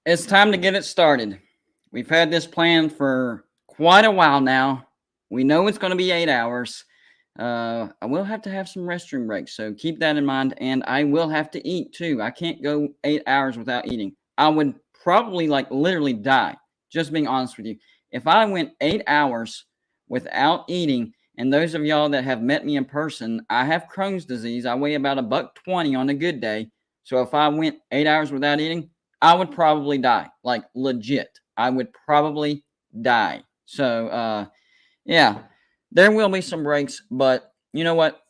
It's time to get it started. We've had this plan for quite a while now. We know it's going to be 8 hours. I will have to have some restroom breaks, so keep that in mind. And I will have to eat too. I can't go 8 hours without eating. I would probably literally die, just being honest with you. If I went 8 hours without eating, and those of y'all that have met me in person, I have Crohn's disease. I weigh about $120 on a good day. So if I went 8 hours without eating, I would probably die, like legit. I would probably die. So, yeah, there will be some breaks, but you know what?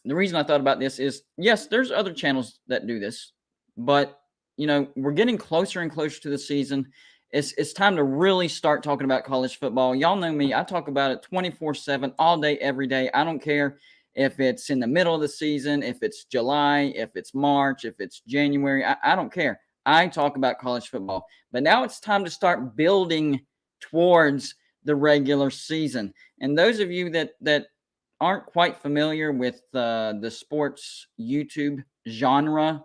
The reason I thought about this is, yes, there's other channels that do this, but we're getting closer and closer to the season. It's time to really start talking about college football. Y'all know me. I talk about it 24/7, all day, every day. I don't care if it's in the middle of the season, if it's July, if it's March, if it's January. I don't care. I talk about college football. But now it's time to start building towards the regular season. And those of you that aren't quite familiar with the sports YouTube genre,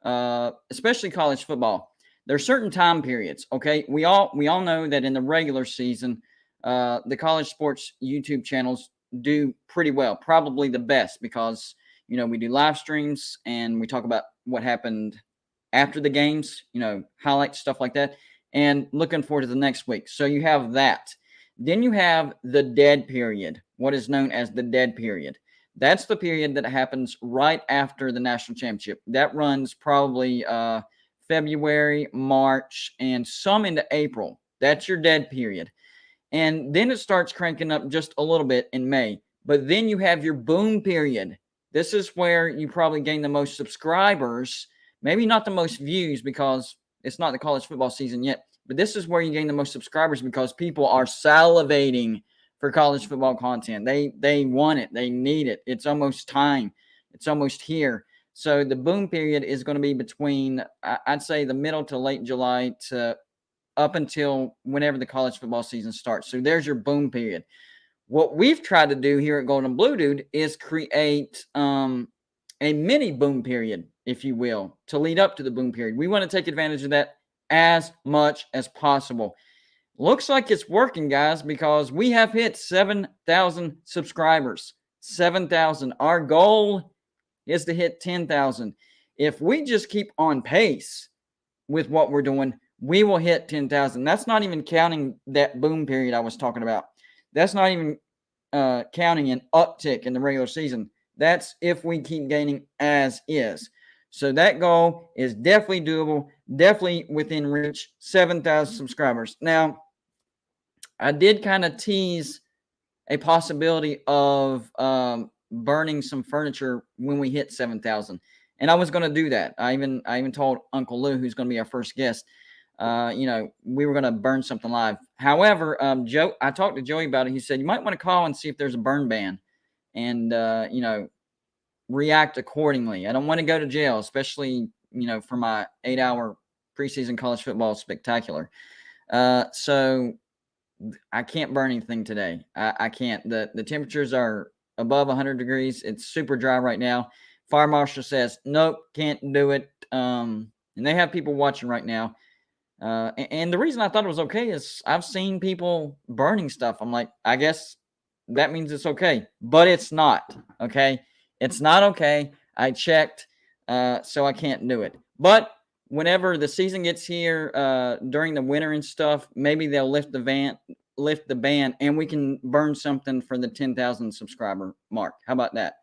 especially college football, there are certain time periods. Okay, we all know that in the regular season, the college sports YouTube channels do pretty well, probably the best, because we do live streams and we talk about what happened after the games, highlights, stuff like that, and looking forward to the next week. So you have that. Then you have the dead period, what is known as the dead period. That's the period that happens right after the national championship. That runs probably February, March, and some into April. That's your dead period. And then it starts cranking up just a little bit in May. But then you have your boom period. This is where you probably gain the most subscribers. Maybe not the most views because it's not the college football season yet. But this is where you gain the most subscribers because people are salivating for college football content. They want it. They need it. It's almost time. It's almost here. So the boom period is going to be between, I'd say, the middle to late July to up until whenever the college football season starts. So there's your boom period. What we've tried to do here at Golden Blue Dude is create a mini boom period, if you will, to lead up to the boom period. We want to take advantage of that as much as possible. Looks like it's working, guys, because we have hit 7,000 subscribers. 7,000. Our goal is to hit 10,000. If we just keep on pace with what we're doing, we will hit 10,000. That's not even counting that boom period I was talking about. That's not even counting an uptick in the regular season. That's if we keep gaining as is. So that goal is definitely doable, definitely within reach, 7,000 subscribers. Now, I did kind of tease a possibility of burning some furniture when we hit 7,000. And I was going to do that. I even told Uncle Lou, who's going to be our first guest, we were going to burn something live. However, I talked to Joey about it. He said, you might want to call and see if there's a burn ban and, react accordingly. I don't want to go to jail, especially, for my 8-hour preseason college football spectacular. So I can't burn anything today. I can't. The temperatures are above 100 degrees. It's super dry right now. Fire marshal says, nope, can't do it. And they have people watching right now. And the reason I thought it was okay is I've seen people burning stuff. I'm like, I guess that means it's okay. But it's not, okay? It's not okay. I checked, so I can't do it. But whenever the season gets here, during the winter and stuff, maybe they'll lift the ban, and we can burn something for the 10,000 subscriber mark. How about that?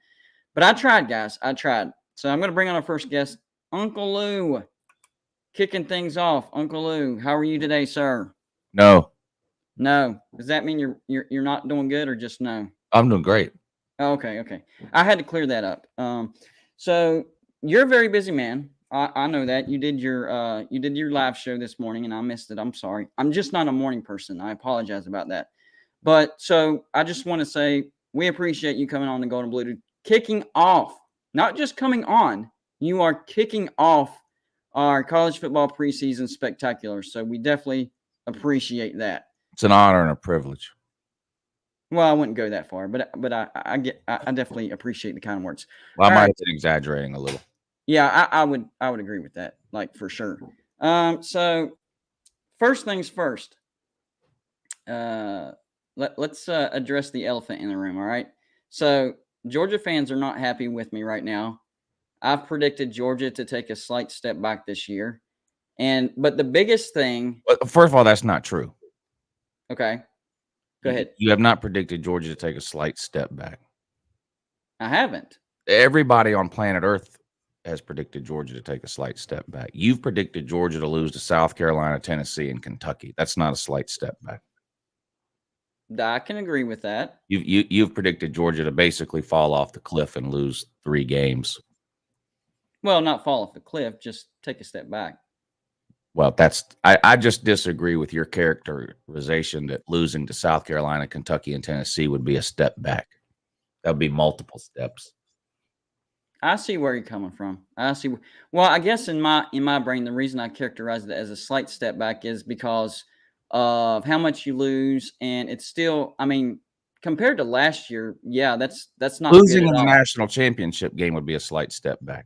But I tried, guys. I tried. So I'm going to bring on our first guest, Uncle Lou. Kicking things off, Uncle Lou. How are you today, sir? No. Does that mean you're not doing good, or just no? I'm doing great. Okay. I had to clear that up. So you're a very busy man. I know that you did your live show this morning, and I missed it. I'm sorry. I'm just not a morning person. I apologize about that. But so I just want to say we appreciate you coming on the Golden Blue Dude, kicking off, not just coming on. You are kicking off our college football preseason spectacular. So we definitely appreciate that. It's an honor and a privilege. Well, I wouldn't go that far, but I definitely appreciate the kind words. Well, I might have been exaggerating a little. Yeah, I would agree with that, like, for sure. So first things first. Let's address the elephant in the room. All right. So Georgia fans are not happy with me right now. I've predicted Georgia to take a slight step back this year, but the biggest thing. First of all, that's not true. Okay, go ahead. You have not predicted Georgia to take a slight step back. I haven't. Everybody on planet Earth has predicted Georgia to take a slight step back. You've predicted Georgia to lose to South Carolina, Tennessee, and Kentucky. That's not a slight step back. I can agree with that. You've predicted Georgia to basically fall off the cliff and lose 3 games. Well, not fall off the cliff, just take a step back. Well, I just disagree with your characterization that losing to South Carolina, Kentucky, and Tennessee would be a step back. That would be multiple steps. I see where you're coming from. Well, I guess in my brain, the reason I characterize it as a slight step back is because of how much you lose, and it's still, I mean, compared to last year, yeah, that's not losing good in at the all. national championship game would be a slight step back.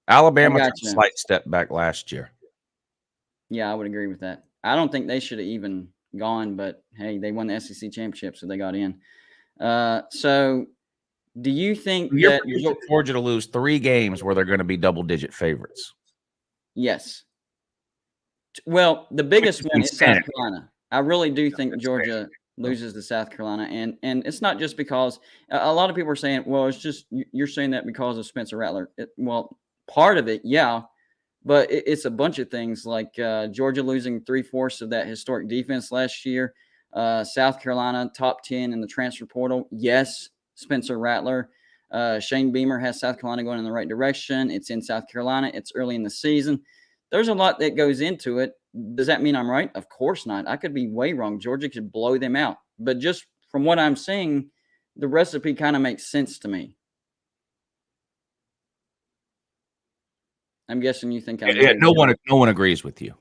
Alabama took a slight step back last year. Yeah, I would agree with that. I don't think they should have even gone, but hey, they won the SEC championship, so they got in. So do you think You're that Georgia to lose 3 games where they're going to be double-digit favorites? Yes. Well, the biggest one is South Carolina. I really do think Georgia loses to South Carolina, and it's not just because a lot of people are saying, well, it's just you're saying that because of Spencer Rattler. Well, part of it, yeah, but it's a bunch of things like Georgia losing 3/4 of that historic defense last year. South Carolina top 10 in the transfer portal. Yes, Spencer Rattler. Shane Beamer has South Carolina going in the right direction. It's in South Carolina. It's early in the season. There's a lot that goes into it. Does that mean I'm right? Of course not. I could be way wrong. Georgia could blow them out. But just from what I'm seeing, the recipe kind of makes sense to me. I'm guessing you think I'm right. No one agrees with you.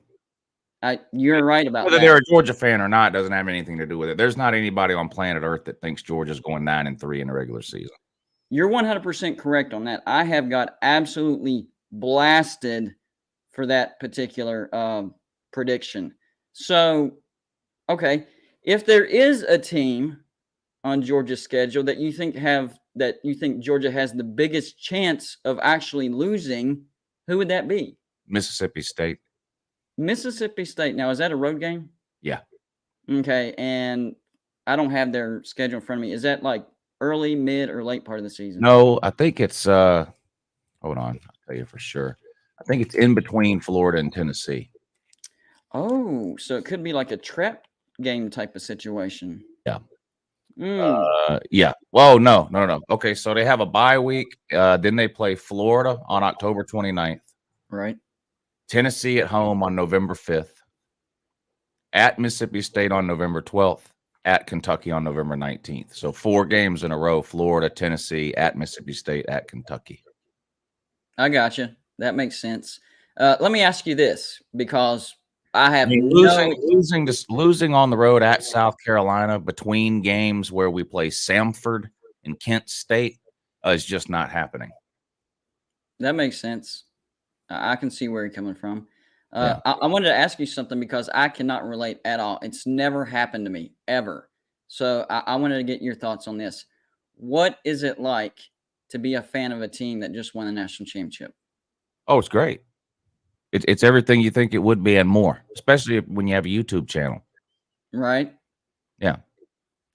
You're right about whether that. they're a Georgia fan or not doesn't have anything to do with it. There's not anybody on planet Earth that thinks Georgia's going 9-3 in the regular season. You're 100% correct on that. I have got absolutely blasted for that particular prediction. So, okay, if there is a team on Georgia's schedule that you think Georgia has the biggest chance of actually losing, who would that be? Mississippi State. Mississippi State. Now, is that a road game? Yeah. Okay, and I don't have their schedule in front of me. Is that like early, mid, or late part of the season? No, I think it's hold on, I'll tell you for sure. I think it's in between Florida and Tennessee. Oh, so it could be like a trap game type of situation. Yeah. Mm. Yeah. Well, no. Okay, so they have a bye week. Then they play Florida on October 29th. Right. Tennessee at home on November 5th. At Mississippi State on November 12th. At Kentucky on November 19th. So 4 games in a row: Florida, Tennessee, at Mississippi State, at Kentucky. I gotcha. That makes sense. Let me ask you this, because I have losing on the road at South Carolina between games where we play Samford and Kent State is just not happening. That makes sense. I can see where you're coming from. I wanted to ask you something because I cannot relate at all. It's never happened to me, ever. So I wanted to get your thoughts on this. What is it like to be a fan of a team that just won a national championship? Oh, it's great. It's everything you think it would be and more, especially when you have a YouTube channel. Right? Yeah.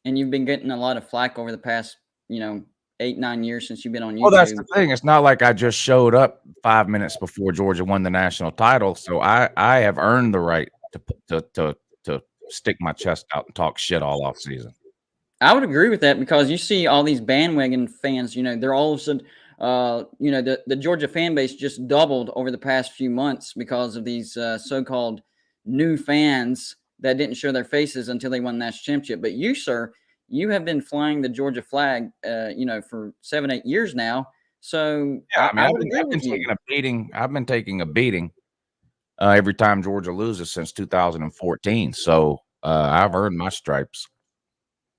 And you've been getting a lot of flack over the past, 8-9 years since you've been on YouTube. Well, that's the thing. It's not like I just showed up 5 minutes before Georgia won the national title. So I have earned the right to stick my chest out and talk shit all off season. I would agree with that, because you see all these bandwagon fans, they're all of a sudden, the Georgia fan base just doubled over the past few months because of these so-called new fans that didn't show their faces until they won the national championship. But you, sir, you have been flying the Georgia flag, for 7-8 years now. So yeah, I've been taking a beating. I've been taking a beating every time Georgia loses since 2014. So I've earned my stripes.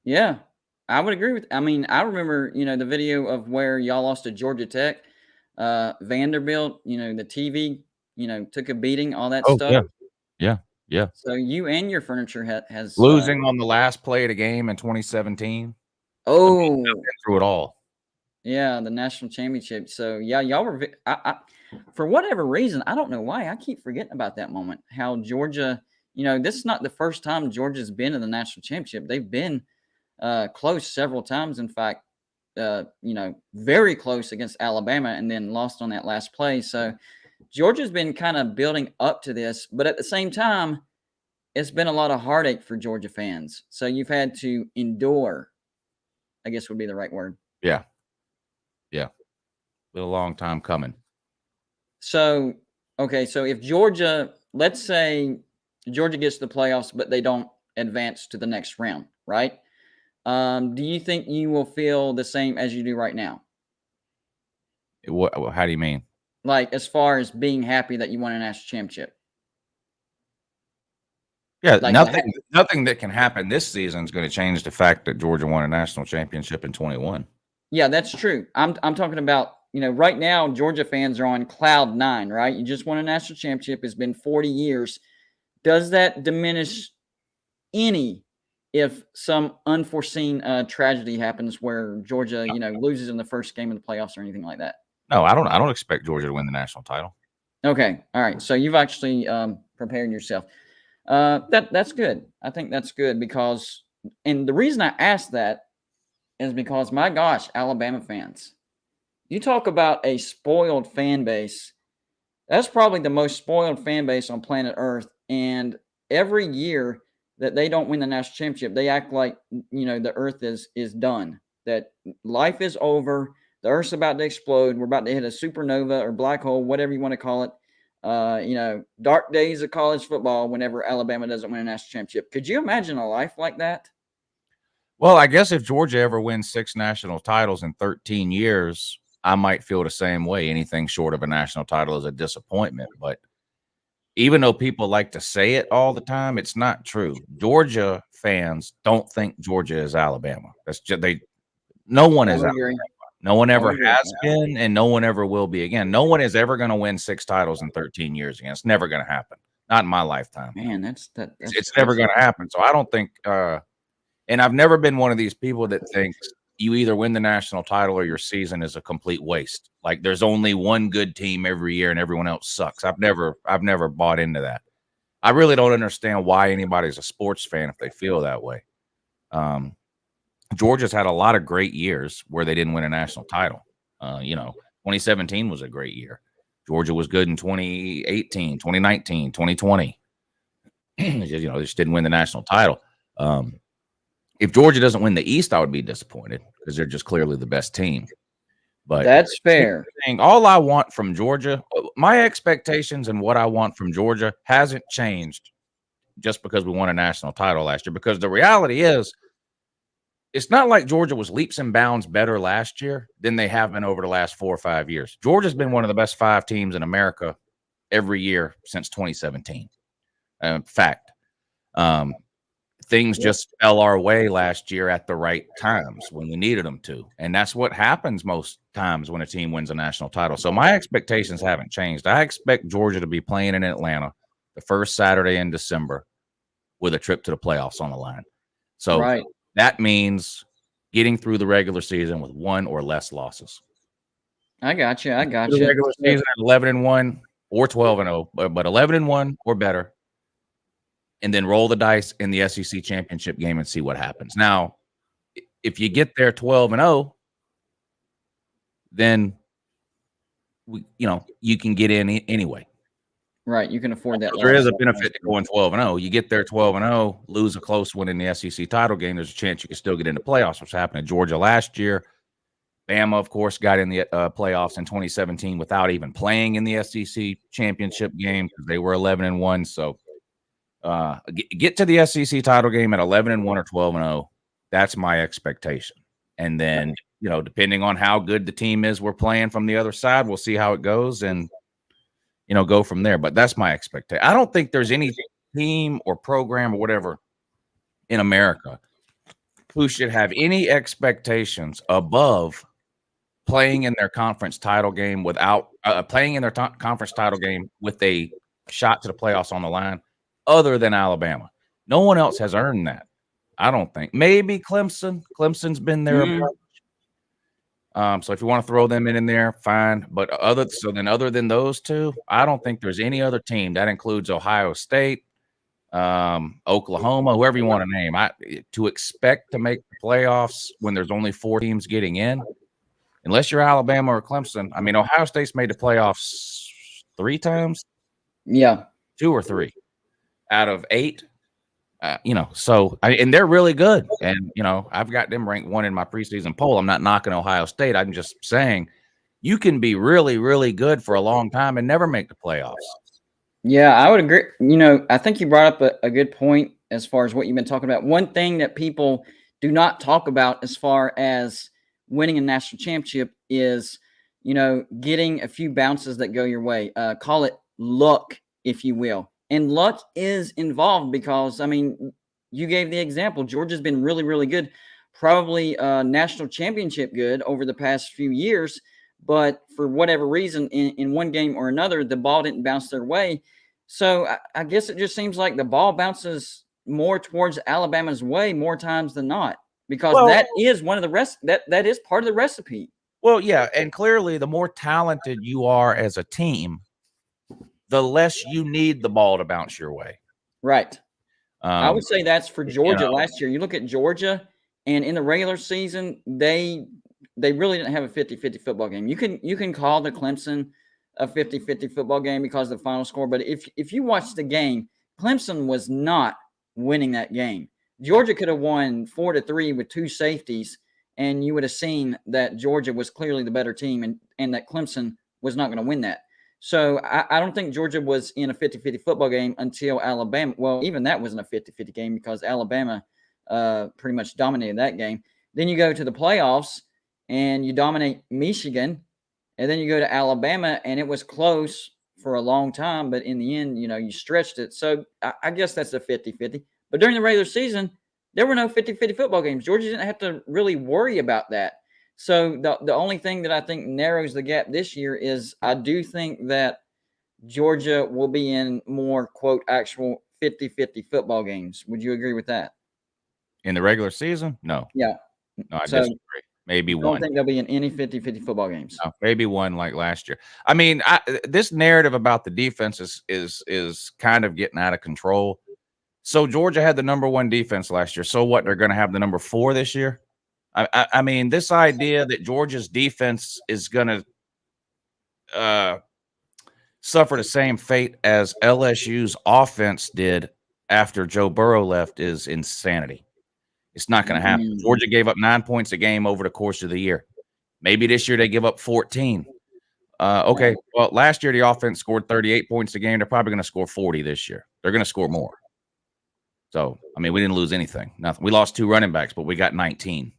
Yeah, I would agree with. I mean, I remember, the video of where y'all lost to Georgia Tech, Vanderbilt. The TV took a beating, all that Oh, stuff. yeah. So you and your furniture has Losing on the last play of the game in 2017. I mean, I've oh, been through it all. yeah, the national championship. So yeah, y'all were for whatever reason, I don't know why, I keep forgetting about that moment. How Georgia, this is not the first time Georgia's been in the national championship. They've been close several times. In fact, very close against Alabama and then lost on that last play. So Georgia's been kind of building up to this, but at the same time, it's been a lot of heartache for Georgia fans. So you've had to endure, I guess would be the right word. Yeah. Been a long time coming. So, okay, so if Georgia, let's say Georgia gets to the playoffs, but they don't advance to the next round, right? Do you think you will feel the same as you do right now? How do you mean? Like, as far as being happy that you won a national championship? Yeah, Like, nothing that can happen this season is going to change the fact that Georgia won a national championship in 21. yeah, that's true. I'm talking about, right now, Georgia fans are on cloud nine, right? You just won a national championship. It's been 40 years. Does that diminish any if some unforeseen tragedy happens where Georgia, loses in the first game of the playoffs or anything like that? No, I don't expect Georgia to win the national title. Okay. All right. So you've actually prepared yourself. That's good. I think that's good because, and the reason I asked that is because, my gosh, Alabama fans, you talk about a spoiled fan base. That's probably the most spoiled fan base on planet Earth. And every year that they don't win the national championship, they act like, the Earth is done, that life is over. The Earth's about to explode. We're about to hit a supernova or black hole, whatever you want to call it. Dark days of college football whenever Alabama doesn't win a national championship. Could you imagine a life like that? Well, I guess if Georgia ever wins 6 national titles in 13 years, I might feel the same way. Anything short of a national title is a disappointment. But even though people like to say it all the time, it's not true. Georgia fans don't think Georgia is Alabama. That's just no one is Alabama. No one ever has been, and no one ever will be again. No one is ever going to win 6 titles in 13 years again. It's never going to happen. Not in my lifetime. Man, it's never going to happen. So I don't think and I've never been one of these people that thinks you either win the national title or your season is a complete waste. Like there's only one good team every year and everyone else sucks. I've never bought into that. I really don't understand why anybody's a sports fan if they feel that way. Georgia's had a lot of great years where they didn't win a national title. 2017 was a great year. Georgia was good in 2018, 2019, 2020. They just didn't win the national title. If Georgia doesn't win the East, I would be disappointed because they're just clearly the best team. But that's fair. All I want from Georgia, my expectations and what I want from Georgia hasn't changed just because we won a national title last year. Because the reality is, it's not like Georgia was leaps and bounds better last year than they have been over the last 4 or 5 years. Georgia's been one of the best 5 teams in America every year since 2017. Fact. Things just fell our way last year at the right times when we needed them to. And that's what happens most times when a team wins a national title. So my expectations haven't changed. I expect Georgia to be playing in Atlanta the first Saturday in December with a trip to the playoffs on the line. So that means getting through the regular season with 1 or less losses. I got you. The regular season at 11-1 or 12-0, but 11-1 or better. And then roll the dice in the SEC championship game and see what happens. Now, if you get there 12-0, then you can get in anyway. Right, you can afford that. There is a benefit to going 12-0. You get there 12-0, lose a close one in the SEC title game. There's a chance you can still get into playoffs, which happened to Georgia last year. Bama, of course, got in the playoffs in 2017 without even playing in the SEC championship game because they were 11-1. So. Get to the SEC title game at 11-1 or 12-0. That's my expectation. And then, depending on how good the team is we're playing from the other side, we'll see how it goes and, go from there. But that's my expectation. I don't think there's any team or program or whatever in America who should have any expectations above playing in their conference title game without playing in their conference title game with a shot to the playoffs on the line, other than Alabama. No one else has earned that. I don't think. Maybe Clemson. Clemson's been there. So if you want to throw them in there, fine. But other than those two, I don't think there's any other team that includes Ohio State, Oklahoma, whoever you want to name. To expect to make the playoffs when there's only 4 teams getting in, unless you're Alabama or Clemson. I mean, Ohio State's made the playoffs 3 times. Yeah, 2 or 3 out of 8. And they're really good. And, I've got them ranked 1 in my preseason poll. I'm not knocking Ohio State. I'm just saying you can be really, really good for a long time and never make the playoffs. Yeah, I would agree. I think you brought up a good point as far as what you've been talking about. One thing that people do not talk about as far as winning a national championship is, getting a few bounces that go your way. Call it luck, if you will. And luck is involved because, you gave the example. Georgia's been really, really good, probably national championship good over the past few years. But for whatever reason, in one game or another, the ball didn't bounce their way. So I guess it just seems like the ball bounces more towards Alabama's way more times than not, because that is one of the that is part of the recipe. Well, yeah, and clearly the more talented you are as a team, the less you need the ball to bounce your way. Right. I would say that's for Georgia last year. You look at Georgia, and in the regular season, they really didn't have a 50-50 football game. You can call the Clemson a 50-50 football game because of the final score, but if you watch the game, Clemson was not winning that game. Georgia could have won 4-3 with 2 safeties, and you would have seen that Georgia was clearly the better team and that Clemson was not going to win that. So I don't think Georgia was in a 50-50 football game until Alabama. Well, even that wasn't a 50-50 game because Alabama pretty much dominated that game. Then you go to the playoffs and you dominate Michigan, and then you go to Alabama, and it was close for a long time, but in the end, you stretched it. So I guess that's a 50-50. But during the regular season, there were no 50-50 football games. Georgia didn't have to really worry about that. So the only thing that I think narrows the gap this year is I do think that Georgia will be in more, quote, actual 50-50 football games. Would you agree with that? In the regular season? No. Yeah. No, I disagree. Maybe one. I don't think they'll be in any 50-50 football games. No, maybe one like last year. I mean, this narrative about the defense is kind of getting out of control. So Georgia had the number 1 defense last year. So what? They're going to have the number 4 this year? I mean, this idea that Georgia's defense is going to suffer the same fate as LSU's offense did after Joe Burrow left is insanity. It's not going to happen. Georgia gave up 9 points a game over the course of the year. Maybe this year they give up 14. Okay, well, last year the offense scored 38 points a game. They're probably going to score 40 this year. They're going to score more. So, I mean, we didn't lose anything. Nothing. We lost 2 running backs, but we got 19.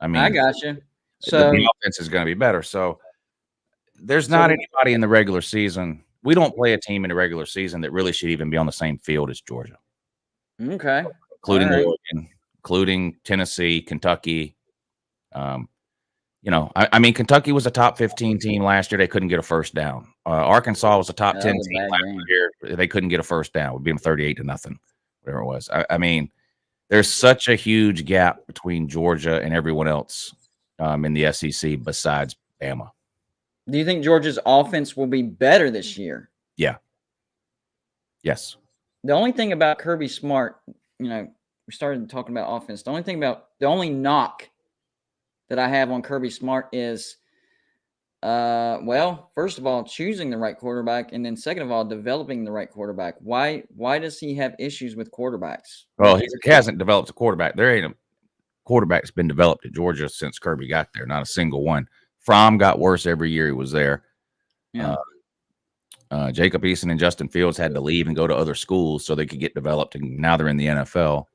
I mean, I got you. So the offense is going to be better. So there's not anybody in the regular season. We don't play a team in the regular season that really should even be on the same field as Georgia. Okay. Including Oregon, including Tennessee, Kentucky. I mean, Kentucky was a top 15 team last year. They couldn't get a first down. Arkansas was a top 10 team last year. They couldn't get a first down. We beat them 38-0, whatever it was. I mean, there's such a huge gap between Georgia and everyone else in the SEC besides Bama. Do you think Georgia's offense will be better this year? Yeah. Yes. The only thing about Kirby Smart, we started talking about offense. The only knock that I have on Kirby Smart is, first of all, choosing the right quarterback, and then second of all, developing the right quarterback. Why does he have issues with quarterbacks? Well, he hasn't developed a quarterback. There ain't a quarterback's been developed at Georgia since Kirby got there. Not a single one. Fromm got worse every year he was there. Yeah. Jacob Eason and Justin Fields had to leave and go to other schools so they could get developed, and now they're in the NFL.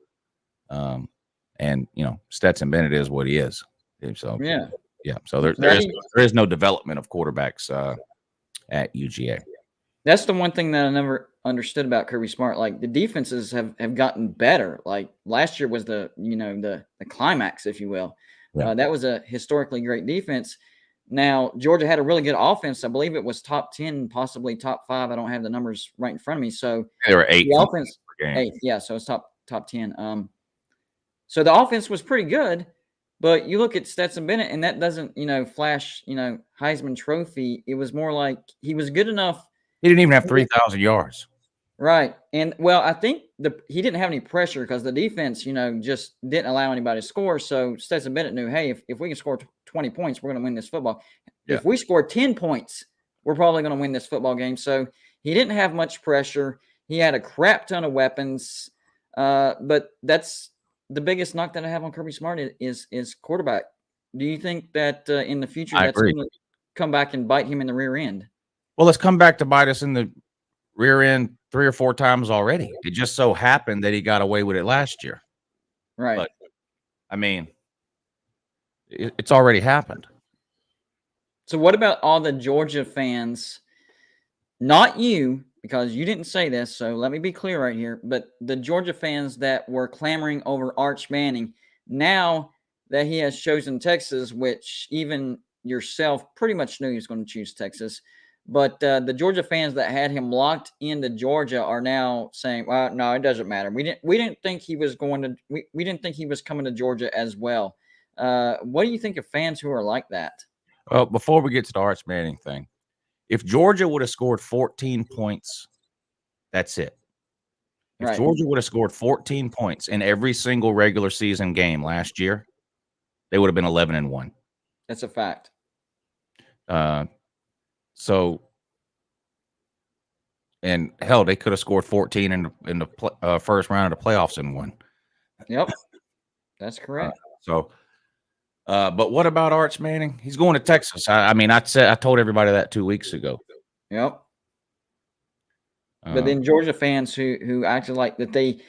Stetson Bennett is what he is. So So there is no development of quarterbacks at UGA. That's the one thing that I never understood about Kirby Smart. Like, the defenses have gotten better. Like, last year was the climax, if you will. Yeah. That was a historically great defense. Now, Georgia had a really good offense. I believe it was top 10, possibly top 5. I don't have the numbers right in front of me. So They were 8 the offense, per game. 8. Yeah, so it's top 10. So the offense was pretty good, but you look at Stetson Bennett, and that doesn't, flash, Heisman Trophy. It was more like he was good enough. He didn't even have 3,000 yards. Right. And, well, I think he didn't have any pressure because the defense, just didn't allow anybody to score. So Stetson Bennett knew, hey, if we can score 20 points, we're going to win this football. Yeah. If we score 10 points, we're probably going to win this football game. So he didn't have much pressure. He had a crap ton of weapons. But that's the biggest knock that I have on Kirby Smart is quarterback. Do you think that in the future that's going to come back and bite him in the rear end? Well, it's come back to bite us in the rear end 3 or 4 times already. It just so happened that he got away with it last year. Right. But, I mean, it's already happened. So what about all the Georgia fans, not you, because you didn't say this, so let me be clear right here, but the Georgia fans that were clamoring over Arch Manning, now that he has chosen Texas, which even yourself pretty much knew he was going to choose Texas, but the Georgia fans that had him locked into Georgia are now saying, well, no, it doesn't matter. We didn't think he was going to we didn't think he was coming to Georgia as well. What do you think of fans who are like that? Well, before we get to the Arch Manning thing, if Georgia would have scored 14 points, that's it. If Georgia would have scored 14 points in every single regular season game last year, they would have been 11-1. That's a fact. So, and hell, they could have scored 14 in the first round of the playoffs and won. Yep, that's correct. But what about Arch Manning? He's going to Texas. I mean, I told everybody that 2 weeks ago. Yep. But then Georgia fans who acted like that they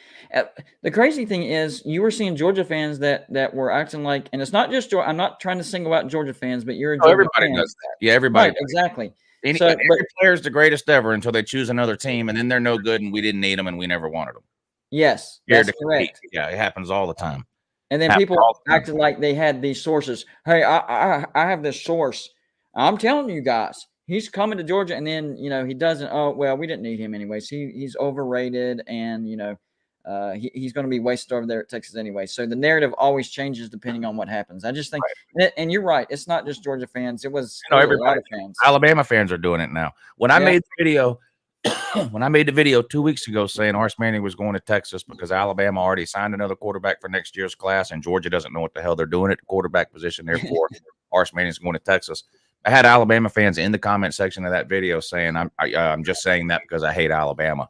the crazy thing is you were seeing Georgia fans that were acting like, and it's not just I'm not trying to single out Georgia fans, but you're a Georgia everybody fan. does that. Yeah, everybody. Right, exactly. Every player's the greatest ever until they choose another team, and then they're no good, and we didn't need them, and we never wanted them. Yes, that's correct. Yeah, it happens all the time. And then people acted like they had these sources. Hey, I have this source. I'm telling you guys, he's coming to Georgia, and then he doesn't. Oh well, we didn't need him anyways. He's overrated, and he's going to be wasted over there at Texas anyway. So the narrative always changes depending on what happens. I just think, and you're right. It's not just Georgia fans. It was everybody. A lot of fans. Alabama fans are doing it now. When I made the video. When I made the video 2 weeks ago saying Arch Manning was going to Texas because Alabama already signed another quarterback for next year's class and Georgia doesn't know what the hell they're doing at the quarterback position. Therefore, Arch Manning's going to Texas. I had Alabama fans in the comment section of that video saying, I'm just saying that because I hate Alabama.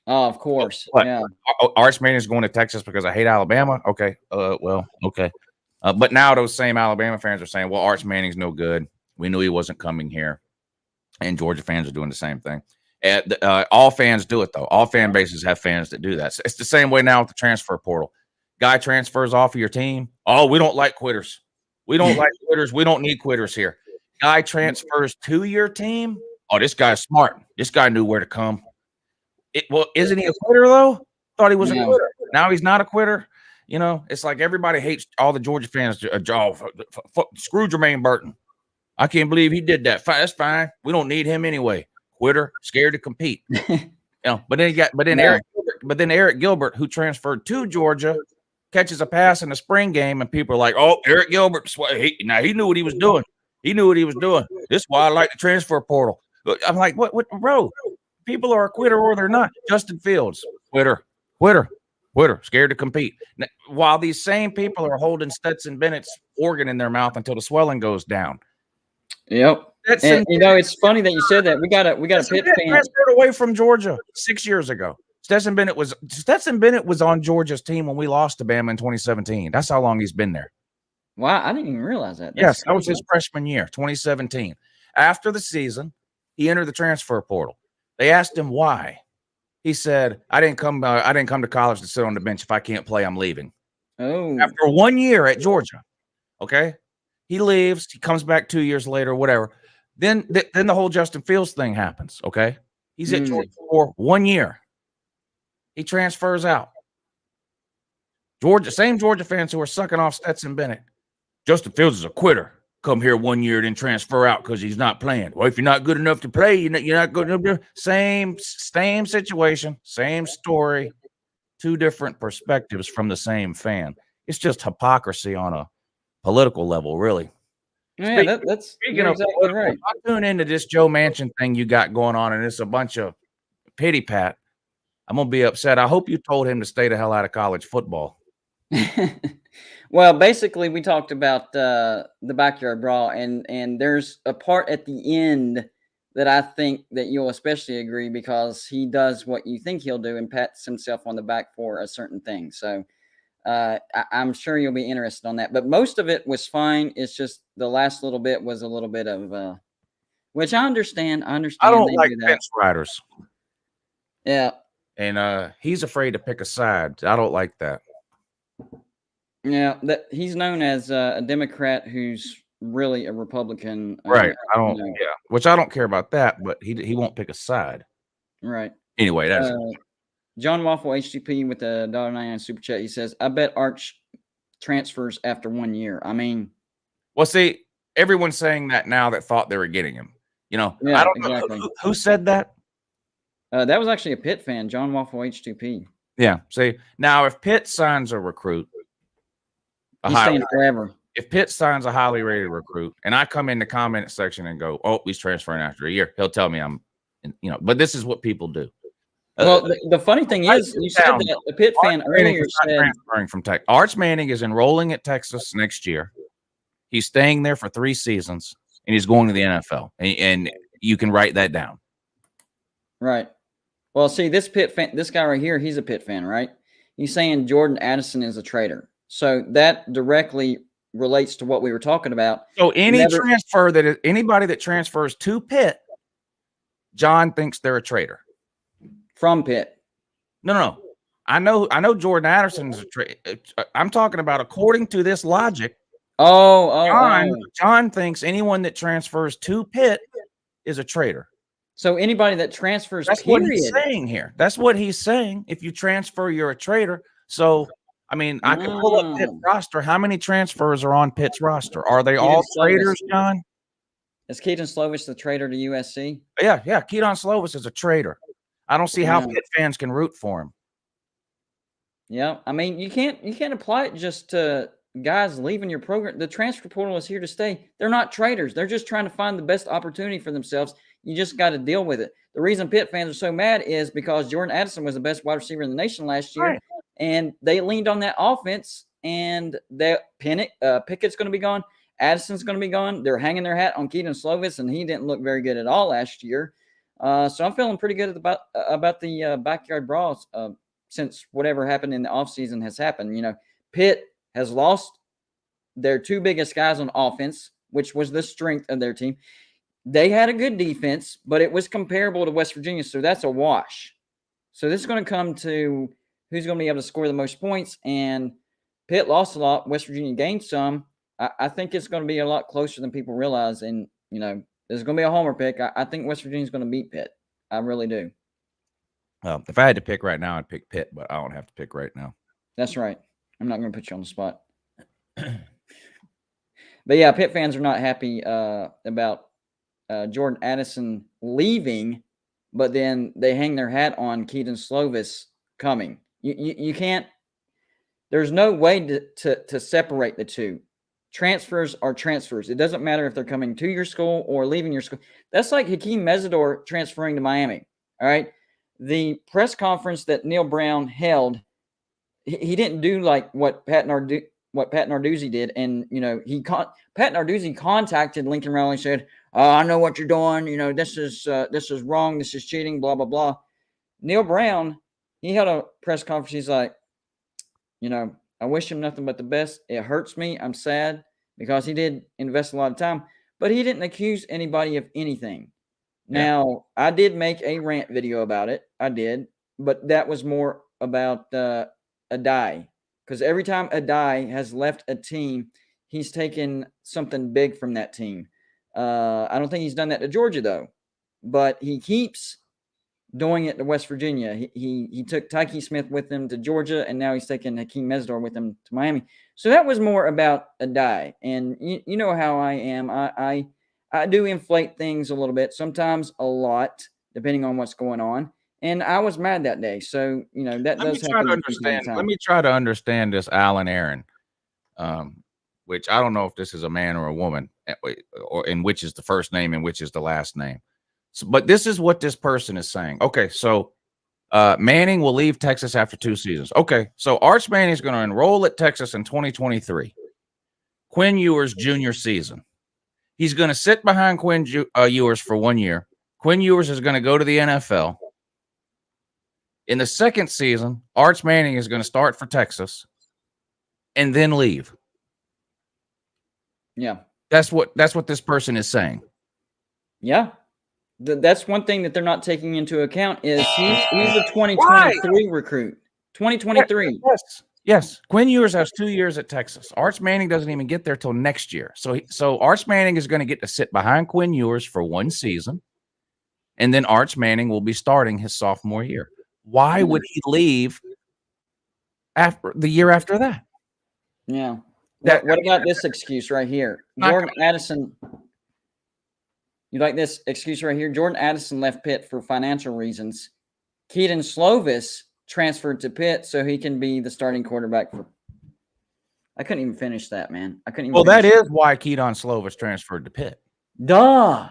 Oh, of course. But, yeah. Arch Manning's going to Texas because I hate Alabama. Okay. Well, okay. But now those same Alabama fans are saying, well, Arch Manning's no good. We knew he wasn't coming here. And Georgia fans are doing the same thing. All fans do it, though. All fan bases have fans that do that. So it's the same way now with the transfer portal. Guy transfers off of your team. Oh, we don't like quitters. We don't like quitters. We don't need quitters here. Guy transfers to your team. Oh, this guy's smart. This guy knew where to come. Well, isn't he a quitter, though? Thought he was a quitter. Now he's not a quitter. It's like everybody hates all the Georgia fans. Screw Jermaine Burton. I can't believe he did that. That's fine. We don't need him anyway. Quitter, scared to compete. But then Eric Gilbert, who transferred to Georgia, catches a pass in the spring game, and people are like, "Oh, Eric Gilbert, he knew what he was doing. He knew what he was doing. This is why I like the transfer portal." I'm like, "What, bro? People are a quitter or they're not." Justin Fields, quitter, scared to compete. Now, while these same people are holding Stetson Bennett's organ in their mouth until the swelling goes down. Yep. And, it's funny that you said that. We got a Pitt fan transferred away from Georgia 6 years ago. Stetson Bennett was on Georgia's team when we lost to Bama in 2017. That's how long he's been there. Wow, I didn't even realize that. Yes, that was his freshman year, 2017. After the season, he entered the transfer portal. They asked him why. He said, "I didn't come to college to sit on the bench. If I can't play, I'm leaving." Oh. After 1 year at Georgia, okay. He leaves. He comes back 2 years later, whatever. Then the whole Justin Fields thing happens, okay? He's at Georgia for 1 year. He transfers out. Same Georgia fans who are sucking off Stetson Bennett. Justin Fields is a quitter come here 1 year, then transfer out because he's not playing. Well, if you're not good enough to play, you're not good enough. Same situation, same story, two different perspectives from the same fan. It's just hypocrisy on a political level, really. Yeah, you're exactly right. I tune into this Joe Manchin thing you got going on, and it's a bunch of pity pat. I'm gonna be upset. I hope you told him to stay the hell out of college football. Well, basically, we talked about the backyard brawl, and there's a part at the end that I think that you'll especially agree because he does what you think he'll do and pats himself on the back for a certain thing. So I'm sure you'll be interested on that. But most of it was fine. It's just the last little bit was a little bit of which I understand. I don't they like do that. fence riders. Yeah. And he's afraid to pick a side. I don't like that. Yeah, that he's known as a Democrat who's really a Republican. Right. I don't. Yeah. Which I don't care about that, but he won't pick a side. Right. Anyway, that's John Waffle HTP with the $1.99 super chat. He says, "I bet Arch transfers after 1 year." I mean, well, see, everyone's saying that now that thought they were getting him. Yeah, I don't exactly. know who said that. That was actually a Pitt fan, John Waffle H2P. Yeah. See, now if Pitt signs a recruit, he's staying forever. If Pitt signs a highly rated recruit, and I come in the comment section and go, "Oh, he's transferring after a year," he'll tell me I'm, But this is what people do. Well, the funny thing is, you said that the Pitt fan earlier said transferring from Texas. Arch Manning is enrolling at Texas next year. He's staying there for 3 seasons, and he's going to the NFL. And you can write that down. Right. Well, see, this Pitt fan, this guy right here, he's a Pitt fan, right? He's saying Jordan Addison is a traitor. So that directly relates to what we were talking about. So anybody that transfers to Pitt, John thinks they're a traitor. From Pitt. No. I know Jordan Addison is a traitor. I'm talking about according to this logic. John thinks anyone that transfers to Pitt is a traitor. So anybody that transfers, that's what he's saying here. That's what he's saying. If you transfer, you're a traitor. So, I mean, I can pull up Pitt's roster. How many transfers are on Pitt's roster? Are they all traitors, John? Is Keaton Slovis the traitor to USC? Yeah. Keaton Slovis is a traitor. I don't see how Pitt fans can root for him. Yeah, I mean, you can't apply it just to guys leaving your program. The transfer portal is here to stay. They're not traitors. They're just trying to find the best opportunity for themselves. You just got to deal with it. The reason Pitt fans are so mad is because Jordan Addison was the best wide receiver in the nation last year, and they leaned on that offense, and Pickett's going to be gone. Addison's going to be gone. They're hanging their hat on Keaton Slovis, and he didn't look very good at all last year. So I'm feeling pretty good about the backyard brawls since whatever happened in the offseason has happened. Pitt has lost their 2 biggest guys on offense, which was the strength of their team. They had a good defense, but it was comparable to West Virginia, so that's a wash. So this is going to come to who's going to be able to score the most points, and Pitt lost a lot. West Virginia gained some. I think it's going to be a lot closer than people realize, and, there's going to be a homer pick. I think West Virginia is going to beat Pitt. I really do. If I had to pick right now, I'd pick Pitt, but I don't have to pick right now. That's right. I'm not going to put you on the spot. But, yeah, Pitt fans are not happy about Jordan Addison leaving, but then they hang their hat on Keaton Slovis coming. You can't – there's no way to separate the two. Transfers are transfers. It doesn't matter if they're coming to your school or leaving your school. That's like Hakeem Mesidor transferring to Miami. All right. The press conference that Neil Brown held, he didn't do like what Pat Narduzzi did. And, Pat Narduzzi contacted Lincoln Riley and said, I know what you're doing. This is wrong. This is cheating, blah, blah, blah. Neil Brown, he held a press conference. He's like, I wish him nothing but the best. It hurts me. I'm sad because he did invest a lot of time, but he didn't accuse anybody of anything. Yeah. Now, I did make a rant video about it. I did, but that was more about Adai, because every time Adai has left a team, he's taken something big from that team. I don't think he's done that to Georgia, though, but he keeps doing it to West Virginia. He took Tyke Smith with him to Georgia, and now he's taking Hakeem Mesdor with him to Miami. So that was more about a die. And you know how I am. I do inflate things a little bit, sometimes a lot, depending on what's going on. And I was mad that day. So, that does happen. Let me try to understand this Alan Aaron, which I don't know if this is a man or a woman, or in which is the first name and which is the last name. So, but this is what this person is saying. Okay, so Manning will leave Texas after 2 seasons. Okay, so Arch Manning is going to enroll at Texas in 2023. Quinn Ewers' junior season. He's going to sit behind Quinn Ewers for 1 year. Quinn Ewers is going to go to the NFL. In the second season, Arch Manning is going to start for Texas and then leave. Yeah. That's what this person is saying. Yeah. That's one thing that they're not taking into account is he's a 2023 recruit. 2023. Yes. Quinn Ewers has 2 years at Texas. Arch Manning doesn't even get there till next year. So Arch Manning is going to get to sit behind Quinn Ewers for 1 season, and then Arch Manning will be starting his sophomore year. Why would he leave after the year after that? Yeah. What about this excuse right here? Jordan Addison. You like this excuse right here? Jordan Addison left Pitt for financial reasons. Keaton Slovis transferred to Pitt so he can be the starting quarterback for. I couldn't even finish that, man. I couldn't even. Well, that is why Keaton Slovis transferred to Pitt. Duh.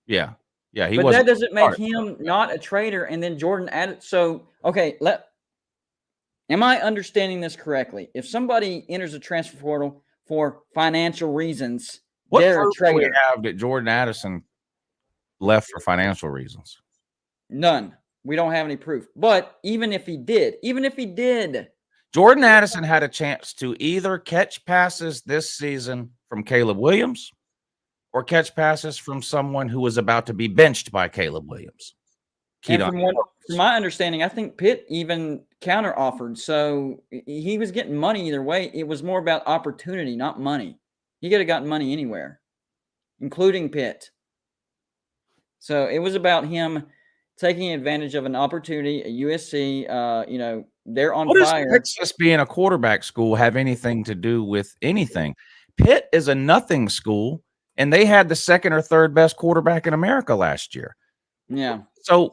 Yeah. Yeah, but that doesn't make him not a traitor. And then Jordan added. So, okay, am I understanding this correctly? If somebody enters a transfer portal for financial reasons, they're a traitor. What proof do we have that Jordan Addison left for financial reasons? None. We don't have any proof. But even if he did, Jordan Addison had a chance to either catch passes this season from Caleb Williams or catch passes from someone who was about to be benched by Caleb Williams. And from my understanding, I think Pitt even counter-offered. So he was getting money either way. It was more about opportunity, not money. He could have gotten money anywhere, including Pitt. So it was about him taking advantage of an opportunity at USC. They're on fire. What does Texas being a quarterback school have anything to do with anything? Pitt is a nothing school, and they had the second or third best quarterback in America last year. Yeah. So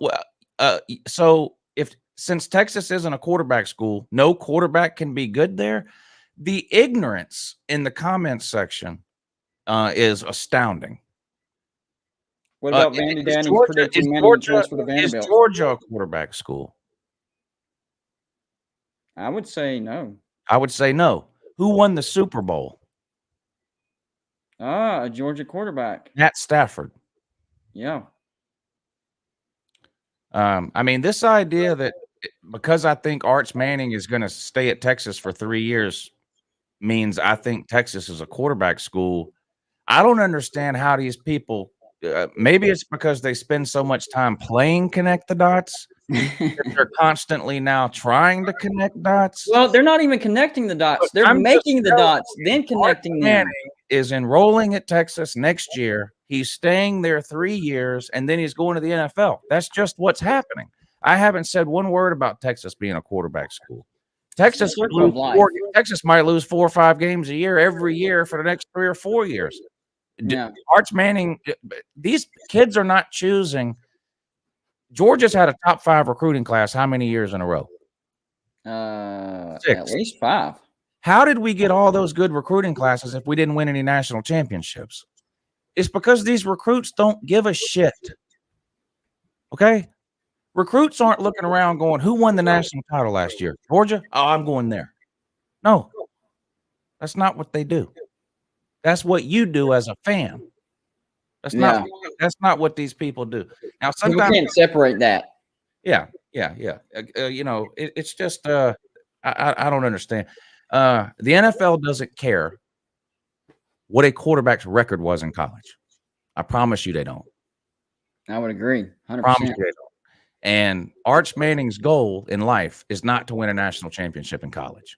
since Texas isn't a quarterback school, no quarterback can be good there. The ignorance in the comments section is astounding. What about Vandy? Is Georgia a quarterback school? I would say no. I would say no. Who won the Super Bowl? A Georgia quarterback. Matt Stafford. Yeah. This idea that because I think Arch Manning is going to stay at Texas for 3 years means I think Texas is a quarterback school. I don't understand how these people, maybe it's because they spend so much time playing connect the dots. They're constantly now trying to connect dots. Well, they're not even connecting the dots. They're making the dots, then connecting them. Manning is enrolling at Texas next year. He's staying there 3 years, and then he's going to the NFL. That's just what's happening. I haven't said one word about Texas being a quarterback school. Texas might lose 4 or 5 games a year every year for the next 3 or 4 years. Yeah. Arch Manning, these kids are not choosing. Georgia's had a top 5 recruiting class how many years in a row? 6. At least 5. How did we get all those good recruiting classes if we didn't win any national championships? It's because these recruits don't give a shit. Okay? Recruits aren't looking around going, who won the national title last year? Georgia? Oh, I'm going there. No. That's not what they do. That's what you do as a fan. That's not what these people do. Now, sometimes you can't separate that. Yeah. It's just I don't understand. The NFL doesn't care what a quarterback's record was in college. I promise you they don't. I would agree. 100%. Promise you they don't. And Arch Manning's goal in life is not to win a national championship in college.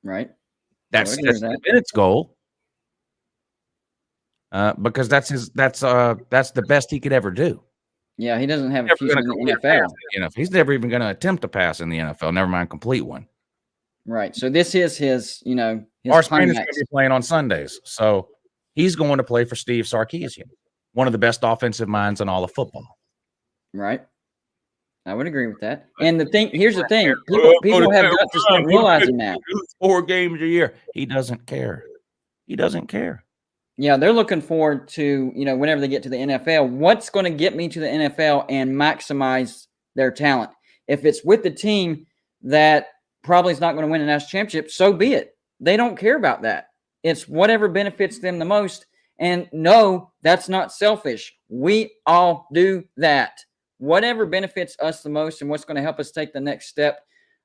Right. That's its goal. Because that's the best he could ever do. Yeah, he doesn't have a Never future gonna in the complete a NFL. pass in the NFL. He's never even going to attempt to pass in the NFL. Never mind complete one. Right. So this is his, his Arch Manning is climax. going to be playing on Sundays, so he's going to play for Steve Sarkisian, one of the best offensive minds in all of football. Right. I would agree with that. And here's the thing: people have got to start realizing that 4 games a year. He doesn't care. He doesn't care. Yeah, they're looking forward to, whenever they get to the NFL, what's going to get me to the NFL and maximize their talent. If it's with the team that probably is not going to win a national championship, so be it. They don't care about that. It's whatever benefits them the most. And no, that's not selfish. We all do that. Whatever benefits us the most and what's going to help us take the next step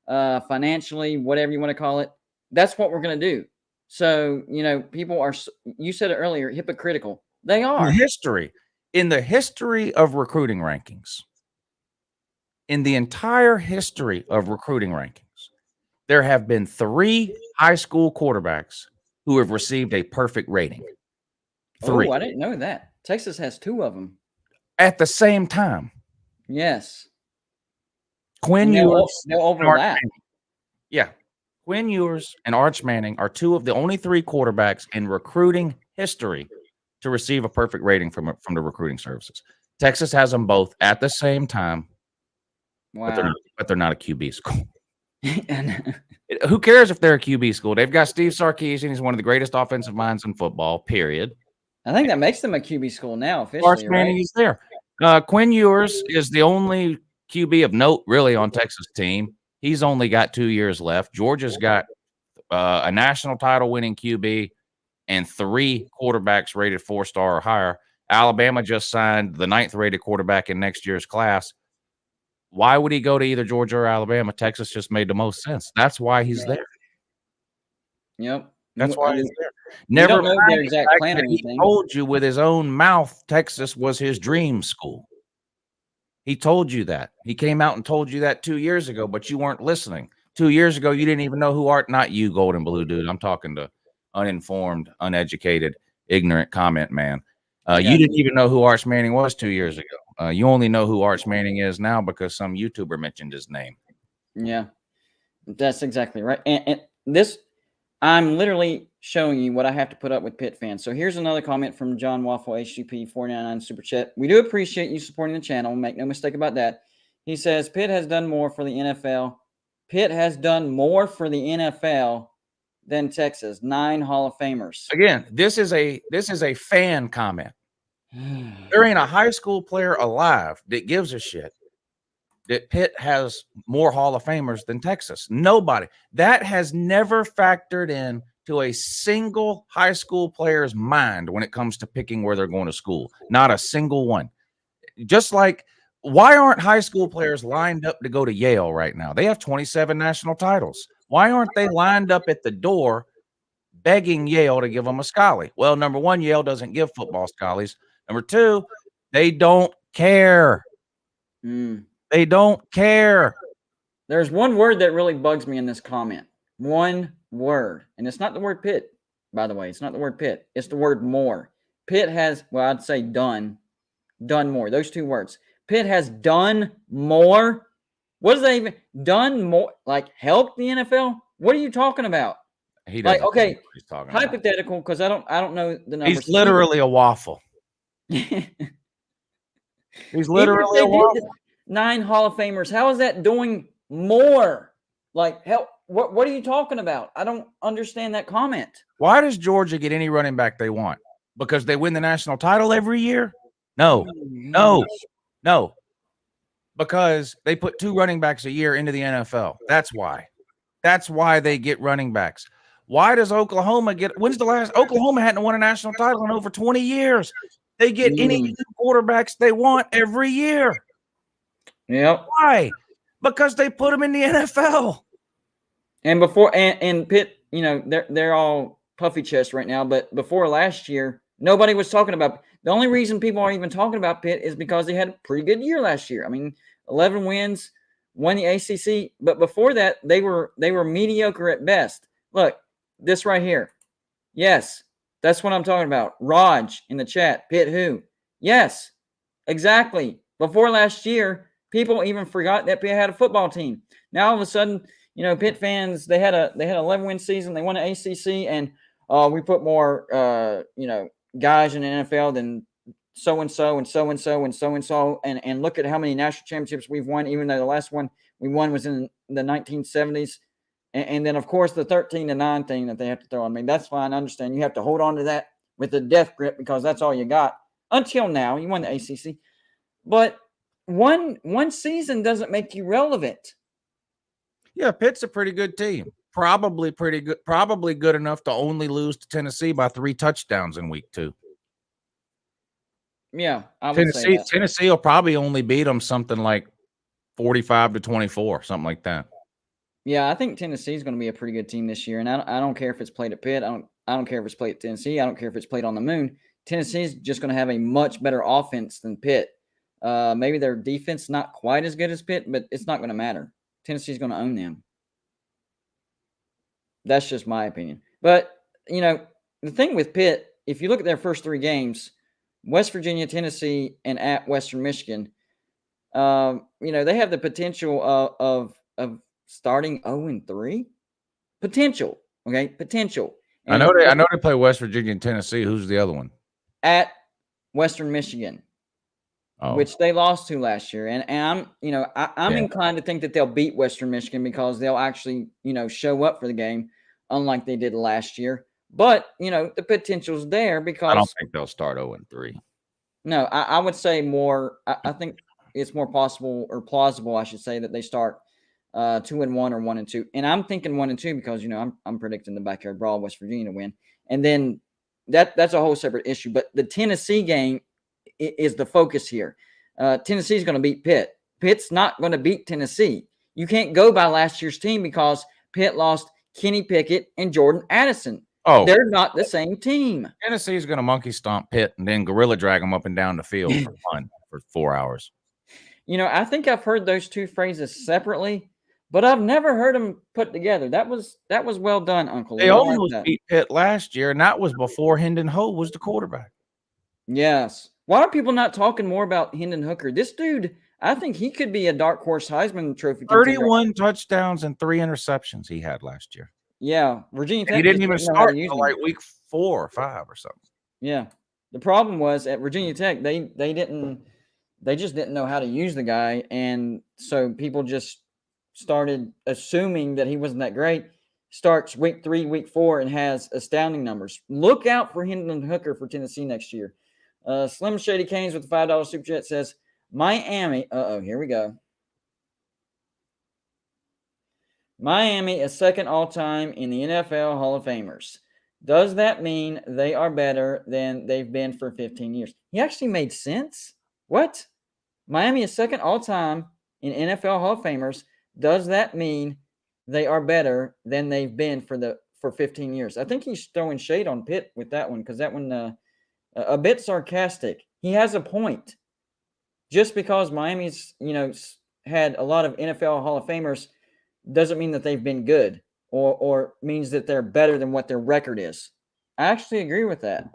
financially, whatever you want to call it, that's what we're going to do. So, people are, you said it earlier, hypocritical. They are. In the history of recruiting rankings, in the entire history of recruiting rankings, there have been 3 high school quarterbacks who have received a perfect rating. 3. Oh, I didn't know that. Texas has 2 of them. At the same time. Yes. Quinn Ewers. They'll overlap. Yeah. Quinn Ewers and Arch Manning are 2 of the only 3 quarterbacks in recruiting history to receive a perfect rating from the recruiting services. Texas has them both at the same time. Wow. But they're not a QB school. Who cares if they're a QB school? They've got Steve Sarkisian. He's one of the greatest offensive minds in football, period. I think that makes them a QB school now, officially. Arch Manning is there. Quinn Ewers is the only QB of note, really, on Texas' team. He's only got 2 years left. Georgia's got a national title winning QB and 3 quarterbacks rated 4-star or higher. Alabama just signed the 9th rated quarterback in next year's class. Why would he go to either Georgia or Alabama? Texas just made the most sense. That's why he's there. Yep. That's why he's there. Never know their exact plan or anything. He told you with his own mouth Texas was his dream school. He told you that. He came out and told you that 2 years ago, but you weren't listening. 2 years ago, you didn't even know who not you, Golden Blue dude. I'm talking to uninformed, uneducated, ignorant comment man. You didn't even know who Arch Manning was 2 years ago. You only know who Arch Manning is now because some YouTuber mentioned his name. Yeah, that's exactly right. And this, I'm literally showing you what I have to put up with Pitt fans. So here's another comment from John Waffle, HGP 499 Super Chat. We do appreciate you supporting the channel. Make no mistake about that. He says, Pitt has done more for the NFL. Pitt has done more for the NFL than Texas. 9 Hall of Famers. Again, this is a fan comment. There ain't a high school player alive that gives a shit that Pitt has more Hall of Famers than Texas. Nobody. That has never factored in to a single high school player's mind when it comes to picking where they're going to school. Not a single one. Just like, why aren't high school players lined up to go to Yale right now? They have 27 national titles. Why aren't they lined up at the door begging Yale to give them a scholarship? Well, number one, Yale doesn't give football scholarships. Number two, they don't care. They don't care. There's one word that really bugs me in this comment. One word. And it's not the word Pitt, by the way. It's not the word Pitt. It's the word more. Pitt has, well, I'd say done more. Those 2 words. Pitt has done more. What does that even, done more? Like helped the NFL? What are you talking about? He doesn't know what he's talking hypothetical, because I don't know the numbers. He's literally a waffle. He's literally a waffle. 9 Hall of Famers. How is that doing more? Like, hell, what are you talking about? I don't understand that comment. Why does Georgia get any running back they want? Because they win the national title every year? No. Because they put 2 running backs a year into the NFL. That's why. That's why they get running backs. Why does Oklahoma get, when's the last, Oklahoma hadn't won a national title in over 20 years. They get any quarterbacks they want every year. Yep. Why? Because they put them in the NFL. And before, and Pitt, they're all puffy chest right now, but before last year, nobody was talking about, the only reason people aren't even talking about Pitt is because they had a pretty good year last year. I mean, 11 wins, won the ACC, but before that, they were mediocre at best. Look, this right here. Yes, that's what I'm talking about. Raj in the chat. Pitt who? Yes, exactly. Before last year, people even forgot that Pitt had a football team. Now all of a sudden, Pitt fans, they had an 11-win season. They won an ACC, and we put more guys in the NFL than so and so and so and so and so and so, and look at how many national championships we've won. Even though the last one we won was in the 1970s, and then of course the 13-9 thing that they have to throw. I mean, that's fine. I understand you have to hold on to that with a death grip because that's all you got until now. You won the ACC, but one season doesn't make you relevant. Yeah, Pitt's a pretty good team. Probably pretty good. Probably good enough to only lose to Tennessee by 3 touchdowns in week 2. Yeah, I would say that. Tennessee will probably only beat them something like 45-24, something like that. Yeah, I think Tennessee is going to be a pretty good team this year, and I don't care if it's played at Pitt. I don't care if it's played at Tennessee. I don't care if it's played on the moon. Tennessee is just going to have a much better offense than Pitt. Maybe their defense not quite as good as Pitt, but it's not going to matter. Tennessee's going to own them. That's just my opinion. But, the thing with Pitt, if you look at their first 3 games, West Virginia, Tennessee, and at Western Michigan, they have the potential of starting 0-3. Potential, okay? Potential. And I know they play West Virginia and Tennessee. Who's the other one? At Western Michigan. Which they lost to last year, and I'm inclined to think that they'll beat Western Michigan because they'll actually show up for the game, unlike they did last year. But the potential's there because I don't think they'll start 0-3. No, I would say more. I think it's more possible or plausible, I should say, that they start 2-1 or 1-2, and I'm thinking 1-2 because I'm predicting the backyard brawl, West Virginia to win, and then that's a whole separate issue. But the Tennessee game is the focus here. Tennessee's going to beat Pitt. Pitt's not going to beat Tennessee. You can't go by last year's team because Pitt lost Kenny Pickett and Jordan Addison. Oh, they're not the same team. Tennessee's going to monkey stomp Pitt and then gorilla drag them up and down the field for fun for 4 hours. I think I've heard those two phrases separately, but I've never heard them put together. That was well done, Uncle. They almost beat Pitt last year, and that was before Hendon Ho was the quarterback. Yes. Why are people not talking more about Hendon Hooker? This dude, I think he could be a dark horse Heisman Trophy contender. 31 touchdowns and 3 interceptions he had last year. Yeah, Virginia Tech. He didn't even start until like week 4 or 5 or something. Yeah, the problem was at Virginia Tech they just didn't know how to use the guy, and so people just started assuming that he wasn't that great. Starts week 3, week 4, and has astounding numbers. Look out for Hendon Hooker for Tennessee next year. Slim Shady Canes with the $5 super chat says, Miami. Here we go. Miami is second all-time in the NFL Hall of Famers. Does that mean they are better than they've been for 15 years? He actually made sense. What? Miami is second all-time in NFL Hall of Famers. Does that mean they are better than they've been for 15 years? I think he's throwing shade on Pitt with that one because that one a bit sarcastic. He has a point. Just because Miami's, had a lot of NFL Hall of Famers doesn't mean that they've been good or means that they're better than what their record is. I actually agree with that.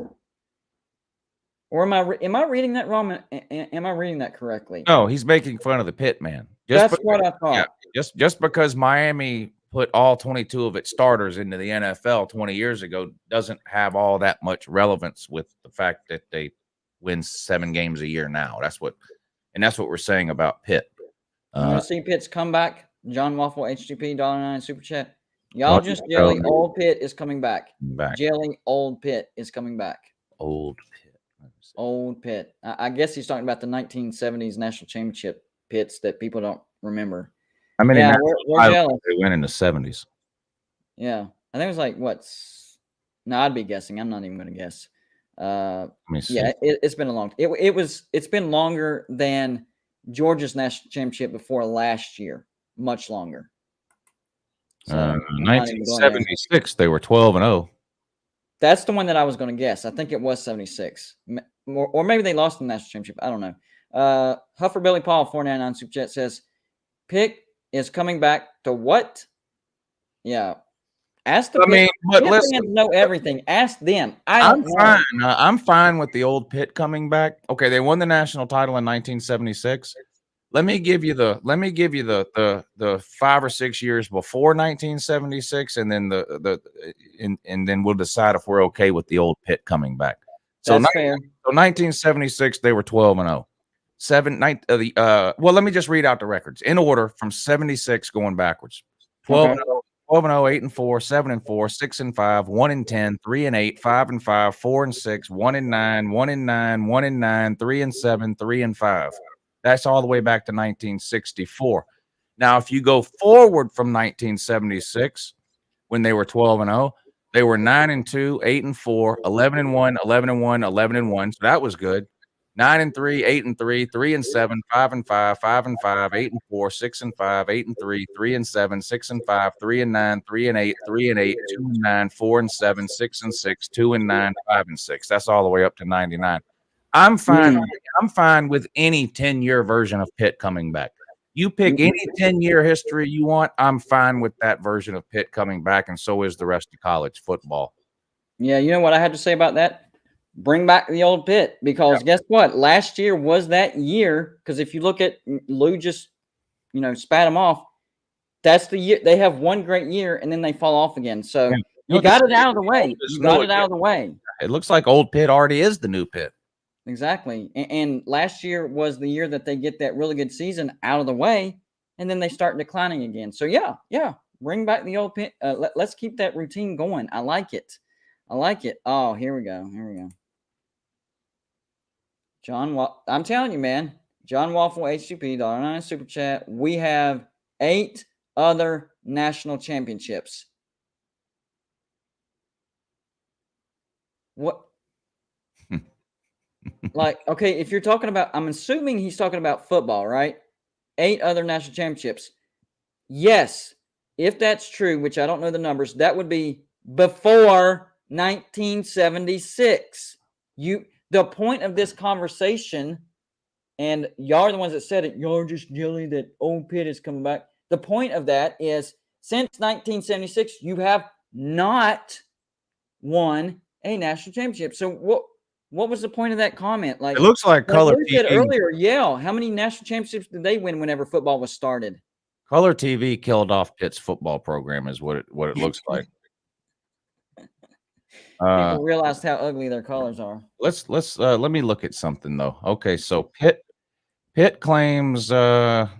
Or am I reading that wrong? Am I reading that correctly? No, he's making fun of the Pitt man. That's what I thought. Yeah, just because Miami put all 22 of its starters into the NFL 20 years ago doesn't have all that much relevance with the fact that they win 7 games a year now. That's what we're saying about Pitt. You want to see Pitt's comeback? John Waffle, HTP, $9 super chat. Y'all just jelly. Old Pitt is coming back. Jelly, old Pitt is coming back. Old Pitt. I guess he's talking about the 1970s national championship Pitts that people don't remember. I mean, yeah, we're jealous. They went in the 70s. Yeah. I think it was like, no, I'd be guessing. I'm not even going to guess. Yeah, it's been a long time. It's been longer than Georgia's national championship before last year. Much longer. So 1976, they were 12-0. That's the one that I was going to guess. I think it was 76. Or maybe they lost the national championship. I don't know. Huffer Billy Paul, 499 super chat says, Pitt is coming back to what? Yeah. Ask the I mean, but Pitt listen, fans know everything. Ask them. I I'm don't know. fine. I'm fine with the old Pitt coming back. Okay, they won the national title in 1976. Let me give you the 5 or 6 years before 1976, and then and then we'll decide if we're okay with the old Pitt coming back. So, That's fair. so 1976, they were 12-0. Well, let me just read out the records in order from 76 going backwards. 12 Okay. 12-0, 8-4, 7-4, 6-5, 1-10, 3-8, 5-5, 4-6, 1-9, 1-9, 1-9, 3-7, 3-5. That's all the way back to 1964. Now, if you go forward from 1976, when they were 12-0, they were 9-2, 8-4, 11-1, 11-1, 11-1. So that was good. 9-3, 8-3, 3-7, 5-5, 5-5, 8-4, 6-5, 8-3, 3-7, 6-5, 3-9, 3-8, 3-8, 2-9, 4-7, 6-6, 2-9, 5-6. That's all the way up to 99. I'm fine. I'm fine with any 10-year version of Pitt coming back. You pick any 10-year history you want. I'm fine with that version of Pitt coming back, and so is the rest of college football. Yeah, you know what I had to say about that? Bring back the old Pitt, because guess what? Last year was that year. Because if you look at Lou, just spat them off. That's the year they have one great year and then they fall off again. So you got it out of the way. You got it out of the way. It looks like old Pitt already is the new Pitt. Exactly. And last year was the year that they get that really good season out of the way, and then they start declining again. So yeah, bring back the old Pitt. Let's keep that routine going. I like it. Oh, here we go. I'm telling you, man. John Waffle HCP, $9 super chat. We have 8 other national championships. What? Okay, if you're talking about, I'm assuming he's talking about football, right? 8 other national championships. Yes, if that's true, which I don't know the numbers, that would be before 1976. The point of this conversation, and y'all are the ones that said it, y'all are just jelly that old Pitt is coming back. The point of that is, since 1976, you have not won a national championship. So what was the point of that comment? It looks like Color we said earlier, how many national championships did they win whenever football was started? Color TV killed off Pitt's football program is what it looks like. People realized how ugly their colors are. Let me look at something though. Okay, so Pitt claims let's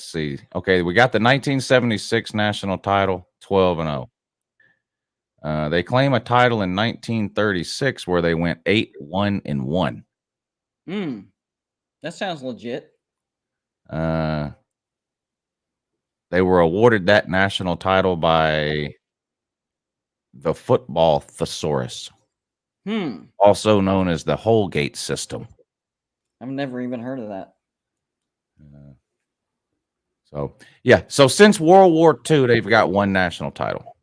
see. Okay, we got the 1976 national title, 12-0. They claim a title in 1936 where they went 8-1-1. That sounds legit. They were awarded that national title by the football thesaurus, also known as the Holgate system. I've never even heard of that. So since World War II, they've got one national title,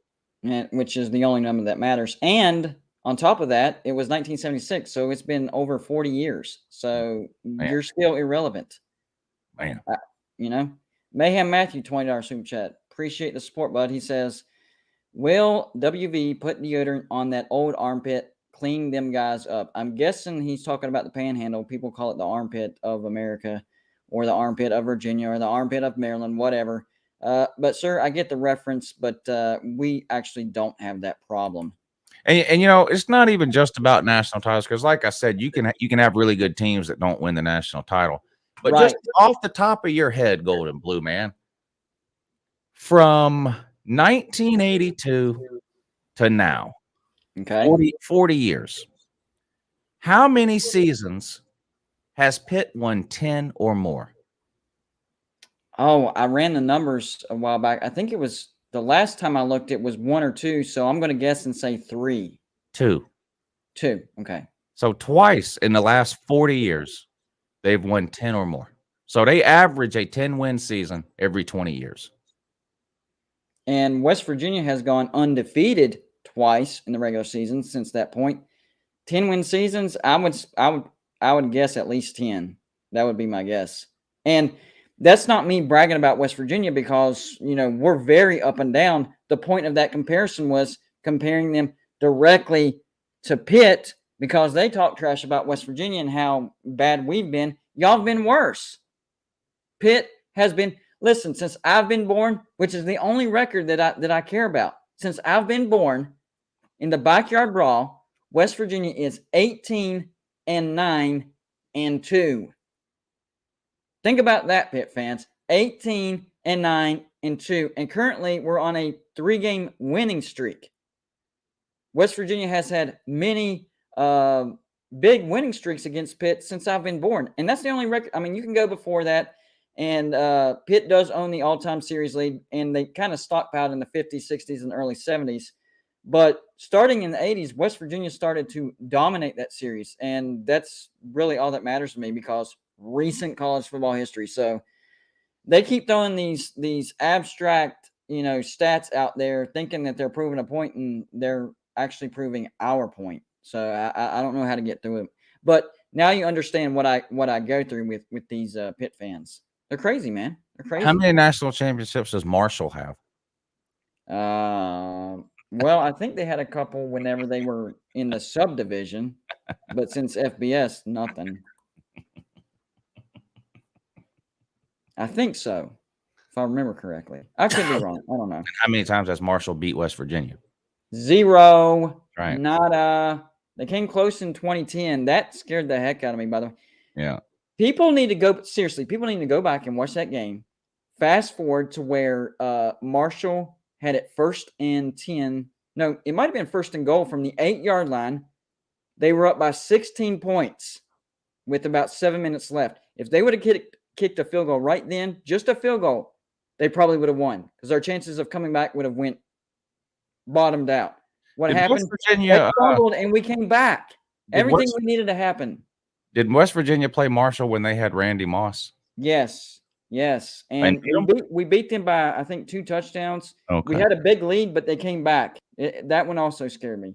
which is the only number that matters. And on top of that, it was 1976, so it's been over 40 years. So you're still irrelevant. Man, Mayhem Matthew, $20 super chat. Appreciate the support, bud. He says, will WV put deodorant on that old armpit, clean them guys up? I'm guessing he's talking about the panhandle. People call it the armpit of America, or the armpit of Virginia, or the armpit of Maryland, whatever. But sir, I get the reference, but we actually don't have that problem. And it's not even just about national titles, because like I said, you can have really good teams that don't win the national title. But just off the top of your head, Gold and Blue man, from 1982 to now, 40 years, how many seasons has Pitt won 10 or more? Oh, I ran the numbers a while back. I think it was the last time I looked, it was 1 or 2. So I'm going to guess and say 3. 2. Okay. So twice in the last 40 years, they've won 10 or more. So they average a 10-win season every 20 years. And West Virginia has gone undefeated twice in the regular season since that point. 10-win seasons, I would guess at least 10. That would be my guess. And that's not me bragging about West Virginia because, we're very up and down. The point of that comparison was comparing them directly to Pitt because they talk trash about West Virginia and how bad we've been. Y'all have been worse. Pitt has been, listen, since I've been born, which is the only record that I care about. Since I've been born in the backyard brawl, West Virginia is 18-9-2. Think about that, Pitt fans. 18-9-2. And currently we're on a 3-game winning streak. West Virginia has had many big winning streaks against Pitt since I've been born. And that's the only record. I mean, you can go before that. And Pitt does own the all-time series lead. And they kind of stockpiled in the 50s, 60s, and early 70s. But starting in the 80s, West Virginia started to dominate that series. And that's really all that matters to me because recent college football history. So they keep throwing these abstract, stats out there thinking that they're proving a point, and they're actually proving our point. So I don't know how to get through it. But now you understand what I go through with these Pitt fans. They're crazy, man. They're crazy. How many national championships does Marshall have? Well, I think they had a couple whenever they were in the subdivision, but since FBS, nothing. I think so, if I remember correctly. I could be wrong. I don't know. How many times has Marshall beat West Virginia? 0. Right. Nada. They came close in 2010. That scared the heck out of me, by the way. Yeah. People need to go back and watch that game. Fast forward to where Marshall had it 1st and 10. No, it might have been 1st and goal from the 8-yard line. They were up by 16 points with about 7 minutes left. If they would have kicked a field goal right then, just a field goal, they probably would have won because our chances of coming back would have bottomed out. What happened? West Virginia they fumbled and we came back. Everything we needed to happen. Did West Virginia play Marshall when they had Randy Moss? Yes. And we beat them by, I think, 2 touchdowns. Okay. We had a big lead, but they came back. That one also scared me.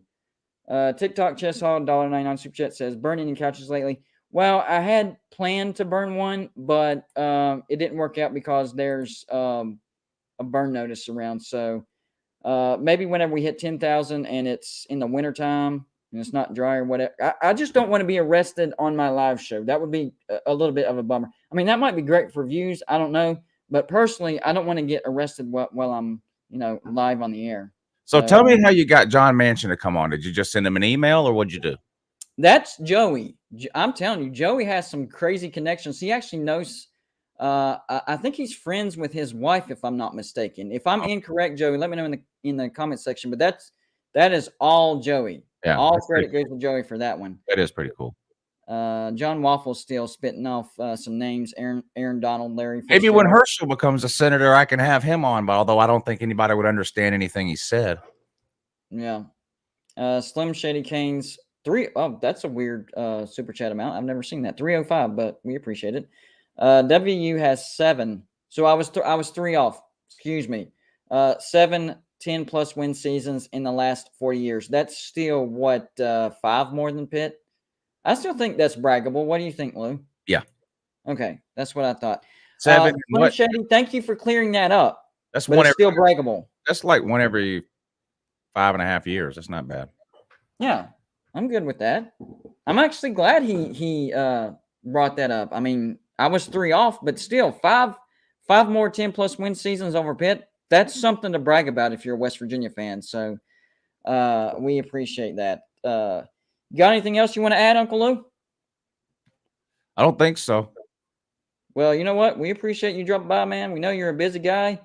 TikTok Chess Hall, $1.99 Super Chat says, burning in couches lately. Well, I had planned to burn one, but it didn't work out because there's a burn notice around. So maybe whenever we hit 10,000 and it's in the wintertime and it's not dry or whatever. I just don't want to be arrested on my live show. That would be a little bit of a bummer. I mean, that might be great for views. I don't know. But personally, I don't want to get arrested while I'm, live on the air. So tell me how you got John Manchin to come on. Did you just send him an email or what'd you do? That's Joey. I'm telling you, Joey has some crazy connections. He actually knows. I think he's friends with his wife, if I'm not mistaken. If I'm incorrect, Joey, let me know in the comment section. But that is all Joey. Yeah, all credit goes to Joey for that one. That is pretty cool. John Waffle's still spitting off some names. Aaron Donald, Larry. Maybe when Herschel becomes a senator, I can have him on. But although I don't think anybody would understand anything he said. Yeah. Slim Shady Canes. 3. Oh, that's a weird super chat amount. I've never seen that. 305, but we appreciate it. WVU has 7. So I was 3 off. Excuse me. 7 10+ win seasons in the last 40 years. That's still 5 more than Pitt? I still think that's braggable. What do you think, Lou? Yeah. Okay, that's what I thought. 7. Shady, thank you for clearing that up. That's one every, still braggable. That's like one every 5.5 years. That's not bad. Yeah, I'm good with that. I'm actually glad he brought that up. I mean, I was 3 off, but still 5 more 10+ win seasons over Pitt. That's something to brag about if you're a West Virginia fan. So we appreciate that. Got anything else you want to add, Uncle Lou? I don't think so. Well, you know what? We appreciate you dropping by, man. We know you're a busy guy.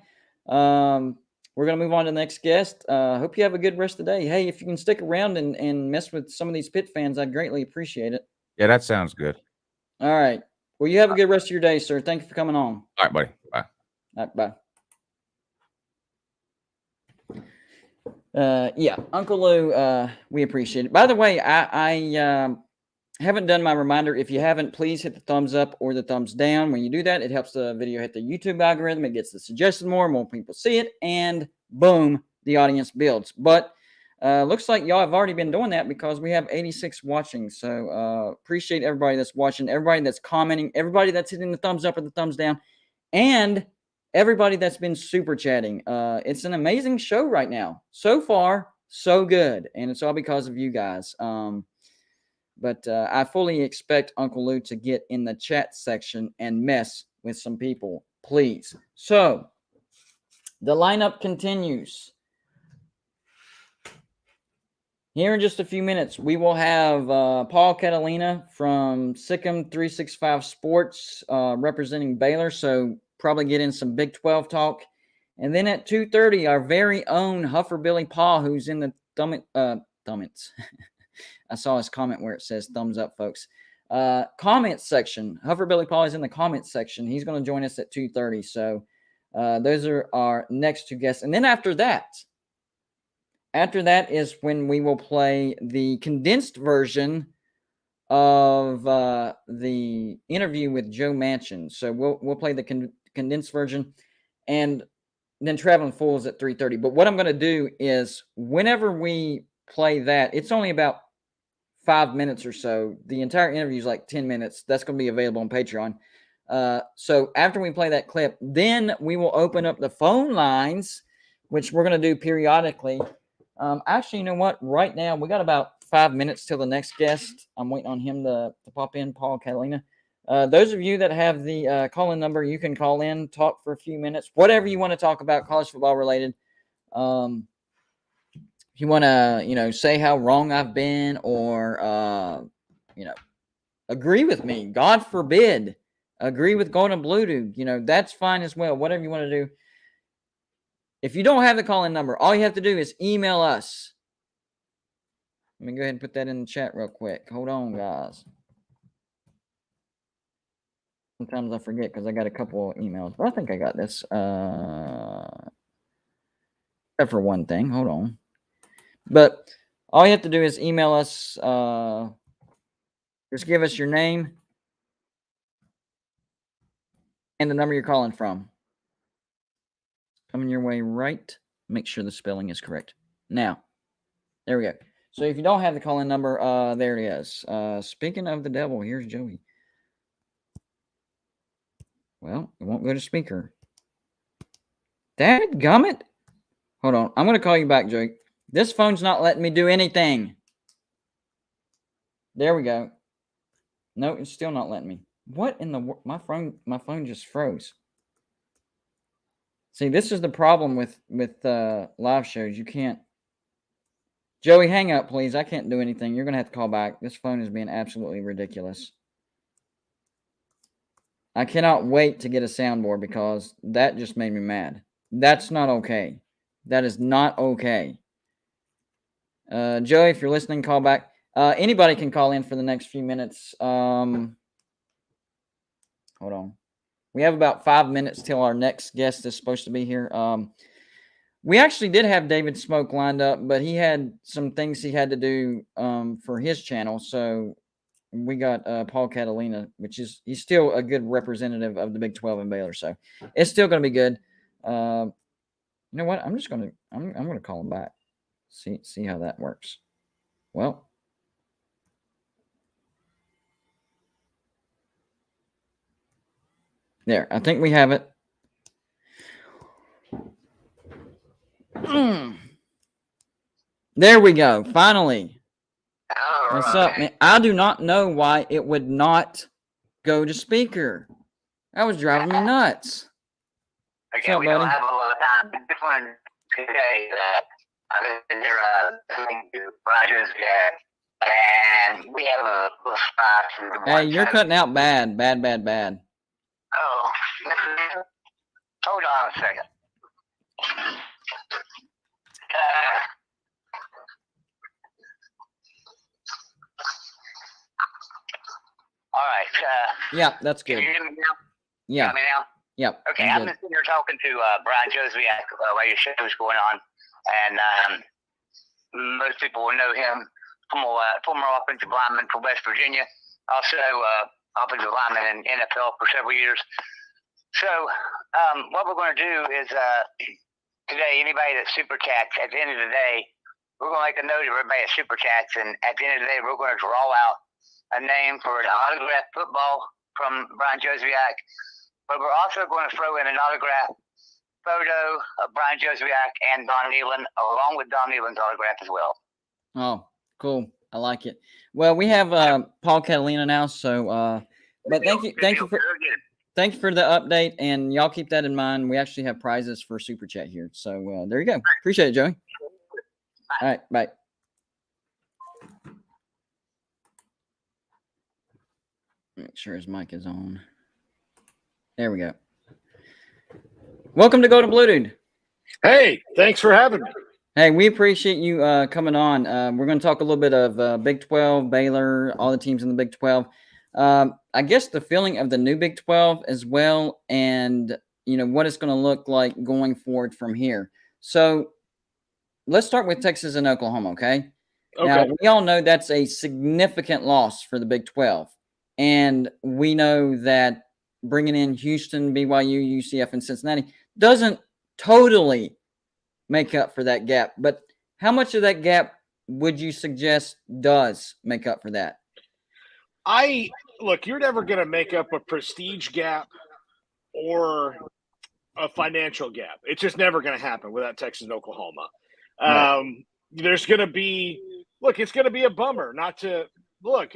We're going to move on to the next guest. Hope you have a good rest of the day. Hey, if you can stick around and mess with some of these Pitt fans, I'd greatly appreciate it. Yeah, that sounds good. All right. Well, you have a good rest of your day, sir. Thank you for coming on. All right, buddy. Bye. All right, bye. Yeah, Uncle Lou, we appreciate it. By the way, I haven't done my reminder. If you haven't, please hit the thumbs up or the thumbs down. When you do that, it helps the video hit the YouTube algorithm. It gets the suggested more people see it, and boom, the audience builds. But looks like y'all have already been doing that because we have 86 watching. So appreciate everybody that's watching, everybody that's commenting, everybody that's hitting the thumbs up or the thumbs down. and everybody that's been super chatting. It's an amazing show right now. So far, so good. And it's all because of you guys. But I fully expect Uncle Lou to get in the chat section and mess with some people, please. So the lineup continues. Here in just a few minutes, we will have Paul Catalina from Sikkim 365 Sports representing Baylor. So probably get in some Big 12 talk. And then at 2:30, our very own Huffer Billy Paul, who's in the thumbits. I saw his comment where it says thumbs up, folks. Comment section. Huffer Billy Paul is in the comment section. He's going to join us at 2:30. So those are our next two guests. And then after that is when we will play the condensed version of the interview with Joe Manchin. So we'll play the condensed version, and then Traveling Fools at 3:30. But what I'm going to do is whenever we play that, it's only about 5 minutes or so. The entire interview is like 10 minutes. That's going to be available on Patreon. So after we play that clip, then we will open up the phone lines, which we're going to do periodically. Actually, you know what? Right now, we got about 5 minutes till the next guest. I'm waiting on him to pop in, Paul Catalina. Those of you that have the call-in number, you can call in, talk for a few minutes, whatever you want to talk about, college football related. If you want to, say how wrong I've been or, agree with me, God forbid, agree with Golden Blue Dude, that's fine as well, whatever you want to do. If you don't have the call-in number, all you have to do is email us. Let me go ahead and put that in the chat real quick. Hold on, guys. Sometimes I forget because I got a couple of emails. But I think I got this. Except for one thing. Hold on. But all you have to do is email us. Just give us your name and the number you're calling from. Coming your way right. Make sure the spelling is correct. Now, there we go. So if you don't have the call-in number, there it is. Speaking of the devil, here's Joey. Well, it won't go to speaker. Dadgummit. Hold on. I'm going to call you back, Joey. This phone's not letting me do anything. There we go. No, it's still not letting me. What in the world? My phone just froze. See, this is the problem with live shows. You can't. Joey, hang up, please. I can't do anything. You're going to have to call back. This phone is being absolutely ridiculous. I cannot wait to get a soundboard because that just made me mad. That's not okay. That is not okay. Joey, if you're listening, call back. Anybody can call in for the next few minutes. Hold on. We have about 5 minutes till our next guest is supposed to be here. We actually did have David Smoke lined up, but he had some things he had to do for his channel. So we got Paul Catalina, he's still a good representative of the Big 12 and Baylor. So it's still going to be good. You know what? I'm going to call him back. See how that works. Well, there. I think we have it. There we go. Finally. What's up, man? I do not know why it would not go to speaker. That was driving me nuts. Okay, up, we buddy? don't have a lot of time. This one today that I've been there listening to Rogers, and we have a little spot. Hey, you're cutting out bad. Oh, hold on a second. All right. Yeah, that's Can good. you hear me now? Yeah. Hear me now? Yep. Okay, I'm just sitting here talking to Brian Joswiak while your show is going on, and most people will know him, former offensive lineman for West Virginia, also offensive lineman in NFL for several years. So what we're going to do is today, anybody that super chats, at the end of the day, we're going to make a note of everybody that super chats, and at the end of the day, we're going to draw out a name for an autographed football from Brian Joswiak. but we're also going to throw in an autograph photo of Brian Joswiak and Don Nealon, along with Don Nealon's autograph as well. Oh, cool. I like it. Well, we have Paul Catalina now, so but thank you for the update, and y'all keep that in mind. We actually have prizes for Super Chat here, so there you go. Appreciate it, Joey. All right, bye. Make sure his mic is on. There we go. Welcome to Go to Blue Dude. Hey, thanks for having me. Hey, we appreciate you coming on. We're going to talk a little bit of Big 12, Baylor, all the teams in the Big 12. I guess the feeling of the new Big 12 as well, and what it's going to look like going forward from here. So let's start with Texas and Oklahoma, okay? Now, we all know that's a significant loss for the Big 12. And we know that bringing in Houston, BYU, UCF, and Cincinnati doesn't totally make up for that gap. But how much of that gap would you suggest does make up for that? Look, you're never going to make up a prestige gap or a financial gap. It's just never going to happen without Texas and Oklahoma. Right. There's going to be – look, it's going to be a bummer not to – look,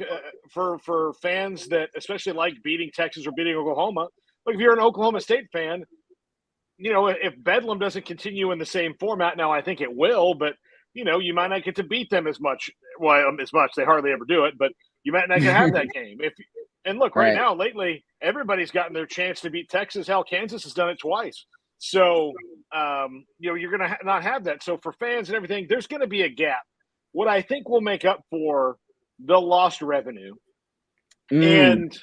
for fans that especially like beating Texas or beating Oklahoma, look, if you're an Oklahoma State fan, if Bedlam doesn't continue in the same format, now I think it will, but, you might not get to beat them as much. Well, as much. They hardly ever do it, but you might not get to have that game. And look, right now, lately, everybody's gotten their chance to beat Texas. Hell, Kansas has done it twice. So, you're going to not have that. So for fans and everything, there's going to be a gap. What I think will make up for the lost revenue and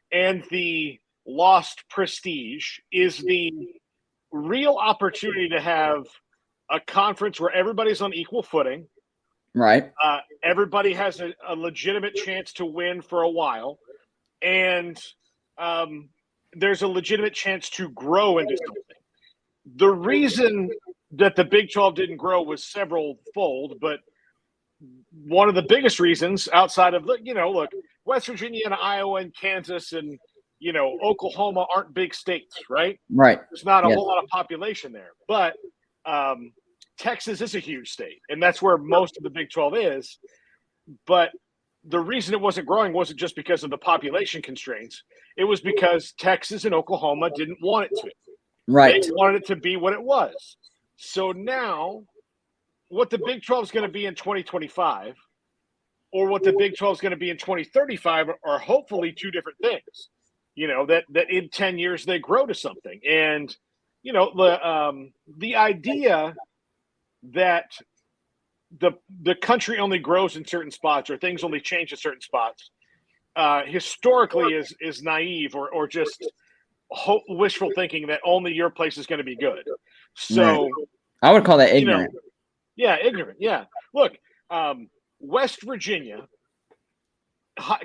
the lost prestige is the real opportunity to have a conference where everybody's on equal footing. Right. Everybody has a legitimate chance to win for a while. And there's a legitimate chance to grow into something. The reason that the Big 12 didn't grow was several-fold, but one of the biggest reasons outside of, look, West Virginia and Iowa and Kansas and, Oklahoma aren't big states, right? Right. There's not a whole lot of population there. But Texas is a huge state, and that's where most of the Big 12 is. But the reason it wasn't growing wasn't just because of the population constraints. It was because Texas and Oklahoma didn't want it to. Right. They wanted it to be what it was. So now what the Big 12 is going to be in 2025 or what the Big 12 is going to be in 2035 are hopefully two different things, that in 10 years they grow to something. And, the idea that the country only grows in certain spots or things only change in certain spots historically is naive or just wishful thinking that only your place is going to be good. So I would call that ignorant. Ignorant. Yeah. Look, West Virginia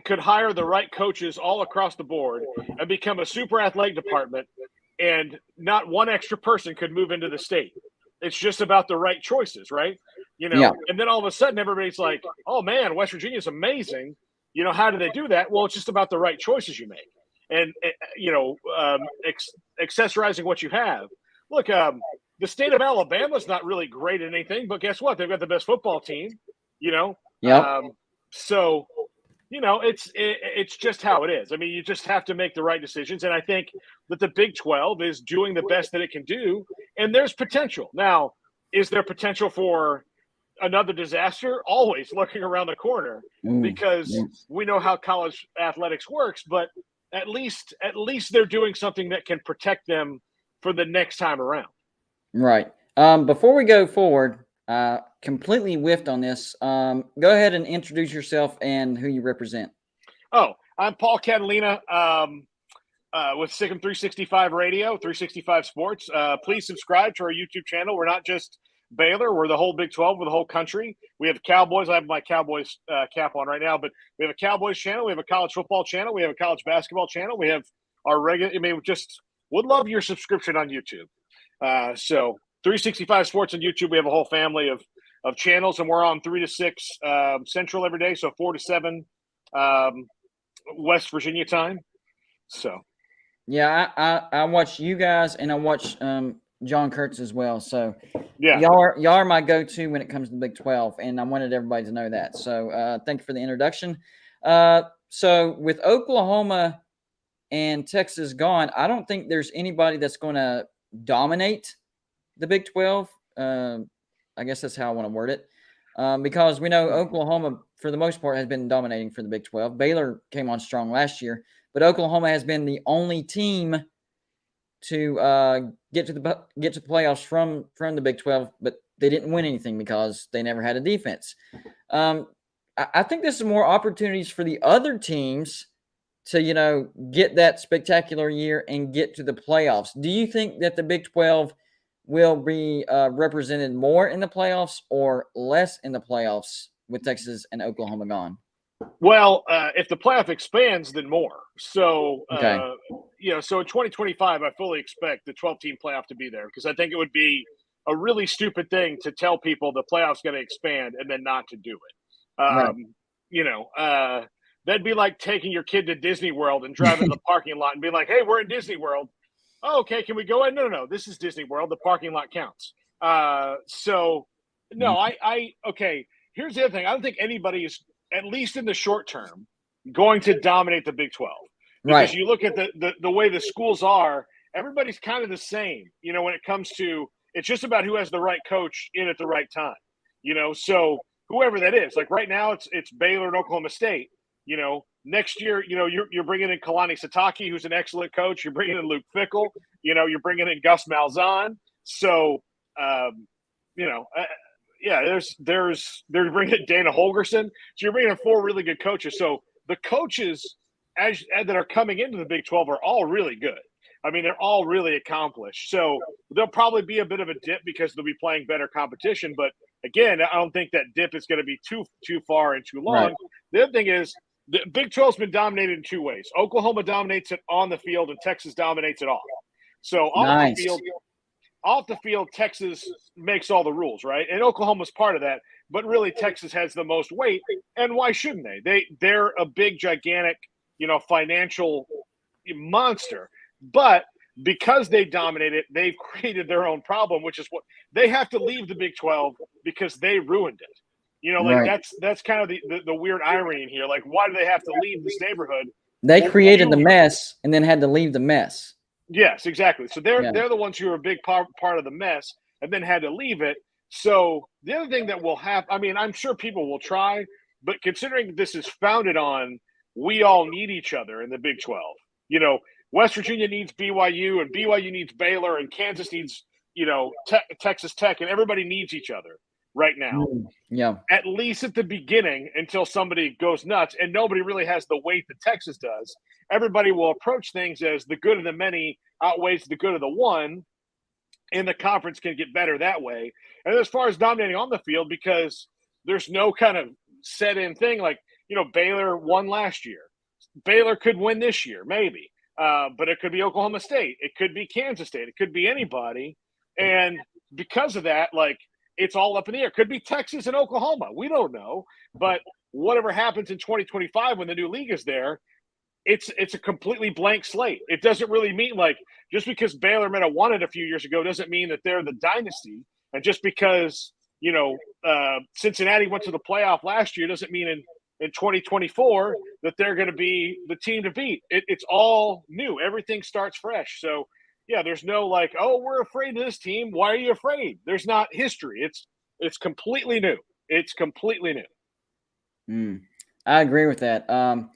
could hire the right coaches all across the board and become a super athletic department, and not one extra person could move into the state. It's just about the right choices, right? And then all of a sudden everybody's like, oh man, West Virginia is amazing. How do they do that? Well, it's just about the right choices you make and, accessorizing what you have. Look, the state of Alabama is not really great at anything, but guess what? They've got the best football team, so, it's just how it is. I mean, you just have to make the right decisions. And I think that the Big 12 is doing the best that it can do. And there's potential. Now, is there potential for another disaster? Always looking around the corner because we know how college athletics works, but at least they're doing something that can protect them for the next time around. Right. Before we go forward, completely whiffed on this. Go ahead and introduce yourself and who you represent. Oh, I'm Paul Catalina with Sikkim 365 Radio, 365 Sports. Please subscribe to our YouTube channel. We're not just Baylor. We're the whole Big 12. We're the whole country. We have Cowboys. I have my Cowboys cap on right now, but we have a Cowboys channel. We have a college football channel. We have a college basketball channel. We have our regular – would love your subscription on YouTube. So 365 Sports on YouTube. We have a whole family of channels, and we're on 3 to 6 Central every day, so 4 to 7 West Virginia time. So Yeah, I watch you guys, and I watch John Kurtz as well. So Yeah. y'all are my go-to when it comes to the Big 12, and I wanted everybody to know that. So thank you for the introduction. So with Oklahoma and Texas gone, I don't think there's anybody that's going to dominate the Big 12. I guess that's how I want to word it. Because we know Oklahoma, for the most part, has been dominating for the Big 12. Baylor came on strong last year, but Oklahoma has been the only team to get to the playoffs from the Big 12, but they didn't win anything because they never had a defense. I think this is more opportunities for the other teams to get that spectacular year and get to the playoffs. Do you think that the Big 12 will be represented more in the playoffs or less in the playoffs with Texas and Oklahoma gone? Well, if the playoff expands, then more. So, Okay. So in 2025, I fully expect the 12-team playoff to be there because I think it would be a really stupid thing to tell people the playoff's going to expand and then not to do it. Right. That'd be like taking your kid to Disney World and driving to the parking lot and being like, hey, we're in Disney World. Oh, okay, can we go in? No, this is Disney World. The parking lot counts. Okay, here's the other thing. I don't think anybody is, at least in the short term, going to dominate the Big 12. Because you look at the way the schools are, everybody's kind of the same, when it comes to it's just about who has the right coach in at the right time. So whoever that is, like right now it's Baylor and Oklahoma State. Next year, you're bringing in Kalani Sitake, who's an excellent coach. You're bringing in Luke Fickell. You're bringing in Gus Malzahn. So, they're bringing in Dana Holgerson. So you're bringing in 4 really good coaches. So the coaches that are coming into the Big 12 are all really good. I mean, they're all really accomplished. So there'll probably be a bit of a dip because they'll be playing better competition. But again, I don't think that dip is going to be too far and too long. Right. The other thing is the Big 12's been dominated in 2 ways. Oklahoma dominates it on the field, and Texas dominates it off. So off the field, Texas makes all the rules, right? And Oklahoma's part of that. But really, Texas has the most weight. And why shouldn't they? They're a big, gigantic, financial monster. But because they dominate it, they've created their own problem, which is what they have to leave the Big 12 because they ruined it. Right. That's kind of the weird irony in here. Like, why do they have to leave this neighborhood? They created the mess and then had to leave the mess. Yes, exactly. So they're the ones who are a big part of the mess and then had to leave it. So the other thing that will happen, I mean, I'm sure people will try, but considering this is founded on we all need each other in the Big 12. West Virginia needs BYU and BYU needs Baylor and Kansas needs, Texas Tech, and everybody needs each other right now. Yeah. At least at the beginning, until somebody goes nuts, and nobody really has the weight that Texas does. Everybody will approach things as the good of the many outweighs the good of the one, and the conference can get better that way. And as far as dominating on the field, because there's no kind of set-in thing, like, Baylor won last year. Baylor could win this year, maybe. But it could be Oklahoma State. It could be Kansas State. It could be anybody. And because of that, like, it's all up in the air. It could be Texas and Oklahoma. We don't know. But whatever happens in 2025 when the new league is there, it's a completely blank slate. It doesn't really mean, like, just because Baylor might have won it a few years ago doesn't mean that they're the dynasty. And just because, Cincinnati went to the playoff last year doesn't mean in 2024 that they're going to be the team to beat. It's all new. Everything starts fresh. So, yeah, there's no like, oh, we're afraid of this team. Why are you afraid? There's not history. It's completely new. It's completely new. I agree with that. I'm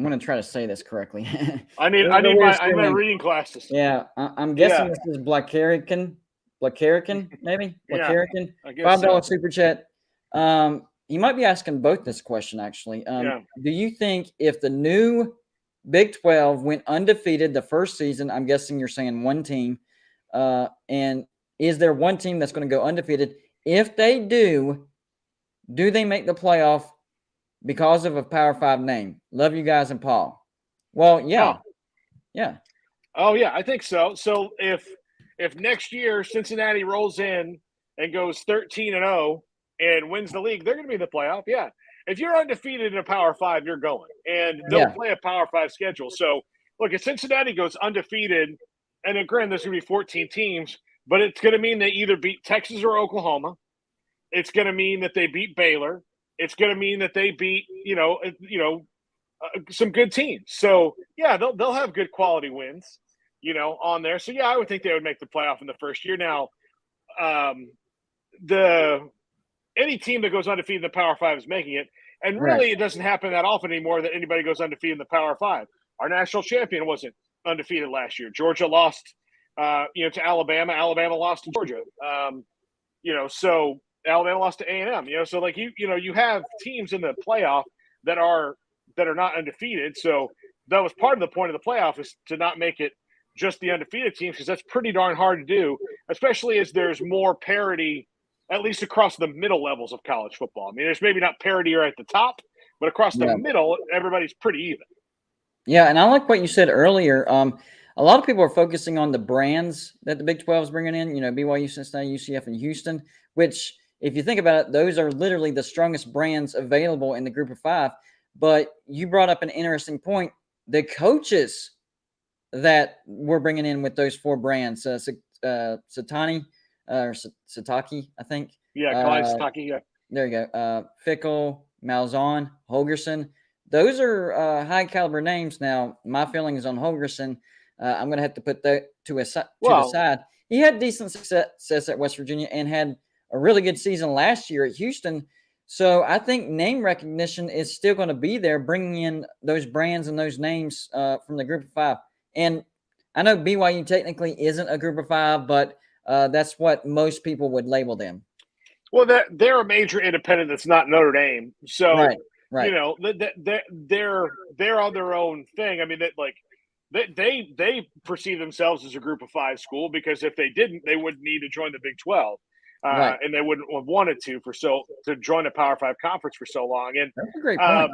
going to try to say this correctly. I need my reading classes. Yeah, I'm guessing this is Blackarican, maybe? Blackarican. $5 super chat. You might be asking both this question, actually. Do you think if the new Big 12 went undefeated the first season, I'm guessing you're saying one team, and is there one team that's going to go undefeated? If they do they make the playoff because of a Power 5 name? Love you guys and Paul. Well, yeah. Yeah. Oh, yeah, I think so. So if next year Cincinnati rolls in and goes 13-0 and wins the league, they're going to be in the playoff. Yeah. If you're undefeated in a Power 5, you're going. And they'll play a Power 5 schedule. So look, if Cincinnati goes undefeated, and then granted, there's going to be 14 teams, but it's going to mean they either beat Texas or Oklahoma. It's going to mean that they beat Baylor. It's going to mean that they beat, some good teams. So, yeah, they'll have good quality wins, on there. So, yeah, I would think they would make the playoff in the first year. Now, any team that goes undefeated in the Power Five is making it. And really, It doesn't happen that often anymore that anybody goes undefeated in the Power Five. Our national champion wasn't undefeated last year. Georgia lost, to Alabama. Alabama lost to Georgia. So Alabama lost to A&M. So like you have teams in the playoff that are not undefeated. So that was part of the point of the playoff, is to not make it just the undefeated teams, because that's pretty darn hard to do, especially as there's more parity, at least across the middle levels of college football. I mean, there's maybe not parity right at the top, but across the middle, everybody's pretty even. Yeah, and I like what you said earlier. A lot of people are focusing on the brands that the Big 12 is bringing in, BYU, Cincinnati, UCF, and Houston, which, if you think about it, those are literally the strongest brands available in the group of five. But you brought up an interesting point. The coaches that we're bringing in with those four brands, Satani, or Sataki, I think. Yeah, Sataki, yeah. There you go. Fickle, Malzahn, Holgerson. Those are high-caliber names. Now, my feelings on Holgerson, I'm going to have to put that to the side. He had decent success at West Virginia and had a really good season last year at Houston. So I think name recognition is still going to be there, bringing in those brands and those names from the group of five. And I know BYU technically isn't a group of five, but that's what most people would label them. Well, they're a major independent that's not Notre Dame. So, right. They're on their own thing. I mean, they perceive themselves as a group of five school, because if they didn't, they wouldn't need to join the Big 12. And they wouldn't have wanted to join a Power Five conference for so long. And that's a great point.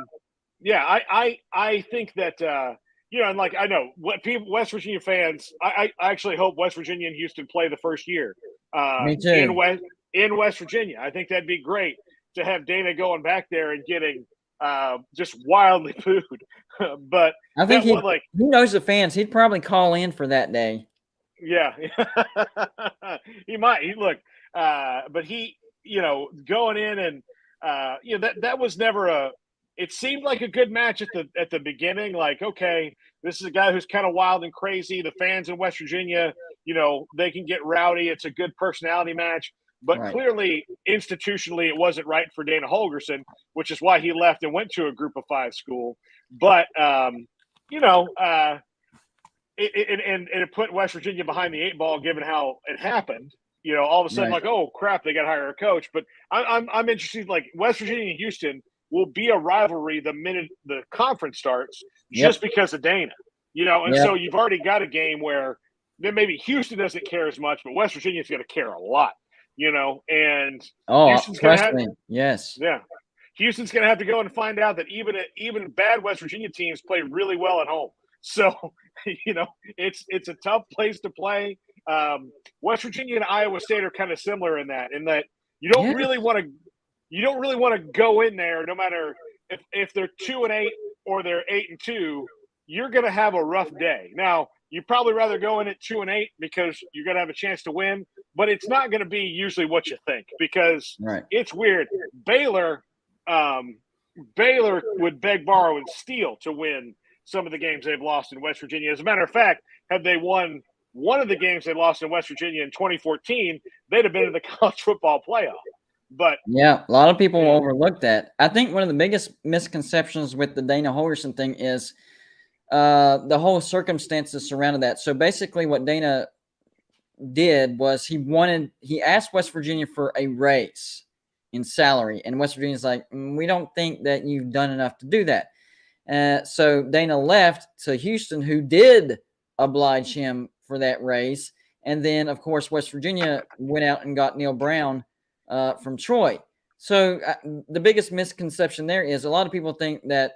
I think that and like I know what West Virginia fans. I actually hope West Virginia and Houston play the first year. Me too. In West Virginia, I think that'd be great to have Dana going back there and getting just wildly booed. But I think he knows the fans. He'd probably call in for that day. Yeah, he might. But he, going in and that was never it seemed like a good match at the beginning. Like, okay, this is a guy who's kind of wild and crazy. The fans in West Virginia, they can get rowdy. It's a good personality match. But clearly, institutionally, it wasn't right for Dana Holgerson, which is why he left and went to a group of five school. But, it put West Virginia behind the eight ball, given how it happened. All of a sudden, like, oh, crap, they got to hire a coach. But I'm interested, like, West Virginia and Houston will be a rivalry the minute the conference starts, just because of Dana. So you've already got a game where then maybe Houston doesn't care as much, but West Virginia's going to care a lot. And Houston's going to have, Houston's going to have to go and find out that even bad West Virginia teams play really well at home. So, it's a tough place to play. West Virginia and Iowa State are kind of similar in that you don't really want to go in there, no matter if they're 2-8 or they're 8-2, you're going to have a rough day. Now, you'd probably rather go in at 2-8 because you're going to have a chance to win, but it's not going to be usually what you think, because it's weird. Baylor would beg, borrow, and steal to win some of the games they've lost in West Virginia. As a matter of fact, had they won one of the games they lost in West Virginia in 2014, they'd have been in the college football playoff. But a lot of people overlook that. I think one of the biggest misconceptions with the Dana Holgerson thing is the whole circumstances surrounding that. So basically what Dana did was he asked West Virginia for a raise in salary, and West Virginia's like, we don't think that you've done enough to do that. So Dana left to Houston, who did oblige him for that raise. And then, of course, West Virginia went out and got Neil Brown from Troy. So the biggest misconception there is a lot of people think that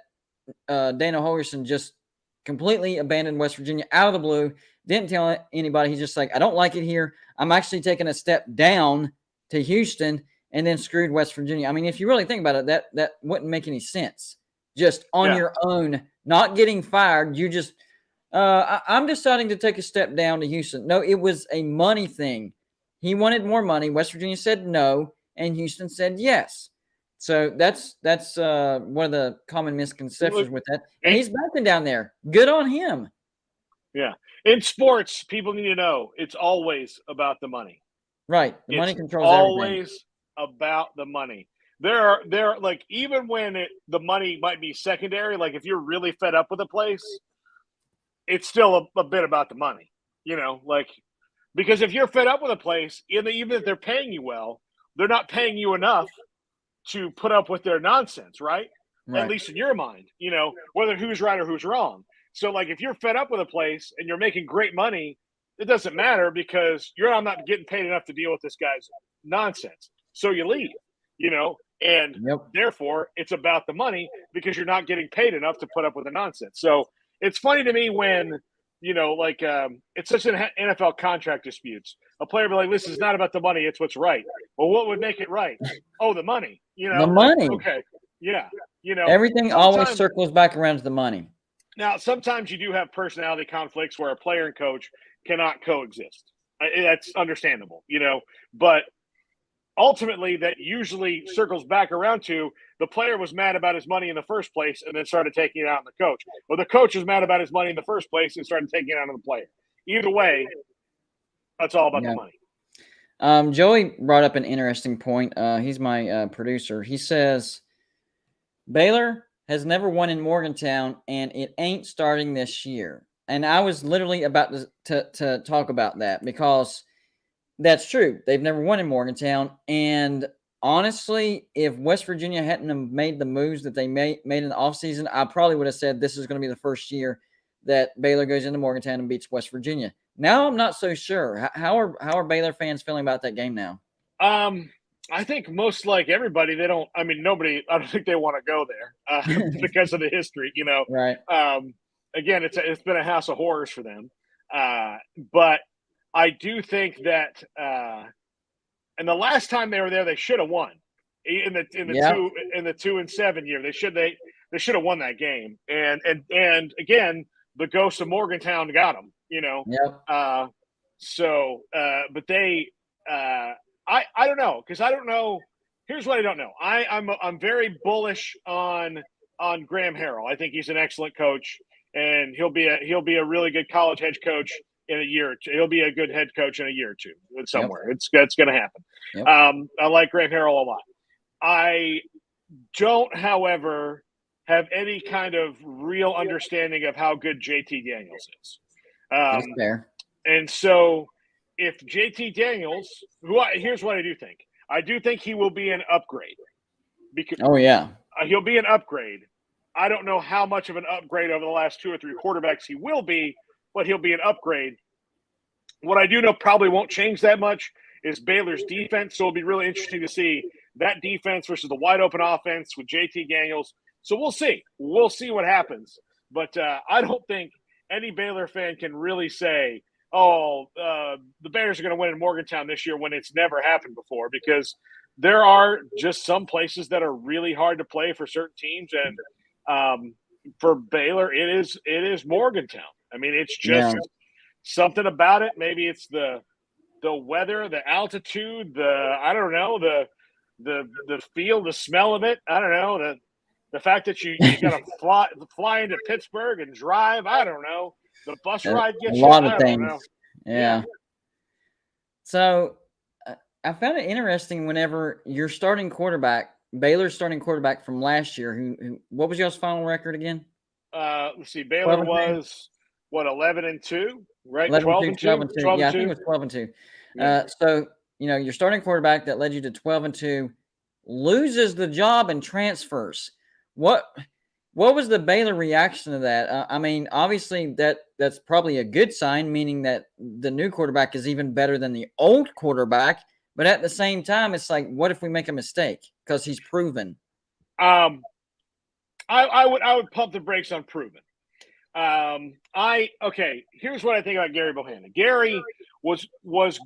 Dana Holgerson just completely abandoned West Virginia out of the blue, didn't tell anybody. He's just like, I don't like it here. I'm actually taking a step down to Houston, and then screwed West Virginia. I mean, if you really think about it, that wouldn't make any sense. Just on your own, not getting fired. You just I'm deciding to take a step down to Houston. No, it was a money thing. He wanted more money. West Virginia said no, and Houston said yes. So that's one of the common misconceptions with that. And he's backing down there. Good on him. Yeah. In sports, people need to know it's always about the money. Right. The money controls always everything. About the money. There are like, even when the money might be secondary, like if you're really fed up with a place, it's still a bit about the money, like, because if you're fed up with a place, even if they're paying you well, they're not paying you enough to put up with their nonsense, right? At least in your mind, whether who's right or who's wrong. So, like, if you're fed up with a place and you're making great money, it doesn't matter because I'm not getting paid enough to deal with this guy's nonsense. So you leave, and therefore it's about the money because you're not getting paid enough to put up with the nonsense. So it's funny to me when, it's such an NFL contract disputes. A player be like, listen, it's not about the money, it's what's right. Well, what would make it right? Oh, the money, The money. Okay. Yeah. Everything always circles back around to the money. Now, sometimes you do have personality conflicts where a player and coach cannot coexist. That's understandable, but ultimately that usually circles back around to the player was mad about his money in the first place and then started taking it out on the coach. Or the coach was mad about his money in the first place and started taking it out on the player. Either way, that's all about the money. Joey brought up an interesting point. He's my producer. He says, Baylor has never won in Morgantown, and it ain't starting this year. And I was literally about to talk about that because that's true. They've never won in Morgantown. And honestly, if West Virginia hadn't made the moves that they made in the offseason, I probably would have said this is going to be the first year that Baylor goes into Morgantown and beats West Virginia. Now I'm not so sure. How are Baylor fans feeling about that game now? I think most like everybody, nobody, I don't think they want to go there because of the history, Right. Again, it's been a house of horrors for them. But I do think that, and the last time they were there, they should have won in the 2-7 year. They should have won that game. And again, the ghost of Morgantown got them, but they, I don't know, because I don't know. Here's what I don't know. I'm very bullish on Graham Harrell. I think he's an excellent coach, and he'll be a really good college head coach in a year or two. He'll be a good head coach in a year or two somewhere. It's going to happen. I like Graham Harrell a lot. I don't, however, have any kind of real understanding of how good JT Daniels is. That's fair. And so if JT Daniels, here's what I do think. I do think he will be an upgrade. Because, he'll be an upgrade. I don't know how much of an upgrade over the last 2 or 3 quarterbacks he will be, but he'll be an upgrade. What I do know probably won't change that much is Baylor's defense. So it'll be really interesting to see that defense versus the wide open offense with JT Daniels. So we'll see. We'll see what happens. But I don't think any Baylor fan can really say, the Bears are going to win in Morgantown this year when it's never happened before, because there are just some places that are really hard to play for certain teams. And for Baylor, it is Morgantown. I mean, it's just something about it. Maybe it's the weather, the altitude, I don't know, the feel, the smell of it. I don't know, the fact that you got to fly into Pittsburgh and drive. I don't know. The bus ride gets a lot of I things. Don't know. Yeah. So I found it interesting whenever your starting quarterback, Baylor's starting quarterback from last year, who what was y'all's final record again? Let's see. Baylor was 11-2, right? 12-2. Yeah, I think it was 12-2. Yeah. So your starting quarterback that led you to 12-2 loses the job and transfers. What was the Baylor reaction to that? I mean, obviously that's probably a good sign, meaning that the new quarterback is even better than the old quarterback. But at the same time, it's like, what if we make a mistake because he's proven? I would pump the brakes on proven. Here's what I think about Gary Bohannon. Gary was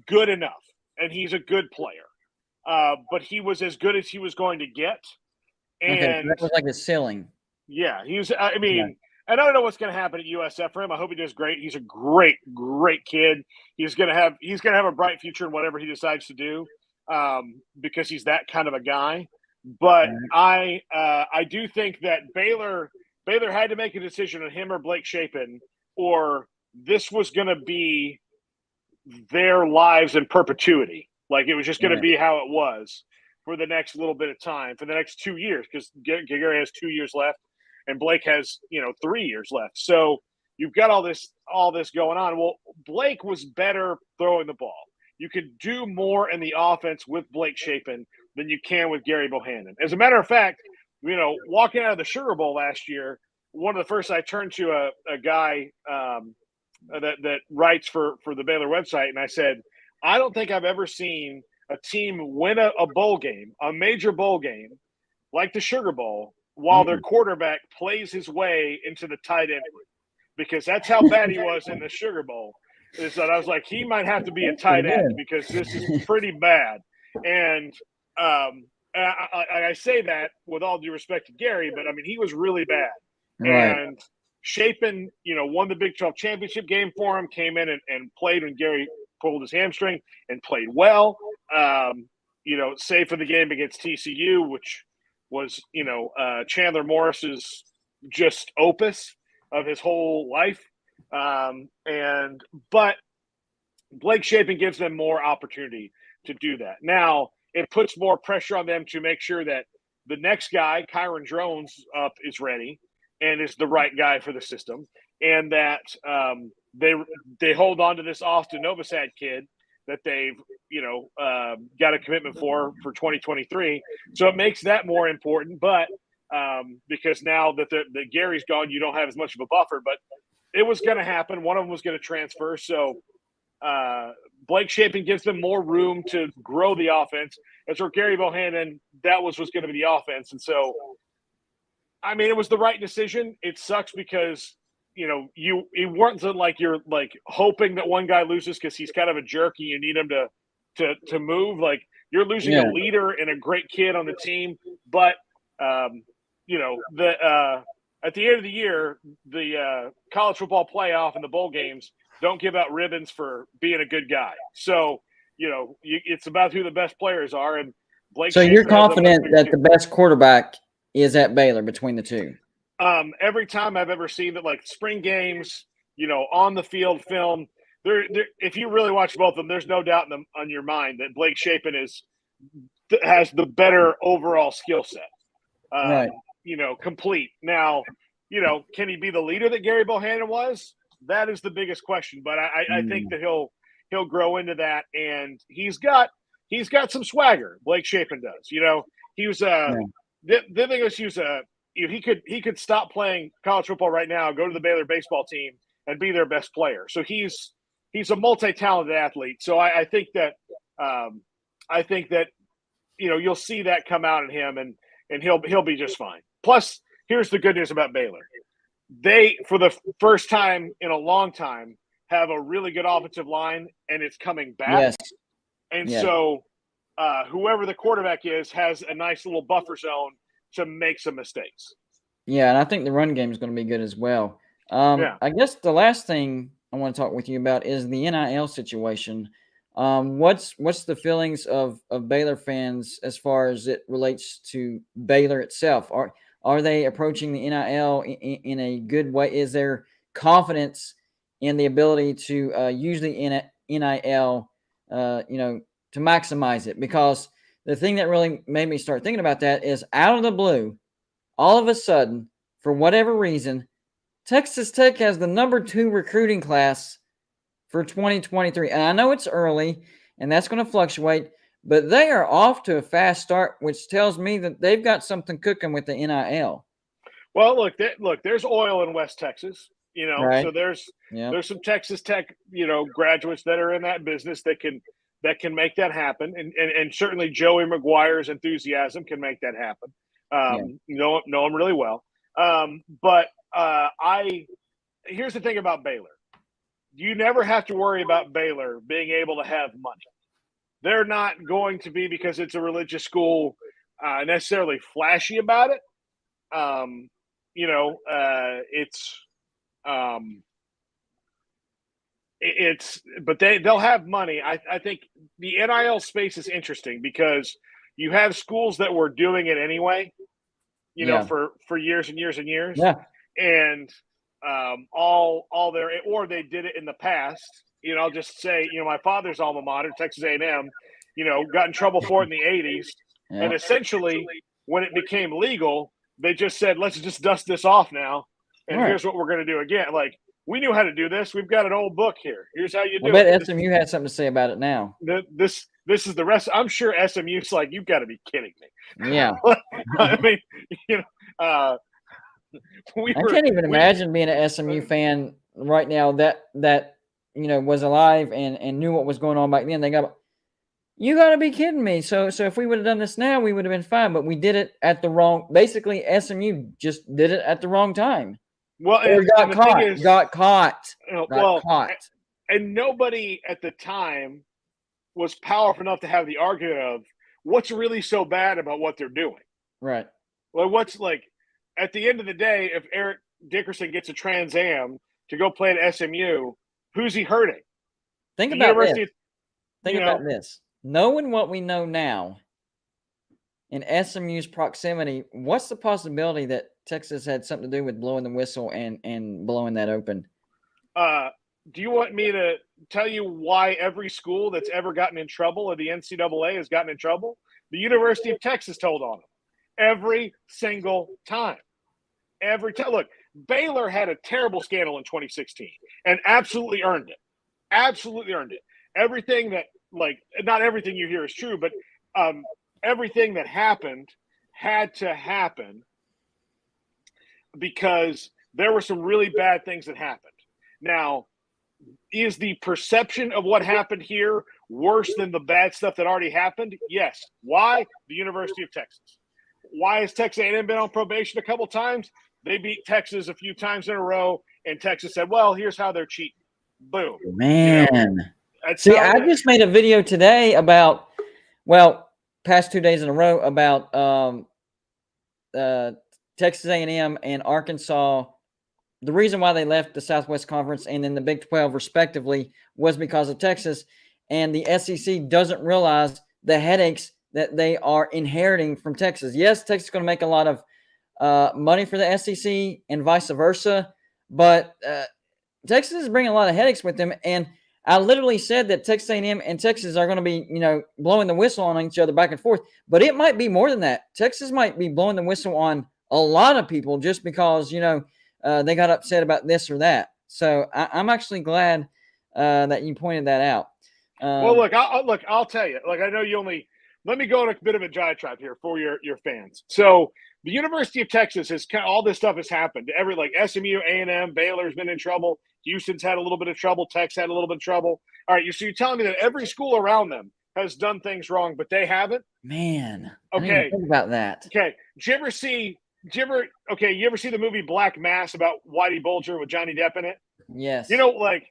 good enough, and he's a good player. But he was as good as he was going to get. And that was like a ceiling. Yeah, he was. I mean, I don't know what's going to happen at USF for him. I hope he does great. He's a great, great kid. He's going to have a bright future in whatever he decides to do, because he's that kind of a guy. But I do think that Baylor had to make a decision on him or Blake Shapen, or this was going to be their lives in perpetuity. Like, it was just going to be how it was for the next little bit of time, for the next 2 years, because Gary has 2 years left and Blake has 3 years left. So you've got all this going on. Well, Blake was better throwing the ball. You could do more in the offense with Blake Shapen than you can with Gary Bohannon. As a matter of fact, walking out of the Sugar Bowl last year, one of the first, I turned to a guy that writes for the Baylor website, and I said, I don't think I've ever seen a team win a bowl game, a major bowl game, like the Sugar Bowl, while their quarterback plays his way into the tight end, because that's how bad he was in the Sugar Bowl. Is that I was like, he might have to be a tight end because this is pretty bad. And I say that with all due respect to Gary, but I mean, he was really bad. Right. And Shapen, won the Big 12 championship game for him, came in and played when Gary pulled his hamstring and played well. Save for the game against TCU, which was, Chandler Morris's just opus of his whole life. But Blake Shapen gives them more opportunity to do that. Now, it puts more pressure on them to make sure that the next guy, Kyron Drones, is ready and is the right guy for the system, and that they hold on to this Austin Novosad kid that they've got a commitment for 2023. So it makes that more important. But because now that Gary's gone, you don't have as much of a buffer. But it was going to happen. One of them was going to transfer. So Blake Shapen gives them more room to grow the offense. As for Gary Bohannon, that was going to be the offense. And so, I mean, it was the right decision. It sucks because, it wasn't like you're like hoping that one guy loses because he's kind of a jerk and you need him to move. Like, you're losing a leader and a great kid on the team. But, at the end of the year, the college football playoff and the bowl games don't give out ribbons for being a good guy. So, it's about who the best players are. And Blake. So you're confident that the best quarterback is at Baylor between the two? Every time I've ever seen that, like spring games, on the field film, there, if you really watch both of them, there's no doubt on your mind that Blake Shapen has the better overall skill set. Right. Complete. Now, can he be the leader that Gary Bohannon was? That is the biggest question. But I think that he'll grow into that, and he's got some swagger. Blake Shapen does. He was the thing is he could stop playing college football right now, go to the Baylor baseball team, and be their best player. So he's a multi-talented athlete. So I think that you'll see that come out in him, and he'll be just fine. Plus, here's the good news about Baylor. They, for the first time in a long time, have a really good offensive line, and it's coming back. Yes. And so whoever the quarterback is has a nice little buffer zone to make some mistakes. Yeah, and I think the run game is going to be good as well. I guess the last thing I want to talk with you about is the NIL situation. What's the feelings of Baylor fans as far as it relates to Baylor itself? Are they approaching the NIL in a good way? Is there confidence in the ability to use the NIL, to maximize it? Because the thing that really made me start thinking about that is, out of the blue, all of a sudden, for whatever reason, Texas Tech has the number 2 recruiting class for 2023. And I know it's early, and that's going to fluctuate, but they are off to a fast start, which tells me that they've got something cooking with the NIL. Well, look, there's oil in West Texas, right. So there's some Texas Tech, graduates that are in that business that can make that happen. And certainly Joey McGuire's enthusiasm can make that happen. Know him really well. But here's the thing about Baylor. You never have to worry about Baylor being able to have money. They're not going to be, because it's a religious school, necessarily flashy about it. but they'll have money. I think the NIL space is interesting because you have schools that were doing it anyway, for years and years and years. Yeah. And all their, or they did it in the past. I'll just say, my father's alma mater, Texas A&M, got in trouble for it in the 80s. Yeah. And essentially, when it became legal, they just said, let's just dust this off now. And here's what we're going to do again. Like, we knew how to do this. We've got an old book here. Here's how you do it. I bet SMU had something to say about it now. This is the rest. I'm sure SMU's like, you've got to be kidding me. Yeah. I mean, I can't even imagine being an SMU fan right now that was alive and knew what was going on back then. They got, you got to be kidding me. So if we would have done this now, we would have been fine. But we did it at the wrong. Basically, SMU just did it at the wrong time. Well, or got caught. And nobody at the time was powerful enough to have the argument of what's really so bad about what they're doing. Right. Well, what's like at the end of the day, if Eric Dickerson gets a Trans Am to go play at SMU, who's he hurting? Think about this. Knowing what we know now in SMU's proximity, what's the possibility that Texas had something to do with blowing the whistle and blowing that open? Do you want me to tell you why every school that's ever gotten in trouble or the NCAA has gotten in trouble? The University of Texas told on them every single time. Every time. Look, Baylor had a terrible scandal in 2016 and absolutely earned it. Absolutely earned it. Everything that, not everything you hear is true, but everything that happened had to happen because there were some really bad things that happened. Now, is the perception of what happened here worse than the bad stuff that already happened? Yes. Why? The University of Texas. Why has Texas A&M been on probation a couple times? They beat Texas a few times in a row, and Texas said, well, here's how they're cheating. Boom. Man. See, I just made a video today about, past 2 days in a row about Texas A&M and Arkansas. The reason why they left the Southwest Conference and then the Big 12 respectively was because of Texas, and the SEC doesn't realize the headaches that they are inheriting from Texas. Yes, Texas is going to make a lot of money for the SEC and vice versa, but Texas is bringing a lot of headaches with them. And I literally said that Texas A&M and Texas are going to be, blowing the whistle on each other back and forth, but it might be more than that. Texas might be blowing the whistle on a lot of people just because, they got upset about this or that. So I'm actually glad that you pointed that out. Well, I'll tell you. I know you only. Let me go on a bit of a diatribe here for your fans. So the University of Texas has all this stuff has happened. SMU, A&M, Baylor's been in trouble. Houston's had a little bit of trouble. Texas had a little bit of trouble. All right, so you're telling me that every school around them has done things wrong, but they haven't? Man, okay. I didn't think about that. Okay, you ever see the movie Black Mass about Whitey Bulger with Johnny Depp in it? Yes. You know why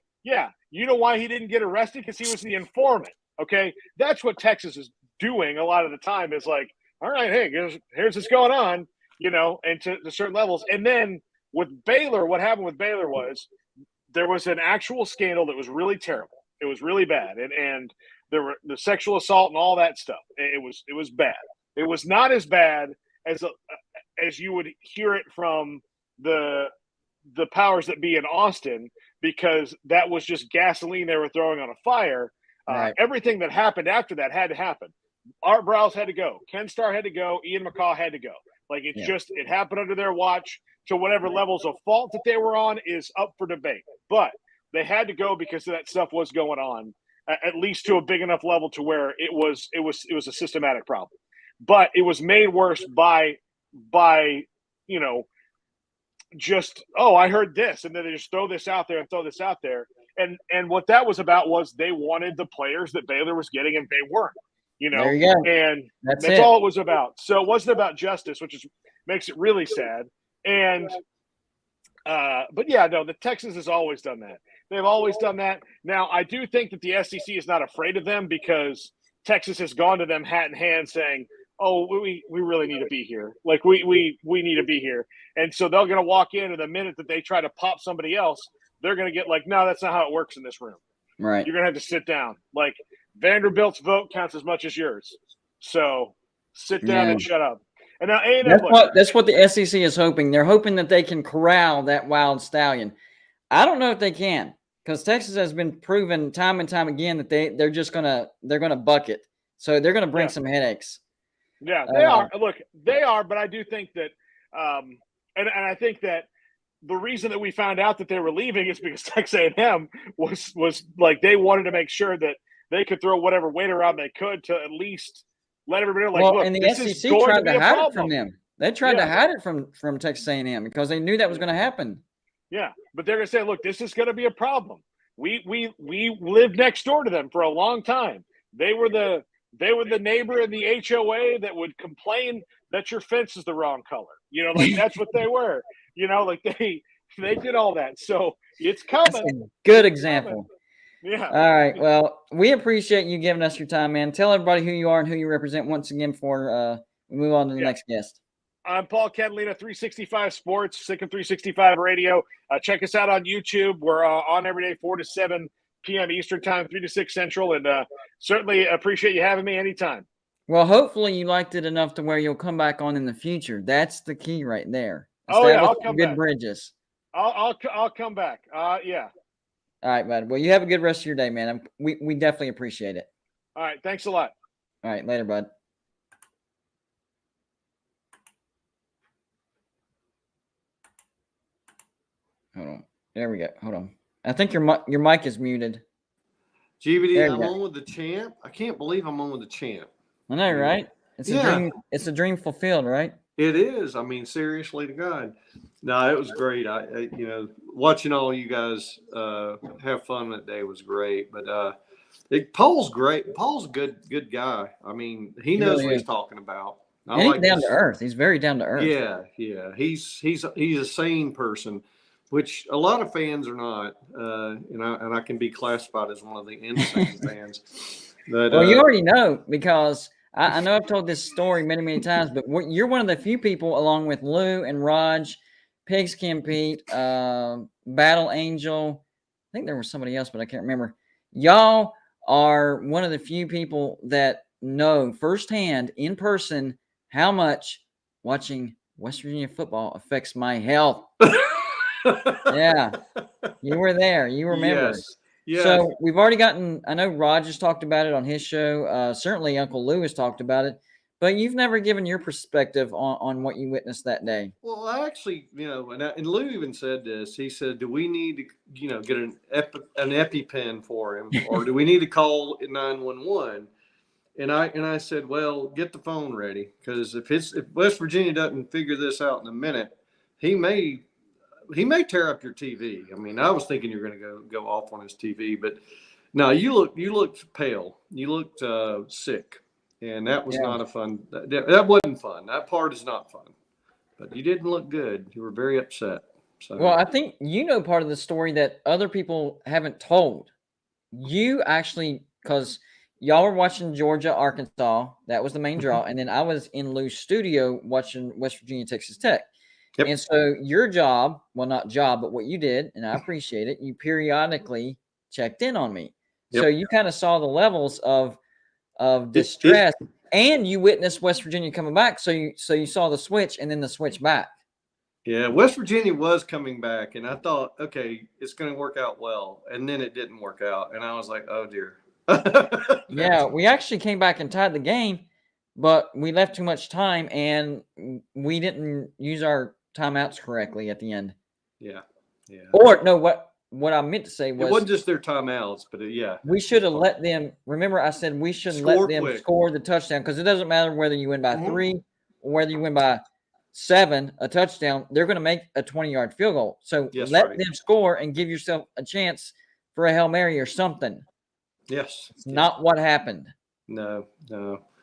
he didn't get arrested? Because he was the informant. Okay, that's what Texas is doing a lot of the time. Is like, all right, hey, here's what's going on, and to certain levels. And then with Baylor, what happened with Baylor was there was an actual scandal that was really terrible. It was really bad, and there were the sexual assault and all that stuff. It was bad. It was not as bad as you would hear it from the powers that be in Austin, because that was just gasoline they were throwing on a fire. Right. Everything that happened after that had to happen. Art Browse had to go. Ken Starr had to go. Ian McCaw had to go. It happened under their watch. To whatever levels of fault that they were on is up for debate. But they had to go because that stuff was going on, at least to a big enough level to where it was a systematic problem. But it was made worse by just, I heard this, and then they just throw this out there and throw this out there. And what that was about was they wanted the players that Baylor was getting, and they weren't. There you go. And that's all it was about. So it wasn't about justice, which makes it really sad. And but yeah, no, the Texas has always done that. They've always done that. Now, I do think that the SEC is not afraid of them, because Texas has gone to them hat in hand saying, oh, we really need to be here. Like we need to be here. And so they're going to walk in, and the minute that they try to pop somebody else, they're going to get like, no, that's not how it works in this room. Right. You're going to have to sit down. Like Vanderbilt's vote counts as much as yours. So sit down and shut up. And now that's what the SEC is hoping. They're hoping that they can corral that wild stallion. I don't know if they can, because Texas has been proven time and time again that they're gonna bucket. So they're gonna bring some headaches. Yeah, they are. Look, they are, but I do think that and I think that the reason that we found out that they were leaving is because Texas A&M was like they wanted to make sure that they could throw whatever weight around they could to at least let everybody know, like, look, and the this SEC is tried to to hide problem. it from them. They tried to hide it from Texas A&M because they knew that was going to happen. Yeah, but they're going to say, look, this is going to be a problem. We lived next door to them for a long time. They were the neighbor in the HOA that would complain that your fence is the wrong color. You know, like that's what they were. You know, like they did all that. So it's coming. That's a good example. Yeah. All right. Well, we appreciate you giving us your time, man. Tell everybody who you are and who you represent once again before we move on to the next guest. I'm Paul Catalina, 365 Sports, Sick of 365 Radio. Check us out on YouTube. We're on every day, 4 to 7 p.m. Eastern Time, 3 to 6 Central, and certainly appreciate you having me anytime. Well, hopefully you liked it enough to where you'll come back on in the future. That's the key right there. I'll come good back. Bridges. I'll come back. Yeah. All right, bud. Well, you have a good rest of your day, man. We definitely appreciate it. All right. Thanks a lot. All right. Later, bud. Hold on. There we go. Hold on. I think your mic is muted. GVD, I'm on with the champ. I can't believe I'm on with the champ. I know, right? It's a dream. It's a dream fulfilled, right? It is. I mean, seriously to God. No, it was great. I watching all you guys have fun that day was great. But Paul's great. Paul's a good guy. I mean, he knows what he's talking about. And he's down to earth. He's very down to earth. Yeah. He's a sane person, which a lot of fans are not. And I can be classified as one of the insane fans. But, well, you already know because I know I've told this story many, many times, but you're one of the few people, along with Lou and Raj, Pigskin Pete, Battle Angel. I think there was somebody else, but I can't remember. Y'all are one of the few people that know firsthand, in person, how much watching West Virginia football affects my health. Yeah, you were there. You remember. Yes. So we've already gotten, I know Raj has talked about it on his show. Certainly Uncle Lou has talked about it, but you've never given your perspective on what you witnessed that day. Well, I actually, and Lou even said this. He said, do we need to, get an EpiPen for him, or do we need to call 911? And I said, well, get the phone ready, because if West Virginia doesn't figure this out in a minute, he may tear up your TV. I mean, I was thinking you're going to go off on his TV, but no, you looked pale. You looked sick, and that was not a fun. That wasn't fun. That part is not fun. But you didn't look good. You were very upset. So. Well, I think part of the story that other people haven't told. You actually, because y'all were watching Georgia, Arkansas. That was the main draw, and then I was in Lou's studio watching West Virginia, Texas Tech. Yep. And so your job, well, not job, but what you did, and I appreciate it, you periodically checked in on me. Yep. So you kind of saw the levels of distress, and you witnessed West Virginia coming back. So you saw the switch and then the switch back. Yeah, West Virginia was coming back, and I thought, okay, it's going to work out well. And then it didn't work out. And I was like, oh, dear. Yeah, we actually came back and tied the game, but we left too much time, and we didn't use our timeouts correctly at the end. Yeah. Or no, what I meant to say was it wasn't just their timeouts, but we should have let them. Remember, I said we shouldn't let them score the touchdown, because it doesn't matter whether you win by 3 or whether you win by 7, a touchdown. They're going to make a 20-yard field goal. So let them score and give yourself a chance for a Hail Mary or something. Yes, it's not what happened. No.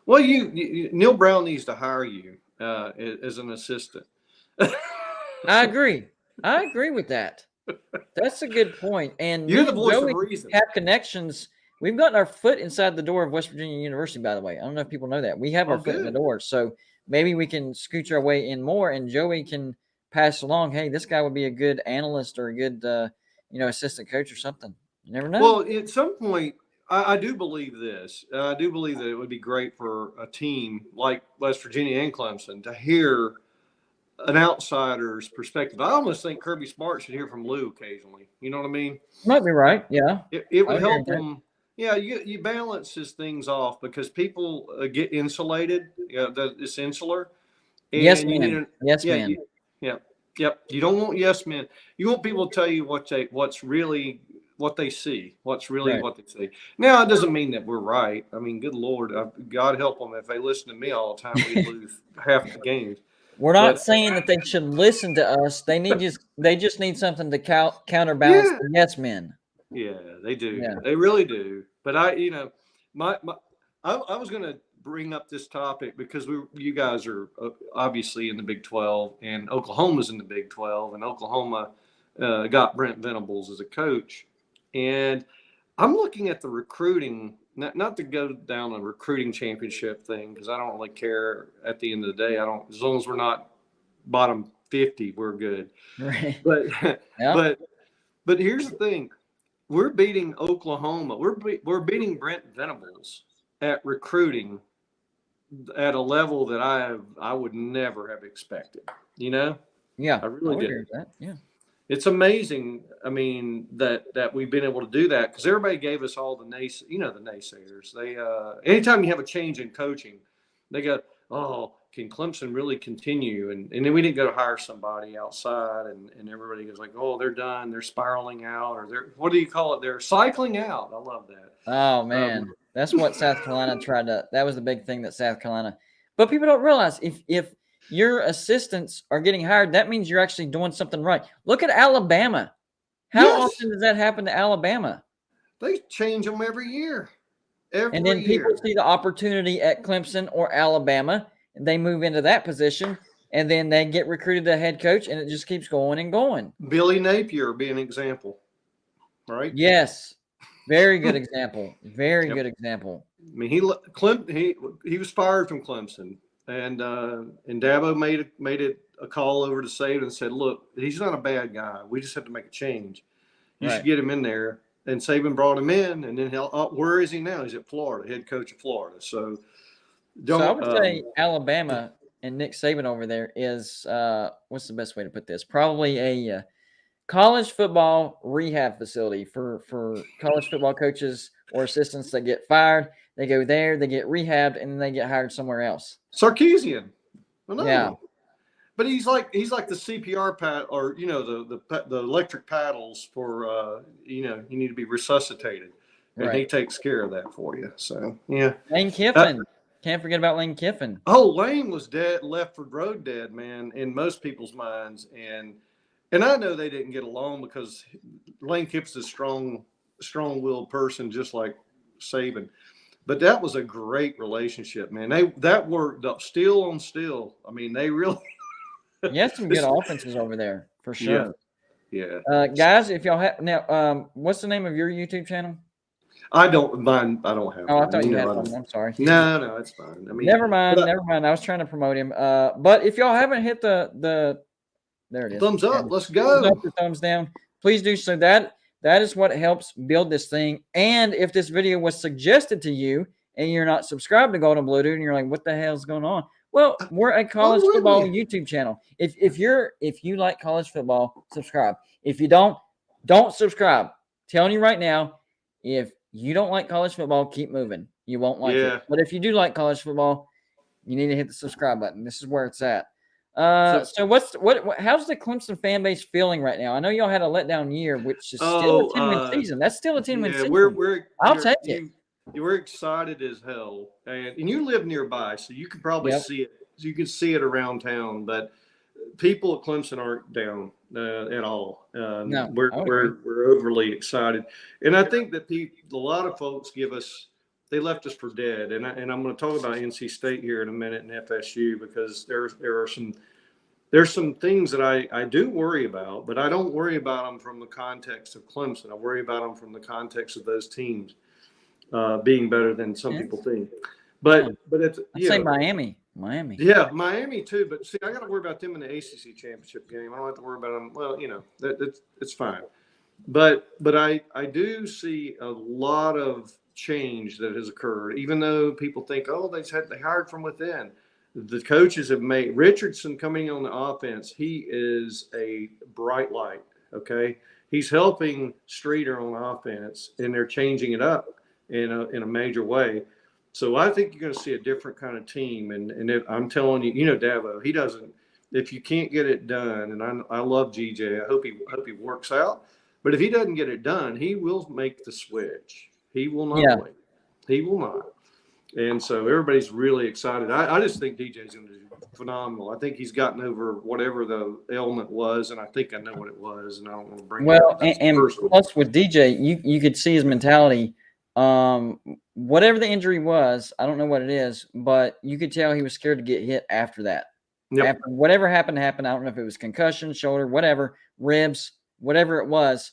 Well, you Neil Brown needs to hire you as an assistant. I agree with that. That's a good point. And you're the voice of reason. Have connections we've gotten our foot inside the door of West Virginia University, by the way. I don't know if people know that. We have our foot in the good. door. So maybe we can scooch our way in more, and Joey can pass along, hey, this guy would be a good analyst or a good, assistant coach or something. You never know. Well, at some point, I do believe this. I do believe that it would be great for a team like West Virginia and Clemson to hear an outsider's perspective. I almost think Kirby Smart should hear from Lou occasionally. You know what I mean? You might be right. Yeah. It would I hear help that. them. Yeah, you balances things off because people get insulated. It's insular. And Yes, you man. Yes, yeah, man. Yep. You don't want yes men. You want people to tell you what they see, what's really Right. what they see. Now, it doesn't mean that we're right. I mean, good Lord, God help them if they listen to me all the time. We lose half the games. We're not But- saying that they should listen to us. They just need something to counterbalance Yeah. the yes men. Yeah, they do. Yeah. They really do. But I was going to bring up this topic because you guys are obviously in the Big 12 and Oklahoma's in the Big 12 and Oklahoma got Brent Venables as a coach. And I'm looking at the recruiting, not to go down a recruiting championship thing because I don't really care at the end of the day. As long as we're not bottom 50, we're good. Right. But Yeah. but here's the thing. We're beating Oklahoma. We're beating Brent Venables at recruiting at a level that I would never have expected. You know, Yeah. I really would did. agree with that. Yeah. It's amazing. I mean that we've been able to do that because everybody gave us all the naysayers. They anytime you have a change in coaching, they go, oh, can Clemson really continue? And then we didn't go to hire somebody outside, and everybody goes like, oh, they're done. They're spiraling out, or they're what do you call it? They're cycling out. I love that. Oh man, that's what South Carolina tried to. That was the big thing that South Carolina. But people don't realize if your assistants are getting hired, that means you're actually doing something right. Look at Alabama. How Yes. often does that happen to Alabama? They change them every year. And then people see the opportunity at Clemson or Alabama, and they move into that position, and then they get recruited to head coach, and it just keeps going and going. Billy Napier be an example, right? Yes, very good example. Very Yep. good example. I mean, he was fired from Clemson, and Dabo made it a call over to Saban and said, "Look, he's not a bad guy. We just have to make a change. You Right. should get him in there." And Saban brought him in, and then where is he now? He's at Florida, head coach of Florida. So I would say Alabama and Nick Saban over there is what's the best way to put this? Probably a college football rehab facility for college football coaches or assistants that get fired. They go there, they get rehabbed, and then they get hired somewhere else. Sarkisian. Well, no. Yeah. But he's like the CPR pad, or the electric paddles for you need to be resuscitated, and he Right. takes care of that for you. So yeah. Lane Kiffin. Can't forget about Lane Kiffin. Oh, Lane was dead, Left Road dead, man, in most people's minds, and I know they didn't get along because Lane Kiffin's a strong-willed person, just like Saban. But that was a great relationship, man. That worked up steel on steel. I mean, they really. You had some good offenses over there for sure. Yeah. Guys, if y'all have now, what's the name of your YouTube channel? I don't mind. I don't have. Oh, I one. thought you had I one. don't. I'm sorry. No, it's fine. I mean, Never mind. but Never mind. I was trying to promote him. But if y'all haven't hit the there it is. thumbs up. Let's Thumbs go. up or thumbs down. Please do so. That is what helps build this thing. And if this video was suggested to you and you're not subscribed to Golden Blue Dude and you're like, what the hell's going on? Well, we're a college really? football YouTube channel. If you like college football, subscribe. If you don't subscribe. Telling you right now, if you don't like college football, keep moving. You won't like Yeah. it. But if you do like college football, you need to hit the subscribe button. This is where it's at. So how's the Clemson fan base feeling right now? I know y'all had a letdown year, which is still a 10-win season. That's still a 10-win season. I'll take it. We're excited as hell, and you live nearby, so you can probably see it. You can see it around town, but people at Clemson aren't down at all. No, we're overly excited, and I think that a lot of folks they left us for dead. And I'm going to talk about NC State here in a minute and FSU because there's some things that I do worry about, but I don't worry about them from the context of Clemson. I worry about them from the context of those teams. being better than some people think. But it's I'd say Miami. Yeah, Miami too. But see, I got to worry about them in the ACC championship game. I don't have to worry about them. Well, it's fine. But I do see a lot of change that has occurred. Even though people think, oh, they hired from within. The coaches have made Richardson coming on the offense. He is a bright light. Okay, he's helping Streeter on offense, and they're changing it up in a major way. So I think you're going to see a different kind of team. And I'm telling you, Davo, he doesn't. If you can't get it done, and I love GJ, I hope he works out. But if he doesn't get it done, he will make the switch. He will not wait. He will not. And so everybody's really excited. I just think DJ's going to do phenomenal. I think he's gotten over whatever the ailment was, and I think I know what it was, and I don't want to bring it up. And plus with DJ, you could see his mentality. Whatever the injury was, I don't know what it is, but you could tell he was scared to get hit after that. Yep. After whatever happened. I don't know if it was concussion, shoulder, whatever, ribs, whatever it was.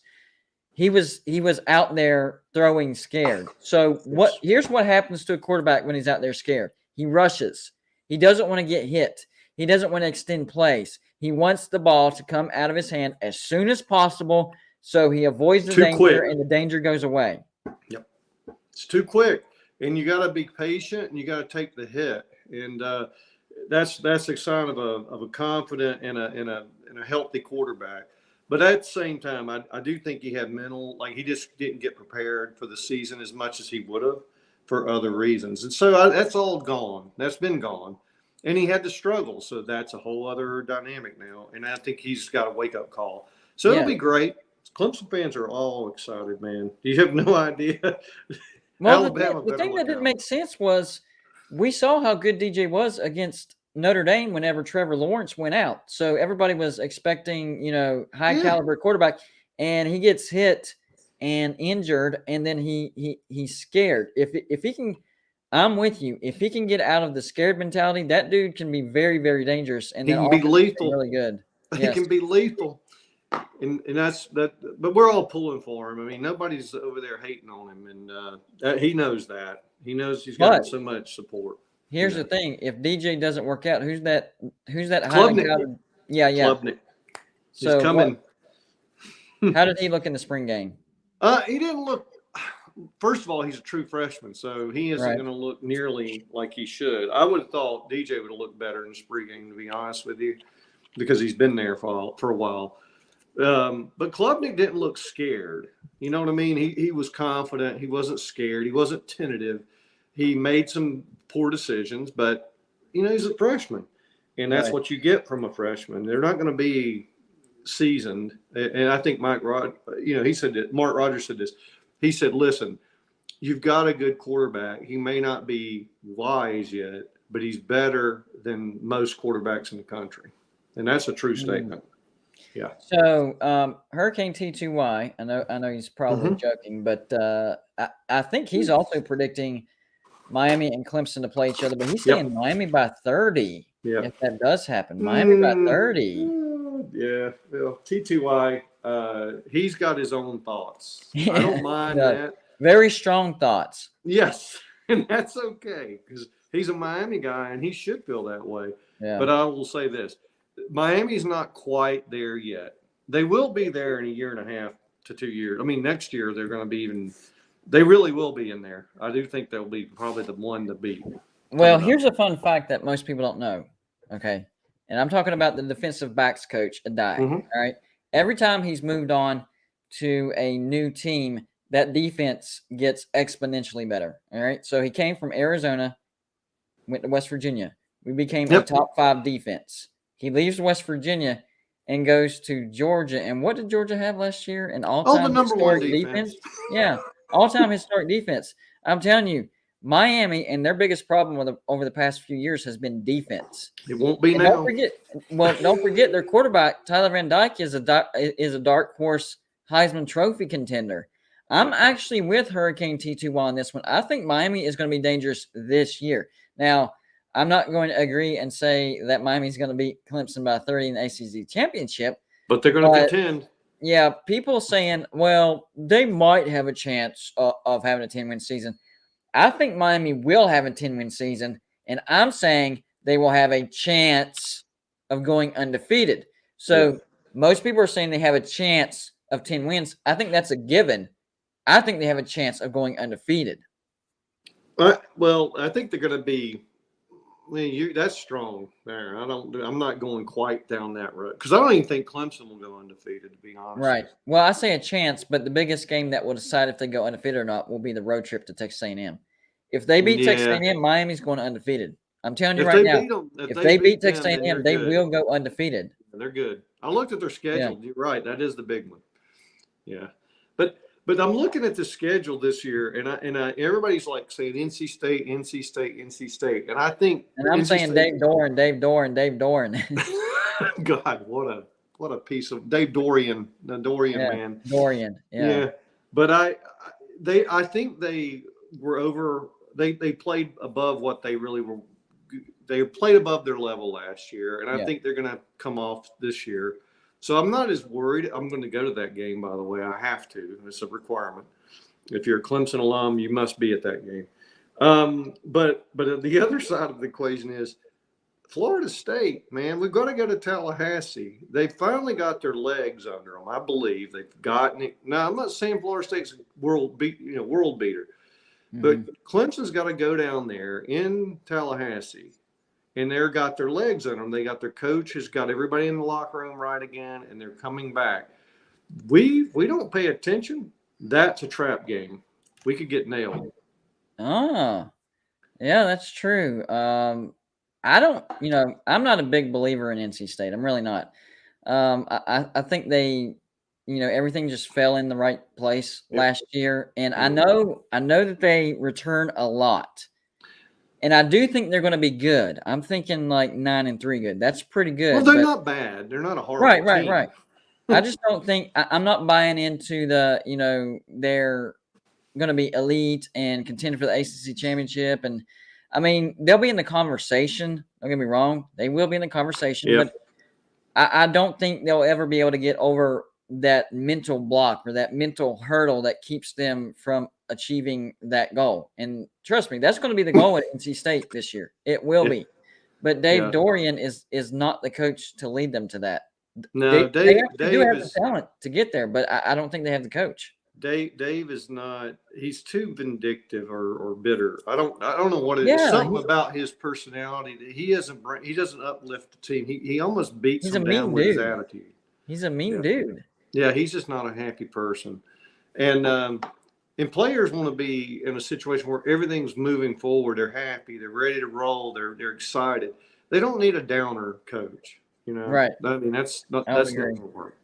He was out there throwing scared. So here's what happens to a quarterback when he's out there scared. He rushes. He doesn't want to get hit. He doesn't want to extend plays. He wants the ball to come out of his hand as soon as possible so he avoids the danger and the danger goes away. Yep. It's too quick. And you got to be patient and you got to take the hit. And that's a sign of a confident and a healthy quarterback. But at the same time, I do think he had mental, like he just didn't get prepared for the season as much as he would have for other reasons. And so that's all gone. That's been gone. And he had to struggle. So that's a whole other dynamic now. And I think he's got a wake-up call. So it'll be great. Clemson fans are all excited, man. You have no idea. Well, the thing that didn't make sense was we saw how good DJ was against Notre Dame whenever Trevor Lawrence went out. So everybody was expecting, high caliber quarterback, and he gets hit and injured, and then he's scared. If he can, I'm with you. If he can get out of the scared mentality, that dude can be very, very dangerous, and he can be lethal. Really good. He can be lethal, and that's that. But we're all pulling for him. I mean, nobody's over there hating on him, and he knows that. He knows he's got so much support. Here's the thing: if DJ doesn't work out, who's that? Klubnik. Yeah. Klubnik. So he's coming. How did he look in the spring game? He didn't look. First of all, he's a true freshman, so he isn't going to look nearly like he should. I would have thought DJ would have looked better in the spring game, to be honest with you, because he's been there for a while. But Klubnik didn't look scared. You know what I mean? He was confident. He wasn't scared. He wasn't tentative. He made some poor decisions, but he's a freshman, and that's what you get from a freshman. They're not going to be seasoned. And I think Mark Rogers said this. He said, "Listen, you've got a good quarterback. He may not be wise yet, but he's better than most quarterbacks in the country," and that's a true statement. Yeah. So Hurricane T2Y, I know he's probably joking, but I think he's also predicting Miami and Clemson to play each other, but he's saying Miami by 30. Yeah. If that does happen, Miami by 30. Yeah. Well, T2Y, he's got his own thoughts. I don't mind that. Very strong thoughts. Yes. And that's okay because he's a Miami guy and he should feel that way. Yeah. But I will say this. Miami's not quite there yet. They will be there in a year and a half to 2 years. I mean, next year they're going to be they really will be in there. I do think they'll be probably the one to beat. Well, here's a fun fact that most people don't know. Okay. And I'm talking about the defensive backs coach, Adai. All right. Every time he's moved on to a new team, that defense gets exponentially better. All right. So he came from Arizona, went to West Virginia. We became a top 5 defense. He leaves West Virginia and goes to Georgia. And what did Georgia have last year? An all-time historic defense? Yeah. All-time historic defense. I'm telling you, Miami and their biggest problem over the past few years has been defense. It won't be now. Don't forget their quarterback, Tyler Van Dyke, is a dark horse Heisman Trophy contender. I'm actually with Hurricane T2 on this one. I think Miami is going to be dangerous this year. Now, I'm not going to agree and say that Miami's going to beat Clemson by 30 in the ACC championship. But they're going to contend. yeah, people saying, well, they might have a chance of having a 10-win season. I think Miami will have a 10-win season, and I'm saying they will have a chance of going undefeated. So most people are saying they have a chance of 10 wins. I think that's a given. I think they have a chance of going undefeated. Well, I think they're going to be. I mean, that's strong there. I'm not going quite down that road because I don't even think Clemson will go undefeated. To be honest, Right. Well, I say a chance, but the biggest game that will decide if they go undefeated or not will be the road trip to Texas A&M. If they beat Texas A&M, Miami's going undefeated. I'm telling you right now. If they beat Texas A&M, they will go undefeated. They're good. I looked at their schedule. Yeah. You're right. That is the big one. Yeah, but I'm looking at the schedule this year, and everybody's like saying NC State, NC State, NC State, and I think. And I'm saying Dave Doran. God, what a piece of Dave Dorian, the Dorian man. Dorian, yeah. But I think they were over. They played above what they really were. They played above their level last year, and I think they're going to come off this year. So I'm not as worried. I'm going to go to that game, by the way. I have to. It's a requirement. If you're a Clemson alum, you must be at that game. But the other side of the equation is Florida State, man. We've got to go to Tallahassee. They finally got their legs under them, I believe. They've gotten it. Now, I'm not saying Florida State's a world beater. Mm-hmm. But Clemson's got to go down there in Tallahassee. And they're got their legs on them. They got their coach has got everybody in the locker room right again, and they're coming back. We don't pay attention. That's a trap game. We could get nailed. Oh, yeah, that's true. I don't, I'm not a big believer in NC State. I'm really not. I think they, everything just fell in the right place last year, and I know that they return a lot. And I do think they're going to be good. I'm thinking like 9-3 good. That's pretty good. Well, they're not bad. They're not a horrible team. Right. I just don't think I'm not buying into the, they're going to be elite and contend for the ACC championship. And I mean, they'll be in the conversation. Don't get me wrong. They will be in the conversation. But I don't think they'll ever be able to get over that mental block or that mental hurdle that keeps them from achieving that goal. And trust me, that's going to be the goal at NC State this year. It will be. But Dave Dorian is not the coach to lead them to that. No, Dave do have the talent to get there, but I don't think they have the coach. Dave is not. He's too vindictive or bitter. I don't know what it is. Something about his personality that he doesn't uplift the team. He almost beats them down with his attitude. He's a mean dude. Yeah, he's just not a happy person. And players want to be in a situation where everything's moving forward. They're happy. They're ready to roll. They're excited. They don't need a downer coach. Right. I mean, that's not going to work.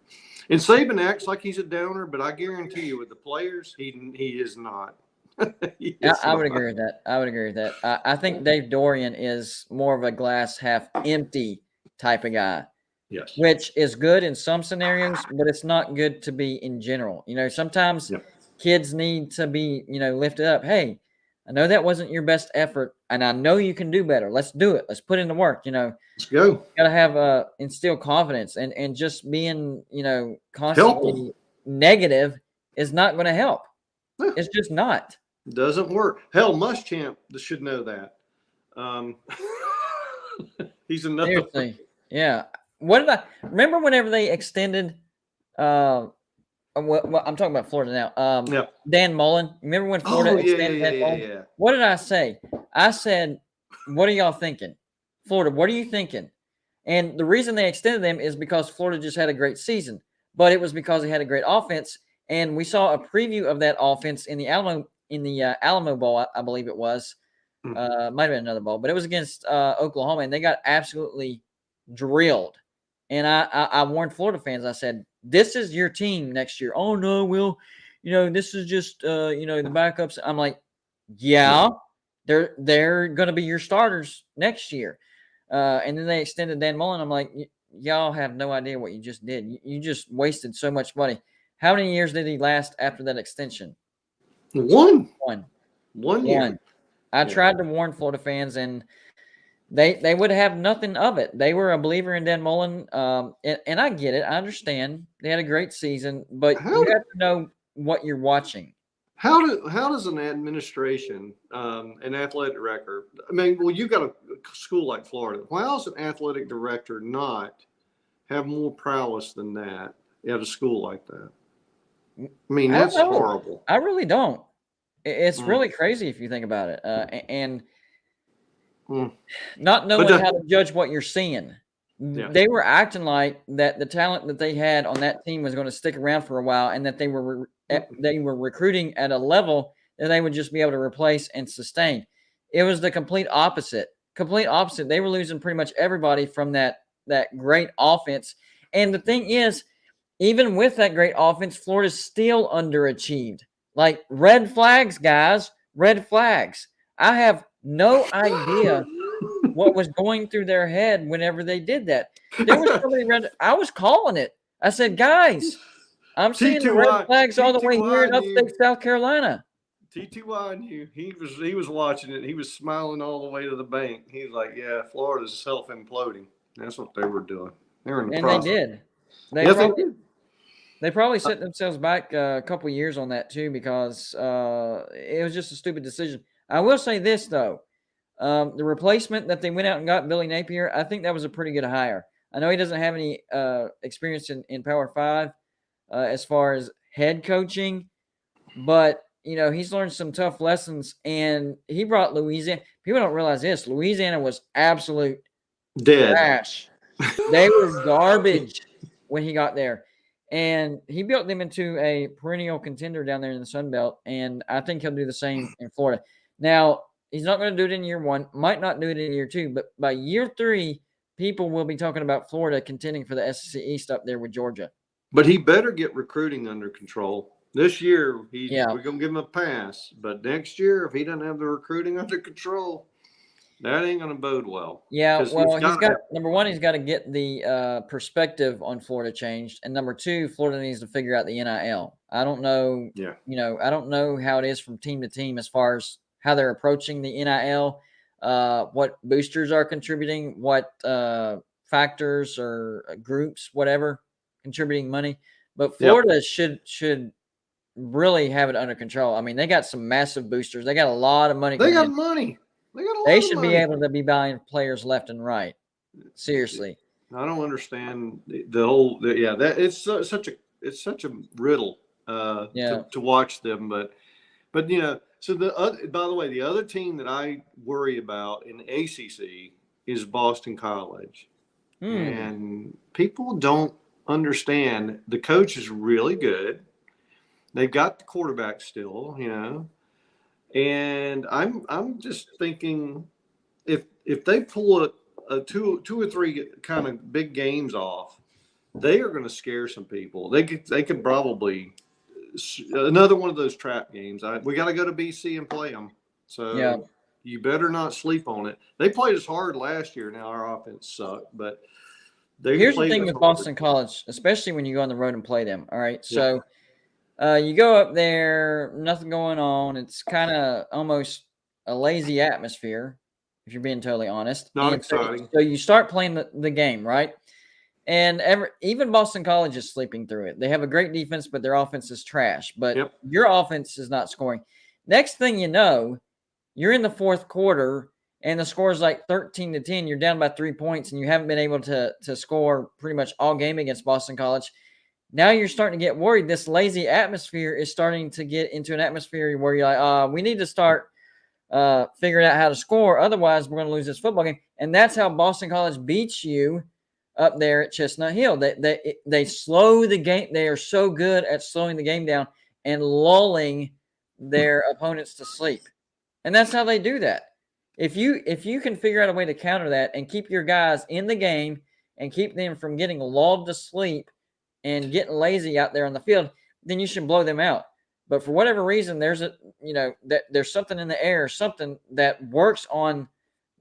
And Saban acts like he's a downer, but I guarantee you, with the players, he is not. I would agree with that. I think Dave Dorian is more of a glass half empty type of guy. Yes. Which is good in some scenarios, but it's not good to be in general. Sometimes kids need to be, lifted up. Hey, I know that wasn't your best effort, and I know you can do better. Let's do it. Let's put in the work. Let's go. Got to have instill confidence, and just being, constantly negative is not going to help. It's just not. Doesn't work. Hell, Muschamp should know that. He's another. Seriously, yeah. What did I remember whenever they extended? Well, I'm talking about Florida now. Dan Mullen. Remember when Florida extended Dan Mullen? Yeah. What did I say? I said, "What are y'all thinking, Florida? What are you thinking?" And the reason they extended them is because Florida just had a great season, but it was because they had a great offense. And we saw a preview of that offense in the Alamo Bowl, I believe it was. Might have been another bowl, but it was against Oklahoma, and they got absolutely drilled. And I warned Florida fans. I said, "This is your team next year." "Oh no, this is just the backups." I'm like, "Yeah, they're going to be your starters next year." And then they extended Dan Mullen. I'm like, "Y'all have no idea what you just did. You just wasted so much money." How many years did he last after that extension? One year. I tried to warn Florida fans, and they would have nothing of it. They were a believer in Dan Mullen, and I get it. I understand they had a great season, but you have to know what you're watching. How does an administration, an athletic director? I mean, well, you got a school like Florida. Why does an athletic director not have more prowess than that at a school like that? I mean, that's horrible. I really don't. It's really crazy if you think about it, and not knowing how to judge what you're seeing. Yeah. They were acting like that the talent that they had on that team was going to stick around for a while, and that they were recruiting at a level that they would just be able to replace and sustain. It was the complete opposite. Complete opposite. They were losing pretty much everybody from that great offense. And the thing is, even with that great offense, Florida's still underachieved. Like, red flags, guys, red flags. I have no idea what was going through their head whenever they did that. There was somebody I was calling it. I said, guys, I'm seeing the red flags all the way here in upstate South Carolina. TTY knew. He was watching it. He was smiling all the way to the bank. He was like, yeah, Florida's self-imploding. That's what they were doing. They were in the process. They did. They probably set themselves back a couple of years on that too, because it was just a stupid decision. I will say this, though. The replacement that they went out and got, Billy Napier, I think that was a pretty good hire. I know he doesn't have any experience in Power 5 as far as head coaching, but, you know, he's learned some tough lessons, and he brought Louisiana. People don't realize this. Louisiana was absolute trash. They were garbage when he got there. And he built them into a perennial contender down there in the Sun Belt, and I think he'll do the same in Florida. Now, he's not going to do it in year one, might not do it in year two, but by year 3, people will be talking about Florida contending for the SEC East up there with Georgia. But he better get recruiting under control. This year, we're going to give him a pass. But next year, if he doesn't have the recruiting under control, that ain't going to bode well. Yeah, well, number one, he's got to get the perspective on Florida changed. And number 2, Florida needs to figure out the NIL. I don't know, I don't know how it is from team to team as far as how they're approaching the NIL, what boosters are contributing, what factors or groups, whatever, contributing money. But Florida should really have it under control. I mean, they got some massive boosters. They got a lot of money. They got money. They should be able to be buying players left and right. Seriously, I don't understand the whole. That it's such a riddle to watch them. But you know, so by the way, the other team that I worry about in the ACC is Boston College, and people don't understand. The coach is really good. They've got the quarterback still, you know. And I'm just thinking if they pull a two or three kind of big games off, they are going to scare some people. They could probably another one of those trap games. We got to go to BC and play them. So you better not sleep on it. They played us hard last year. Now our offense sucked, but here's the thing with Boston College, especially when you go on the road and play them. All right, so. You go up there, nothing going on. It's kind of almost a lazy atmosphere, if you're being totally honest. Not exciting. So you start playing the game, right? And even Boston College is sleeping through it. They have a great defense, but their offense is trash. But your offense is not scoring. Next thing you know, you're in the fourth quarter, and the score is like 13-10. You're down by 3 points, and you haven't been able to score pretty much all game against Boston College. Now you're starting to get worried. This lazy atmosphere is starting to get into an atmosphere where you're like, we need to start figuring out how to score. Otherwise, we're going to lose this football game. And that's how Boston College beats you up there at Chestnut Hill. They slow the game. They are so good at slowing the game down and lulling their opponents to sleep. And that's how they do that. If you can figure out a way to counter that and keep your guys in the game and keep them from getting lulled to sleep and getting lazy out there on the field, then you should blow them out. But for whatever reason, there's there's something in the air, something that works on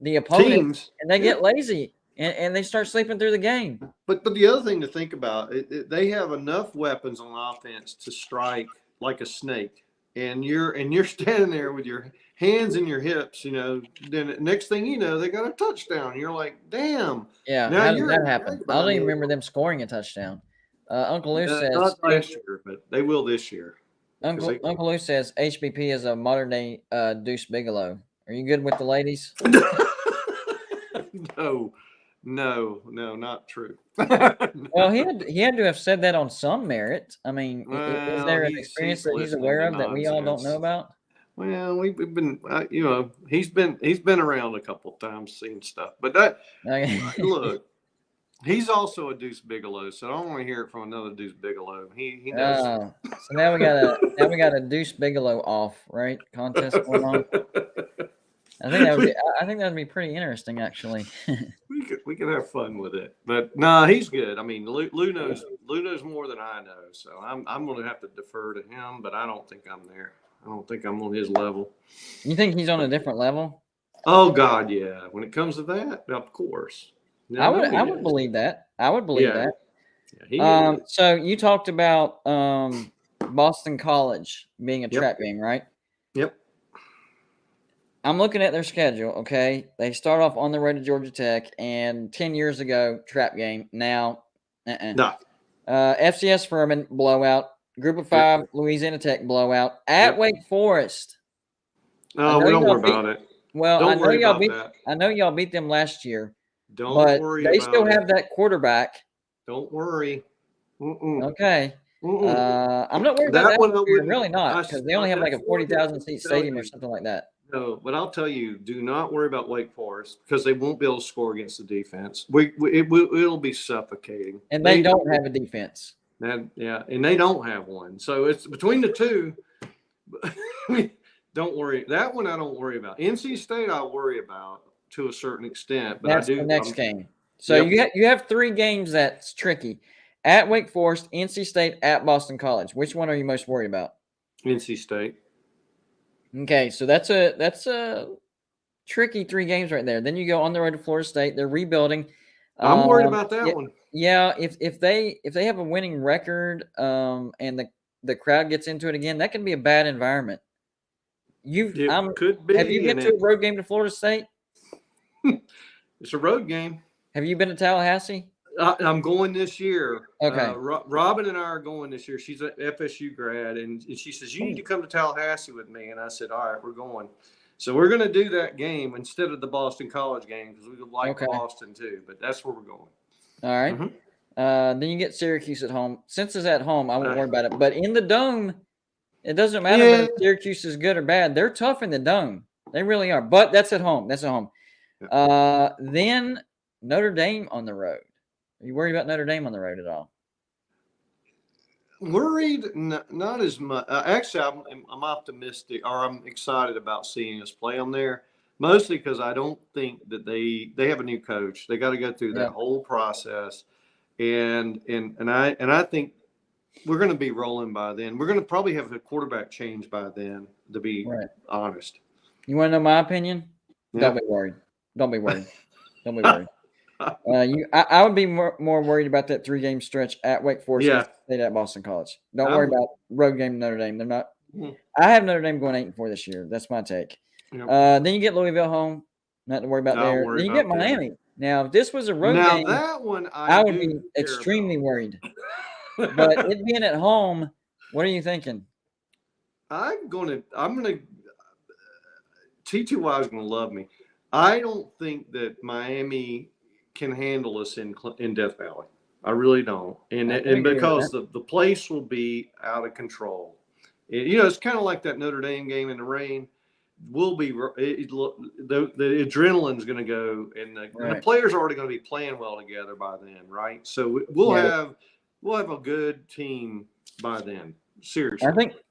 the opponents, and they get lazy and they start sleeping through the game. But the other thing to think about, they have enough weapons on offense to strike like a snake. and you're standing there with your hands in your hips, then next thing you know, they got a touchdown. You're like, damn. Yeah, Now how did that happen? I don't even remember them scoring a touchdown. Uncle Lou says not last year, but they will this year. Uncle Lou says HBP is a modern day Deuce Bigelow. Are you good with the ladies? No, not true. Well, he had to have said that on some merit. I mean, is there an experience that he's aware of that we all don't know about? Well, we've been, he's been around a couple of times, seen stuff. But that, look, he's also a Deuce Bigelow, so I don't want to hear it from another Deuce Bigelow. He knows. So now we got a Deuce Bigelow off, right? Contest going on. I think that would be pretty interesting, actually. we could have fun with it, but no, he's good. I mean, Lou knows more than I know, so I'm going to have to defer to him. But I don't think I'm there. I don't think I'm on his level. You think he's on a different level? Oh God, yeah. When it comes to that, of course. I would believe that. I would believe that. Yeah, so you talked about Boston College being a trap game, right? Yep. I'm looking at their schedule, okay? They start off on the road to Georgia Tech, and 10 years ago, trap game. Now, No. FCS Furman, blowout. Group of 5, Louisiana Tech, blowout. At Wake Forest. No, we don't worry about it. Well, I know y'all beat them last year. Don't worry they about still it. have that quarterback. Don't worry. Okay. I'm not worried about that one. Really not, because they only have like a 40,000 seat stadium or something like that. No, but I'll tell you, do not worry about Wake Forest because they won't be able to score against the defense. It'll be suffocating. And they don't have a defense. And they don't have one. So it's between the two. Don't worry. That one I don't worry about. NC State I worry about to a certain extent. But that's the next game. So you have 3 games that's tricky. At Wake Forest, NC State, at Boston College. Which one are you most worried about? NC State. Okay, so that's a tricky 3 games right there. Then you go on the road to Florida State. They're rebuilding. I'm worried about that one. Yeah, if they have a winning record, and the crowd gets into it again, that can be a bad environment. Could be. Have you been to a road game to Florida State? It's a road game. Have you been to Tallahassee? I'm going this year. Okay. Robin and I are going this year. She's an FSU grad, and she says, you need to come to Tallahassee with me. And I said, all right, we're going. So we're going to do that game instead of the Boston College game because we like Boston too. But that's where we're going. All right. Mm-hmm. Then you get Syracuse at home. Since it's at home, I won't worry about it. But in the Dome, it doesn't matter whether Syracuse is good or bad. They're tough in the Dome. They really are. But that's at home. That's at home. Then Notre Dame on the road. Are you worried about Notre Dame on the road at all? Worried, not as much. Actually, I'm optimistic, or I'm excited about seeing us play them there. Mostly because I don't think that they have a new coach. They got to go through that whole process, and I think we're going to be rolling by then. We're going to probably have a quarterback change by then. To be honest, you want to know my opinion? Yeah. Don't be worried. Don't be worried. Don't be worried. I would be more worried about that 3-game stretch at Wake Forest State at Boston College. Don't worry about road game Notre Dame. They're not. I have Notre Dame going 8-4 this year. That's my take. Yep. Then you get Louisville home. Nothing to worry about there. Then you get Miami. Now, if this was a road game, that one I would be extremely worried. But it being at home, what are you thinking? I'm gonna. T2Y is gonna love me. I don't think that Miami can handle us in Death Valley. I really don't. And because the place will be out of control. It's kind of like that Notre Dame game in the rain. The adrenaline's going to go, and the players are already going to be playing well together by then, right? So we'll have a good team by then. Seriously.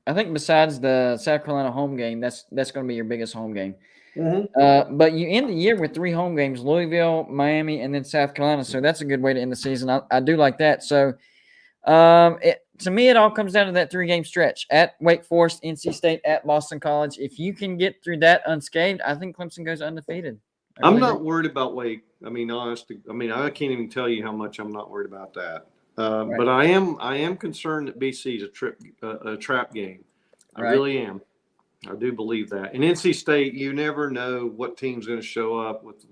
I think besides the South Carolina home game, that's going to be your biggest home game. Mm-hmm. But you end the year with 3 home games: Louisville, Miami, and then South Carolina. So that's a good way to end the season. I do like that. So, to me, it all comes down to that 3-game stretch at Wake Forest, NC State, at Boston College. If you can get through that unscathed, I think Clemson goes undefeated. I'm not worried about Wake. I mean, honestly, I can't even tell you how much I'm not worried about that. But I am concerned that BC is a trap game. I really am. I do believe that. And NC State, you never know what team's going to show up with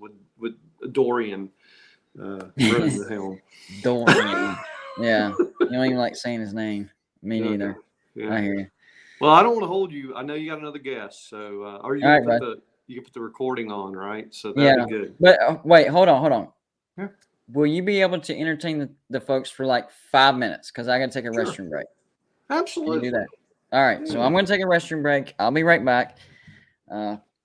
Dorian running the helm. Dorian. Yeah. You don't even like saying his name. Me neither. Okay. Yeah. I hear you. Well, I don't want to hold you. I know you got another guest, so are you going to put the recording on, right? So that'd be good. But wait, hold on. Yeah. Will you be able to entertain the folks for like 5 minutes? Because I got to take a restroom break. Absolutely. Can you do that? All right. So I'm going to take a restroom break. I'll be right back.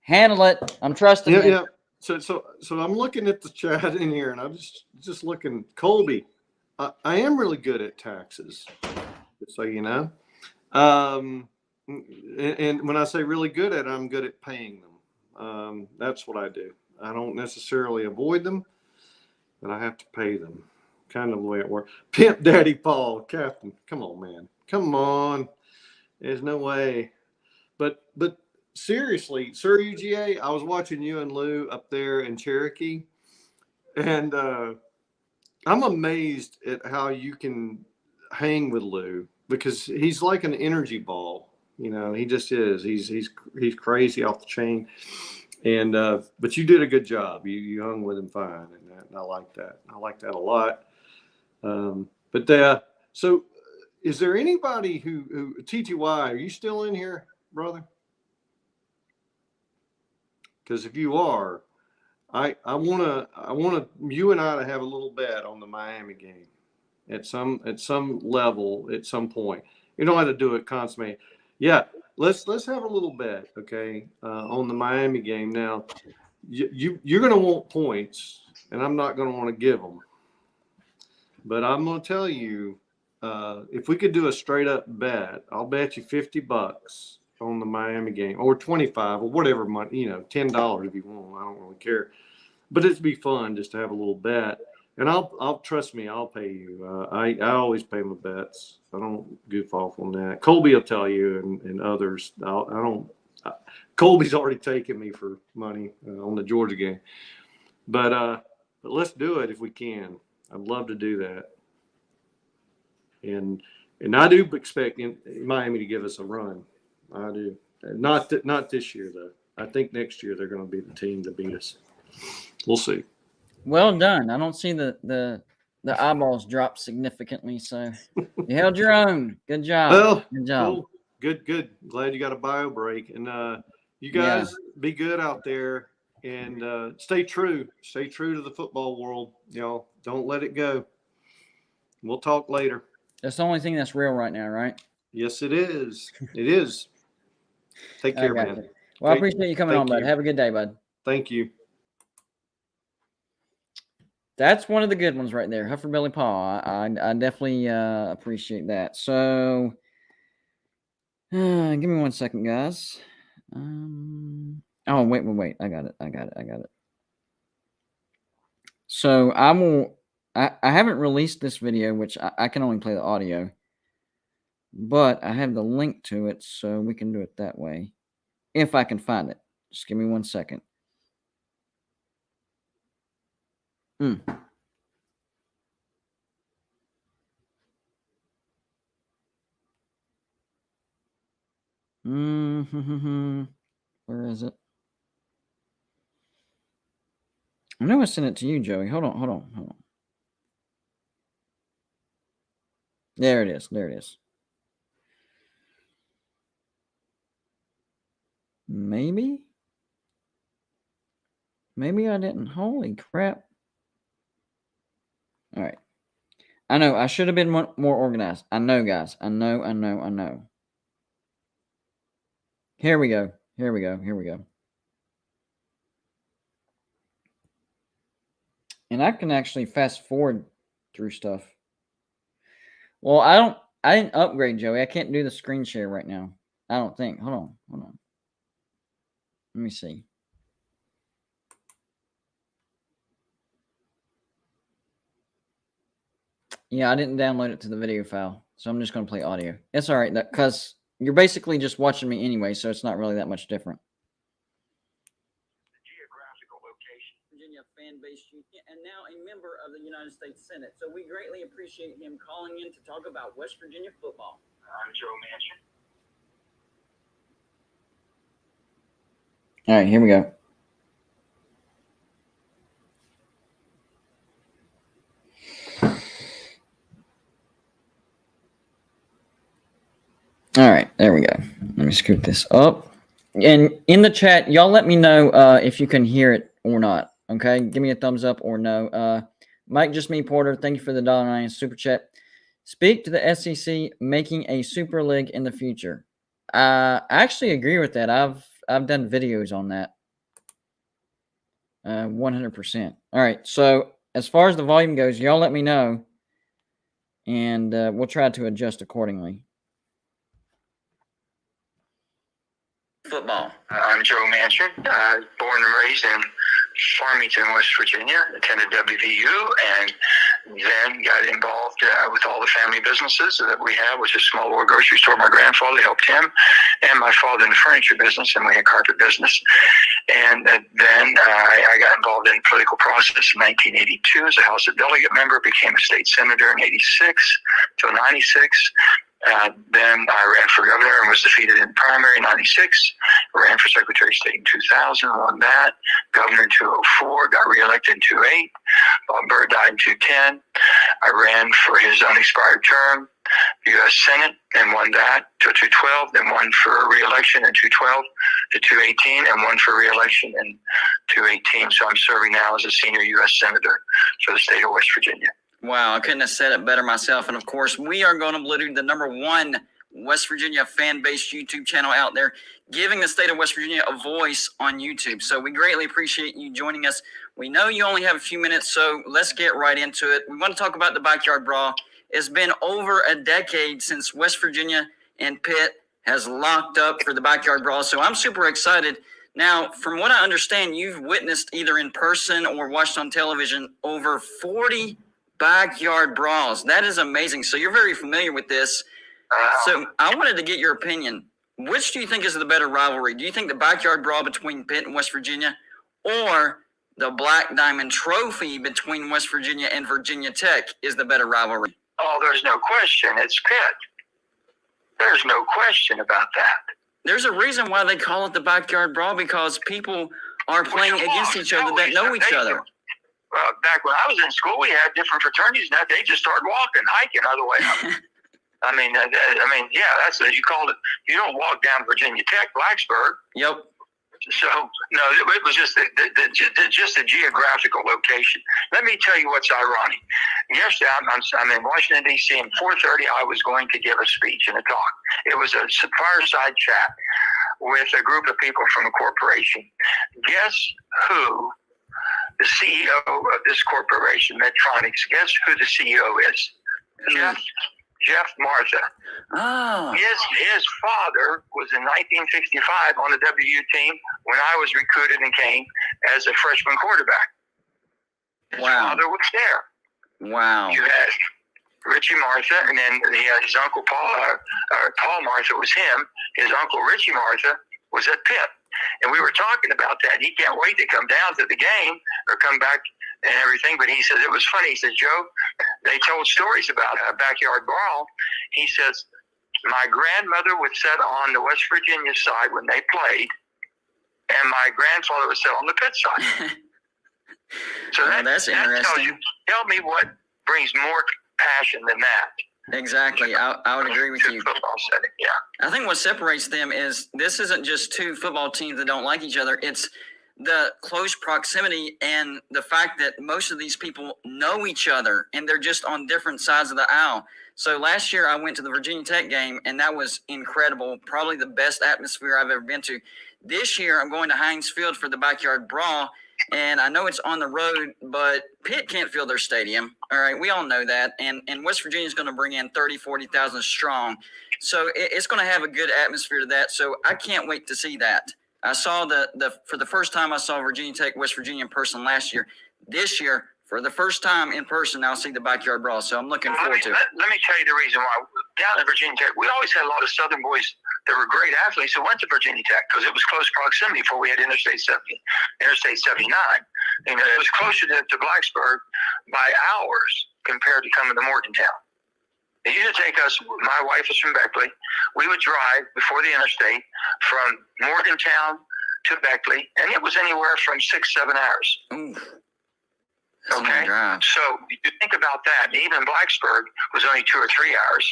Handle it. I'm trusting you. Yeah. So I'm looking at the chat in here, and I'm just looking. Colby, I am really good at taxes, just so you know. And when I say really good at it, I'm good at paying them. That's what I do. I don't necessarily avoid them, but I have to pay them. Kind of the way it works. Pimp Daddy Paul, Captain. Come on, man. Come on. There's no way. But seriously, Sir UGA, I was watching you and Lou up there in Cherokee, and I'm amazed at how you can hang with Lou, because he's like an energy ball. You know, he just is. He's crazy off the chain. And but you did a good job. You hung with him fine, and I like that. I like that a lot. So is there anybody who TTY, are you still in here, brother? Because if you are, I want you and I to have a little bet on the Miami game at some level at some point. You don't have to do it constantly. Yeah, let's have a little bet, okay, on the Miami game. Now, you're going to want points, and I'm not going to want to give them. But I'm going to tell you, if we could do a straight up bet, I'll bet you $50 on the Miami game, or 25, or whatever money, $10 if you want. I don't really care. But it'd be fun just to have a little bet. And I'll trust me, I'll pay you. I always pay my bets. I don't goof off on that. Colby will tell you, and others. Colby's already taken me for money on the Georgia game. But let's do it if we can. I'd love to do that. And I do expect Miami to give us a run. I do. Not this year though. I think next year they're going to be the team to beat us. We'll see. Well done. I don't see the eyeballs drop significantly, so you held your own. Good job. Well, good job. Cool. Good. Glad you got a bio break. And you guys be good out there, and stay true. Stay true to the football world. Y'all don't let it go. We'll talk later. That's the only thing that's real right now, right? Yes, it is. It is. Take care, man. You. Well, I appreciate you coming on, bud. Have a good day, bud. Thank you. That's one of the good ones right there. Hufferbelly Paul. I definitely appreciate that. So, give me 1 second, guys. Oh, wait. I got it. So, I haven't released this video, which I can only play the audio. But I have the link to it, so we can do it that way. If I can find it. Just give me 1 second. Where is it? I know I sent it to you, Joey. Hold on. There it is. Maybe I didn't. Holy crap. All right. I know. I should have been more organized. I know, guys. I know. Here we go. And I can actually fast forward through stuff. Well, I didn't upgrade, Joey. I can't do the screen share right now. I don't think. Hold on. Let me see. Yeah, I didn't download it to the video file, so I'm just going to play audio. It's all right, because you're basically just watching me anyway, so it's not really that much different. Geographical location. Virginia fan base, and now a member of the United States Senate. So we greatly appreciate him calling in to talk about West Virginia football. I'm Joe Manchin. All right, here we go. All right, there we go. Let me scoot this up. And in the chat, y'all let me know if you can hear it or not. Okay, give me a thumbs up or no. Mike Just Me Porter, thank you for the $1.09 super chat. Speak to the SEC making a super league in the future. I actually agree with that. I've done videos on that. 100%. All right, so as far as the volume goes, y'all let me know, and we'll try to adjust accordingly. Football. I'm Joe Manchin, born and raised in Farmington, West Virginia, attended WVU, and then got involved with all the family businesses that we have, which is a small little grocery store. My grandfather helped him, and my father in the furniture business, and we had carpet business. And then I got involved in the political process in 1982 as a House of Delegate member, became a state senator in 86 till 96. Then I ran for governor and was defeated in primary in 96. Ran for Secretary of State in 2000, won that. Governor in 2004, got reelected in 2008. Bob Byrd died in 2010. I ran for his unexpired term, U.S. Senate, and won that till 2012. Then won for reelection in 2012 to 2018, and won for reelection in 2018. So I'm serving now as a senior U.S. Senator for the state of West Virginia. Wow, I couldn't have said it better myself. And of course, we are going to do the #1 West Virginia fan-based YouTube channel out there, giving the state of West Virginia a voice on YouTube. So we greatly appreciate you joining us. We know you only have a few minutes, so let's get right into it. We want to talk about the Backyard Brawl. It's been over a decade since West Virginia and Pitt has locked up for the Backyard Brawl. So I'm super excited. Now, from what I understand, you've witnessed either in person or watched on television over 40 backyard brawls. That is amazing. So you're very familiar with this. So I wanted to get your opinion. Which do you think is the better rivalry? Do you think the backyard brawl between Pitt and West Virginia, or the Black Diamond Trophy between West Virginia and Virginia Tech is the better rivalry? Oh, there's no question. It's Pitt. There's no question about that. There's a reason why they call it the backyard brawl, because people are playing against each other that know each other. Well, back when I was in school, we had different fraternities. Now they just started walking, hiking other way up. Yeah, that's as you called it. You don't walk down Virginia Tech, Blacksburg. Yep. So no, it was just just a geographical location. Let me tell you what's ironic. Yesterday, I'm in Washington D.C. and 4:30. I was going to give a speech and a talk. It was a fireside chat with a group of people from a corporation. Guess who? The CEO of this corporation, Medtronics. Guess who the CEO is? Jeff Martha. Oh. His father was in 1965 on the WVU team when I was recruited and came as a freshman quarterback. His father was there. Wow. You had Richie Martha, and then his uncle Paul Martha was him. His uncle Richie Martha was at Pitt. And we were talking about that. He can't wait to come down to the game or come back and everything. But he says, it was funny. He says, Joe, they told stories about a backyard brawl. He says, my grandmother would sit on the West Virginia side when they played, and my grandfather would sit on the Pitt side. So that's interesting. Tell me what brings more passion than that. Exactly. I would agree with you. Football setting, yeah. I think what separates them is this isn't just two football teams that don't like each other. It's the close proximity and the fact that most of these people know each other and they're just on different sides of the aisle. So last year I went to the Virginia Tech game, and that was incredible. Probably the best atmosphere I've ever been to. This year I'm going to Heinz Field for the Backyard Brawl. And I know it's on the road, but Pitt can't fill their stadium. All right, we all know that. And West Virginia is going to bring in 30,000, 40,000 strong. So it's going to have a good atmosphere to that. So I can't wait to see that. I saw for the first time I saw Virginia Tech, West Virginia in person last year. This year, for the first time in person, I'll see the Backyard Brawl. So I'm looking forward to it. Let me tell you the reason why. Down at Virginia Tech, we always had a lot of Southern boys that were great athletes who went to Virginia Tech because it was close proximity before we had Interstate 79. And it was closer to Blacksburg by hours compared to coming to Morgantown. It used to take us, my wife was from Beckley, we would drive before the interstate from Morgantown to Beckley, and it was anywhere from 6-7 hours. Ooh. Okay, Oh, so you think about that. Even Blacksburg was only 2 or 3 hours,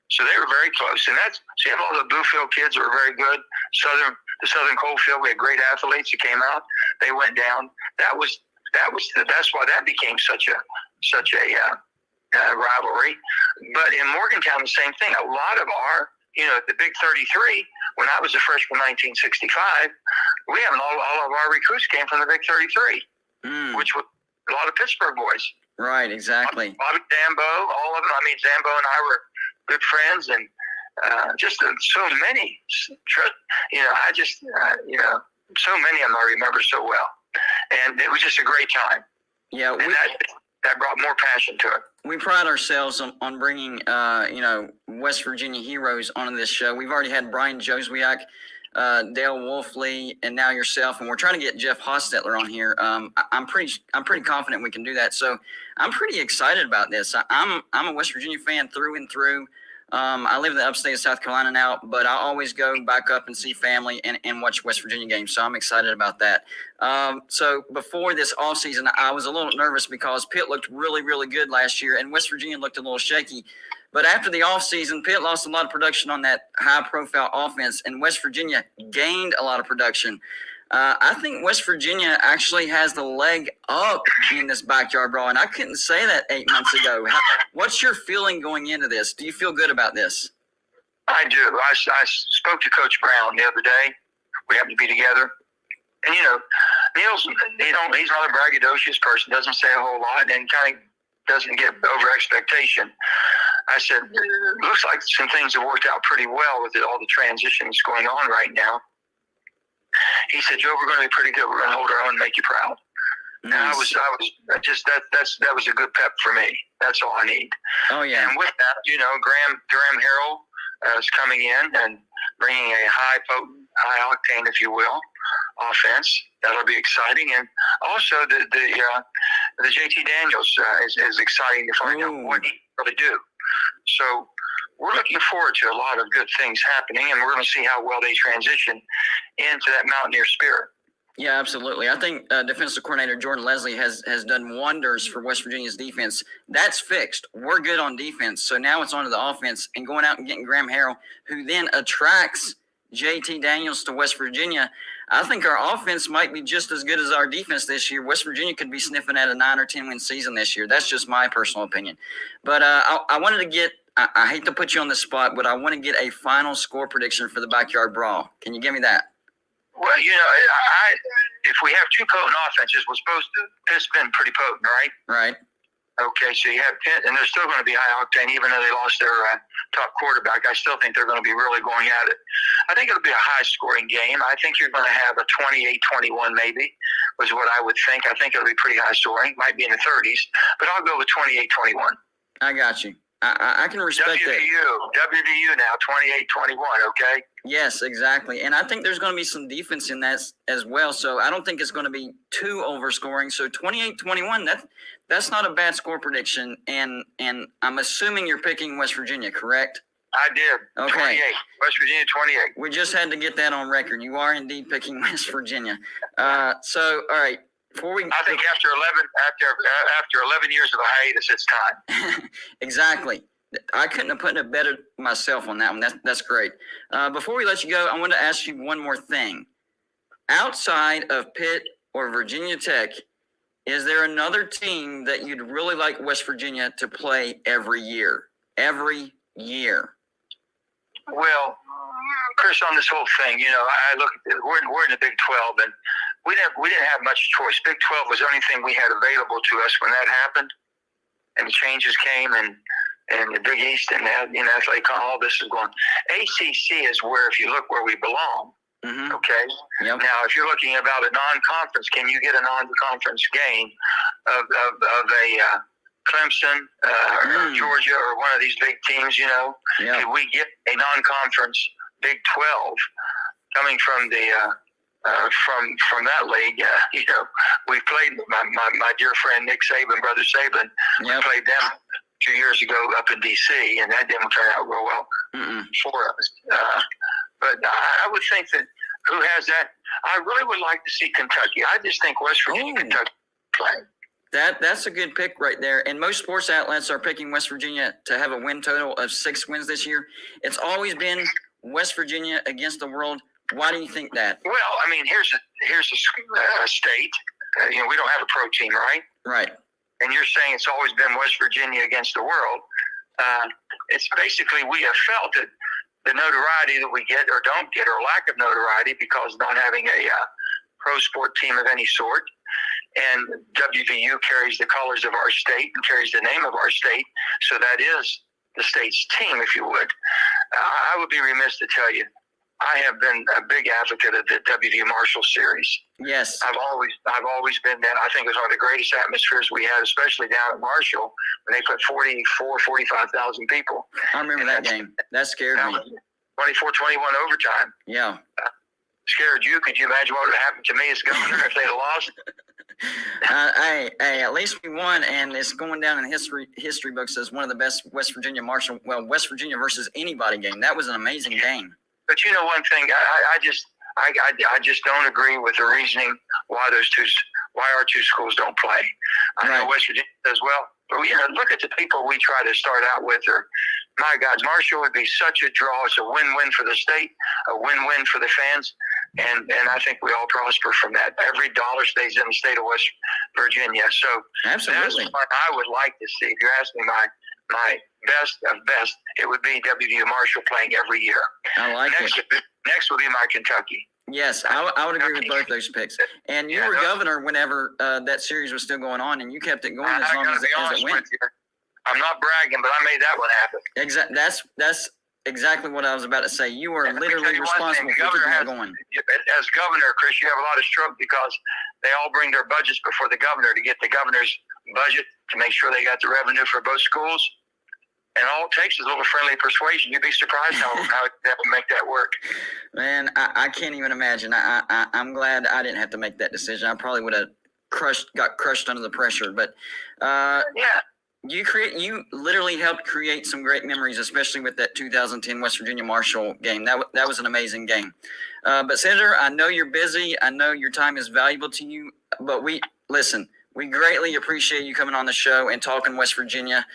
so they were very close. And so you have all the Bluefield kids who were very good. The Southern Coalfield, we had great athletes that came out. They went down. That's why that became such a rivalry. But in Morgantown, the same thing. A lot of our, the Big 33. When I was a freshman, in 1965, we have all of our recruits came from the Big 33, which was a lot of Pittsburgh boys. Right, exactly. Bobby Zambo, all of them. I mean, Zambo and I were good friends, and just so many. So many of them I remember so well, and it was just a great time. Yeah, and that brought more passion to it. We pride ourselves on bringing, West Virginia heroes onto this show. We've already had Brian Joswiak, Dale Wolfley, and now yourself, and we're trying to get Jeff Hostetler on here. I'm pretty confident we can do that. So I'm pretty excited about this. I'm a West Virginia fan through and through. I live in the upstate of South Carolina now, but I always go back up and see family and watch West Virginia games. So I'm excited about that. So before this offseason, I was a little nervous because Pitt looked really, really good last year, and West Virginia looked a little shaky. But after the offseason, Pitt lost a lot of production on that high-profile offense, and West Virginia gained a lot of production. I think West Virginia actually has the leg up in this backyard brawl, and I couldn't say that 8 months ago. What's your feeling going into this? Do you feel good about this? I do. I spoke to Coach Brown the other day. We happened to be together. And, Neil's he's not a braggadocious person, doesn't say a whole lot, and kind of doesn't get over expectation. I said, looks like some things have worked out pretty well with all the transitions going on right now. He said, Joe, we're going to be pretty good. We're going to hold our own and make you proud. Nice. And that was a good pep for me. That's all I need. Oh, yeah. And with that, Graham Harrell is coming in and bringing a high octane, if you will, offense. That'll be exciting. And also the JT Daniels is exciting to find out what he can really do. So we're looking forward to a lot of good things happening, and we're going to see how well they transition into that Mountaineer spirit. Yeah, absolutely. I think defensive coordinator Jordan Leslie has done wonders for West Virginia's defense. That's fixed. We're good on defense. So now it's on to the offense and going out and getting Graham Harrell, who then attracts JT Daniels to West Virginia. I think our offense might be just as good as our defense this year. West Virginia could be sniffing at a 9 or 10 win season this year. That's just my personal opinion. But I wanted to get – I hate to put you on the spot, but I want to get a final score prediction for the backyard brawl. Can you give me that? Well, if we have two potent offenses, Pitt's been pretty potent, right? Right. Okay, so you have Pitt, and they're still going to be high octane, even though they lost their top quarterback. I still think they're going to be really going at it. I think it'll be a high-scoring game. I think you're going to have a 28-21 maybe, was what I would think. I think it'll be pretty high-scoring. Might be in the 30s, but I'll go with 28-21. I got you. I can respect that. WVU now, 28-21, okay? Yes, exactly. And I think there's going to be some defense in that as well. So I don't think it's going to be too overscoring. So 28-21, that's not a bad score prediction. And I'm assuming you're picking West Virginia, correct? I did. Okay. 28. West Virginia, 28. We just had to get that on record. You are indeed picking West Virginia. So, all right. I think after 11 years of a hiatus, it's time. Exactly. I couldn't have put it better myself on that one. That's great. Before we let you go, I want to ask you one more thing. Outside of Pitt or Virginia Tech, is there another team that you'd really like West Virginia to play every year? Every year. Well, Chris, on this whole thing, I look at it. We're in the Big 12, and we didn't have much choice. Big 12 was the only thing we had available to us when that happened, and the changes came, and the Big East, and it's like all this is going. ACC is where, if you look where we belong. Mm-hmm. Okay. Yep. Now, if you're looking about a non-conference, can you get a non-conference game of a Clemson or Georgia or one of these big teams? Yeah. Can we get a non-conference Big 12 coming from the from that league? We played my dear friend Nick Saban, brother Saban. Yep. We played them 2 years ago up in D.C., and that didn't turn out real well for us. But I would think that who has that? I really would like to see Kentucky. I just think West Virginia, Kentucky play. That's a good pick right there. And most sports outlets are picking West Virginia to have a win total of 6 wins this year. It's always been West Virginia against the world. Why do you think that? Well, I mean, here's a state. We don't have a pro team, right? Right. And you're saying it's always been West Virginia against the world. It's basically we have felt that the notoriety that we get or don't get, or lack of notoriety because of not having a pro sport team of any sort. And WVU carries the colors of our state and carries the name of our state. So that is the state's team, if you would. I would be remiss to tell you, I have been a big advocate of the WVU Marshall series. Yes. I've always been that. I think it was one of the greatest atmospheres we had, especially down at Marshall when they put 45,000 people. I remember that game. That scared me. 24-21 overtime. Yeah. Scared you. Could you imagine what would have happened to me as governor if they'd have lost? Hey, at least we won, and it's going down in history books as one of the best West Virginia versus anybody game. That was an amazing game. But you know one thing, I just don't agree with the reasoning why our two schools don't play. I know West Virginia does well, but look at the people we try to start out with. My God, Marshall would be such a draw. It's a win-win for the state, a win-win for the fans, and I think we all prosper from that. Every dollar stays in the state of West Virginia. So absolutely, that's what I would like to see. If you're asking my best of best, it would be WVU Marshall playing every year. I like it. Next would be my Kentucky. Yes, I would agree with both those picks. And you were governor whenever that series was still going on, and you kept it going as long as it went. I'm not bragging, but I made that one happen. Exactly. That's exactly what I was about to say. You were literally responsible for keeping that going. As governor, Chris, you have a lot of stroke because they all bring their budgets before the governor to get the governor's budget to make sure they got the revenue for both schools. And all it takes is a little friendly persuasion. You'd be surprised how that would make that work. Man, I can't even imagine. I'm glad I didn't have to make that decision. I probably would have got crushed under the pressure. But you literally helped create some great memories, especially with that 2010 West Virginia Marshall game. That was an amazing game. But Senator, I know you're busy. I know your time is valuable to you. But we greatly appreciate you coming on the show and talking West Virginia.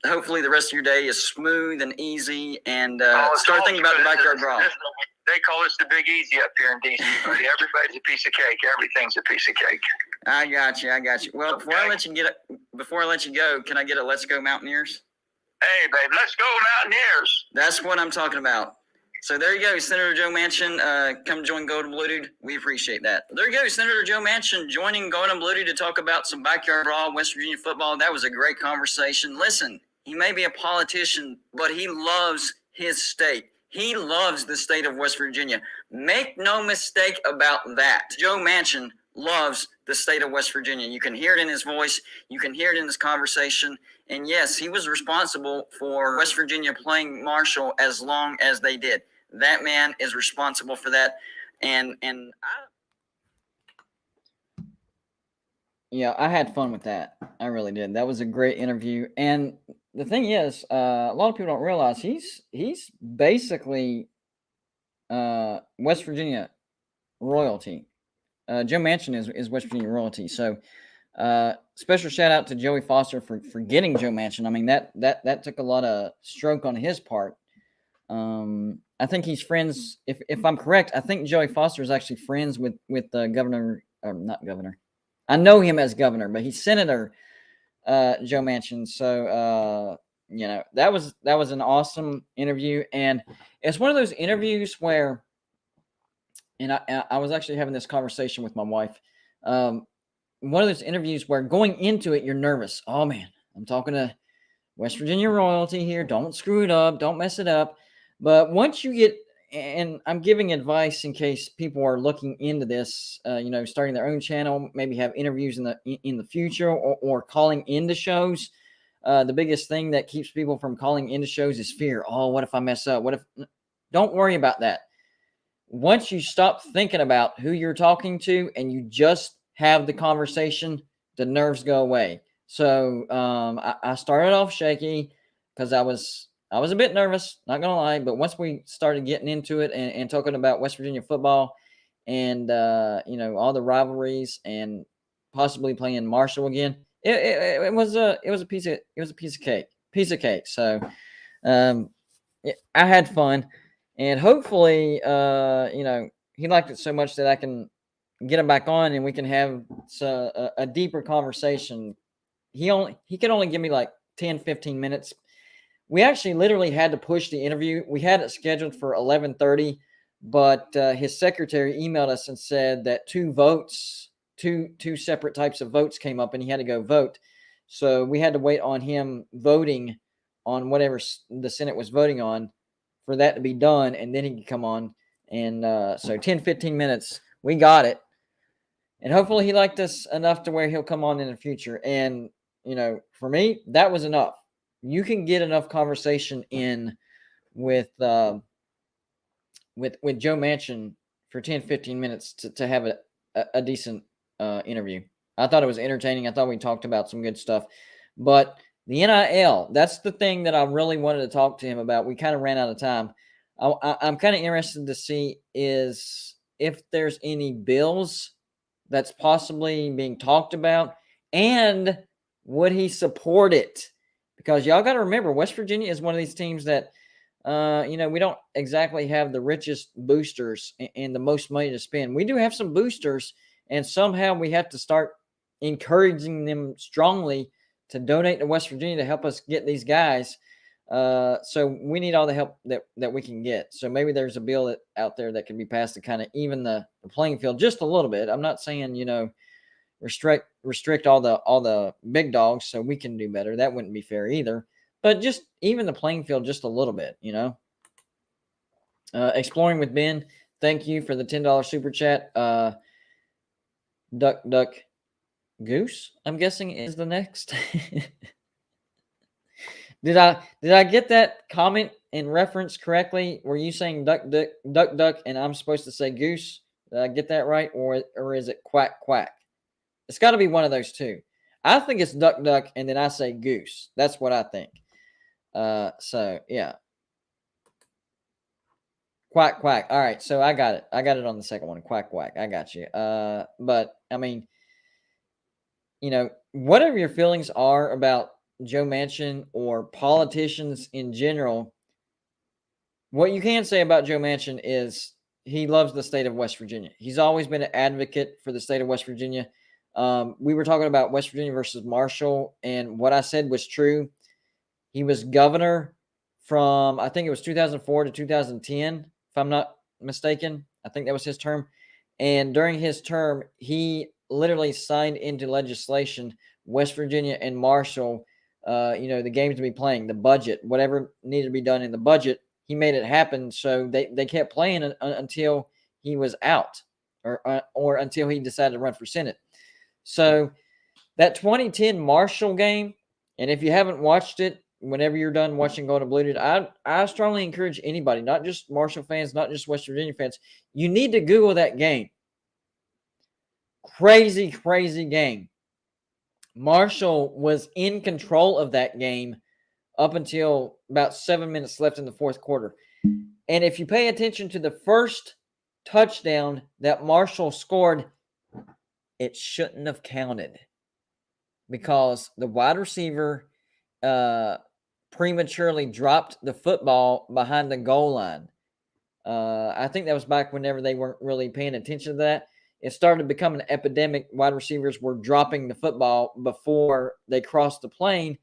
Hopefully the rest of your day is smooth and easy, and start thinking about the backyard brawl. They call us the Big Easy up here in D.C., buddy. Everybody's a piece of cake. Everything's a piece of cake. I got you. Well, before I let you go, can I get a "Let's Go Mountaineers"? Hey, babe, let's go Mountaineers. That's what I'm talking about. So there you go, Senator Joe Manchin. Come join Golden Blued. We appreciate that. There you go, Senator Joe Manchin joining Golden Blued to talk about some backyard brawl, West Virginia football. That was a great conversation. Listen, he may be a politician, but he loves his state. He loves the state of West Virginia. Make no mistake about that. Joe Manchin loves the state of West Virginia. You can hear it in his voice. You can hear it in this conversation. And yes, he was responsible for West Virginia playing Marshall as long as they did. That man is responsible for that. I had fun with that. I really did. That was a great interview. And the thing is, a lot of people don't realize he's basically West Virginia royalty. Joe Manchin is West Virginia royalty. So special shout out to Joey Foster for getting Joe Manchin. I mean, that took a lot of stroke on his part. I think he's friends. If I'm correct, I think Joey Foster is actually friends with Governor, or not Governor. I know him as governor, but he's Senator Joe Manchin. So that was an awesome interview, and it's one of those interviews where, and I was actually having this conversation with my wife. One of those interviews where going into it, you're nervous. Oh man, I'm talking to West Virginia royalty here. Don't screw it up. Don't mess it up. But once you get, and I'm giving advice in case people are looking into this, starting their own channel, maybe have interviews in the future, or calling into shows. The biggest thing that keeps people from calling into shows is fear. Oh, what if I mess up? Don't worry about that. Once you stop thinking about who you're talking to and you just have the conversation, the nerves go away. So I started off shaky because I was a bit nervous, not going to lie. But once we started getting into it and talking about West Virginia football, and all the rivalries and possibly playing Marshall again. It was a piece of cake. So I had fun, and hopefully he liked it so much that I can get him back on and we can have a deeper conversation. He can only give me like 10, 15 minutes. We actually literally had to push the interview. We had it scheduled for 11:30, but his secretary emailed us and said that two separate types of votes came up and he had to go vote. So we had to wait on him voting on whatever the Senate was voting on for that to be done, and then he could come on. And so 10, 15 minutes, we got it. And hopefully he liked us enough to where he'll come on in the future. And, for me, that was enough. You can get enough conversation in with Joe Manchin for 10, 15 minutes to have a decent interview. I thought it was entertaining. I thought we talked about some good stuff. But the NIL, that's the thing that I really wanted to talk to him about. We kind of ran out of time. I'm kind of interested to see is if there's any bills that's possibly being talked about, and would he support it? Because y'all got to remember, West Virginia is one of these teams that, we don't exactly have the richest boosters and the most money to spend. We do have some boosters, and somehow we have to start encouraging them strongly to donate to West Virginia to help us get these guys. So we need all the help that we can get. So maybe there's a bill out there that can be passed to kind of even the playing field just a little bit. I'm not saying, restrict all the big dogs so we can do better. That wouldn't be fair either. But just even the playing field just a little bit, Exploring with Ben, thank you for the $10 super chat. Duck Goose, I'm guessing, is the next. Did I get that comment and reference correctly? Were you saying duck, and I'm supposed to say goose? Did I get that right, or is it quack, quack? It's got to be one of those two. I think it's duck, and then I say goose. That's what I think. So yeah, quack, quack. All right, so I got it. I got it on the second one. Quack, quack. I got you. But I mean, whatever your feelings are about Joe Manchin or politicians in general, what you can say about Joe Manchin is he loves the state of West Virginia. He's always been an advocate for the state of West Virginia. We were talking about West Virginia versus Marshall, and what I said was true. He was governor from, I think it was 2004 to 2010, if I'm not mistaken. I think that was his term. And during his term, he literally signed into legislation West Virginia and Marshall, the games to be playing, the budget, whatever needed to be done in the budget, he made it happen. So they kept playing until he was out or until he decided to run for Senate. So that 2010 Marshall game, and if you haven't watched it, whenever you're done watching Golden Bluted, I strongly encourage anybody, not just Marshall fans, not just West Virginia fans, you need to Google that game. Crazy, crazy game. Marshall was in control of that game up until about 7 minutes left in the fourth quarter. And if you pay attention to the first touchdown that Marshall scored, it shouldn't have counted because the wide receiver prematurely dropped the football behind the goal line. I think that was back whenever they weren't really paying attention to that. It started becoming an epidemic. Wide receivers were dropping the football before they crossed the plane.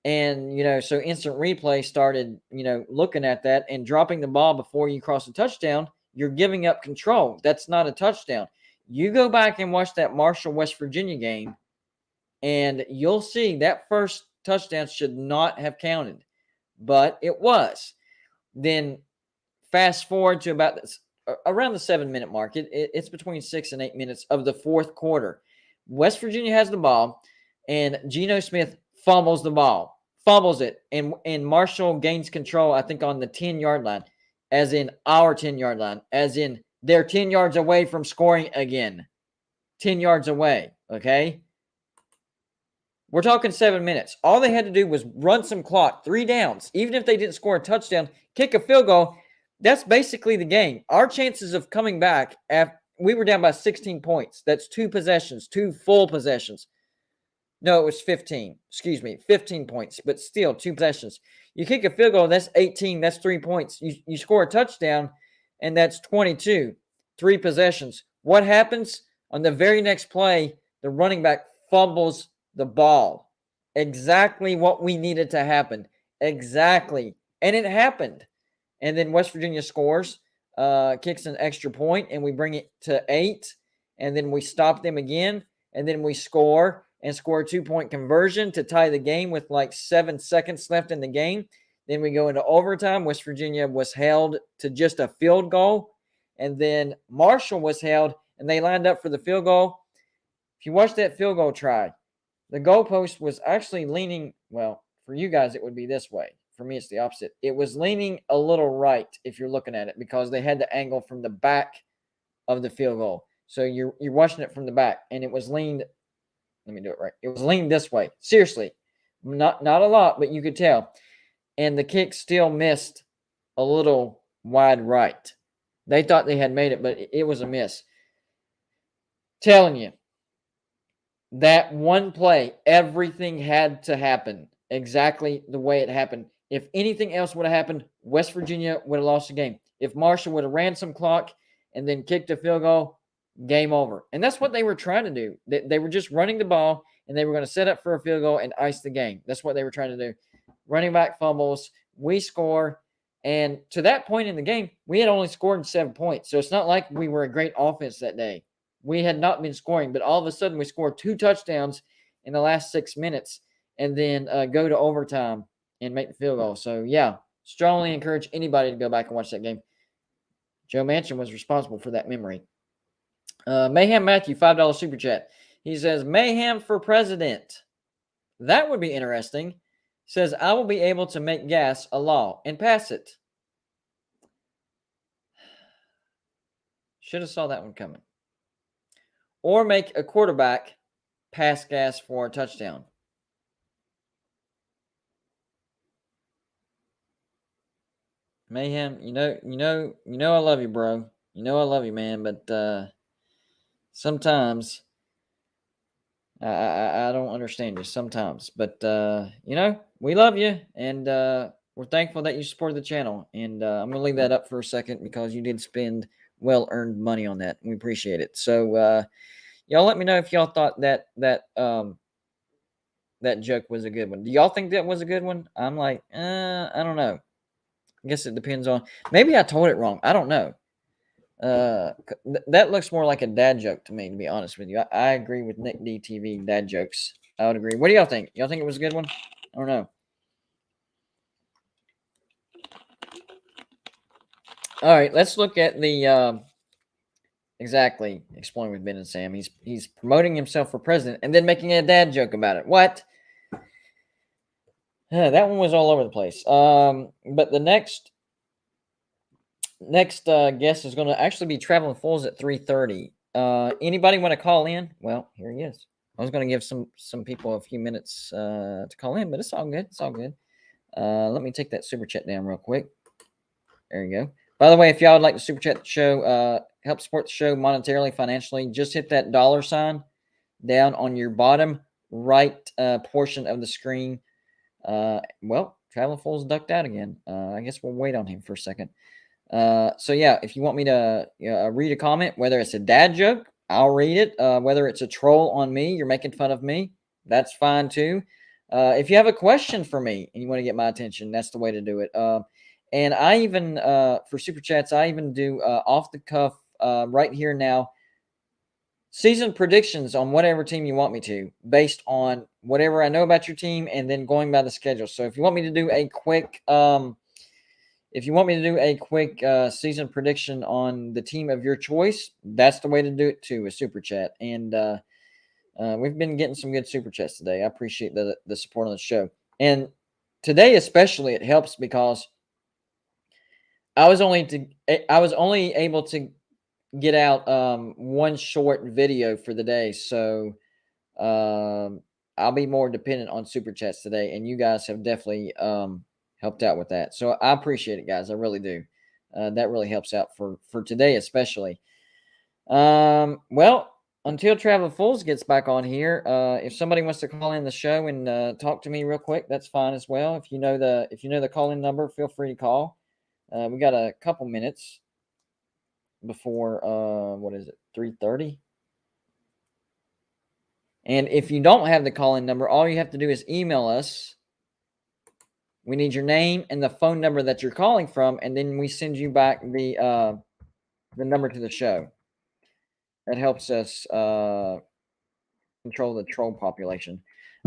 And, so instant replay started, looking at that and dropping the ball before you cross a touchdown. You're giving up control. That's not a touchdown. You go back and watch that Marshall, West Virginia game, and you'll see that first touchdown should not have counted, but it was. Then fast forward to about around the 7-minute mark. It's between 6 and 8 minutes of the fourth quarter. West Virginia has the ball, and Geno Smith fumbles the ball, fumbles it, and Marshall gains control, I think, on the 10-yard line, as in our 10-yard line, as in they're 10 yards away from scoring again. 10 yards away, okay? We're talking 7 minutes. All they had to do was run some clock, 3 downs. Even if they didn't score a touchdown, kick a field goal, That's basically the game. Our chances of coming back after we were down by 16 points. That's 2 possessions, 2 full possessions. No, it was 15. Excuse me, 15 points, but still 2 possessions. You kick a field goal, that's 18. That's 3 points. You score a touchdown, and that's 22. 3 possessions. What happens? On the very next play, the running back fumbles the ball. Exactly what we needed to happen. Exactly. And it happened. And then West Virginia scores, kicks an extra point, and we bring it to 8. And then we stop them again. And then we score and score a 2-point conversion to tie the game with like 7 seconds left in the game. Then we go into overtime. West Virginia was held to just a field goal. And then Marshall was held, and they lined up for the field goal. If you watch that field goal try, the goalpost was actually leaning, well, for you guys, it would be this way. For me, it's the opposite. It was leaning a little right if you're looking at it because they had the angle from the back of the field goal. So you're watching it from the back, and it was leaned. Let me do it right. It was leaned this way. Seriously. Not a lot, but you could tell. And the kick still missed a little wide right. They thought they had made it, but it was a miss. Telling you, that one play, everything had to happen exactly the way it happened. If anything else would have happened, West Virginia would have lost the game. If Marshall would have ran some clock and then kicked a field goal, game over. And that's what they were trying to do. They were just running the ball, and they were going to set up for a field goal and ice the game. That's what they were trying to do. Running back fumbles, we score. And to that point in the game, we had only scored 7 points. So it's not like we were a great offense that day. We had not been scoring, but all of a sudden we scored 2 touchdowns in the last 6 minutes and then go to overtime and make the field goal. So, yeah, strongly encourage anybody to go back and watch that game. Joe Manchin was responsible for that memory. Mayhem Matthew, $5 super chat. He says, Mayhem for president. That would be interesting. Says, I will be able to make gas a law and pass it. Should have saw that one coming. Or make a quarterback pass gas for a touchdown. Mayhem, you know I love you, bro. You know I love you, man, but sometimes I don't understand you sometimes. But we love you, and we're thankful that you supported the channel. And I'm gonna leave that up for a second because you did spend well-earned money on that. We appreciate it. So y'all let me know if y'all thought that joke was a good one. Do y'all think that was a good one? I'm like, I don't know. I guess it depends on. Maybe I told it wrong. I don't know. That looks more like a dad joke to me, to be honest with you. I agree with Nick DTV dad jokes. I would agree. What do y'all think? Y'all think it was a good one? I don't know. All right, let's look at the exactly Exploring with Ben and Sam. He's promoting himself for president and then making a dad joke about it. What? That one was all over the place. But the next guest is going to actually be Traveling Fools at 3:30. Anybody want to call in? Well, here he is. I was going to give some people a few minutes to call in, but it's all good. It's all good. Let me take that super chat down real quick. There you go. By the way, if y'all would like to super chat the show, help support the show monetarily, financially, just hit that $ down on your bottom right portion of the screen. Well, Traveling Fools ducked out again. I guess we'll wait on him for a second. So yeah, if you want me to read a comment, whether it's a dad joke, I'll read it. Whether it's a troll on me, you're making fun of me, that's fine too. If you have a question for me and you want to get my attention, that's the way to do it. And I even, for super chats, I even do off the cuff right here now, season predictions on whatever team you want me to, based on whatever I know about your team, and then going by the schedule. So if you want me to do a quick, season prediction on the team of your choice, that's the way to do it too, a super chat. And we've been getting some good super chats today. I appreciate the support on the show. And today especially, it helps because I was only able to get out one short video for the day, so I'll be more dependent on super chats today, and you guys have definitely helped out with that. So I appreciate it, guys. I really do. that really helps out for today, especially. Well, until Traveling Fools gets back on here, if somebody wants to call in the show and talk to me real quick, that's fine as well. If you know the call-in number, feel free to call. We got a couple minutes before 3:30. And if you don't have the call-in number, all you have to do is email us. We need your name and the phone number that you're calling from, and then we send you back the number to the show. That helps us control the troll population.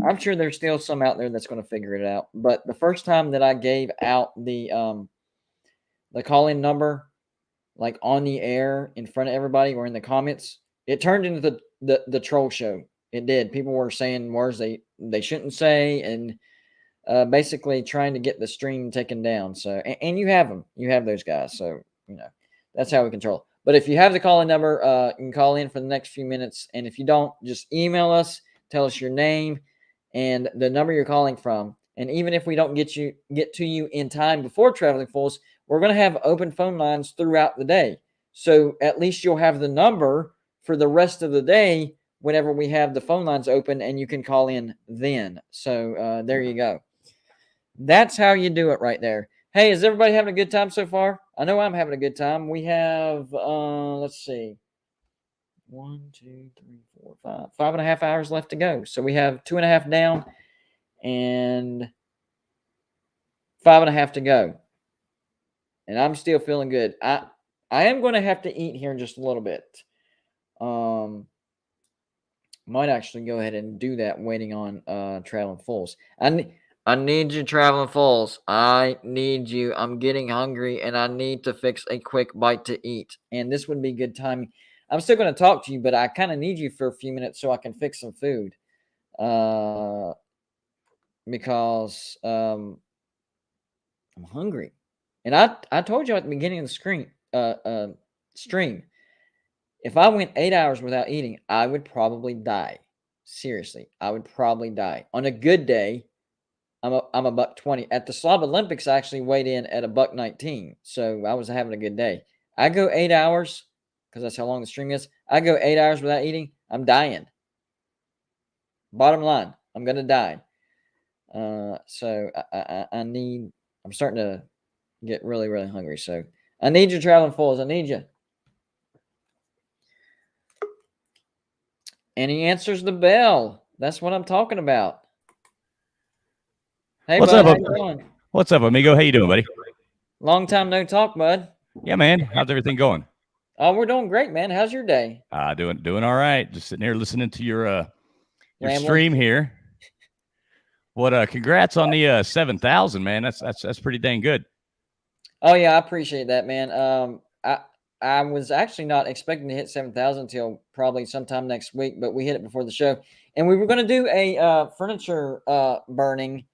I'm sure there's still some out there that's going to figure it out. But the first time that I gave out the call-in number, like on the air in front of everybody or in the comments, it turned into the troll show. It did. People were saying words they shouldn't say, and basically trying to get the stream taken down. So, and you have them. You have those guys. So, that's how we control it. But if you have the call-in number, you can call in for the next few minutes. And if you don't, just email us, tell us your name and the number you're calling from. And even if we don't get to you in time before Traveling Fools, we're going to have open phone lines throughout the day. So at least you'll have the number for the rest of the day whenever we have the phone lines open, and you can call in then. So there you go. That's how you do it right there. Hey, is everybody having a good time so far? I know I'm having a good time. We have, let's see, 1, 2, 3, 4, 5 and a half hours left to go. So we have 2.5 down and 5.5 to go. And I'm still feeling good. I am going to have to eat here in just a little bit. Might actually go ahead and do that waiting on Traveling Fools. I need you, Traveling Fools. I need you. I'm getting hungry, and I need to fix a quick bite to eat. And this would be good timing. I'm still going to talk to you, but I kind of need you for a few minutes so I can fix some food. Because I'm hungry. And I told you at the beginning of the stream, if I went 8 hours without eating, I would probably die. Seriously, I would probably die. On a good day, I'm a $120. At the Slob Olympics, I actually weighed in at $119. So I was having a good day. I go 8 hours, because that's how long the stream is. I go 8 hours without eating, I'm dying. Bottom line, I'm going to die. So I'm starting to get really, really hungry. So I need you, Traveling Fools. I need you. And he answers the bell. That's what I'm talking about. Hey, what's bud, up? how you doing? What's up, amigo? How you doing, buddy? Long time no talk, bud. Yeah, man. How's everything going? Oh, we're doing great, man. How's your day? Doing all right. Just sitting here listening to your Rambling. stream here. What? Congrats on the 7,000, man. That's pretty dang good. Oh yeah, I appreciate that, man. I was actually not expecting to hit 7,000 until probably sometime next week, but we hit it before the show, and we were going to do a furniture burning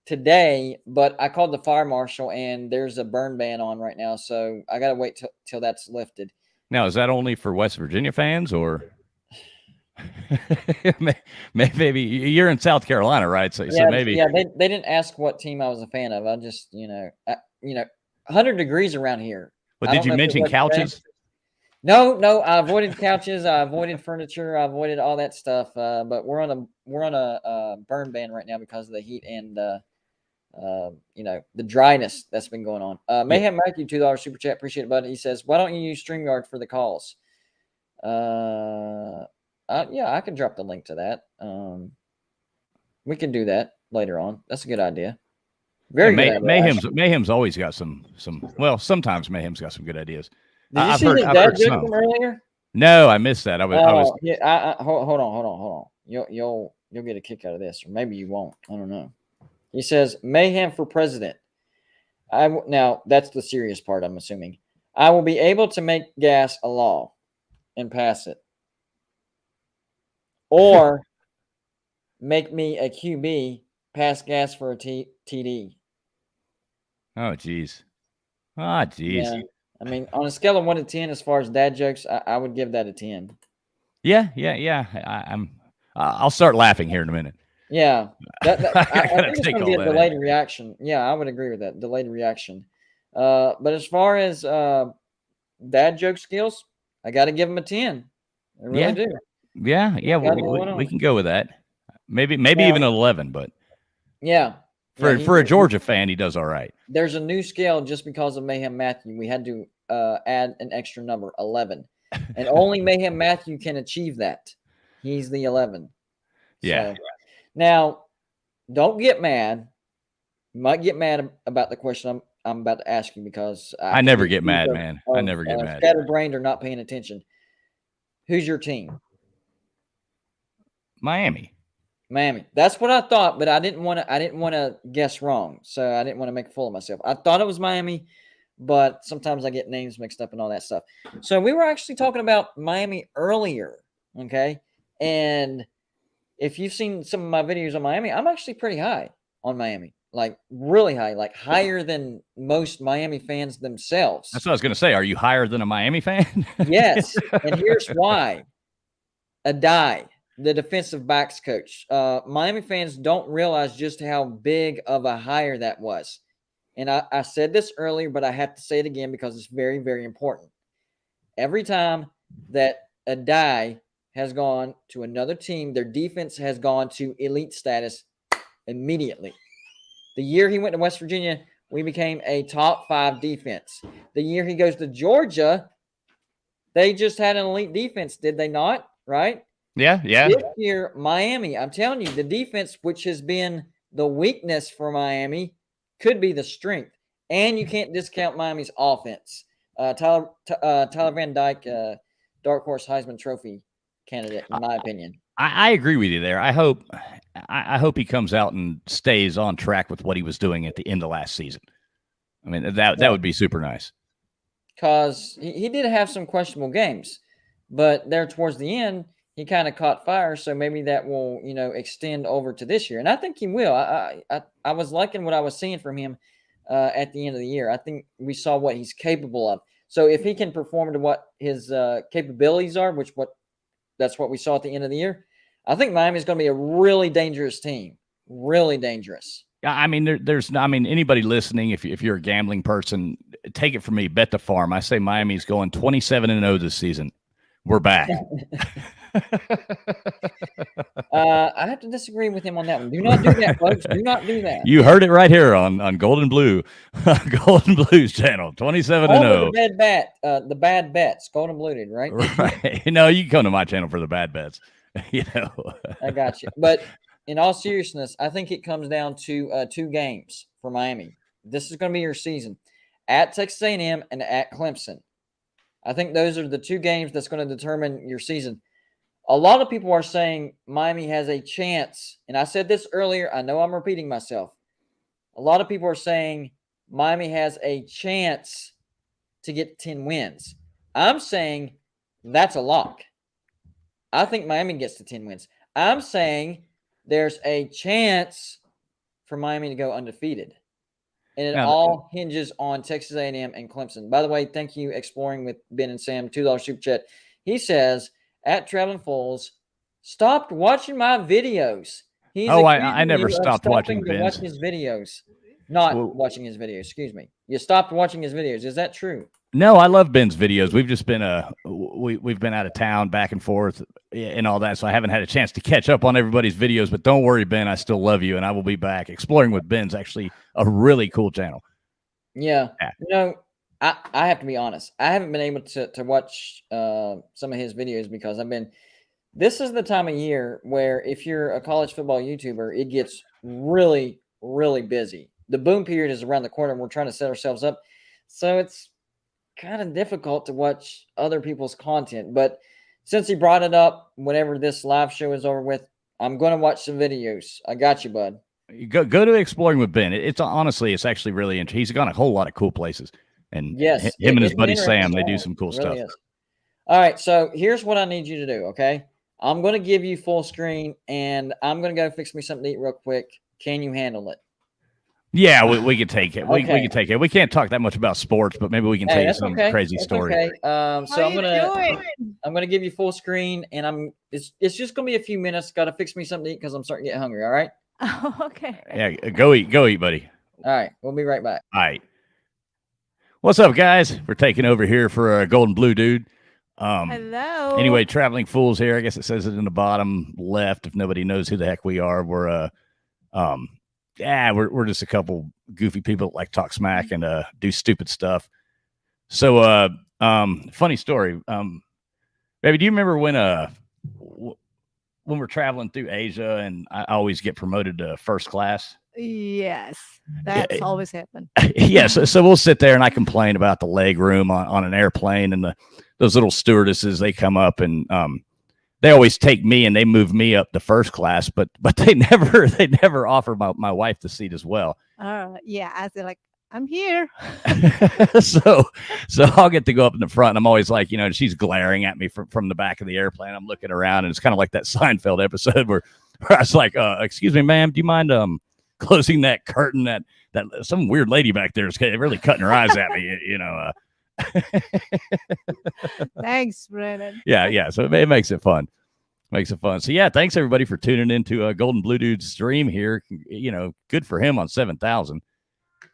today, but I called the fire marshal, and there's a burn ban on right now, so I got to wait till that's lifted. Now, is that only for West Virginia fans, or maybe you're in South Carolina, right? So maybe they didn't ask what team I was a fan of. I just 100 degrees around here. But did you mention couches? No, I avoided couches. I avoided furniture. I avoided all that stuff. But we're on a burn ban right now because of the heat and the dryness that's been going on. Mayhem Matthew, $2 super chat, appreciate it, buddy. He says, "Why don't you use StreamYard for the calls?" Yeah, I can drop the link to that. We can do that later on. That's a good idea. Very good. Mayhem's always got some. Well, sometimes Mayhem's got some good ideas. Did you see his dad joke from earlier? No, I missed that. I was. Yeah, hold on. You'll get a kick out of this, or maybe you won't. I don't know. He says, "Mayhem for president." Now that's the serious part. I'm assuming I will be able to make gas a law and pass it, or make me a QB pass gas for a TD. Oh, geez. Yeah. I mean, on a scale of 1 to 10, as far as dad jokes, I would give that a 10. Yeah. I'll start laughing here in a minute. Yeah. I think it's going to be a delayed reaction. Yeah, I would agree with that. Delayed reaction. But as far as dad joke skills, I got to give him a 10. I really do. Yeah, we can go with that. Maybe even an 11, but for a Georgia fan, he does all right. There's a new scale just because of Mayhem Matthew. We had to add an extra number, 11, and only Mayhem Matthew can achieve that. He's the 11. Yeah. So, now, don't get mad. You might get mad about the question I'm about to ask you because I never get mad, man. I never get mad. Scatterbrained or not paying attention. Who's your team? Miami. That's what I thought, but I didn't want to guess wrong, so I didn't want to make a fool of myself. I thought it was Miami, but sometimes I get names mixed up and all that stuff. So we were actually talking about Miami earlier, okay? And if you've seen some of my videos on Miami, I'm actually pretty high on Miami, like really high, like higher than most Miami fans themselves. That's what I was going to say. Are you higher than a Miami fan? Yes, and here's why. Adai, the defensive backs coach. Miami fans don't realize just how big of a hire that was. And I said this earlier, but I have to say it again because it's very, very important. Every time that Adai has gone to another team, their defense has gone to elite status immediately. The year he went to West Virginia, we became a top 5 defense. The year he goes to Georgia, they just had an elite defense, did they not? Right? Yeah. This year, Miami, I'm telling you, the defense, which has been the weakness for Miami, could be the strength. And you can't discount Miami's offense. Tyler Van Dyke, dark horse Heisman Trophy candidate, in my opinion. I agree with you there. I hope he comes out and stays on track with what he was doing at the end of last season. I mean, that would be super nice. Because he did have some questionable games, but there towards the end, he kind of caught fire, so maybe that will, extend over to this year. And I think he will. I was liking what I was seeing from him at the end of the year. I think we saw what he's capable of. So if he can perform to what his capabilities are, that's what we saw at the end of the year, I think Miami is going to be a really dangerous team. Really dangerous. I mean, anybody listening, if you're a gambling person, take it from me, bet the farm. I say Miami's going 27-0 this season. We're back. I have to disagree with him on that one. Do not do that, folks. Do not do that. You heard it right here on Golden Blue, Golden Blues channel, 27-0. The bad bets, Golden Blue did, right? Right. No, you can come to my channel for the bad bets. I got you. But in all seriousness, I think it comes down to 2 games for Miami. This is going to be your season. At Texas A&M and at Clemson. I think those are the 2 games that's going to determine your season. A lot of people are saying Miami has a chance, and I said this earlier. I know I'm repeating myself. A lot of people are saying Miami has a chance to get 10 wins. I'm saying that's a lock. I think Miami gets to 10 wins. I'm saying there's a chance for Miami to go undefeated. And it all hinges on Texas A&M and Clemson. By the way, thank you, Exploring with Ben and Sam, $2 super chat. He says, at Traveling Fools, stopped watching my videos. I never stopped watching Ben's. Watch his videos. Watching his videos, excuse me. You stopped watching his videos. Is that true? No, I love Ben's videos. We've just been we've been out of town back and forth and all that, so I haven't had a chance to catch up on everybody's videos. But don't worry, Ben, I still love you, and I will be back. Exploring with Ben's actually a really cool channel. Yeah. I have to be honest. I haven't been able to watch some of his videos because this is the time of year where if you're a college football YouTuber, it gets really, really busy. The boom period is around the corner, and we're trying to set ourselves up. So it's kind of difficult to watch other people's content. But since he brought it up, whenever this live show is over with, I'm going to watch some videos. I got you, bud. Go to Exploring with Ben. It's actually really interesting. He's gone a whole lot of cool places. And yes, him and his buddy Sam, they do some cool stuff. Is. All right, so here's what I need you to do, okay? I'm going to give you full screen, and I'm going to go fix me something to eat real quick. Can you handle it? Yeah, we can take it. Okay. We can take it. We can't talk that much about sports, but maybe we can tell you some crazy story. Okay. So I'm gonna give you full screen, and it's just gonna be a few minutes. Got to fix me something to eat because I'm starting to get hungry. All right. Oh, okay. Yeah, go eat, buddy. All right, we'll be right back. All right. What's up, guys? We're taking over here for a Golden Blue Dude. Hello. Anyway, Traveling Fools here. I guess it says it in the bottom left. If nobody knows who the heck we are, we're just a couple goofy people that like talk smack and do stupid stuff. So, funny story. Baby, do you remember when we're traveling through Asia and I always get promoted to first class? Yes, that's always happened. Yes. So we'll sit there and I complain about the leg room on an airplane, and those little stewardesses, they come up and they always take me and they move me up to first class, but they never offer my wife the seat as well. Yeah, I said, like, I'm here. so I'll get to go up in the front, and I'm always like, and she's glaring at me from the back of the airplane. I'm looking around, and it's kind of like that Seinfeld episode where I was like, excuse me, ma'am, do you mind closing that curtain? That some weird lady back there is really cutting her eyes at me, Thanks, Brennan. Yeah. So it makes it fun. So yeah, thanks everybody for tuning into Golden Blue Dude's stream here. Good for him on 7,000.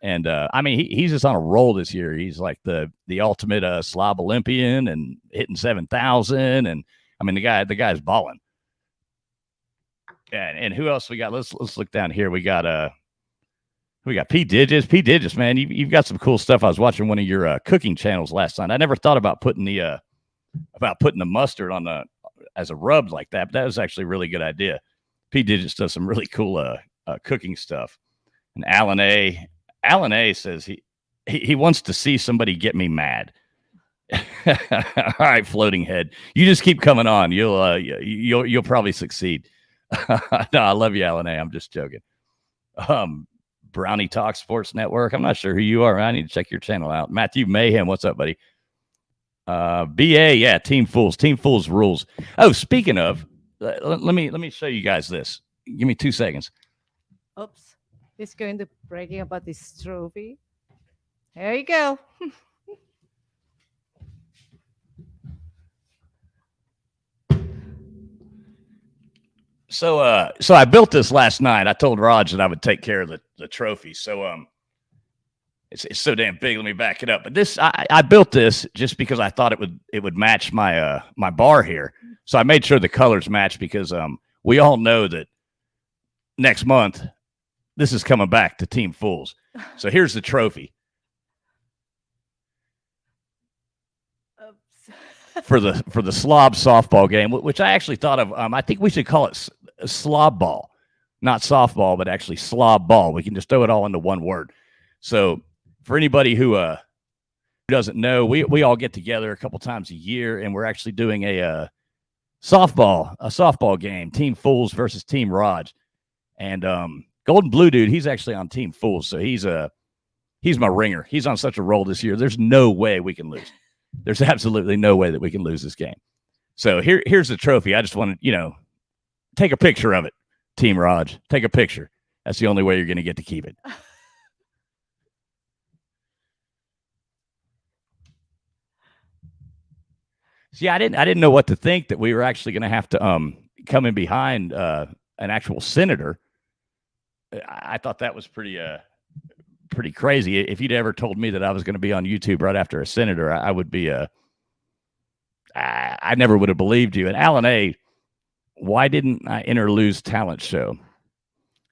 And he's just on a roll this year. He's like the ultimate Slob Olympian and hitting 7,000. And the guy's balling. And who else we got? Let's look down here. We got P Digits. P Digits, man, you've got some cool stuff. I was watching one of your cooking channels last night. I never thought about putting the mustard on as a rub like that, but that was actually a really good idea. P Digits does some really cool cooking stuff. And Alan A says he wants to see somebody get me mad. All right, floating head, you just keep coming on. You'll probably succeed. No, I love you, Alan A. I'm just joking. Brownie Talk Sports Network. I'm not sure who you are. I need to check your channel out. Matthew Mayhem, what's up, buddy? BA, yeah, Team Fools. Team Fools rules. Oh, speaking of, let me show you guys this. Give me 2 seconds. Oops. He's going to bragging about this trophy. There you go. So I built this last night. I told Raj that I would take care of the trophy. So it's so damn big. Let me back it up. But this I built this just because I thought it would match my my bar here. So I made sure the colors match because we all know that next month this is coming back to Team Fools. So here's the trophy. For the Slob softball game, which I actually thought of. I think we should call it Slob ball, not softball, but actually Slob ball. We can just throw it all into one word. So for anybody who doesn't know, we all get together a couple times a year, and we're actually doing a softball game, Team Fools versus Team Raj. And Golden Blue Dude, he's actually on Team Fools, so he's my ringer. He's on such a roll this year. There's no way we can lose. There's absolutely no way that we can lose this game. So here's the trophy. I just wanted, take a picture of it, Team Raj. Take a picture. That's the only way you're going to get to keep it. See, I didn't know what to think, that we were actually going to have to come in behind an actual senator. I thought that was pretty crazy. If you'd ever told me that I was going to be on YouTube right after a senator, I would be I never would have believed you. And Alan A, why didn't I enter Lou's talent show?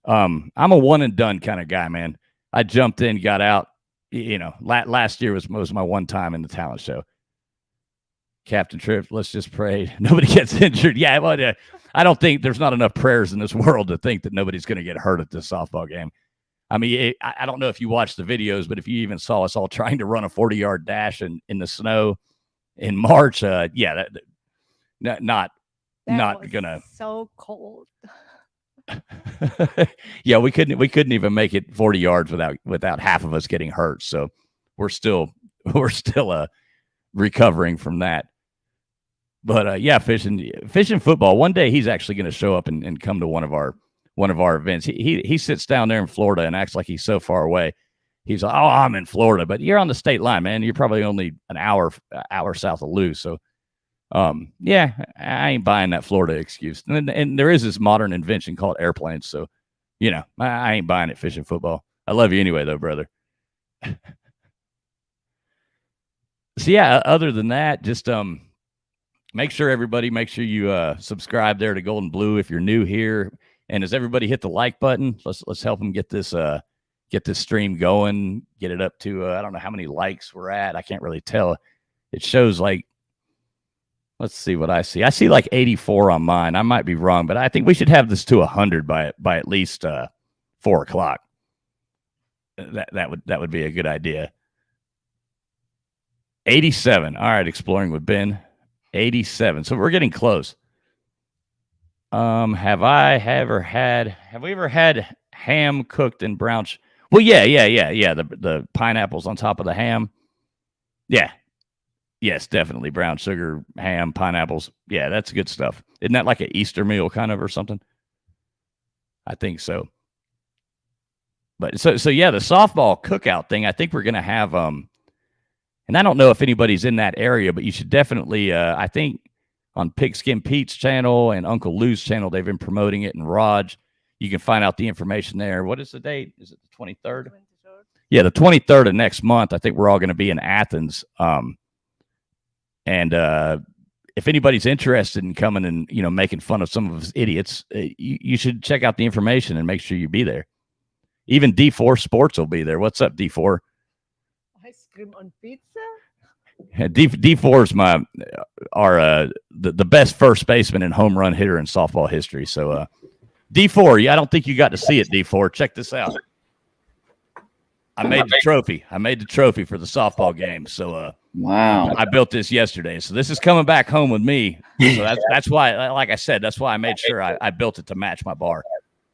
I'm a one and done kind of guy, man. I jumped in, got out. Last year was my one time in the talent show. Captain Tripp, let's just pray nobody gets injured. Yeah, but I don't think there's not enough prayers in this world to think that nobody's going to get hurt at this softball game. I mean, I don't know if you watched the videos, but if you even saw us all trying to run a 40-yard dash in the snow in March, not gonna. So cold. Yeah, we couldn't even make it 40 yards without half of us getting hurt. So we're still recovering from that. But yeah, fishing football. One day he's actually going to show up and come to one of our events. He sits down there in Florida and acts like he's so far away. He's like, oh, I'm in Florida, but you're on the state line, man. You're probably only an hour south of Lou. So, yeah, I ain't buying that Florida excuse. And there is this modern invention called airplanes. So, I ain't buying it, fishing football. I love you anyway, though, brother. So yeah, other than that, just make sure you subscribe there to Gold and Blue if you're new here. And as everybody hit the like button, let's help them get this stream going, get it up to I don't know how many likes we're at. I can't really tell. It shows like, let's see what I see. I see like 84 on mine. I might be wrong, but I think we should have this to 100 by at least 4 o'clock. That would be a good idea. 87. All right, Exploring with Ben. 87. So we're getting close. Have we ever had ham cooked in brown? Well, yeah. The pineapples on top of the ham. Yeah. Yes, definitely. Brown sugar, ham, pineapples. Yeah, that's good stuff. Isn't that like an Easter meal kind of or something? I think so. But so yeah, the softball cookout thing, I think we're going to have, and I don't know if anybody's in that area, but you should definitely, I think on Pigskin Pete's channel and Uncle Lou's channel, they've been promoting it, and Raj, you can find out the information there. What is the date? Is it the 23rd? Yeah, the 23rd of next month. I think we're all going to be in Athens. And if anybody's interested in coming and, making fun of some of us idiots, you should check out the information and make sure you be there. Even D4 Sports will be there. What's up, D4? Ice cream on pizza? D4 is the best first baseman and home run hitter in softball history. So D4, I don't think you got to see it, D4. Check this out. I made the trophy. I made the trophy for the softball game. So wow, I built this yesterday. So this is coming back home with me. So that's why, like I said, that's why I made sure I built it to match my bar.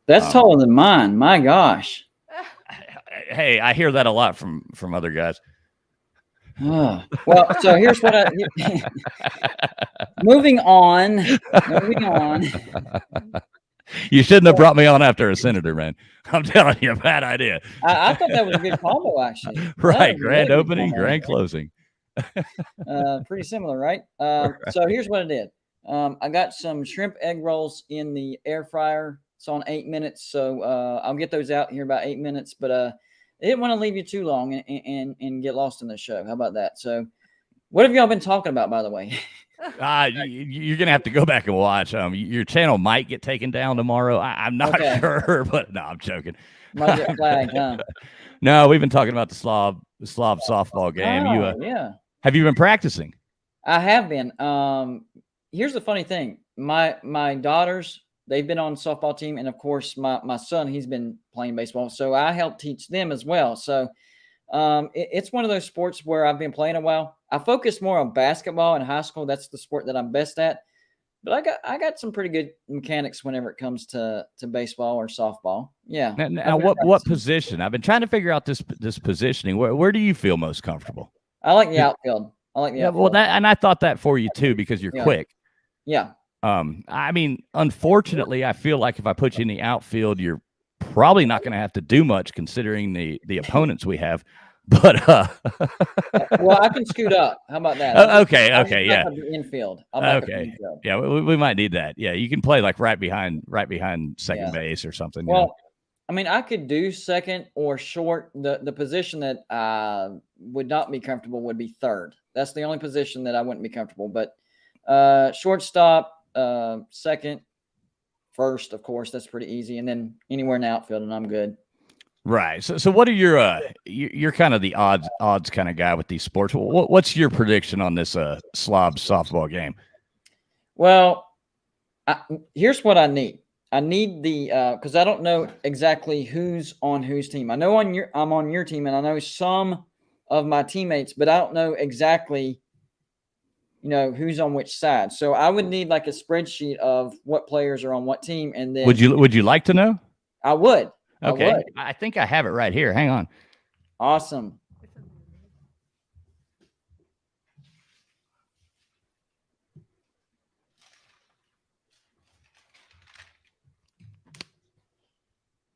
That's taller than mine. My gosh. Hey, I hear that a lot from other guys. Well, so here's what moving on. You shouldn't have brought me on after a senator, man. I'm telling you, bad idea. I thought that was a good combo, actually. Right, grand opening, grand closing. Pretty similar, right? So here's what I did. I got some shrimp egg rolls in the air fryer. It's on 8 minutes, so I'll get those out here about 8 minutes. But I didn't want to leave you too long and get lost in the show. How about that? So, what have y'all been talking about, by the way? You're gonna have to go back and watch. Your channel might get taken down tomorrow. I'm not sure, but no, I'm joking. Might get flagged, huh? No, we've been talking about the Slob softball game. Yeah. Have you been practicing? I have been. Here's the funny thing. My daughters, they've been on the softball team, and of course my son, he's been playing baseball. So I help teach them as well. So it's one of those sports where I've been playing a while. I focused more on basketball in high school. That's the sport that I'm best at. But I got some pretty good mechanics whenever it comes to baseball or softball. Yeah. Now what position? I've been trying to figure out this positioning. Where do you feel most comfortable? I like the outfield. Well, I thought that for you too, because you're quick. Yeah. I mean, unfortunately, I feel like if I put you in the outfield, you're probably not going to have to do much considering the opponents we have. But well, I can scoot up. How about that? Okay, yeah. Infield. Okay, yeah, we might need that. Yeah, you can play like right behind second base or something. Well, I mean, I could do second or short. The position that I would not be comfortable would be third. That's the only position that I wouldn't be comfortable. But shortstop, second, first, of course, that's pretty easy, and then anywhere in the outfield, and I'm good. Right. So what are you're kind of the odds kind of guy with these sports. What's your prediction on this Slob softball game? Well, here's what I need. I need the because I don't know exactly who's on whose team. I know I'm on your team, and I know some of my teammates, but I don't know exactly, who's on which side. So I would need like a spreadsheet of what players are on what team, and then would you like to know? I would. Okay, I think I have it right here. Hang on. Awesome.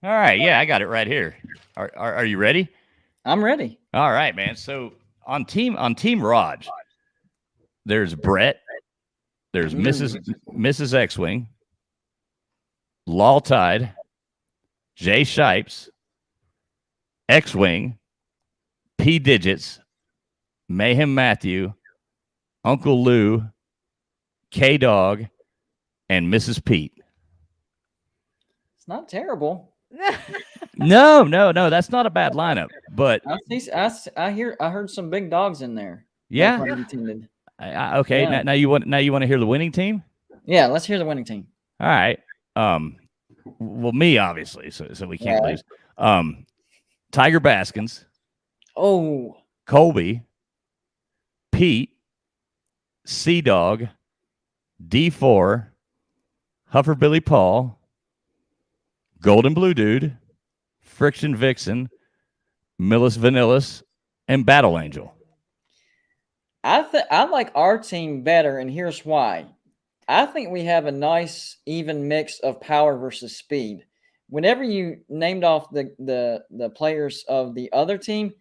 All right, yeah, I got it right here. Are you ready? I'm ready. All right, man. So on team Raj, there's Brett, there's Mrs. X-Wing, Lol Tide, Jay Shipes, X-Wing, P Digits, Mayhem Matthew, Uncle Lou, K-Dog, and Mrs. Pete. It's not terrible. No, that's not a bad lineup. But I heard some big dogs in there. yeah, No pun intended. okay. Yeah. Now you want to hear the winning team? Yeah, let's hear the winning team. All right. Well, me obviously, so we can't lose. Tiger Baskins, Oh, Colby, Pete, Sea Dog, D4, Huffer Billy Paul, Golden Blue Dude, Friction Vixen, Millis Vanillis, and Battle Angel. I like our team better, and here's why. I think we have a nice, even mix of power versus speed. Whenever you named off the players of the other team,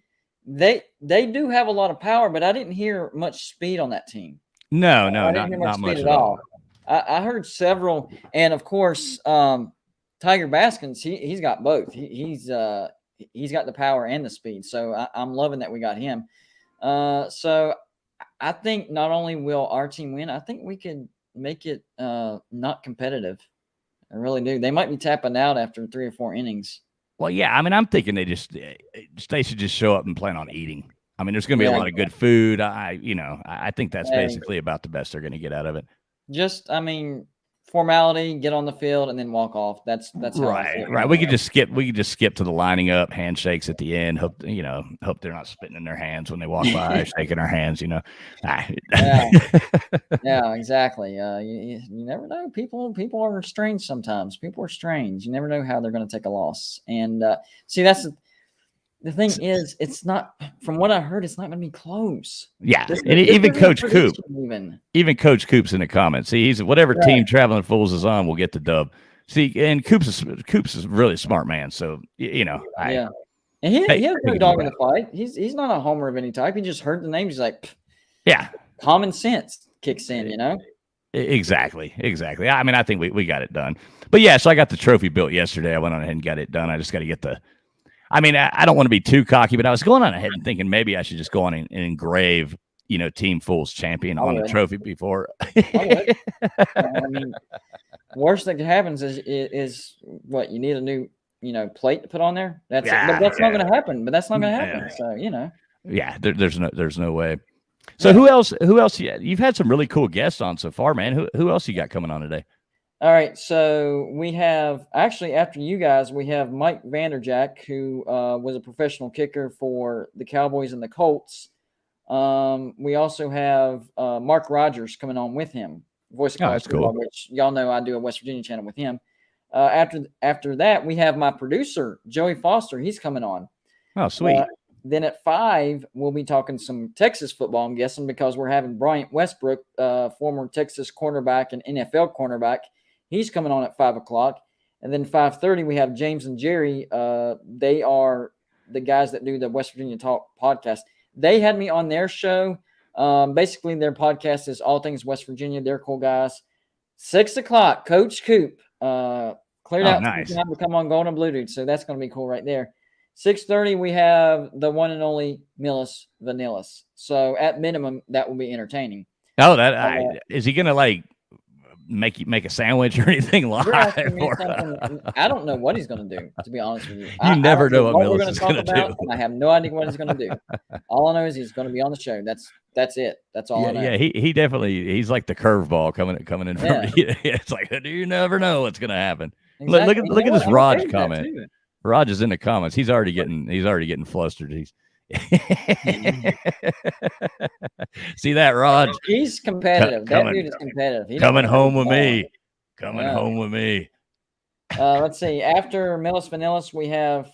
they do have a lot of power, but I didn't hear much speed on that team. No, I didn't hear not much speed at all. I heard several, and of course, Tiger Baskins. He's got both. He's got the power and the speed. So I'm loving that we got him. So I think not only will our team win, I think we could make it not competitive. I really do. They might be tapping out after 3 or 4 innings. Well, yeah. I mean, I'm thinking they should just show up and plan on eating. I mean, there's going to be a lot of good food. I think that's basically about the best they're going to get out of it. Just, I mean, formality, get on the field, and then walk off. That's how right. We could just skip to the lining up, handshakes at the end. Hope they're not spitting in their hands when they walk by, shaking our hands. Yeah, exactly. You never know. People are strange sometimes. People are strange. You never know how they're going to take a loss. And see, that's the thing is, it's not. From what I heard, it's not going to be close. Yeah, and even Coach Coop, even Coach Coop's in the comments. See, he's whatever team Traveling Fools is on will get the dub. See, and Coop's is really a smart man. So and he has no dog in the fight. He's not a homer of any type. He just heard the name. He's like, common sense kicks in. Exactly. I mean, I think we got it done. But yeah, so I got the trophy built yesterday. I went on ahead and got it done. I just got to get I mean, I don't want to be too cocky, but I was going on ahead and thinking maybe I should just go on and engrave, Team Fools champion on the trophy before. I mean, worst that could happen is what you need a new, plate to put on there. But that's not going to happen. So there's no way. So who else? You've had some really cool guests on so far, man. Who else you got coming on today? All right, so we have actually after you guys, we have Mike Vanderjagt, who was a professional kicker for the Cowboys and the Colts. We also have Mark Rogers coming on with him, voice of college football, which y'all know I do a West Virginia channel with him. After that, we have my producer Joey Foster. He's coming on. Oh, sweet. Then at 5, we'll be talking some Texas football. I'm guessing because we're having Bryant Westbrooks, former Texas cornerback and NFL cornerback. He's coming on at 5 o'clock. And then 5:30, we have James and Jerry. They are the guys that do the West Virginia Talk podcast. They had me on their show. Basically, their podcast is all things West Virginia. They're cool guys. 6 o'clock, Coach Coop cleared out time to come on Golden Blue Dude. So that's going to be cool right there. 6:30, we have the one and only Millis Vanillis. So at minimum, that will be entertaining. Oh, is he going to make a sandwich or anything live? I don't know what he's going to do, to be honest with you. You never know what Millis is going to do. I have no idea what he's going to do. All I know is he's going to be on the show. That's it. That's all I know. Yeah, he definitely, he's like the curveball coming in from you. It's like, you never know what's going to happen. Exactly. Look at this Raj comment. Raj is in the comments. He's already getting flustered. See that, Raj? He's competitive. That dude is competitive. Coming home with me. Home with me. Let's see. After Millis Vanillis, we have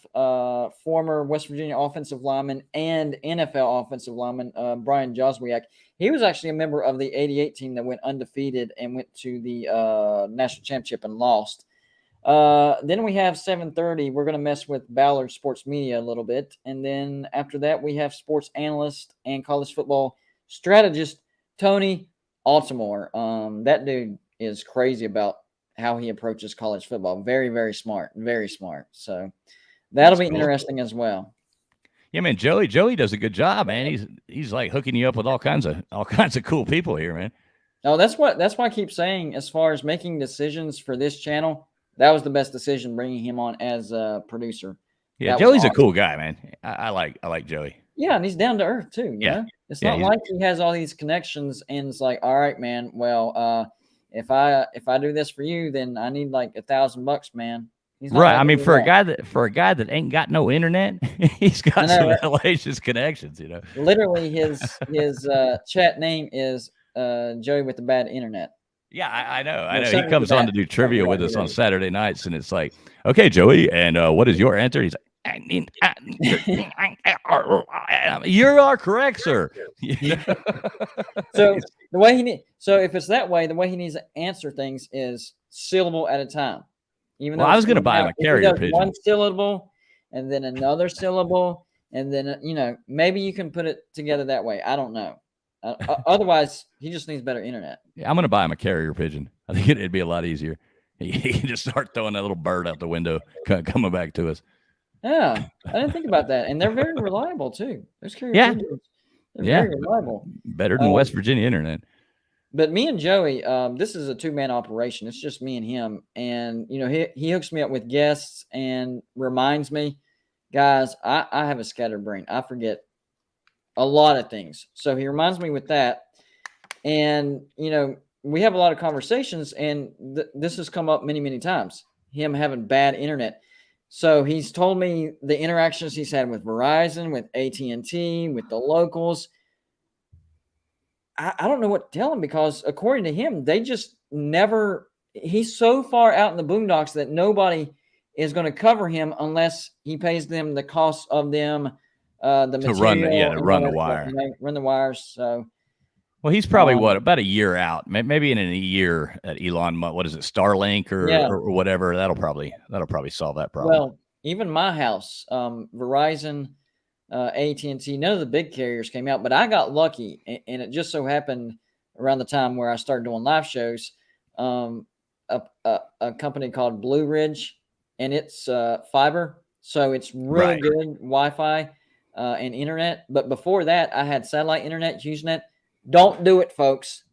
former West Virginia offensive lineman and NFL offensive lineman Brian Westbrooks. He was actually a member of the '88 team that went undefeated and went to the national championship and lost. Then we have 7:30. We're going to mess with Ballard Sports Media a little bit. And then after that, we have sports analyst and college football strategist Tony Altamore. That dude is crazy about how he approaches college football. Very, very smart. Very smart. So that'll be interesting as well. Yeah, man, Joey does a good job, man. He's like hooking you up with all kinds of cool people here, man. No, that's why I keep saying, as far as making decisions for this channel, that was the best decision, bringing him on as a producer. Yeah, That was Joey's a awesome. cool guy, man. I like Joey. Yeah, and he's down to earth too. You Yeah. know? It's Yeah, not he's- like he has all these connections and it's like, all right, man. Well, if I do this for you, then I need like $1,000, man. He's not Right. like I mean, any of for a guy that ain't got no internet, he's got I know, some right? hellacious connections, you know. Literally, his chat name is Joey with the bad internet. Yeah, I know. Yeah, I know. He something comes like on that. to do trivia Something with like us on that. Saturday nights, and it's like, okay, Joey, and what is your answer? He's like, you are correct, sir. So the way so if it's that way, the way he needs to answer things is syllable at a time. Even Well, though I was it's gonna buy him a if he carrier does pigeon. one syllable and then another syllable, and then maybe you can put it together that way. I don't know. Otherwise, he just needs better internet. Yeah, I'm gonna buy him a carrier pigeon. I think it'd be a lot easier. He can just start throwing that little bird out the window, coming back to us. Yeah, I didn't think about that, and they're very reliable too. Those carrier Yeah. pigeons, they're Yeah. very reliable. Better than West Virginia internet. But me and Joey, this is a two-man operation. It's just me and him. And, he hooks me up with guests and reminds me, guys, I have a scattered brain. I forget a lot of things. So he reminds me with that. And, we have a lot of conversations, and this has come up many, many times, him having bad internet. So he's told me the interactions he's had with Verizon, with AT&T, with the locals. I don't know what to tell him, because according to him, they just never – he's so far out in the boondocks that nobody is going to cover him unless he pays them the cost of them, the material. To run the wire. Run the wires. So, well, he's probably about a year out, maybe in a year at Elon Musk. What is it, Starlink or whatever? That'll probably solve that problem. Well, even my house, Verizon – AT&T, none of the big carriers came out, but I got lucky, and it just so happened around the time where I started doing live shows, a company called Blue Ridge, and it's fiber, so it's really good Wi-Fi and internet. But before that, I had satellite internet, HughesNet. Don't do it, folks.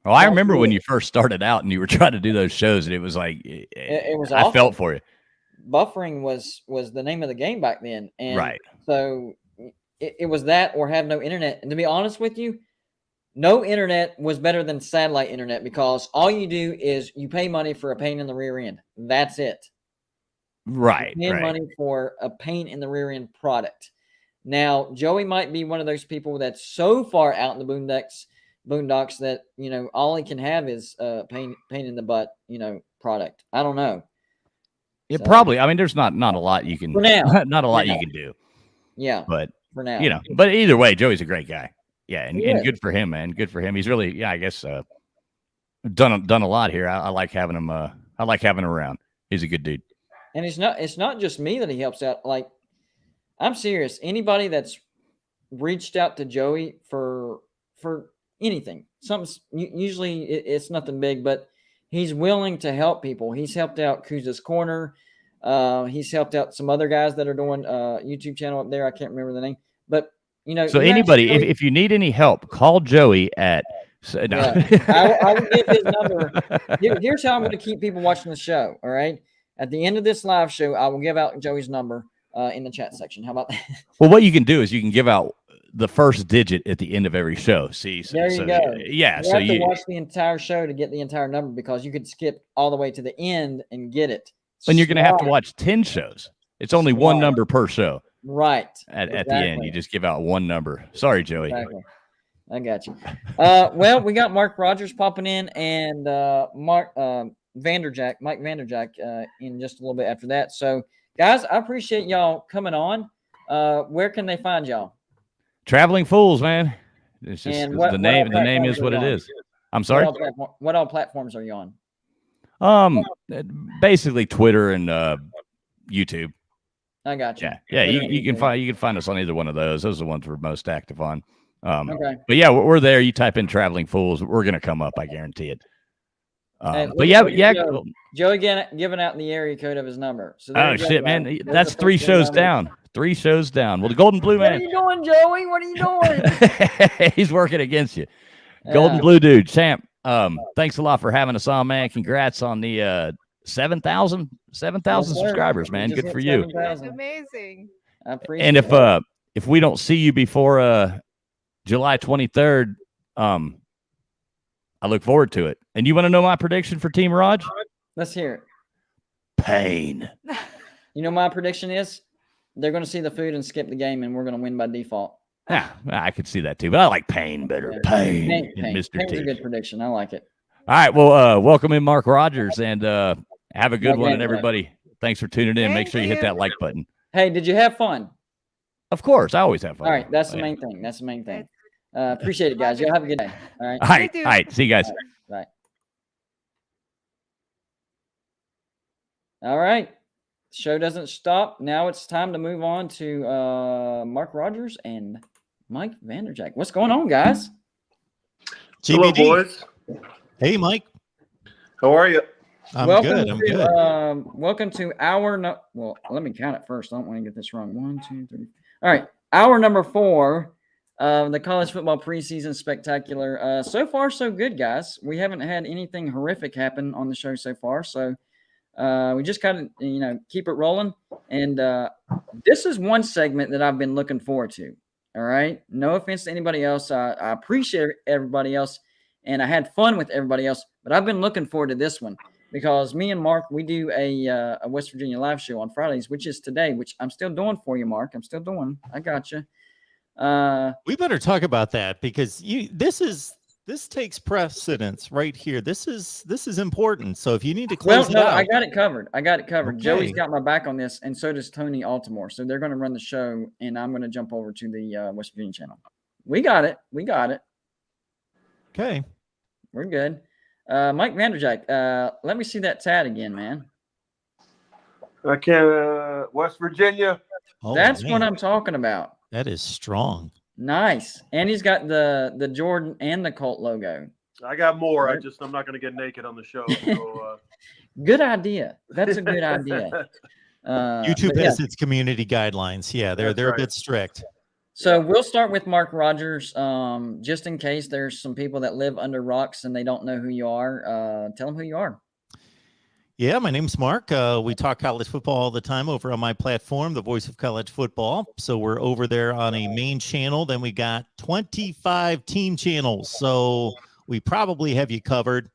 Oh, I remember when you first started out and you were trying to do those shows, and it was like it was. I awful. felt for you. Buffering was the name of the game back then, and so it was that or have no internet. And to be honest with you, no internet was better than satellite internet, because all you do is you pay money for a pain in the rear end. That's it. Right. You pay money for a pain in the rear end product. Now, Joey might be one of those people that's so far out in the boondocks that, all he can have is pain in the butt, product. I don't know. Yeah, probably. I mean, there's not a lot you can For now. not a lot you can do. Yeah. But for now. But either way, Joey's a great guy. Yeah, and good for him, man. Good for him. He's really, I guess, done a lot here. I like having him. I like having him around. He's a good dude. And it's not just me that he helps out. Like, I'm serious. Anybody that's reached out to Joey for anything, usually it's nothing big, but he's willing to help people. He's helped out Kuz's Corner. He's helped out some other guys that are doing a YouTube channel up there. I can't remember the name, but So anybody, if you need any help, call Joey at. I will give his number. Here's how I'm going to keep people watching the show. All right. At the end of this live show, I will give out Joey's number in the chat section. How about that? Well, what you can do is you can give out the first digit at the end of every show. See, there you go. Yeah, you have to watch the entire show to get the entire number, because you could skip all the way to the end and get it. And you're going to have to watch 10 shows. It's only one number per show. Right. At the end, you just give out one number. Sorry, Joey. Exactly. I got you. Well, we got Mark Rogers popping in, and Mike Vanderjagt in just a little bit after that. So, guys, I appreciate y'all coming on. Where can they find y'all? Traveling Fools, man. It's just the name. The name is what it is. I'm sorry. What all platforms are you on? Basically Twitter and YouTube. I got you. Yeah. You can find us on either one of those. Those are the ones we're most active on. Okay. But yeah, we're there. You type in Traveling Fools, we're gonna come up. I guarantee it. But Joey giving out the area code of his number. So shit, man. That's 3 shows down. 3 shows down. Well, the Golden Blue What are man. you doing, Joey? What are you doing? He's working against you. Golden Blue dude, champ. Thanks a lot for having us on, man. Congrats on the 7,000 subscribers, man. Good for you. That's amazing. I appreciate And it. if we don't see you before July 23rd, I look forward to it. And you want to know my prediction for Team Raj? Let's hear it. Pain. You know, my prediction is they're going to see the food and skip the game, and we're going to win by default. Yeah, I could see that too, but I like Pain better. Yeah. Pain, Pain. Mr. Pain's T. a good prediction. I like it. All right, well, welcome in Mark Rogers, and have a good Mark one, and Rogers. everybody. Thanks for tuning in. Make Thank sure you hit you. that like button. Hey, did you have fun? Of course, I always have fun. All right, that's the Yeah. main thing. That's the main thing. Appreciate it, guys. Y'all have a good day. All right. All right, You all too. right. See you guys. Bye. All right. Show doesn't stop. Now it's time to move on to Mark Rogers and Mike Vanderjagt. What's going on, guys? Hello, GBD. boys. Hey, Mike. How are you? I'm welcome good. I'm to, good. Welcome to well, let me count it first. I don't want to get this wrong. 1, 2, 3. All right. Hour number 4 of the college football preseason spectacular. So far, so good, guys. We haven't had anything horrific happen on the show so far. So we just kind of, keep it rolling. And this is one segment that I've been looking forward to. All right. No offense to anybody else. I appreciate everybody else. And I had fun with everybody else. But I've been looking forward to this one. Because me and Mark, we do a West Virginia live show on Fridays, which is today, which I'm still doing for you, Mark. I'm still doing. I got you. We better talk about that because this takes precedence right here. This is important. So if you need to close it out, I got it covered. Okay. Joey's got my back on this, and so does Tony Altimore. So they're going to run the show, and I'm going to jump over to the West Virginia channel. We got it. Okay. We're good. Mike Vanderjagt, let me see that tat again, man. I can't. West Virginia. Oh, That's man, what I'm talking about. That is strong. Nice. And he's got the Jordan and the Colt logo. I got more. Right. I'm not going to get naked on the show. So, Good idea. That's a good idea. YouTube but yeah. has its community guidelines. Yeah, they're That's a right. bit strict. So we'll start with Mark Rogers, just in case there's some people that live under rocks and they don't know who you are. Tell them who you are. Yeah, my name's Mark. We talk college football all the time over on my platform, the Voice of College Football. So we're over there on a main channel. Then we got 25 team channels. So we probably have you covered.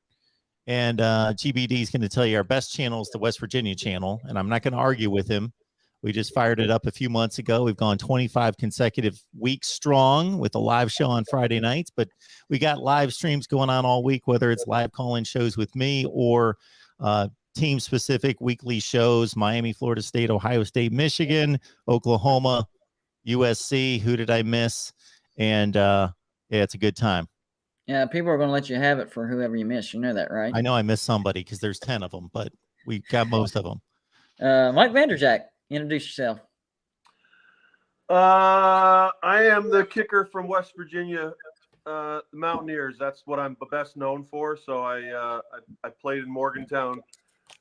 And GBD is going to tell you our best channel is the West Virginia channel. And I'm not going to argue with him. We just fired it up a few months ago. We've gone 25 consecutive weeks strong with a live show on Friday nights. But we got live streams going on all week, whether it's live call-in shows with me or team-specific weekly shows, Miami, Florida State, Ohio State, Michigan, Oklahoma, USC. Who did I miss? And yeah, it's a good time. Yeah, people are going to let you have it for whoever you miss. You know that, right? I know I missed somebody because there's 10 of them, but we got most of them. Mike Vanderjagt, introduce yourself. I am the kicker from West Virginia, the Mountaineers. That's what I'm best known for. So I played in Morgantown.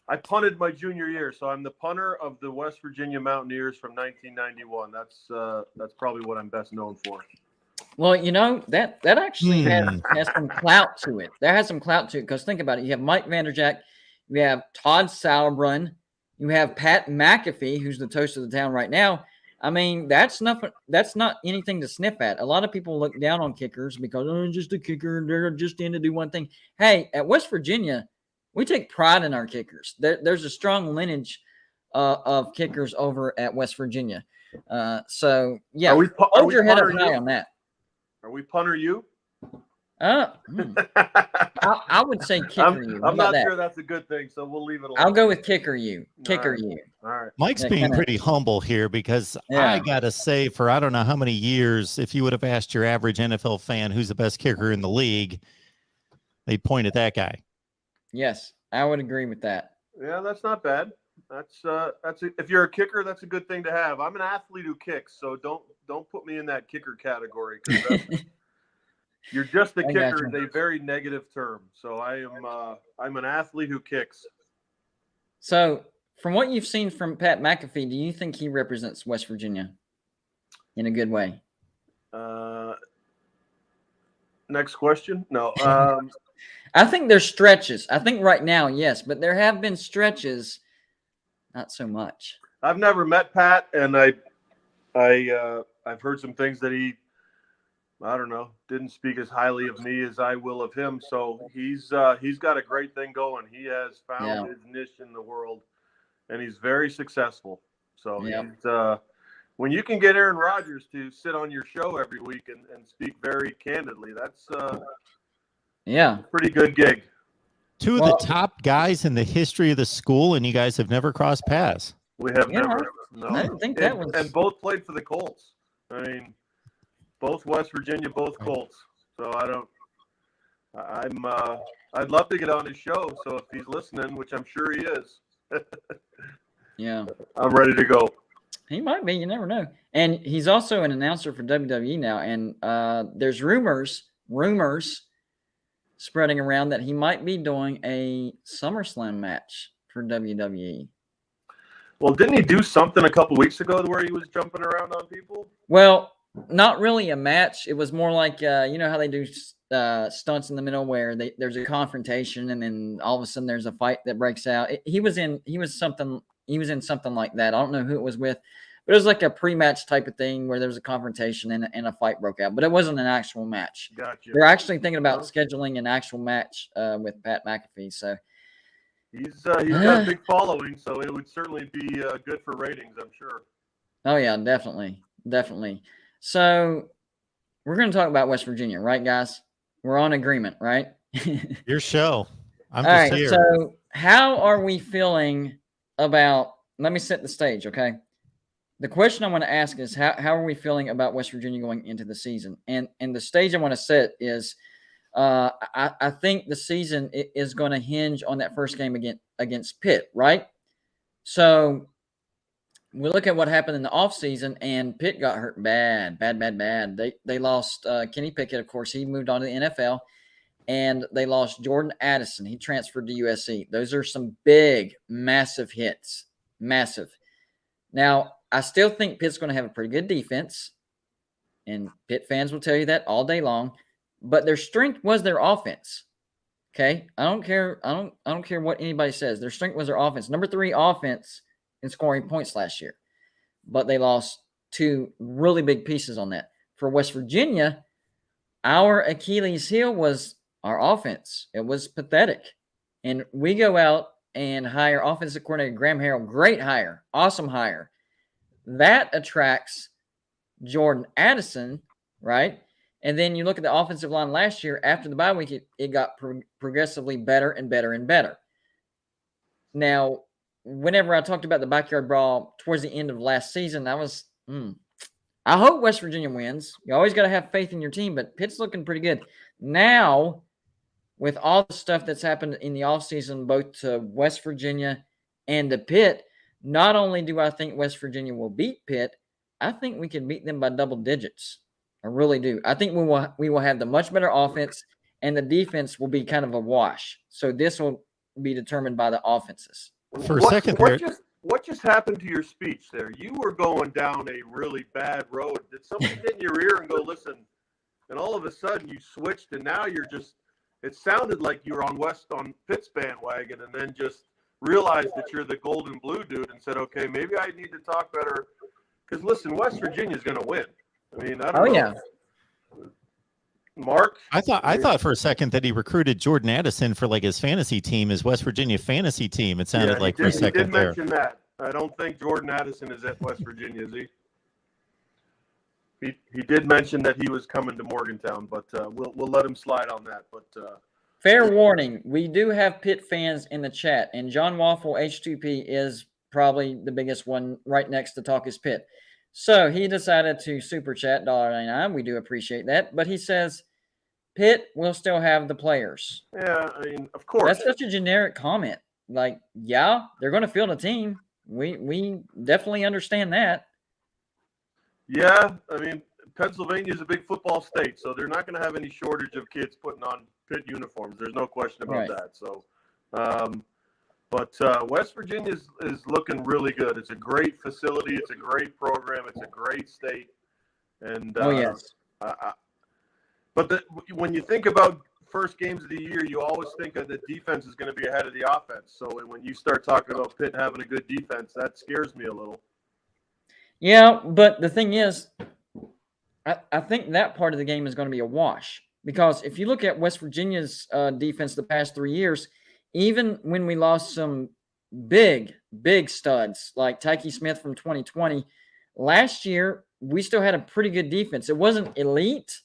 I punted my junior year, so I'm the punter of the West Virginia Mountaineers from 1991. That's probably what I'm best known for. Well, that actually has some clout to it. That has some clout to it because think about it. You have Mike Vanderjagt, you have Todd Sauerbrunn, you have Pat McAfee, who's the toast of the town right now. I mean, that's not anything to sniff at. A lot of people look down on kickers because just a kicker, they're just in to do one thing. Hey, at West Virginia, we take pride in our kickers. There's a strong lineage of kickers over at West Virginia. So yeah, hold your head up high on that. Are we punter you? I would say kicker you. I'm not sure that's a good thing, so we'll leave it alone. I'll go with kicker you. Kicker you. All right. Mike's being pretty humble here because I got to say for I don't know how many years, if you would have asked your average NFL fan who's the best kicker in the league, they'd point at that guy. Yes, I would agree with that. Yeah, that's not bad. If you're a kicker, that's a good thing to have. I'm an athlete who kicks, so don't put me in that kicker category. You're just a kicker is a very negative term. So I'm an athlete who kicks. So from what you've seen from Pat McAfee, do you think he represents West Virginia in a good way? Next question. No. I think there's stretches. I think right now, yes, but there have been stretches, not so much. I've never met Pat, and I've heard some things that he, I don't know, didn't speak as highly of me as I will of him. So he's got a great thing going. He has found his niche in the world, and he's very successful. So he's, when you can get Aaron Rodgers to sit on your show every week and speak very candidly, that's a pretty good gig. Two of the top guys in the history of the school, and you guys have never crossed paths. We have never. No. I didn't think that was. And both played for the Colts. I mean, both West Virginia, both Colts. So I'd love to get on his show. So if he's listening, which I'm sure he is, I'm ready to go. He might be. You never know. And he's also an announcer for WWE now. And there's rumors spreading around that he might be doing a SummerSlam match for WWE. Well, didn't he do something a couple weeks ago where he was jumping around on people? Well, not really a match. It was more like, you know how they do stunts in the middle where there's a confrontation and then all of a sudden there's a fight that breaks out. He was in something like that. I don't know who it was with, but it was like a pre-match type of thing where there was a confrontation and a fight broke out, but it wasn't an actual match. Gotcha. They're actually thinking about scheduling an actual match with Pat McAfee. So he's got a big following, so it would certainly be good for ratings, I'm sure. Oh yeah, definitely. So we're going to talk about West Virginia, right, guys? We're on agreement, right? Your show. I'm all just right. here. So how are we feeling about? Let me set the stage, okay? The question I want to ask is how are we feeling about West Virginia going into the season? And the stage I want to set is I think the season is going to hinge on that first game against Pitt, right? So we look at what happened in the offseason, and Pitt got hurt bad. They lost Kenny Pickett, of course. He moved on to the NFL, and they lost Jordan Addison. He transferred to USC. Those are some big, massive hits. Massive. Now, I still think Pitt's going to have a pretty good defense, and Pitt fans will tell you that all day long. But their strength was their offense. Okay, I don't care what anybody says. Their strength was their offense. Number 3 offense in scoring points last year, but they lost 2 really big pieces on that. For West Virginia, our Achilles heel was our offense. It was pathetic, and we go out and hire offensive coordinator Graham Harrell. Great hire, awesome hire. That attracts Jordan Addison, right? And then you look at the offensive line last year. After the bye week, it got progressively better and better and better. Now, whenever I talked about the backyard brawl towards the end of last season, I was, I hope West Virginia wins. You always got to have faith in your team, but Pitt's looking pretty good. Now, with all the stuff that's happened in the offseason, both to West Virginia and to Pitt, not only do I think West Virginia will beat Pitt, I think we can beat them by double digits. I really do. I think we will have the much better offense, and the defense will be kind of a wash. So this will be determined by the offenses. What just happened to your speech there? You were going down a really bad road. Did somebody get in your ear and go, listen, and all of a sudden you switched, and now you're just, it sounded like you were on Pitt's bandwagon, and then just realized that you're the gold and blue dude and said, okay, maybe I need to talk better. Because listen, West Virginia's going to win. I mean, I don't know. Yeah. Mark? I thought for a second that he recruited Jordan Addison for like his fantasy team, his West Virginia fantasy team. It sounded like for a second he did there. mention that. I don't think Jordan Addison is at West Virginia, is he? He did mention that he was coming to Morgantown, but we'll let him slide on that. But fair warning, we do have Pitt fans in the chat, and John Waffle H2P is probably the biggest one right next to Talk is Pitt. So he decided to super chat $1.99. We do appreciate that. But he says Pitt will still have the players. Yeah, I mean, of course. That's such a generic comment. Like, yeah, they're going to field a team. We definitely understand that. Yeah, I mean, Pennsylvania is a big football state, so they're not going to have any shortage of kids putting on Pitt uniforms. There's no question about that. So, But West Virginia is looking really good. It's a great facility. It's a great program. It's a great state. And yes. But when you think about first games of the year, you always think that the defense is going to be ahead of the offense. So when you start talking about Pitt having a good defense, that scares me a little. Yeah, but the thing is, I think that part of the game is going to be a wash. Because if you look at West Virginia's defense the past 3 years, even when we lost some big studs like Tyke Smith from 2020, last year we still had a pretty good defense. It wasn't elite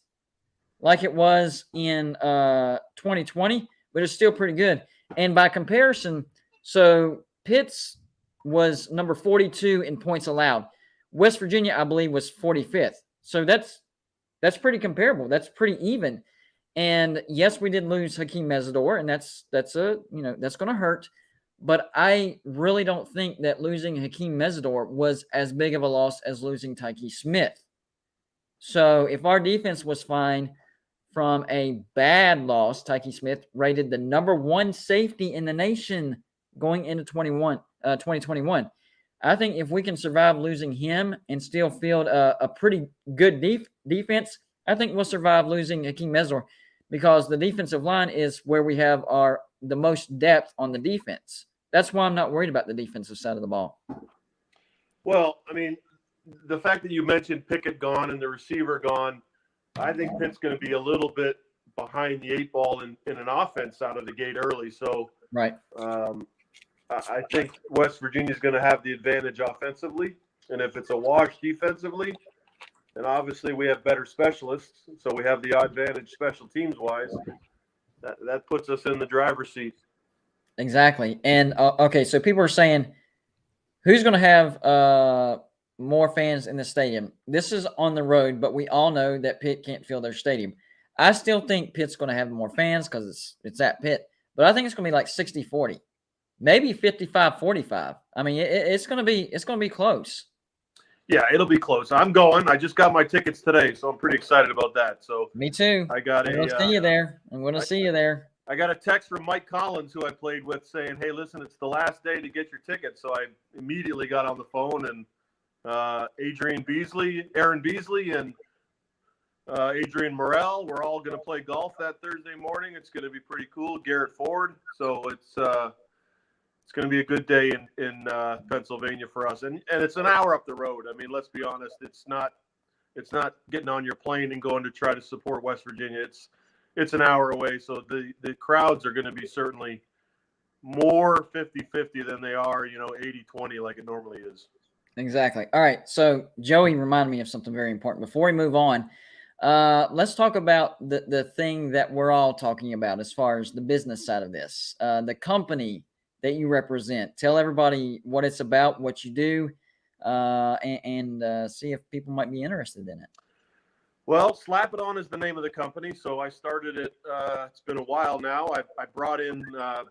like it was in 2020, but it's still pretty good. And by comparison, so Pitt's was number 42 in points allowed. West Virginia, I believe, was 45th. So that's pretty comparable. That's pretty even. And yes, we did lose Hakeem Mesidor, and that's going to hurt. But I really don't think that losing Hakeem Mesidor was as big of a loss as losing Tyke Smith. So if our defense was fine from a bad loss, Tyke Smith rated the number 1 safety in the nation going into 2021. I think if we can survive losing him and still field a pretty good defense, I think we'll survive losing Hakeem Mesidor, because the defensive line is where we have the most depth on the defense. That's why I'm not worried about the defensive side of the ball. Well, I mean, the fact that you mentioned Pickett gone and the receiver gone, I think Pitt's going to be a little bit behind the 8 ball in an offense out of the gate early. So right. I think West Virginia is going to have the advantage offensively. And if it's a wash defensively, and obviously we have better specialists, so we have the advantage special teams wise. That puts us in the driver's seat. Exactly. And okay, so people are saying, who's going to have more fans in the stadium? This is on the road, but we all know that Pitt can't fill their stadium. I still think Pitt's going to have more fans because it's at Pitt, but I think it's going to be like 60-40, maybe 55-45. I mean, it's going to be close. Yeah, it'll be close. I'm going. I just got my tickets today, so I'm pretty excited about that. So me too. I'm going to see you there. I'm going to see you there. I got a text from Mike Collins, who I played with, saying, "Hey, listen, it's the last day to get your tickets." So I immediately got on the phone, and Aaron Beasley, and Adrian Morrell, we're all going to play golf that Thursday morning. It's going to be pretty cool. Garrett Ford. So it's going to be a good day in Pennsylvania for us, and it's an hour up the road. I mean, let's be honest, it's not getting on your plane and going to try to support West Virginia. It's an hour away, so the crowds are going to be certainly more 50-50 than they are 80-20 like it normally is. Exactly. All right, so Joey reminded me of something very important. Before we move on, let's talk about the thing that we're all talking about as far as the business side of this, the company that you represent. Tell everybody what it's about, what you do, and see if people might be interested in it. Well, Slap It On is the name of the company. So I started it. It's been a while now. I brought in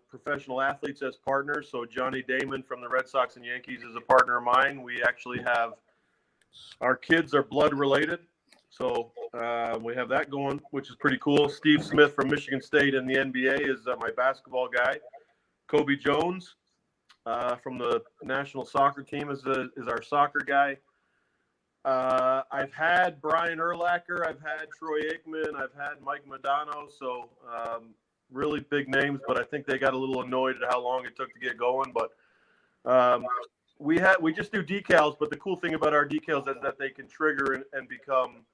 professional athletes as partners. So Johnny Damon from the Red Sox and Yankees is a partner of mine. We actually have our kids are blood related. So we have that going, which is pretty cool. Steve Smith from Michigan State in the NBA is my basketball guy. Kobe Jones from the national soccer team is our soccer guy. I've had Brian Urlacher, I've had Troy Aikman, I've had Mike Modano, so really big names, but I think they got a little annoyed at how long it took to get going. But we just do decals, but the cool thing about our decals is that they can trigger and become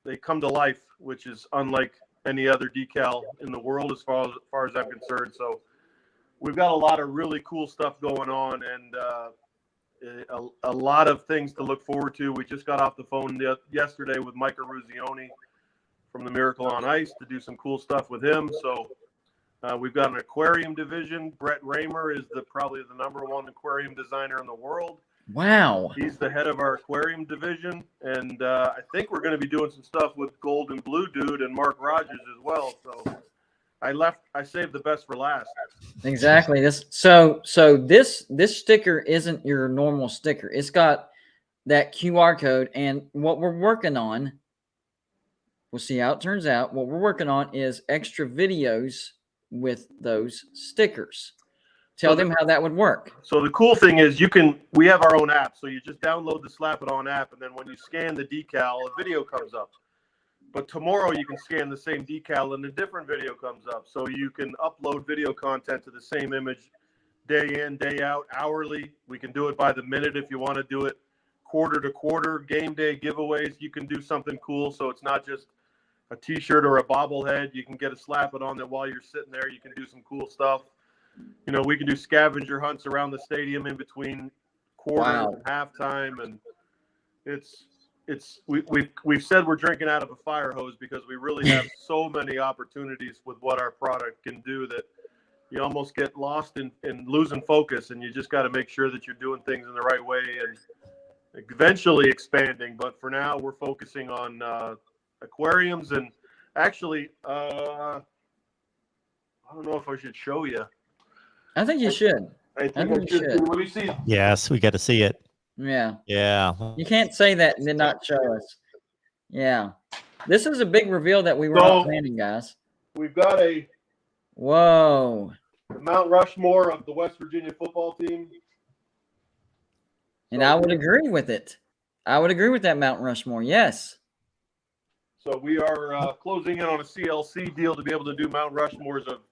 they come to life, which is unlike any other decal in the world as far as I'm concerned. So we've got a lot of really cool stuff going on, and a lot of things to look forward to. We just got off the phone yesterday with Micah Ruzioni from the Miracle on Ice to do some cool stuff with him. So we've got an aquarium division. Brett Raymer is probably the #1 aquarium designer in the world. Wow. He's the head of our aquarium division. And I think we're going to be doing some stuff with Gold and Blue Dude and Mark Rogers as well. So I saved the best for last. Exactly. This sticker isn't your normal sticker. It's got that QR code, and what we're working on, we'll see how it turns out. What we're working on is extra videos with those stickers. tell them how that would work. So the cool thing is we have our own app. So you just download the Slap It On app, and then when you scan the decal, a video comes up. But tomorrow you can scan the same decal and a different video comes up. So you can upload video content to the same image day in, day out, hourly. We can do it by the minute if you want to do it quarter to quarter, game day giveaways. You can do something cool. So it's not just a t-shirt or a bobblehead. You can get a Slap It On that while you're sitting there, you can do some cool stuff. You know, we can do scavenger hunts around the stadium in between quarters and halftime, and we've said we're drinking out of a fire hose because we really have so many opportunities with what our product can do that you almost get lost in losing focus, and you just got to make sure that you're doing things in the right way and eventually expanding. But for now, we're focusing on aquariums, and actually, I don't know if I should show you. I think you should. I think you should. Let me see. Yes, we got to see it. Yeah. Yeah. You can't say that and then not show us. Yeah. This is a big reveal that we were So- not planning, guys. We've got the Mount Rushmore of the West Virginia football team. And I would agree with it. I would agree with that Mount Rushmore. Yes. So we are closing in on a CLC deal to be able to do Mount Rushmores of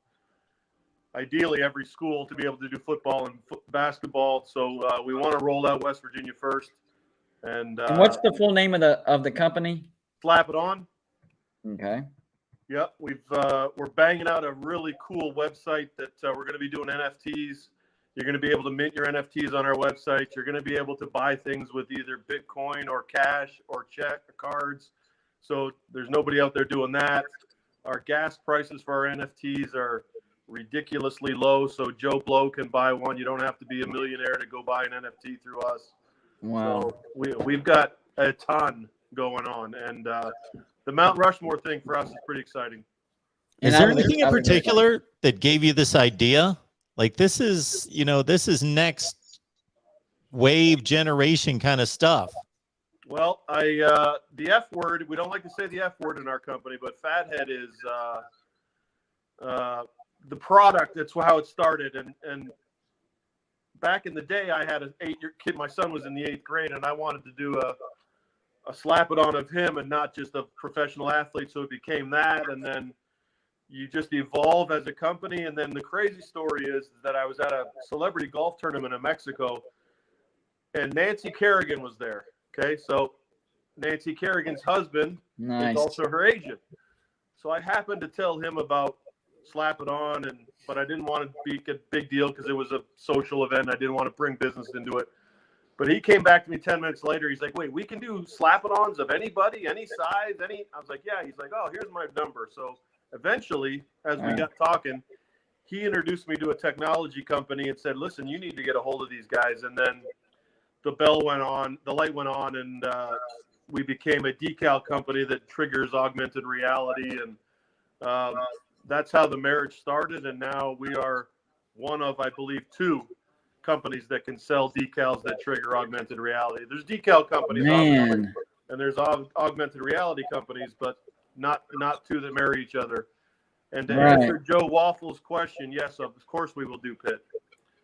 ideally every school to be able to do football and basketball. So we want to roll out West Virginia first. And And what's the full name of the company? Slap It On. Okay. Yep, we're banging out a really cool website that we're going to be doing NFTs. You're going to be able to mint your NFTs on our website. You're going to be able to buy things with either Bitcoin or cash or check or cards. So there's nobody out there doing that. Our gas prices for our NFTs are ridiculously low, so Joe Blow can buy one. You don't have to be a millionaire to go buy an NFT through us. Wow. So we've got a ton going on, and the Mount Rushmore thing for us is pretty exciting. Is there anything in particular that gave you this idea? Like this is next wave generation kind of stuff. Well, the F word, we don't like to say the F word in our company, but Fathead is the product. That's how it started. And back in the day, I had an 8-year kid. My son was in the 8th grade, and I wanted to do a Slap It On of him and not just a professional athlete. So it became that. And then you just evolve as a company. And then the crazy story is that I was at a celebrity golf tournament in Mexico, and Nancy Kerrigan was there. Okay, so Nancy Kerrigan's husband is also her agent. So I happened to tell him about Slap It On, but I didn't want to be a big deal because it was a social event. I didn't want to bring business into it. But he came back to me 10 minutes later. He's like, wait, we can do Slap It Ons of anybody, any size, any? I was like, yeah. He's like, oh, here's my number. So eventually, as we got talking, he introduced me to a technology company and said, listen, you need to get a hold of these guys. And then the light went on, and we became a decal company that triggers augmented reality. And that's how the marriage started. And now we are one of, I believe, 2 companies that can sell decals that trigger augmented reality. There's decal companies out there, and there's augmented reality companies, but not 2 that marry each other. And to answer Joe Waffle's question, yes, of course we will do Pitt.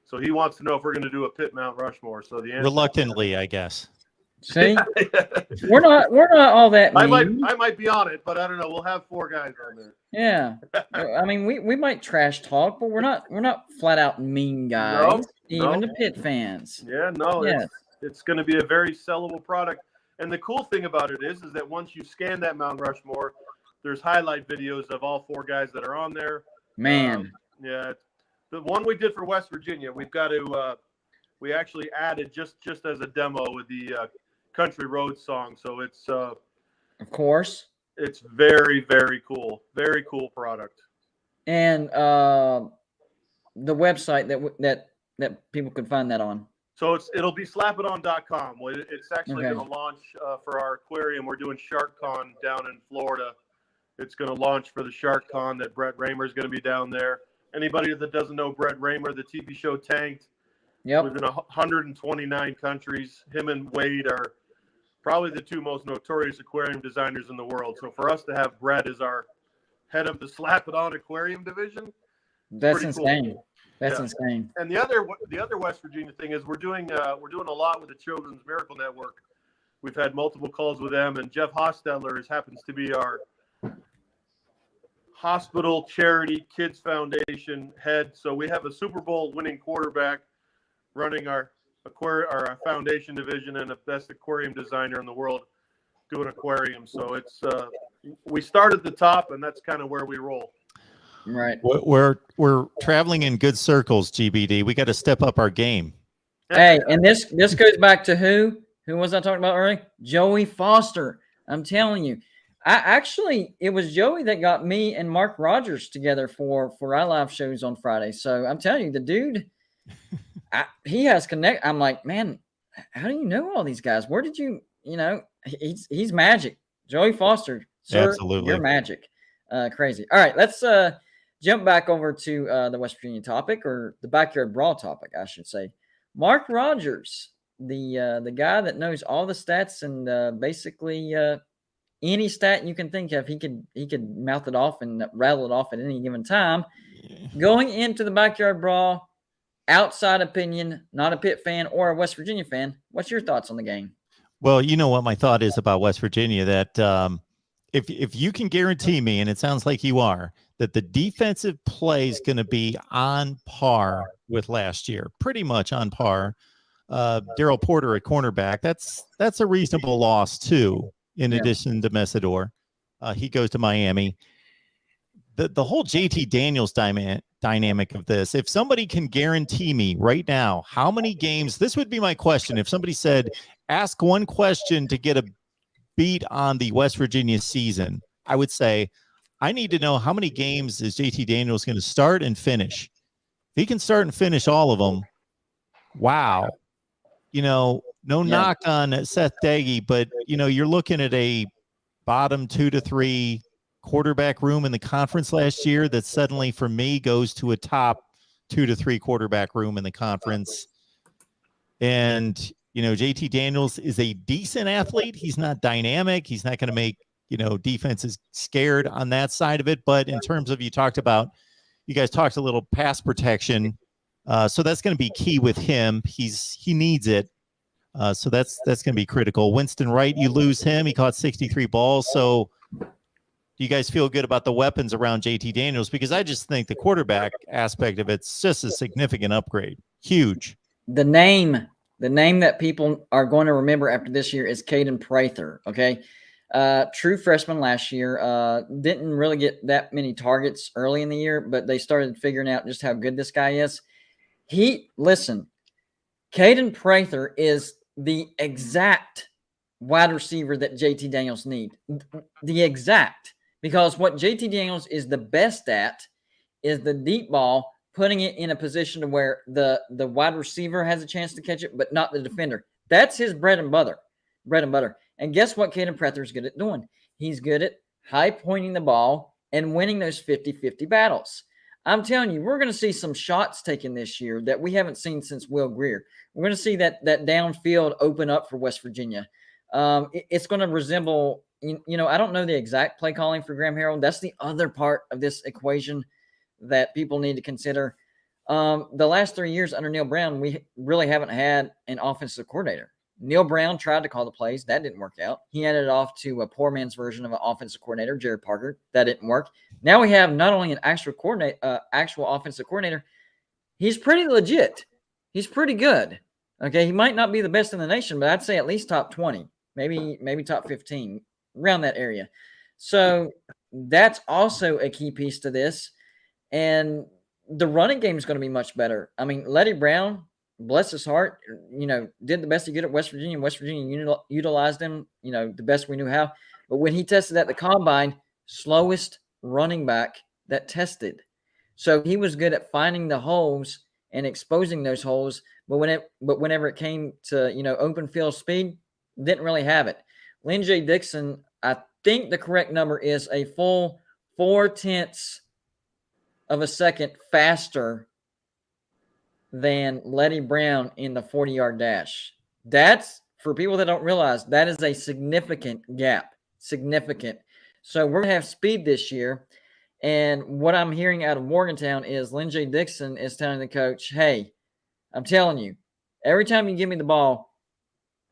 So he wants to know if we're going to do a Pitt Mount Rushmore. So the answer Reluctantly, I guess. See, we're not all that mean. I might be on it, but I don't know. We'll have 4 guys on there. Yeah, I mean, we might trash talk, but we're not flat out mean guys. Even the Pitt fans. Yeah, no, it's going to be a very sellable product. And the cool thing about it is that once you scan that Mount Rushmore, there's highlight videos of all 4 guys that are on there. Man, the one we did for West Virginia, we've got to. We actually added just as a demo with the Country Road song. So it's of course, it's very, very cool. Very cool product. And the website that people could find that on. So it'll be slapiton.com. It's actually going to launch for our aquarium. We're doing SharkCon down in Florida. It's going to launch for the SharkCon that Brett Raymer is going to be down there. Anybody that doesn't know Brett Raymer, the TV show Tanked, was in 129 countries. Him and Wade are probably the 2 most notorious aquarium designers in the world. So for us to have Brett as our head of the Slap It On aquarium division, that's insane. Cool. That's Yeah. insane. And the other West Virginia thing is we're doing a lot with the Children's Miracle Network. We've had multiple calls with them, and Jeff Hostetler happens to be our hospital charity kids foundation head. So we have a Super Bowl winning quarterback running our foundation division, and the best aquarium designer in the world doing aquariums. So it's we start at the top, and that's kind of where we roll. Right. We're traveling in good circles, GBD. We got to step up our game. Hey, and this goes back to who? Who was I talking about earlier? Joey Foster. I'm telling you. It was Joey that got me and Mark Rogers together for our live shows on Friday. So I'm telling you, the dude, he has connect. I'm like, man, how do you know all these guys? Where did you know, he's magic. Joey Foster, sir, Absolutely. you're magic. Crazy. All right, let's jump back over to the West Virginia topic, or the backyard brawl topic, I should say. Mark Rogers, the guy that knows all the stats and basically any stat you can think of, he could mouth it off and rattle it off at any given time. Going into the backyard brawl, outside opinion, not a Pitt fan or a West Virginia fan, what's your thoughts on the game? Well, you know what my thought is about West Virginia, that if you can guarantee me, and it sounds like you are, that the defensive play is going to be on par with last year, pretty much on par. Daryl Porter at cornerback, that's a reasonable loss too, in addition to Mesidor. He goes to Miami. The whole JT Daniels dynamic of this, if somebody can guarantee me right now how many games, this would be my question. If somebody said, ask one question to get a beat on the West Virginia season, I would say, I need to know how many games is JT Daniels going to start and finish. If he can start and finish all of them, wow. No knock on Seth Daggy, but, you're looking at a bottom 2 to 3 quarterback room in the conference last year that suddenly, for me, goes to a top 2 to 3 quarterback room in the conference. And, JT Daniels is a decent athlete. He's not dynamic. He's not going to make, defenses scared on that side of it. But in terms of, you guys talked a little pass protection. So that's going to be key with him. He needs it. So that's going to be critical. Winston Wright, you lose him. He caught 63 balls. So do you guys feel good about the weapons around JT Daniels? Because I just think the quarterback aspect of it's just a significant upgrade. Huge. The name that people are going to remember after this year is Caden Prather. Okay. True freshman last year. Didn't really get that many targets early in the year, but they started figuring out just how good this guy is. Caden Prather is the exact wide receiver that JT Daniels need. The exact. Because what JT Daniels is the best at is the deep ball, putting it in a position to where the wide receiver has a chance to catch it, but not the defender. That's his bread and butter. And guess what Caden Prather is good at doing? He's good at high pointing the ball and winning those 50-50 battles. I'm telling you, we're going to see some shots taken this year that we haven't seen since Will Greer. We're going to see that downfield open up for West Virginia. It's going to resemble, I don't know the exact play calling for Graham Harrell. That's the other part of this equation that people need to consider. The last 3 years under Neil Brown, we really haven't had an offensive coordinator. Neil Brown tried to call the plays. That didn't work out. He handed it off to a poor man's version of an offensive coordinator, Jared Parker. That didn't work. Now we have not only an actual offensive coordinator, he's pretty legit. He's pretty good. Okay, he might not be the best in the nation, but I'd say at least top 20, maybe top 15, around that area. So that's also a key piece to this. And the running game is going to be much better. I mean, Letty Brown, bless his heart, did the best he could at West Virginia. West Virginia utilized him, the best we knew how. But when he tested at the combine, slowest running back that tested. So he was good at finding the holes and exposing those holes. But whenever it came to, open field speed, didn't really have it. Lynn J. Dixon, I think the correct number is a full 0.4 of a second faster than Letty Brown in the 40-yard dash. That's, for people that don't realize, that is a significant gap. Significant. So we're going to have speed this year. And what I'm hearing out of Morgantown is Lynn J. Dixon is telling the coach, hey, I'm telling you, every time you give me the ball,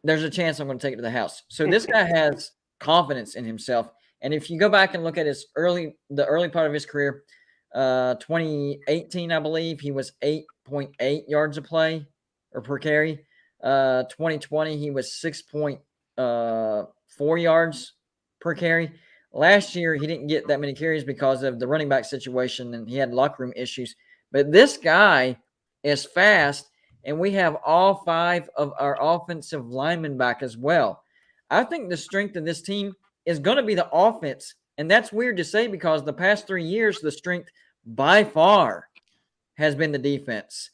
there's a chance I'm going to take it to the house. So this guy has confidence in himself. And if you go back and look at the early part of his career, 2018, I believe, he was 8.8 yards a play or per carry. 2020, he was 6.4 yards per carry. Last year, he didn't get that many carries because of the running back situation, and he had locker room issues. But this guy is fast, and we have all 5 of our offensive linemen back as well. I think the strength of this team is going to be the offense, and that's weird to say because the past 3 years, the strength by far has been the defense.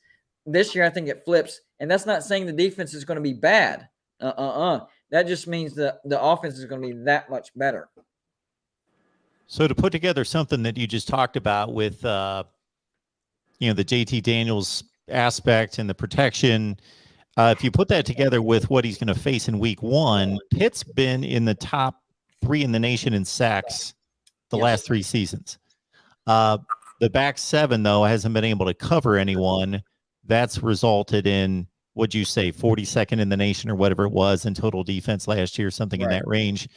This year, I think it flips, and that's not saying the defense is going to be bad. That just means that the offense is going to be that much better. So to put together something that you just talked about with, the JT Daniels aspect and the protection, if you put that together with what he's going to face in week 1, Pitt's been in the top 3 in the nation in sacks the last 3 seasons. The back 7, though, hasn't been able to cover anyone. That's resulted in, what'd you say, 42nd in the nation or whatever it was in total defense last year, something in that range.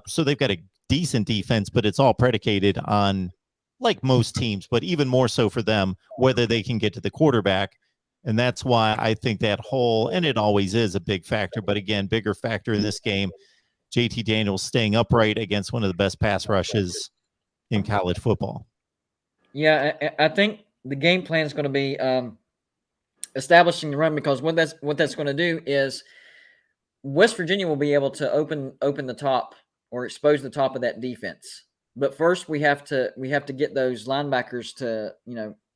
So they've got a decent defense, but it's all predicated on, like most teams, but even more so for them, whether they can get to the quarterback. And that's why I think that whole, and it always is a big factor, but again, bigger factor in this game, JT Daniels staying upright against one of the best pass rushes in college football. Yeah, I think the game plan is going to be establishing the run, because what that's going to do is West Virginia will be able to open the top or expose the top of that defense. But first we have to get those linebackers to,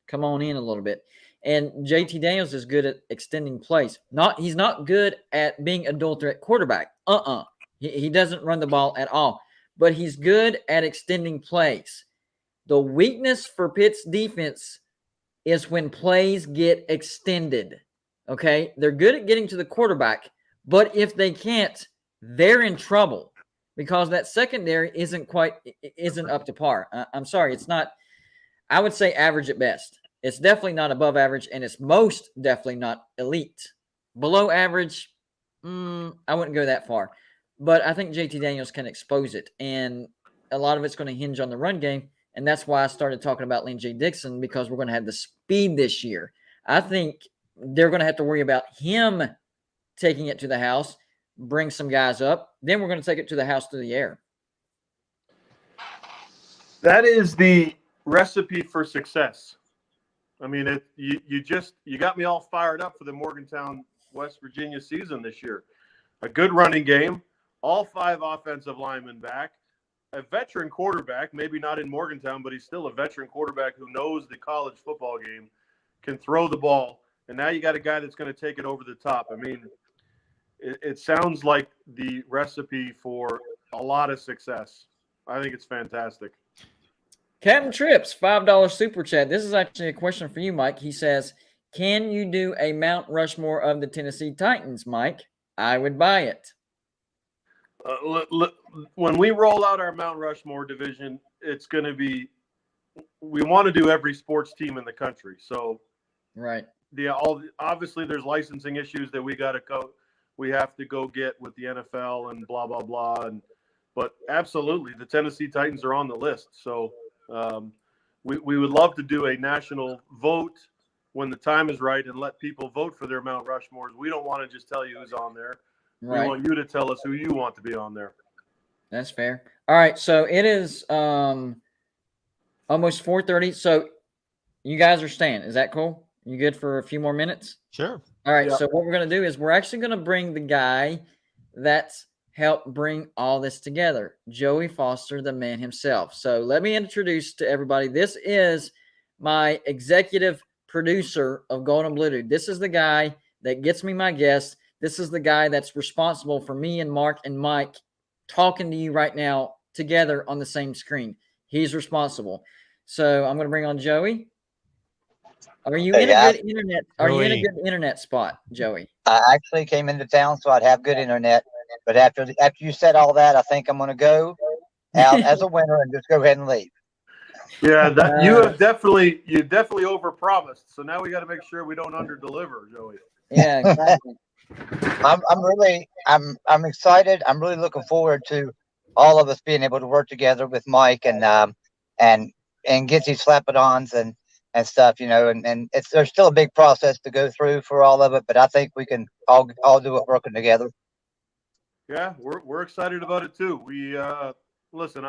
come on in a little bit. And JT Daniels is good at extending plays. He's not good at being a dual threat quarterback. He doesn't run the ball at all. But he's good at extending plays. The weakness for Pitt's defense is when plays get extended. Okay? They're good at getting to the quarterback, but if they can't, they're in trouble because that secondary isn't up to par. I'm sorry, it's not. I would say average at best. It's definitely not above average, and it's most definitely not elite. Below average, I wouldn't go that far. But I think JT Daniels can expose it, and a lot of it's going to hinge on the run game, and that's why I started talking about Lynn J. Dixon, because we're going to have the speed this year. I think they're going to have to worry about him taking it to the house, bring some guys up, then we're going to take it to the house through the air. That is the recipe for success. I mean, you got me all fired up for the Morgantown, West Virginia season this year. A good running game, all 5 offensive linemen back, a veteran quarterback, maybe not in Morgantown, but he's still a veteran quarterback who knows the college football game, can throw the ball, and now you got a guy that's going to take it over the top. I mean, it sounds like the recipe for a lot of success. I think it's fantastic. Captain Trips, $5 super chat. This is actually a question for you, Mike. He says, can you do a Mount Rushmore of the Tennessee Titans, Mike? I would buy it. When we roll out our Mount Rushmore division, it's going to be – we want to do every sports team in the country. So, right. Obviously, there's licensing issues that we have to go get with the NFL and blah, blah, blah. But absolutely, the Tennessee Titans are on the list. So we would love to do a national vote when the time is right and let people vote for their Mount Rushmores. We don't want to just tell you who's on there. Right. We want you to tell us who you want to be on there. That's fair. All right, so it is almost 4:30. So you guys are staying. Is that cool? You good for a few more minutes? Sure. All right, so what we're going to do is we're actually going to bring the guy that's helped bring all this together, Joey Foster, the man himself. So let me introduce to everybody. This is my executive producer of Golden Blue Dude. This is the guy that gets me my guests. This is the guy that's responsible for me and Mark and Mike talking to you right now together on the same screen. He's responsible. So I'm going to bring on Joey. Are you in a good internet? Are you in a good internet spot, Joey? I actually came into town, so I'd have good internet. But after you said all that, I think I'm going to go out as a winner and just go ahead and leave. Yeah, that you definitely overpromised. So now we got to make sure we don't underdeliver, Joey. Yeah, exactly. I'm excited. I'm really looking forward to all of us being able to work together with Mike and get these slap-it-ons and stuff, and there's still a big process to go through for all of it, but I think we can all do it working together. Yeah, we're excited about it too. We listen,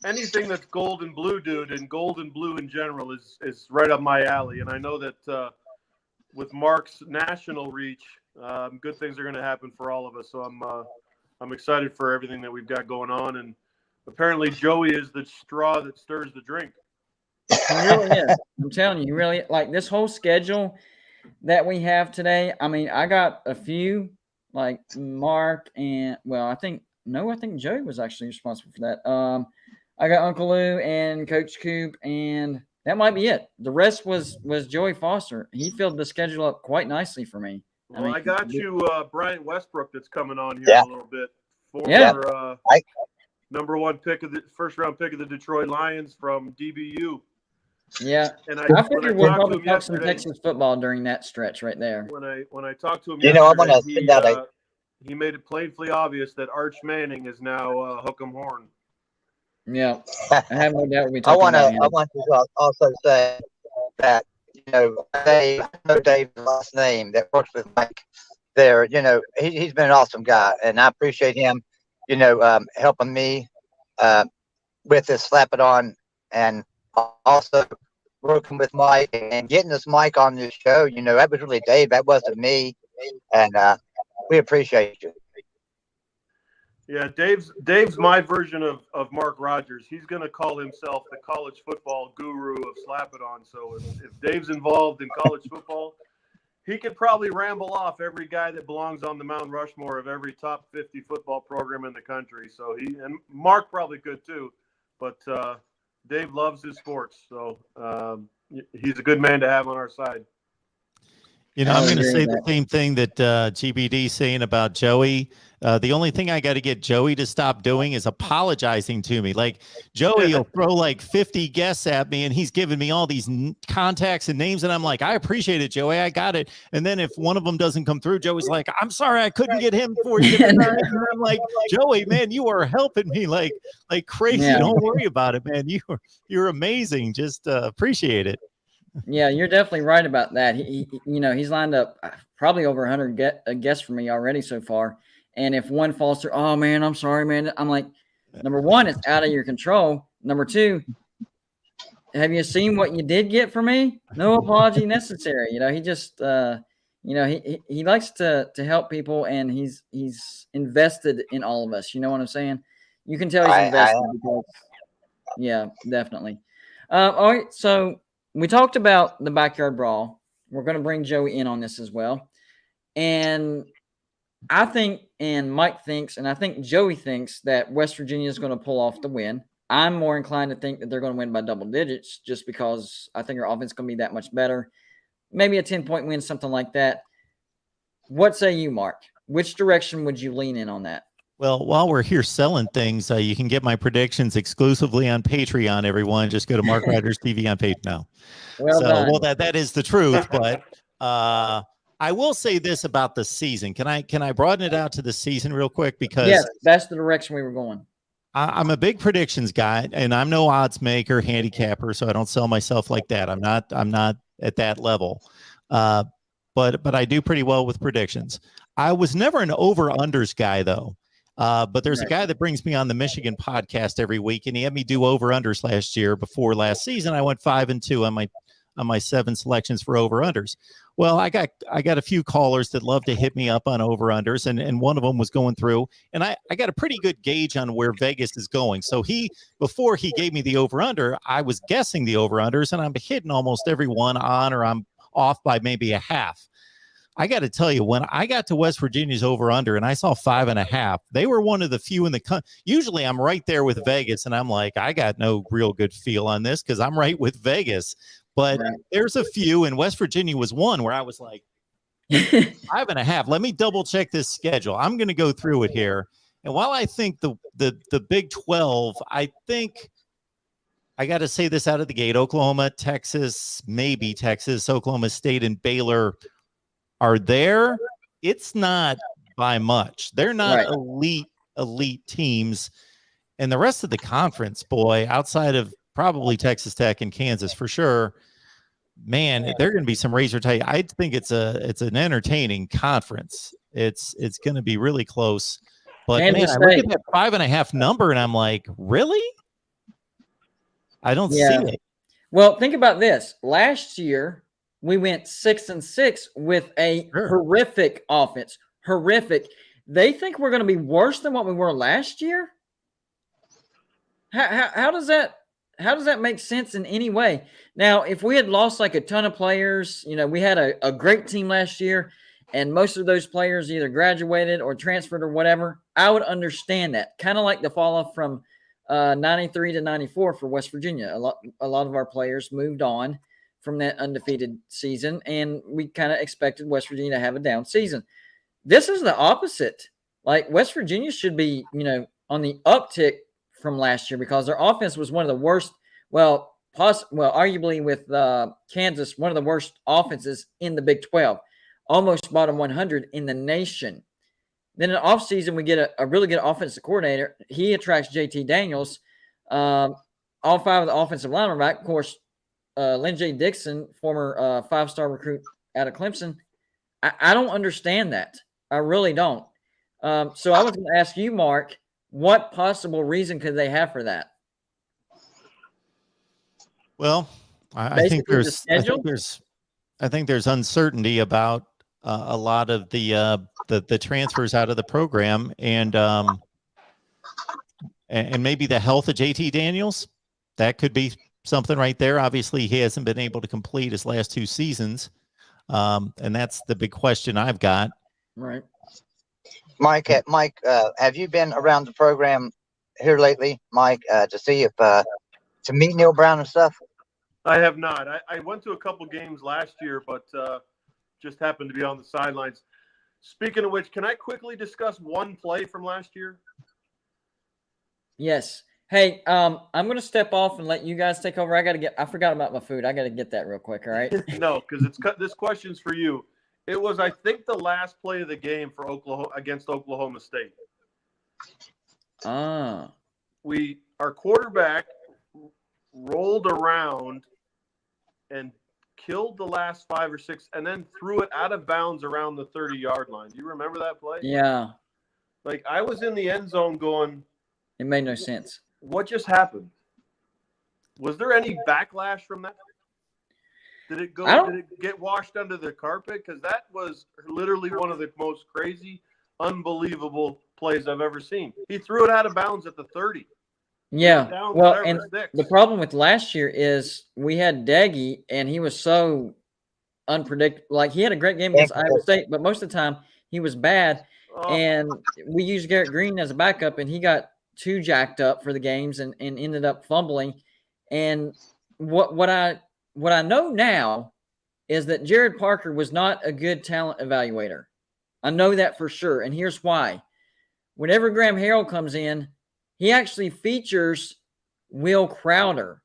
anything that's gold and blue, dude, and gold and blue in general is right up my alley. And I know that with Mark's national reach, good things are going to happen for all of us. So I'm excited for everything that we've got going on. And apparently Joey is the straw that stirs the drink. He really is. I'm telling you, really, like this whole schedule that we have today. I mean, I got a few like Mark and I think Joey was actually responsible for that. I got Uncle Lou and Coach Coop, and that might be it. The rest was Joey Foster. He filled the schedule up quite nicely for me. Well, I got you Bryant Westbrook that's coming on here in a little bit. Former number one pick of the first round pick of the Detroit Lions from DBU. Yeah, and I figured we'll probably talk some Texas football during that stretch right there. When I talked to him yesterday, I'm gonna send out he made it plainly obvious that Arch Manning is now Hook'em Horn. Yeah, I have no doubt we'll be talking I about him. want to also say that I know Dave's last name that works with Mike there. He's been an awesome guy, and I appreciate him. Helping me with this slap it on, and also working with Mike and getting this Mike on this show. That was really Dave. That wasn't me, and we appreciate you. Yeah, Dave's my version of Mark Rogers. He's going to call himself the college football guru of Slap It On. So if Dave's involved in college football, he could probably ramble off every guy that belongs on the Mount Rushmore of every top 50 football program in the country. So and Mark probably could too, but Dave loves his sports. So he's a good man to have on our side. I'm going to say the same thing that GBD's saying about Joey. The only thing I got to get Joey to stop doing is apologizing to me. Like Joey will throw like 50 guests at me and he's giving me all these contacts and names. And I'm like, I appreciate it, Joey. I got it. And then if one of them doesn't come through, Joey's like, I'm sorry, I couldn't get him for you. And I'm like, Joey, man, you are helping me like crazy. Yeah. Don't worry about it, man. You're amazing. Just appreciate it. Yeah, you're definitely right about that. He's lined up probably over 100 guests for me already so far. And if one falls through, oh man, I'm sorry, man. I'm like, number one, it's out of your control. Number two, have you seen what you did get for me? No apology necessary. He just, he likes to help people, and he's invested in all of us. You know what I'm saying? You can tell he's invested. Yeah, definitely. All right, so we talked about the backyard brawl. We're going to bring Joey in on this as well. And I think, and Mike thinks, and I think Joey thinks that West Virginia is going to pull off the win. I'm more inclined to think that they're going to win by double digits just because I think our offense is going to be that much better. Maybe a 10-point win, something like that. What say you, Mark? Which direction would you lean in on that? Well, while we're here selling things, you can get my predictions exclusively on Patreon, everyone. Just go to Mark Riders TV on Patreon. No. Well, that is the truth, but I will say this about the season. Can I broaden it out to the season real quick? Because yes, that's the direction we were going. I'm a big predictions guy, and I'm no odds maker, handicapper, so I don't sell myself like that. I'm not at that level. But I do pretty well with predictions. I was never an over-unders guy, though. But there's a guy that brings me on the Michigan podcast every week, and he had me do over-unders last year. Before last season, I went 5-2 on my 7 selections for over-unders. Well, I got a few callers that love to hit me up on over-unders, and one of them was going through, and I got a pretty good gauge on where Vegas is going. So before he gave me the over-under, I was guessing the over-unders, and I'm hitting almost every one on, or I'm off by maybe a half. I got to tell you, when I got to West Virginia's over-under and I saw 5.5, they were one of the few in the country. Usually I'm right there with Vegas, and I'm like, I got no real good feel on this because I'm right with Vegas. But there's a few, and West Virginia was one where I was like, 5.5. Let me double check this schedule. I'm going to go through it here. And while I think the Big 12, I think I got to say this out of the gate. Oklahoma, Texas, maybe Texas, Oklahoma State, and Baylor are there. It's not by much. They're not Right. elite teams. And the rest of the conference, boy, outside of probably Texas Tech and Kansas for sure, man, they're going to be some razor tight. I think it's an entertaining conference. It's going to be really close. But man, I look at that 5.5 number and I'm like, really? I don't see it. Well, think about this. Last year, we went 6-6 with a horrific offense. Horrific. They think we're going to be worse than what we were last year? How does that make sense in any way? Now, if we had lost like a ton of players, we had a great team last year, and most of those players either graduated or transferred or whatever, I would understand that. Kind of like the fall off from 93 to 94 for West Virginia. A lot of our players moved on from that undefeated season, and we kind of expected West Virginia to have a down season. This is the opposite. Like, West Virginia should be, on the uptick from last year because their offense was one of the worst. Arguably with Kansas, one of the worst offenses in the Big 12, almost bottom 100 in the nation. Then in the offseason, we get a really good offensive coordinator. He attracts JT Daniels. All 5 of the offensive linemen back. Of course, Lynn J. Dixon, former 5-star recruit out of Clemson. I don't understand that. I really don't. So I was going to ask you, Mark, what possible reason could they have for that? Well, I think there's uncertainty about a lot of the transfers out of the program, and maybe the health of JT Daniels. That could be something right there. Obviously, he hasn't been able to complete his last 2 seasons, and that's the big question I've got. Right. Mike, have you been around the program here lately, Mike, to see if to meet Neil Brown and stuff? I have not. I went to a couple games last year, but just happened to be on the sidelines. Speaking of which, can I quickly discuss one play from last year? Yes. Hey, I'm going to step off and let you guys take over. I forgot about my food. I got to get that real quick. All right. No, because this question's for you. It was, I think, the last play of the game for against Oklahoma State. Our quarterback rolled around and killed the last 5 or 6 and then threw it out of bounds around the 30-yard line. Do you remember that play? Yeah. Like, I was in the end zone going, it made no sense. What just happened? Was there any backlash from that? Did it get washed under the carpet? Because that was literally one of the most crazy, unbelievable plays I've ever seen. He threw it out of bounds at the 30. Yeah. Well, and the problem with last year is we had Daggy, and he was so unpredictable. Like, he had a great game against Iowa State, but most of the time he was bad. And we used Garrett Green as a backup, and he got too jacked up for the games and ended up fumbling. And what I know now is that Jared Parker was not a good talent evaluator. I know that for sure, and here's why. Whenever Graham Harrell comes in, he actually features Will Crowder.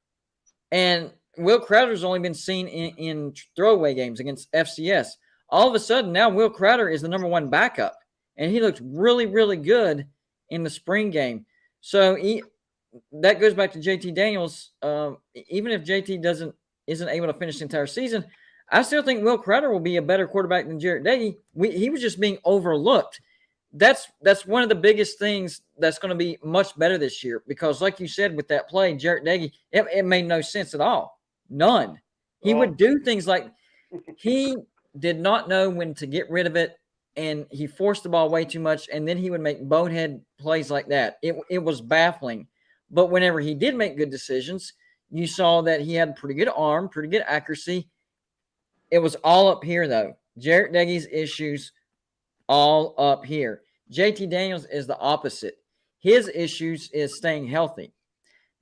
And Will Crowder's only been seen in throwaway games against FCS. All of a sudden, now Will Crowder is the number 1 backup. And he looked really, really good in the spring game. So that goes back to JT Daniels. Even if JT isn't able to finish the entire season, I still think Will Crowder will be a better quarterback than Jarrett Daggy. He was just being overlooked. That's one of the biggest things that's going to be much better this year because, like you said, with that play, Jarrett Daggy, it made no sense at all. None. He would do things like he did not know when to get rid of it, and he forced the ball way too much, and then he would make bonehead plays like that. It was baffling. But whenever he did make good decisions, you saw that he had pretty good arm, pretty good accuracy. It was all up here, though. Jarrett Daggy's issues all up here. JT Daniels is the opposite. His issues is staying healthy.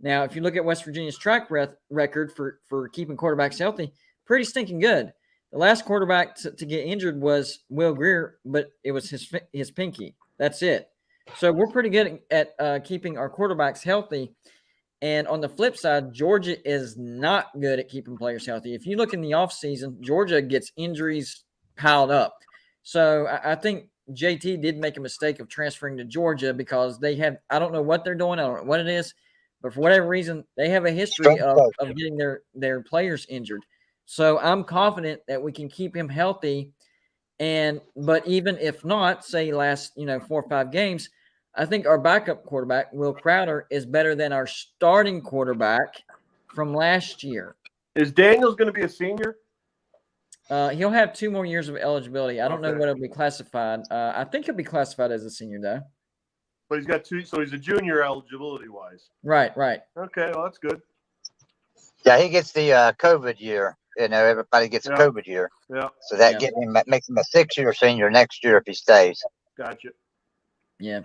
Now, if you look at West Virginia's track record for keeping quarterbacks healthy, pretty stinking good. The last quarterback to get injured was Will Greer, but it was his pinky. That's it. So we're pretty good at keeping our quarterbacks healthy. And on the flip side, Georgia is not good at keeping players healthy. If you look in the offseason, Georgia gets injuries piled up. So I think JT did make a mistake of transferring to Georgia because they have, I don't know what they're doing, I don't know what it is, but for whatever reason, they have a history of getting their players injured. So I'm confident that we can keep him healthy. But even if not, say last 4 or 5 games, I think our backup quarterback, Will Crowder, is better than our starting quarterback from last year. Is Daniels going to be a senior? He'll have 2 more years of eligibility. I don't know what it'll be classified. I think he'll be classified as a senior, though. But he's got 2, so he's a junior eligibility-wise. Right. Okay, well, that's good. Yeah, he gets the COVID year. Everybody gets a COVID year. Yeah. So that makes him a 6-year senior next year if he stays. Gotcha. Yeah.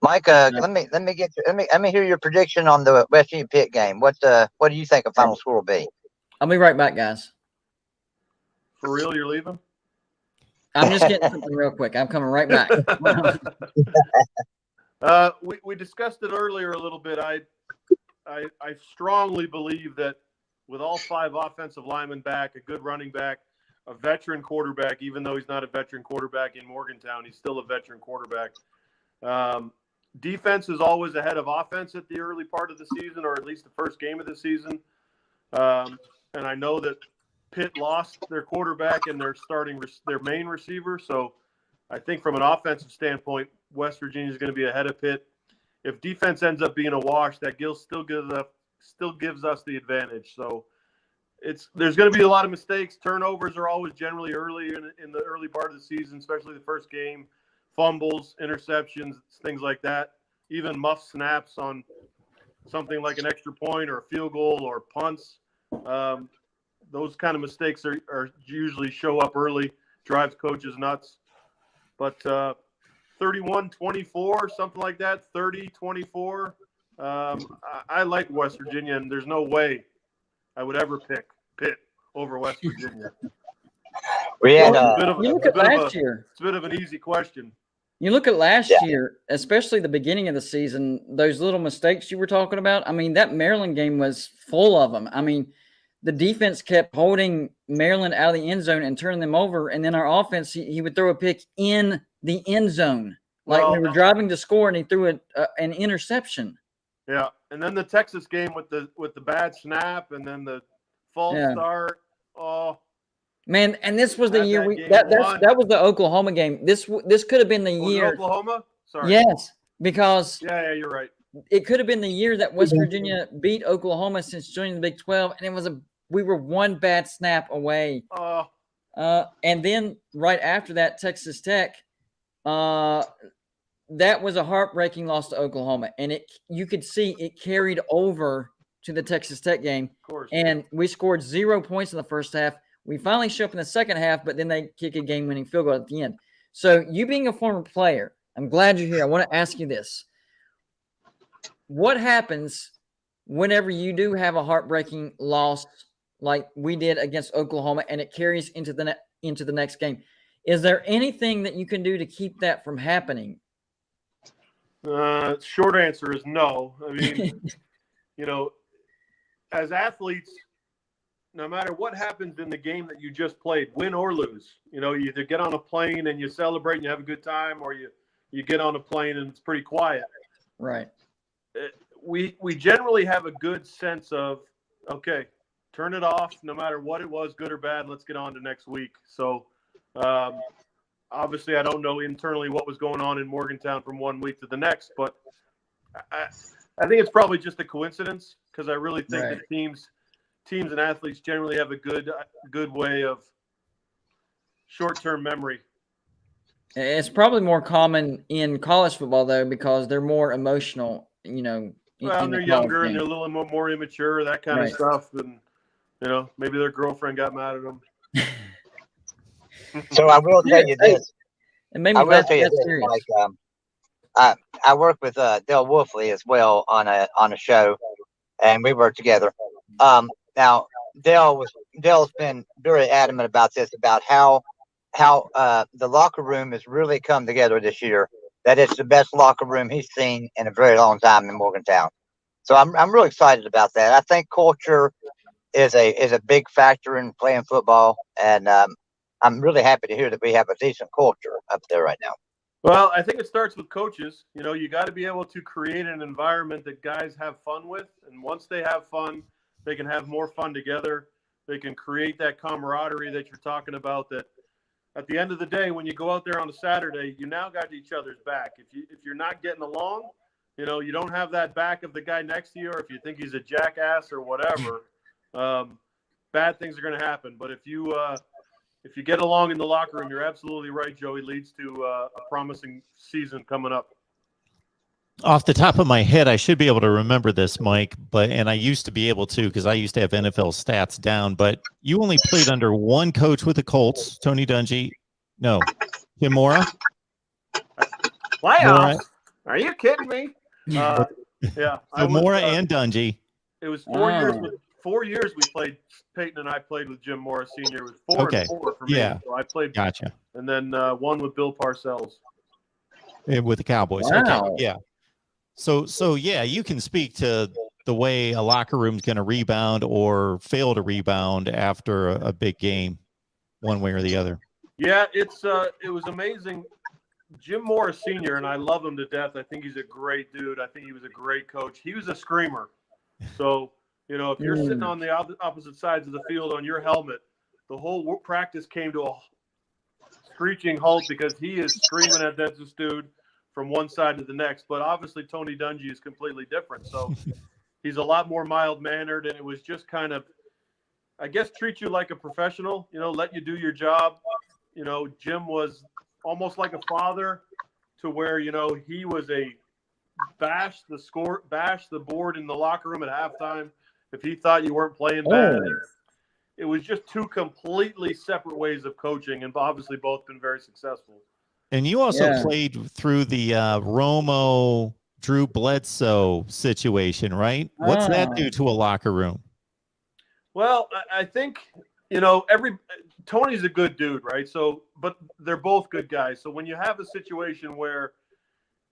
Mike, let me hear your prediction on the West Virginia Pitt game. What do you think a final score will be? I'll be right back, guys. For real, you're leaving? I'm just getting something real quick. I'm coming right back. We discussed it earlier a little bit. I strongly believe that with all 5 offensive linemen back, a good running back, a veteran quarterback, even though he's not a veteran quarterback in Morgantown, he's still a veteran quarterback. Defense is always ahead of offense at the early part of the season, or at least the first game of the season. And I know that Pitt lost their quarterback and their main receiver. So I think from an offensive standpoint, West Virginia is going to be ahead of Pitt. If defense ends up being a wash, that still gives us the advantage. So there's going to be a lot of mistakes. Turnovers are always generally early in the early part of the season, especially the first game. Fumbles, interceptions, things like that. Even muff snaps on something like an extra point or a field goal or punts. Those kind of mistakes are usually show up early, drives coaches nuts. But 31-24, something like that, 30-24. I like West Virginia, and there's no way I would ever pick Pitt over West Virginia. Look at last year. It's a bit of an easy question. You look at last year, especially the beginning of the season, those little mistakes you were talking about. I mean, that Maryland game was full of them. I mean, the defense kept holding Maryland out of the end zone and turning them over. And then our offense, he would throw a pick in the end zone. Like we were driving to score and he threw an interception. Yeah. And then the Texas game with the bad snap and then the false start. Oh, man, and this was the year that was the Oklahoma game. This could have been the year. Oklahoma? Sorry. Yes, because yeah, you're right. It could have been the year that West Virginia beat Oklahoma since joining the Big 12, and we were one bad snap away. And then right after that, Texas Tech, that was a heartbreaking loss to Oklahoma, and you could see it carried over to the Texas Tech game. Of course. And we scored 0 points in the first half. We finally show up in the second half, but then they kick a game-winning field goal at the end. So you being a former player, I'm glad you're here. I want to ask you this. What happens whenever you do have a heartbreaking loss like we did against Oklahoma and it carries into the next game? Is there anything that you can do to keep that from happening? Short answer is no. I mean, as athletes, no matter what happens in the game that you just played, win or lose, you either get on a plane and you celebrate and you have a good time, or you get on a plane and it's pretty quiet. Right. We generally have a good sense of, okay, turn it off, no matter what it was, good or bad, let's get on to next week. So obviously I don't know internally what was going on in Morgantown from one week to the next, but I think it's probably just a coincidence, because I really think that teams and athletes generally have a good way of short-term memory. It's probably more common in college football, though, because they're more emotional, Well, they're younger and they're a little more immature, that kind of stuff. And, maybe their girlfriend got mad at them. So I will tell you this. I will tell you this. Like, I work with Dale Wolfley as well on a show, and we work together. Now Dale's been very adamant about this, about how the locker room has really come together this year. That it's the best locker room he's seen in a very long time in Morgantown. So I'm really excited about that. I think culture is a big factor in playing football, and I'm really happy to hear that we have a decent culture up there right now. Well, I think it starts with coaches. You know, you got to be able to create an environment that guys have fun with. And once they have fun, they can have more fun together. They can create that camaraderie that you're talking about, that at the end of the day, when you go out there on a Saturday, you now got each other's back. If you're not getting along, you know, you don't have that back of the guy next to you, or if you think he's a jackass or whatever, bad things are going to happen. But if you get along in the locker room, you're absolutely right, Joey. Leads to a promising season coming up. Off the top of my head, I should be able to remember this, Mike, and I used to be able to because I used to have NFL stats down. But you only played under one coach with the Colts, Tony Dungy. No, Jim Mora. Playoffs? Are you kidding me? Yeah, so Mora and Dungy. It was 4 years. 4 years we played. Peyton and I played with Jim Mora Sr. It was 4 and 4 for me. Yeah. So I played. Gotcha. And then one with Bill Parcells. With the Cowboys. Wow. Okay. Yeah. So yeah, you can speak to the way a locker room's going to rebound or fail to rebound after a big game, one way or the other. Yeah, it was amazing. Jim Mora Sr., and I love him to death. I think he's a great dude. I think he was a great coach. He was a screamer. So, you know, if you're sitting on the opposite sides of the field on your helmet, the whole practice came to a screeching halt because he is screaming at this dude from one side to the next. But obviously Tony Dungy is completely different. So he's a lot more mild-mannered, and it was just kind of, I guess, treat you like a professional, you know, let you do your job. You know, Jim was almost like a father, to where, you know, he was a bash the board in the locker room at halftime if he thought you weren't playing bad. It was just two completely separate ways of coaching, and obviously both been very successful. And you also played through the Romo, Drew Bledsoe situation, right? What's that do to a locker room? Well, I think, you know, Tony's a good dude, right? So, but they're both good guys. So when you have a situation where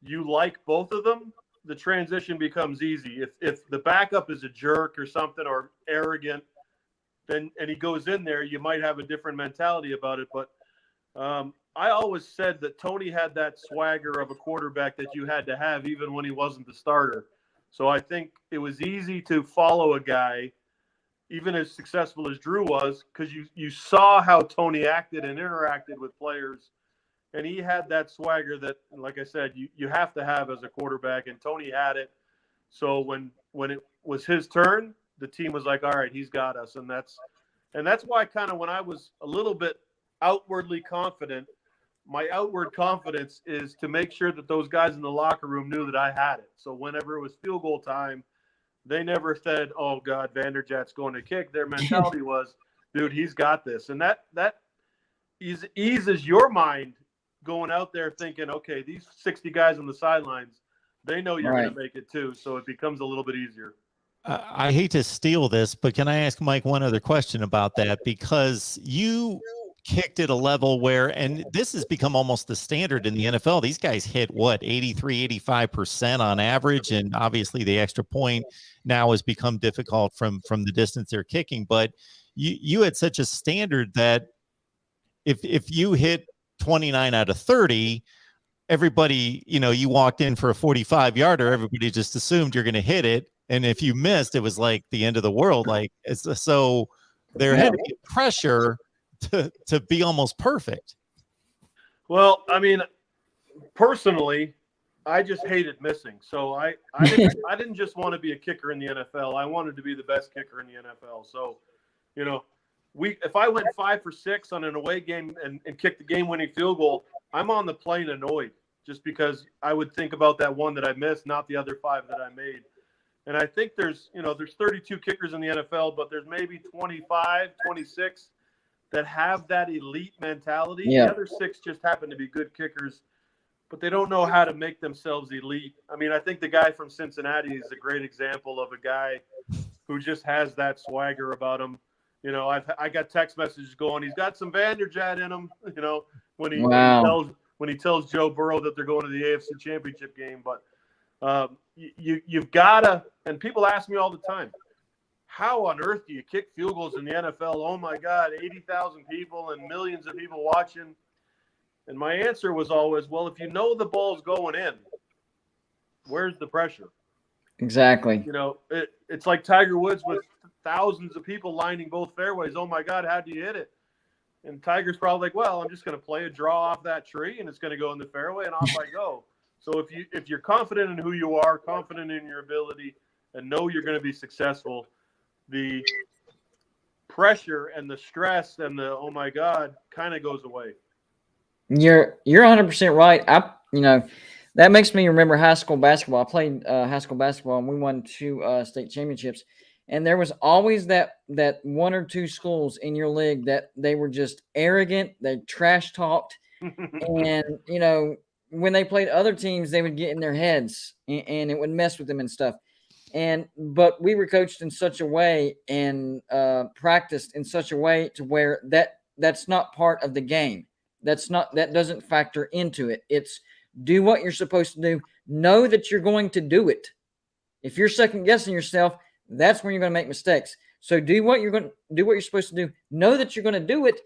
you like both of them, the transition becomes easy. If the backup is a jerk or something, or arrogant, then, and he goes in there, you might have a different mentality about it. But I always said that Tony had that swagger of a quarterback that you had to have even when he wasn't the starter. So I think it was easy to follow a guy, even as successful as Drew was, because you saw how Tony acted and interacted with players. And he had that swagger that, like I said, you have to have as a quarterback, and Tony had it. So when it was his turn, the team was like, all right, he's got us. And that's why kind of when I was a little bit outwardly confident, my outward confidence is to make sure that those guys in the locker room knew that I had it. So whenever it was field goal time, they never said, oh, God, Vanderjagt's going to kick. Their mentality was, dude, he's got this. And that eases your mind going out there thinking, okay, these 60 guys on the sidelines, they know you're going to make it too. So it becomes a little bit easier. I hate to steal this, but can I ask Mike one other question about that? Because you kicked at a level where, and this has become almost the standard in the NFL, these guys hit what, 83, 85% on average. And obviously the extra point now has become difficult from the distance they're kicking. But you had such a standard that if you hit 29 out of 30, everybody, you know, you walked in for a 45-yarder, everybody just assumed you're going to hit it. And if you missed, it was like the end of the world. Like, so there had to be pressure to be almost perfect. Well, I mean, personally, I just hated missing. So I didn't just want to be a kicker in the NFL. I wanted to be the best kicker in the NFL. So, you know, if I went 5 for 6 on an away game and kicked the game-winning field goal, I'm on the plane annoyed, just because I would think about that one that I missed, not the other 5 that I made. And I think there's 32 kickers in the NFL, but there's maybe 25, 26 that have that elite mentality. Yeah. The other 6 just happen to be good kickers, but they don't know how to make themselves elite. I mean, I think the guy from Cincinnati is a great example of a guy who just has that swagger about him. You know, I got text messages going, he's got some Vanderjagt in him, you know, when he tells Joe Burrow that they're going to the AFC Championship game. But You've got to, and people ask me all the time, how on earth do you kick field goals in the NFL? Oh my God, 80,000 people and millions of people watching. And my answer was always, well, if you know the ball's going in, where's the pressure? Exactly. You know, it's like Tiger Woods with thousands of people lining both fairways. Oh my God, how do you hit it? And Tiger's probably like, well, I'm just going to play a draw off that tree and it's going to go in the fairway and off I go. So if you're confident in who you are, confident in your ability, and know you're going to be successful, the pressure and the stress and the oh my God kind of goes away. You're 100% right. That makes me remember high school basketball. I played high school basketball and we won 2 state championships. And there was always that 1 or 2 schools in your league that they were just arrogant. They trash talked, and when they played other teams, they would get in their heads and it would mess with them and stuff. But we were coached in such a way and practiced in such a way to where that's not part of the game. That doesn't factor into it. It's do what you're supposed to do. Know that you're going to do it. If you're second guessing yourself, that's when you're going to make mistakes. So do what you're supposed to do. Know that you're going to do it.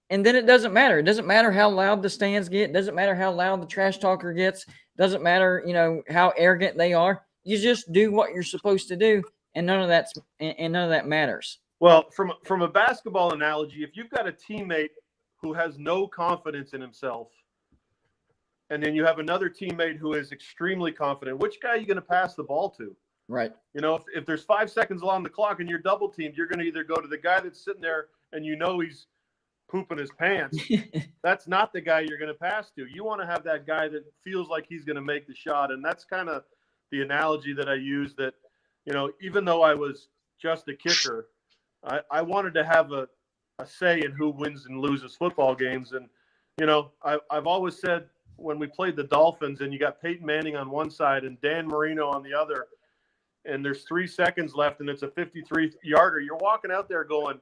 And then it doesn't matter. It doesn't matter how loud the stands get. It doesn't matter how loud the trash talker gets. It doesn't matter, how arrogant they are. You just do what you're supposed to do, and none of that matters. Well, from a basketball analogy, if you've got a teammate who has no confidence in himself, and then you have another teammate who is extremely confident, which guy are you going to pass the ball to? Right. If there's 5 seconds on the clock and you're double teamed, you're going to either go to the guy that's sitting there and he's pooping his pants. That's not the guy you're going to pass to. You want to have that guy that feels like he's going to make the shot. And that's kind of the analogy that I use, that, even though I was just a kicker, I wanted to have a say in who wins and loses football games. And, I've always said when we played the Dolphins and you got Peyton Manning on one side and Dan Marino on the other, and there's 3 seconds left and it's a 53-yarder, you're walking out there going,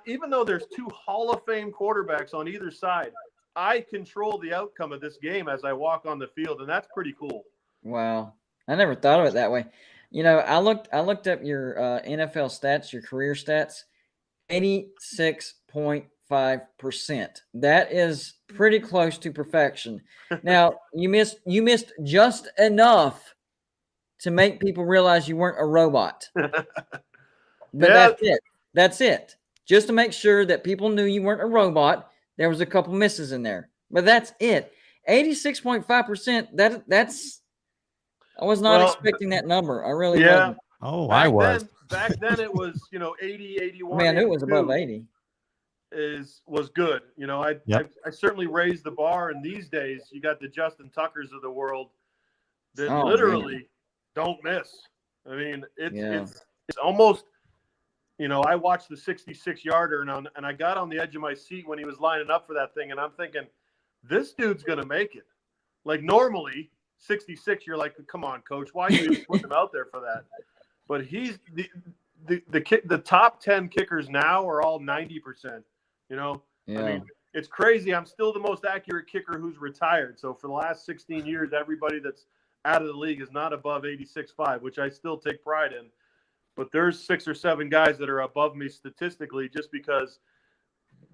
even though there's 2 Hall of Fame quarterbacks on either side, I control the outcome of this game as I walk on the field, and that's pretty cool. Wow. I never thought of it that way. I looked up your NFL stats, your career stats, 86.5%. That is pretty close to perfection. Now, you missed just enough to make people realize you weren't a robot. But that's it. That's it. Just to make sure that people knew you weren't a robot, there was a couple misses in there. But that's it. 86.5%, that's I was not expecting that number. I really wasn't. Oh, I was. Back then it was, 80, 81. Man, it was above 80. Was good. I certainly raised the bar, and these days you got the Justin Tuckers of the world that literally don't miss. I mean, it's almost, I watched the 66-yarder and I got on the edge of my seat when he was lining up for that thing, and I'm thinking, this dude's going to make it. Like, normally 66, you're like, come on, coach, why are you even putting him out there for that? But he's the top 10 kickers now are all 90%. I mean, it's crazy. I'm still the most accurate kicker who's retired. So for the last 16 years, everybody that's out of the league is not above 86.5, which I still take pride in. But there's 6 or 7 guys that are above me statistically just because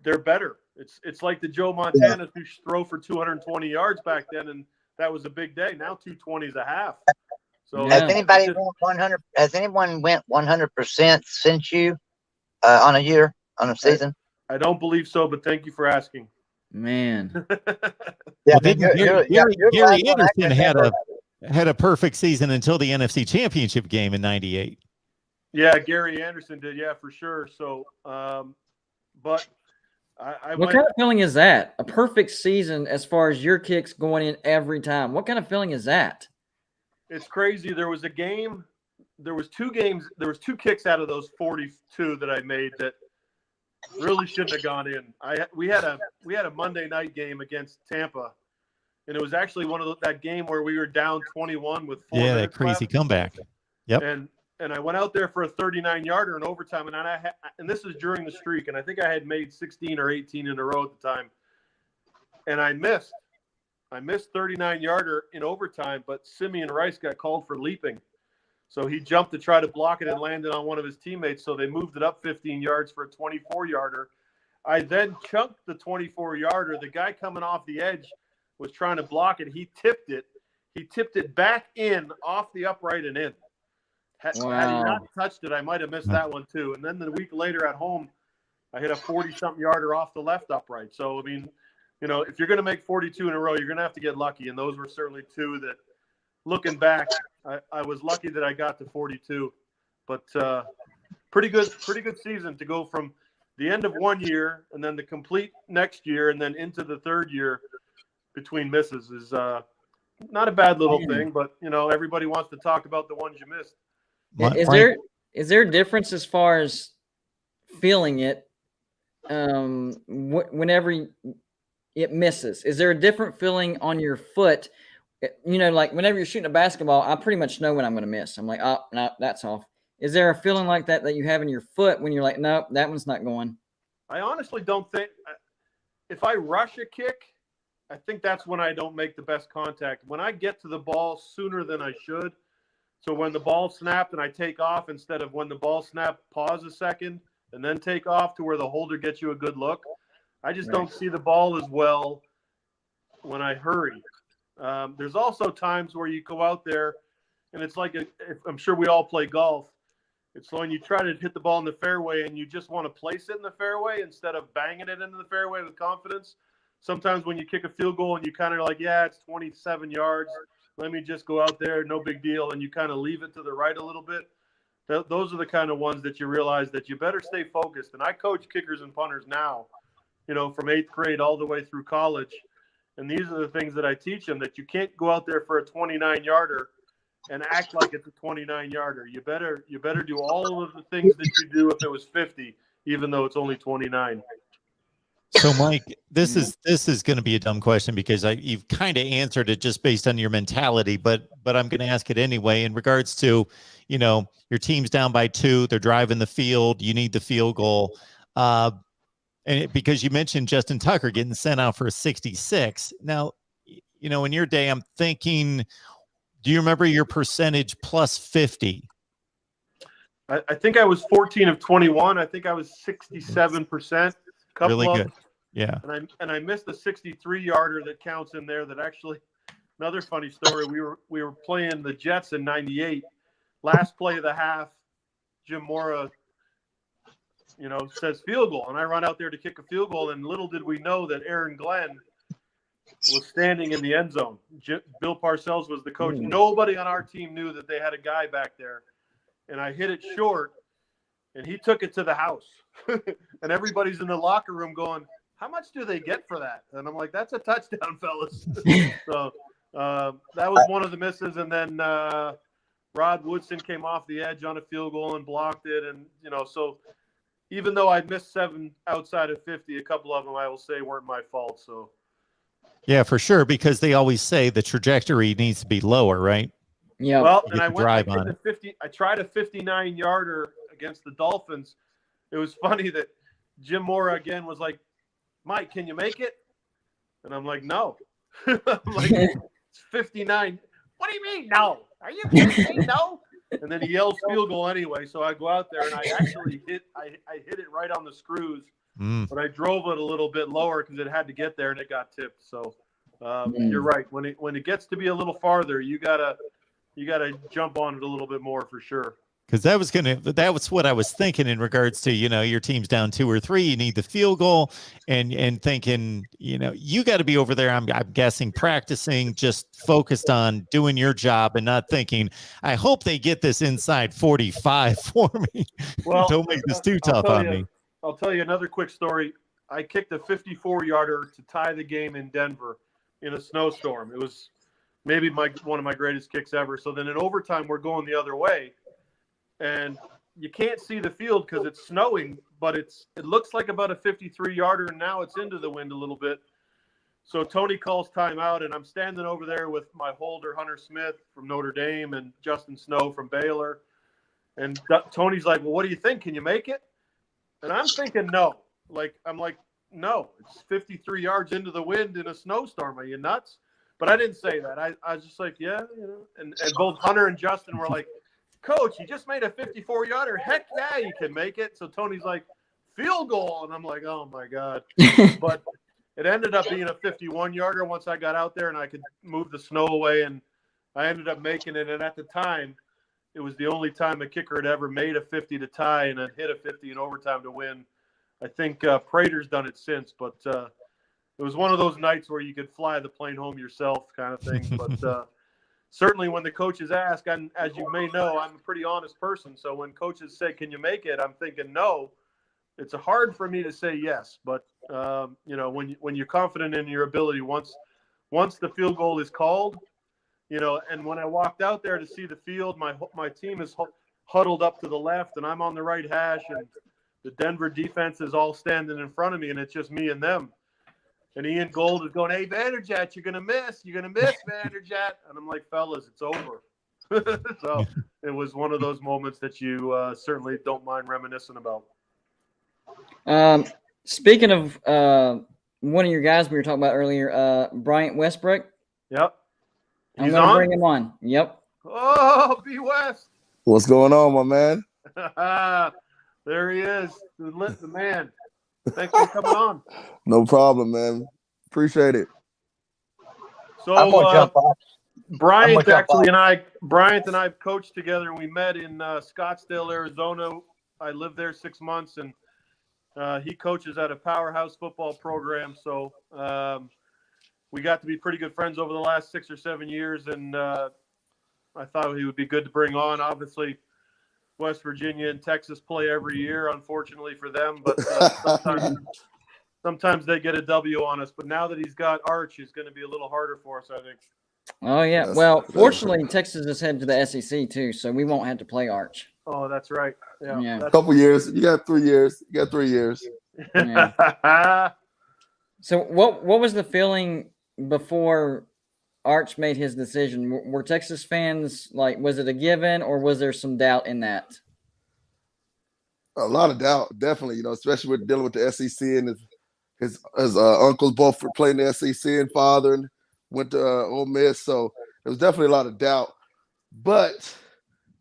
they're better. It's like the Joe Montana who throw for 220 yards back then, and that was a big day. Now 220 is a half. So has anyone went 100% since you on a season? I don't believe so, but thank you for asking. Man. Gary Anderson had a perfect season until the NFC Championship game in '98. Yeah, Gary Anderson did. Yeah, for sure. So, but what kind of feeling is that? A perfect season as far as your kicks going in every time. What kind of feeling is that? It's crazy. There was 2 games. There was 2 kicks out of those 42 that I made that really shouldn't have gone in. We had a Monday night game against Tampa, and it was actually that game where we were down 21 with 4 minutes that crazy left. Comeback. Yep. And I went out there for a 39-yarder in overtime, and this is during the streak, and I think I had made 16 or 18 in a row at the time, and I missed. I missed 39-yarder in overtime, but Simeon Rice got called for leaping. So he jumped to try to block it and landed on one of his teammates. So they moved it up 15 yards for a 24-yarder. I then chunked the 24-yarder. The guy coming off the edge was trying to block it. He tipped it. He tipped it back in off the upright and in. Had he not touched it, I might have missed that one too. And then the week later at home, I hit a 40-something yarder off the left upright. So, I mean, you know, if you're going to make 42 in a row, you're going to have to get lucky. And those were certainly two that, looking back, I was lucky that I got to 42. But pretty good season to go from the end of one year and then the complete next year and then into the third year between misses is not a bad little thing. But, you know, everybody wants to talk about the ones you missed. Is there a difference as far as feeling it whenever it misses? Is there a different feeling on your foot? You know, like whenever you're shooting a basketball, I pretty much know when I'm going to miss. I'm like, oh, no, that's off. Is there a feeling like that you have in your foot when you're like, no, that one's not going? I honestly don't think – if I rush a kick, I think that's when I don't make the best contact. When I get to the ball sooner than I should, so when the ball snapped and I take off instead of when the ball snapped, pause a second and then take off to where the holder gets you a good look, I just don't see the ball as well when I hurry. There's also times where you go out there and it's like I'm sure we all play golf. It's when you try to hit the ball in the fairway and you just want to place it in the fairway instead of banging it into the fairway with confidence. Sometimes when you kick a field goal and you kind of like, yeah, it's 27 yards. Let me just go out there. No big deal. And you kind of leave it to the right a little bit. Those are the kind of ones that you realize that you better stay focused. And I coach kickers and punters now, you know, from 8th grade all the way through college. And these are the things that I teach them, that you can't go out there for a 29-yarder and act like it's a 29-yarder. You better do all of the things that you do if it was 50, even though it's only 29. So, Mike, this is going to be a dumb question because you've kind of answered it just based on your mentality, but I'm going to ask it anyway. In regards to, you know, your team's down by 2, they're driving the field, you need the field goal, because you mentioned Justin Tucker getting sent out for a 66. Now, you know, in your day, I'm thinking, do you remember your percentage plus 50? I think I was 14 of 21. I think I was 67%. Really good. Yeah. And I missed a 63-yarder that counts in there. That actually, another funny story. We were playing the Jets in '98. Last play of the half, Jim Mora, you know, says field goal, and I run out there to kick a field goal. And little did we know that Aaron Glenn was standing in the end zone. Bill Parcells was the coach. Nobody on our team knew that they had a guy back there, and I hit it short, and he took it to the house. And everybody's in the locker room going, how much do they get for that? And I'm like, that's a touchdown, fellas. So that was one of the misses. And then Rod Woodson came off the edge on a field goal and blocked it. And, you know, so even though I missed 7 outside of 50, a couple of them I will say weren't my fault. So, yeah, for sure, because they always say the trajectory needs to be lower, right? Yeah. Well, and I tried a 59-yarder against the Dolphins. It was funny that Jim Mora again was like, Mike, can you make it? And I'm like, no. I'm like, it's 59. What do you mean, no? Are you kidding me? No? And then he yells field goal anyway. So I go out there and I actually hit it right on the screws. But I drove it a little bit lower because it had to get there and it got tipped. So you're right. When it gets to be a little farther, you gotta jump on it a little bit more for sure. Because that was what I was thinking in regards to, you know, your team's down 2 or 3, you need the field goal, and thinking, you know, you got to be over there. I'm guessing practicing, just focused on doing your job and not thinking, I hope they get this inside 45 for me. Well, don't make this too tough on me. I'll tell you another quick story. I kicked a 54-yarder to tie the game in Denver in a snowstorm. It was maybe one of my greatest kicks ever. So then in overtime, we're going the other way. And you can't see the field because it's snowing, but it looks like about a 53-yarder, and now it's into the wind a little bit. So Tony calls timeout, and I'm standing over there with my holder, Hunter Smith from Notre Dame, and Justin Snow from Baylor. And Tony's like, well, what do you think? Can you make it? And I'm thinking no. I'm like, no. It's 53 yards into the wind in a snowstorm. Are you nuts? But I didn't say that. I was just like, yeah, you know. And both Hunter and Justin were like, Coach, you just made a 54-yarder. Heck yeah, you can make it. So Tony's like, field goal. And I'm like, oh, my God. But it ended up being a 51-yarder once I got out there and I could move the snow away. And I ended up making it. And at the time, it was the only time a kicker had ever made a 50 to tie and then hit a 50 in overtime to win. I think Prater's done it since, but it was one of those nights where you could fly the plane home yourself kind of thing. But certainly when the coaches ask, and as you may know, I'm a pretty honest person. So when coaches say, can you make it? I'm thinking, no. It's hard for me to say yes. But, you know, when you're confident in your ability, once the field goal is called, you know, and when I walked out there to see the field, my team is huddled up to the left and I'm on the right hash and the Denver defense is all standing in front of me and it's just me and them. And Ian Gold is going, hey, Vanderjagt, you're going to miss. You're going to miss, Vanderjagt. And I'm like, fellas, it's over. So it was one of those moments that you certainly don't mind reminiscing about. Speaking of one of your guys we were talking about earlier, Bryant Westbrook. Yep. I'm going to bring him on. Yep. Oh, B. West. What's going on, my man? There he is, the man. Thanks for coming on. No problem, man. Appreciate it. So I'm gonna jump off. Bryant and I coached together. We met in Scottsdale, Arizona. I lived there 6 months, and he coaches at a powerhouse football program. So we got to be pretty good friends over the last 6 or 7 years, and I thought he would be good to bring on. Obviously, West Virginia and Texas play every year, unfortunately for them, but sometimes they get a W on us. But now that he's got Arch, it's going to be a little harder for us, I think. Oh, yeah. Well, fortunately, Texas is headed to the SEC, too, so we won't have to play Arch. Oh, that's right. Yeah. A couple years. You got 3 years. You got 3 years. Yeah. So what was the feeling before Arch made his decision? Were Texas fans like, was it a given or was there some doubt in that? A lot of doubt, definitely. You know, especially with dealing with the SEC and his uncles both playing the SEC and father and went to Ole Miss, so there was definitely a lot of doubt. But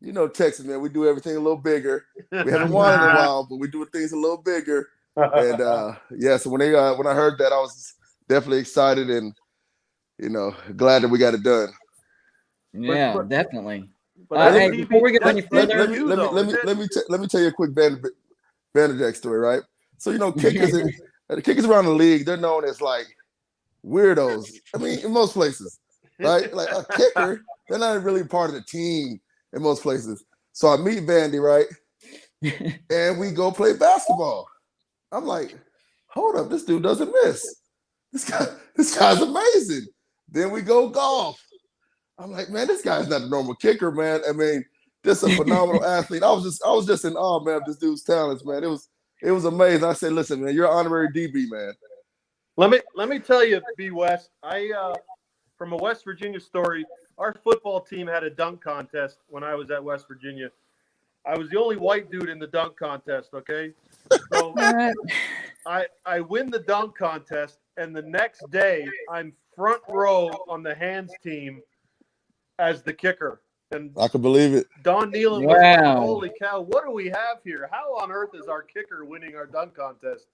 you know, Texas, man, we do everything a little bigger. We haven't won in a while, but we do things a little bigger. And yeah, so when I heard that, I was definitely excited and, you know, glad that we got it done. Yeah, definitely. Hey, before we go any further, let me tell you a quick Vanderjagt story, right? So, you know, kickers around the league, they're known as like weirdos. I mean, in most places, right? Like a kicker, they're not really part of the team in most places. So I meet Vandy, right? And we go play basketball. I'm like, hold up, this dude doesn't miss. This guy's amazing. Then we go golf. I'm like, man, this guy's not a normal kicker, man. I mean, just a phenomenal athlete. I was just in awe, man, of this dude's talents, man. It was amazing. I said, listen, man, you're an honorary DB, man. Let me tell you, B. West, from a West Virginia story, our football team had a dunk contest when I was at West Virginia. I was the only white dude in the dunk contest, okay? So I win the dunk contest, and the next day I'm front row on the hands team as the kicker. And I can believe it. Don Nealon was like, holy cow, what do we have here? How on earth is our kicker winning our dunk contest?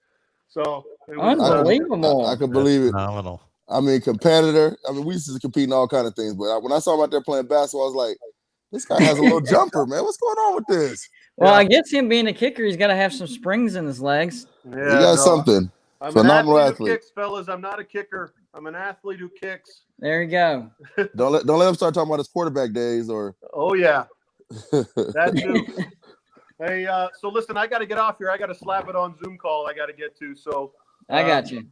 So it was unbelievable. I can believe it. Phenomenal. I mean, competitor. I mean, we used to compete in all kind of things, but when I saw him out there playing basketball, I was like, this guy has a little jumper, man. What's going on with this? Well, I guess him being a kicker, he's got to have some springs in his legs. Yeah, he got something. I'm phenomenal an athlete. Who kicks, fellas. I'm not a kicker. I'm an athlete who kicks. There you go. Don't let him start talking about his quarterback days or. Oh yeah, that too. Hey, so listen, I got to get off here. I got to slap it on Zoom call. I got to get to. So I got you.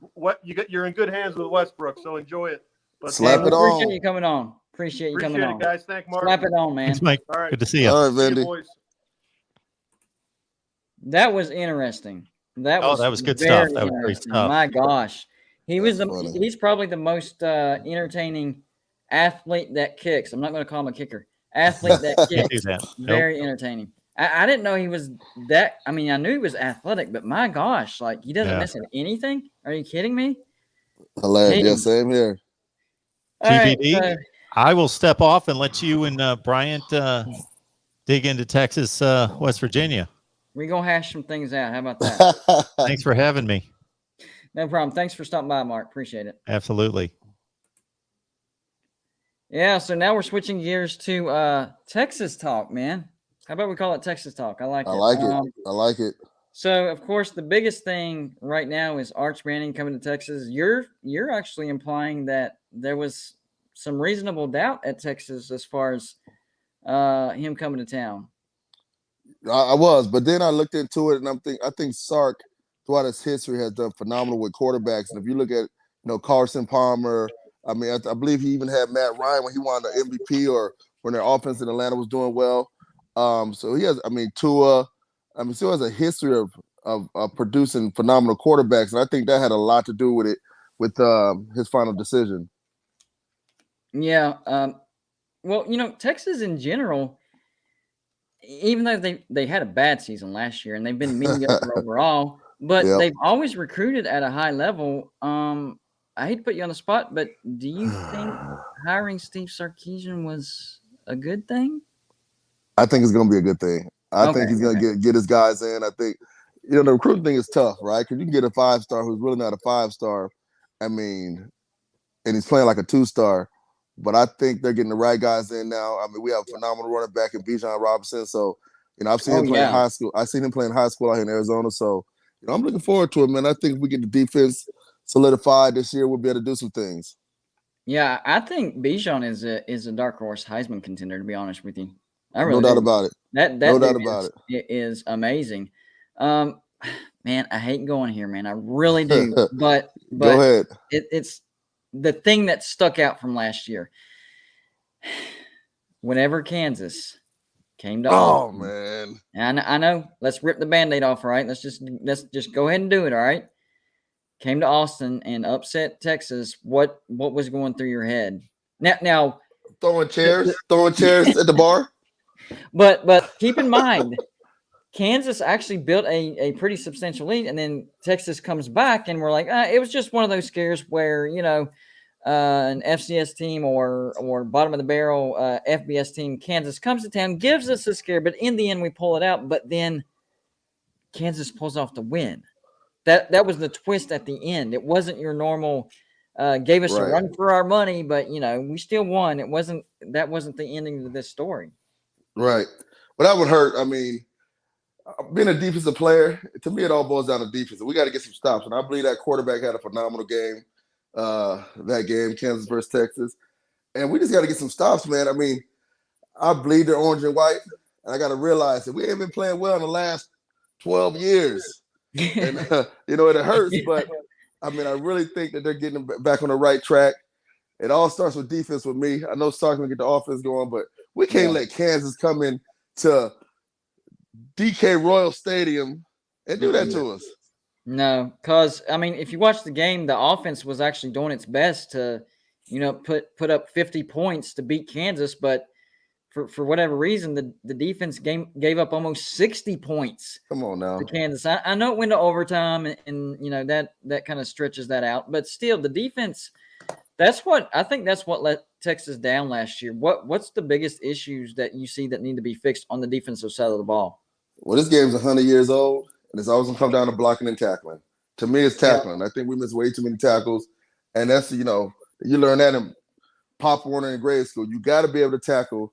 You're in good hands with Westbrook. So enjoy it. But slap it on. Appreciate you coming on. Appreciate you coming on, guys. Thank Mark. Slap it on, man. Thanks, Mike. All right. Good to see you. All right, Vandy. boys. That was interesting. That was good stuff. That was great stuff. My gosh, he's probably the most entertaining athlete that kicks. I'm not going to call him a kicker. Athlete that kicks. Very entertaining. I didn't know he was that. I mean, I knew he was athletic, but my gosh, like he doesn't miss anything. Are you kidding me? Hilarious. Yeah, same here. right, TBD. I will step off and let you and Bryant dig into Texas, West Virginia. we're going to hash some things out. How about that? Thanks for having me. No problem. Thanks for stopping by, Mark. Appreciate it. Absolutely. Yeah, so now we're switching gears to Texas talk, man. How about we call it Texas talk? I like it. I like it. I like it. So, of course, the biggest thing right now is Arch Manning coming to Texas. You're actually implying that there was some reasonable doubt at Texas as far as him coming to town. I was, but then I looked into it, and I think Sark, throughout his history, has done phenomenal with quarterbacks. And if you look at, Carson Palmer, I mean, I believe he even had Matt Ryan when he won the MVP, or when their offense in Atlanta was doing well. So he has, Tua, still has a history of producing phenomenal quarterbacks, and I think that had a lot to do with it, with his final decision. Yeah. Well, Texas in general, even though they had a bad season last year and they've been mediocre overall, but they've always recruited at a high level. I hate to put you on the spot, but do you think hiring Steve Sarkisian was a good thing? I think it's going to be a good thing. I think he's going to get his guys in. I think, the recruiting thing is tough, right? Because you can get a 5-star who's really not a 5-star. And he's playing like a 2-star. But I think they're getting the right guys in now. We have a phenomenal running back in Bijan Robinson. So, I've seen him play in high school. I've seen him play in high school out here in Arizona. So, I'm looking forward to it, man. I think if we get the defense solidified this year, we'll be able to do some things. Yeah, I think Bijan is a dark horse Heisman contender, to be honest with you. I really no doubt about it. No doubt about it. It is amazing. Man, I hate going here, man. I really do. But go ahead. It's the thing that stuck out from last year. Whenever Kansas came to Austin, man. And I know. Let's rip the Band-Aid off, all right? Let's just go ahead and do it, all right? Came to Austin and upset Texas. What was going through your head? Now throwing chairs at the bar. But keep in mind, Kansas actually built a pretty substantial lead, and then Texas comes back, and we're like, it was just one of those scares where an FCS team or bottom of the barrel FBS team, Kansas comes to town, gives us a scare, but in the end we pull it out. But then Kansas pulls off the win. That was the twist at the end. It wasn't your normal gave us a run for our money, but we still won. That wasn't the ending of this story. Right. But that would hurt. Being a defensive player, to me, it all boils down to defense. We got to get some stops. And I believe that quarterback had a phenomenal game, that game, Kansas versus Texas. And we just got to get some stops, man. I bleed the orange and white, and I got to realize that we ain't been playing well in the last 12 years. And, it hurts, but, I really think that they're getting back on the right track. It all starts with defense with me. I know Sark's going to get the offense going, but we can't let Kansas come in to DK Royal Stadium and do that to us. No, because, if you watch the game, the offense was actually doing its best to, put up 50 points to beat Kansas, but for whatever reason, the defense gave up almost 60 points. Come on now. To Kansas. I know it went to overtime, and that kind of stretches that out. But still, the defense, that's what let Texas down last year. What's the biggest issues that you see that need to be fixed on the defensive side of the ball? Well, this game's 100 years old, and it's always going to come down to blocking and tackling. To me, it's tackling. I think we miss way too many tackles, and that's, you learn that in Pop Warner in grade school. You got to be able to tackle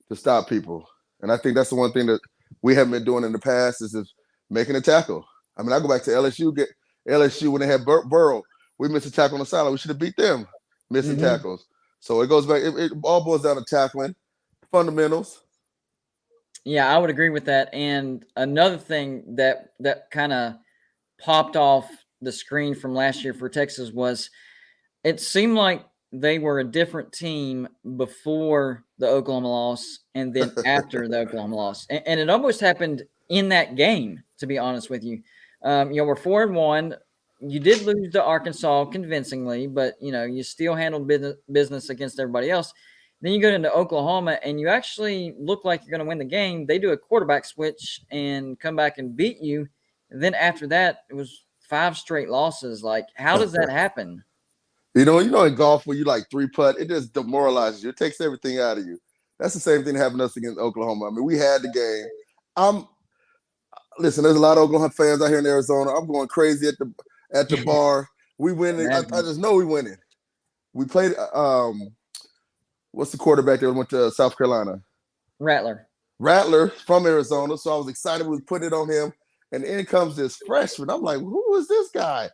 to stop people. And I think that's the one thing that we haven't been doing in the past is making a tackle. I go back to LSU when they had Burrow. We missed a tackle on the sideline. We should have beat them missing tackles. So it goes back. It all boils down to tackling, fundamentals. Yeah, I would agree with that. And another thing that kind of popped off the screen from last year for Texas was it seemed like they were a different team before the Oklahoma loss and then after the Oklahoma loss. And it almost happened in that game, to be honest with you. We're 4-1. You did lose to Arkansas convincingly, but, you still handled business against everybody else. Then you go into Oklahoma, and you actually look like you're going to win the game. They do a quarterback switch and come back and beat you. And then after that, it was 5 straight losses. Like, how does that happen? You know, in golf where you like 3-putt, it just demoralizes you. It takes everything out of you. That's the same thing that happened to us against Oklahoma. I mean, we had the game. Listen, there's a lot of Oklahoma fans out here in Arizona. I'm going crazy at the bar. We winning. I just know we winning. We played. What's the quarterback that went to South Carolina? Rattler from Arizona. So I was excited. We put it on him, and in comes this freshman. I'm like, who is this guy?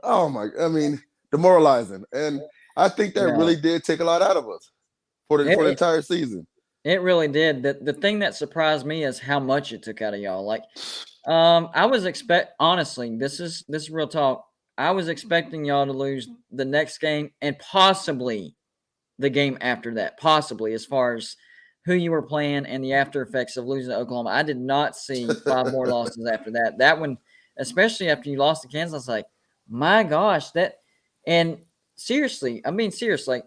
I mean, demoralizing. And I think that really did take a lot out of us for the entire season. It really did. The thing that surprised me is how much it took out of y'all. Like, I was honestly, this is real talk. I was expecting y'all to lose the next game and possibly the game after that, possibly, as far as who you were playing and the after effects of losing to Oklahoma. I did not see 5 more losses after that. That one, especially after you lost to Kansas, I was like, my gosh, and seriously, I mean, seriously, like,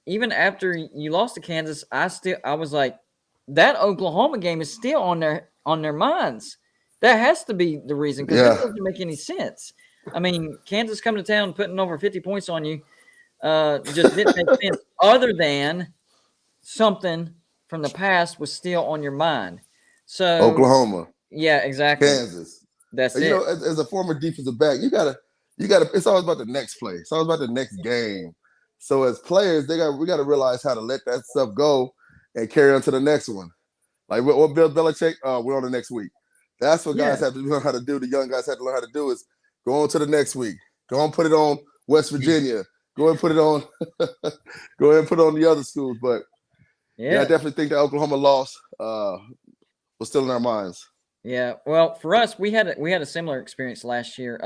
even after you lost to Kansas, I was like, that Oklahoma game is still on their minds. That has to be the reason, because it doesn't make any sense. I mean, Kansas coming to town putting over 50 points on you just didn't make sense, other than something from the past was still on your mind. So Oklahoma. Yeah, exactly. Kansas. That's it. You know, as a former defensive back, you gotta it's always about the next play. It's always about the next game. So as players, we gotta realize how to let that stuff go and carry on to the next one. Like what Bill Belichick, we're on the next week. That's what guys have to learn how to do. The young guys have to learn how to do is go on to the next week. Go and put it on West Virginia. Go and put it on. Go ahead and put it on the other schools. But I definitely think the Oklahoma loss was still in our minds. Yeah. Well, for us, we had a similar experience last year.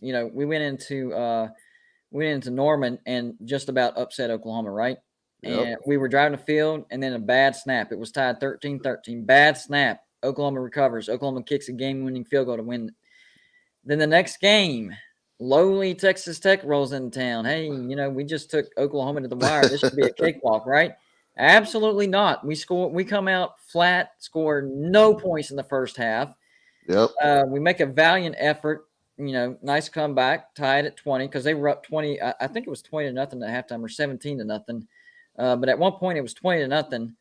We went into Norman and just about upset Oklahoma, right? Yep. And we were driving the field, and then a bad snap. It was tied 13-13. Bad snap. Oklahoma recovers. Oklahoma kicks a game-winning field goal to win. Then the next game, lowly Texas Tech rolls into town. Hey, we just took Oklahoma to the wire. This should be a cakewalk, right? Absolutely not. We come out flat, score no points in the first half. Yep. We make a valiant effort. Nice comeback, tied at 20, because they were up 20. I think it was 20-0 at halftime, or 17-0. But at one point it was 20-0.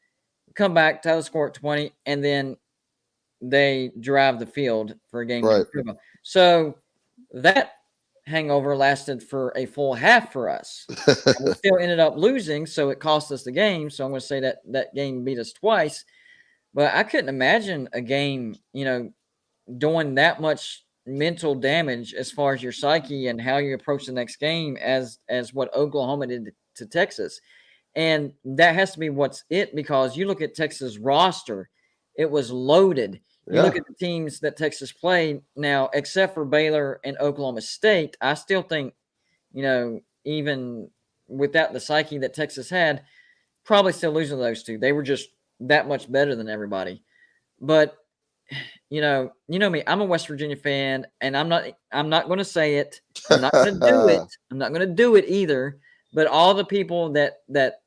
Come back, tie the score at 20, and then they drive the field for a game. Right. So that hangover lasted for a full half for us. We still ended up losing, so it cost us the game. So I'm going to say that game beat us twice. But I couldn't imagine a game, doing that much mental damage as far as your psyche and how you approach the next game as what Oklahoma did to Texas. And that has to be because you look at Texas roster, it was loaded. You look at the teams that Texas played now, except for Baylor and Oklahoma State, I still think, even without the psyche that Texas had, probably still losing those two. They were just that much better than everybody. But, you know me, I'm a West Virginia fan, and I'm not going to say it. I'm not going to do it. I'm not going to do it either. But all the people that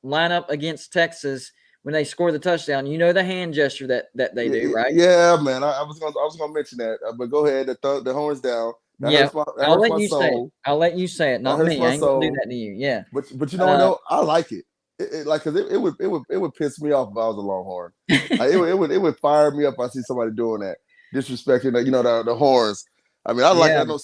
line up against Texas when they score the touchdown, the hand gesture that they do, right? Yeah, man. I was gonna mention that, but go ahead. The horns down. I'll let you say it. I'll let you say it, not me. I ain't gonna do that to you. Yeah, but you know what? Though? I like it. Because it would piss me off if I was a Longhorn. It would fire me up if I see somebody doing that, disrespecting the horns. I mean, I like. I know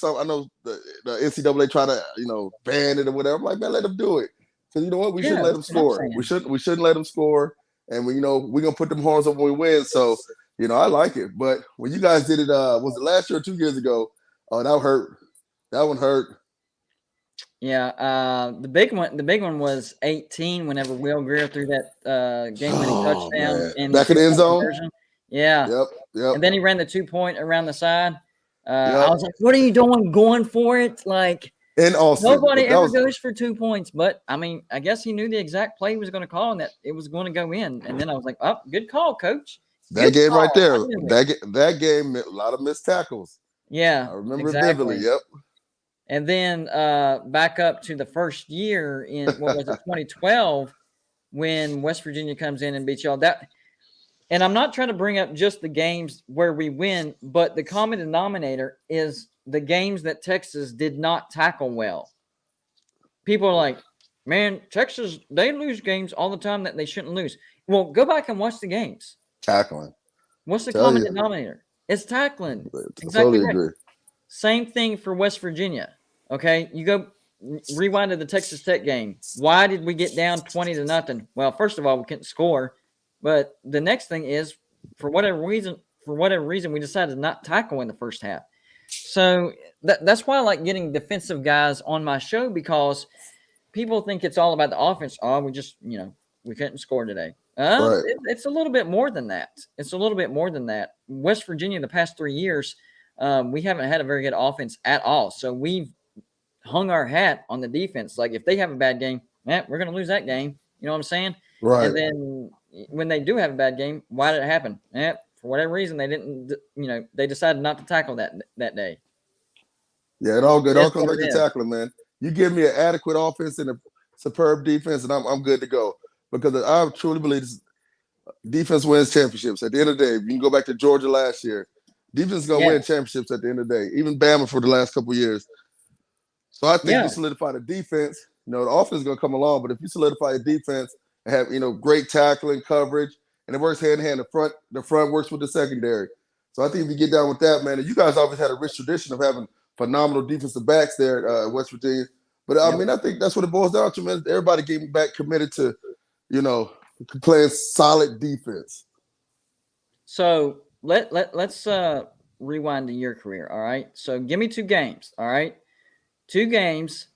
the NCAA trying to ban it or whatever. I'm like, man, let them do it. Because you know what? We shouldn't let them score. We shouldn't let them score. And we're gonna put them horns up when we win. So I like it. But when you guys did it, was it last year or 2 years ago? Oh, that hurt. That one hurt. Yeah. The big one was 18. Whenever Will Greer threw that game-winning touchdown in back in the end zone. Version. Yeah. Yep. And then he ran the 2-point around the side. I was like, "What are you doing? Going for it?" Like. In Austin. Nobody ever goes for 2 points, but I mean, I guess he knew the exact play he was going to call and that it was going to go in. And then I was like, "Oh, good call, coach." That game right there. That game, a lot of missed tackles. Yeah, I remember it vividly. Yep. And then back up to the first year in 2012, when West Virginia comes in and beats y'all. And I'm not trying to bring up just the games where we win, but the common denominator is the games that Texas did not tackle well. people are like, man, Texas, they lose games all the time that they shouldn't lose. Well, go back and watch the games. Tackling. What's the Tell common you. denominator? It's tackling. Exactly Totally right. agree. Same thing for West Virginia. Okay, you go rewind to the Texas Tech game. Why did we get down 20-0? Well, first of all, we couldn't score, but the next thing is for whatever reason, we decided not to tackle in the first half. So that's why I like getting defensive guys on my show, because people think it's all about the offense. Oh, we just we couldn't score today. Right. It's a little bit more than that. West Virginia, the past 3 years, we haven't had a very good offense at all. So we've hung our hat on the defense. Like, if they have a bad game, we're going to lose that game. You know what I'm saying? Right. And then when they do have a bad game, why did it happen? For whatever reason, they didn't. They decided not to tackle that day. Yeah, it all good. It all comes what back it to is. tackling, man. You give me an adequate offense and a superb defense, and I'm good to go. Because I truly believe this defense wins championships. At the end of the day, you can go back to Georgia last year. Defense is going to win championships at the end of the day. Even Bama for the last couple of years. So I think you solidify the defense. The offense is going to come along, but if you solidify the defense and have great tackling, coverage, and it works hand in hand, the front works with the secondary. So I think if you get down with that, man, and you guys always had a rich tradition of having phenomenal defensive backs there at West Virginia. But I mean, I think that's what it boils down to, man. Everybody getting back committed to, playing solid defense. So let's rewind to your career. All right. So give me 2 games. All right. 2 games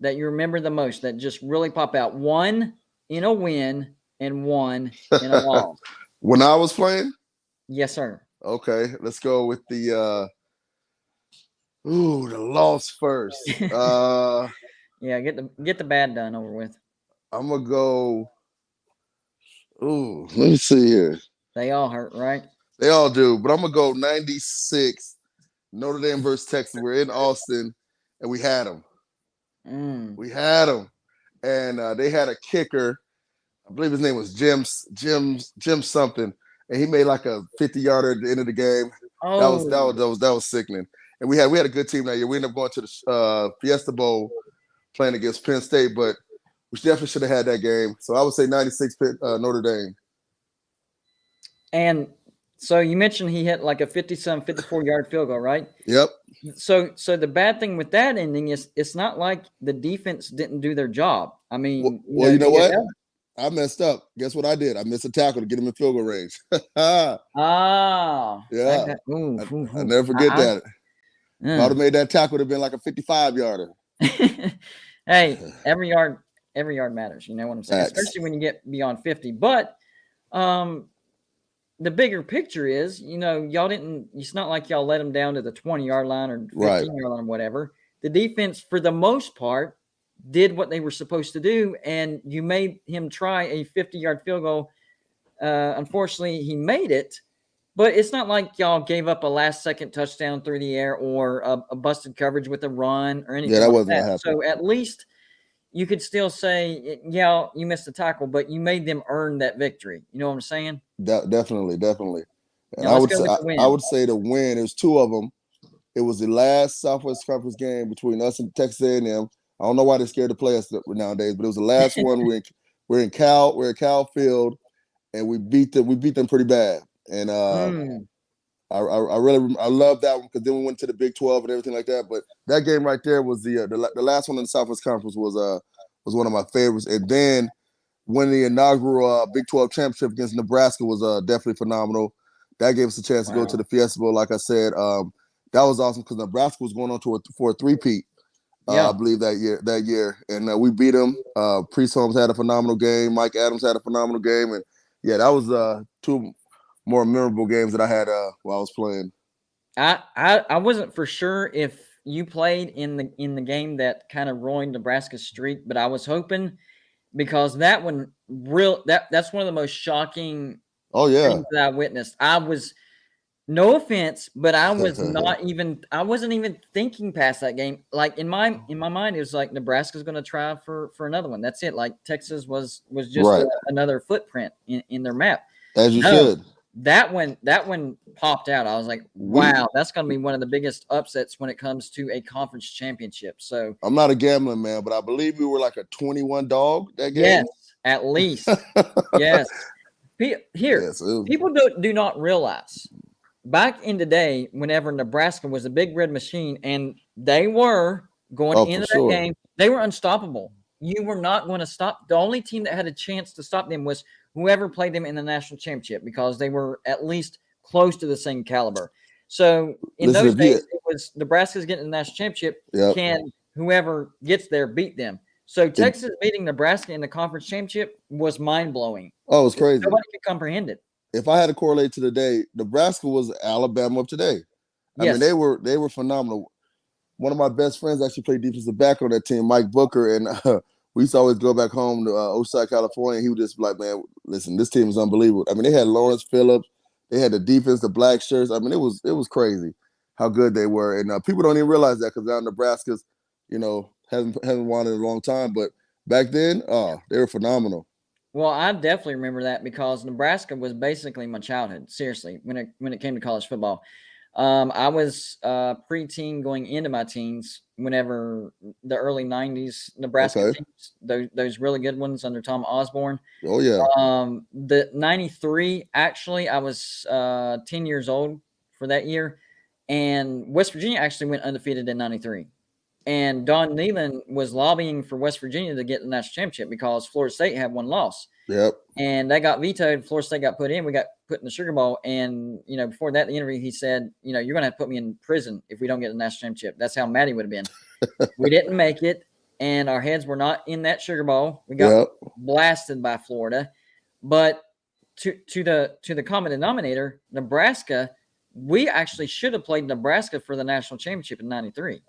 that you remember the most that just really pop out. 1 in a win and 1 in a loss. When I was playing? Yes, sir. Okay. Let's go with the loss first. Yeah, get the bad done over with. I'm gonna go. Let me see here. They all hurt, right? They all do, but I'm gonna go 96, Notre Dame versus Texas. We're in Austin, and we had them. We had them, and they had a kicker. I believe his name was Jim something, and he made like a 50-yarder at the end of the game. Oh, That was sickening. And we had a good team that year. We ended up going to the Fiesta Bowl, playing against Penn State, but we definitely should have had that game. So I would say 96 Notre Dame. And so you mentioned he hit like a 54-yard field goal, right? Yep. So the bad thing with that ending is it's not like the defense didn't do their job. I mean, you know what? I messed up. Guess what I did? I missed a tackle to get him in field goal range. Yeah. I never forget that. If I would have made that tackle, it would have been like a 55-yarder. Hey, every yard matters. You know what I'm saying? Facts. Especially when you get beyond 50. But the bigger picture is, y'all didn't. It's not like y'all let them down to the 20-yard line or 15-yard line or whatever. The defense, for the most part, did what they were supposed to do, and you made him try a 50-yard field goal. Unfortunately, he made it. But it's not like y'all gave up a last-second touchdown through the air or a busted coverage with a run or anything. Yeah, that like wasn't that. what happened. So at least you could still say, yeah, you missed the tackle, but you made them earn that victory. You know what I'm saying? Definitely. And Now, I let's would say the win. There's 2 of them. It was the last Southwest Conference game between us and Texas A&M. I don't know why they're scared to play us nowadays, but it was the last one. We're in Cal Field, and we beat them pretty bad. And I love that one, because then we went to the Big 12 and everything like that. But that game right there was the last one in the Southwest Conference was one of my favorites. And then winning the inaugural Big 12 championship against Nebraska was definitely phenomenal. That gave us a chance to go to the Fiesta Bowl. Like I said, that was awesome because Nebraska was going on for a three-peat. I believe that year, and we beat them. Priest Holmes had a phenomenal game. Mike Adams had a phenomenal game, and that was 2 more memorable games that I had while I was playing. I wasn't for sure if you played in the game that kind of ruined Nebraska's streak, but I was hoping, because that one that's one of the most shocking things that I witnessed. I was, no offense, but I was I wasn't even thinking past that game. Like in my mind, it was like Nebraska's going to try for another one. That's it. Like Texas was just another footprint in their map. As you should. that one popped out. I was like, wow, that's going to be one of the biggest upsets when it comes to a conference championship. So I'm not a gambling man, but I believe we were like a 21 dog that game. Yes, at least. Yes. Here, people do not realize back in the day, whenever Nebraska was a big red machine and they were going into that game, they were unstoppable. You were not going to stop. The only team that had a chance to stop them was whoever played them in the national championship, because they were at least close to the same caliber. So in those days, it was Nebraska's getting the national championship. Yep. Can whoever gets there beat them? So Texas beating Nebraska in the conference championship was mind-blowing. Oh, it was crazy. Nobody could comprehend it. If I had to correlate to today, Nebraska was Alabama of today. I mean, they were phenomenal. One of my best friends actually played defensive back on that team, Mike Booker, and we used to always go back home to Oceanside, California. And he would just be like, man, listen, this team is unbelievable. I mean, they had Lawrence Phillips. They had the defense, the black shirts. I mean, it was crazy how good they were. And people don't even realize that, because now Nebraska's, haven't won in a long time. But back then, they were phenomenal. Well, I definitely remember that, because Nebraska was basically my childhood, seriously, when it came to college football. I was preteen going into my teens whenever the early 90s Nebraska teams, those really good ones under Tom Osborne. Oh, yeah. The 93, actually, I was 10 years old for that year. And West Virginia actually went undefeated in 93. And Don Neyland was lobbying for West Virginia to get the national championship because Florida State had one loss. Yep. And that got vetoed. Florida State got put in. We got put in the Sugar Bowl. And, before that, the interview, he said, you're going to have to put me in prison if we don't get the national championship. That's how mad he would have been. We didn't make it, and our heads were not in that Sugar Bowl. We got blasted by Florida. But to the common denominator, Nebraska, we actually should have played Nebraska for the national championship in 93.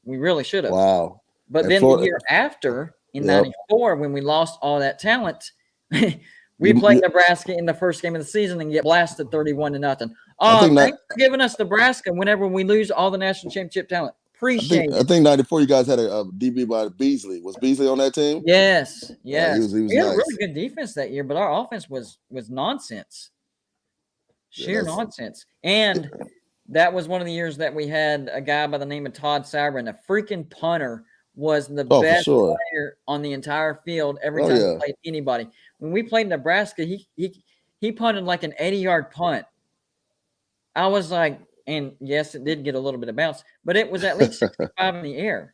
We really should have. Wow. But And then the year after, in 94, when we lost all that talent, we played Nebraska in the first game of the season and get blasted 31-0. Oh, thanks for giving us Nebraska whenever we lose all the national championship talent. Appreciate it. I think 94, you guys had a DB by Beasley. Was Beasley on that team? Yes. Yeah, he was we had nice. a really good defense that year, but our offense was nonsense. Sheer nonsense. And that was one of the years that we had a guy by the name of Todd Sauer, and a freaking punter was the best player on the entire field every time he played anybody. When we played Nebraska, he punted like an 80-yard punt. I was like, and yes, it did get a little bit of bounce, but it was at least 65 in the air.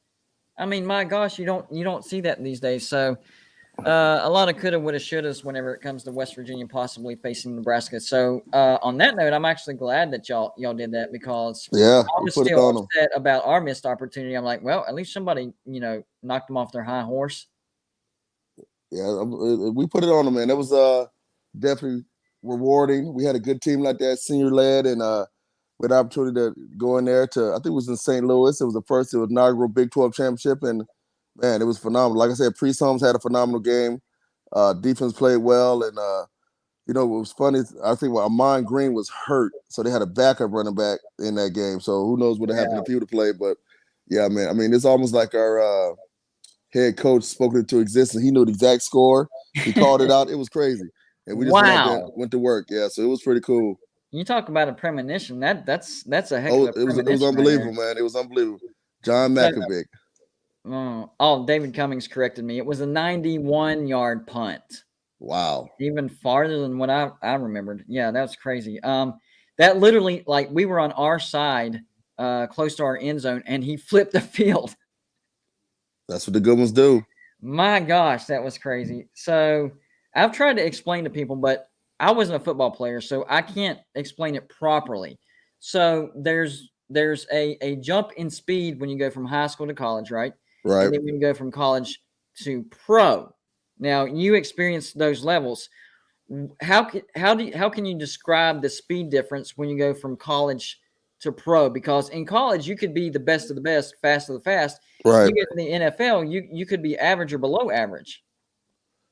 I mean, my gosh, you don't see that these days. So a lot of coulda, woulda, shouldas whenever it comes to West Virginia possibly facing Nebraska. So on that note, I'm actually glad that y'all did that, because I was still upset about our missed opportunity. I'm like, well, at least somebody knocked them off their high horse. Yeah, we put it on them, man. It was definitely rewarding. We had a good team like that, senior led, and we had the opportunity to go in there to, I think it was in St. Louis. It was the first inaugural Big 12 championship, and man, it was phenomenal. Like I said, Preseason had a phenomenal game. Defense played well, and what was funny, I think Amon Green was hurt, so they had a backup running back in that game. So who knows what would have happened if he would have played? But yeah, man, I mean, it's almost like our head coach spoke it into existence. He knew the exact score. He called it out. It was crazy, and we just went out there and went to work. Yeah, so it was pretty cool. You talk about a premonition. That's a heck of a premonition. It was unbelievable, man. It was unbelievable. John Malkovich. Oh, David Cummings corrected me. It was a 91-yard punt. Wow. Even farther than what I remembered. Yeah, that was crazy. That literally, like, we were on our side, close to our end zone, and he flipped the field. That's what the good ones do. My gosh, that was crazy. So I've tried to explain to people, but I wasn't a football player, so I can't explain it properly. So there's a jump in speed when you go from high school to college, right? Right. And then when you go from college to pro. Now, you experienced those levels. How can you describe the speed difference when you go from college to pro? Because in college, you could be the best of the best, fast of the fast. Right. You get in the NFL, you could be average or below average.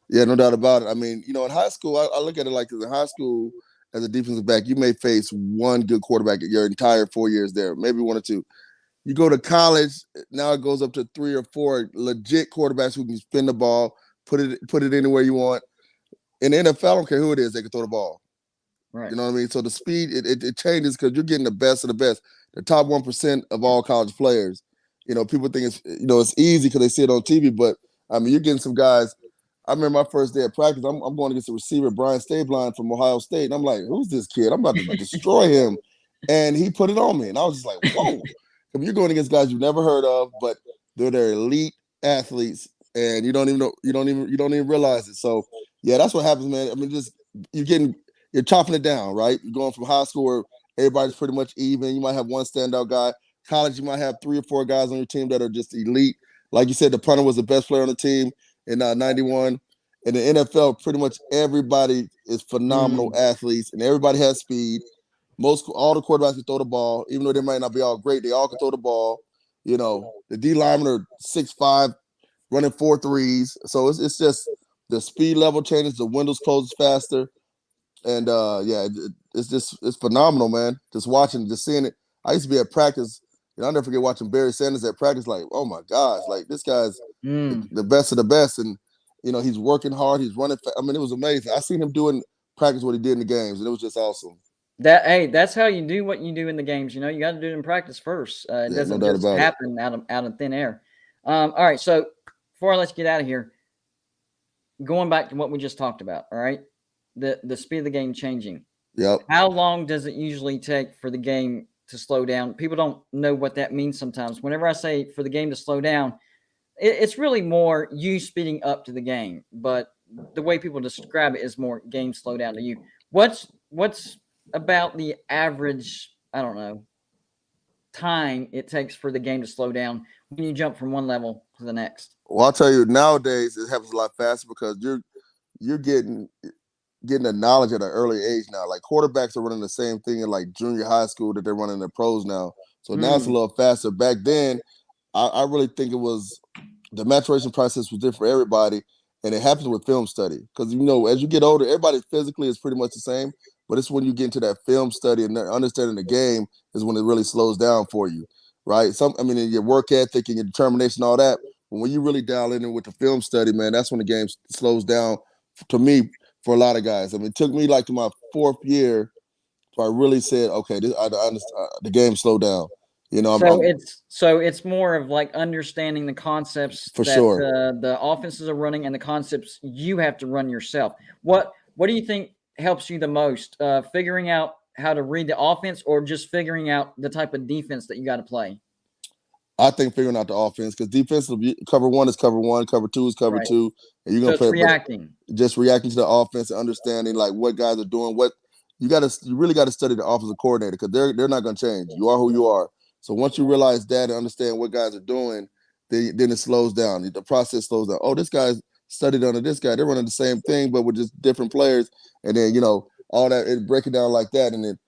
Yeah, no doubt about it. I mean, in high school, I look at it like in high school, as a defensive back, you may face one good quarterback your entire 4 years there, maybe one or two. You go to college, now it goes up to 3 or 4 legit quarterbacks who can spin the ball, put it anywhere you want. In the NFL, I don't care who it is, they can throw the ball. Right. You know what I mean? So the speed, it changes because you're getting the best of the best. The top 1% of all college players. You know, people think it's easy because they see it on TV, but I mean, you're getting some guys. I remember my first day of practice. I'm going against a receiver, Bryant Westbrooks from Ohio State, and I'm like, "Who's this kid? I'm about to destroy him." And he put it on me, and I was just like, "Whoa!" I mean, you're going against guys you've never heard of, but they're elite athletes, and you don't even realize it. So yeah, that's what happens, man. I mean, just you're chopping it down, right? You're going from high school where everybody's pretty much even. You might have one standout guy. College, you might have 3 or 4 guys on your team that are just elite. Like you said, the punter was the best player on the team in 91. In the NFL, pretty much everybody is phenomenal athletes, and everybody has speed. All the quarterbacks can throw the ball, even though they might not be all great. They all can throw the ball. You know, the D linemen are 6'5", running 4 threes. So it's just the speed level changes. The windows closes faster. And it's phenomenal, man. Just watching, just seeing it. I used to be at practice. You know, I'll never forget watching Barry Sanders at practice. Like, oh my gosh, like this guy's the best of the best, and you know he's working hard. He's running. I mean, it was amazing. I seen him doing practice what he did in the games, and it was just awesome. That's how you do what you do in the games. You know, you got to do it in practice first. It doesn't just happen out of thin air. All right, so before I let you get out of here, going back to what we just talked about. All right, the speed of the game changing. Yep. How long does it usually take for the game to slow down? People don't know what that means sometimes. Whenever I say for the game to slow down, it's really more you speeding up to the game. But the way people describe it is more game slow down to you. What's about the average, I don't know, time it takes for the game to slow down when you jump from one level to the next? Well, I'll tell you, nowadays it happens a lot faster because you're getting the knowledge at an early age now. Like quarterbacks are running the same thing in like junior high school that they're running in the pros now. So now it's a little faster. Back then, I really think it was the maturation process was different for everybody, and it happens with film study. Because you know, as you get older, everybody physically is pretty much the same, but it's when you get into that film study and understanding the game is when it really slows down for you, right? In your work ethic and your determination, all that. But when you really dial in with the film study, man, that's when the game slows down. To me, for a lot of guys, I mean, it took me like to my 4th year, so I really said, okay, the game slowed down. You know, it's more of like understanding the concepts for that sure the offenses are running and the concepts you have to run yourself. What do you think helps you the most? Figuring out how to read the offense, or just figuring out the type of defense that you got to play? I think figuring out the offense, because defensively, cover 1 is cover 1, cover 2 is cover 2, and you're gonna play just reacting to the offense and understanding like what guys are doing. What you really got to study the offensive coordinator, because they're not gonna change. You are who you are. So once you realize that and understand what guys are doing, then it slows down. The process slows down. Oh, this guy's studied under this guy. They're running the same thing, but with just different players. And then, you know, all that, it break it down like that. And then,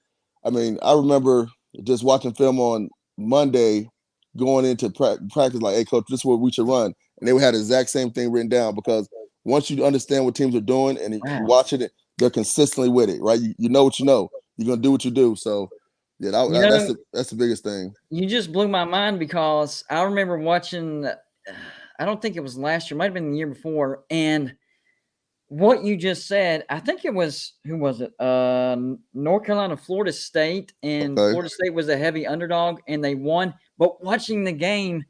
I mean, I remember just watching film on Monday, going into practice like, hey, coach, this is what we should run. And they had the exact same thing written down, because once you understand what teams are doing and you watch it, they're consistently with it, right? You know what you know. You're going to do what you do. So, yeah, that's the biggest thing. You just blew my mind, because I remember watching, I don't think it was last year, it might have been the year before, and what you just said, I think it was, who was it? North Carolina, Florida State, and Florida State was a heavy underdog, and they won. But watching the game,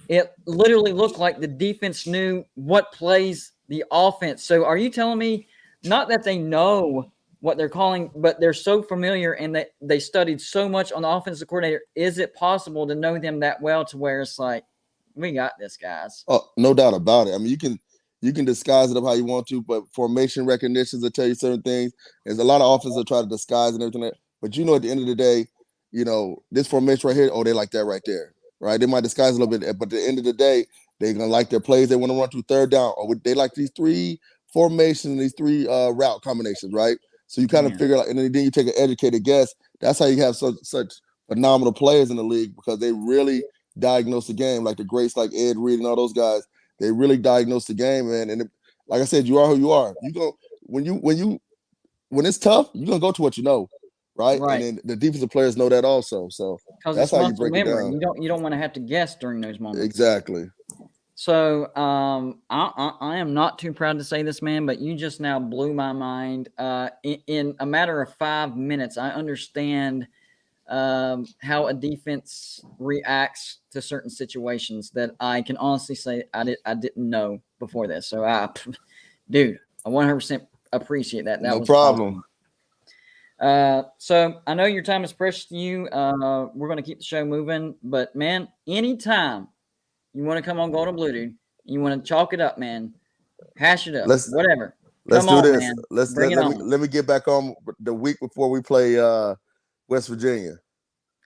it literally looked like the defense knew what plays the offense. So are you telling me, not that they know what they're calling, but they're so familiar and that they studied so much on the offensive coordinator, is it possible to know them that well to where it's like, we got this, guys? Oh, no doubt about it. I mean, you can disguise it up how you want to, but formation recognitions will tell you certain things. There's a lot of offenses that try to disguise and everything. But you know, at the end of the day, you know, this formation right here, oh, they like that right there, right? They might disguise a little bit, but at the end of the day, they're going to like their plays. They want to run through third down, or they like these 3 formations, these 3 route combinations, right? So you kind of figure out, and then you take an educated guess. That's how you have such phenomenal players in the league, because they really diagnose the game, like the greats like Ed Reed and all those guys. They really diagnose the game, man. And like I said, you are who you are. You go when it's tough, you're gonna go to what you know, right? And then the defensive players know that also. So that's how you break it down. You don't want to have to guess during those moments. Exactly. So I am not too proud to say this, man, but you just now blew my mind. In a matter of 5 minutes, I understand how a defense reacts to certain situations that I can honestly say I didn't know before this. So dude, I 100% appreciate that. That No was problem. awesome. So I know your time is precious to you. We're going to keep the show moving, but man, anytime you want to come on Golden Blue, dude, you want to chalk it up, man, hash it up, whatever. Let's Come do on, this. man. Let Bring it on. me get back on the week before we play West Virginia.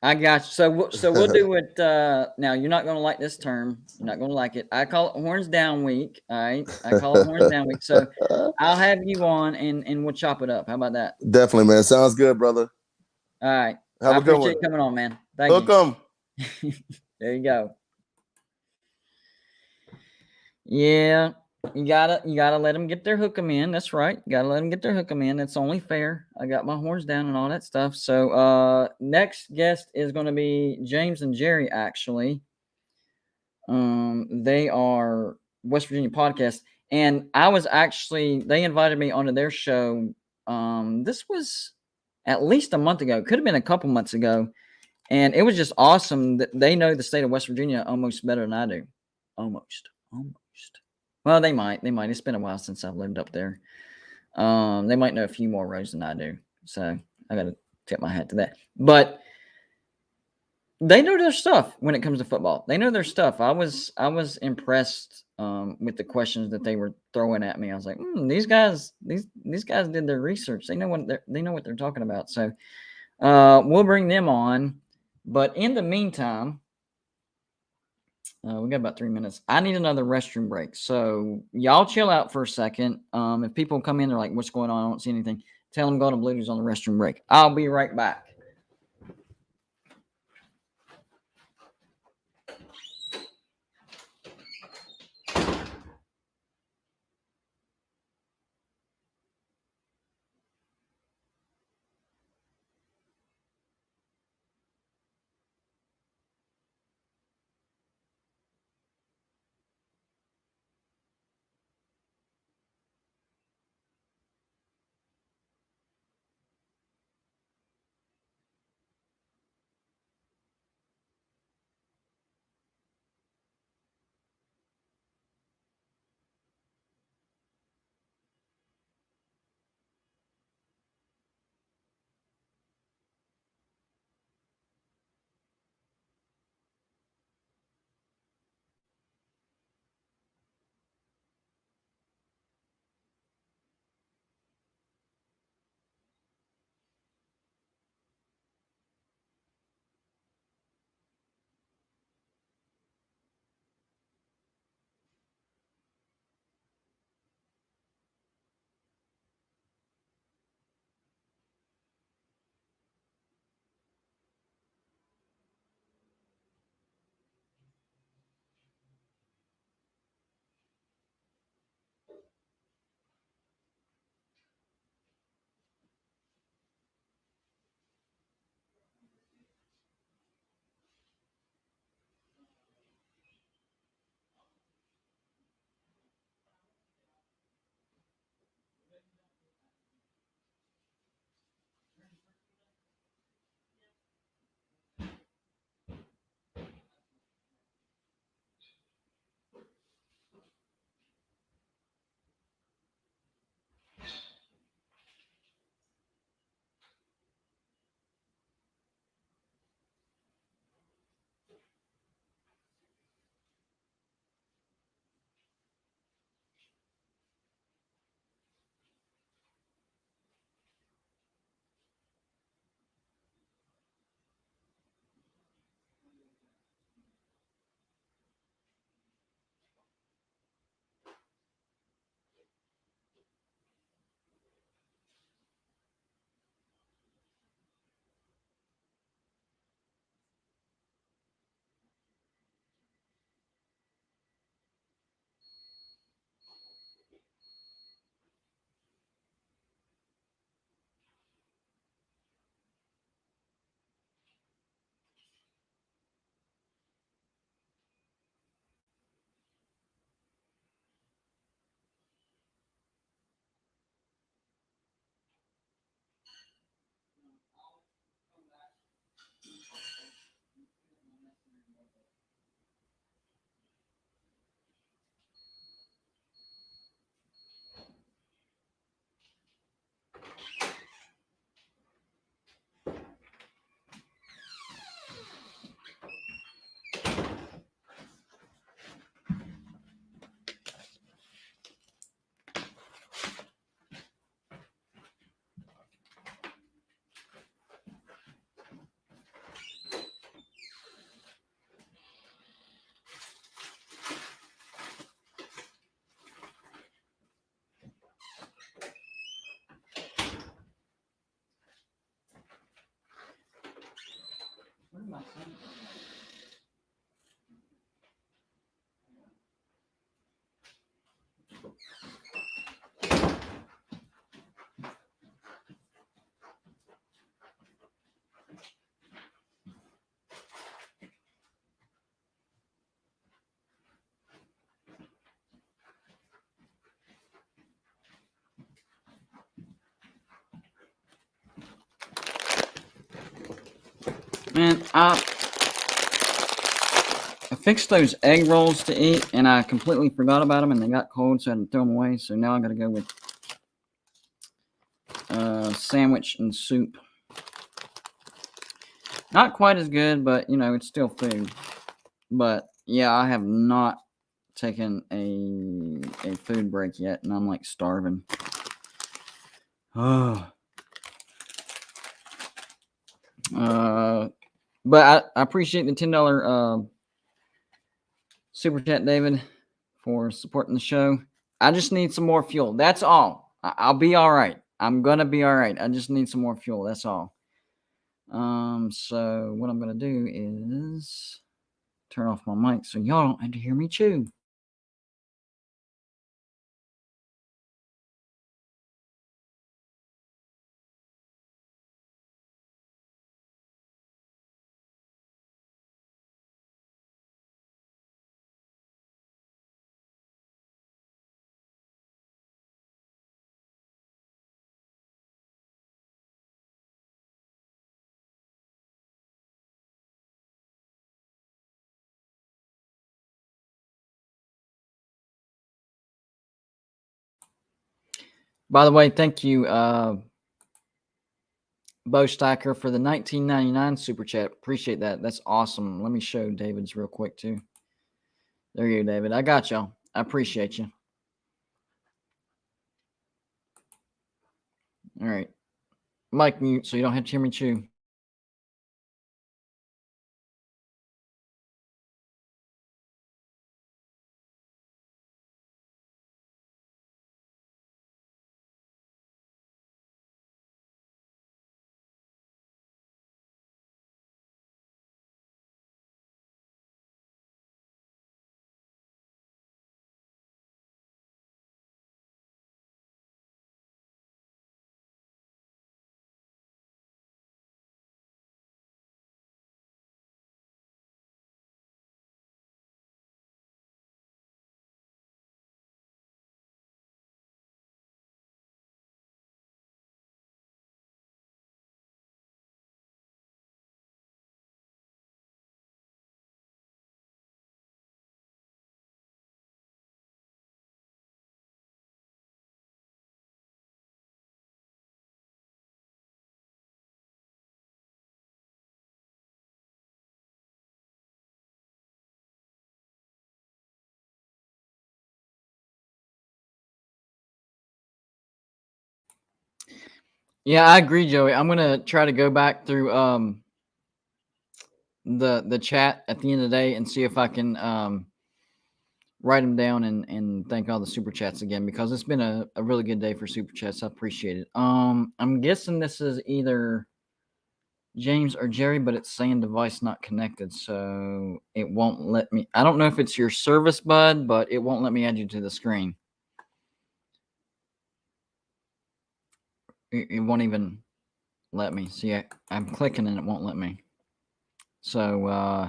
I got you. So we'll do it. Now you're not going to like this term. You're not going to like it. I call it horns down week. All right. I call it horns down week. So I'll have you on and we'll chop it up. How about that? Definitely, man. Sounds good, brother. All right. Have I a good appreciate one. you coming on, man. Thank Hook 'em. you. There you go. Yeah. You gotta let them get their hook 'em in. That's right. You gotta let them get their hook 'em in. That's only fair. I got my horns down and all that stuff. So next guest is gonna be James and Jerry, actually. They are West Virginia podcast. And they invited me onto their show. This was at least a month ago. Could have been a couple months ago. And it was just awesome that they know the state of West Virginia almost better than I do. Almost. Well, they might. It's been a while since I've lived up there. They might know a few more roads than I do. So I got to tip my hat to that. But they know their stuff when it comes to football. They know their stuff. I was impressed with the questions that they were throwing at me. I was like, these guys did their research. They know what they're talking about. So we'll bring them on. But in the meantime, we got about 3 minutes. I need another restroom break. So y'all chill out for a second. If people come in, they're like, what's going on? I don't see anything. Tell them Golden Blues on the restroom break. I'll be right back. Man, I fixed those egg rolls to eat, and I completely forgot about them, and they got cold, so I had to throw them away. So now I got to go with sandwich and soup. Not quite as good, but, you know, it's still food. But, yeah, I have not taken a food break yet, and I'm, like, starving. Oh. But I appreciate the $10 super chat, David, for supporting the show. I just need some more fuel. That's all. I'll be all right. I'm gonna be all right. I just need some more fuel. That's all. So what I'm gonna do is turn off my mic so y'all don't have to hear me chew. By the way, thank you, Bo Stacker, for the $19.99 super chat. Appreciate that. That's awesome. Let me show David's real quick too. There you go, David. I got y'all. I appreciate you. All right. Mic mute so you don't have to hear me chew. Yeah, I agree, Joey. I'm gonna try to go back through the chat at the end of the day and see if I can write them down and thank all the super chats again, because it's been a really good day for super chats. I appreciate it. I'm guessing this is either James or Jerry, but it's saying device not connected, so it won't let me. I don't know if it's your service, bud, but it won't let me add you to the screen. It won't even let me. See, I'm clicking and it won't let me. So,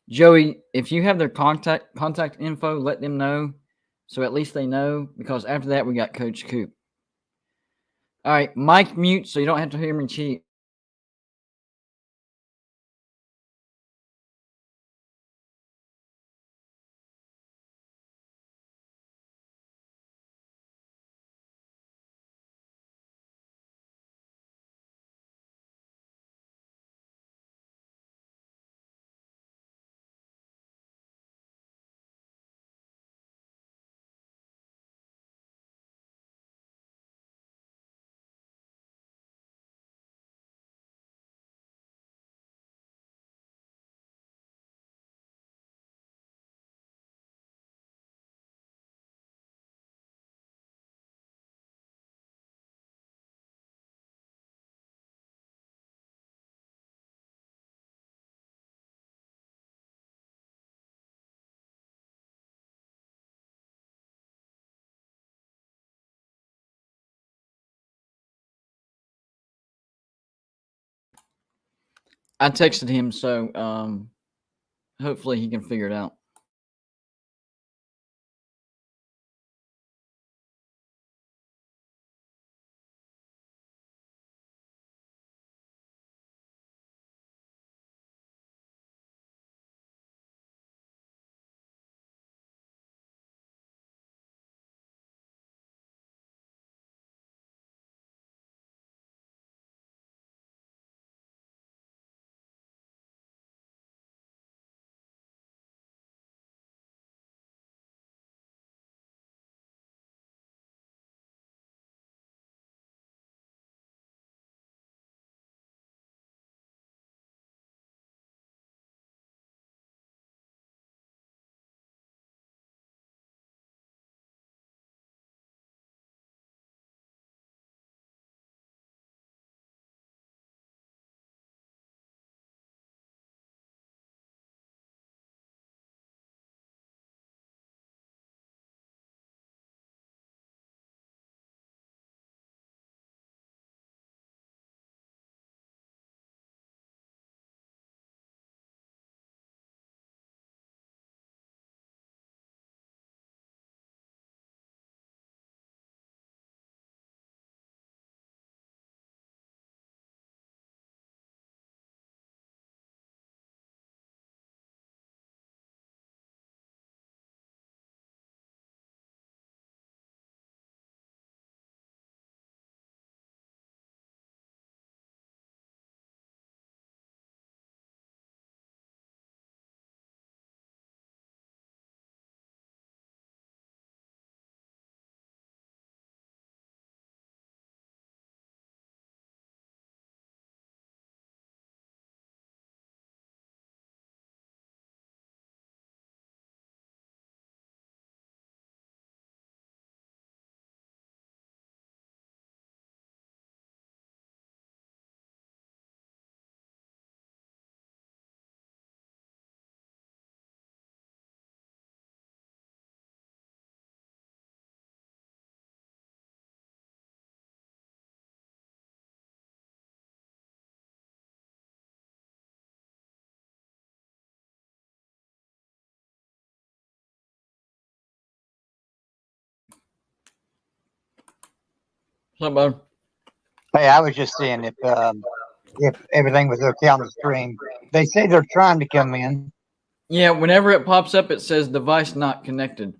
Joey, if you have their contact info, let them know, so at least they know, because after that we got Coach Coop. All right, mic mute so you don't have to hear me cheat. I texted him, so hopefully he can figure it out. What's up, bud? Hey, I was just seeing if everything was okay on the stream. They say they're trying to come in. Yeah, whenever it pops up, it says device not connected.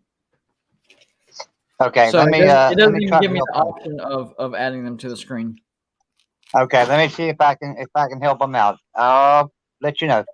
Okay, So let me it let doesn't me even try give to me help the them. option of adding them to the screen. Okay, let me see if I can help them out. I'll let you know.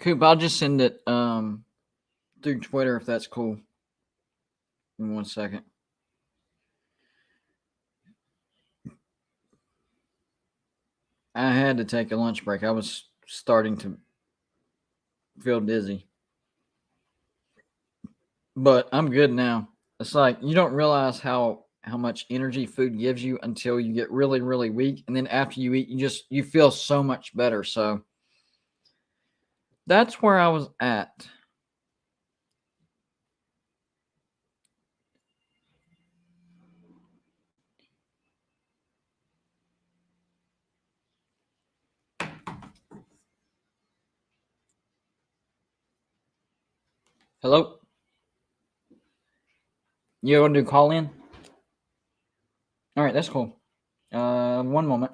Coop, I'll just send it through Twitter if that's cool. In 1 second. I had to take a lunch break. I was starting to feel dizzy. But I'm good now. It's like you don't realize how much energy food gives you until you get really, really weak. And then after you eat, you feel so much better. So that's where I was at. Hello? You want to do call in? All right, that's cool. 1 moment.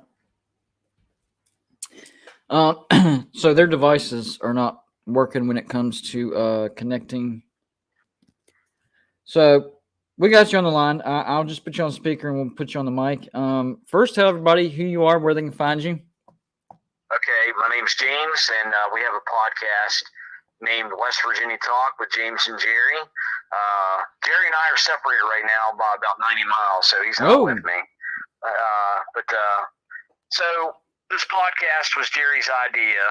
So their devices are not working when it comes to connecting. So we got you on the line. I'll just put you on speaker and we'll put you on the mic. First, tell everybody who you are, where they can find you. Okay, my name's James, and we have a podcast named West Virginia Talk with James and Jerry. Jerry and I are separated right now by about 90 miles, so he's not with me. So this podcast was Jerry's idea.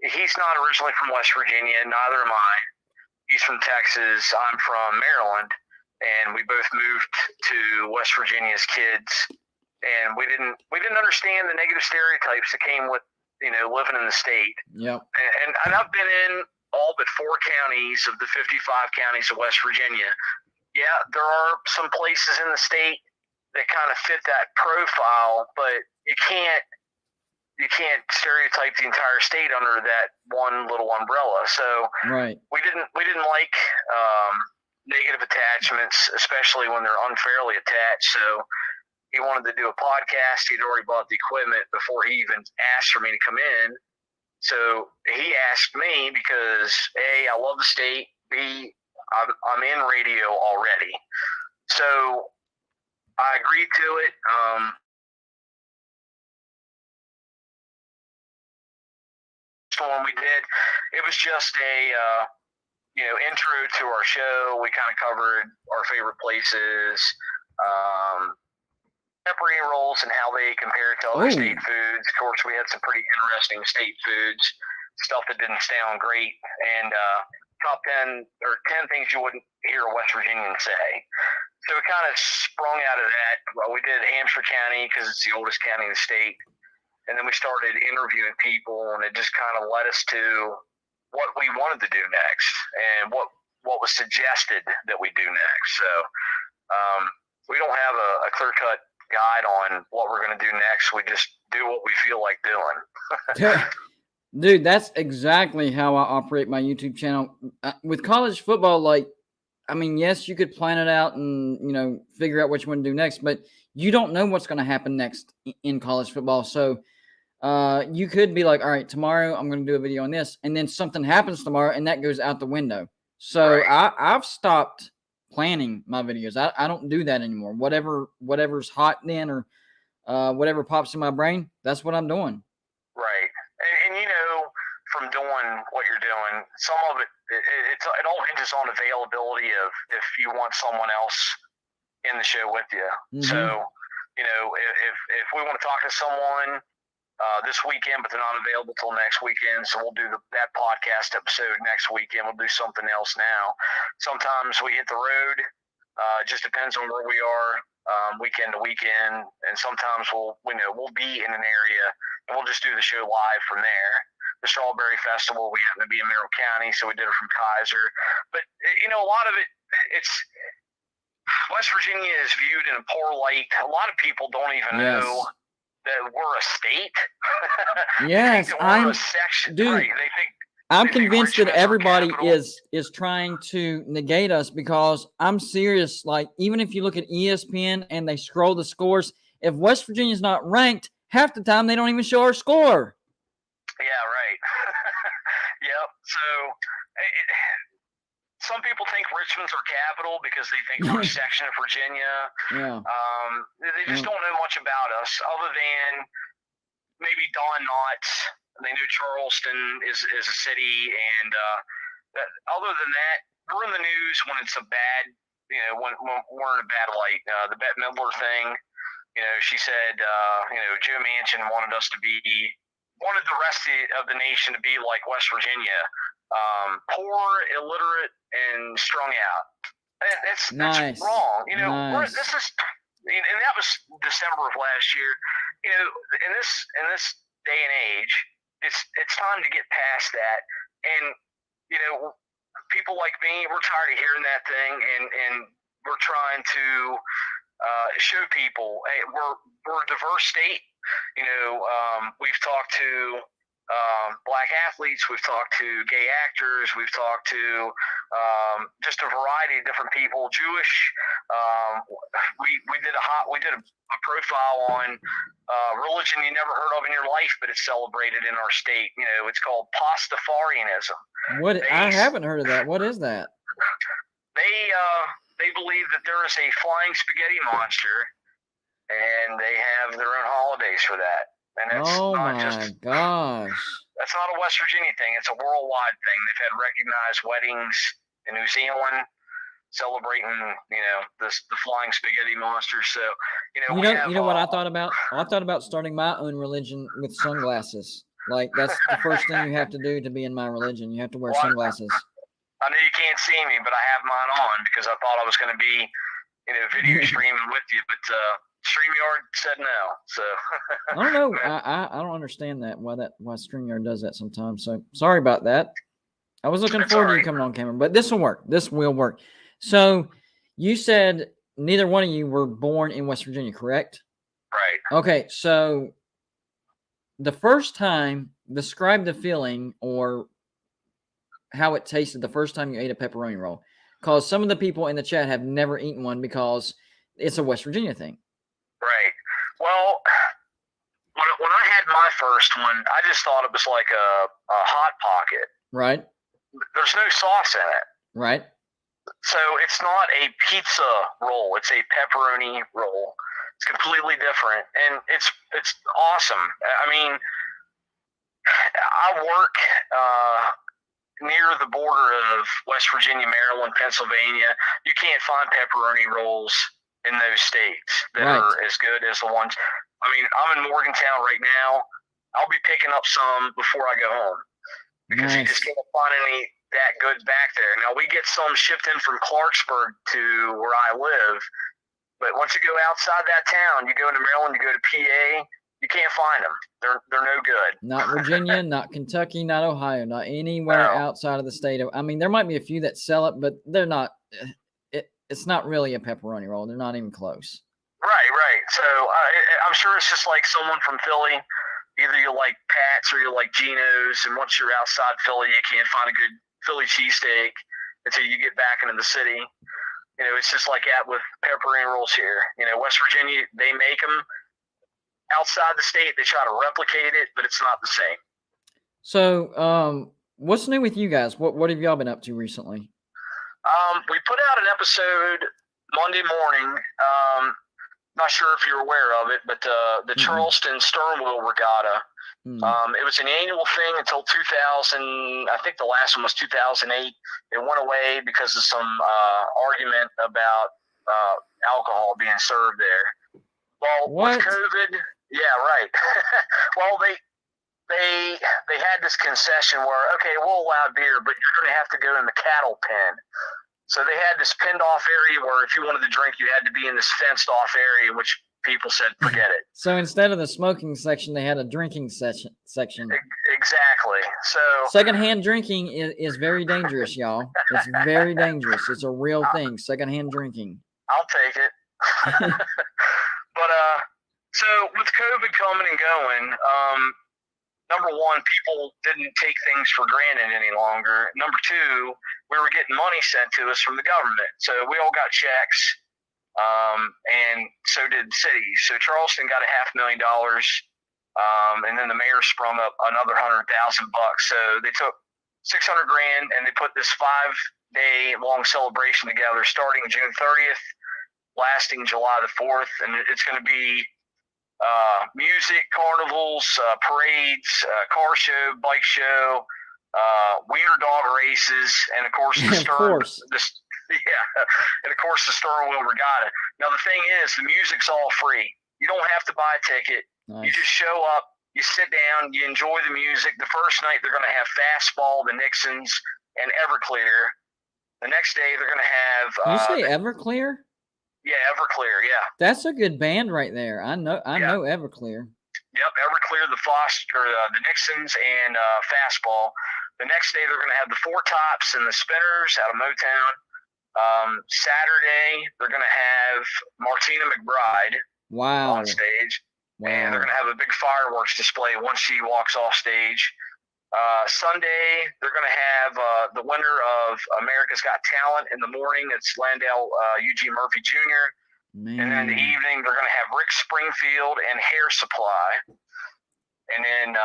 He's not originally from West Virginia, neither am I. He's from Texas. I'm from Maryland, and we both moved to West Virginia as kids. And we didn't understand the negative stereotypes that came with, living in the state. Yep. And I've been in all but 4 counties of the 55 counties of West Virginia. Yeah, there are some places in the state that kind of fit that profile, but you can't stereotype the entire state under that one little umbrella. So right. we didn't like negative attachments, especially when they're unfairly attached. So he wanted to do a podcast. He'd already bought the equipment before he even asked for me to come in. So he asked me because A, I love the state. B, I'm in radio already. So I agreed to it. When we did, it was just a intro to our show. We kind of covered our favorite places, pepperoni rolls and how they compare to other state foods. Of course, we had some pretty interesting state foods, stuff that didn't sound great, and top 10 or 10 things you wouldn't hear a West Virginian say. So we kind of sprung out of that. Well, we did Hampshire County because it's the oldest county in the state. And then we started interviewing people, and it just kind of led us to what we wanted to do next and what was suggested that we do next. So we don't have a clear-cut guide on what we're going to do next. We just do what we feel like doing. Dude, that's exactly how I operate my YouTube channel. With college football, yes, you could plan it out and, figure out what you want to do next, but you don't know what's going to happen next in college football. So you could be like, all right, tomorrow I'm going to do a video on this, and then something happens tomorrow and that goes out the window. So right. I've stopped planning my videos. I don't do that anymore. Whatever's hot then or whatever pops in my brain, that's what I'm doing. Right. And from doing what you're doing, some of it all hinges on availability of if you want someone else in the show with you. Mm-hmm. So, if we want to talk to someone this weekend, but they're not available till next weekend, so we'll do that podcast episode next weekend. We'll do something else now. Sometimes we hit the road. It just depends on where we are weekend to weekend, and sometimes we'll be in an area and we'll just do the show live from there. The Strawberry Festival, we happen to be in Merrill County, so we did it from Kaiser. But a lot of it's West Virginia is viewed in a poor light. A lot of people don't even know that we're a state. Yes, we're a section. Dude. Right. I'm convinced that everybody is trying to negate us because I'm serious. Like, even if you look at ESPN and they scroll the scores, if West Virginia's not ranked, half the time they don't even show our score. Yeah, right. Yep. So some people think Richmond's our capital because they think we're a section of Virginia. Yeah. They just don't know much about us other than maybe Don Knotts, They know Charleston is a city, and other than that, we're in the news when it's a bad, when we're in a bad light. The Bette Midler thing, she said, Joe Manchin wanted the rest of the nation to be like West Virginia, poor, illiterate, and strung out. That's wrong. Nice. This is, and that was December of last year. In this day and age, it's time to get past that. And people like me, we're tired of hearing that thing, and we're trying to show people, hey, we're a diverse state. We've talked to black athletes, we've talked to gay actors, we've talked to just a variety of different people. Jewish. We did a profile on religion you never heard of in your life, but it's celebrated in our state. It's called Pastafarianism. I haven't heard of that. What is that? They believe that there is a flying spaghetti monster, and they have their own holidays for that. And it's gosh. That's not a West Virginia thing. It's a worldwide thing. They've had recognized weddings in New Zealand celebrating, the flying spaghetti monster. So, you know what I thought about? I thought about starting my own religion with sunglasses. Like, that's the first thing you have to do to be in my religion. You have to wear sunglasses. I know you can't see me, but I have mine on because I thought I was going to be, video streaming with you, but StreamYard said no. So I don't know. I don't understand that why StreamYard does that sometimes. So sorry about that. I was looking forward to you coming on camera, but this will work. This will work. So you said neither one of you were born in West Virginia, correct? Right. Okay. So the first time, describe the feeling or how it tasted the first time you ate a pepperoni roll. Because some of the people in the chat have never eaten one because it's a West Virginia thing. Right. Well, when I had my first one, I just thought it was like a Hot Pocket. Right. There's no sauce in it. Right. So it's not a pizza roll. It's a pepperoni roll. It's completely different, and it's awesome. I mean, I work near the border of West Virginia, Maryland, Pennsylvania. You can't find pepperoni rolls in those states that are as good as the ones. I mean, I'm in Morgantown right now. I'll be picking up some before I go home because you just can't find any that good back there. Now, we get some shipped in from Clarksburg to where I live, but once you go outside that town, you go into Maryland, you go to PA, you can't find them. They're no good. Not Virginia, not Kentucky, not Ohio, not anywhere outside of the state of. I mean, there might be a few that sell it, but they're not. It's not really a pepperoni roll. They're not even close. Right. So I'm sure it's just like someone from Philly. Either you like Pat's or you like Geno's, and once you're outside Philly, you can't find a good Philly cheesesteak until you get back into the city. It's just like that with pepperoni rolls here. West Virginia, they make them. Outside the state, they try to replicate it, but it's not the same. So, what's new with you guys? What have y'all been up to recently? We put out an episode Monday morning. Not sure if you're aware of it, but the Charleston Sternwheel Regatta. It was an annual thing until 2000. I think the last one was 2008. It went away because of some argument about alcohol being served there. Well, with COVID, yeah, right. Well, they had this concession where, okay, we'll allow beer, but you're going to have to go in the cattle pen. So they had this pinned off area where if you wanted to drink, you had to be in this fenced off area, which people said, forget it. So instead of the smoking section, they had a drinking section. Exactly. So secondhand drinking is very dangerous, y'all. It's very dangerous. It's a real thing. Secondhand drinking. I'll take it. But so with COVID coming and going, number one, people didn't take things for granted any longer. Number two, we were getting money sent to us from the government. So we all got checks, and so did cities. So Charleston got $500,000, and then the mayor sprung up another $100,000. So they took $600,000 and they put this 5-day long celebration together starting June 30th, lasting July the 4th. And it's going to be music, carnivals, parades, car show, bike show, wiener dog races, and of course the and of course the Star Wheel Regatta. Now the thing is, the music's all free. You don't have to buy a ticket. Nice. You just show up, you sit down, you enjoy the music. The first night they're going to have Fastball, the Nixons, and Everclear. The next day they're going to have. You say Everclear? Yeah, Everclear. Yeah. That's a good band right there. I know Everclear. Yep, Everclear, the Nixons, and Fastball. The next day they're going to have the Four Tops and the Spinners out of Motown. Saturday they're going to have Martina McBride on stage. Wow. And they're going to have a big fireworks display once she walks off stage. Sunday, they're going to have the winner of America's Got Talent in the morning. It's Landale Eugene Murphy Jr. Man. And then in the evening, they're going to have Rick Springfield and Hair Supply. And then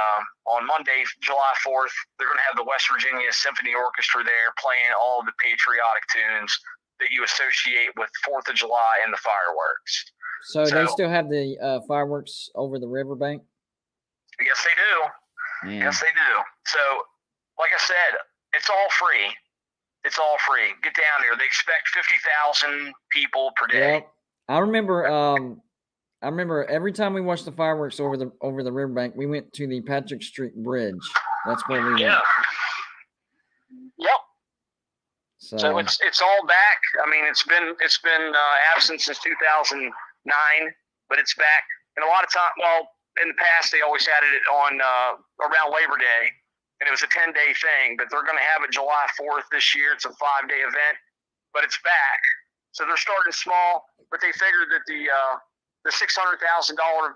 on Monday, July 4th, they're going to have the West Virginia Symphony Orchestra there playing all of the patriotic tunes that you associate with 4th of July and the fireworks. So they still have the fireworks over the riverbank? Yes, they do. Man. Yes, they do. So, like I said, it's all free. It's all free. Get down there. They expect 50,000 people per day. Yep. I remember every time we watched the fireworks over the riverbank, we went to the Patrick Street Bridge. That's where we went. Yeah. Yep. So it's all back. I mean, it's been absent since 2009, but it's back. And a lot of time, in the past they always had it on around Labor Day, and it was a 10-day thing. But they're going to have it July 4th this year. It's a 5-day event, but it's back. So they're starting small, but they figured that the $600,000.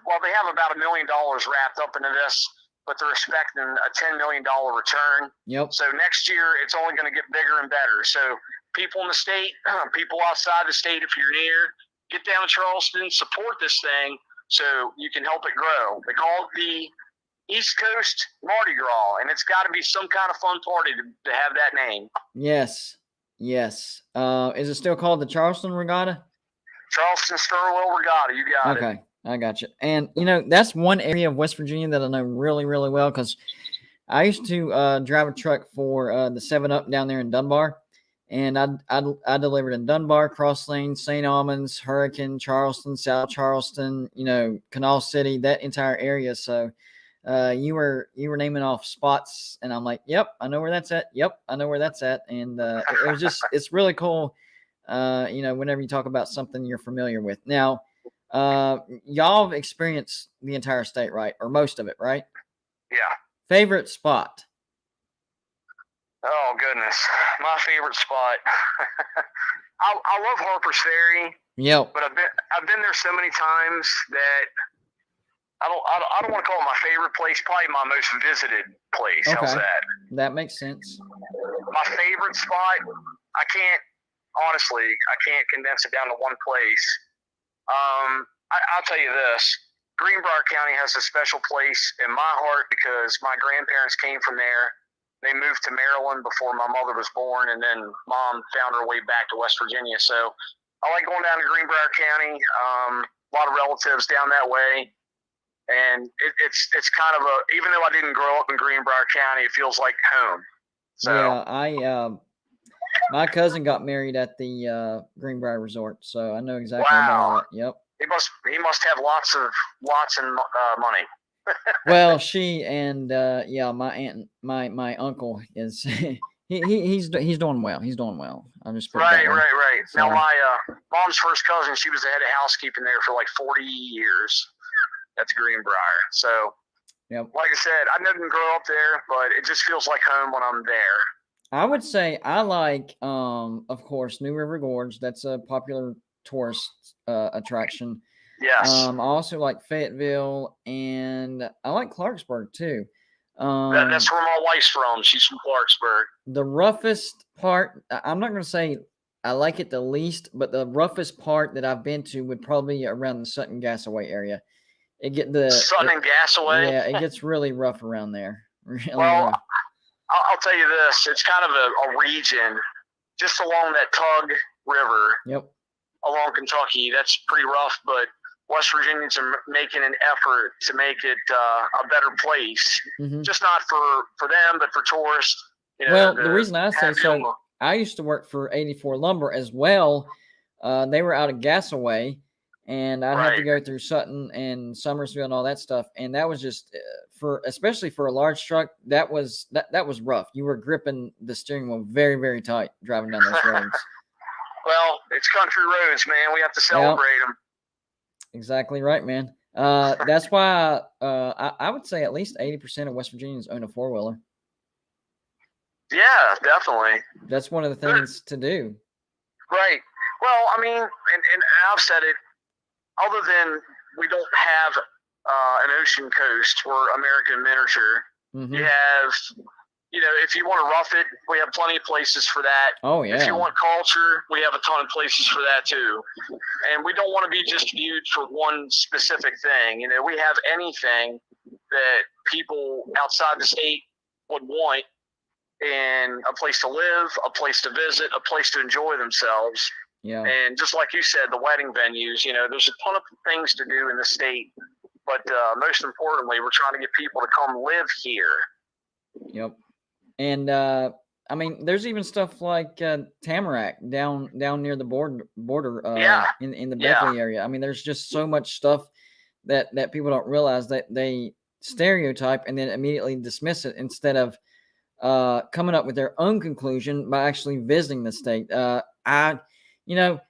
Well, they have about $1 million wrapped up into this, but they're expecting a $10 million return. Yep. So next year it's only going to get bigger and better. So people in the state, people outside the state, if you're near, get down to Charleston, support this thing so you can help it grow. They call it the East Coast Mardi Gras, and it's got to be some kind of fun party to have that name. Yes. Yes. Is it still called the Charleston Regatta? Charleston Wheel Regatta. You got it. Okay. I got you. And, that's one area of West Virginia that I know really, really well because I used to drive a truck for the 7-Up down there in Dunbar. And I delivered in Dunbar, Cross Lane, St. Albans, Hurricane, Charleston, South Charleston, Canal City, that entire area. So you were naming off spots, and I'm like, yep, I know where that's at. Yep, I know where that's at. And it was just, it's really cool, whenever you talk about something you're familiar with. Now, y'all have experienced the entire state, right? Or most of it, right? Yeah. Favorite spot? Oh goodness, my favorite spot. I love Harper's Ferry. Yep. But I've been there so many times that I don't want to call it my favorite place. Probably my most visited place. Okay. How's that? That makes sense. My favorite spot. I can't condense it down to one place. I'll tell you this. Greenbrier County has a special place in my heart because my grandparents came from there. They moved to Maryland before my mother was born, and then Mom found her way back to West Virginia. So I like going down to Greenbrier County. A lot of relatives down that way, and it's kind of even though I didn't grow up in Greenbrier County, it feels like home. So yeah, my cousin got married at the Greenbrier Resort, so I know exactly about it. Yep. He must have lots and money. Well, she and my aunt, my uncle is he's doing well. He's doing well. I'm just right. So, now my mom's first cousin, she was the head of housekeeping there for like 40 years. That's Greenbrier. So, yep. Like I said, I didn't grow up there, but it just feels like home when I'm there. I would say I like, of course, New River Gorge. That's a popular tourist attraction. Yes. I also like Fayetteville, and I like Clarksburg too. That's where my wife's from. She's from Clarksburg. The roughest part, I'm not going to say I like it the least, but the roughest part that I've been to would probably be around the Sutton Gasaway area. Sutton Gasaway? Yeah, it gets really rough around there. Really rough. Rough. I'll tell you this. It's kind of a region just along that Tug River. Yep. Along Kentucky. That's pretty rough, but West Virginians are making an effort to make it a better place, just not for them, but for tourists. You know, well, the reason I say so, I used to work for 84 Lumber as well. They were out of Gasaway, and I'd have to go through Sutton and Summersville and all that stuff. And that was just especially for a large truck, that was rough. You were gripping the steering wheel very, very tight driving down those roads. Well, it's country roads, man. We have to celebrate them. Exactly right, man. That's why I would say at least 80% of West Virginians own a four-wheeler. Yeah, definitely. That's one of the things to do. Right. Well, I mean, and I've said it, other than we don't have an ocean coast for American miniature, you have, you know, if you want to rough it, we have plenty of places for that. Oh, yeah. If you want culture, we have a ton of places for that too. And we don't want to be just viewed for one specific thing. You know, we have anything that people outside the state would want, and a place to live, a place to visit, a place to enjoy themselves. Yeah. And just like you said, the wedding venues, you know, there's a ton of things to do in the state. But most importantly, we're trying to get people to come live here. Yep. And, I mean, there's even stuff like Tamarack down near the border in the Beckley area. I mean, there's just so much stuff that people don't realize, that they stereotype and then immediately dismiss it instead of coming up with their own conclusion by actually visiting the state. You know,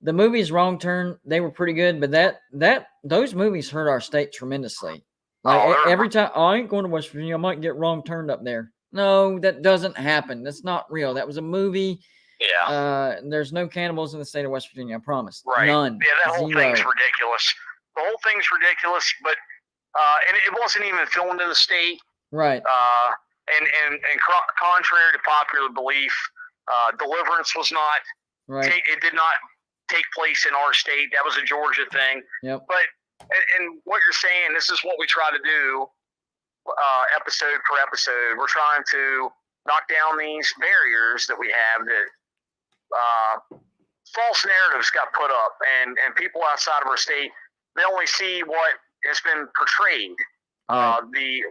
the movies Wrong Turn, they were pretty good, but those movies hurt our state tremendously. Like every time, I ain't going to West Virginia, I might get wrong turned up there. No, that doesn't happen. That's not real. That was a movie. Yeah. There's no cannibals in the state of West Virginia, I promise. Right. None. Yeah, that whole thing's ridiculous. The whole thing's ridiculous, but and it wasn't even filmed in the state. Right. And contrary to popular belief, Deliverance was not. Right. It did not take place in our state. That was a Georgia thing. Yep. But and what you're saying, this is what we try to do, episode per episode. We're trying to knock down these barriers that we have that false narratives got put up, and people outside of our state, they only see what has been portrayed.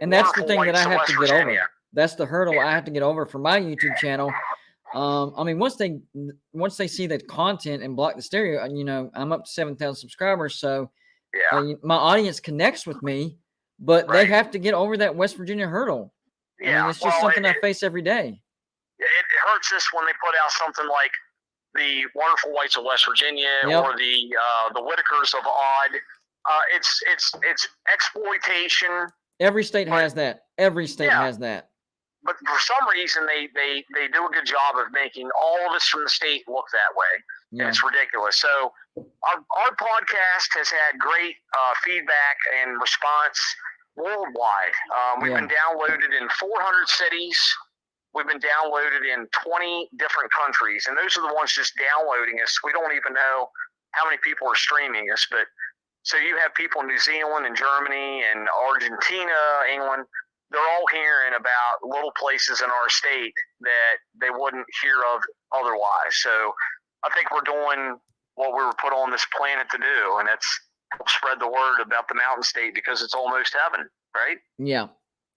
And that's the thing that I have to get over. That's the hurdle I have to get over for my YouTube channel. I mean, once they see the content and block the stereo, you know, I'm up to 7,000 subscribers, so my audience connects with me, but they have to get over that West Virginia hurdle. I mean, it's just something I face every day. It hurts us when they put out something like the Wonderful Whites of West Virginia or the Whitakers of Odd. It's exploitation. Every state has that. Every state has that. But for some reason, they do a good job of making all of us from the state look that way. Yeah. And it's ridiculous. So our podcast has had great feedback and response worldwide. We've been downloaded in 400 cities. We've been downloaded in 20 different countries. And those are the ones just downloading us. We don't even know how many people are streaming us. But so you have people in New Zealand and Germany and Argentina, England. They're all hearing about little places in our state that they wouldn't hear of otherwise. So I think we're doing what we were put on this planet to do, and that's help spread the word about the Mountain State because it's almost heaven, right? Yeah.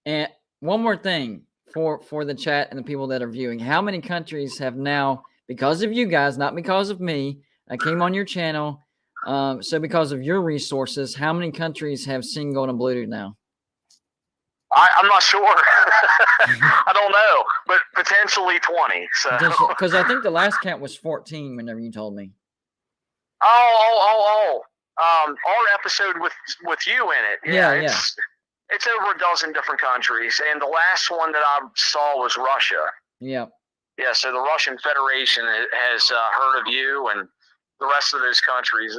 And one more thing for the chat and the people that are viewing. How many countries have now, because of you guys, not because of me, I came on your channel, so because of your resources, how many countries have seen Golden Bluetooth now? I'm not sure. I don't know, but potentially 20. So because I think the last count was 14 whenever you told me. Our episode with you in it. Yeah. It's over a dozen different countries, and the last one that I saw was Russia. Yeah. Yeah. So the Russian Federation has heard of you, and the rest of those countries.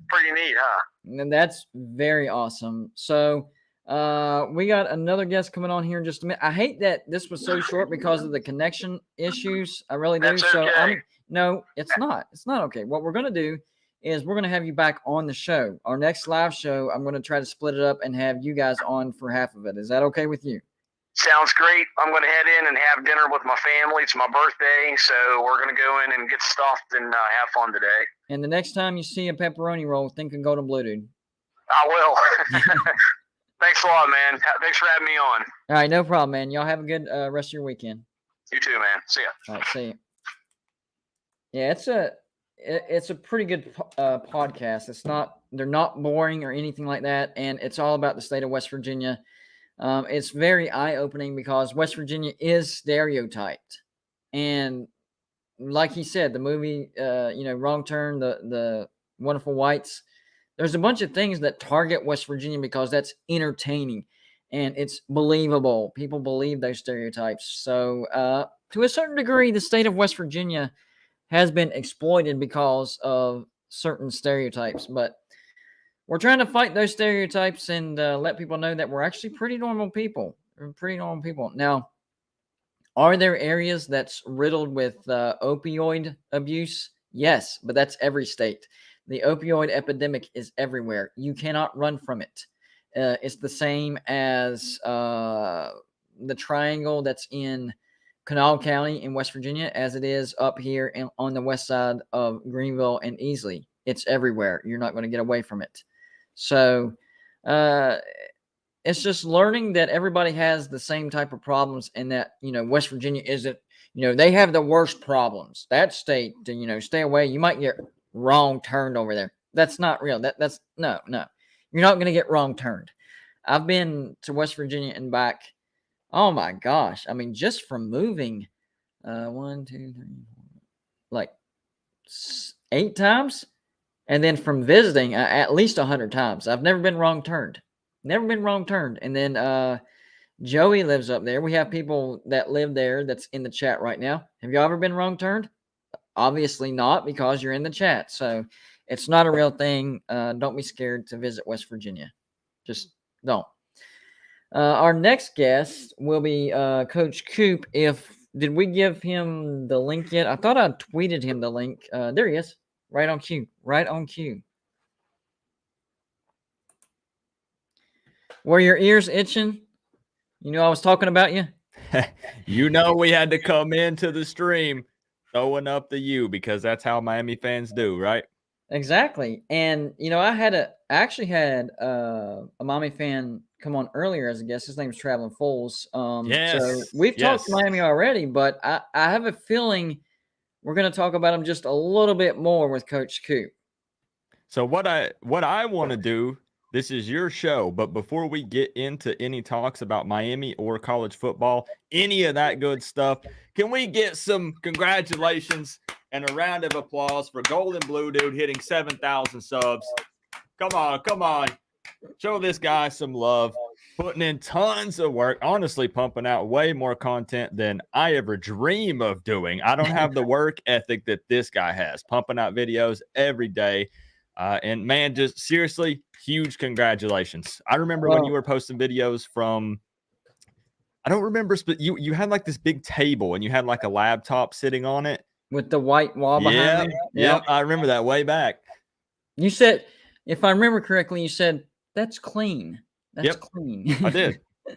Pretty neat, huh? And that's very awesome. So. We got another guest coming on here in just a minute. I hate that this was so short because of the connection issues. I really do. That's so okay. no, it's not. It's not okay. What we're going to do is we're going to have you back on the show. Our next live show, I'm going to try to split it up and have you guys on for half of it. Is that okay with you? Sounds great. I'm going to head in and have dinner with my family. It's my birthday, so we're going to go in and get stuffed and have fun today. And the next time you see a pepperoni roll, think of Golden Blue, dude. I will. Thanks a lot, man. Thanks for having me on. All right, no problem, man. Y'all have a good rest of your weekend. You too, man. See ya. All right, see you. Yeah, it's a pretty good podcast. They're not boring or anything like that, and it's all about the state of West Virginia. It's very eye-opening because West Virginia is stereotyped, and like he said, the movie, Wrong Turn, the Wonderful Whites. There's a bunch of things that target West Virginia because that's entertaining and it's believable. People believe those stereotypes. So, to a certain degree, the state of West Virginia has been exploited because of certain stereotypes. But we're trying to fight those stereotypes and let people know that we're actually pretty normal people. We're pretty normal people. Now, are there areas that's riddled with opioid abuse? Yes, but that's every state. The opioid epidemic is everywhere. You cannot run from it. It's the same as the triangle that's in Kanawha County in West Virginia as it is up here on the west side of Greenville and Easley. It's everywhere. You're not going to get away from it. So it's just learning that everybody has the same type of problems and that, West Virginia isn't, they have the worst problems. That state, stay away. You might get wrong turned over there. That's not real. That's no. You're not going to get wrong turned. I've been to West Virginia and back. Oh my gosh. I mean, just from moving 1, 2, 3, 4, like 8 times. And then from visiting at least 100 times. I've never been wrong turned. Never been wrong turned. And then Joey lives up there. We have people that live there that's in the chat right now. Have you ever been wrong turned? Obviously not, because you're in the chat. So it's not a real thing. Don't be scared to visit West Virginia. Just don't. Our next guest will be Coach Coop. Did we give him the link yet? I thought I tweeted him the link. There he is. Right on cue. Right on cue. Were your ears itching? You knew I was talking about you? We had to come into the stream throwing up the U because that's how Miami fans do, right? Exactly. And, I actually had a Miami fan come on earlier as a guest. His name is Traveling Foles. So we've talked Miami already, but I have a feeling we're going to talk about him just a little bit more with Coach Coop. So what I want to do, this is your show, but before we get into any talks about Miami or college football, any of that good stuff, can we get some congratulations and a round of applause for Golden Blue Dude hitting 7,000 subs? Come on. Show this guy some love. Putting in tons of work, honestly pumping out way more content than I ever dream of doing. I don't have the work ethic that this guy has, pumping out videos every day. And man, just seriously, huge congratulations. I remember when you were posting videos from, I don't remember, but you had like this big table and you had like a laptop sitting on it. With the white wall behind me? Yep, I remember that way back. You said, if I remember correctly, you said, that's clean. That's clean. I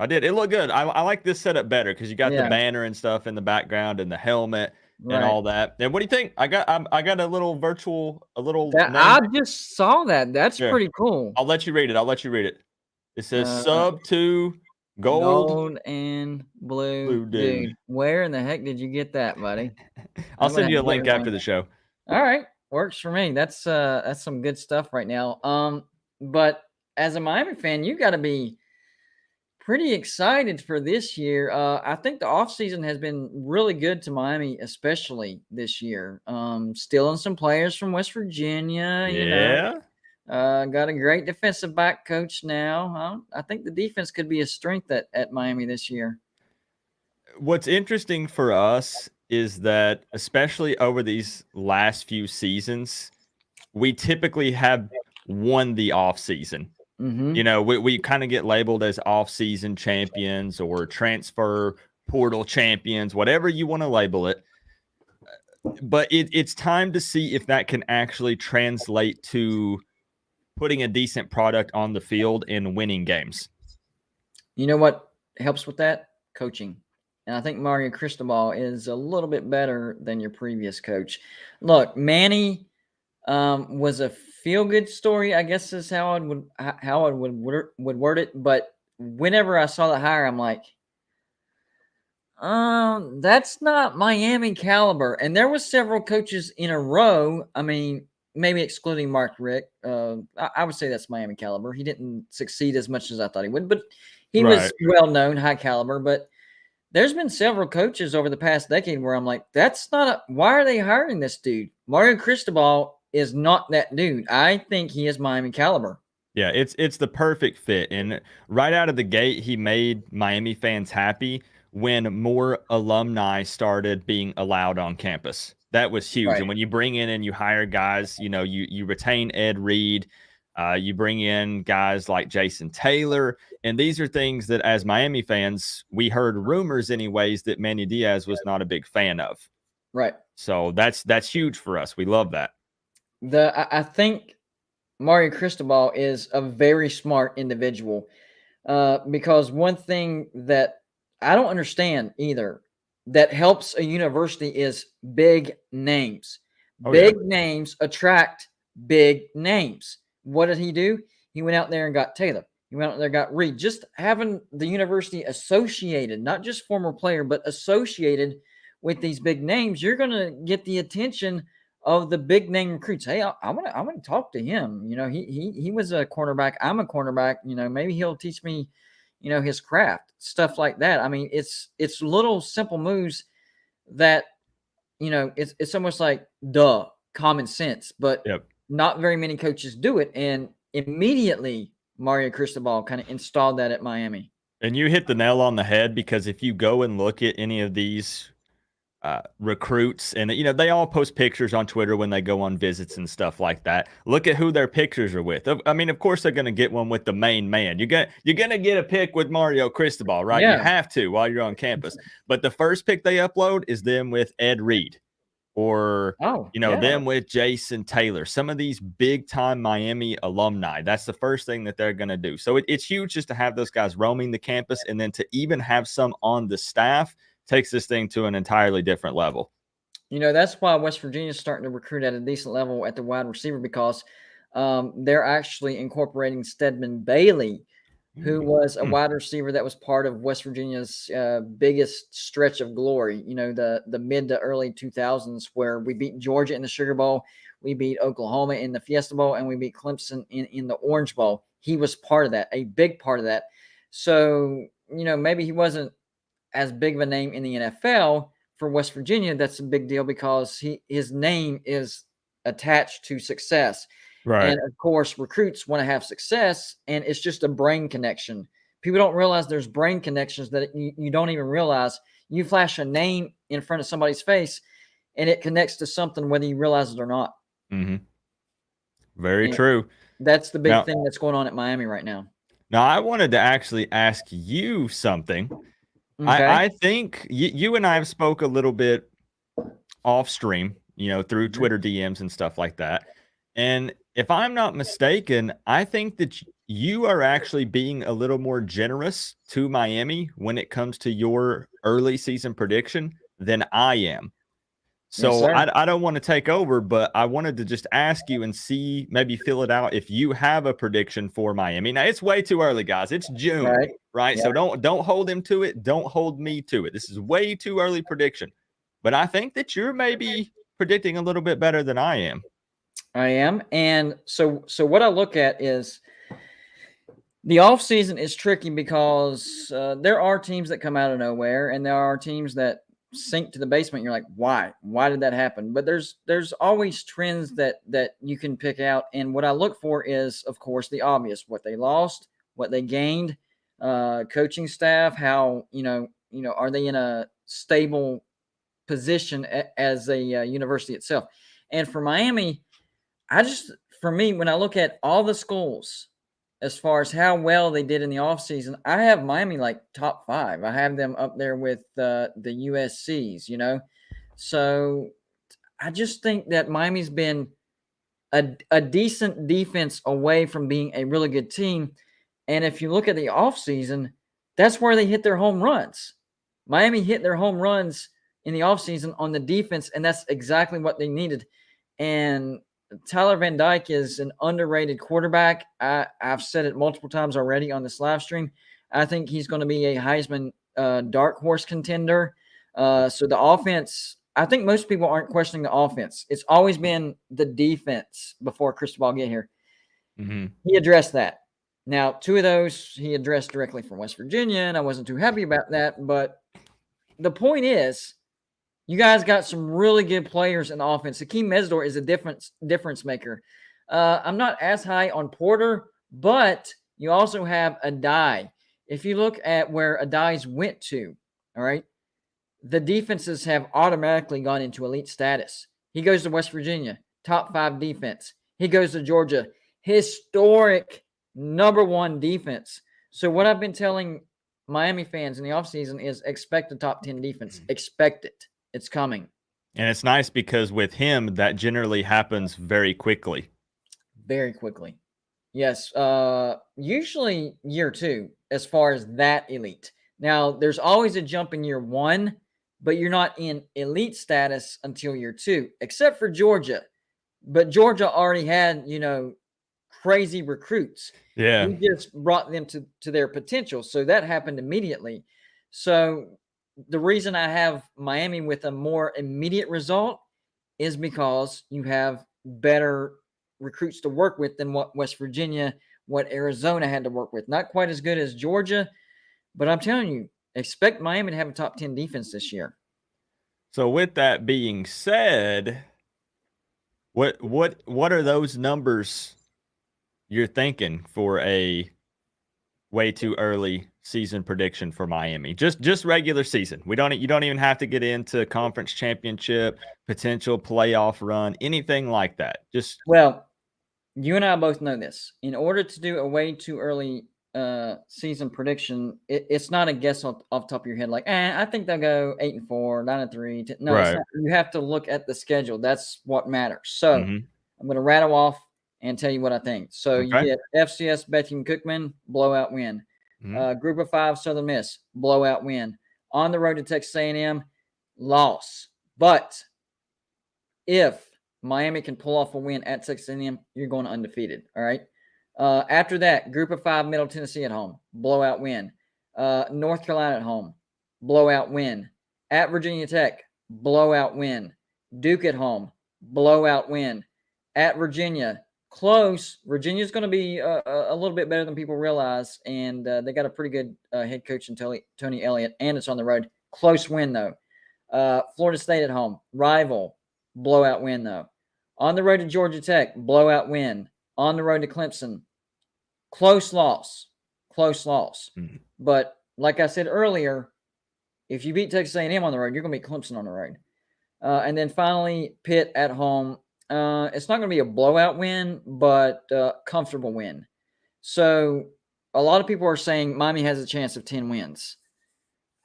did. It looked good. I like this setup better because you got the banner and stuff in the background and the helmet and all that. And what do you think? I got a little virtual, I just saw that. That's pretty cool. I'll let you read it. It says sub to gold and blue dude. Where in the heck did you get that, buddy? I'll send you a link after the show. All right. Works for me. That's some good stuff right now. But as a Miami fan, you got to be pretty excited for this year. I think the offseason has been really good to Miami, especially this year. Stealing some players from West Virginia. Got a great defensive back coach now. I think the defense could be a strength at Miami this year. What's interesting for us is that, especially over these last few seasons, we typically have won the offseason. Mm-hmm. We kind of get labeled as off-season champions or transfer portal champions, whatever you want to label it. But it's time to see if that can actually translate to putting a decent product on the field and winning games. You know what helps with that? Coaching. And I think Mario Cristobal is a little bit better than your previous coach. Look, Manny was a feel-good story, I guess is how I would word it. But whenever I saw the hire, I'm like, that's not Miami caliber. And there was several coaches in a row. I mean, maybe excluding Mark Richt. I would say that's Miami caliber. He didn't succeed as much as I thought he would, but he was well-known, high caliber. But there's been several coaches over the past decade where I'm like, why are they hiring this dude? Mario Cristobal is not that dude. I think he is Miami caliber. Yeah, it's the perfect fit. And right out of the gate, he made Miami fans happy when more alumni started being allowed on campus. That was huge. Right. And when you bring in and you hire guys, you retain Ed Reed, you bring in guys like Jason Taylor, and these are things that as Miami fans, we heard rumors anyways that Manny Diaz was not a big fan of. Right. So that's huge for us. We love that. I think Mario Cristobal is a very smart individual, because one thing that I don't understand either that helps a university is big names. Big names attract big names. What did he do? He went out there and got Taylor. He went out there and got Reed. Just having the university associated, not just former player, but associated with these big names, you're going to get the attention of the big name recruits. Hey, I want to talk to him. He was a cornerback. I'm a cornerback. Maybe he'll teach me, his craft, stuff like that. I mean, it's little simple moves that, it's almost like common sense, but not very many coaches do it. And immediately Mario Cristobal kind of installed that at Miami. And you hit the nail on the head, because if you go and look at any of these recruits, and they all post pictures on Twitter when they go on visits and stuff like that. Look at who their pictures are with. I mean, of course they're going to get one with the main man. You're going to get a pic with Mario Cristobal, right? Yeah. You have to while you're on campus. But the first pic they upload is them with Ed Reed, or them with Jason Taylor. Some of these big time Miami alumni. That's the first thing that they're going to do. So it's huge just to have those guys roaming the campus, and then to even have some on the staff takes this thing to an entirely different level. That's why West Virginia is starting to recruit at a decent level at the wide receiver, because they're actually incorporating Stedman Bailey, who was a wide receiver that was part of West Virginia's biggest stretch of glory, the mid to early 2000s, where we beat Georgia in the Sugar Bowl, we beat Oklahoma in the Fiesta Bowl, and we beat Clemson in the Orange Bowl. He was part of that, a big part of that. So, maybe he wasn't as big of a name in the NFL. For West Virginia, that's a big deal, because his name is attached to success. Right. And of course, recruits want to have success, and it's just a brain connection. People don't realize there's brain connections that you don't even realize. You flash a name in front of somebody's face, and it connects to something whether you realize it or not. Mm-hmm. Very true. That's the big thing that's going on at Miami right now. Now, I wanted to actually ask you something. Okay. I think you and I have spoke a little bit off stream, through Twitter DMs and stuff like that. And if I'm not mistaken, I think that you are actually being a little more generous to Miami when it comes to your early season prediction than I am. So Yes, I don't want to take over, but I wanted to just ask you and see, maybe fill it out if you have a prediction for Miami. Now, it's way too early, guys. It's June, right? Yeah. So don't hold him to it. Don't hold me to it. This is way too early prediction. But I think that you're maybe predicting a little bit better than I am. I am. And so what I look at is the offseason is tricky, because there are teams that come out of nowhere, and there are teams that sink to the basement. You're like, why did that happen? But there's always trends that you can pick out. And what I look for is, of course, the obvious: what they lost, what they gained, coaching staff, how, are they in a stable position as a university itself. And for Miami, when I look at all the schools, as far as how well they did in the offseason, I have Miami like top 5. I have them up there with the USCs, So I just think that Miami's been a decent defense away from being a really good team. And if you look at the offseason, that's where they hit their home runs. Miami hit their home runs in the offseason on the defense, and that's exactly what they needed. And Tyler Van Dyke is an underrated quarterback. I've said it multiple times already on this live stream. I think he's going to be a Heisman dark horse contender. So the offense, I think most people aren't questioning the offense. It's always been the defense before Cristobal get here. Mm-hmm. He addressed that. Now, 2 of those he addressed directly from West Virginia, and I wasn't too happy about that. But the point is, you guys got some really good players in the offense. Hakeem Mesdor is a difference maker. I'm not as high on Porter, but you also have Adai. If you look at where Adai's went to, all right, the defenses have automatically gone into elite status. He goes to West Virginia, top 5 defense. He goes to Georgia, historic #1 defense. So what I've been telling Miami fans in the offseason is expect a top 10 defense. Expect it. It's coming. And it's nice because with him, that generally happens very quickly. Very quickly. Yes. Usually year 2, as far as that elite. Now, there's always a jump in year 1, but you're not in elite status until year 2, except for Georgia. But Georgia already had, crazy recruits. Yeah. We just brought them to their potential. So that happened immediately. So the reason I have Miami with a more immediate result is because you have better recruits to work with than what West Virginia, what Arizona had to work with. Not quite as good as Georgia, but I'm telling you, expect Miami to have a top 10 defense this year. So with that being said, what are those numbers you're thinking for a way too early season prediction for Miami? Just regular season. You don't even have to get into conference championship, potential playoff run, anything like that. Well, you and I both know this. In order to do a way too early season prediction, it's not a guess off the top of your head. Like, I think they'll go 8-4, 9-3. No, right. It's not. You have to look at the schedule. That's what matters. So Mm-hmm. I'm going to rattle off and tell you what I think. So Okay. you get FCS Bethune Cookman, blowout win. Mm-hmm. Group of 5 Southern Miss, blowout win. On the road to Texas A&M, loss. But if Miami can pull off a win at Texas A&M, you're going undefeated. All right. After that, Group of 5 Middle Tennessee at home, blowout win. North Carolina at home, blowout win. At Virginia Tech, blowout win. Duke at home, blowout win. At Virginia, close. Virginia's going to be a little bit better than people realize, and they got a pretty good head coach in Tony Elliott, and it's on the road. Close win, though. Florida State at home, rival, blowout win, though. On the road to Georgia Tech, blowout win. On the road to Clemson, close loss. Mm-hmm. But like I said earlier, if you beat Texas A&M on the road, you're going to beat Clemson on the road. And then finally, Pitt at home. It's not going to be a blowout win, but comfortable win. So a lot of people are saying Miami has a chance of 10 wins.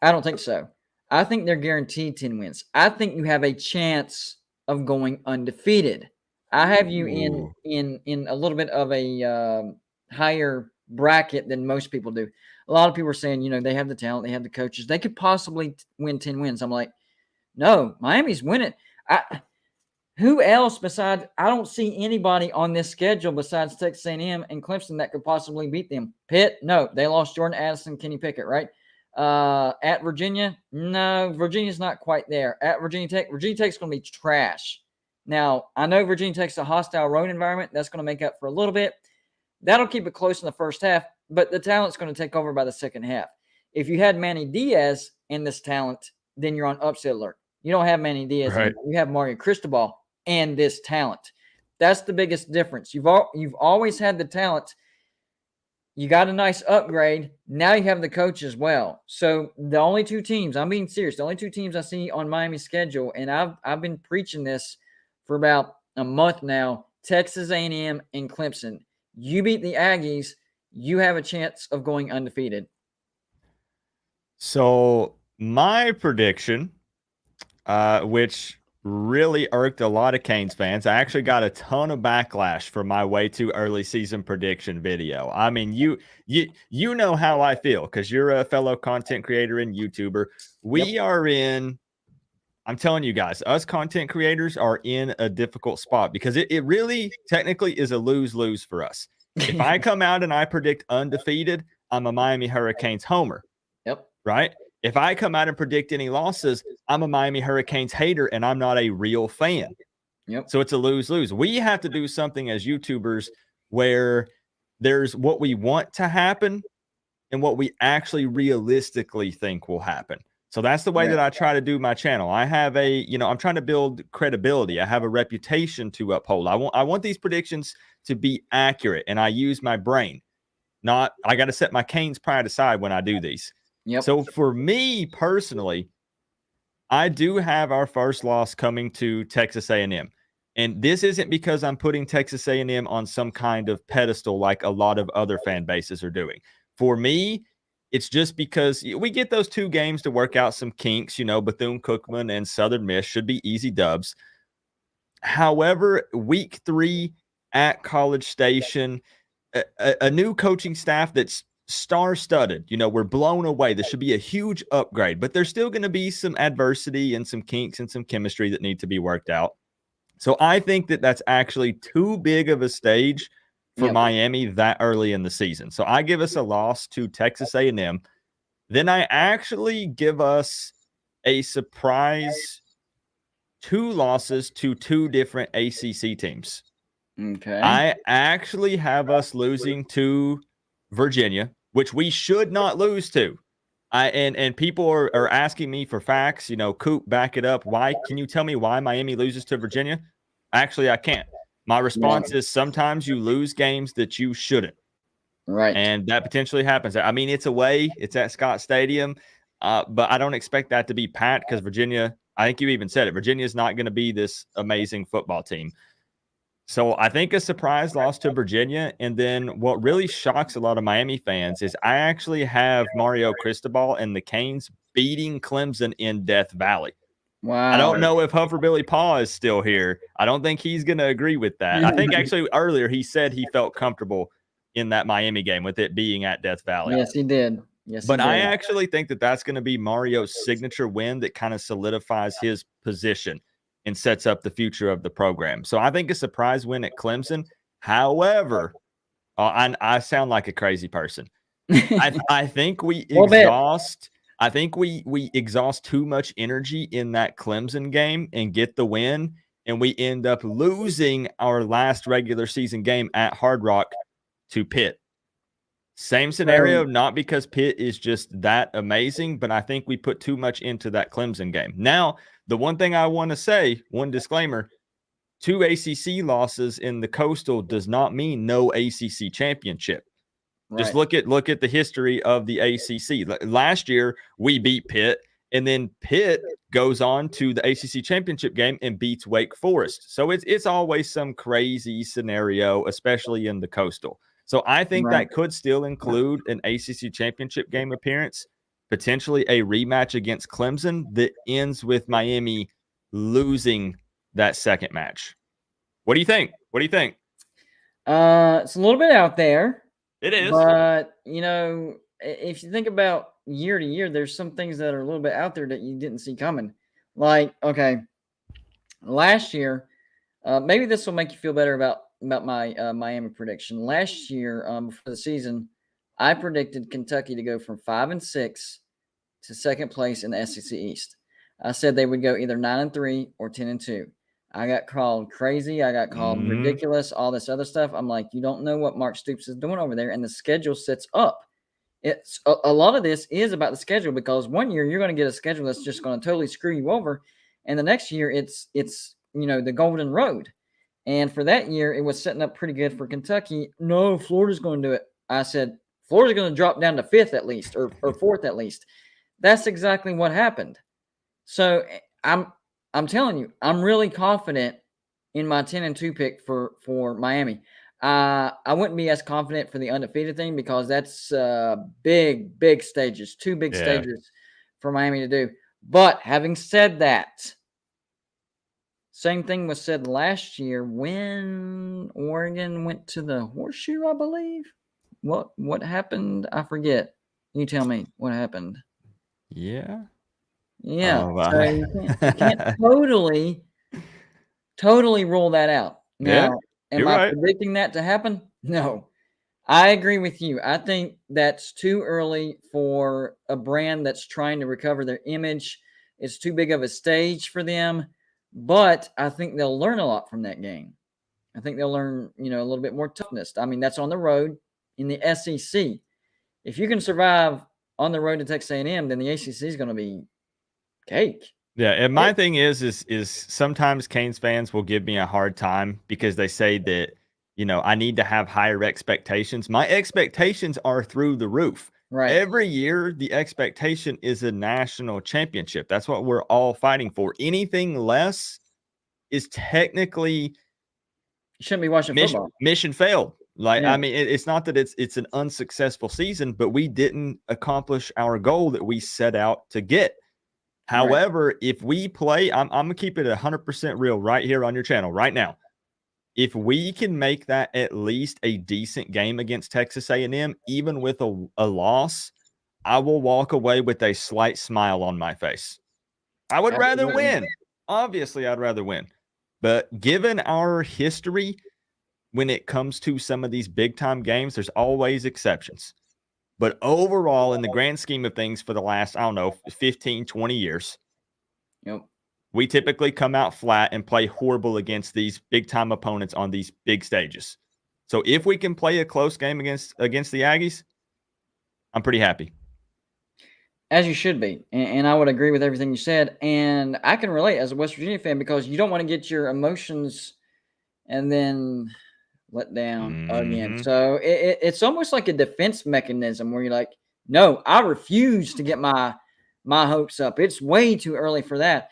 I don't think so. I think they're guaranteed 10 wins. I think you have a chance of going undefeated. I have you in a little bit of a higher bracket than most people do. A lot of people are saying, they have the talent, they have the coaches, they could possibly win 10 wins. I'm like, no, Miami's winning. Who else besides? I don't see anybody on this schedule besides Texas A&M and Clemson that could possibly beat them. Pitt, no, they lost Jordan Addison, Kenny Pickett, right? At Virginia, no, Virginia's not quite there. At Virginia Tech's going to be trash. Now, I know Virginia Tech's a hostile road environment. That's going to make up for a little bit. That'll keep it close in the first half, but the talent's going to take over by the second half. If you had Manny Diaz in this talent, then you're on upset alert. You don't have Manny Diaz. Right. Anymore. You have Mario Cristobal and this talent. That's the biggest difference. You've always had the talent. You got a nice upgrade. Now you have the coach as well. So the only 2 teams, I'm being serious, the only 2 teams I see on Miami's schedule, and I've been preaching this for about a month now, Texas A&M and Clemson. You beat the Aggies, you have a chance of going undefeated. So my prediction, which really irked a lot of Canes fans, I actually got a ton of backlash for my way too early season prediction video. I mean, you know how I feel because you're a fellow content creator and YouTuber. We are in I'm telling you guys, us content creators are in a difficult spot because it really technically is a lose-lose for us. If I come out and I predict undefeated, I'm a Miami Hurricanes homer. Yep. Right? If I come out and predict any losses, I'm a Miami Hurricanes hater and I'm not a real fan. Yep. So it's a lose-lose. We have to do something as YouTubers where there's what we want to happen and what we actually realistically think will happen. So that's the way that I try to do my channel. I have I'm trying to build credibility. I have a reputation to uphold. I want these predictions to be accurate, and I use my brain. I got to set my Canes pride aside when I do these. Yep. So for me personally, I do have our first loss coming to Texas A&M. And this isn't because I'm putting Texas A&M on some kind of pedestal like a lot of other fan bases are doing. For me, it's just because we get those 2 games to work out some kinks. Bethune-Cookman and Southern Miss should be easy dubs. However, week 3 at College Station, a new coaching staff that's star-studded. We're blown away. This should be a huge upgrade, but there's still going to be some adversity and some kinks and some chemistry that need to be worked out. So I think that that's actually too big of a stage for Miami that early in the season. So I give us a loss to Texas A&M. Then I actually give us a surprise 2 losses to 2 different ACC teams. Okay. I actually have us losing to Virginia, which we should not lose to. And people are asking me for facts. Coop, back it up. Why? Can you tell me why Miami loses to Virginia? Actually, I can't. My response is sometimes you lose games that you shouldn't. Right. And that potentially happens. I mean, it's away. It's at Scott Stadium. But I don't expect that to be pat because Virginia, I think you even said it, Virginia is not going to be this amazing football team. So I think a surprise loss to Virginia. And then what really shocks a lot of Miami fans is I actually have Mario Cristobal and the Canes beating Clemson in Death Valley. Wow. I don't know if Huffer Billy Paw is still here. I don't think he's going to agree with that. I think actually earlier he said he felt comfortable in that Miami game with it being at Death Valley. Yes, he did. Yes, but he did. I actually think that that's going to be Mario's signature win that kind of solidifies his position and sets up the future of the program. So I think a surprise win at Clemson. However, I sound like a crazy person. I think we exhaust. I think we exhaust too much energy in that Clemson game and get the win, and we end up losing our last regular season game at Hard Rock to Pitt. Same scenario, not because Pitt is just that amazing, but I think we put too much into that Clemson game. Now, the one thing I want to say, one disclaimer, 2 ACC losses in the Coastal does not mean no ACC championship. Right. Just look at the history of the ACC. Last year, we beat Pitt, and then Pitt goes on to the ACC championship game and beats Wake Forest. So it's always some crazy scenario, especially in the Coastal. So I think that could still include an ACC championship game appearance, potentially a rematch against Clemson that ends with Miami losing that second match. What do you think? It's a little bit out there. It is. But, if you think about year to year, there's some things that are a little bit out there that you didn't see coming. Like, okay, last year, maybe this will make you feel better about my Miami prediction. Last year, for the season, I predicted Kentucky to go from 5-6 to second place in the SEC East. I said they would go either 9-3 or 10-2. I got called crazy. I got called ridiculous, all this other stuff. I'm like, you don't know what Mark Stoops is doing over there, and the schedule sets up. It's a lot of this is about the schedule because one year you're going to get a schedule that's just going to totally screw you over, and the next year it's the golden road. And for that year, it was setting up pretty good for Kentucky. No, Florida's going to do it. I said, Florida's going to drop down to 5th at least or 4th at least. That's exactly what happened. So I'm telling you, I'm really confident in my 10-2 pick for Miami. I wouldn't be as confident for the undefeated thing because that's big stages, 2 big stages for Miami to do. But having said that, same thing was said last year when Oregon went to the Horseshoe, I believe. What happened? I forget. You tell me what happened. Yeah. Yeah. Oh, wow. So you can't totally rule that out. Yeah, Now, am you're I right. predicting that to happen? No. I agree with you. I think that's too early for a brand that's trying to recover their image. It's too big of a stage for them, but I think they'll learn a lot from that game. I think they'll learn, a little bit more toughness. I mean, that's on the road in the SEC. If you can survive on the road to Texas A&M, then the ACC is going to be cake. Yeah, and my thing is sometimes Canes fans will give me a hard time because they say that, I need to have higher expectations. My expectations are through the roof. Right. Every year, the expectation is a national championship. That's what we're all fighting for. Anything less is technically You shouldn't be watching football. mission failed. Like, Yeah. I mean, it's not that it's an unsuccessful season, but we didn't accomplish our goal that we set out to get. However, if we play, I'm going to keep it 100% real right here on your channel right now. If we can make that at least a decent game against Texas A&M, even with a loss, I will walk away with a slight smile on my face. I would rather win. Obviously, I'd rather win. But given our history, when it comes to some of these big-time games, there's always exceptions. But overall, in the grand scheme of things for the last, 15, 20 years, we typically come out flat and play horrible against these big-time opponents on these big stages. So if we can play a close game against the Aggies, I'm pretty happy. As you should be. And I would agree with everything you said. And I can relate as a West Virginia fan because you don't want to get your emotions and then let down again. So it's almost like a defense mechanism where you're like, no, I refuse to get my hopes up. It's way too early for that.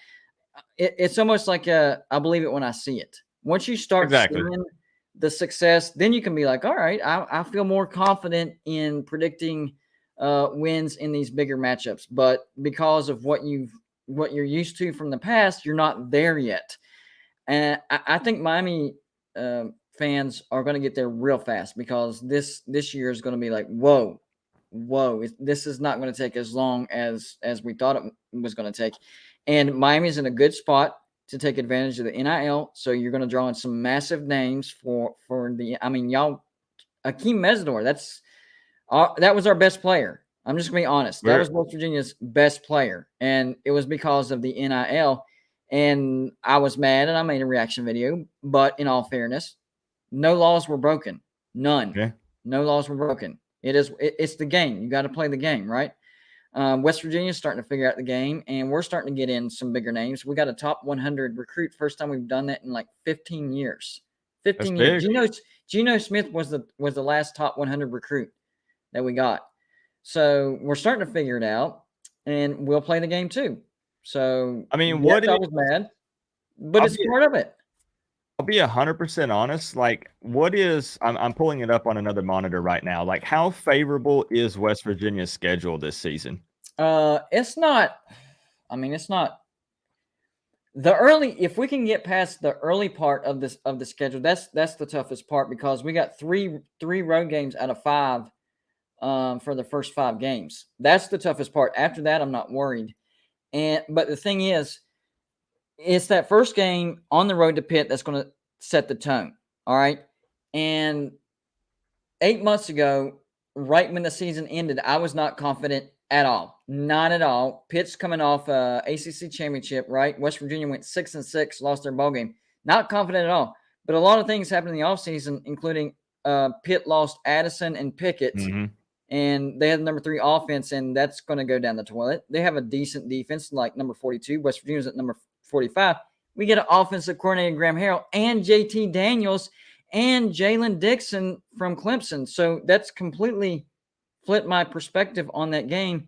It's almost like I believe it when I see it. Once you start seeing the success, then you can be like, all right, I feel more confident in predicting wins in these bigger matchups. But because of what you're used to from the past, you're not there yet. And I think Miami fans are going to get there real fast because this year is going to be like, whoa, this is not going to take as long as we thought it was going to take. And Miami's in a good spot to take advantage of the NIL. So you're going to draw in some massive names for the, y'all, Akeem Mesidor, that was our best player. I'm just going to be honest. That was West Virginia's best player. And it was because of the NIL. And I was mad and I made a reaction video. But in all fairness, no laws were broken. None. Okay. No laws were broken. It's the game. You got to play the game, right? West Virginia is starting to figure out the game, and we're starting to get in some bigger names. We got a top 100 recruit. First time we've done that in like 15 years. 15 years. Geno Smith was the last top 100 recruit that we got. So we're starting to figure it out, and we'll play the game too. So I mean, I was mad, but it's part of it. I'll be 100% honest. Like, what is I'm pulling it up on another monitor right now. Like, how favorable is West Virginia's schedule this season? It's not. It's not the early. If we can get past the early part of the schedule, that's the toughest part because we got three road games out of 5 for the first 5 games. That's the toughest part. After that, I'm not worried. But the thing is, it's that first game on the road to Pitt that's going to set the tone. All right. And 8 months ago, right when the season ended, I was not confident at all. Not at all. Pitt's coming off ACC championship, right? West Virginia went 6-6, lost their ball game. Not confident at all. But a lot of things happened in the offseason, including Pitt lost Addison and Pickett. Mm-hmm. And they had the number 3 offense, and that's going to go down the toilet. They have a decent defense, like number 42. West Virginia's at number 45. We get an offensive coordinator, Graham Harrell, and JT Daniels, and Jalen Dixon from Clemson. So that's completely flipped my perspective on that game.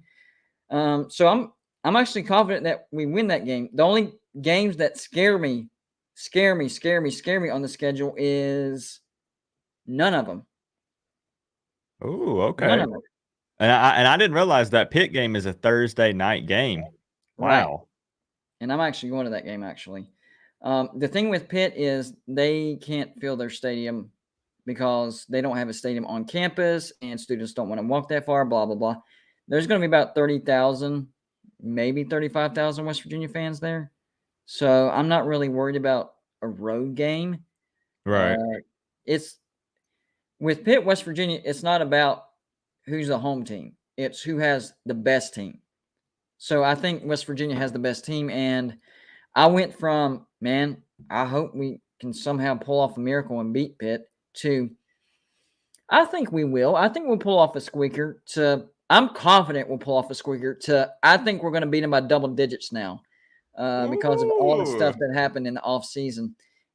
So I'm actually confident that we win that game. The only games that scare me on the schedule is none of them. Oh, okay. None of them. And I didn't realize that Pitt game is a Thursday night game. Wow. Right. And I'm actually going to that game, actually. The thing with Pitt is they can't fill their stadium because they don't have a stadium on campus and students don't want to walk that far, blah, blah, blah. There's going to be about 30,000, maybe 35,000 West Virginia fans there. So I'm not really worried about a road game. Right. It's with Pitt, West Virginia, it's not about who's the home team. It's who has the best team. So I think West Virginia has the best team. And I went from, man, I hope we can somehow pull off a miracle and beat Pitt to, I think we will. I think we'll pull off a squeaker to, I'm confident we'll pull off a squeaker to, I think we're going to beat them by double digits now because of all the stuff that happened in the offseason.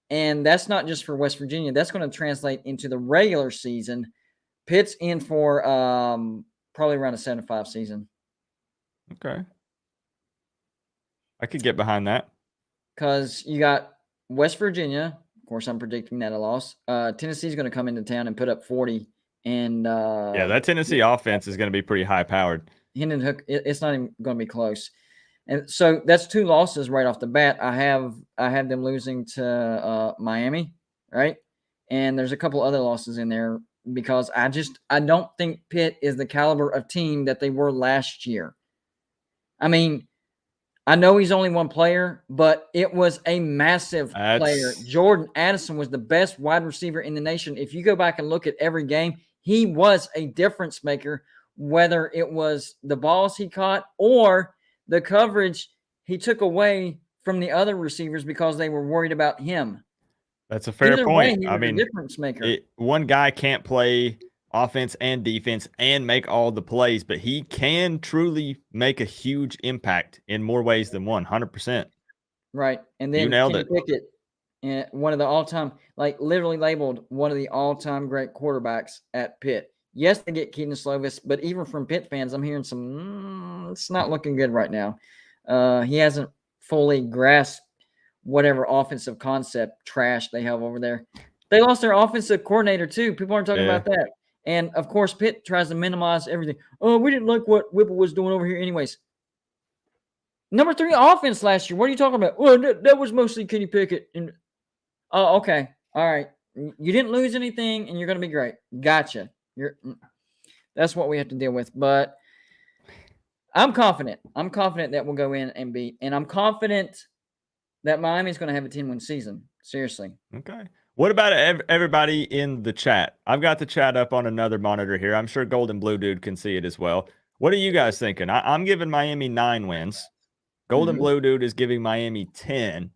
And that's not just for West Virginia. That's going to translate into the regular season. Pitt's in for probably around a 7-5 season. Okay. I could get behind that. Because you got West Virginia. Of course, I'm predicting that a loss. Tennessee's going to come into town and put up 40. And yeah, that Tennessee offense is going to be pretty high-powered. Hendon Hook, it's not even going to be close. And so that's 2 losses right off the bat. I have them losing to Miami, right? And there's a couple other losses in there because I don't think Pitt is the caliber of team that they were last year. I mean, I know he's only one player, but it was a massive player. Jordan Addison was the best wide receiver in the nation. If you go back and look at every game, he was a difference maker, whether it was the balls he caught or the coverage he took away from the other receivers because they were worried about him. That's a fair point. I mean, difference maker. One guy can't play offense and defense and make all the plays, but he can truly make a huge impact in more ways than one, 100%. Right. And then you nailed Kenny Pickett, one of the all-time, like literally labeled one of the all-time great quarterbacks at Pitt. Yes, they get Keaton Slovis, but even from Pitt fans, I'm hearing some, it's not looking good right now. He hasn't fully grasped whatever offensive concept trash they have over there. They lost their offensive coordinator too. People aren't talking about that. And, of course, Pitt tries to minimize everything. Oh, we didn't like what Whipple was doing over here anyways. Number 3 offense last year. What are you talking about? Well, that was mostly Kenny Pickett. And, oh, okay. All right. You didn't lose anything, and you're going to be great. Gotcha. That's what we have to deal with. But I'm confident. I'm confident that we'll go in and beat. And I'm confident that Miami's going to have a 10-win season. Seriously. Okay. What about everybody in the chat? I've got the chat up on another monitor here. I'm sure Golden Blue Dude can see it as well. What are you guys thinking? I'm giving Miami 9 wins. Golden Blue Dude is giving Miami 10.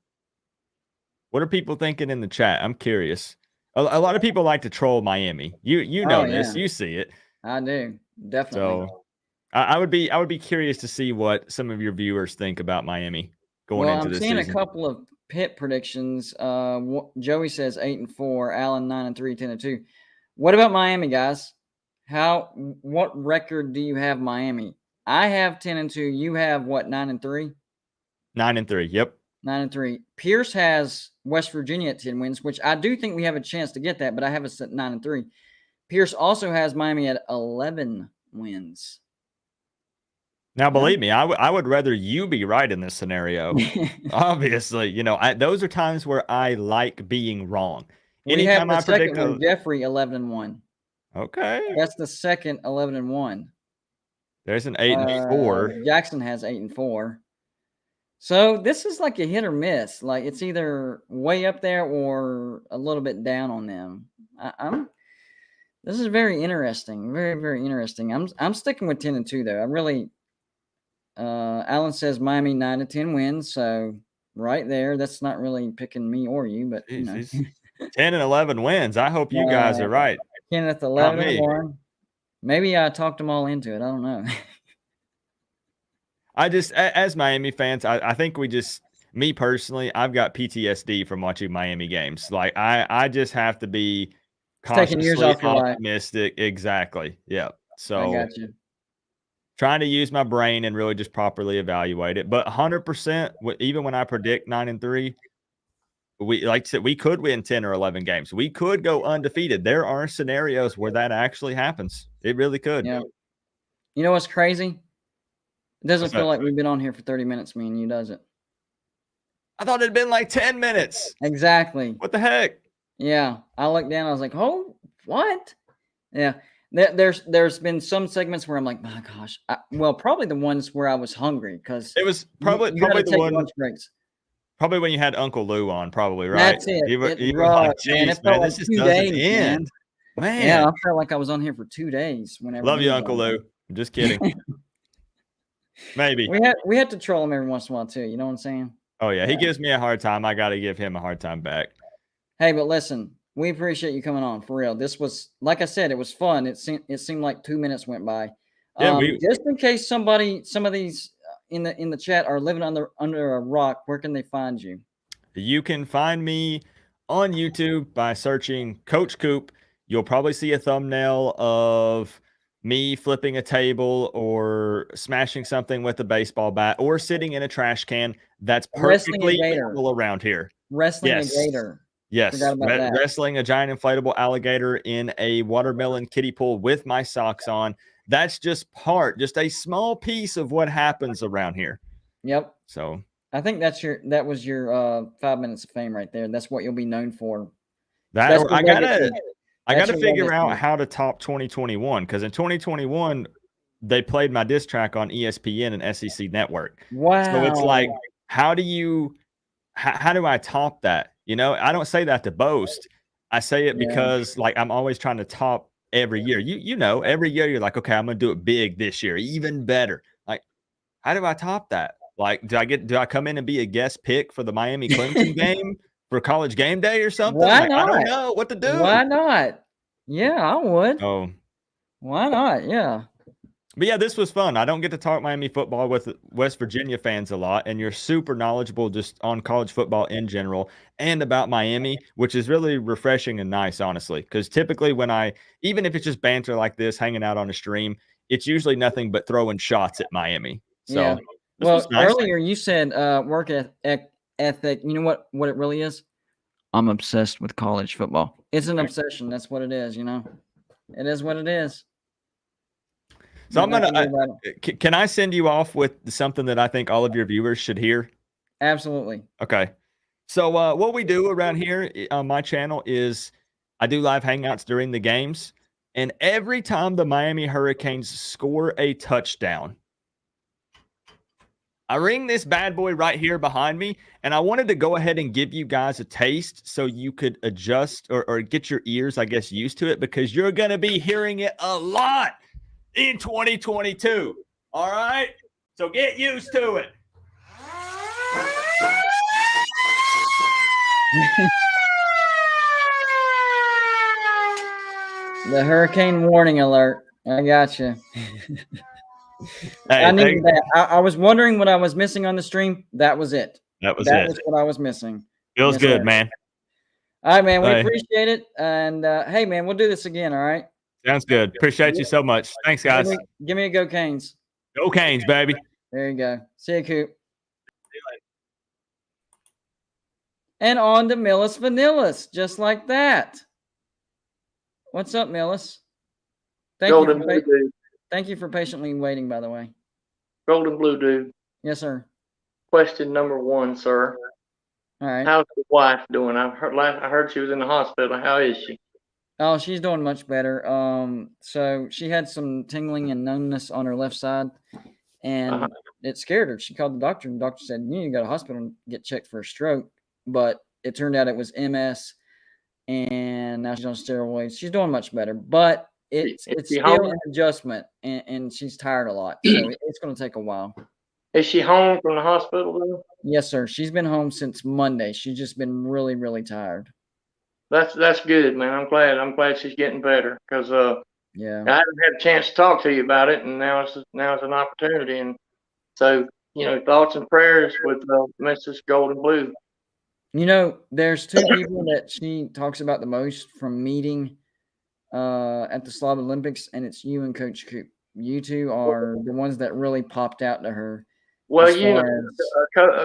What are people thinking in the chat? I'm curious. A lot of people like to troll Miami. You know this. You see it. I do. Definitely. So I would be curious to see what some of your viewers think about Miami going into this season. I'm seeing a couple of Pitt predictions. Joey says 8-4, Allen 9-3, 10-2. What about Miami, guys? What record do you have Miami? I have 10-2. You have what, 9-3? 9-3. Yep. 9-3. Pierce has West Virginia at 10 wins, which I do think we have a chance to get that, but I have us at 9-3. Pierce also has Miami at 11 wins. Now, believe me, I would rather you be right in this scenario. Obviously, those are times where I like being wrong. Anytime I predict Jeffrey 11-1. Okay, that's the second 11-1. There's an 8-4. Jackson has 8-4. So this is like a hit or miss. Like it's either way up there or a little bit down on them. This is very interesting. Very, very interesting. I'm sticking with 10-2 though. I really. Alan says Miami 9-10 wins, so right there. That's not really picking me or you, but 10-11 wins. I hope you guys are right. Kenneth 11-1. Maybe I talked them all into it. I don't know. I just, as Miami fans, I think me personally, I've got PTSD from watching Miami games. Like I just have to be cautiously optimistic. Exactly. Yeah. So I got you. Trying to use my brain and really just properly evaluate it. But 100%, even when I predict 9-3, like I said, we could win 10 or 11 games. We could go undefeated. There are scenarios where that actually happens. It really could. Yeah. You know what's crazy? It doesn't feel like we've been on here for 30 minutes, me and you, does it? I thought it'd been like 10 minutes. Exactly. What the heck? Yeah. I looked down. I was like, oh, what? Yeah. There's been some segments where I'm like, my gosh. Well, probably the ones where I was hungry because It was probably the one. Lunch breaks. Probably when you had Uncle Lou on, probably, right? That's it. You were It like, rocked, man. geez, It man, felt this like just 2 doesn't days, end. Man. Yeah, I felt like I was on here for 2 days. Whenever Love he you, was Uncle on. Lou. I'm just kidding. Maybe. We had to troll him every once in a while too. You know what I'm saying? Oh yeah, he gives me a hard time. I got to give him a hard time back. Hey, but listen, we appreciate you coming on for real. This was, like I said, it was fun. It seemed like 2 minutes went by. Yeah, just in case some of these in the chat are living under a rock, where can they find you? You can find me on YouTube by searching Coach Coop. You'll probably see a thumbnail of me flipping a table or smashing something with a baseball bat or sitting in a trash can. That's perfectly normal around here. Wrestling a gator. Yes, wrestling a giant inflatable alligator in a watermelon kiddie pool with my socks on. That's just a small piece of what happens around here. Yep. So I think that was your 5 minutes of fame right there. That's what you'll be known for. I gotta figure out how to top 2021 because in 2021 they played my diss track on ESPN and SEC Network. Wow. So it's like, how do I top that? You know, I don't say that to boast. I say it because like I'm always trying to top every year. You know, every year you're like, okay, I'm gonna do it big this year, even better. Like, how do I top that? Like, do I come in and be a guest pick for the Miami Clemson game for College Game Day or something? Why not? I don't know what to do. Why not? Yeah, I would. Oh, why not? Yeah. But yeah, this was fun. I don't get to talk Miami football with West Virginia fans a lot, and you're super knowledgeable just on college football in general and about Miami, which is really refreshing and nice, honestly. Because typically even if it's just banter like this, hanging out on a stream, it's usually nothing but throwing shots at Miami. So, yeah. Well, earlier you said work ethic. You know what it really is? I'm obsessed with college football. It's an obsession. That's what it is, you know? It is what it is. So I'm gonna. Can I send you off with something that I think all of your viewers should hear? Absolutely. Okay. So what we do around here on my channel is I do live hangouts during the games, and every time the Miami Hurricanes score a touchdown, I ring this bad boy right here behind me, and I wanted to go ahead and give you guys a taste so you could adjust or get your ears, I guess, used to it because you're going to be hearing it a lot in 2022. All right? So get used to it. The hurricane warning alert. I got you. Hey, I needed that. I was wondering what I was missing on the stream. That was it. That was what I was missing. Feels good, man. All right, man. We appreciate it. And hey, man, we'll do this again. All right. Sounds good. Appreciate you so much. Thanks, guys. Give me a go, Canes. Go Canes, baby. There you go. See you, Coop. And on to Millis Vanillis, just like that. What's up, Millis? Thank you for patiently waiting, by the way. Golden Blue Dude. Yes, sir. Question number 1, sir. All right. How's the wife doing? I heard she was in the hospital. How is she? Oh, she's doing much better. So she had some tingling and numbness on her left side, and it scared her. She called the doctor, and the doctor said, "You need to go to the hospital and get checked for a stroke." But it turned out it was MS, and now she's on steroids. She's doing much better, but it's still an adjustment, and she's tired a lot, so it's going to take a while. Is she home from the hospital though? Yes, sir. She's been home since Monday. She's just been really, really tired. That's good, man. I'm glad she's getting better because yeah, I haven't had a chance to talk to you about it, and now it's an opportunity. And so, thoughts and prayers with Mrs. Golden Blue. There's 2 people that she talks about the most from meeting at the Slob Olympics, and it's you and Coach Coop. You 2 are the ones that really popped out to her. Well,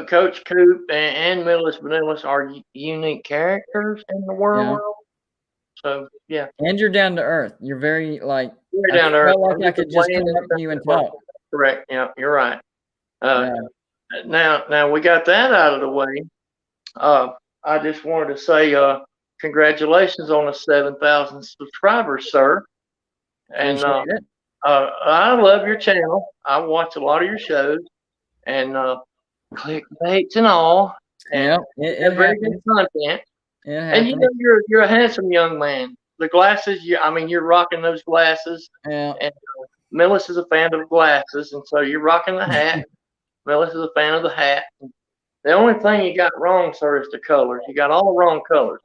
Coach Coop and Millis Vanillis are unique characters in the world. Yeah. So, yeah. And you're down to earth. You're very, very down to earth. Like I could just come up to you and talk. Correct. Yeah, you're right. Now we got that out of the way. I just wanted to say congratulations on the 7,000 subscribers, sir. And Appreciate it. I love your channel. I watch a lot of your shows, and clickbaits and all. And Yeah, you have very good content. It And you happens. know you're a handsome young man. The glasses, you're rocking those glasses. Yeah. And Millis is a fan of glasses, and so you're rocking the hat. Millis is a fan of the hat. The only thing you got wrong, sir, is the colors. You got all the wrong colors.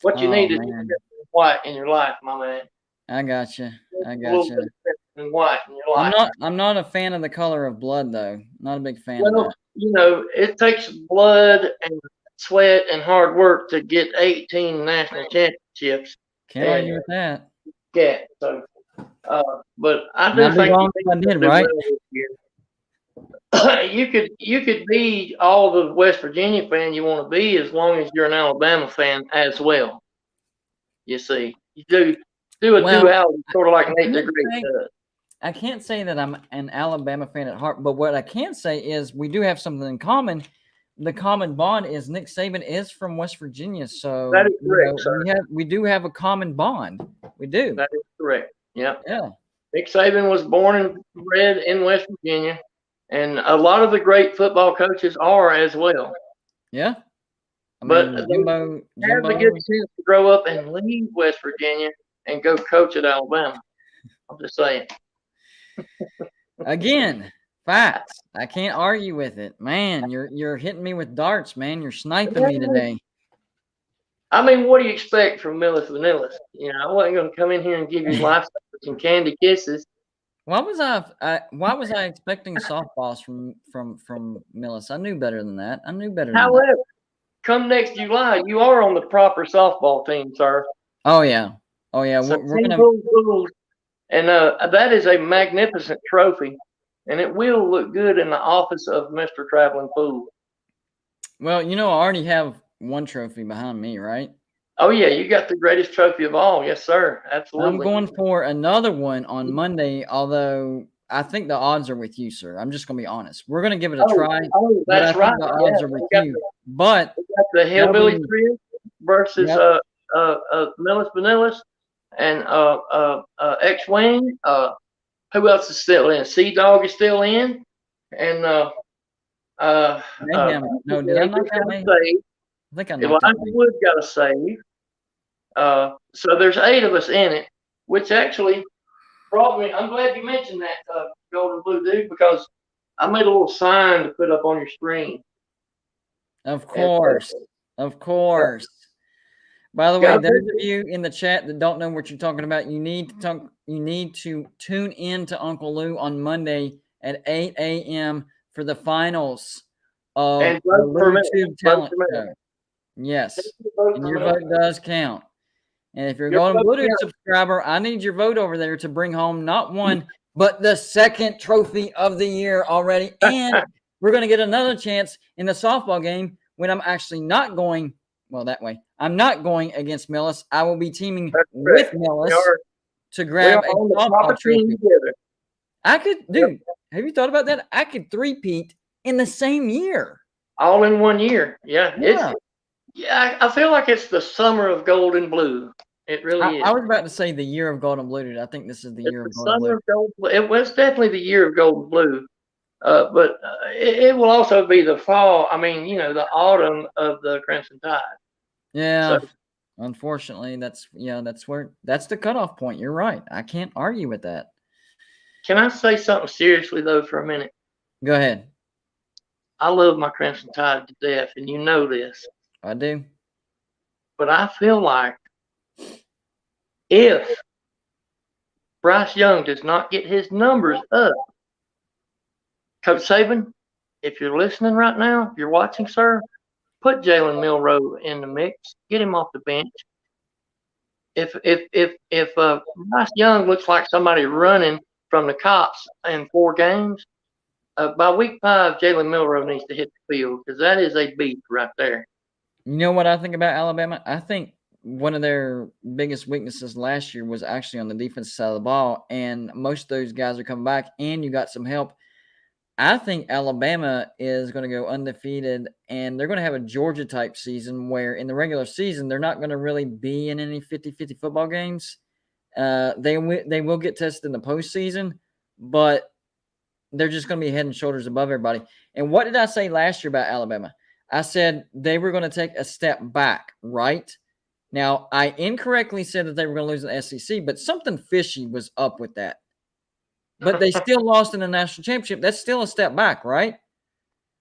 What you need is white in your life, my man. I got you. I A got little you. bit of white in your life. I'm not a fan of the color of blood though. Not a big fan of Well, that. you know, it takes blood and sweat and hard work to get 18 national championships. Can't argue with that. Yeah. So, but I I'd do be think wrong if I did, right? You could be all the West Virginia fan you want to be as long as you're an Alabama fan as well. You see, you do a duality, sort of like Nate the Great does. I can't say that I'm an Alabama fan at heart, but what I can say is we do have something in common. The common bond is Nick Saban is from West Virginia, so That is correct, sir. we do have a common bond. We do. That is correct. Yeah. Yeah. Nick Saban was born and bred in West Virginia, and a lot of the great football coaches are as well. Yeah. But they have the good chance to grow up and leave West Virginia and go coach at Alabama. I'm just saying. Again, facts. I can't argue with it. Man, you're hitting me with darts, man. You're sniping me today. I mean, what do you expect from Millis Vanillas? You know, I wasn't going to come in here and give you lifesavers and candy kisses. Why was I expecting softballs from Millis? I knew better than that. I knew better than that. However, come next July, you are on the proper softball team, sir. Oh yeah. Oh yeah. So We're gonna. And that is a magnificent trophy, and it will look good in the office of Mr. Traveling Fool. Well, you know, I already have one trophy behind me, right? Oh yeah, you got the greatest trophy of all. Yes, sir. Absolutely. I'm going for another one on Monday, although I think the odds are with you, sir. I'm just going to be honest. We're going to give it a try. Oh, that's right. The odds are with you. But we got the Hillbilly Trio versus Millis Vanillas and X-Wing. Who else is still in? Sea-Dog is still in. And no, did I knock out Mayhem? I think I knocked out Elijah Wood got a save. So there's 8 of us in it, which actually brought me. I'm glad you mentioned that, Golden Blue Dude, because I made a little sign to put up on your screen. Of course. Of course. By the way, those of you in the chat that don't know what you're talking about, you need to tune in to Uncle Lou on Monday at 8 a.m. for the finals of the YouTube talent show. Yes, and your vote does count. And if you're going to Blue subscriber, I need your vote over there to bring home not one, but the second trophy of the year already. And we're going to get another chance in the softball game when I'm actually not going. Well, that way. I'm not going against Millis. I will be teaming with Millis to grab a softball trophy. I could, dude, have you thought about that? I could three-peat in the same year. All in 1 year. Yeah. I feel like it's the summer of gold and blue. It really is. I was about to say the year of gold and blue, dude. I think this is the year of gold and blue. It was definitely the year of gold and blue. But it will also be the fall. I mean, the autumn of the Crimson Tide. Yeah. So, unfortunately, that's the cutoff point. You're right. I can't argue with that. Can I say something seriously though for a minute? Go ahead. I love my Crimson Tide to death, and you know this. I do. But I feel like if Bryce Young does not get his numbers up, Coach Saban, if you're listening right now, if you're watching, sir, put Jalen Milroe in the mix. Get him off the bench. If Bryce Young looks like somebody running from the cops in 4 games, by week 5, Jalen Milroe needs to hit the field because that is a beast right there. You know what I think about Alabama? I think one of their biggest weaknesses last year was actually on the defensive side of the ball, and most of those guys are coming back, and you got some help. I think Alabama is going to go undefeated, and they're going to have a Georgia-type season where in the regular season they're not going to really be in any 50-50 football games. They will get tested in the postseason, but they're just going to be head and shoulders above everybody. And what did I say last year about Alabama? I said they were going to take a step back, right? Now, I incorrectly said that they were going to lose the SEC, but something fishy was up with that. But they still lost in the national championship. That's still a step back, right?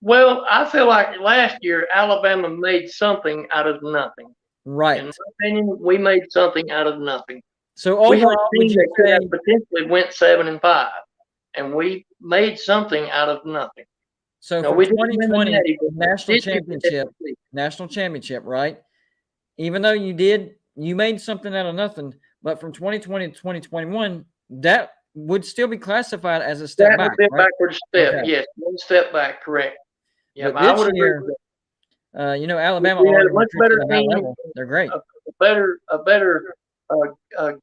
Well, I feel like last year Alabama made something out of nothing. Right. In my opinion, we made something out of nothing. So overall, we had a team that could have potentially went 7-5, and we made something out of nothing. So now, for we 2020 Natty, national championship, right? Even though you made something out of nothing, but from 2020 to 2021, that would still be classified as a step back. That would be a right? backward step. Okay. Yes, one step back. Correct. Yeah, but I this would agree year, with that. Alabama We had already a much recruited better at a high team, level. They're great. A better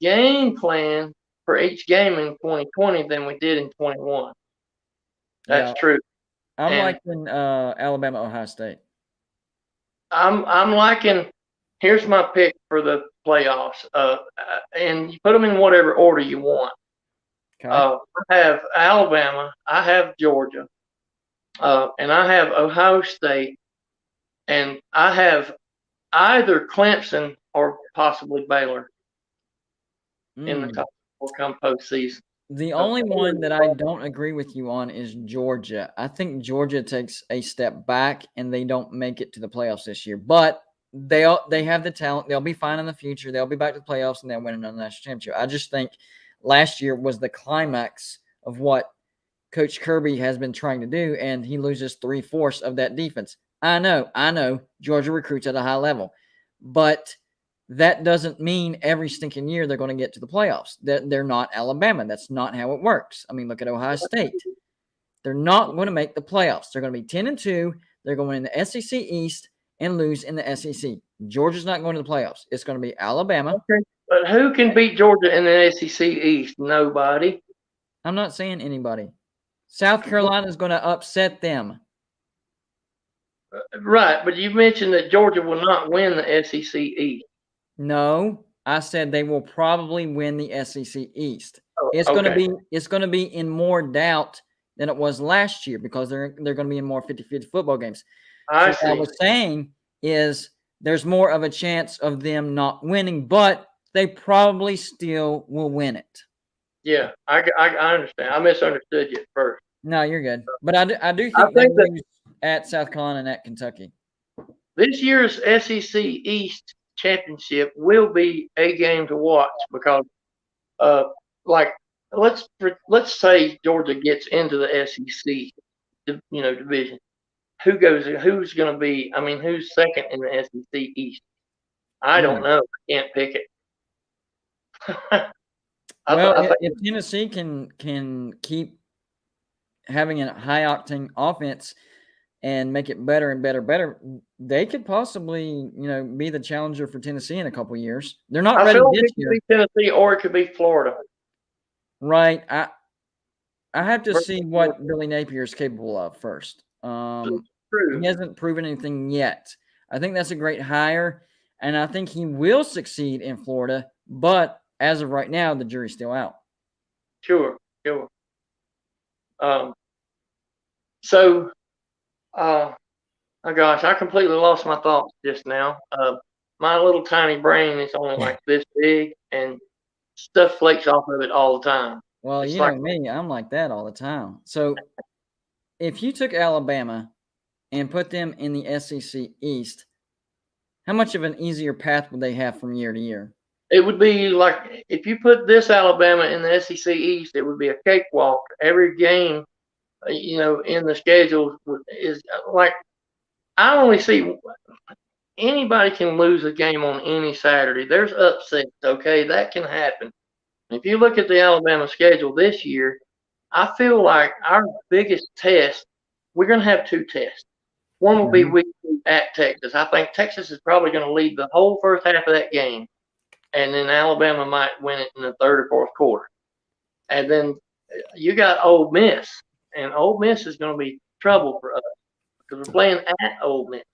game plan for each game in 2020 than we did in 21. That's true. I'm liking Alabama, Ohio State. I'm liking. Here's my pick for the playoffs. And you put them in whatever order you want. Okay. I have Alabama. I have Georgia. And I have Ohio State. And I have either Clemson or possibly Baylor in the top four come postseason. The only one that I don't agree with you on is Georgia. I think Georgia takes a step back and they don't make it to the playoffs this year. But they have the talent. They'll be fine in the future. They'll be back to the playoffs and they'll win another national championship. I just think last year was the climax of what Coach Kirby has been trying to do, and he loses 3/4 of that defense. I know. Georgia recruits at a high level. But that doesn't mean every stinking year they're going to get to the playoffs. They're not Alabama. That's not how it works. I mean, look at Ohio State. They're not going to make the playoffs. They're going to be 10-2. They're going in the SEC East and lose in the SEC. Georgia's not going to the playoffs. It's going to be Alabama. Okay. But who can beat Georgia in the SEC East? Nobody. I'm not saying anybody. South Carolina is going to upset them. Right, but you mentioned that Georgia will not win the SEC East. No, I said they will probably win the SEC East. Oh, it's going to be in more doubt than it was last year because they're going to be in more 50-50 football games. What I was saying is there's more of a chance of them not winning, but they probably still will win it. Yeah, I understand. I misunderstood you at first. No, you're good. But I do think they lose at South Carolina and at Kentucky. This year's SEC East championship will be a game to watch because, let's say Georgia gets into the SEC, division. Who's going to be? I mean, who's second in the SEC East? I don't know. I can't pick it. If Tennessee can keep having a high octane offense and make it better and better, they could possibly, be the challenger for Tennessee in a couple of years. They're not ready this year. It could be Tennessee or it could be Florida. Right. I have to see what Billy Napier is capable of first. He hasn't proven anything yet. I think that's a great hire, and I think he will succeed in Florida. But as of right now, the jury's still out. Sure. Oh gosh, I completely lost my thoughts just now. My little tiny brain is only like this big, and stuff flakes off of it all the time. Well, it's know me, I'm like that all the time. So if you took Alabama and put them in the SEC East, how much of an easier path would they have from year to year? It would be like if you put this Alabama in the SEC East, it would be a cakewalk. Every game, in the schedule is like I only see anybody can lose a game on any Saturday. There's upsets, okay? That can happen. If you look at the Alabama schedule this year, I feel like our biggest test, we're going to have two tests. One will be week 2 at Texas. I think Texas is probably going to lead the whole first half of that game, and then Alabama might win it in the third or fourth quarter. And then you got Ole Miss, and Ole Miss is going to be trouble for us because we're playing at Ole Miss.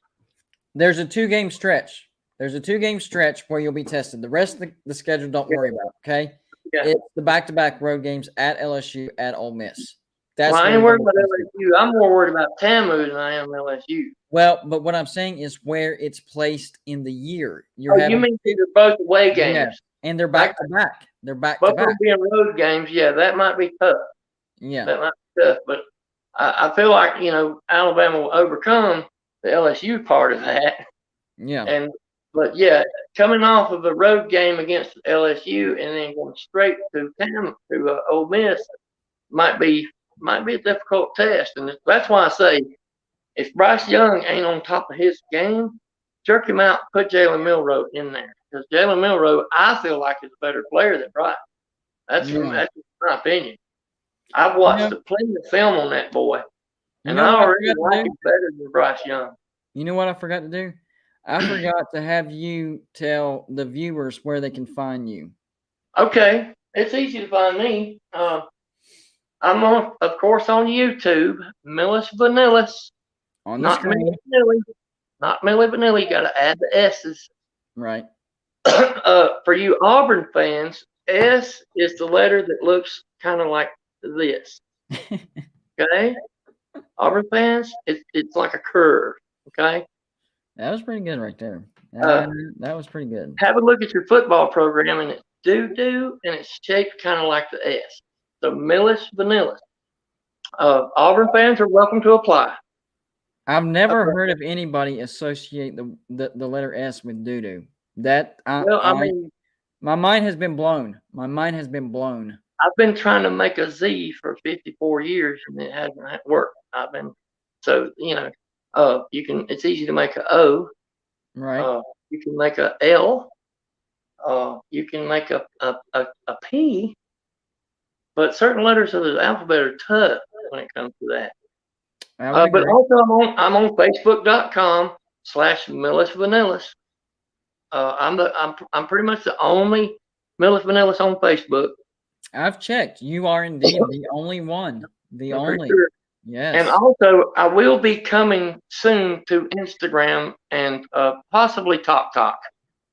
There's a 2-game stretch. There's a 2-game stretch where you'll be tested. The rest of the schedule, don't worry about, okay? Yeah. It's the back-to-back road games at LSU, at Ole Miss. That's Well, I where ain't we're worried about gonna place it. LSU. I'm more worried about TAMU than I am LSU. Well, but what I'm saying is where it's placed in the year. You're Oh, you having mean they're both away games? yeah, and they're back-to-back. They're Both of back-to-back. them being road games, yeah, that might be tough. Yeah. That might be tough, but I feel like, Alabama will overcome the LSU part of that. Yeah. But yeah, coming off of a road game against LSU and then going straight to Ole Miss might be a difficult test, and that's why I say if Bryce Young ain't on top of his game, jerk him out, put Jalen Milroe in there because Jalen Milroe I feel like is a better player than Bryce. That's my opinion. I've watched plenty of film on that boy, and I already like him better than Bryce Young. You know what I forgot to do? I forgot to have you tell the viewers where they can find you. Okay, it's easy to find me. I'm of course, on YouTube, Millis Vanillis. On the screen. Not Millie Vanilli. You got to add the S's. Right. For you Auburn fans, S is the letter that looks kind of like this. Okay? Auburn fans, it's like a curve. Okay? That was pretty good right there. That was pretty good. Have a look at your football program, and it's doo-doo, and it's shaped kind of like the S. So Millis Vanillis. Auburn fans are welcome to apply. I've never heard of anybody associate the letter S with doo-doo. My mind has been blown. My mind has been blown. I've been trying to make a Z for 54 years, and it hasn't worked. It's easy to make a O. Right. You can make a L. You can make a P. But certain letters of the alphabet are tough when it comes to that. But also, I'm on Facebook.com/Millis Vanillis. I'm pretty much the only Millis Vanillis on Facebook. I've checked. You are indeed the only one. The only. Sure. Yes. And also, I will be coming soon to Instagram and possibly TokTok.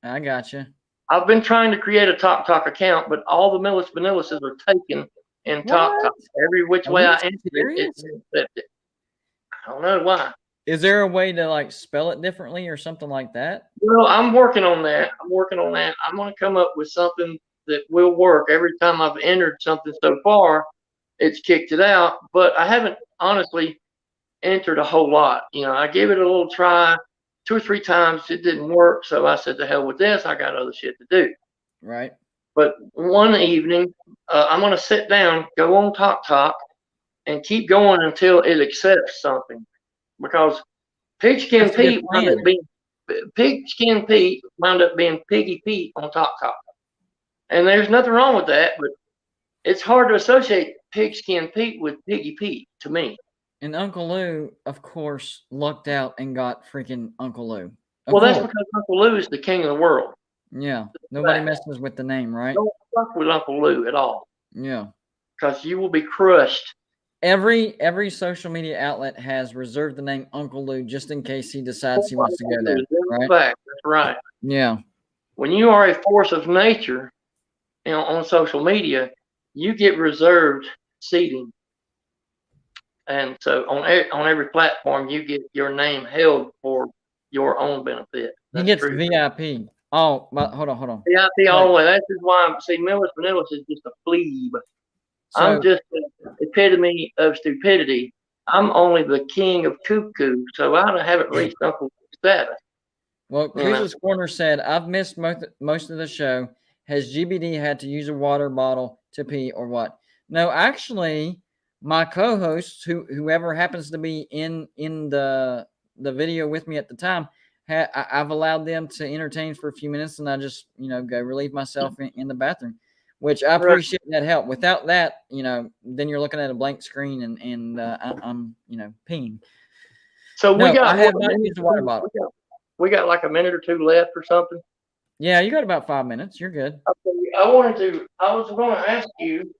I gotcha. I've been trying to create a TokTok account, but all the Millis Vanillises are taken in TokTok. Every which way I enter it's accepted. I don't know why. Is there a way to spell it differently or something like that? Well, I'm working on that. I'm going to come up with something that will work. Every time I've entered something so far, it's kicked it out. But I haven't honestly entered a whole lot. I gave it a little try 2 or 3 times. It didn't work. So I said, to hell with this. I got other shit to do. Right. But one evening, I'm going to sit down, go on TokTok, and keep going until it accepts something. Because Pigskin Pete wound up being Piggy Pete on TokTok. And there's nothing wrong with that, but it's hard to associate Pigskin Pete with Piggy Pete to me. And Uncle Lou, of course, lucked out and got freaking Uncle Lou. That's because Uncle Lou is the king of the world. Yeah. Nobody messes with the name, right? Don't fuck with Uncle Lou at all. Yeah. Because you will be crushed. Every social media outlet has reserved the name Uncle Lou just in case he decides he wants to go there. Right? That's right. Yeah. When you are a force of nature, on social media, you get reserved seating. And so on every platform, you get your name held for your own benefit. He gets VIP. Oh, but hold on. VIP all the way. That's just why Millis Vanillis is just a plebe. I'm just the epitome of stupidity. I'm only the king of cuckoo, so I haven't reached Uncle status. Well, Kuz's Corner said, I've missed most of the show. Has GBD had to use a water bottle to pee or what? No, actually, my co-hosts, whoever happens to be in the video with me at the time, I've allowed them to entertain for a few minutes, and I just go relieve myself in the bathroom, which I appreciate that help. Without that, then you're looking at a blank screen and I'm peeing. So I have not used a water bottle. We got like a minute or 2 left or something. Yeah, you got about 5 minutes. You're good. Okay, I was going to ask you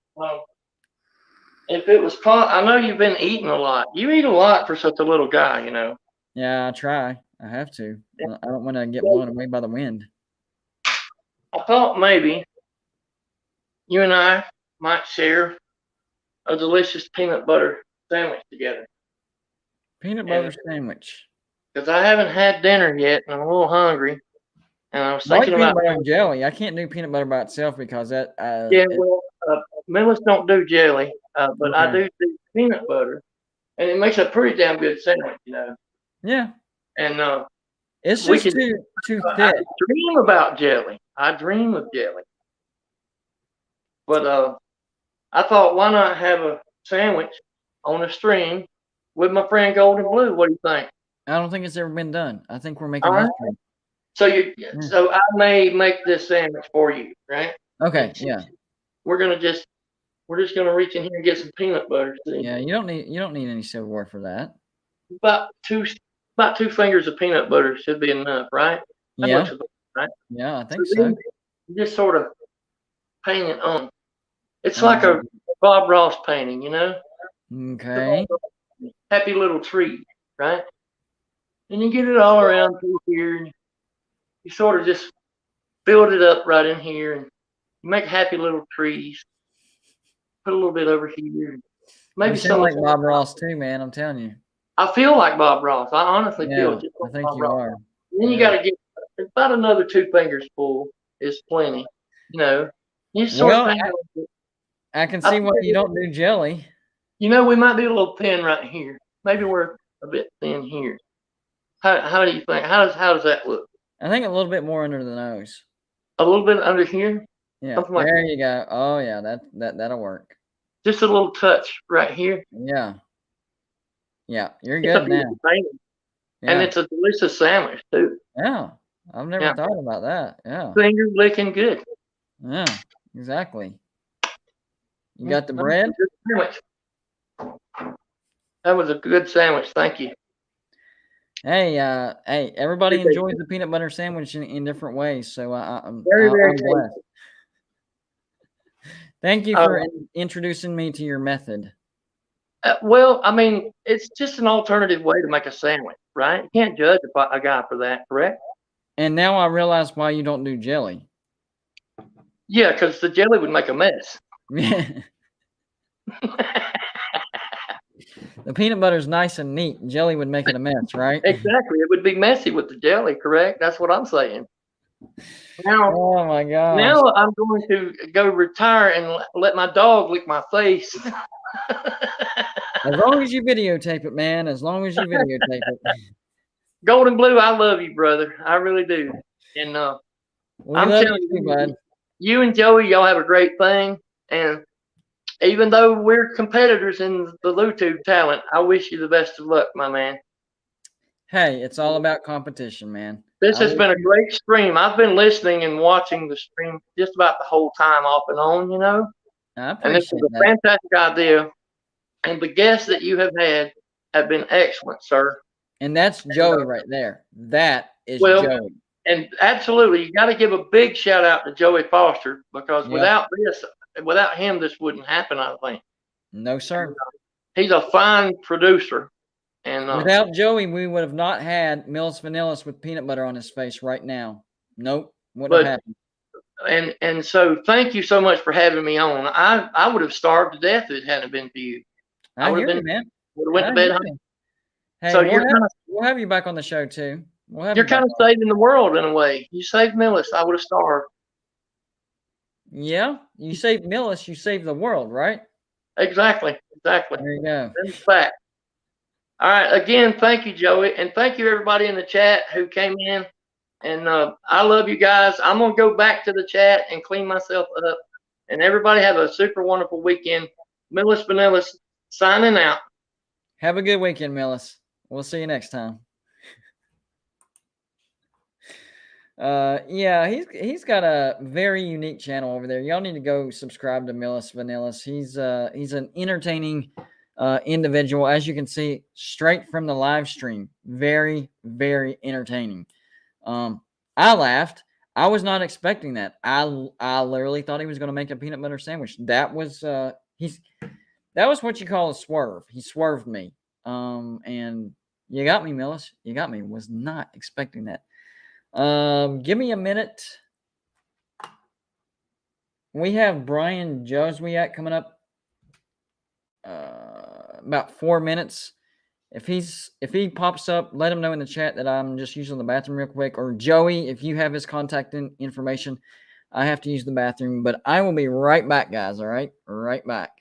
if it was I know you've been eating a lot. You eat a lot for such a little guy, Yeah, I try. I have to. I don't want to get blown away by the wind. I thought maybe you and I might share a delicious peanut butter sandwich together. Peanut butter sandwich. Because I haven't had dinner yet, and I'm a little hungry. And I was I like thinking peanut about butter and jelly. I can't do peanut butter by itself because that. yeah, well, Millis don't do jelly, but I Okay. do peanut butter, and it makes a pretty damn good sandwich, you know. Yeah. And It's we just can, too I thick. dream about jelly. I dream of jelly. But I thought, why not have a sandwich on a string with my friend Golden Blue? What do you think? I don't think it's ever been done. I think we're making All right. history. So so I may make this sandwich for you, right? Okay. Yeah. We're just gonna reach in here and get some peanut butter. See? Yeah. You don't need any silverware for that. About two fingers of peanut butter should be enough, right? That Yeah. looks about right. Yeah, I think then so. you just sort of paint it on. It's like a Bob Ross painting, you know? Okay. Happy little tree, right? And you get it all around through here, and you sort of just build it up right in here, and you make happy little trees. Put a little bit over here. Maybe You sound some like Bob Ross too, man. I'm telling you. I feel like Bob Ross. I honestly feel Yeah, just I like think Bob you Ross. are. Then you got to get about another 2 fingers full is plenty. You know, you just sort of Well, paint it. I can see why you don't do jelly. You know, we might be a little thin right here. Maybe we're a bit thin here. How do you think? How does that look? I think a little bit more under the nose. A little bit under here. Yeah. Something like There you go. Oh yeah, that'll work. just a little touch right here. Yeah. Yeah, you're It's a good now. beautiful painting. And Yeah. it's a delicious sandwich too. Yeah. I've never Yeah. thought about that. Yeah. Fingers licking good. Yeah. Exactly. You got the bread? Good sandwich. That was a good sandwich. Thank you. Hey, everybody enjoys the peanut butter sandwich in different ways. So I'm Very, very I'm tasty. blessed. Thank you for introducing me to your method. Well, I mean, it's just an alternative way to make a sandwich, right? You can't judge a guy for that, correct? And now I realize why you don't do jelly. Yeah, because the jelly would make a mess. The peanut butter is nice and neat. Jelly would make it a mess, right? Exactly. It would be messy with the jelly, correct? That's what I'm saying. Now, oh my gosh. Now I'm going to go retire and let my dog lick my face. As long as you videotape it, man. As long as you videotape it. Golden Blue, I love you, brother. I really do. And I'm love telling you, bud. You and Joey, y'all have a great thing. And even though we're competitors in the LuTube talent, I wish you the best of luck, my man. Hey, it's all about competition, man. This has been a great stream. I've been listening and watching the stream just about the whole time, off and on, you know. I And this is appreciate a that. fantastic idea. And the guests that you have had have been excellent, sir. And that's Joey right there. That is Well, Joey. and absolutely, you got to give a big shout out to Joey Foster, because Yeah. without him, this wouldn't happen, I think. No, sir. He's a fine producer. And Without Joey, we would have not had Millis Vanillis with peanut butter on his face right now. Nope. Wouldn't have happened. And so thank you so much for having me on. I would have starved to death if it hadn't been for you. I would hear have you, been man. would have went I to bed hear hungry. you. Hey, So we'll have you back on the show too. We'll have you're you back kind of on. saving the world in a way. You saved Millis. I would have starved. Yeah, you saved Millis, you saved the world, right? Exactly. There you go. That's a fact. All right. Again, thank you, Joey, and thank you everybody in the chat who came in. And I love you guys. I'm gonna go back to the chat and clean myself up. And everybody have a super wonderful weekend. Millis Vanillis signing out. Have a good weekend, Millis. We'll see you next time. Yeah, he's got a very unique channel over there. Y'all need to go subscribe to Millis Vanillis. He's an entertaining individual, as you can see straight from the live stream. Very, very entertaining. I laughed. I was not expecting that. I literally thought he was going to make a peanut butter sandwich. That was that was what you call a swerve. He swerved me. And you got me, Millis. You got me. Was not expecting that. Give me a minute. we have Brian Joswiak coming up about 4 minutes. If he pops up, let him know in the chat that I'm just using the bathroom real quick. Or Joey, if you have his contact information, I have to use the bathroom. But I will be right back, guys. All right, right back.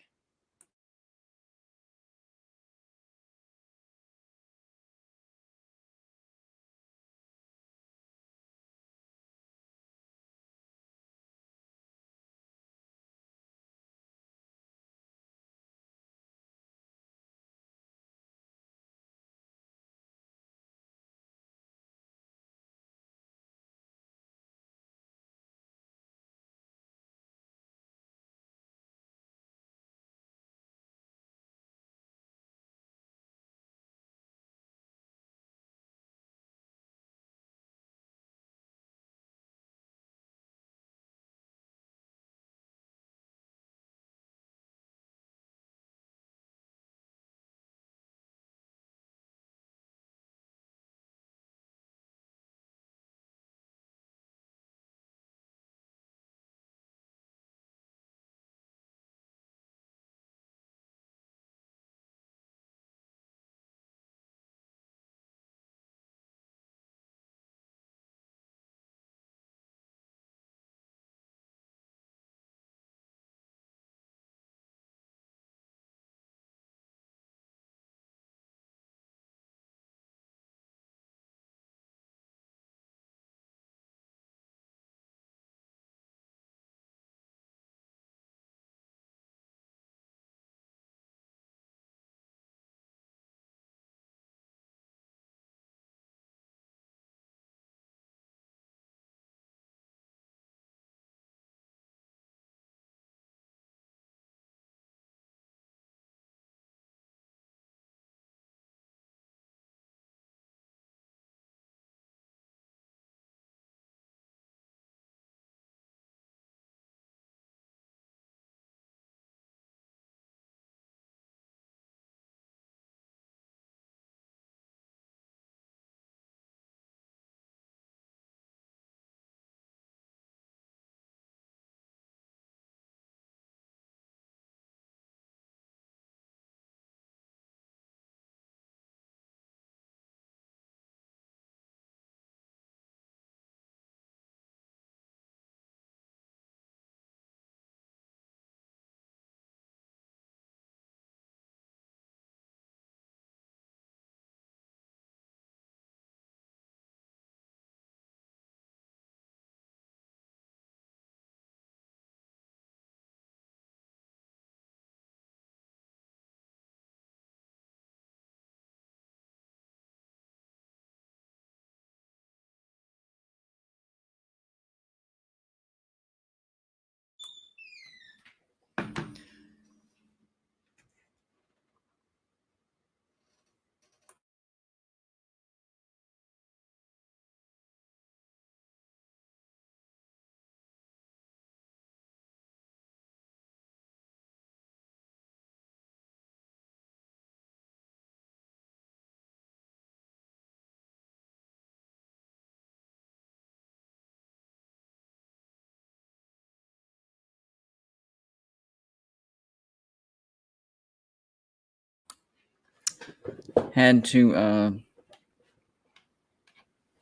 Had to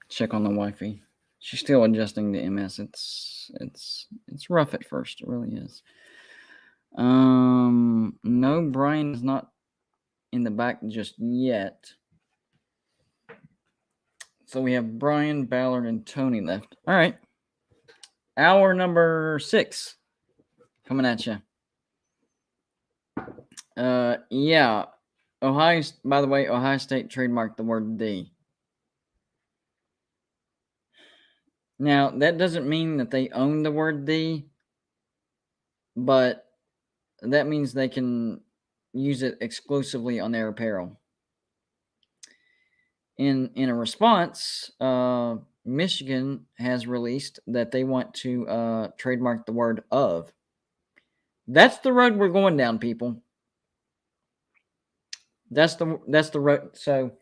check on the wifey. She's still adjusting to MS. It's rough at first. It really is. No, Brian is not in the back just yet. So we have Brian, Ballard, and Tony left. All right. Hour number 6 coming at you. Yeah. By the way, Ohio State trademarked the word "the." Now, that doesn't mean that they own the word "the," but that means they can use it exclusively on their apparel. In a response, Michigan has released that they want to trademark the word "of." That's the road we're going down, people. That's the road. So,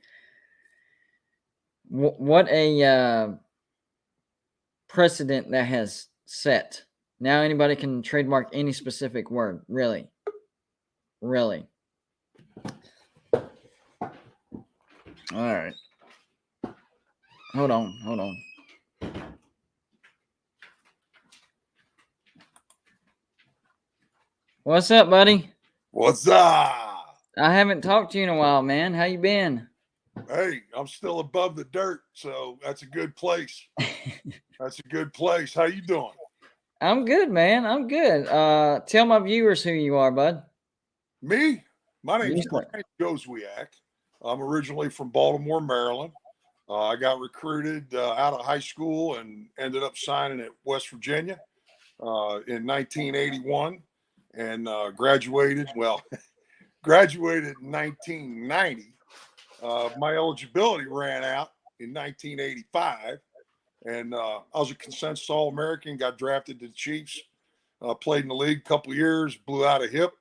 what a precedent that has set Now anybody can trademark any specific word. Really. Really. All right. Hold on. What's up, buddy? What's up? I haven't talked to you in a while, man. How you been? Hey, I'm still above the dirt, so that's a good place. That's a good place. How you doing? I'm good, man. I'm good. Tell my viewers who you are, bud. Me? My name's Yes, sir. Bryant Westbrooks. I'm originally from Baltimore, Maryland. I got recruited out of high school and ended up signing at West Virginia in 1981 and graduated in 1990. My eligibility ran out in 1985, and I was a consensus All-American, got drafted to the Chiefs, played in the league a couple of years, blew out a hip,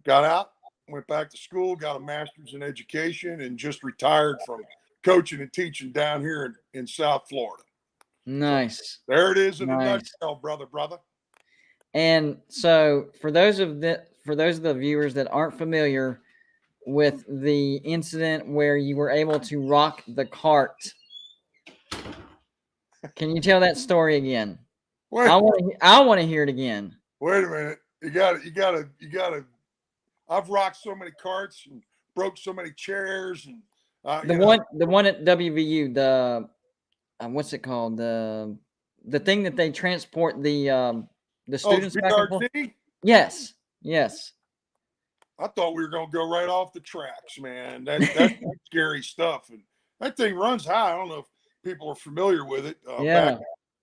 got out, went back to school, got a master's in education, and just retired from coaching and teaching down here in South Florida. Nice. So there it is in a Nice. nutshell, brother. And so for those of the viewers that aren't familiar with the incident where you were able to rock the cart, can you tell that story again? Wait. I want to hear it again. Wait a minute. You got to. I've rocked so many carts and broke so many chairs and The one at WVU, the what's it called? The thing that they transport the students back and forth. BRT? Yes. I thought we were going to go right off the tracks, man. That's scary stuff. And that thing runs high. I don't know if people are familiar with it. Yeah.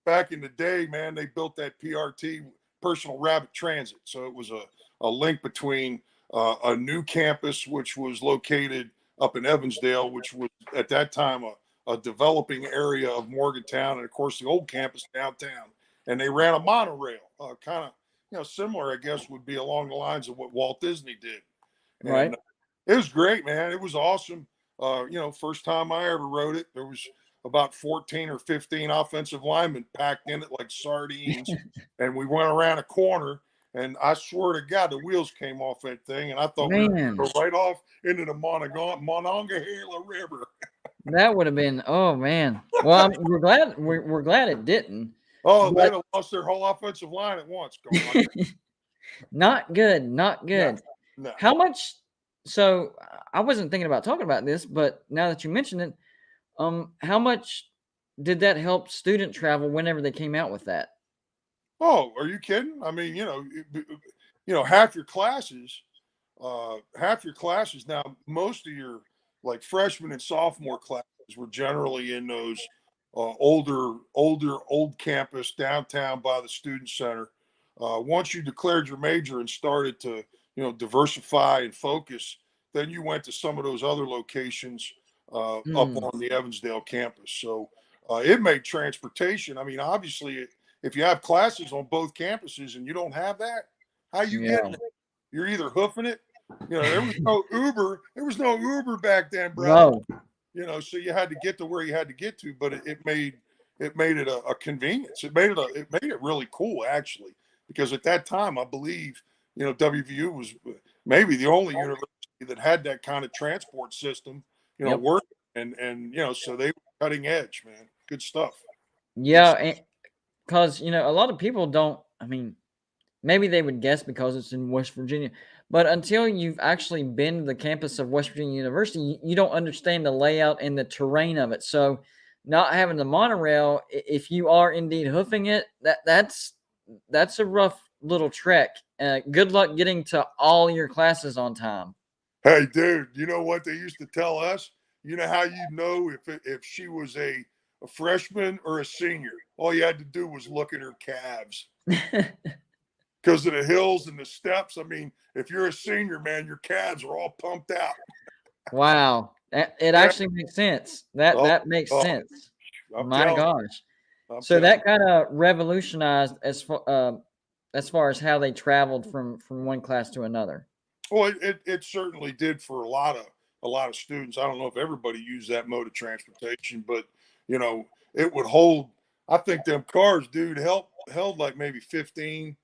Back in the day, man, they built that PRT, Personal Rapid Transit. So it was a link between a new campus, which was located up in Evansdale, which was at that time a developing area of Morgantown, and of course the old campus downtown. And they ran a monorail, kind of, similar, I guess, would be along the lines of what Walt Disney did. And, Right. It was great, man. It was awesome. First time I ever rode it, there was about 14 or 15 offensive linemen packed in it like sardines. And we went around a corner, and I swear to God, the wheels came off that thing, and I thought we were going to go right off into the Monongahela River. That would have been, oh man. Well, we're glad it didn't. Oh, they'd have lost their whole offensive line at once. Not good. No. How much? So I wasn't thinking about talking about this, but now that you mentioned it, how much did that help student travel whenever they came out with that? Oh, are you kidding? I mean, half your classes now, most of your like freshman and sophomore classes were generally in those old campus downtown by the student center. Once you declared your major and started to, diversify and focus, then you went to some of those other locations up on the Evansdale campus. So it made transportation. I mean, obviously, if you have classes on both campuses and you don't have that, how you getting it? You're either hoofing it. There was no Uber. There was no Uber back then, bro. No. So you had to get to where you had to get to, but it made it a convenience. It made it really cool, actually, because at that time, I believe, WVU was maybe the only university that had that kind of transport system, working, and so they were cutting edge, man. Good stuff. Yeah, because a lot of people don't. I mean, maybe they would guess because it's in West Virginia, but until you've actually been to the campus of West Virginia University, you don't understand the layout and the terrain of it. So, not having the monorail, if you are indeed hoofing it, that's a rough little trek. Good luck getting to all your classes on time. Hey, dude, you know what they used to tell us? You know how you know if she was a freshman or a senior? All you had to do was look at her calves. Because of the hills and the steps. I mean, if you're a senior, man, your calves are all pumped out. Wow. It actually makes sense. That makes sense. My gosh. So that kind of revolutionized as far as how they traveled from one class to another. Well, it certainly did for a lot of students. I don't know if everybody used that mode of transportation, but it would hold. I think them cars, dude, help held like maybe 15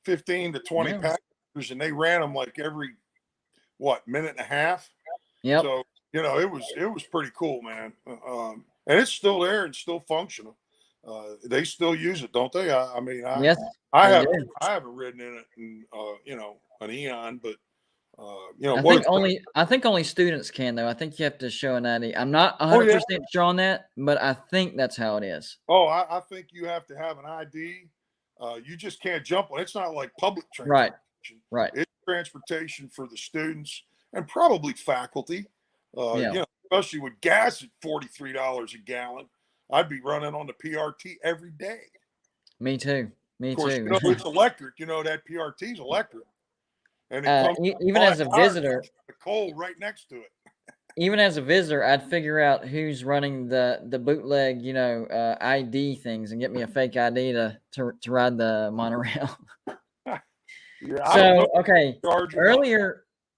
to 20 Yeah. passengers, and they ran them like every minute and a half. Yep. So it was pretty cool, man. And it's still there and still functional. They still use it, don't they? I mean, Yes, I they haven't do. ridden in it in an eon, but I think only students can though. I think you have to show an ID. I'm not 100% yeah. sure on that, but I think that's how it is. Oh, I think you have to have an ID. You just can't jump on. It's not like public transportation. Right. It's transportation for the students and probably faculty. Yeah. Especially with gas at $43 a gallon, I'd be running on the PRT every day. Me too. Of course, too. It's electric. That PRT is electric, and it comes even as a visitor, the coal right next to it. Even as a visitor, I'd figure out who's running the bootleg, ID things and get me a fake ID to ride the monorail. So, okay,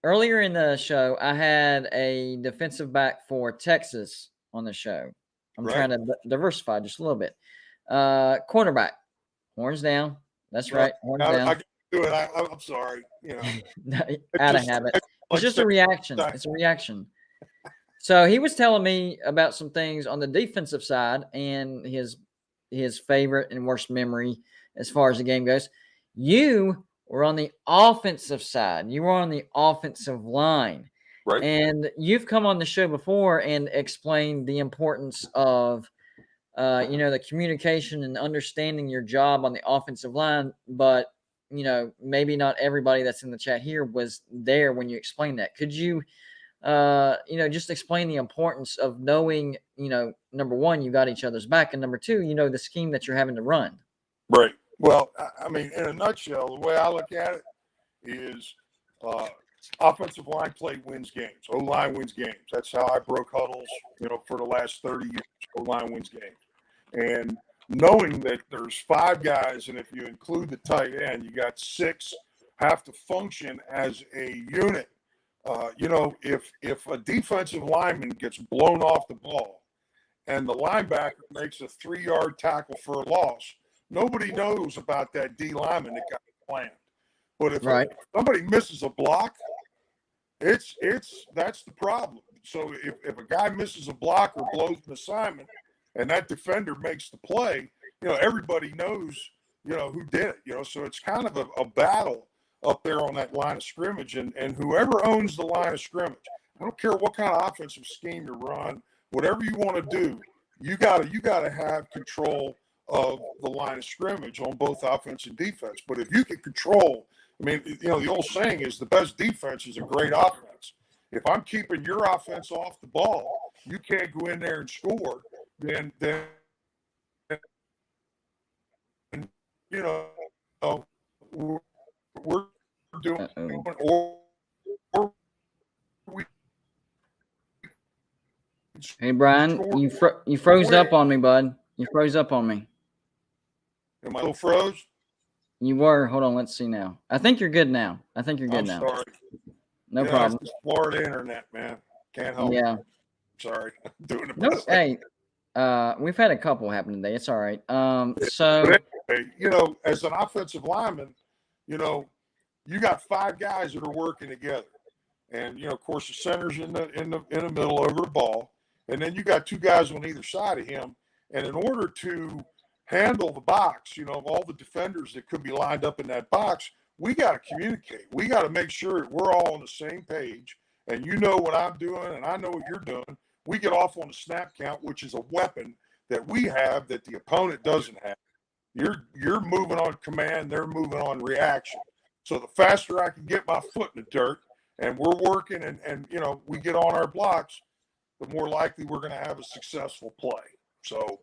earlier in the show, I had a defensive back for Texas on the show. I'm trying to diversify just a little bit. Quarterback, horns down. That's right, horns down. I can do it. I'm sorry. Out of habit. It's just a reaction. It's a reaction. So he was telling me about some things on the defensive side and his favorite and worst memory as far as the game goes. You were on the offensive side. You were on the offensive line. Right. And you've come on the show before and explained the importance of, the communication and understanding your job on the offensive line. But, maybe not everybody that's in the chat here was there when you explained that. Could you, just explain the importance of knowing, number one, you got each other's back, and number two, the scheme that you're having to run. Right. Well, I mean, in a nutshell, the way I look at it is offensive line play wins games. O-line wins games. That's how I broke huddles, for the last 30 years. O-line wins games. And knowing that there's 5 guys, and if you include the tight end, you got 6 have to function as a unit. If a defensive lineman gets blown off the ball and the linebacker makes a 3-yard tackle for a loss, nobody knows about that D lineman that got planned. But if somebody misses a block, that's the problem. So if a guy misses a block or blows an assignment and that defender makes the play, everybody knows, who did it, so it's kind of a battle up there on that line of scrimmage, and whoever owns the line of scrimmage, I don't care what kind of offensive scheme you run, whatever you want to do, you gotta have control of the line of scrimmage on both offense and defense. But if you can control, the old saying is the best defense is a great offense. If I'm keeping your offense off the ball, you can't go in there and score, then we're doing or we. Hey, Brian, you froze up on me, bud. You froze up on me. Am I still froze? You were. Hold on. Let's see now. I think you're good now. I'm sorry. No problem. It's Florida internet, man. Can't help Yeah. it. Sorry. I'm doing it. No, hey, we've had a couple happen today. It's all right. So but anyway, as an offensive lineman, you got 5 guys that are working together, and of course the center's in the middle over the ball, and then you got 2 guys on either side of him. And in order to handle the box, of all the defenders that could be lined up in that box, we got to communicate. We got to make sure that we're all on the same page, and you know what I'm doing, and I know what you're doing. We get off on the snap count, which is a weapon that we have that the opponent doesn't have. You're moving on command, they're moving on reaction. So the faster I can get my foot in the dirt and we're working and we get on our blocks, the more likely we're going to have a successful play. So,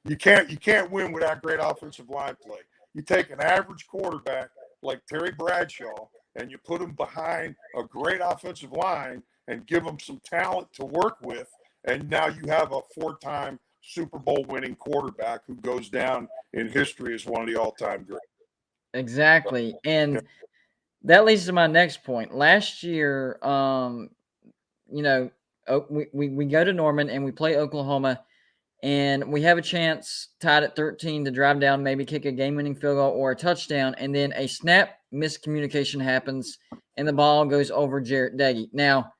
you can't win without great offensive line play. You take an average quarterback like Terry Bradshaw and you put him behind a great offensive line and give him some talent to work with, and now you have a 4-time Super Bowl winning quarterback who goes down in history as one of the all-time greats. Exactly. And that leads to my next point. Last year, we go to Norman and we play Oklahoma, and we have a chance tied at 13 to drive down, maybe kick a game-winning field goal or a touchdown, and then a snap miscommunication happens and the ball goes over Jarrett Daggy. Now,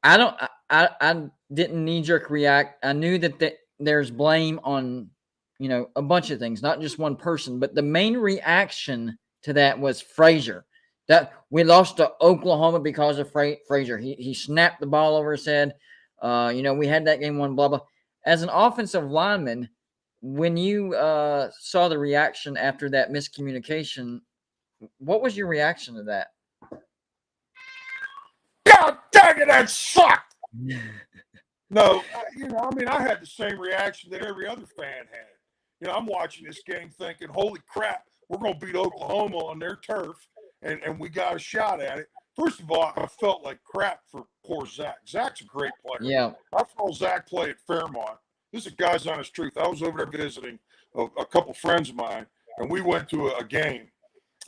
I didn't knee-jerk react. I knew that there's blame on, a bunch of things, not just one person, but the main reaction to that was Frazier. That we lost to Oklahoma because of Frazier. He snapped the ball over his head. We had that game won, blah, blah. As an offensive lineman, when you saw the reaction after that miscommunication, what was your reaction to that? God dang it, that sucked. No, I had the same reaction that every other fan had. I'm watching this game thinking, holy crap, we're going to beat Oklahoma on their turf, and we got a shot at it. First of all, I felt like crap for poor Zach. Zach's a great player. Yeah. I saw Zach play at Fairmont. This is a guy's honest truth. I was over there visiting a couple friends of mine, and we went to a game.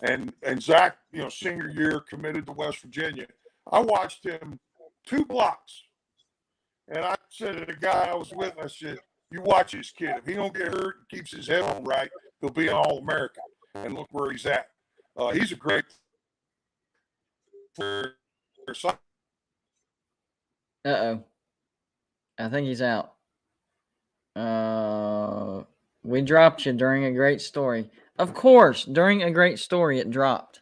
And Zach, senior year, committed to West Virginia. I watched him 2 blocks. And I said to the guy I was with, I said, you watch this kid. If he don't get hurt and keeps his head on right, he'll be an All-American. And look where he's at. He's a great player. Uh-oh. I think he's out. We dropped you during a great story. Of course, during a great story, it dropped.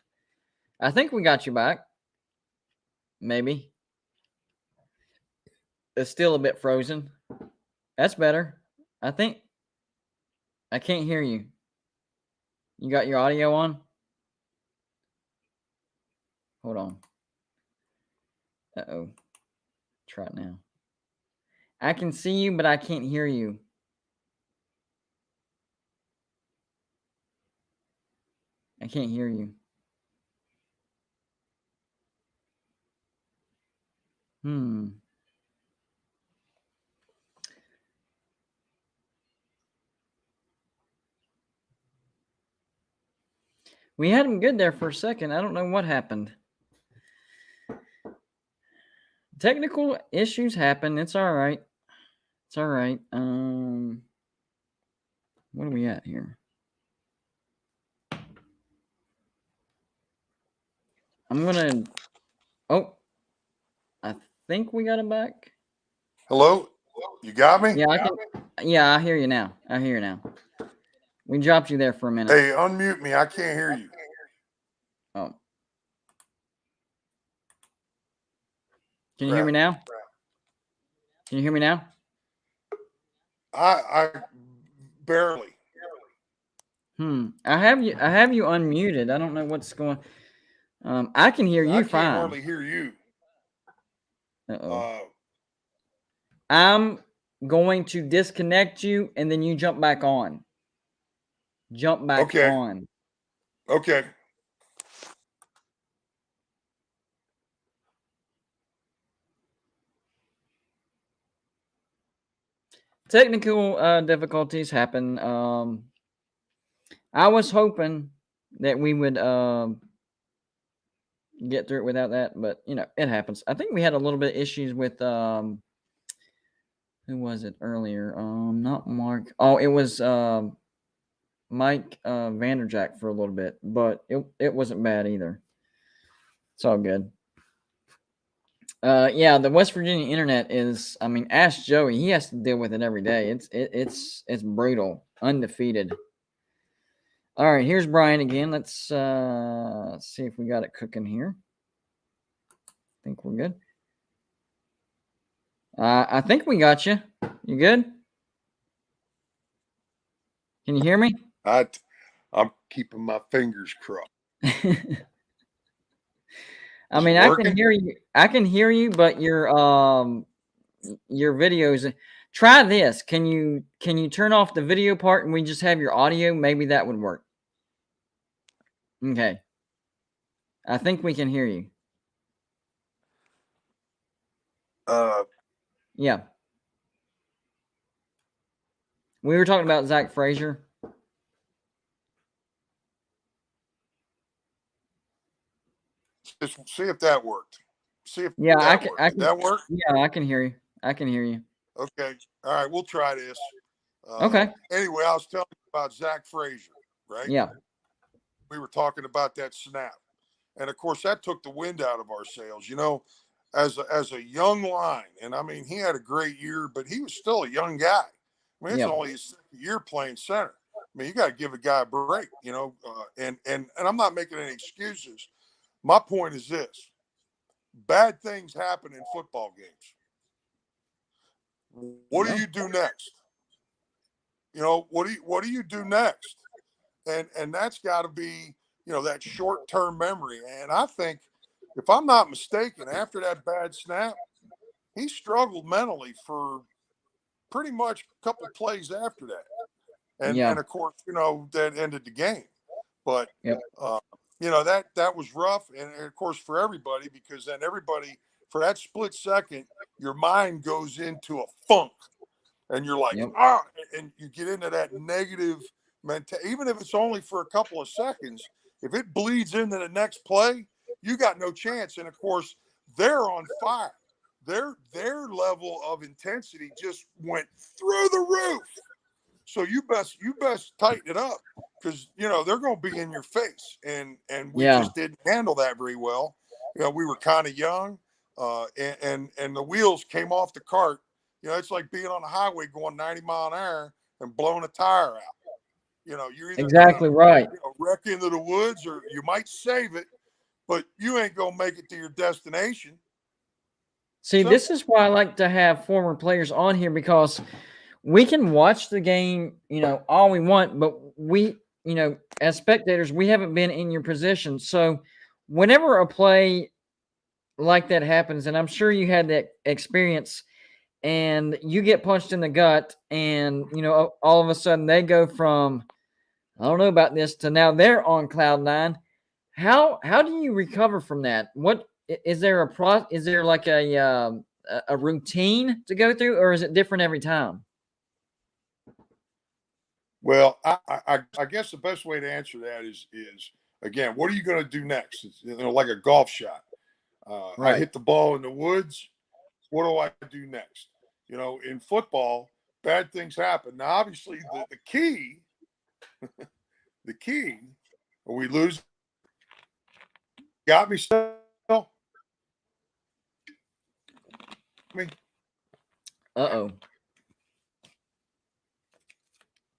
I think we got you back. Maybe. It's still a bit frozen. That's better. I think. I can't hear you. You got your audio on? Hold on. Uh-oh. Try it now. I can see you, but I can't hear you. I can't hear you. We had him good there for a second. I don't know what happened. Technical issues happen. It's all right. It's all right. What are we at here? I'm gonna. Oh, I think we got him back. Hello, you got me? Yeah, I can. Yeah, I hear you now. I hear you now. We dropped you there for a minute. Hey, unmute me. I can't hear you. Oh. Can you hear me now? Can you hear me now? I barely. I have you unmuted. I don't know what's going. I can hear you fine. I can't hardly hear you. Uh-oh. I'm going to disconnect you, and then you jump back on. Jump back on. Okay. Technical difficulties happen. I was hoping that we would get through it without that, but it happens. I think we had a little bit of issues with who was it earlier? Not Mark. Oh, it was Mike Vanderjagt for a little bit, but it wasn't bad either. It's all good. Yeah, the West Virginia internet is. I mean, ask Joey. He has to deal with it every day. It's brutal. Undefeated. All right, here's Brian again. Let's see if we got it cooking here. I think we're good. I think we got you. You good? Can you hear me? I'm keeping my fingers crossed. I mean, I can hear you. I can hear you, but your videos. Try this. Can you turn off the video part and we just have your audio? Maybe that would work. Okay. I think we can hear you. Yeah. We were talking about Zach Frazier. Just see if that worked. See if I that can. worked. Did that work? Yeah, I can hear you. I can hear you. Okay. All right. We'll try this. Okay. Anyway, I was telling you about Zach Frazier, right? Yeah. We were talking about that snap. And of course, that took the wind out of our sails, you know, as a young line. And I mean, he had a great year, but he was still a young guy. I mean, it's only his second year playing center. I mean, you got to give a guy a break, you know, and I'm not making any excuses. My point is this: bad things happen in football games. What do you do next? You know, what do you do next? And that's got to be, you know, that short-term memory. And I think, if I'm not mistaken, after that bad snap, he struggled mentally for pretty much a couple plays after that. And of course, you know, that ended the game. But you know, that was rough, and of course for everybody, because then everybody, for that split second, your mind goes into a funk, and you're like, and you get into that negative mentality. Even if it's only for a couple of seconds, if it bleeds into the next play, you got no chance. And of course, they're on fire. Their level of intensity just went through the roof. So you best tighten it up, because you know they're going to be in your face, and we just didn't handle that very well. You know, we were kind of young, and the wheels came off the cart. You know, it's like being on a highway going 90 mile an hour and blowing a tire out. You know, you're either exactly right. You know, wreck into the woods, or you might save it, but you ain't gonna make it to your destination. See, this is why I like to have former players on here, because we can watch the game, you know, all we want, but we, you know, as spectators, we haven't been in your position. So whenever a play like that happens, and I'm sure you had that experience, and you get punched in the gut, and, you know, all of a sudden they go from, I don't know about this, to now they're on cloud nine. How do you recover from that? What is there is there like a routine to go through, or is it different every time? Well, I guess the best way to answer that is again, what are you going to do next? It's, you know, like a golf shot. I hit the ball in the woods. What do I do next? You know, in football, bad things happen. Now, obviously, the key, the key, when we lose, got me still. Uh-oh.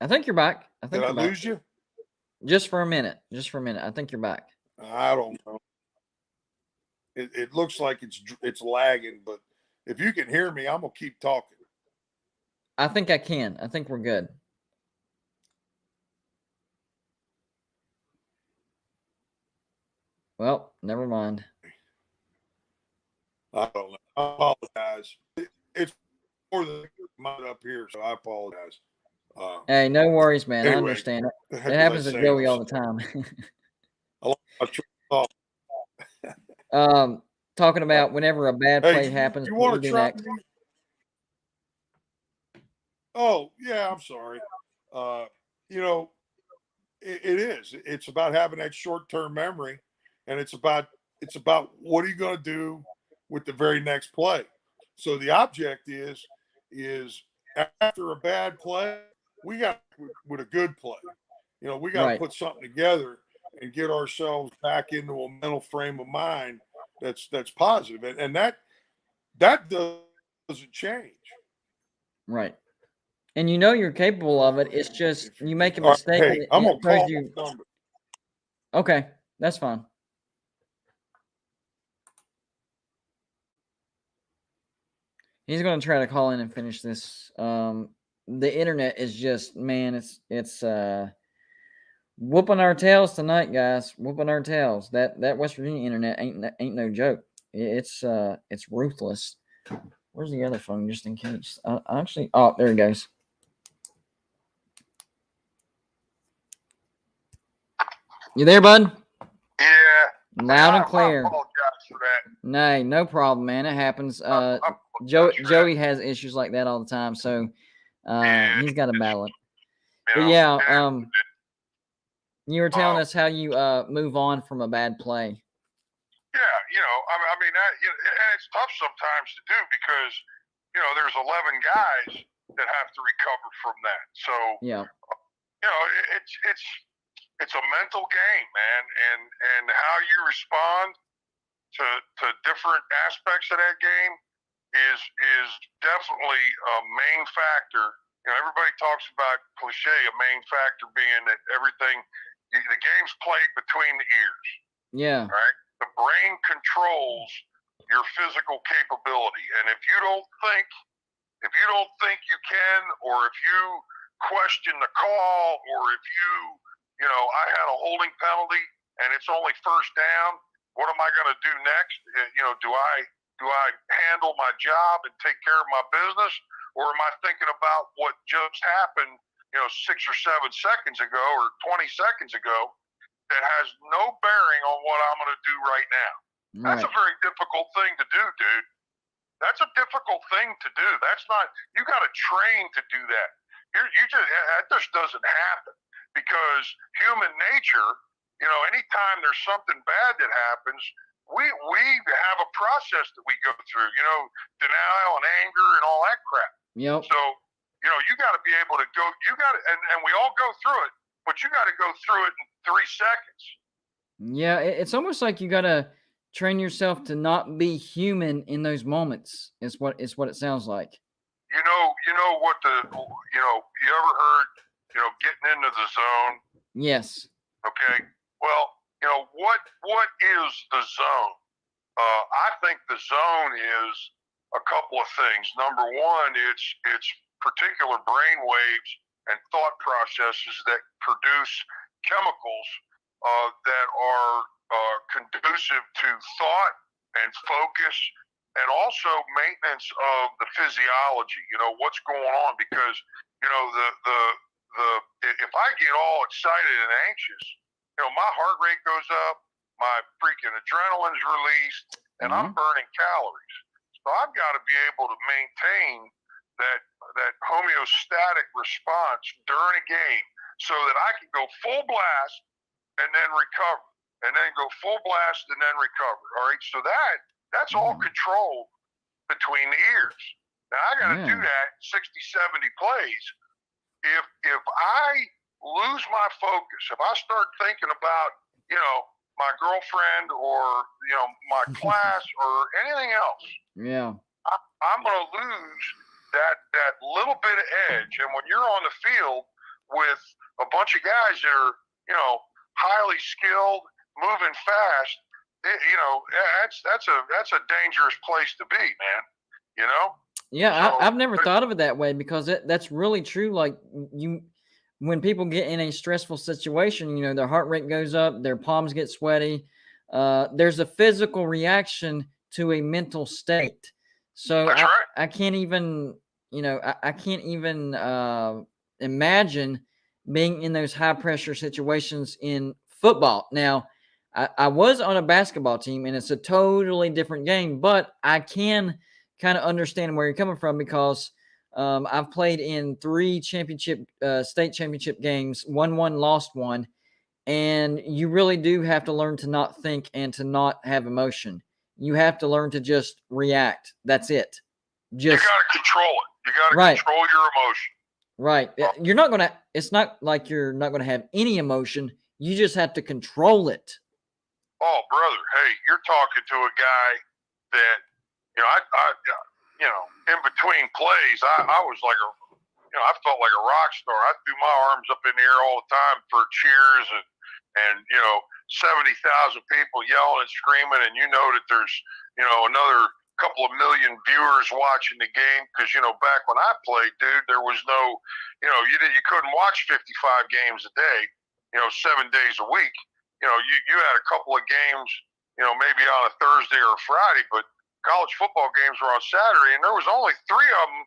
I think you're back. Did I lose you? Just for a minute. Just for a minute. I think you're back. I don't know. It looks like it's lagging, but if you can hear me, I'm gonna keep talking. I think I can. I think we're good. Well, never mind. I don't know. I apologize. It's more than up here, so I apologize. Hey, no worries, man. Anyway, I understand it. It happens to Joey all the time. Talking about whenever a bad play happens, you want what to we do try next. Oh, yeah, I'm sorry. You know, it is. It's about having that short-term memory, and it's about what are you going to do with the very next play. So the object is after a bad play, we got with a good play. You know, we got to put something together and get ourselves back into a mental frame of mind that's positive, and that doesn't change. Right. And you know you're capable of it. It's just you make a mistake. Hey, I'm gonna call you. Okay, that's fine. He's going to try to call in and finish this. The internet is just, man, it's whooping our tails tonight, guys. Whooping our tails. That West Virginia internet ain't no joke. It's ruthless. Where's the other phone, just in case? Actually, oh, there it goes. You there, bud? Yeah. Loud and clear. I apologize for No, that. no problem, man. It happens. Joey has issues like that all the time, so he's got to battle it. But yeah, you were telling us how you move on from a bad play. Yeah, you know, I mean, and it's tough sometimes to do because there's 11 guys that have to recover from that. So, Yeah. It's a mental game, man, and how you respond to different aspects of that game is definitely a main factor. Everybody talks about cliche, a main factor being that the game's played between the ears. Yeah. Right? The brain controls your physical capability, and if you don't think you can, or if you question the call, or if I had a holding penalty and it's only first down, what am I going to do next? Do I handle my job and take care of my business, or am I thinking about what just happened, 6 or 7 seconds ago or 20 seconds ago that has no bearing on what I'm going to do right now? That's a very difficult thing to do, dude. That's a difficult thing to do. That's not, you got to train to do that. That just doesn't happen, because human nature, anytime there's something bad that happens, we have a process that we go through, denial and anger and all that crap. Yep. So, you got to be able to go, and we all go through it, but you got to go through it in 3 seconds. Yeah. It's almost like you got to train yourself to not be human in those moments. Is what it sounds like. You ever heard, getting into the zone? Yes. Okay. Well, what is the zone? I think the zone is a couple of things. Number one, it's particular brain waves and thought processes that produce chemicals that are conducive to thought and focus, and also maintenance of the physiology. What's going on, because if I get all excited and anxious, my heart rate goes up, my freaking adrenaline's released, and I'm burning calories. So I've got to be able to maintain that homeostatic response during a game, so that I can go full blast and then recover, and then go full blast and then recover. All right, so that's all controlled between the ears. Now I got to do that 60, 70 plays. If I lose my focus, if I start thinking about, my girlfriend or, my class or anything else, I'm going to lose that little bit of edge. And when you're on the field with a bunch of guys that are, highly skilled, moving fast, that's a dangerous place to be, man. Yeah, So, I've never thought of it that way, because that's really true. Like, when people get in a stressful situation, their heart rate goes up, their palms get sweaty. There's a physical reaction to a mental state. So I can't even, I can't even imagine being in those high pressure situations in football. Now, I was on a basketball team, and it's a totally different game, but I can kind of understand where you're coming from, because I've played in 3 state championship games, won 1, lost 1. And you really do have to learn to not think and to not have emotion. You have to learn to just react. That's it. You got to control it. You got to control your emotion. Right. You're not going to, it's not like you're not going to have any emotion. You just have to control it. Oh, brother. Hey, you're talking to a guy that, in between plays, I was like I felt like a rock star. I threw my arms up in the air all the time for cheers and 70,000 people yelling and screaming, and that there's another couple of million viewers watching the game, because back when I played, dude, there was no you couldn't watch 55 games a day, 7 days a week. You had a couple of games, maybe on a Thursday or a Friday, but college football games were on Saturday, and there was only 3 of them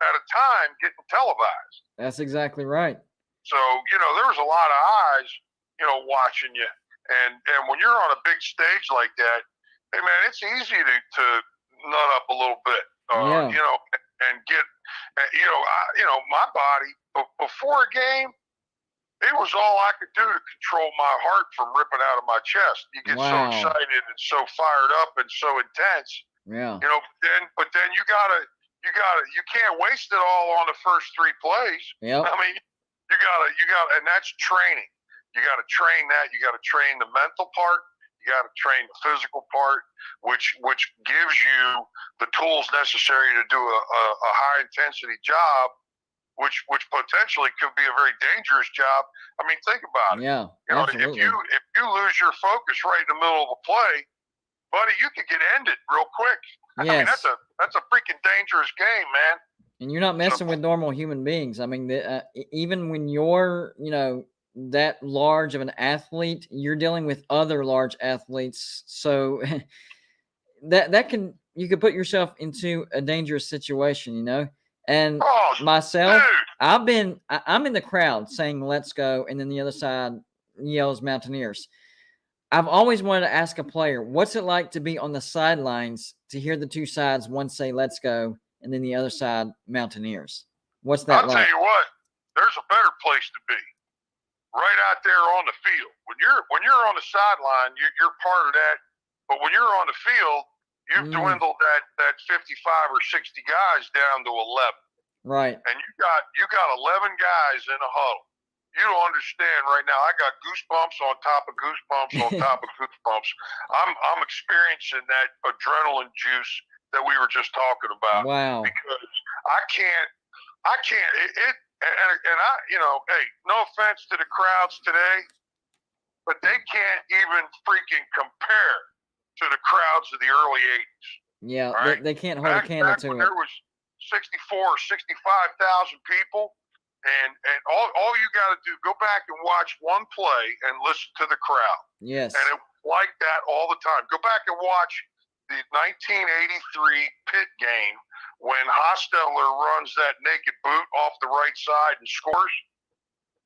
at a time getting televised. That's exactly right. So, there was a lot of eyes, watching you. And when you're on a big stage like that, hey, man, it's easy to nut up a little bit, and get, my body, before a game, it was all I could do to control my heart from ripping out of my chest. You get so excited and so fired up and so intense. Yeah. But then you you can't waste it all on the first 3 plays. Yep. I mean, you gotta, and that's training. You got to train that. You got to train the mental part. You got to train the physical part, which gives you the tools necessary to do a high intensity job, which potentially could be a very dangerous job. I mean, think about it. Yeah, you know, absolutely. if you lose your focus right in the middle of a play, buddy, you could get ended real quick. I mean, Yes. that's a freaking dangerous game, man. And you're not messing with normal human beings. I mean, even when you're, that large of an athlete, you're dealing with other large athletes. So you could put yourself into a dangerous situation, And myself, I'm in the crowd saying, "Let's go," and then the other side yells Mountaineers. I've always wanted to ask a player, what's it like to be on the sidelines to hear the two sides, one say, "Let's go," and then the other side, Mountaineers? What's that like? I'll tell you what, there's a better place to be. Right out there on the field. When you're on the sideline, you're part of that. But when you're on the field, you've dwindled that 55 or 60 guys down to 11. Right. And you got 11 guys in a huddle. You don't understand right now. I got goosebumps on top of goosebumps on top of goosebumps. I'm experiencing that adrenaline juice that we were just talking about. Wow. Because I can't. And I, hey, no offense to the crowds today, but they can't even freaking compare to the crowds of the early 80s. Yeah, right? they can't hold a candle to it. There was 64 or 65,000 people, and all you got to do, go back and watch one play and listen to the crowd. Yes. And it was like that all the time. Go back and watch the 1983 Pitt game when Hostetler runs that naked boot off the right side and scores.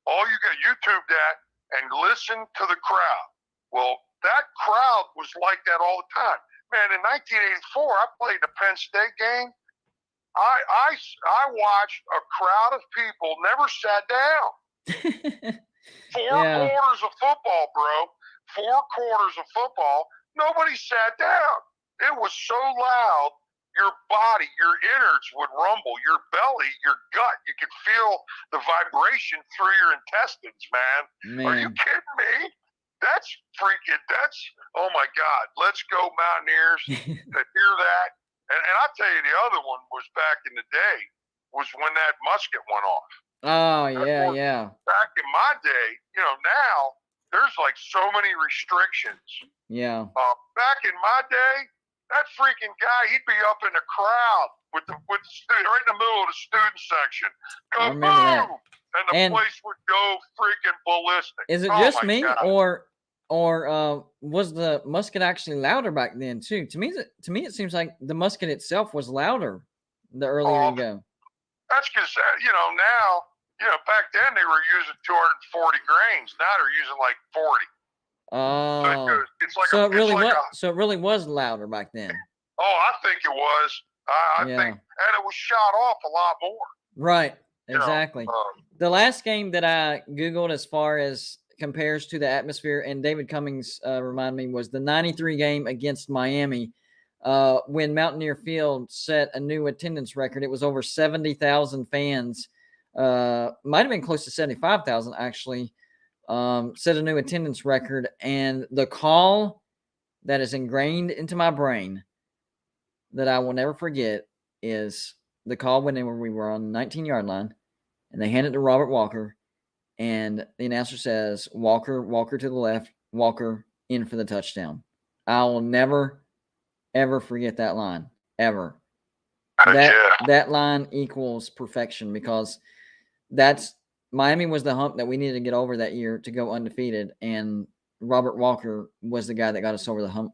All you got, YouTube that and listen to the crowd. Well, that crowd was like that all the time. Man, in 1984, I played the Penn State game. I watched a crowd of people never sat down. 4 quarters of football, bro. 4 quarters of football. Nobody sat down. It was so loud. Your body, your innards would rumble. Your belly, your gut, you could feel the vibration through your intestines, man. Are you kidding me? That's oh my God. Let's go Mountaineers. To hear that. And I'll tell you, the other one was back in the day, was when that musket went off. Oh, yeah. Back in my day, now there's like so many restrictions. Yeah. Back in my day, that freaking guy, he'd be up in the crowd with the student, right in the middle of the student section. I remember that. And the place would go freaking ballistic. Is it just me, or was the musket actually louder back then too? To me, it seems like the musket itself was louder the earlier you go. That's because now, back then they were using 240 grains. Now they're using like 40. Oh, So it really was louder back then. Oh, I think it was. I think, and it was shot off a lot more. Right, exactly. The last game that I Googled as far as compares to the atmosphere, and David Cummings reminded me, was the 93 game against Miami when Mountaineer Field set a new attendance record. It was over 70,000 fans. Might have been close to 75,000 actually. Set a new attendance record, and the call that is ingrained into my brain that I will never forget is the call when we were on the 19-yard line, and they hand it to Robert Walker, and the announcer says, Walker to the left, Walker in for the touchdown. I will never, ever forget that line, ever. That line equals perfection, because Miami was the hump that we needed to get over that year to go undefeated, and Robert Walker was the guy that got us over the hump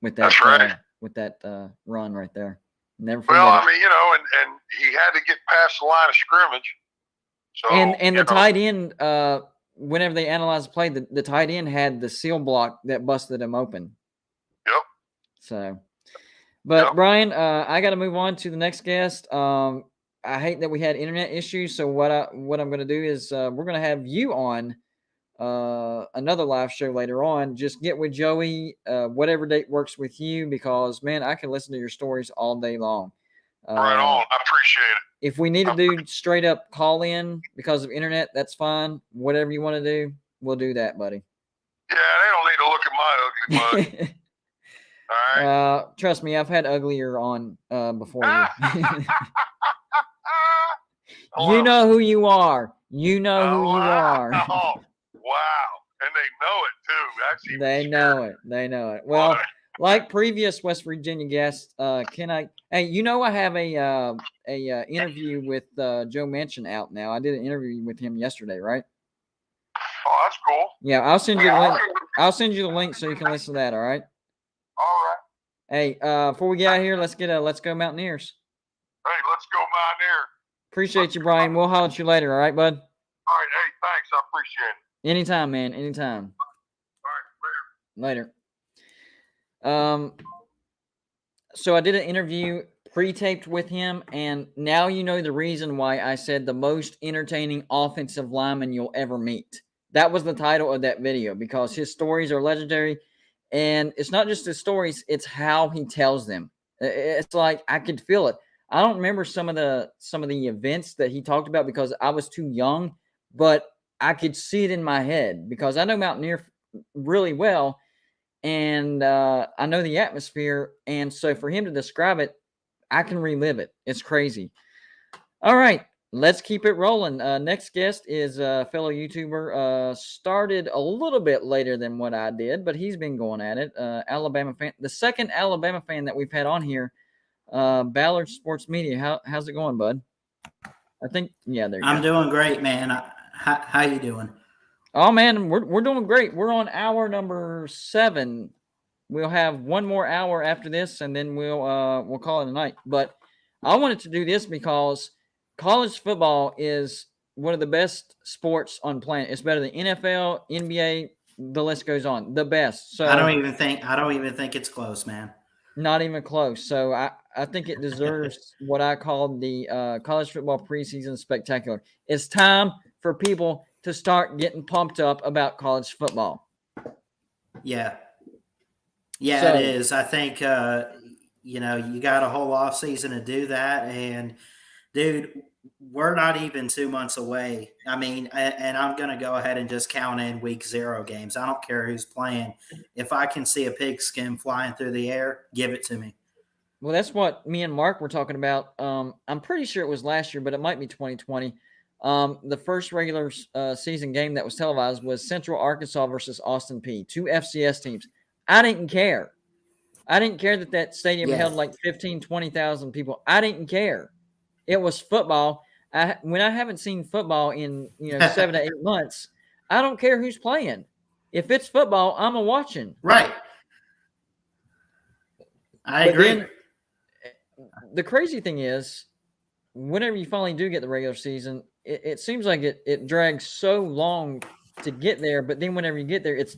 with that. That's right. With that run right there. Never forget. Well, I mean, and he had to get past the line of scrimmage. So, and the tight end, whenever they analyzed the play, the tight end had the seal block that busted him open. Yep. So, but Brian, I got to move on to the next guest. I hate that we had internet issues. So what I'm going to do is we're going to have you on another live show later on. Just get with Joey, whatever date works with you, because man, I can listen to your stories all day long. Right on. I appreciate it. If we need to do straight up call in because of internet, that's fine. Whatever you want to do, we'll do that, buddy. Yeah, they don't need to look at my ugly mug. All right. Trust me, I've had uglier on before you. You know who you are. You know who you are. Oh, wow. And they know it too. That's even They know it. They know it. Well, like previous West Virginia guests, can I? Hey, you know I have a interview with Joe Manchin out now. I did an interview with him yesterday, right? Oh, that's cool. Yeah, I'll send you the link. I'll send you the link so you can listen to that. All right. All right. Hey, before we get out of here, let's go Mountaineers. Hey, let's go Mountaineer. Appreciate you, Brian. We'll holler at you later. All right, bud. All right. Hey, thanks. I appreciate it. Anytime, man. Anytime. All right. Later. So I did an interview pre-taped with him, and now you know the reason why I said the most entertaining offensive lineman you'll ever meet. That was the title of that video because his stories are legendary, and it's not just his stories, it's how he tells them. It's like I could feel it. I don't remember some of the events that he talked about because I was too young, but I could see it in my head because I know Mountaineer really well, and I know the atmosphere. And so for him to describe it, I can relive it. It's crazy. All right, let's keep it rolling. Next guest is a fellow YouTuber. Started a little bit later than what I did, but he's been going at it. Alabama fan, the second Alabama fan that we've had on here. Ballard Sports Media. How's it going, bud? I think there you go. I'm doing great, man. How you doing? Oh man, we're doing great. We're on hour number 7. We'll have one more hour after this, and then we'll call it a night. But I wanted to do this because college football is one of the best sports on planet. It's better than NFL, NBA. The list goes on. The best. So I don't even think it's close, man. Not even close. So I think it deserves what I call the college football preseason spectacular. It's time for people to start getting pumped up about college football. Yeah. Yeah, it is. I think, you got a whole off season to do that. And, dude, we're not even 2 months away. I mean, and I'm going to go ahead and just count in week 0 games. I don't care who's playing. If I can see a pigskin flying through the air, give it to me. Well, that's what me and Mark were talking about. I'm pretty sure it was last year, but it might be 2020. The first regular season game that was televised was Central Arkansas versus Austin Peay, 2 FCS teams. I didn't care. I didn't care that stadium held like 15, 20,000 people. I didn't care. It was football. When I haven't seen football in 7 to 8 months, I don't care who's playing. If it's football, I'm watching. Right. I agree. Then, the crazy thing is, whenever you finally do get the regular season, it seems like it drags so long to get there. But then whenever you get there, it's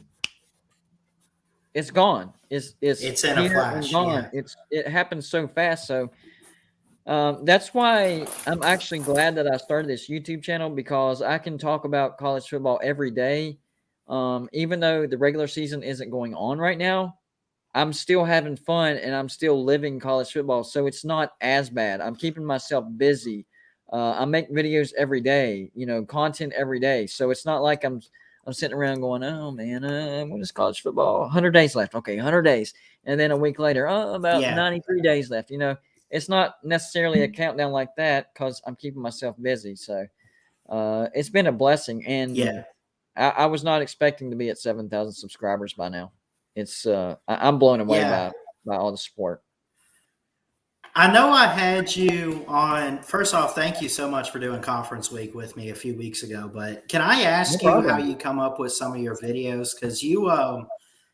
gone. It's in a flash. Gone. Yeah. It happens so fast. So that's why I'm actually glad that I started this YouTube channel, because I can talk about college football every day. Even though the regular season isn't going on right now, I'm still having fun and I'm still living college football. So it's not as bad. I'm keeping myself busy. I make videos every day, content every day. So it's not like I'm sitting around going, oh man, what is college football? 100 days left. Okay, 100 days. And then a week later, about 93 days left. It's not necessarily a countdown like that because I'm keeping myself busy. So it's been a blessing. And I was not expecting to be at 7,000 subscribers by now. It's I'm blown away by all the support. I know I had you on. First off, thank you so much for doing conference week with me a few weeks ago. But can I ask you how you come up with some of your videos? Because you, how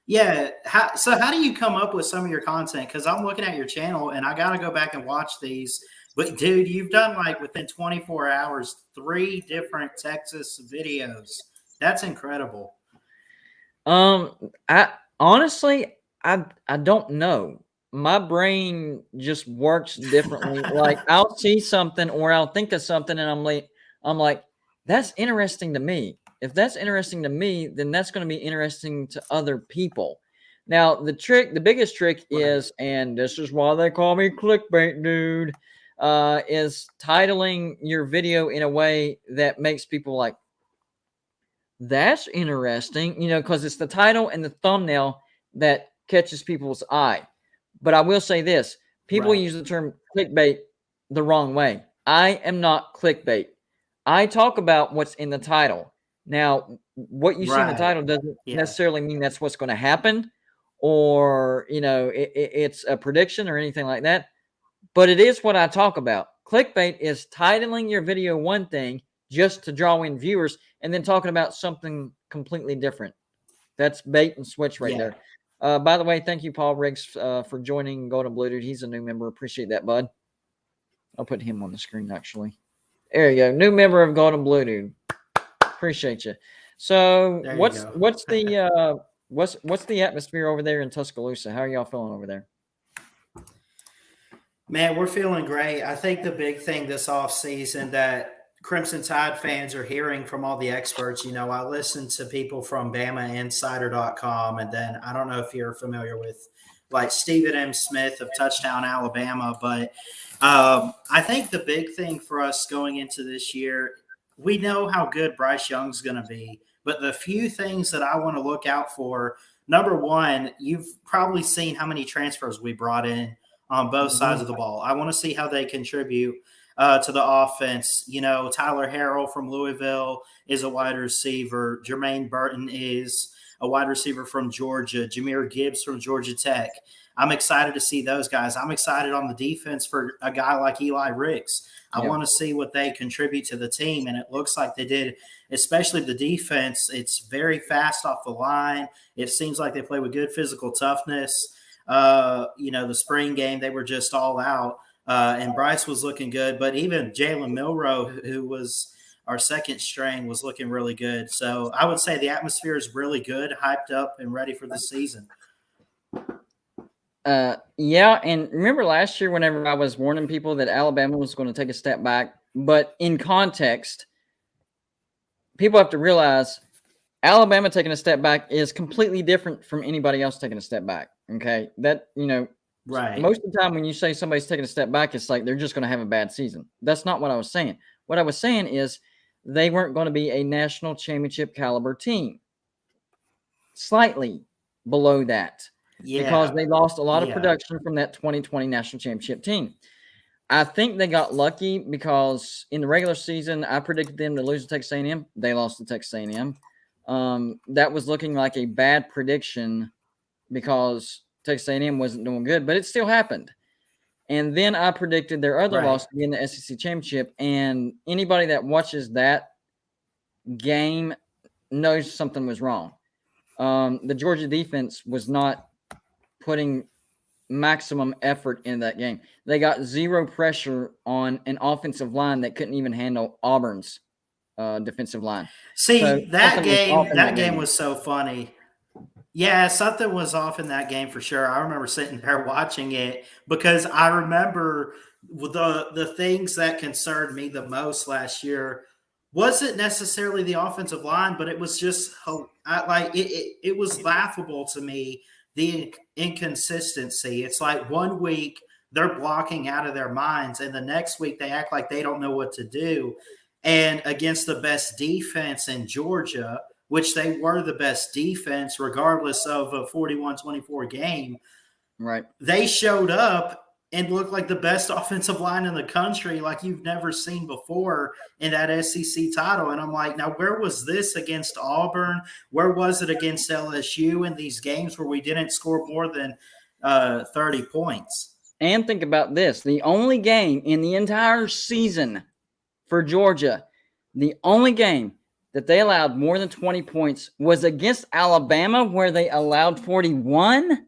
do you come up with some of your content? Because I'm looking at your channel and I got to go back and watch these. But dude, you've done like within 24 hours 3 different Texas videos. That's incredible. I honestly don't know. My brain just works differently. Like I'll see something or I'll think of something and I'm like, that's interesting to me. If that's interesting to me, then that's going to be interesting to other people. Now, the biggest trick is, and this is why they call me clickbait, dude. is titling your video in a way that makes people like, that's interesting, because it's the title and the thumbnail that catches people's eye. But I will say this, people use the term clickbait the wrong way. I am not clickbait. I talk about what's in the title. Now, what you see in the title doesn't necessarily mean that's what's going to happen, or, it's a prediction or anything like that. But it is what I talk about. Clickbait is titling your video one thing just to draw in viewers and then talking about something completely different. That's bait and switch right there. By the way, thank you, Paul Riggs, for joining Golden Blue Dude. He's a new member. Appreciate that, bud. I'll put him on the screen, actually. There you go. New member of Golden Blue Dude. Appreciate you. So what's the atmosphere over there in Tuscaloosa? How are y'all feeling over there? Man, we're feeling great. I think the big thing this offseason that Crimson Tide fans are hearing from all the experts, I listen to people from BamaInsider.com, and then I don't know if you're familiar with like Stephen M. Smith of Touchdown Alabama, but I think the big thing for us going into this year, we know how good Bryce Young's going to be, but the few things that I want to look out for, number one, you've probably seen how many transfers we brought in on both sides of the ball. I want to see how they contribute to the offense. Tyler Harrell from Louisville is a wide receiver. Jermaine Burton is a wide receiver from Georgia. Jahmyr Gibbs from Georgia Tech. I'm excited to see those guys. I'm excited on the defense for a guy like Eli Ricks. I want to see what they contribute to the team, and it looks like they did, especially the defense. It's very fast off the line. It seems like they play with good physical toughness. The spring game, they were just all out. And Bryce was looking good, but even Jalen Milroe, who was our second string, was looking really good. So I would say the atmosphere is really good, hyped up, and ready for the season. And remember last year whenever I was warning people that Alabama was going to take a step back, but in context, people have to realize Alabama taking a step back is completely different from anybody else taking a step back. Okay. That, right. Most of the time when you say somebody's taking a step back, it's like they're just going to have a bad season. That's not what I was saying. What I was saying is they weren't going to be a national championship caliber team. Slightly below that. Because they lost a lot of production from that 2020 national championship team. I think they got lucky because in the regular season, I predicted them to lose to Texas A&M. They lost to Texas A&M. That was looking like a bad prediction because Texas A&M wasn't doing good, but it still happened. And then I predicted their other loss to be in the SEC championship, and anybody that watches that game knows something was wrong. The Georgia defense was not putting maximum effort in that game. They got zero pressure on an offensive line that couldn't even handle Auburn's defensive line. See, so that game was so funny. Yeah, something was off in that game for sure. I remember sitting there watching it because I remember the things that concerned me the most last year wasn't necessarily the offensive line, but it was just it was laughable to me, the inconsistency. It's like one week they're blocking out of their minds, and the next week they act like they don't know what to do. And against the best defense in Georgia, which they were the best defense regardless of a 41-24 game, right? They showed up and looked like the best offensive line in the country like you've never seen before in that SEC title. And I'm like, now where was this against Auburn? Where was it against LSU in these games where we didn't score more than 30 points? And think about this. The only game in the entire season for Georgia, the only game that they allowed more than 20 points was against Alabama, where they allowed 41.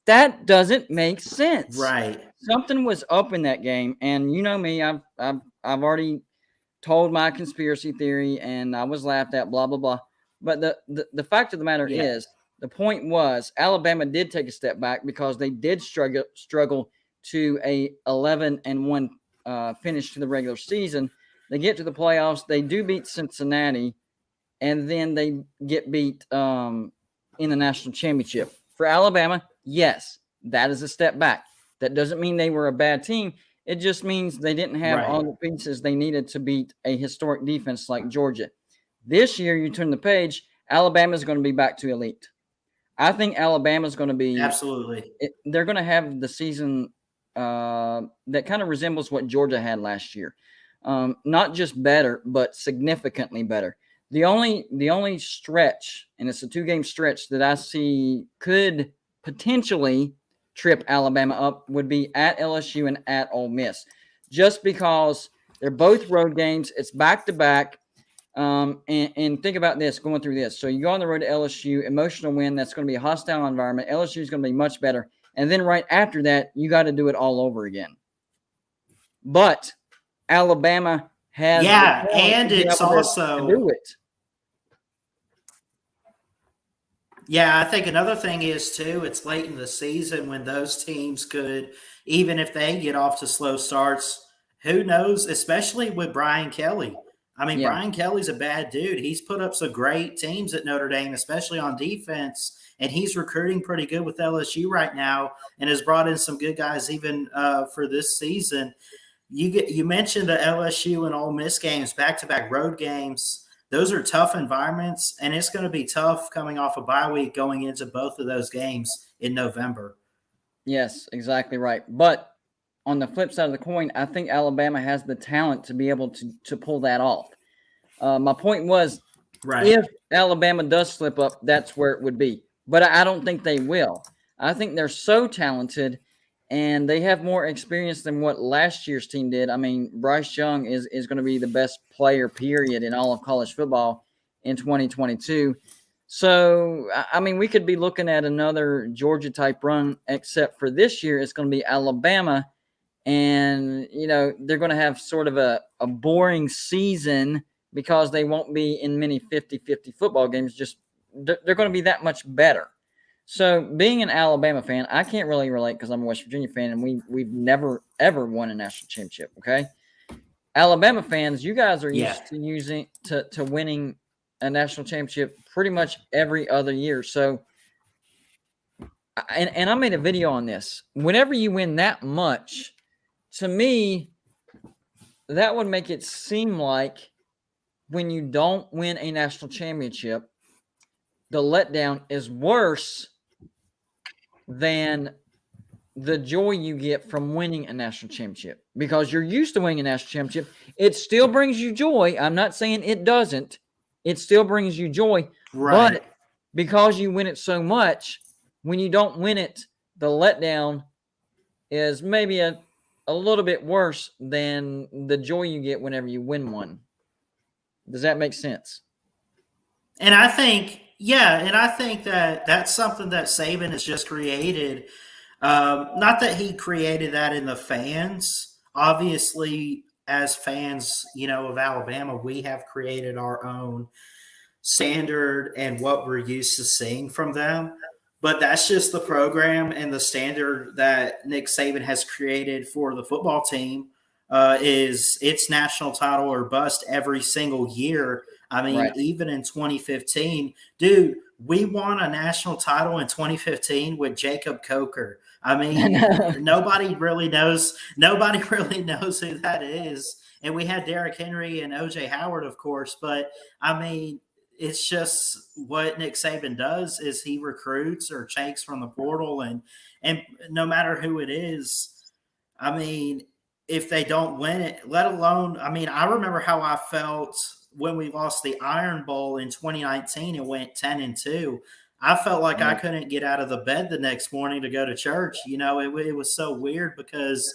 That doesn't make sense. Right. Something was up in that game. And you know me, I've already told my conspiracy theory and I was laughed at, blah, blah, blah. But the fact of the matter is, the point was Alabama did take a step back because they did struggle to a 11-1 finish to the regular season. They get to the playoffs. They do beat Cincinnati, and then they get beat in the national championship. For Alabama, yes, that is a step back. That doesn't mean they were a bad team. It just means they didn't have Right. all the pieces they needed to beat a historic defense like Georgia. This year, you turn the page, Alabama's going to be back to elite. I think Alabama's going to be Absolutely. they're going to have the season that kind of resembles what Georgia had last year. Not just better, but significantly better. The only stretch, and it's a 2-game stretch that I see could potentially trip Alabama up, would be at LSU and at Ole Miss, just because they're both road games. It's back to back. And think about this, going through this. So you go on the road to LSU, emotional win. That's going to be a hostile environment. LSU is going to be much better. And then right after that, you got to do it all over again. But Alabama has and it's also to do it. Yeah, I think another thing is too, it's late in the season when those teams could, even if they get off to slow starts, who knows, especially with Brian Kelly. I mean, Brian Kelly's a bad dude. He's put up some great teams at Notre Dame, especially on defense, and he's recruiting pretty good with LSU right now and has brought in some good guys even for this season. You mentioned the LSU and Ole Miss games, back-to-back road games. Those are tough environments, and it's going to be tough coming off a bye week going into both of those games in November. Yes, exactly right. But on the flip side of the coin, I think Alabama has the talent to be able to pull that off. My point was, if Alabama does slip up, that's where it would be. But I don't think they will. I think they're so talented, and they have more experience than what last year's team did. I mean, Bryce Young is going to be the best player, period, in all of college football in 2022. So, I mean, we could be looking at another Georgia-type run, except for this year it's going to be Alabama. And, you know, they're going to have sort of a boring season because they won't be in many 50-50 football games. Just they're going to be that much better. So being an Alabama fan, I can't really relate because I'm a West Virginia fan, and we've never, ever won a national championship, okay? Alabama fans, you guys are used to winning a national championship pretty much every other year. So, and I made a video on this. Whenever you win that much, to me, that would make it seem like when you don't win a national championship, the letdown is worse than the joy you get from winning a national championship, because you're used to winning a national championship. It still brings you joy. I'm not saying it doesn't. It still brings you joy. Right. But because you win it so much, when you don't win it, the letdown is maybe a little bit worse than the joy you get whenever you win one. Does that make sense? And I think, that that's something that Saban has just created. Not that he created that in the fans. Obviously, as fans, of Alabama, we have created our own standard and what we're used to seeing from them. But that's just the program and the standard that Nick Saban has created for the football team is it's national title or bust every single year. I mean, even in 2015, dude, we won a national title in 2015 with Jacob Coker. I mean, nobody really knows who that is. And we had Derrick Henry and OJ Howard, of course. But, I mean, it's just what Nick Saban does is he recruits or takes from the portal. And no matter who it is, I mean, if they don't win it, let alone – I mean, I remember how I felt – when we lost the Iron Bowl in 2019 and went 10-2, I felt like I couldn't get out of the bed the next morning to go to church. It was so weird because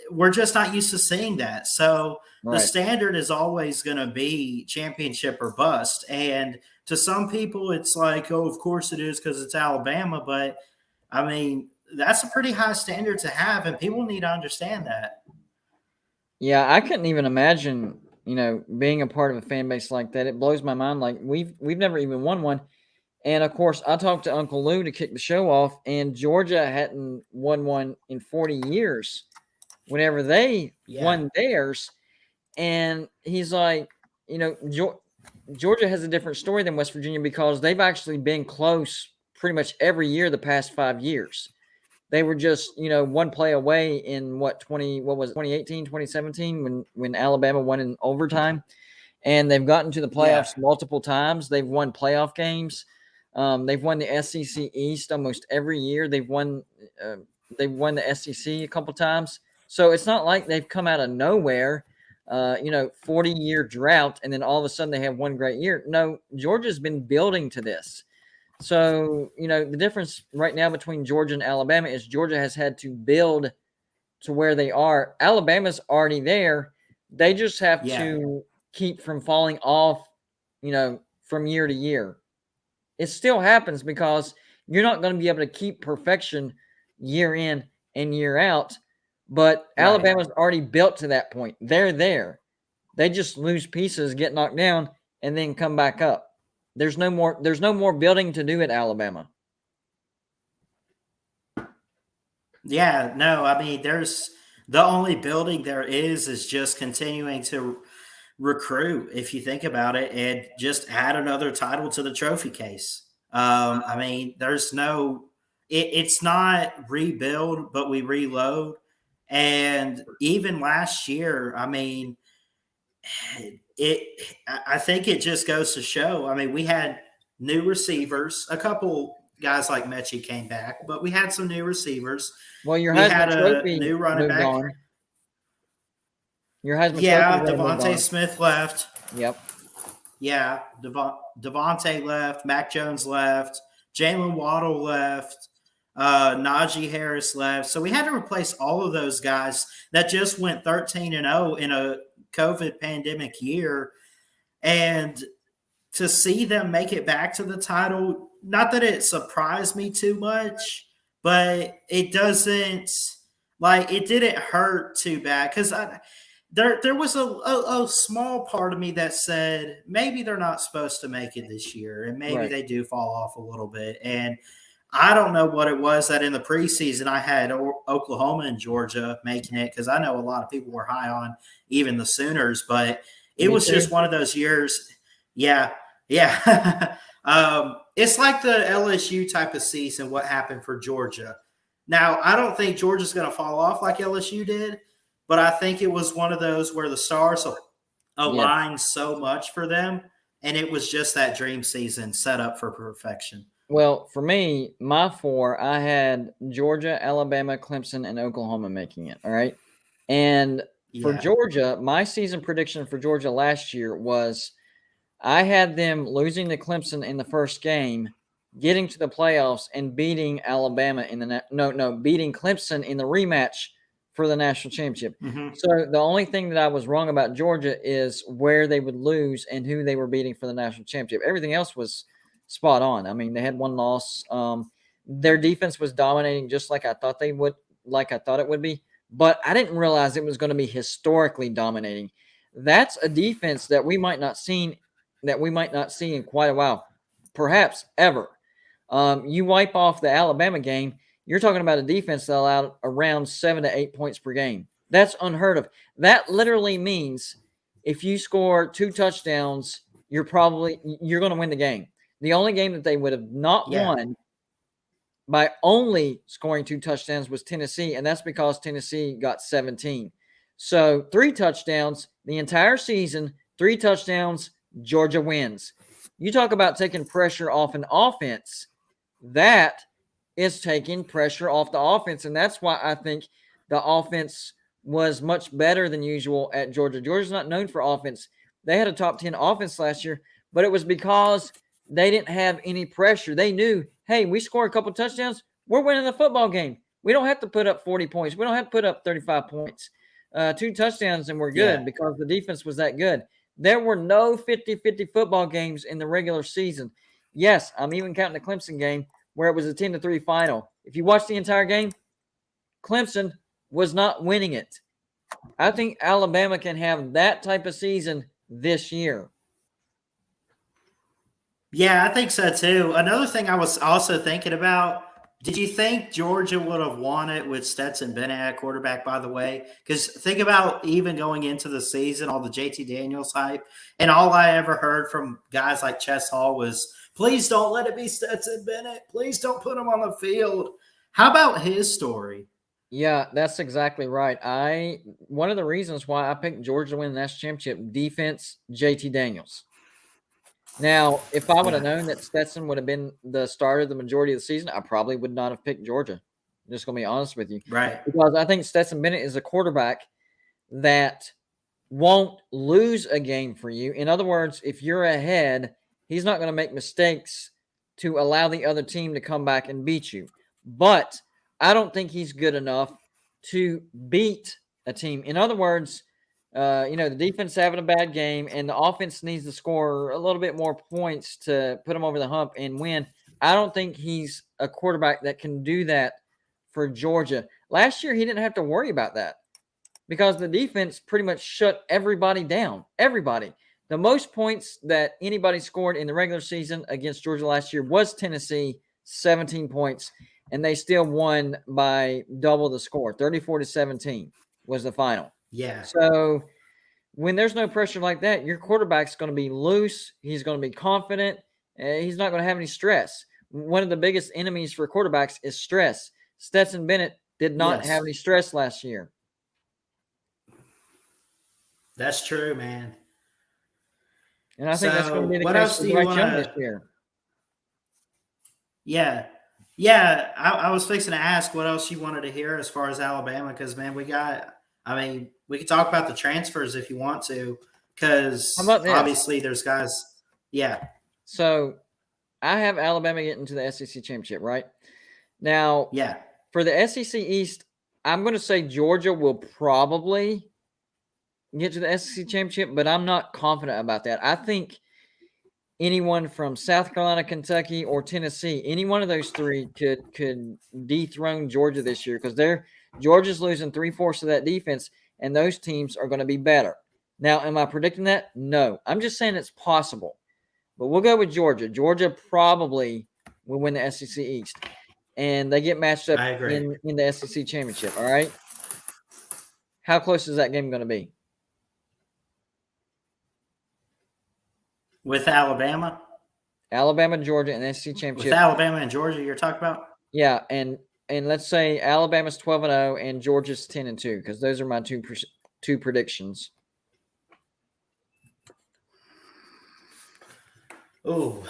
we're just not used to seeing that. So the standard is always going to be championship or bust. And to some people, it's like, oh, of course it is because it's Alabama. But, I mean, that's a pretty high standard to have, and people need to understand that. Yeah, I couldn't even imagine – being a part of a fan base like that. It blows my mind. Like we've never even won one. And of course I talked to Uncle Lou to kick the show off, and Georgia hadn't won one in 40 years whenever they won theirs. And he's like, Georgia has a different story than West Virginia because they've actually been close pretty much every year the past 5 years. They were just, one play away in what was it, 2018, 2017 when Alabama won in overtime. And they've gotten to the playoffs multiple times. They've won playoff games. They've won the SEC East almost every year. They've won the SEC a couple times. So it's not like they've come out of nowhere, 40-year drought, and then all of a sudden they have one great year. No, Georgia's been building to this. So, the difference right now between Georgia and Alabama is Georgia has had to build to where they are. Alabama's already there. They just have to keep from falling off, from year to year. It still happens because you're not going to be able to keep perfection year in and year out. But Alabama's already built to that point. They're there. They just lose pieces, get knocked down, and then come back up. There's no more building to do at Alabama. Yeah, no, I mean, there's the only building there is just continuing to recruit, if you think about it, and just add another title to the trophy case. I mean, there's no, it's not rebuild, but we reload. And even last year, I mean, I think it just goes to show. I mean, we had new receivers. A couple guys like Mechie came back, but we had some new receivers. Well, we had a new running back. On. Your Heisman Devontae Smith left. Yep. Yeah, Devontae left. Mac Jones left. Jalen Waddle left. Najee Harris left. So we had to replace all of those guys that just went 13-0 in a COVID pandemic year. And to see them make it back to the title, not that it surprised me too much, but it didn't hurt too bad. Because there was a small part of me that said maybe they're not supposed to make it this year, and maybe they do fall off a little bit. And I don't know what it was that in the preseason I had Oklahoma and Georgia making it, because I know a lot of people were high on even the Sooners, but it was just one of those years. Yeah. It's like the LSU type of season, what happened for Georgia. Now, I don't think Georgia's going to fall off like LSU did, but I think it was one of those where the stars aligned so much for them, and it was just that dream season set up for perfection. Well, for me, my four, I had Georgia, Alabama, Clemson, and Oklahoma making it. All right. And for Georgia, my season prediction for Georgia last year was I had them losing to Clemson in the first game, getting to the playoffs, and beating Alabama beating Clemson in the rematch for the national championship. Mm-hmm. So the only thing that I was wrong about Georgia is where they would lose and who they were beating for the national championship. Everything else was spot on. I mean, they had one loss. Their defense was dominating just like I thought it would be, but I didn't realize it was going to be historically dominating. That's a defense that we might not see in quite a while, perhaps ever. You wipe off the Alabama game, you're talking about a defense that allowed around 7 to 8 points per game. That's unheard of. That literally means if you score 2 touchdowns, you're going to win the game. The only game that they would have not won by only scoring 2 touchdowns was Tennessee, and that's because Tennessee got 17. So 3 touchdowns the entire season, 3 touchdowns, Georgia wins. You talk about taking pressure off an offense. That is taking pressure off the offense, and that's why I think the offense was much better than usual at Georgia. Georgia's not known for offense. They had a top 10 offense last year, but it was because they didn't have any pressure. They knew, hey, we score a couple touchdowns, we're winning the football game. We don't have to put up 40 points. We don't have to put up 35 points. 2 touchdowns and we're good because the defense was that good. There were no 50-50 football games in the regular season. Yes, I'm even counting the Clemson game where it was a 10-3 final. If you watch the entire game, Clemson was not winning it. I think Alabama can have that type of season this year. Yeah, I think so too. Another thing I was also thinking about, did you think Georgia would have won it with Stetson Bennett at quarterback, by the way? Because think about even going into the season, all the JT Daniels hype, and all I ever heard from guys like Chess Hall was, please don't let it be Stetson Bennett. Please don't put him on the field. How about his story? Yeah, that's exactly right. One of the reasons why I picked Georgia to win the national championship, defense, JT Daniels. Now, if I would have known that Stetson would have been the starter the majority of the season, I probably would not have picked Georgia. I'm just going to be honest with you. Right. Because I think Stetson Bennett is a quarterback that won't lose a game for you. In other words, if you're ahead, he's not going to make mistakes to allow the other team to come back and beat you. But I don't think he's good enough to beat a team. In other words, the defense having a bad game and the offense needs to score a little bit more points to put them over the hump and win. I don't think he's a quarterback that can do that for Georgia. Last year, he didn't have to worry about that because the defense pretty much shut everybody down. Everybody. The most points that anybody scored in the regular season against Georgia last year was Tennessee, 17 points, and they still won by double the score. 34-17 was the final. Yeah. So when there's no pressure like that, your quarterback's going to be loose. He's going to be confident. He's not going to have any stress. One of the biggest enemies for quarterbacks is stress. Stetson Bennett did not have any stress last year. That's true, man. And I think that's going to be the case for Bryce Young this year. Yeah. Yeah, I was fixing to ask what else you wanted to hear as far as Alabama because, man, we could talk about the transfers if you want to because obviously there's guys. Yeah. So I have Alabama getting to the SEC championship, right? Now, for the SEC East, I'm going to say Georgia will probably get to the SEC championship, but I'm not confident about that. I think anyone from South Carolina, Kentucky, or Tennessee, any one of those three could dethrone Georgia this year because Georgia's losing 3/4 of that defense, and those teams are going to be better. Now, am I predicting that? No. I'm just saying it's possible. But we'll go with Georgia. Georgia probably will win the SEC East. And they get matched up in the SEC championship, all right? How close is that game going to be? With Alabama? Alabama, Georgia, and SEC championship. With Alabama and Georgia you're talking about? Yeah, and let's say Alabama's 12-0 and Georgia's 10-2 because those are my two predictions. Ooh.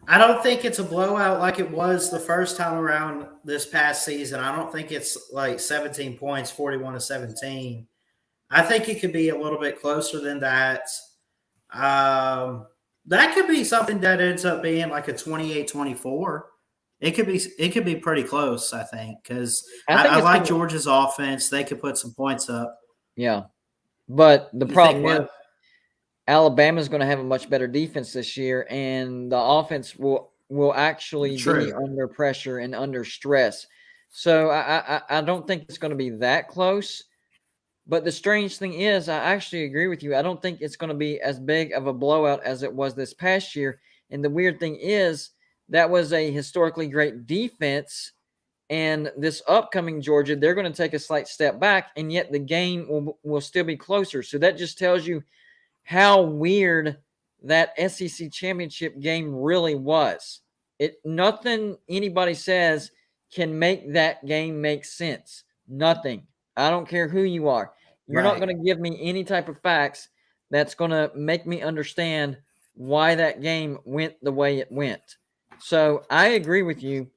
I don't think it's a blowout like it was the first time around this past season. I don't think it's like 17 points, 41-17. I think it could be a little bit closer than that. That could be something that ends up being like a 28-24. It could be pretty close, I think, because I like Georgia's offense. They could put some points up. Yeah, but the problem is Alabama's going to have a much better defense this year, and the offense will actually be under pressure and under stress. So I don't think it's going to be that close. But the strange thing is, I actually agree with you. I don't think it's going to be as big of a blowout as it was this past year. And the weird thing is, that was a historically great defense. And this upcoming Georgia, they're going to take a slight step back, and yet the game will still be closer. So that just tells you how weird that SEC championship game really was. Nothing anybody says can make that game make sense. Nothing. I don't care who you are. You're not going to give me any type of facts that's going to make me understand why that game went the way it went. So I agree with you.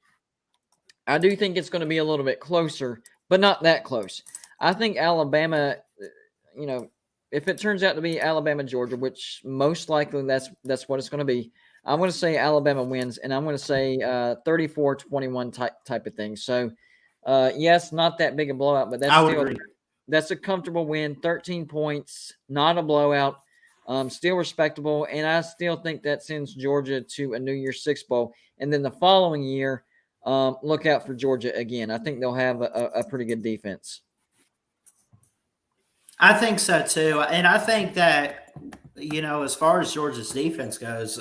I do think it's going to be a little bit closer, but not that close. I think Alabama, if it turns out to be Alabama, Georgia, which most likely that's what it's going to be, I'm going to say Alabama wins, and I'm going to say 34-21 type of thing. So, yes, not that big a blowout, but that's a comfortable win. 13 points, not a blowout, still respectable, and I still think that sends Georgia to a New Year's Six Bowl. And then the following year, look out for Georgia again. I think they'll have a pretty good defense. I think so too. And I think that, as far as Georgia's defense goes,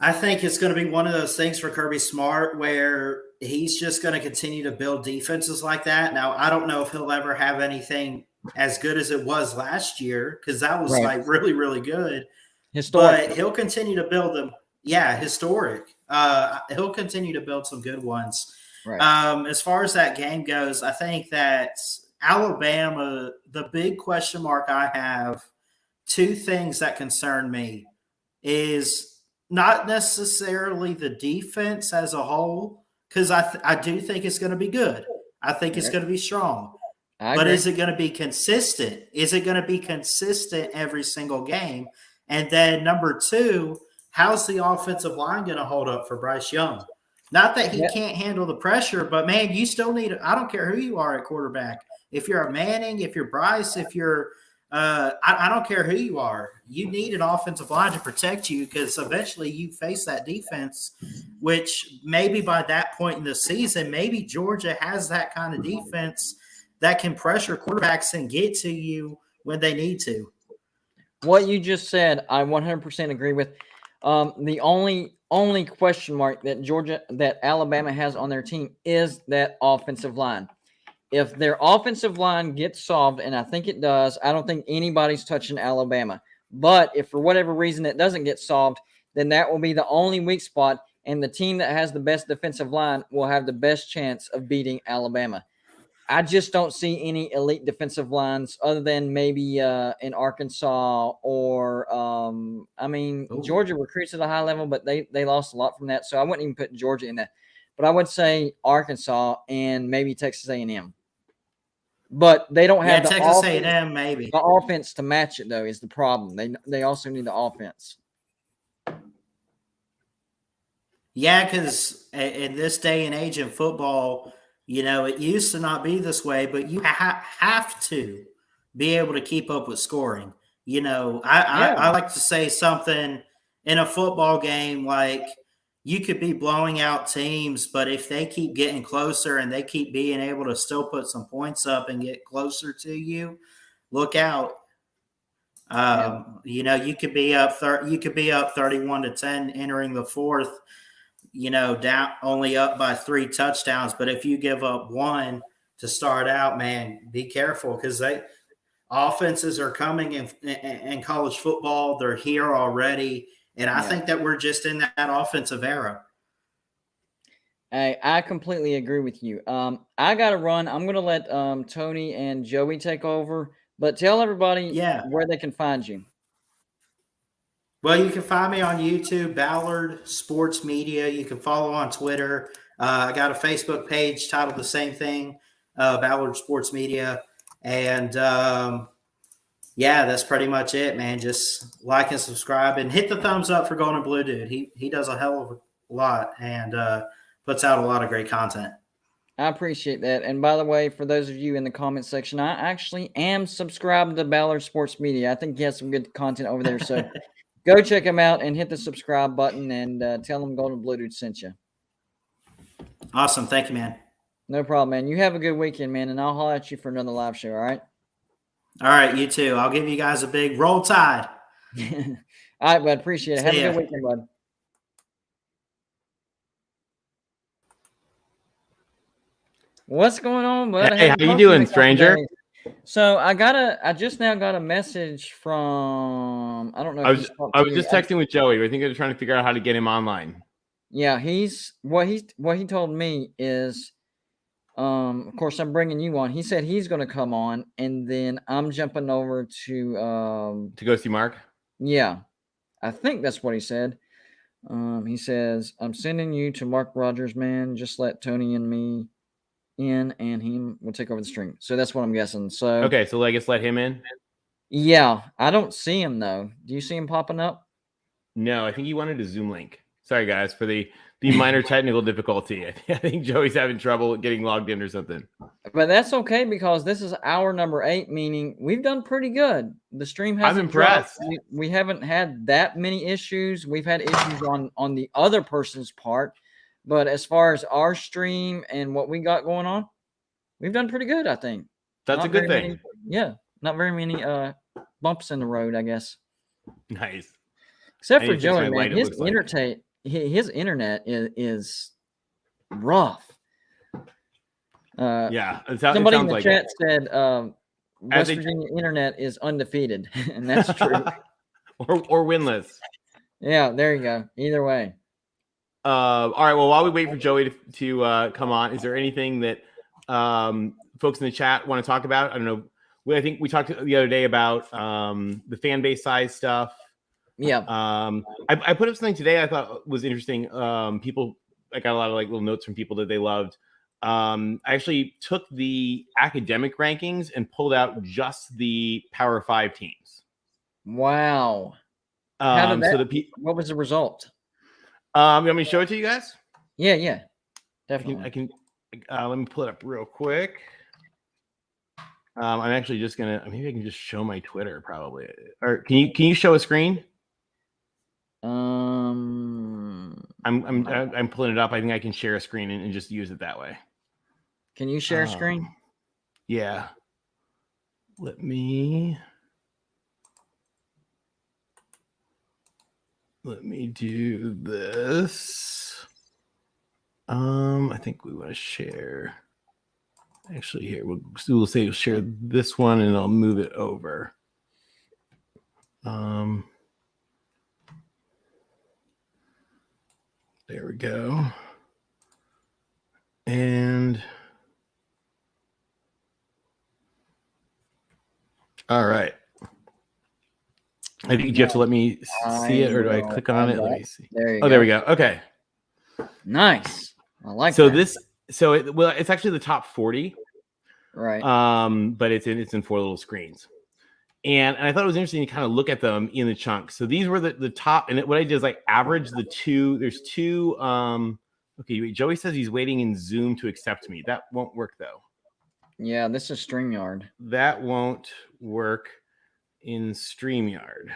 I think it's going to be one of those things for Kirby Smart where he's just going to continue to build defenses like that. Now, I don't know if he'll ever have anything as good as it was last year because that was like really, really good. Historic. But he'll continue to build them. Yeah, historic. He'll continue to build some good ones. Right. As far as that game goes, I think that Alabama, the big question mark I have, two things that concern me is not necessarily the defense as a whole, because I do think it's going to be good. I think it's going to be strong. But is it going to be consistent? Is it going to be consistent every single game? And then number two, how's the offensive line going to hold up for Bryce Young? Not that he can't handle the pressure, but man, you still need, I don't care who you are at quarterback. If you're a Manning, if you're Bryce, if you're, I don't care who you are. You need an offensive line to protect you, because eventually you face that defense, which maybe by that point in the season, maybe Georgia has that kind of defense that can pressure quarterbacks and get to you when they need to. What you just said, I 100% agree with. The only question mark that Alabama has on their team is that offensive line. If their offensive line gets solved, and I think it does, I don't think anybody's touching Alabama. But if for whatever reason it doesn't get solved, then that will be the only weak spot, and the team that has the best defensive line will have the best chance of beating Alabama. I just don't see any elite defensive lines other than maybe in Arkansas or Georgia recruits at a high level, but they lost a lot from that. So I wouldn't even put Georgia in that. But I would say Arkansas and maybe Texas A&M. But they don't have Texas A&M maybe. The offense to match it, though, is the problem. They also need the offense. Yeah, because in this day and age in football, it used to not be this way, but you have to be able to keep up with scoring. I like to say something in a football game, like you could be blowing out teams, but if they keep getting closer and they keep being able to still put some points up and get closer to you, look out. You could be up 31-10 entering the fourth, down only up by 3 touchdowns. But if you give up one to start out, man, be careful, because offenses are coming in college football. They're here already. And I think that we're just in that offensive era. I completely agree with you. I got to run. I'm going to let Tony and Joey take over, but tell everybody where they can find you. Well, you can find me on YouTube, Ballard Sports Media. You can follow on Twitter. I got a Facebook page titled the same thing, Ballard Sports Media. And that's pretty much it, man. Just like and subscribe and hit the thumbs up for Golden Blue Dude. He does a hell of a lot and puts out a lot of great content. I appreciate that. And by the way, for those of you in the comment section, I actually am subscribed to Ballard Sports Media. I think he has some good content over there. So go check him out and hit the subscribe button and tell him Golden Blue Dude sent you. Awesome. Thank you, man. No problem, man. You have a good weekend, man, and I'll holler at you for another live show, all right? All right, you too. I'll give you guys a big roll tide. All right, bud. Appreciate it. Have a good weekend, bud. What's going on, bud? Hey, how you doing, stranger? So I just now got a message from, I don't know. I was just texting with Joey. I think they're trying to figure out how to get him online. Yeah, what he told me is, of course, I'm bringing you on. He said he's going to come on, and then I'm jumping over to go see Mark. Yeah, I think that's what he said. He says, I'm sending you to Mark Rogers, man. Just let Tony and me in, and he will take over the stream. So that's what I'm guessing. So okay, so I guess let him in. Yeah, I don't see him though. Do you see him popping up? No, I think he wanted a Zoom link. Sorry, guys, for the minor technical difficulty. I think Joey's having trouble getting logged in or something. But that's okay, because this is hour number 8, meaning we've done pretty good. The stream hasn't I'm impressed. We haven't had that many issues. We've had issues on the other person's part. But as far as our stream and what we got going on, we've done pretty good, I think. That's a good thing. Not very many bumps in the road, I guess. Nice. Except for Joey, man. His internet is rough. Somebody in the chat said West Virginia internet is undefeated, and that's true. or winless. Yeah, there you go. Either way. All right. Well, while we wait for Joey to come on, is there anything that folks in the chat want to talk about? I don't know. I think we talked the other day about the fan base size stuff. Yeah. I put up something today I thought was interesting. People, I got a lot of like little notes from people that they loved. I actually took the academic rankings and pulled out just the Power 5 teams. Wow. How did that, So what was the result? You want me to show it to you guys? Yeah, definitely. I can let me pull it up real quick. I'm actually just gonna, maybe I can just show my Twitter probably. Or can you show a screen? I'm pulling it up. I think I can share a screen and just use it that way. Can you share a screen? Yeah. Let me do this. I think we want to share. Actually, here we'll say share this one, and I'll move it over. There we go. And all right. I think you have to let me see it, or do I click on it? Let me see. There you go. There we go. Okay. Nice. I like so that. It's actually the top 40. Right. But it's in 4 little screens. And I thought it was interesting to kind of look at them in the chunks. So these were the top, and what I did is like average the two. There's two. Okay, Joey says he's waiting in Zoom to accept me. That won't work though. Yeah, this is StreamYard. That won't work in StreamYard.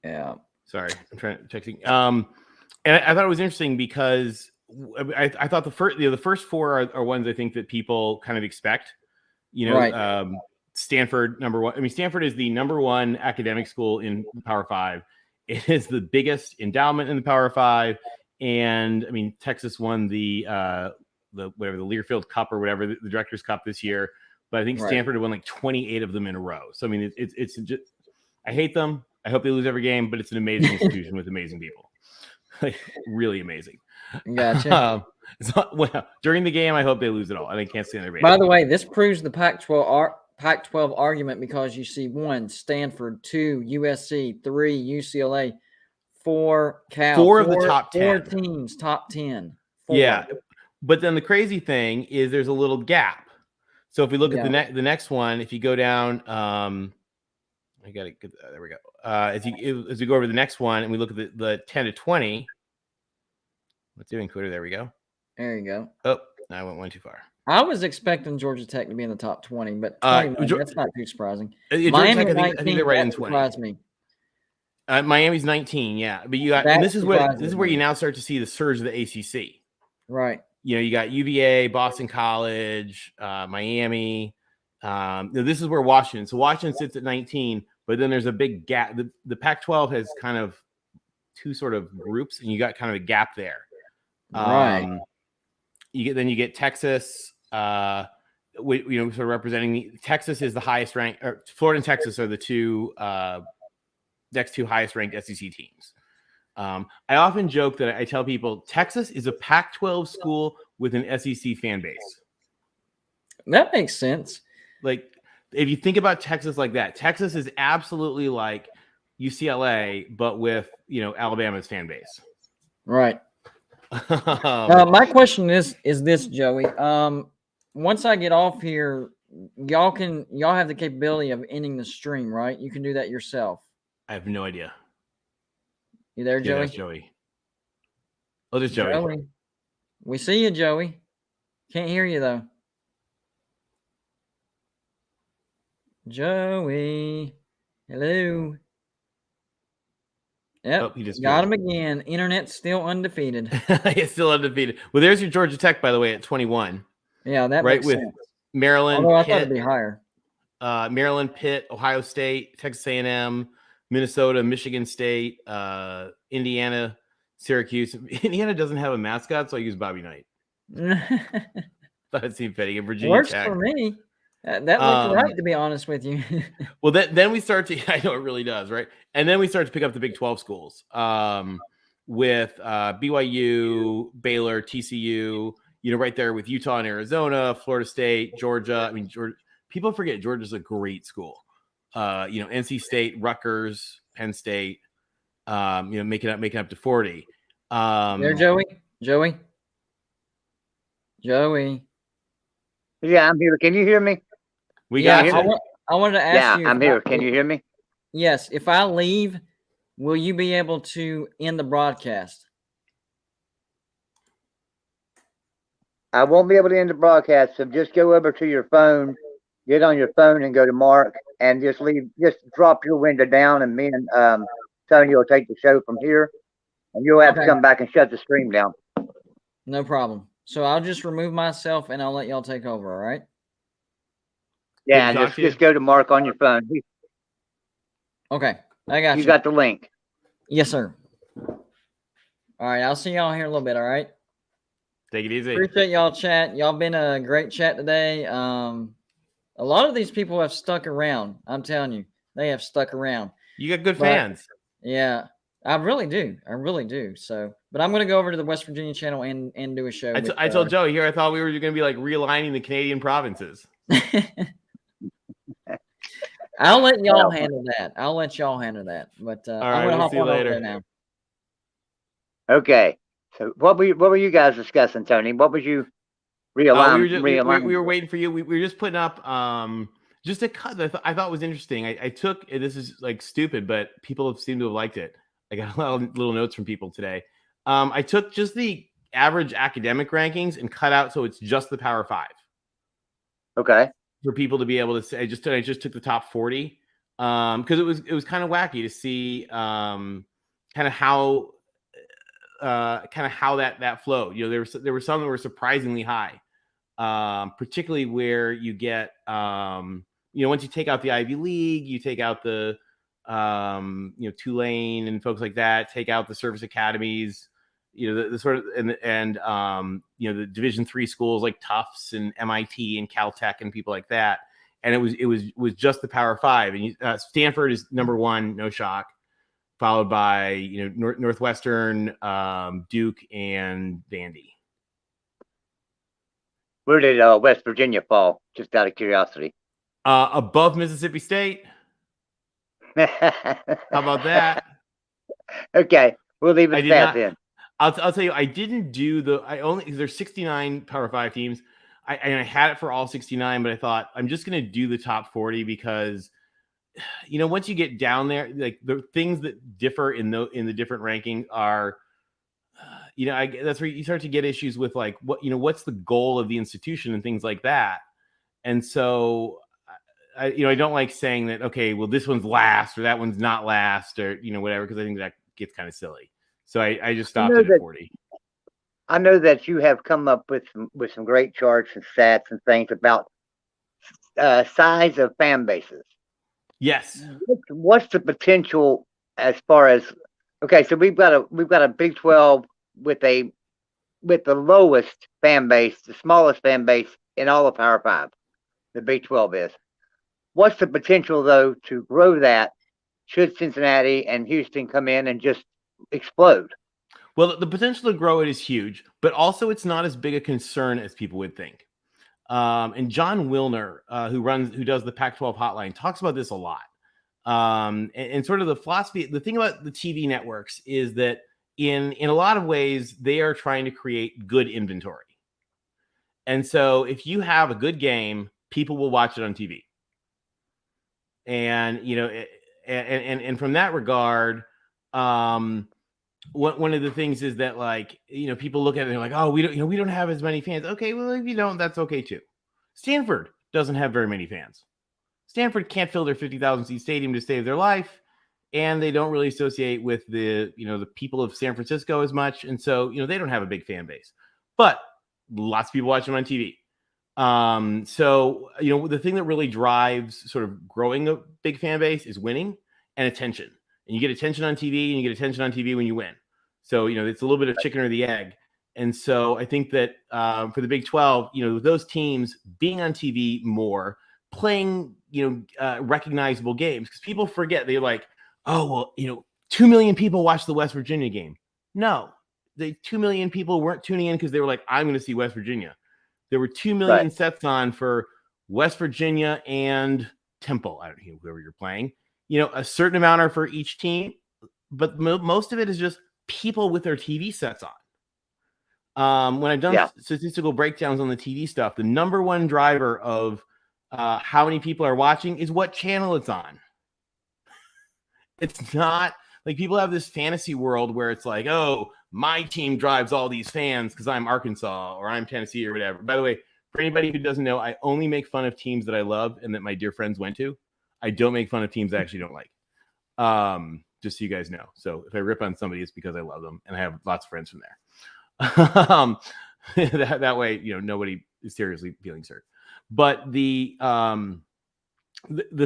Yeah. Sorry, I'm texting. And I thought it was interesting because I thought the first 4 are ones I think that people kind of expect. Right. Stanford, number 1. I mean, Stanford is the number 1 academic school in Power 5. It is the biggest endowment in the Power 5. And I mean, Texas won the Learfield Cup or whatever, the Director's Cup this year. But I think Stanford had won like 28 of them in a row. So I mean, it's just, I hate them. I hope they lose every game, but it's an amazing institution with amazing people. Like, really amazing. Gotcha. During the game, I hope they lose it all. I can't stand their. By the way, this proves the Pac-12 argument because you see 1 Stanford, 2 USC, 3 UCLA, 4 Cal, 4 of the top 10. 4 teams, top 10. 4. Yeah, but then the crazy thing is there's a little gap. So if we look at the next one, if you go down, I got it. There we go. As we go over the next one and we look at the 10 to 20. What's doing Twitter? There we go. There you go. Oh, I went one too far. I was expecting Georgia Tech to be in the top 20, but 21, that's not too surprising. Miami, Tech, I think they're right in 20. Surprised me. Miami's 19, yeah. But you got, and this is where you now start to see the surge of the ACC. Right. You got UVA, Boston College, Miami. This is where Washington. So Washington sits at 19, but then there's a big gap. The Pac-12 has kind of 2 sort of groups, and you got kind of a gap there. Right. You get Texas. Sort of representing Texas is the highest ranked. Or Florida and Texas are the 2 next 2 highest ranked SEC teams. I often joke that I tell people Texas is a Pac-12 school with an SEC fan base. That makes sense. Like, if you think about Texas like that, Texas is absolutely like UCLA, but with Alabama's fan base. Right. My question is this, Joey? Once I get off here, y'all have the capability of ending the stream, right? You can do that yourself. I have no idea. You there, Joey? That's Joey. Oh, there's Joey. Joey. We see you, Joey. Can't hear you though. Joey. Hello. Yep. Oh, he just got him again. Internet's still undefeated. It's still undefeated. Well, there's your Georgia Tech, by the way, at 21. Yeah, that right makes with sense. Maryland. Although I Pitt, thought it'd be higher. Maryland, Pitt, Ohio State, Texas A&M, Minnesota, Michigan State, Indiana, Syracuse. Indiana doesn't have a mascot, so I use Bobby Knight. Thought it seemed fitting. Virginia Works Tech. for me. That looked right, to be honest with you. Well, then we start to. I know it really does, right? And then we start to pick up the Big 12 schools. with BYU, Baylor, TCU, right there with Utah and Arizona, Florida State, Georgia. I mean, people forget Georgia's a great school. NC State, Rutgers, Penn State, making up to 40. There, Joey. Yeah, I'm here. Can you hear me? We got you. I wanted to ask you. Yeah, I'm here. Can you hear me? Yes. If I leave, will you be able to end the broadcast? I won't be able to end the broadcast, so just go over to your phone, get on your phone and go to Mark and just drop your window down, and me and Tony will take the show from here, and you'll have to come back and shut the stream down. No problem. So I'll just remove myself and I'll let y'all take over, all right? Yeah, just go to Mark on your phone. Okay, I got you. You got the link. Yes, sir. All right, I'll see y'all here in a little bit, all right? Take it easy. Appreciate y'all chat. Y'all been a great chat today. A lot of these people have stuck around. I'm telling you, they have stuck around. You got good fans. Yeah, I really do. So, but I'm going to go over to the West Virginia channel and do a show. I told Joey here, I thought we were going to be like realigning the Canadian provinces. I'll let y'all handle that. But all I'm right, going to we'll hop see you on over later. there now. Okay. So what were you guys discussing, Tony? What was you realigning? We were waiting for you. We were just putting up just a cut that I thought was interesting. I took, this is like stupid, but people seem to have liked it. I got a lot of little notes from people today. I took just the average academic rankings and cut out so it's just the Power 5. Okay. For people to be able to say, I just took the top 40 because it was kind of wacky to see kind of how that flowed. There were some that were surprisingly high, particularly where you get once you take out the Ivy League, you take out the Tulane and folks like that, take out the service academies, the sort of and the Division III schools like Tufts and MIT and Caltech and people like that, and it was just the Power 5, and Stanford is number 1, no shock, followed by Northwestern, Duke, and Vandy. Where did West Virginia fall? Just out of curiosity. Above Mississippi State. How about that? Okay, we'll leave it at that then. I'll tell you, I didn't do there's 69 Power 5 teams. I had it for all 69, but I thought I'm just going to do the top 40 because, once you get down there, like the things that differ in the different rankings are, that's where you start to get issues with like what's the goal of the institution and things like that. And so I don't like saying that, okay, well, this one's last or that one's not last or, whatever, because I think that gets kind of silly. So I just stopped it at 40. I know that you have come up with some great charts and stats and things about size of fan bases. Yes. What's the potential as far as, okay, so we've got a Big 12 with the lowest fan base, the smallest fan base in all of Power 5. The Big 12 is. What's the potential though to grow that should Cincinnati and Houston come in and just explode? Well, the potential to grow it is huge, but also it's not as big a concern as people would think. And John Wilner, who does the Pac-12 hotline, talks about this a lot. And sort of the philosophy, the thing about the TV networks is that in a lot of ways, they are trying to create good inventory. And so if you have a good game, people will watch it on TV. And, and from that regard, one of the things is that, like, people look at it and they're like, oh, we don't have as many fans. Okay, well, if you don't, that's okay too. Stanford doesn't have very many fans. Stanford can't fill their 50,000 seat stadium to save their life, and they don't really associate with the people of San Francisco as much, and so they don't have a big fan base. But lots of people watch them on TV. So the thing that really drives sort of growing a big fan base is winning and attention. And you get attention on TV, and you get attention on TV when you win. So, it's a little bit of chicken or the egg. And so I think that for the Big 12, those teams being on TV more, playing, recognizable games, because people forget, they're like, oh, well, 2 million people watch the West Virginia game. No, the 2 million people weren't tuning in because they were like, I'm going to see West Virginia. There were 2 million sets on for West Virginia and Temple. I don't know, whoever you're playing. A certain amount are for each team, but most of it is just people with their TV sets on. When I've done statistical breakdowns on the TV stuff, the number one driver of how many people are watching is what channel it's on. It's not like people have this fantasy world where it's like, oh, my team drives all these fans because I'm Arkansas or I'm Tennessee or whatever. By the way, for anybody who doesn't know, I only make fun of teams that I love and that my dear friends went to. I don't make fun of teams I actually don't like. Just so you guys know. So if I rip on somebody, it's because I love them and I have lots of friends from there. that way, nobody is seriously feeling hurt. But the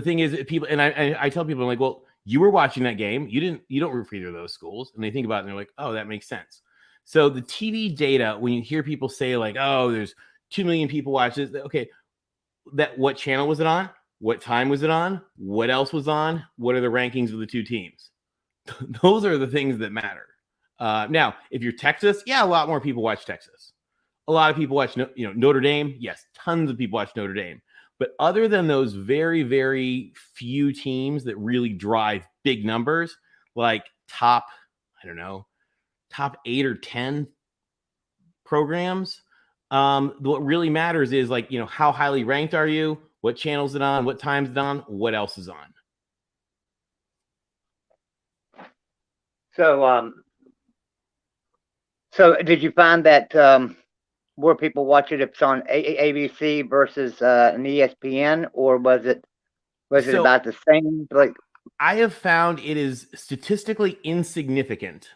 thing is, people, and I tell people, I'm like, well, you were watching that game. You don't root for either of those schools. And they think about it and they're like, oh, that makes sense. So the TV data, when you hear people say like, oh, there's 2 million people watch this. Okay. What channel was it on? What time was it on? What else was on? What are the rankings of the two teams? Those are the things that matter. Now, if you're Texas, a lot more people watch Texas. A lot of people watch, Notre Dame. Yes, tons of people watch Notre Dame. But other than those very, very few teams that really drive big numbers, like top 8 or 10 programs, what really matters is like, how highly ranked are you? What channel's it on? What time's it on? What else is on? So did you find that where people watch it, if it's on ABC versus an ESPN, or was it about the same? Like, I have found it is statistically insignificant,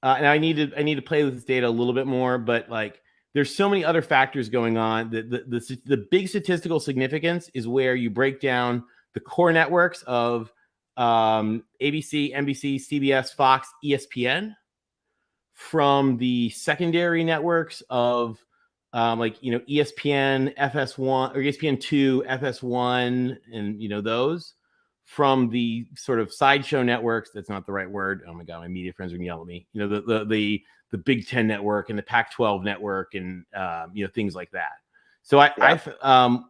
and I need to play with this data a little bit more. But like, there's so many other factors going on. The big statistical significance is where you break down the core networks of ABC, NBC, CBS, Fox, ESPN, from the secondary networks of ESPN, FS1 or ESPN2, FS1, and those, from the sort of sideshow networks. That's not the right word. Oh my God, my media friends are gonna yell at me. The Big Ten network and the Pac-12 network and things like that. So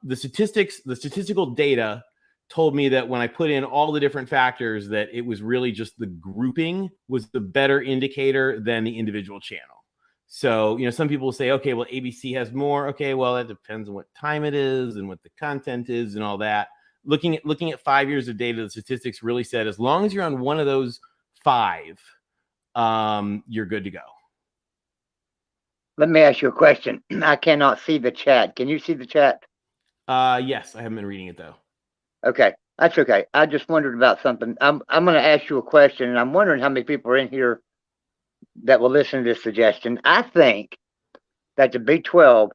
the statistical data told me that when I put in all the different factors, that it was really just the grouping was the better indicator than the individual channel. So, some people will say, okay, well, ABC has more. Okay, well, that depends on what time it is and what the content is and all that. Looking at 5 years of data, the statistics really said as long as you're on one of those 5, you're good to go. Let me ask you a question. I cannot see the chat. Can you see the chat? Yes, I haven't been reading it though. Okay, that's okay. I just wondered about something. I'm going to ask you a question, and I'm wondering how many people are in here that will listen to this suggestion. I think that the Big 12,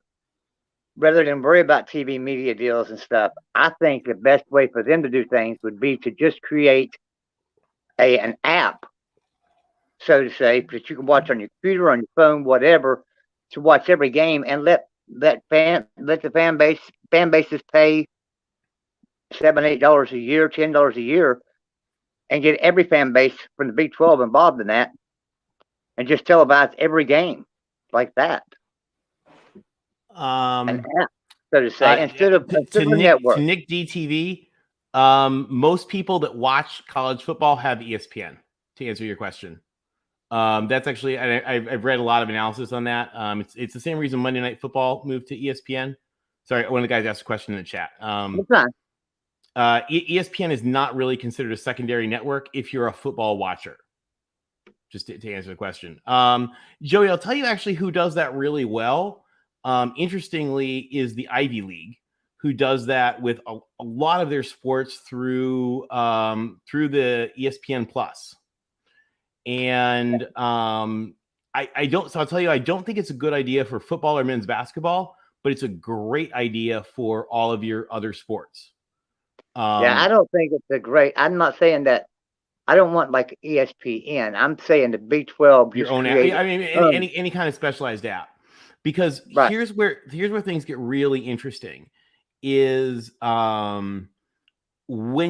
rather than worry about TV media deals and stuff, I think the best way for them to do things would be to just create an app, so to say, that you can watch on your computer, on your phone, whatever, to watch every game, and let the fan bases pay $7, $8 a year, $10 a year, and get every fan base from the Big 12 involved in that, and just televise every game like that. An app, so to say, instead of network. To Nick DTV, most people that watch college football have ESPN. To answer your question, that's actually I've read a lot of analysis on that. It's the same reason Monday Night Football moved to ESPN. Sorry, one of the guys asked a question in the chat. ESPN is not really considered a secondary network if you're a football watcher. Just to answer the question, Joey, I'll tell you actually who does that really well. Interestingly, is the Ivy League, who does that with a lot of their sports through the ESPN Plus. And I don't. So I'll tell you, I don't think it's a good idea for football or men's basketball, but it's a great idea for all of your other sports. I don't think it's a great. I'm not saying that. I don't want like ESPN. I'm saying the Big 12. Your own app. I mean, any kind of specialized app. Because here's where things get really interesting is when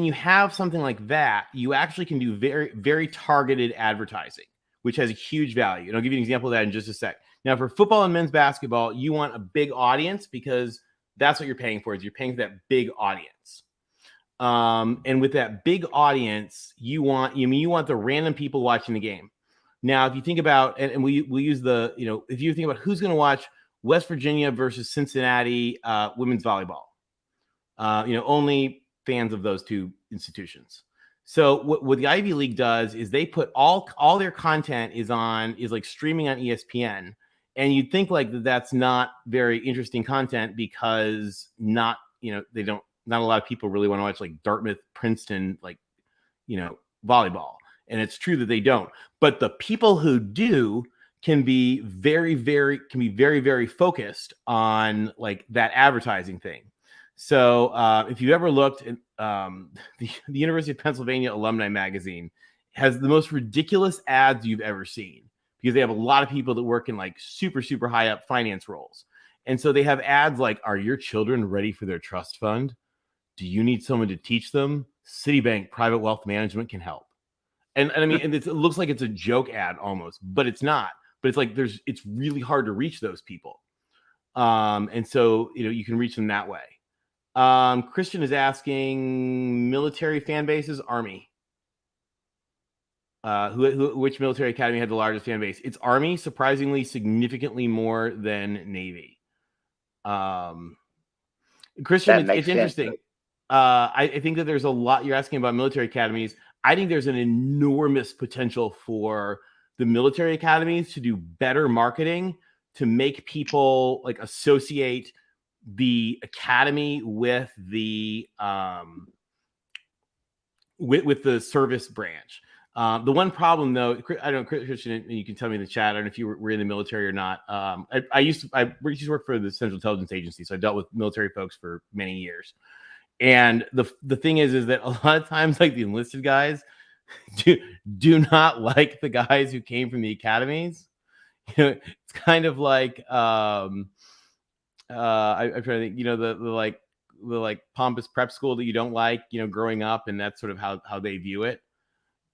you have something like that, you actually can do very, very targeted advertising, which has a huge value. And I'll give you an example of that in just a sec. Now, for football and men's basketball, you want a big audience because that's what you're paying for. Is you're paying for that big audience. And with that big audience, you want the random people watching the game. Now, if you think about, and we use the, if you think about who's going to watch West Virginia versus Cincinnati women's volleyball, only fans of those two institutions. So what the Ivy League does is they put all their content is like streaming on ESPN, and you'd think like that's not very interesting content because not a lot of people really want to watch like Dartmouth, Princeton, volleyball. And it's true that they don't. But the people who do can be very, very focused on like that advertising thing. So if you've ever looked at the University of Pennsylvania Alumni Magazine has the most ridiculous ads you've ever seen because they have a lot of people that work in like super, super high up finance roles. And so they have ads like, are your children ready for their trust fund? Do you need someone to teach them? Citibank Private Wealth Management can help. And I mean, and it looks like it's a joke ad almost, but it's not. But it's like it's really hard to reach those people. And so, you can reach them that way. Christian is asking military fan bases, Army. Which military academy had the largest fan base? It's Army, surprisingly, significantly more than Navy. Christian, it's interesting. I think that there's a lot. You're asking about military academies. I think there's an enormous potential for the military academies to do better marketing to make people like associate the academy with the with the service branch. The one problem, though, I don't know, Christian, you can tell me in the chat. I don't know if you were in the military or not. I used to work for the Central Intelligence Agency, so I dealt with military folks for many years. And the thing is that a lot of times, like the enlisted guys do not like the guys who came from the academies. It's kind of like I'm trying to think. The pompous prep school that you don't like, growing up, and that's sort of how they view it.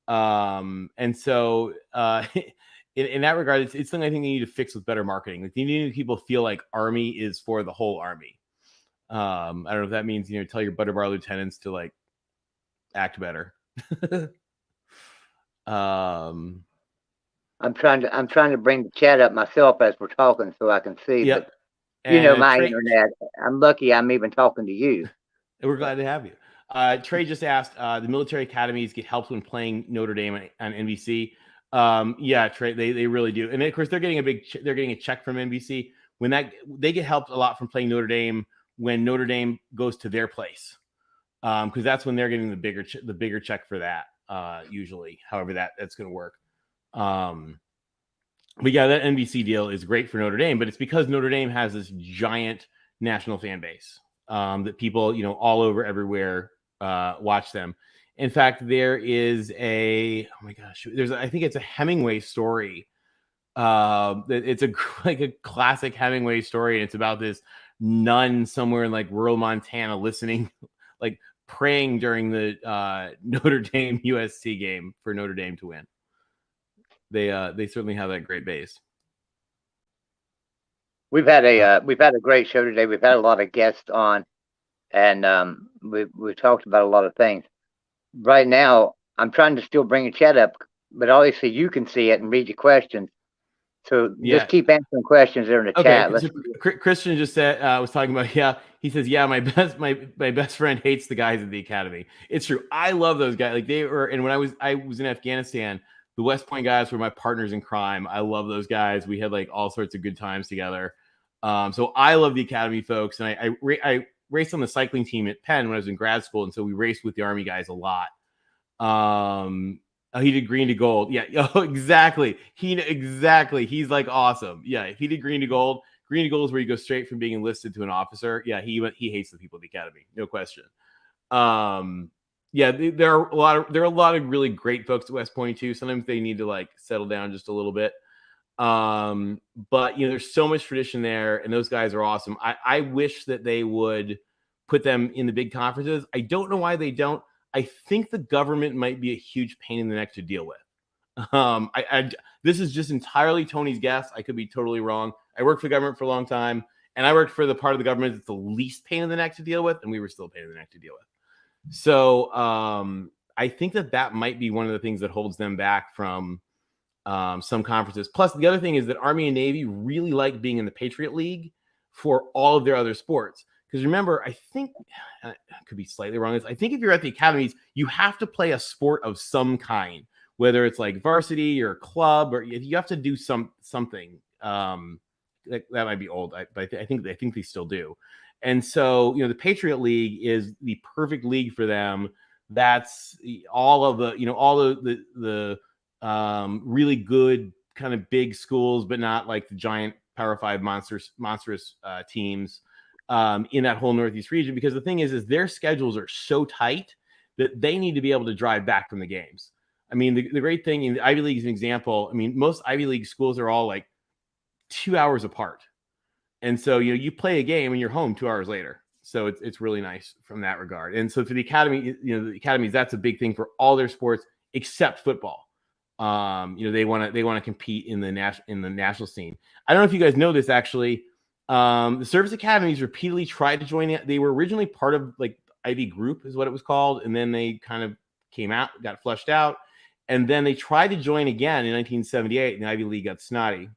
And so in that regard, it's something I think they need to fix with better marketing. Like, you need people feel like Army is for the whole Army. I don't know if that means, tell your Butterbar lieutenants to like act better. I'm trying to bring the chat up myself as we're talking so I can see. Yep. But my internet. I'm lucky I'm even talking to you. We're glad to have you. Trey just asked, the military academies get help when playing Notre Dame on NBC. Yeah, Trey, they really do. And of course they're getting a check from NBC when they get helped a lot from playing Notre Dame when Notre Dame goes to their place. Because that's when they're getting the bigger check for that, usually, however that's going to work. But yeah, that NBC deal is great for Notre Dame, but it's because Notre Dame has this giant national fan base that people, all over everywhere watch them. In fact, there is I think it's a Hemingway story. It's a classic Hemingway story, and it's about this nun somewhere in like rural Montana listening, like praying during the Notre Dame USC game for Notre Dame to win. They certainly have that great base. We've had a great show today. We've had a lot of guests on, and we talked about a lot of things. Right now, I'm trying to still bring a chat up, but obviously you can see it and read your questions. So just keep answering questions there in the chat. So Christian just said was talking about he says my best friend hates the guys at the academy. It's true. I love those guys. Like they were, and when I was in Afghanistan, the West Point guys were my partners in crime. I love those guys. We had like all sorts of good times together. So I love the academy folks, and I raced on the cycling team at Penn when I was in grad school, and so we raced with the Army guys a lot. He did green to gold. Yeah. Oh, exactly. He's like awesome. Yeah. If he did green to gold is where you go straight from being enlisted to an officer. Yeah. He hates the people at the academy. No question. Yeah. There are a lot of really great folks at West Point too. Sometimes they need to like settle down just a little bit. But there's so much tradition there, and those guys are awesome. I wish that they would put them in the big conferences. I don't know why they don't. I think the government might be a huge pain in the neck to deal with. This is just entirely Tony's guess. I could be totally wrong. I worked for government for a long time, and I worked for the part of the government that's the least pain in the neck to deal with, and we were still a pain in the neck to deal with. So I think that might be one of the things that holds them back from some conferences. Plus, the other thing is that Army and Navy really like being in the Patriot League for all of their other sports. Because remember, I think, I could be slightly wrong, I think if you're at the academies, you have to play a sport of some kind, whether it's like varsity or club, or you have to do something. That might be old, but I think they still do. And so, the Patriot League is the perfect league for them. That's all of the really good kind of big schools, but not like the giant Power 5 monstrous teams in that whole Northeast region. Because the thing is their schedules are so tight that they need to be able to drive back from the games. I mean, the great thing in the Ivy League is an example. I mean, most Ivy League schools are all like 2 hours apart. And so, you play a game and you're home 2 hours later. So it's really nice from that regard. And so for the academy, the academies, that's a big thing for all their sports except football. They want to compete in the national scene. I don't know if you guys know this, actually. The service academies repeatedly tried to join. They were originally part of like Ivy Group is what it was called. And then they kind of came out, got flushed out. And then they tried to join again in 1978, and the Ivy League got snotty.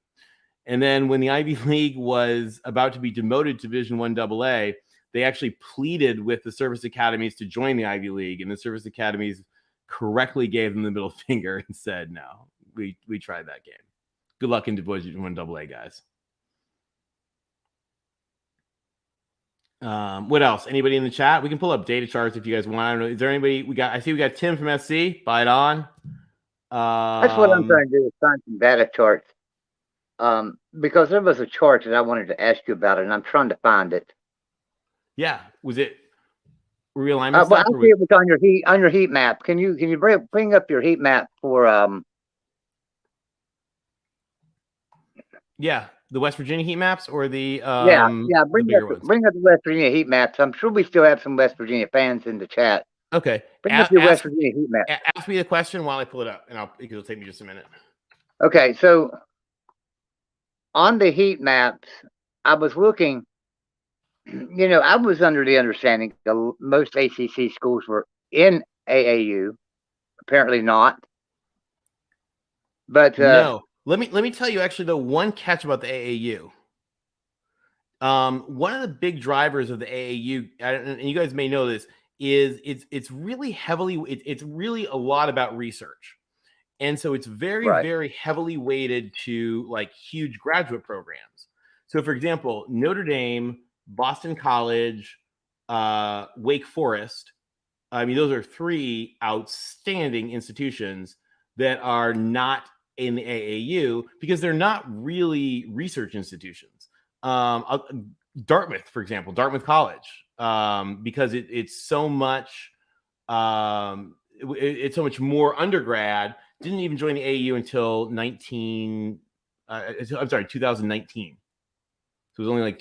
And then when the Ivy League was about to be demoted to Division I AA, they actually pleaded with the service academies to join the Ivy League, and the service academies correctly gave them the middle finger and said, no, we tried that game. Good luck in Division I AA, guys. What else? Anybody in the chat? We can pull up data charts if you guys want. I don't know. Is there anybody I see we got Tim from SC. Buy it on. That's what I'm trying to do, is find some data charts. Because there was a chart that I wanted to ask you about, and I'm trying to find it. Yeah, was it realignment? Well, I see it was on your heat map. Can you bring up your heat map for Yeah, the West Virginia heat maps or the bring up the West Virginia heat maps. I'm sure we still have some West Virginia fans in the chat. Okay, bring up your West Virginia heat map. Ask me the question while I pull it up, and it'll take me just a minute. Okay, so on the heat maps, I was looking. I was under the understanding that most ACC schools were in AAU. Apparently not. But no, let me tell you actually the one catch about the AAU. One of the big drivers of the AAU, and you guys may know this, is it's really heavily it's really a lot about research. And so it's very, very heavily weighted to like huge graduate programs. So for example, Notre Dame, Boston College, Wake Forest. I mean, those are three outstanding institutions that are not in the AAU because they're not really research institutions. Dartmouth, for example, Dartmouth College, because it's so much, it's so much more undergrad. Didn't even join the AAU until 2019. So it was only like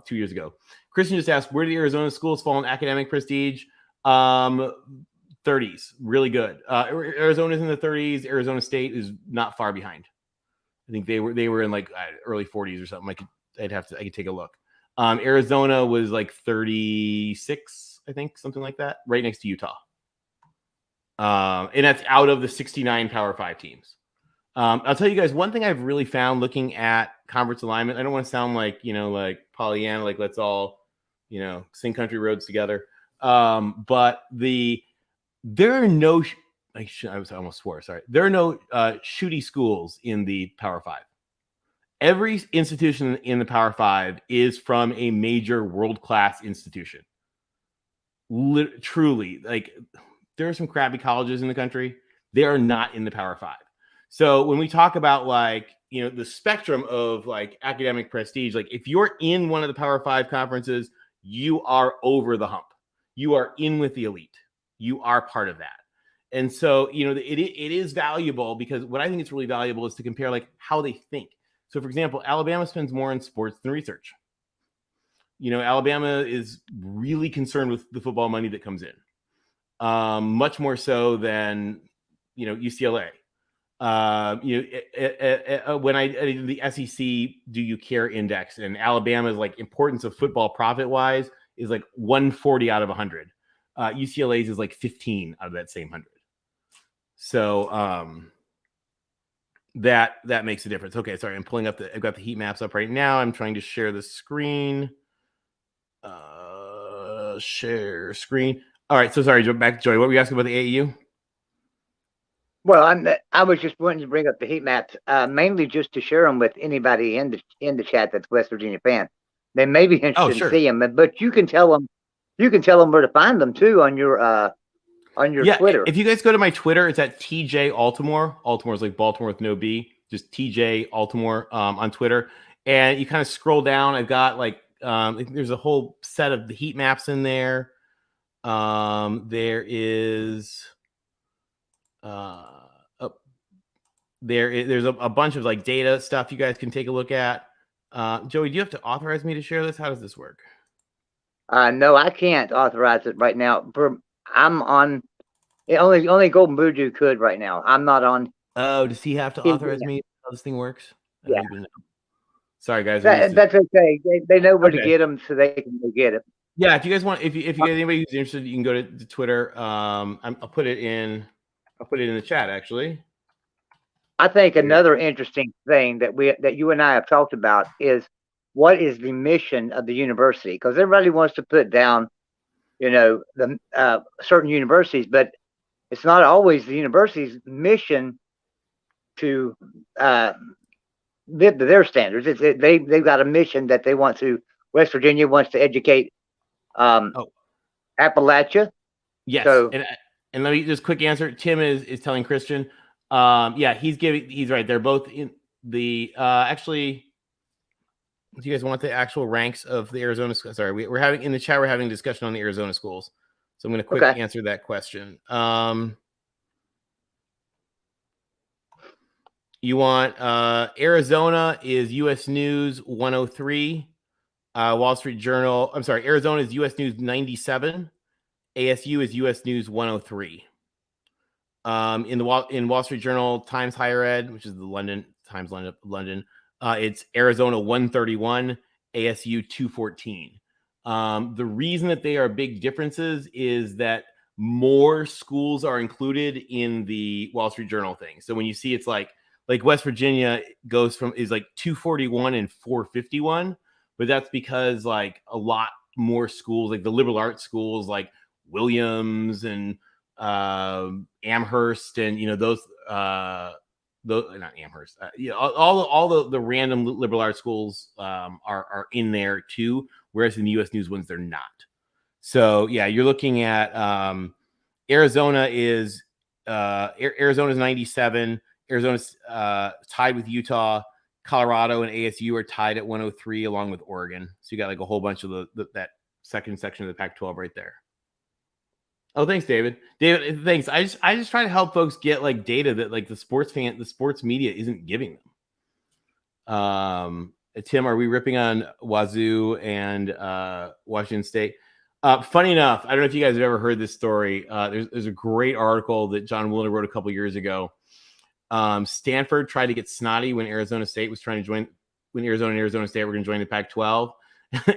2 years ago. Kristen just asked, where do the Arizona schools fall in academic prestige? 30s, really good. Arizona's in the 30s. Arizona State is not far behind. I think they were in like early 40s or something. I could take a look. Arizona was like 36, I think, something like that, right next to Utah. And that's out of the 69 Power 5 teams. I'll tell you guys one thing I've really found looking at conference alignment. I don't want to sound like, like Pollyanna, like let's all, sing country roads together. But there are no, I almost swore, sorry. There are no shooty schools in the Power 5. Every institution in the Power 5 is from a major world-class institution. Truly, like there are some crappy colleges in the country. They are not in the Power 5. So when we talk about like, the spectrum of like academic prestige, like if you're in one of the Power 5 conferences, you are over the hump. You are in with the elite. You are part of that. And so, it is valuable because what I think it's really valuable is to compare like how they think. So for example, Alabama spends more on sports than research. Alabama is really concerned with the football money that comes in. Much more so than, UCLA. When I did the SEC Do You Care Index, and Alabama's like importance of football profit wise is like 140 out of 100. UCLA's is like 15 out of that same 100. So that makes a difference. Okay, sorry, I'm pulling up I've got the heat maps up right now. I'm trying to share the screen. Share screen. All right, so sorry, back to Joey. What were you asking about the AAU? Well, I was just wanting to bring up the heat maps, mainly just to share them with anybody in the chat that's West Virginia fan. They may be interested in seeing them, but you can tell them where to find them too on your Twitter. If you guys go to my Twitter, it's at TJ Altimore. Altimore is like Baltimore with no B. Just TJ Altimore on Twitter, and you kind of scroll down. I've got like there's a whole set of the heat maps in there. There's a bunch of like data stuff you guys can take a look at. Joey, do you have to authorize me to share this? How does this work? No, I can't authorize it right now. I'm on. Only Golden Voodoo could right now. I'm not on. Oh, does he have to authorize me? How this thing works? Yeah. Sorry, guys. That's okay. They know where to get them, so they can go get it. Yeah, if you guys want, if you get anybody who's interested, you can go to Twitter. I'll put it in the chat actually. I think another interesting thing that you and I have talked about is what is the mission of the university? Because everybody wants to put down, the certain universities, but it's not always the university's mission to live to their standards. They've got a mission that they want to. West Virginia wants to educate Appalachia. Yes. So, and let me just quick answer. Tim is telling Christian. He's right. They're both in the actually. Do you guys want the actual ranks of the Arizona schools? Sorry, we're having in the chat. We're having a discussion on the Arizona schools. So I'm going to quick answer that question. You want Arizona is U.S. News 103, Wall Street Journal. I'm sorry, Arizona is U.S. News 97. ASU is U.S. News 103. In Wall Street Journal, Times Higher Ed, which is the London Times London, it's Arizona 131, ASU 214. The reason that they are big differences is that more schools are included in the Wall Street Journal thing. So when you see it's like West Virginia is like 241 and 451, but that's because like a lot more schools, like the liberal arts schools like Williams and Amherst and those not Amherst, all the random liberal arts schools are in there too, whereas in the U.S. News ones they're not. So yeah, you're looking at Arizona is 97. Arizona's tied with Utah. Colorado and ASU are tied at 103 along with Oregon. So you got like a whole bunch of that second section of the Pac-12 right there. Oh, thanks, David. David, thanks. I just try to help folks get like data that like the sports media isn't giving them. Tim, are we ripping on Wazoo and Washington State? Funny enough, I don't know if you guys have ever heard this story. There's a great article that John Woolen wrote a couple years ago. Stanford tried to get snotty when Arizona State was trying to join, when Arizona and Arizona State were going to join the Pac-12,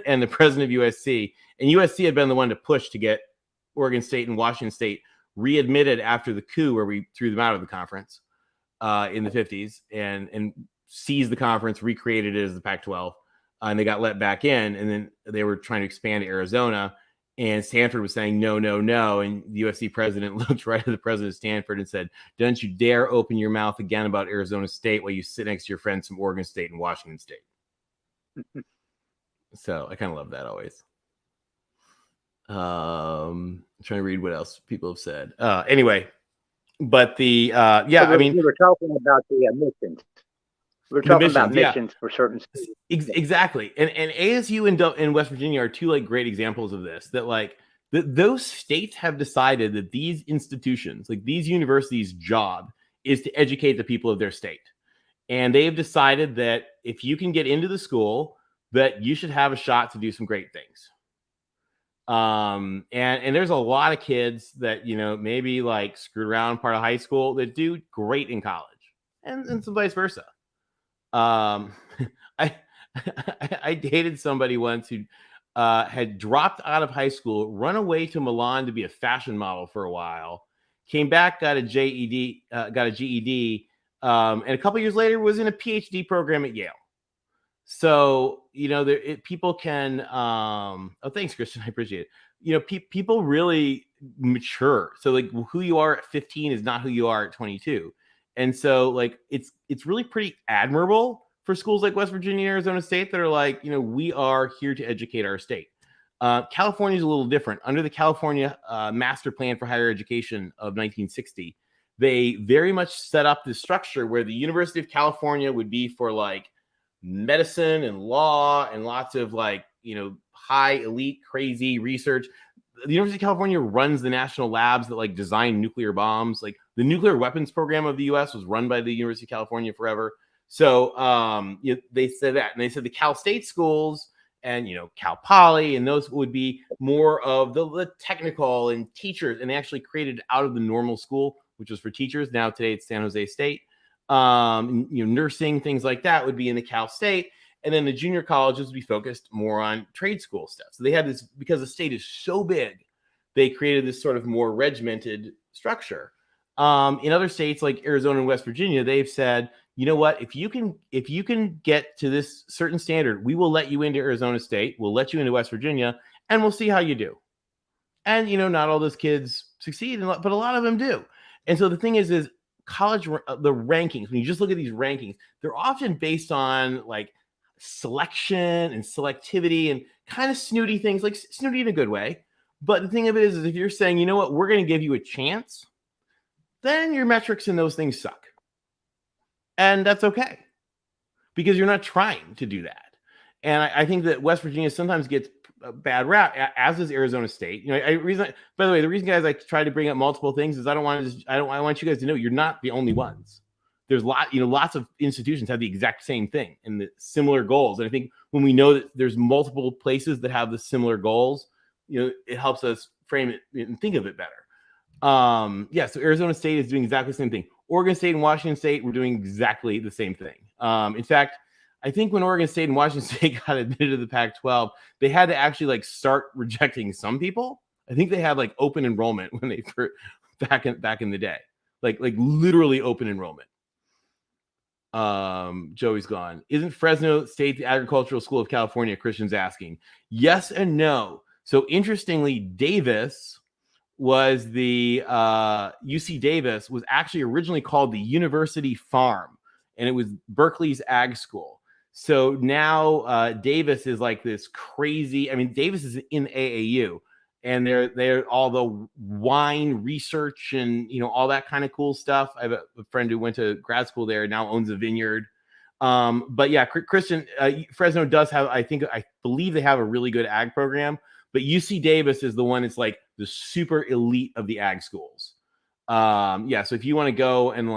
and the president of USC, and USC had been the one to push to get Oregon State and Washington State readmitted after the coup where we threw them out of the conference in the 50s and seized the conference, recreated it as the Pac-12, and they got let back in, and then they were trying to expand to Arizona, and Stanford was saying no, no, no, and the USC president looked right at the president of Stanford and said, "Don't you dare open your mouth again about Arizona State while you sit next to your friends from Oregon State and Washington State." So I kind of love that always. I'm trying to read what else people have said. Anyway, but the we were talking about the missions. We're talking about missions for certain schools. Exactly, and ASU and West Virginia are two like great examples of this. That like those states have decided that these institutions, like these universities' job is to educate the people of their state, and they have decided that if you can get into the school, that you should have a shot to do some great things. And there's a lot of kids that maybe like screwed around part of high school that do great in college. and some vice versa. I I dated somebody once who had dropped out of high school, run away to Milan to be a fashion model for a while, came back, got a GED, and a couple years later was in a PhD program at Yale. So, people can, thanks, Christian. I appreciate it. People really mature. So like who you are at 15 is not who you are at 22. And so like, it's really pretty admirable for schools like West Virginia, Arizona State that are like, we are here to educate our state. California is a little different. Under the California Master Plan for Higher Education of 1960, they very much set up this structure where the University of California would be for like medicine and law and lots of like, high elite, crazy research. The University of California runs the national labs that like design nuclear bombs. Like the nuclear weapons program of the US was run by the University of California forever. So they said that, and they said the Cal State schools and, Cal Poly and those would be more of the technical and teachers. And they actually created out of the normal school, which was for teachers. Now today it's San Jose State. Nursing, things like that would be in the Cal State. And then the junior colleges would be focused more on trade school stuff. So they had this, because the state is so big, they created this sort of more regimented structure. In other states like Arizona and West Virginia, they've said, you know what, if you can get to this certain standard, we will let you into Arizona State, we'll let you into West Virginia, and we'll see how you do. And, not all those kids succeed, but a lot of them do. And so the thing is college, the rankings, when you just look at these rankings, they're often based on like selection and selectivity and kind of snooty things, like snooty in a good way. But the thing of it is if you're saying, you know what, we're going to give you a chance, then your metrics and those things suck. And that's okay, because you're not trying to do that. And I think that West Virginia sometimes gets a bad rap, as does Arizona State. By the way, the reason, guys, I try to bring up multiple things is I want you guys to know you're not the only ones. There's lots of institutions have the exact same thing and the similar goals. And I think when we know that there's multiple places that have the similar goals, it helps us frame it and think of it better. So Arizona State is doing exactly the same thing. Oregon State and Washington State were doing exactly the same thing. In fact, I think when Oregon State and Washington State got admitted to the Pac-12, they had to actually like start rejecting some people. I think they had like open enrollment when they back in the day, like literally open enrollment. Joey's gone. Isn't Fresno State the agricultural school of California? Christian's asking. Yes and no. So interestingly, Davis was the UC Davis was actually originally called the University Farm, and it was Berkeley's ag school. So now Davis is like this crazy. I mean, Davis is in AAU, and they're all the wine research and all that kind of cool stuff. I have a friend who went to grad school there, now owns a vineyard. But yeah, Christian, Fresno does have. I believe they have a really good ag program. But UC Davis is the one that's like the super elite of the ag schools. So if you want to go and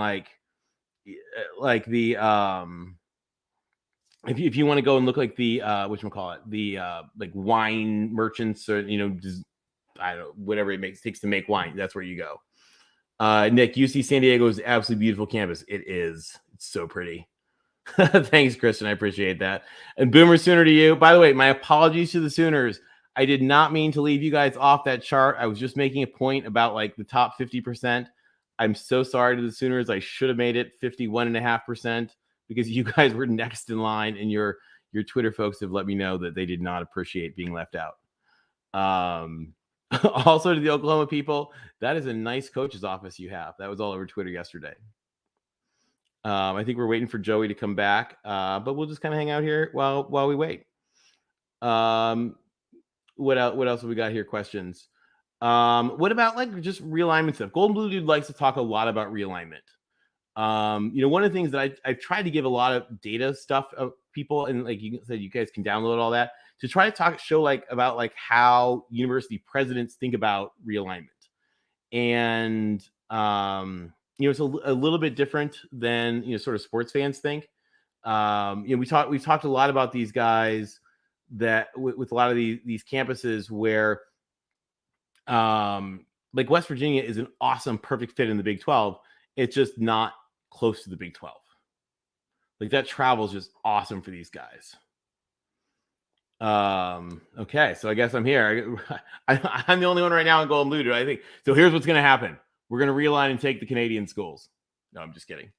if you want to go and look like the whatchamacallit, the like wine merchants or just, I don't know, whatever it takes to make wine, that's where you go. Nick, UC San Diego is an absolutely beautiful campus. It is. It's so pretty. Thanks, Kristen. I appreciate that. And Boomer Sooner to you. By the way, my apologies to the Sooners. I did not mean to leave you guys off that chart. I was just making a point about like the top 50%. I'm so sorry to the Sooners. I should have made it 51.5% because you guys were next in line, and your Twitter folks have let me know that they did not appreciate being left out. Also to the Oklahoma people, that is a nice coach's office you have. That was all over Twitter yesterday. I think we're waiting for Joey to come back, but we'll just kind of hang out here while we wait. What else have we got here? Questions. What about like just realignment stuff? Golden Blue Dude likes to talk a lot about realignment. One of the things that I've tried to give a lot of data stuff of people, and like you said, you guys can download all that to try to show about like how university presidents think about realignment. And it's a little bit different than sort of sports fans think. We've talked a lot about these guys that with a lot of these campuses where like West Virginia is an awesome, perfect fit in the Big 12. It's just not close to the Big 12. Like that travel is just awesome for these guys. Okay, so I guess I'm here. I'm the only one right now in Golden Blue, I think. So here's what's going to happen. We're going to realign and take the Canadian schools. No, I'm just kidding.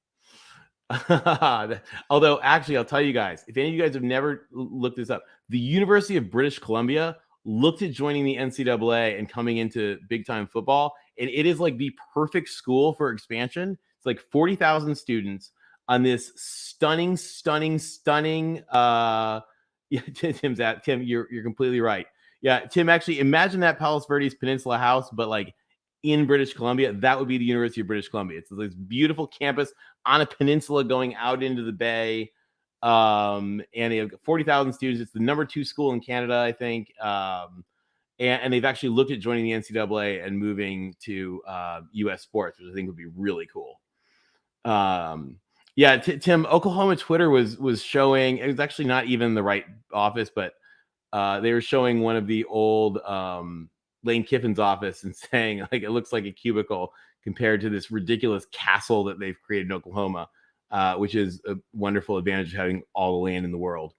Although, actually, I'll tell you guys, if any of you guys have never looked this up, the University of British Columbia looked at joining the NCAA and coming into big-time football, and it is like the perfect school for expansion. It's like 40,000 students on this stunning yeah, Tim, you're completely right. Yeah, Tim, actually imagine that Palos Verdes Peninsula house, but like in British Columbia. That would be the University of British Columbia. It's this beautiful campus on a peninsula going out into the bay. And they have 40,000 students. It's the number 2 school in Canada, I think. And they've actually looked at joining the NCAA and moving to U.S. sports, which I think would be really cool. Yeah, Tim, Oklahoma Twitter was showing, it was actually not even the right office, but they were showing one of the old Lane Kiffin's office and saying, like, it looks like a cubicle compared to this ridiculous castle that they've created in Oklahoma, which is a wonderful advantage of having all the land in the world.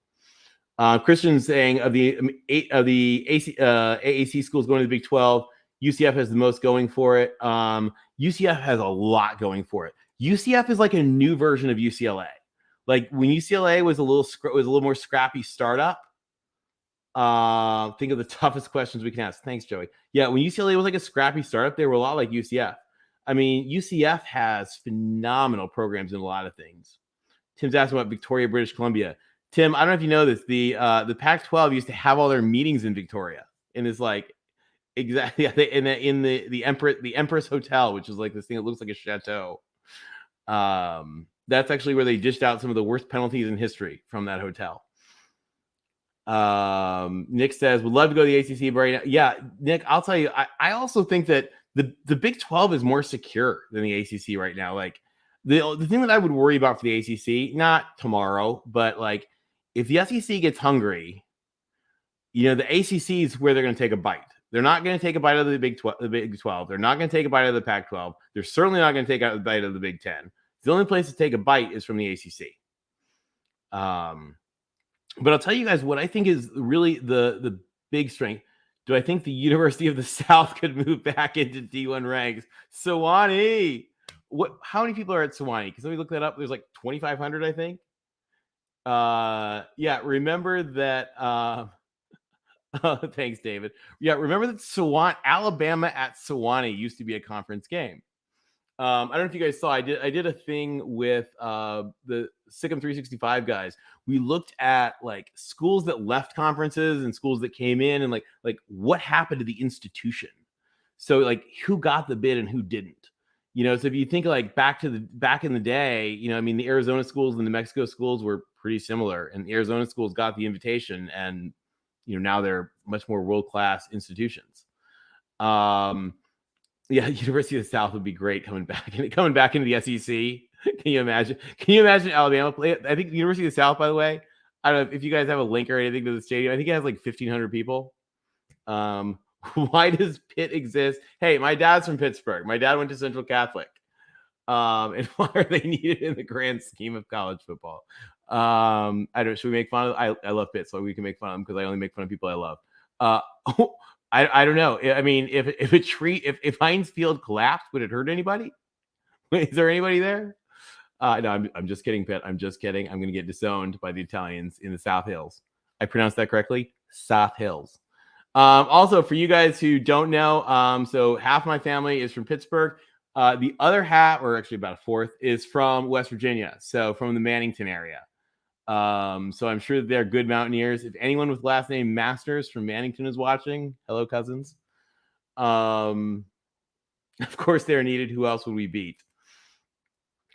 Christian saying of the AAC schools going to the Big 12, UCF has the most going for it. UCF has a lot going for it. UCF is like a new version of UCLA. Like when UCLA was a little more scrappy startup. Think of the toughest questions we can ask. Thanks, Joey. Yeah, when UCLA was like a scrappy startup, they were a lot like UCF. I mean, UCF has phenomenal programs in a lot of things. Tim's asking about Victoria, British Columbia. Tim, I don't know if you know this. The Pac-12 used to have all their meetings in Victoria, and it's like exactly in the Empress Hotel, which is like this thing that looks like a chateau. That's actually where they dished out some of the worst penalties in history from that hotel. Nick says, would love to go to the ACC right now. Yeah, Nick, I'll tell you, I also think that the Big 12 is more secure than the ACC right now. Like the thing that I would worry about for the ACC, not tomorrow, but like if the SEC gets hungry, you know, the ACC is where they're going to take a bite. They're not going to take a bite out of the Big 12. They're not going to take a bite out of the Pac-12. They're certainly not going to take a bite out of the Big 10. The only place to take a bite is from the ACC. But I'll tell you guys what I think is really the big strength. Do I think the University of the South could move back into D1 ranks? Sewanee. How many people are at Sewanee? Because let me look that up. There's like 2,500, I think. Yeah, remember that. Thanks, David. Yeah, remember that Alabama at Sewanee used to be a conference game. I don't know if you guys saw. I did a thing with the Sikkim 365 guys. We looked at like schools that left conferences and schools that came in, and like what happened to the institution. So like who got the bid and who didn't. You know, so if you think like back in the day, you know, I mean, the Arizona schools and the New Mexico schools were pretty similar, and the Arizona schools got the invitation, and you know now they're much more world-class institutions. Yeah, University of the South would be great coming back into the SEC. Can you imagine? Can you imagine Alabama play? I think the University of the South, by the way, I don't know if you guys have a link or anything to the stadium. I think it has like 1,500 people. Why does Pitt exist? Hey, my dad's from Pittsburgh. My dad went to Central Catholic. And why are they needed in the grand scheme of college football? I don't. Should we make fun of? I love Pitt, so we can make fun of them because I only make fun of people I love. I don't know. I mean, if Heinz Field collapsed, would it hurt anybody? Is there anybody there? No, I'm just kidding, Pitt. I'm just kidding. I'm going to get disowned by the Italians in the South Hills. I pronounced that correctly? South Hills. Also, for you guys who don't know, so half my family is from Pittsburgh. The other half, or actually about a fourth, is from West Virginia. So from the Mannington area. So I'm sure that they're good Mountaineers. If anyone with last name Masters from Mannington is watching, hello, cousins. Of course they're needed. Who else would we beat?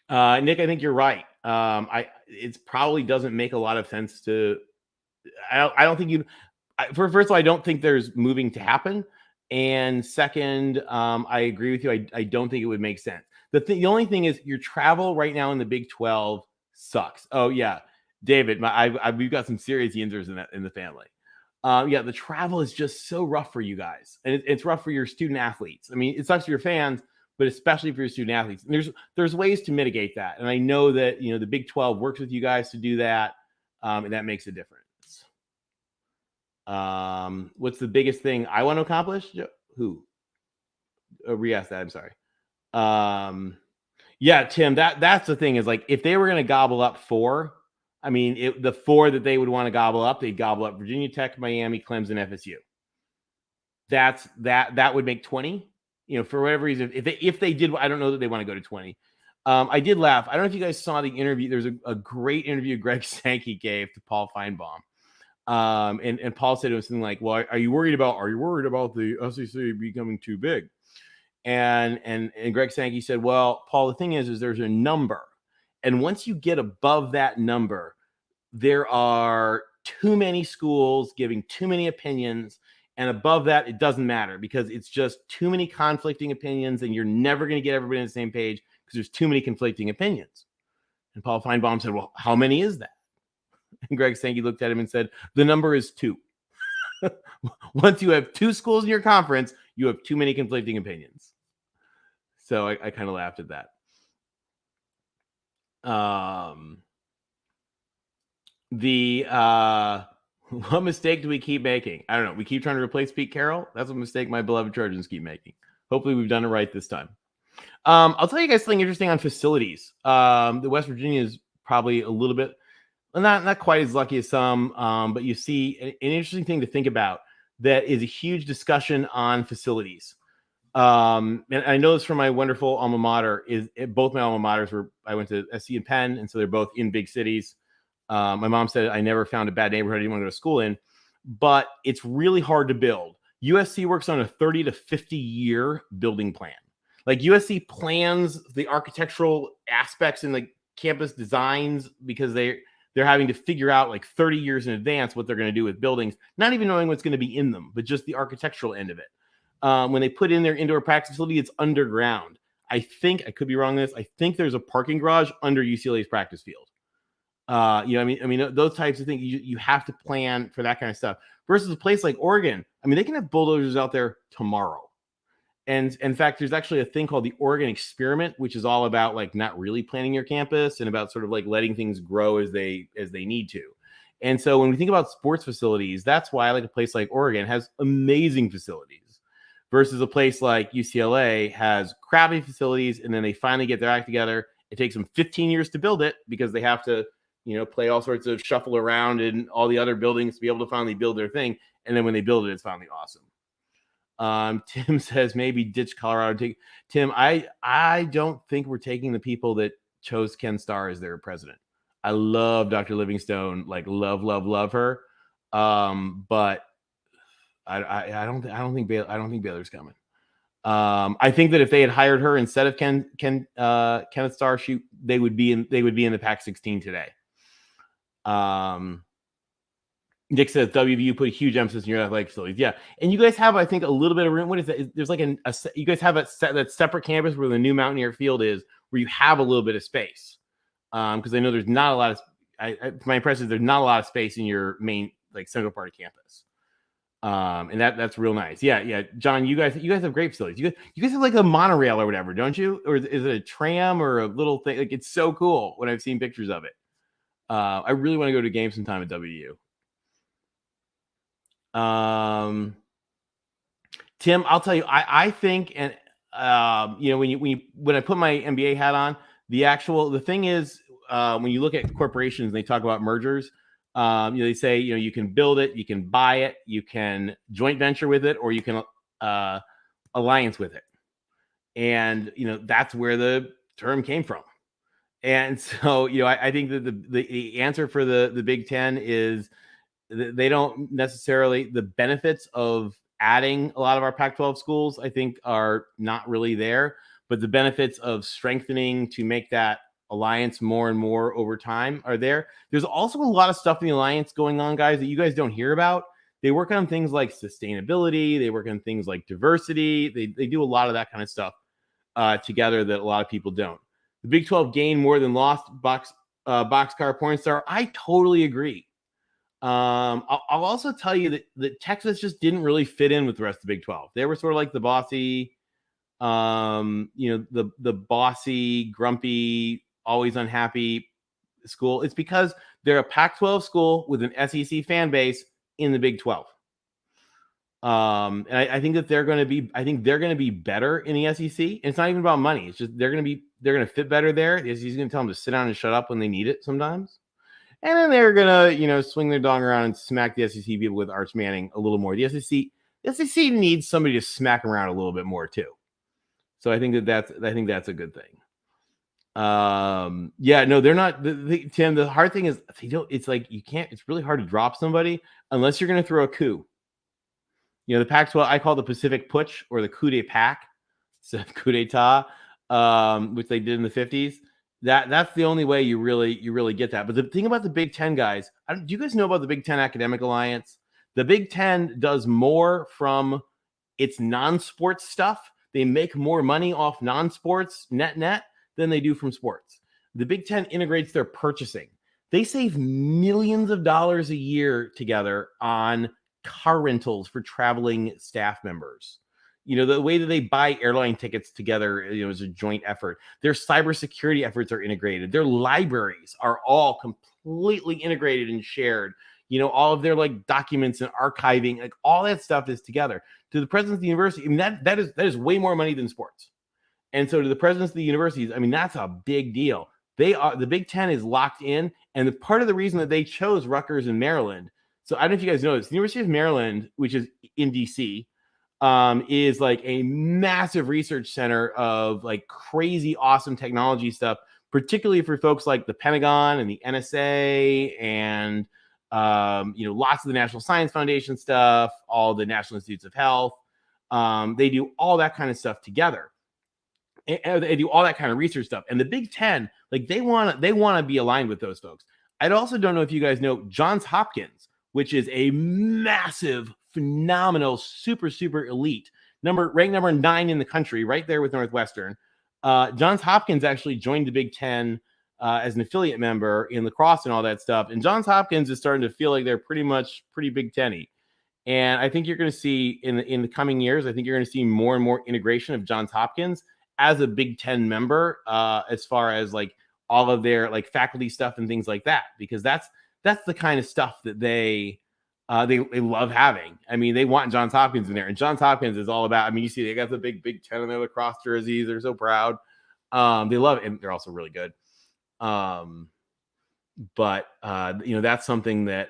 Nick, I think you're right. It probably doesn't make a lot of sense to. I don't think you. First of all, I don't think there's moving to happen. And second, I agree with you. I don't think it would make sense. The only thing is your travel right now in the Big 12 sucks. Oh yeah. David, we've got some serious yinzers in the family. Yeah, the travel is just so rough for you guys, and it's rough for your student athletes. I mean, it sucks for your fans, but especially for your student athletes. And there's ways to mitigate that. And I know that, the Big 12 works with you guys to do that. And that makes a difference. What's the biggest thing I want to accomplish? Who? Re-ask that. I'm sorry. Yeah, Tim, that's the thing is like, if they were going to gobble up 4, the 4 that they would want to gobble up, they'd gobble up Virginia Tech, Miami, Clemson, FSU. That would make 20, for whatever reason. If they did, I don't know that they want to go to 20. I did laugh. I don't know if you guys saw the interview. There's a great interview Greg Sankey gave to Paul Feinbaum. And Paul said it was something like, well, are you worried about the SEC becoming too big? And Greg Sankey said, well, Paul, the thing is there's a number. And once you get above that number, there are too many schools giving too many opinions. And above that, it doesn't matter because it's just too many conflicting opinions and you're never going to get everybody on the same page because there's too many conflicting opinions. And Paul Feinbaum said, well, how many is that? And Greg Sankey looked at him and said, the number is 2. Once you have 2 schools in your conference, you have too many conflicting opinions. So I kind of laughed at that. What mistake do we keep making? I don't know. We keep trying to replace Pete Carroll. That's a mistake my beloved Trojans keep making. Hopefully we've done it right this time. I'll tell you guys something interesting on facilities. The West Virginia is probably a little bit, not quite as lucky as some, but you see an interesting thing to think about that is a huge discussion on facilities. And I know this from my wonderful alma mater. Both my alma maters I went to SC and Penn, and so they're both in big cities. My mom said I never found a bad neighborhood I didn't want to go to school in, but it's really hard to build. USC works on a 30 to 50 year building plan. Like USC plans the architectural aspects and the campus designs because they're having to figure out like 30 years in advance what they're going to do with buildings, not even knowing what's going to be in them, but just the architectural end of it. When they put in their indoor practice facility, it's underground. I could be wrong on this. I think there's a parking garage under UCLA's practice field. Those types of things, you have to plan for that kind of stuff versus a place like Oregon. They can have bulldozers out there tomorrow. And in fact, there's actually a thing called the Oregon Experiment, which is all about like not really planning your campus and about sort of like letting things grow as they need to. And so when we think about sports facilities, that's why I like a place like Oregon has amazing facilities versus a place like UCLA has crappy facilities. And then they finally get their act together. It takes them 15 years to build it because they have to, play all sorts of shuffle around in all the other buildings to be able to finally build their thing. And then when they build it, it's finally awesome. Tim says maybe ditch Colorado. Tim, I don't think we're taking the people that chose Ken Starr as their president. I love Dr. Livingstone, like love her. But I don't think Baylor's coming. I think that if they had hired her instead of Kenneth Starr, they would be in the Pac-16 today. Nick says WVU put a huge emphasis in your athletic facilities. Yeah, and you guys have, I think, a little bit of room. What is that? There's like you guys have that separate campus where the new Mountaineer Field is, where you have a little bit of space. Because I know there's not a lot of. My impression is there's not a lot of space in your main like central part of campus. And that's real nice. Yeah, John, you guys have great facilities. You guys have like a monorail or whatever, don't you? Or is it a tram or a little thing? Like it's so cool when I've seen pictures of it. I really want to go to games sometime at WVU. Tim, I'll tell you, I think, and when I put my MBA hat on, the thing is, when you look at corporations, they talk about mergers. They say, you can build it, you can buy it, you can joint venture with it, or you can alliance with it. And, that's where the term came from. And so, I think that the answer for the Big Ten is they don't necessarily, the benefits of adding a lot of our Pac-12 schools, I think, are not really there. But the benefits of strengthening to make that alliance more and more over time are there. There's also a lot of stuff in the alliance going on, guys, that you guys don't hear about. They work on things like sustainability. They work on things like diversity. They do a lot of that kind of stuff together that a lot of people don't. The Big 12 gained more than lost boxcar porn star. I totally agree. I'll also tell you that Texas just didn't really fit in with the rest of the Big 12. They were sort of like the bossy the bossy, grumpy, always unhappy school. It's because they're a Pac-12 school with an SEC fan base in the Big 12. And I think that they're going to be better in the SEC. And it's not even about money. It's just they're going to fit better there. The SEC is going to tell them to sit down and shut up when they need it sometimes. And then they're going to, swing their dong around and smack the SEC people with Arch Manning a little more. The SEC needs somebody to smack them around a little bit more too. So I think that's a good thing. They're not. Tim, the hard thing is it's like you can't. It's really hard to drop somebody unless you're going to throw a coup. The Pac-12, I call the Pacific Putsch or the coup de Pac, so coup d'etat, which they did in the 50s. That's the only way you really get that. But the thing about the Big Ten guys, do you guys know about the Big Ten Academic Alliance? The Big Ten does more from its non-sports stuff. They make more money off non-sports net than they do from sports. The Big Ten integrates their purchasing. They save millions of dollars a year together on car rentals for traveling staff members. The way that they buy airline tickets together, is a joint effort. Their cybersecurity efforts are integrated. Their libraries are all completely integrated and shared. All of their documents and archiving, all that stuff is together. To the presidents of the university, that is way more money than sports. And so to the presidents of the universities, that's a big deal. The Big Ten is locked in, and part of the reason that they chose Rutgers in Maryland. So I don't know if you guys know this. The University of Maryland, which is in DC, is a massive research center of crazy awesome technology stuff, particularly for folks like the Pentagon and the NSA and lots of the National Science Foundation stuff, all the National Institutes of Health. They do all that kind of stuff together. And they do all that kind of research stuff. And the Big Ten, they want to be aligned with those folks. I also don't know if you guys know Johns Hopkins, which is a massive, phenomenal, super, super elite ranked number 9 in the country, right there with Northwestern. Johns Hopkins actually joined the Big Ten as an affiliate member in lacrosse and all that stuff. And Johns Hopkins is starting to feel like they're pretty Big Ten-y. And I think you're going to see in the coming years, I think you're going to see more and more integration of Johns Hopkins as a Big Ten member, as far as all of their faculty stuff and things like that, because that's the kind of stuff that they love having. They want Johns Hopkins in there, and Johns Hopkins is all about. You see they got the Big Ten on their lacrosse jerseys. They're so proud. They love it, and they're also really good. But that's something that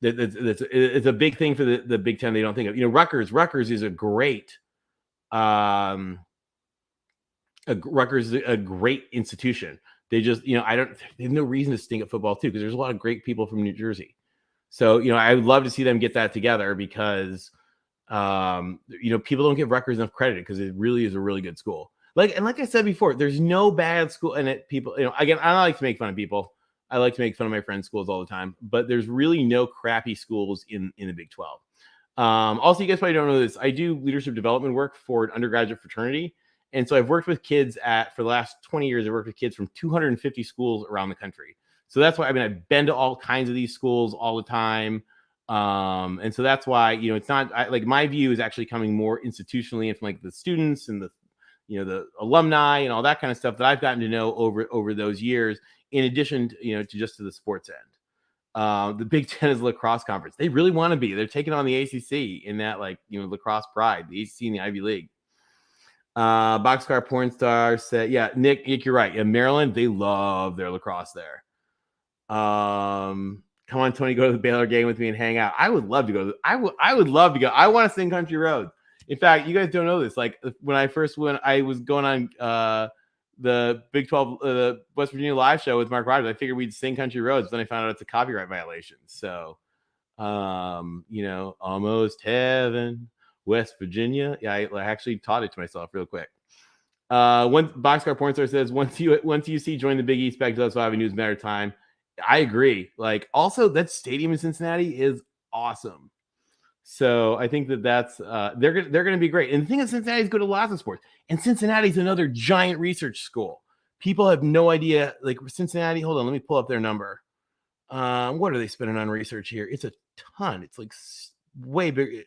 it's a big thing for the Big Ten. They don't think of. Rutgers is a great. Rutgers is a great institution. They just, they have no reason to stink at football too, because there's a lot of great people from New Jersey. So, I would love to see them get that together because, people don't give Rutgers enough credit because it really is a really good school. Like I said before, there's no bad school in it. People, again, I like to make fun of people. I like to make fun of my friends' schools all the time, but there's really no crappy schools in the Big 12. Also, you guys probably don't know this. I do leadership development work for an undergraduate fraternity. And so I've worked with kids for the last 20 years, I've worked with kids from 250 schools around the country. So that's why, I've been to all kinds of these schools all the time. And so that's why, it's not my view is actually coming more institutionally and from the students and the alumni and all that kind of stuff that I've gotten to know over those years, in addition to, to the sports end. The Big Ten is a lacrosse conference. They really want to be. They're taking on the ACC in that lacrosse pride, the ACC and the Ivy League. Boxcar Porn Star said, yeah, Nick, you're right. In Maryland, they love their lacrosse there. Come on, Tony, go to the Baylor game with me and hang out. I would love to go. I would love to go. I want to sing Country Roads. In fact, you guys don't know this. When I was going on the Big 12, the West Virginia live show with Mark Rogers, I figured we'd sing Country Roads. But then I found out it's a copyright violation. So, almost heaven. West Virginia. Yeah, I actually taught it to myself real quick. One Boxcar Porn Star says, once you see join the Big East back to us, Avenue is a matter of time. I agree. Also that stadium in Cincinnati is awesome. So I think that's they're going to be great. And the thing is, Cincinnati's good at lots of sports, and Cincinnati's another giant research school. People have no idea. Cincinnati. Hold on, let me pull up their number. What are they spending on research here? It's a ton. It's way bigger.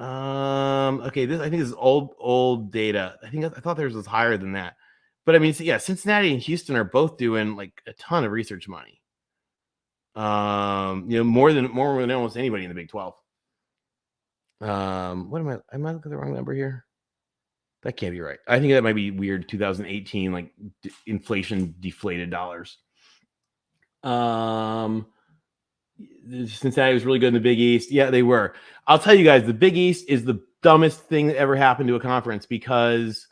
Okay, I think this is old data. I thought theirs was higher than that. But I mean, so yeah, Cincinnati and Houston are both doing like a ton of research money. More than almost anybody in the Big 12. What am I looking at the wrong number here? That can't be right. I think that might be weird. 2018, like inflation deflated dollars. Cincinnati was really good in the Big East. Yeah, they were. I'll tell you guys, the Big East is the dumbest thing that ever happened to a conference because,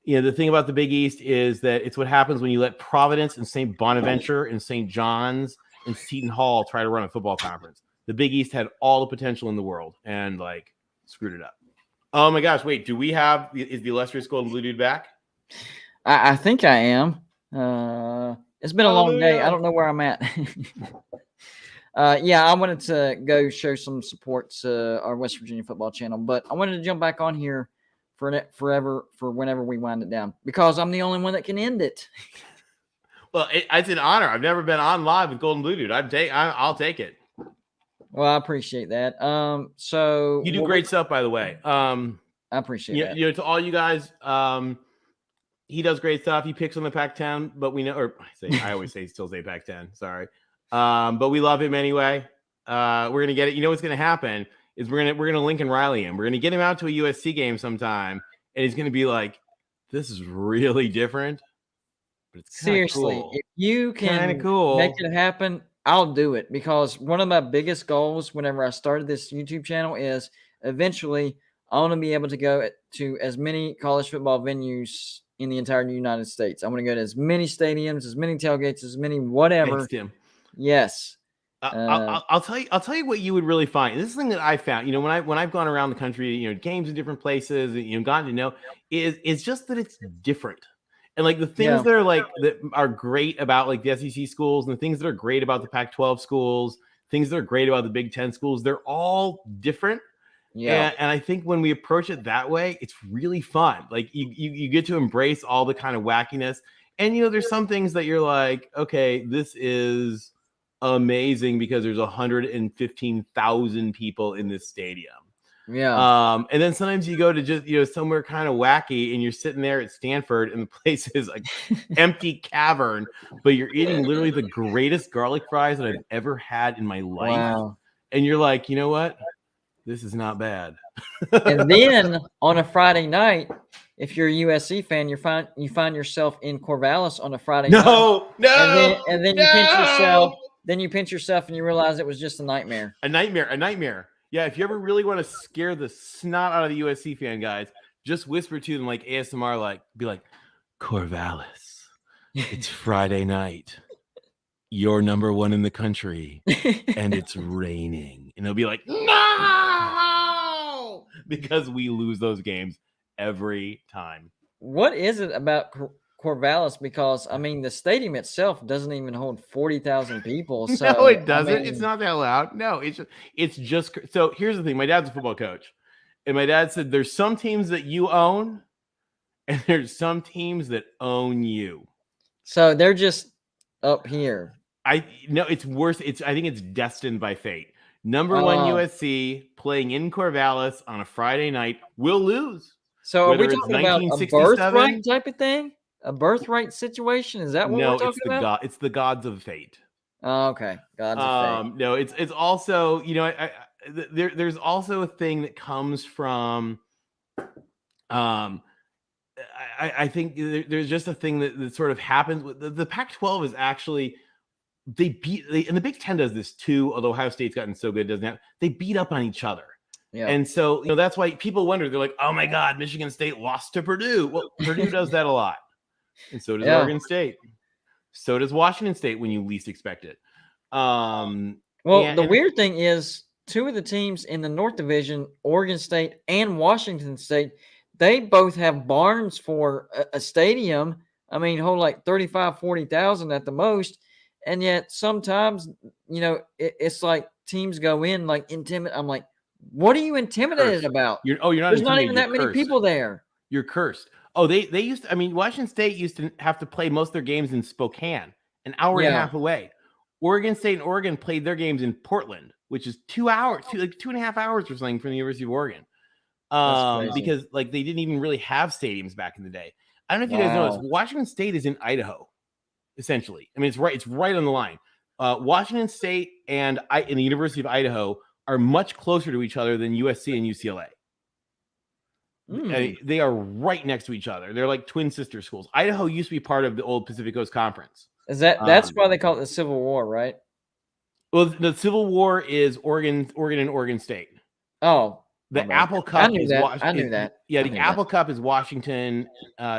the thing about the Big East is that it's what happens when you let Providence and St. Bonaventure and St. John's and Seton Hall try to run a football conference. The Big East had all the potential in the world and screwed it up. Oh my gosh! Wait, is the illustrious Golden Blue Dude back? I think I am. It's been a long day. I don't know where I'm at. I wanted to go show some support to our West Virginia football channel, but I wanted to jump back on here for whenever we wind it down because I'm the only one that can end it. Well, it's an honor. I've never been on live with Golden Blue Dude. I'll take it. Well, I appreciate that. So you do great stuff, by the way. I appreciate that. To all you guys, he does great stuff. He picks on the Pac-10, but we know, I always still say Pac-10. Sorry. But we love him anyway. We're gonna get it. You know what's gonna happen is we're gonna Lincoln Riley him. We're gonna get him out to a USC game sometime, and he's gonna be like, "This is really different." But it's seriously cool. If you can cool. make it happen, I'll do it because one of my biggest goals whenever I started this YouTube channel is eventually I want to be able to go to as many college football venues in the entire United States. I want to go to as many stadiums, as many tailgates, as many whatever. Thanks, Tim. Yes. I'll tell you what you would really find. This is the thing that I found, when I've gone around the country, games in different places, gotten to know is just that it's different. And the things that are that are great about the SEC schools and the things that are great about the Pac-12 schools, things that are great about the Big Ten schools, they're all different. Yeah. And I think when we approach it that way, it's really fun. You get to embrace all the kind of wackiness. And, there's some things that you're like, okay, this is amazing because there's 115,000 people in this stadium. Yeah. And then sometimes you go to just, somewhere kind of wacky and you're sitting there at Stanford and the place is like empty cavern, but you're eating literally the greatest garlic fries that I've ever had in my life. Wow. And you're like, you know what? This is not bad. And then on a Friday night, if you're a USC fan, you find yourself in Corvallis on a Friday night. No. And then you pinch yourself. Then you pinch yourself and you realize it was just a nightmare. A nightmare. Yeah, if you ever really want to scare the snot out of the USC fan guys, just whisper to them like ASMR, be like, Corvallis, it's Friday night. You're number one in the country, and it's raining. And they'll be like, no! Because we lose those games every time. What is it about Corvallis? Because, the stadium itself doesn't even hold 40,000 people. So, no, it doesn't. It's not that loud. No, it's just. So here's the thing. My dad's a football coach. And my dad said there's some teams that you own, and there's some teams that own you. So they're just up here. No, it's worse. I think it's destined by fate. Number one USC playing in Corvallis on a Friday night will lose. So are we talking about a birthright type of thing? A birthright situation? Is that what we're talking about? It's the gods of fate. Oh, okay. Gods of fate. No, it's also, there's also a thing that comes from I think there's just a thing that sort of happens with the Pac-12 is actually and the Big Ten does this too, although Ohio State's gotten so good, they beat up on each other. Yeah. And so, that's why people wonder, they're like, oh my God, Michigan State lost to Purdue. Well, Purdue does that a lot. And so does Oregon State. So does Washington State when you least expect it. The weird thing is two of the teams in the North Division, Oregon State and Washington State, they both have barns for a stadium. Hold like 35, 40,000 at the most. And yet sometimes, it's like teams go in like intimidate. I'm like, what are you intimidated about? You're not. There's not even that many people there. You're cursed. Oh, they used to, Washington State used to have to play most of their games in Spokane, an hour and a half away. Oregon State and Oregon played their games in Portland, which is 2 hours, 2.5 hours or something from the University of Oregon. because like they didn't even really have stadiums back in the day. I don't know if you guys know this. Washington State is in Idaho, essentially. I mean, it's right on the line. Washington State and the University of Idaho are much closer to each other than USC and UCLA. They are right next to each other. They're like twin sister schools. Idaho used to be part of the old Pacific Coast Conference. That's why they call it the Civil War, right? Well, the Civil War is Oregon and Oregon State. Oh, the Apple Cup. I knew that. Yeah, the Apple Cup is Washington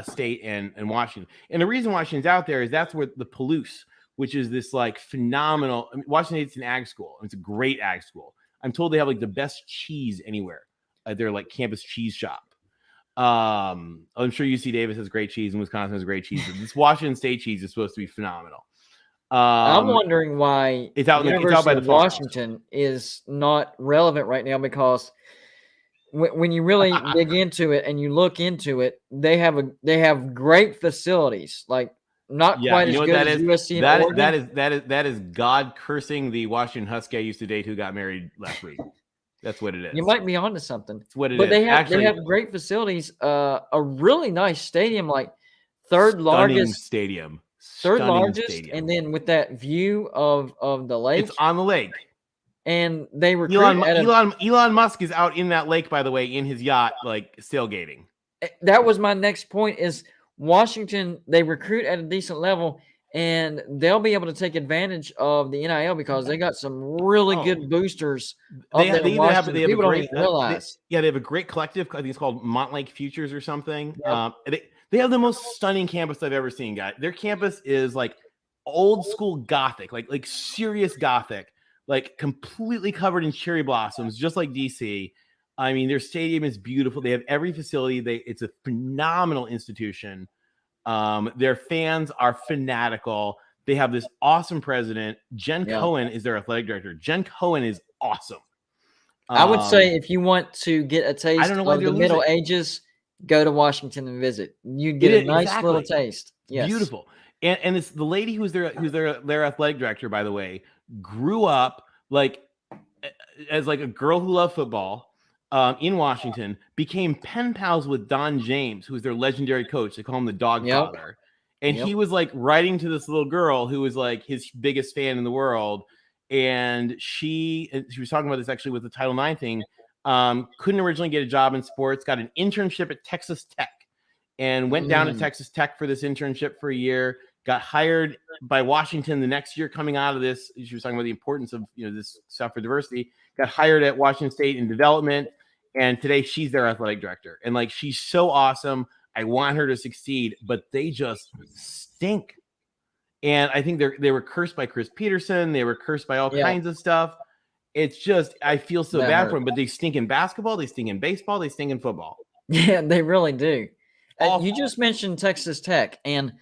State and Washington. And the reason Washington's out there is that's where the Palouse, which is this like phenomenal. I mean, Washington State's an ag school. It's a great ag school. I'm told they have like the best cheese anywhere. They're like campus cheese shop. I'm sure UC Davis has great cheese and Wisconsin has great cheese. But this Washington State cheese is supposed to be phenomenal. I'm wondering why it's out by the Washington is not relevant right now, because when you really dig into it and you look into it, they have great facilities, like not quite as good as USC and Oregon. That is God cursing the Washington Husky I used to date who got married last week. That's what it is. You might be onto something. That's what it but is. They have great facilities. A really nice stadium, like third largest, and then with that view of the lake. It's on the lake. And they recruit Elon Musk is out in that lake, by the way, in his yacht, like sailgating. That was my next point. Is Washington? They recruit at a decent level, and they'll be able to take advantage of the NIL because they got some really good boosters. They have a great collective. I think it's called Montlake Futures or something. Yep. They have the most stunning campus I've ever seen, guys. Their campus is like old school Gothic, like serious Gothic, like completely covered in cherry blossoms, just like DC. I mean, their stadium is beautiful. They have every facility. It's a phenomenal institution. Their fans are fanatical. They have this awesome president. Jen Cohen is their athletic director. Jen Cohen is awesome. I would say if you want to get a taste of the Middle Ages, go to Washington and visit. You'd get a nice little taste. Yes. Beautiful. And it's the lady who's their athletic director, by the way, grew up like as like a girl who loved football. In Washington, became pen pals with Don James, who's their legendary coach. They call him the Dog Father. And he was like writing to this little girl who was like his biggest fan in the world. And she was talking about this actually with the Title IX thing. Couldn't originally get a job in sports, got an internship at Texas Tech and went down to Texas Tech for this internship for a year, got hired by Washington the next year coming out of this. She was talking about the importance of this stuff for diversity, got hired at Washington State in development. And today she's their athletic director. And like, she's so awesome. I want her to succeed, but they just stink. And I think they were cursed by Chris Peterson. They were cursed by all kinds of stuff. It's just, I feel so bad for them, but they stink in basketball. They stink in baseball. They stink in football. Yeah, they really do. You just mentioned Texas Tech. And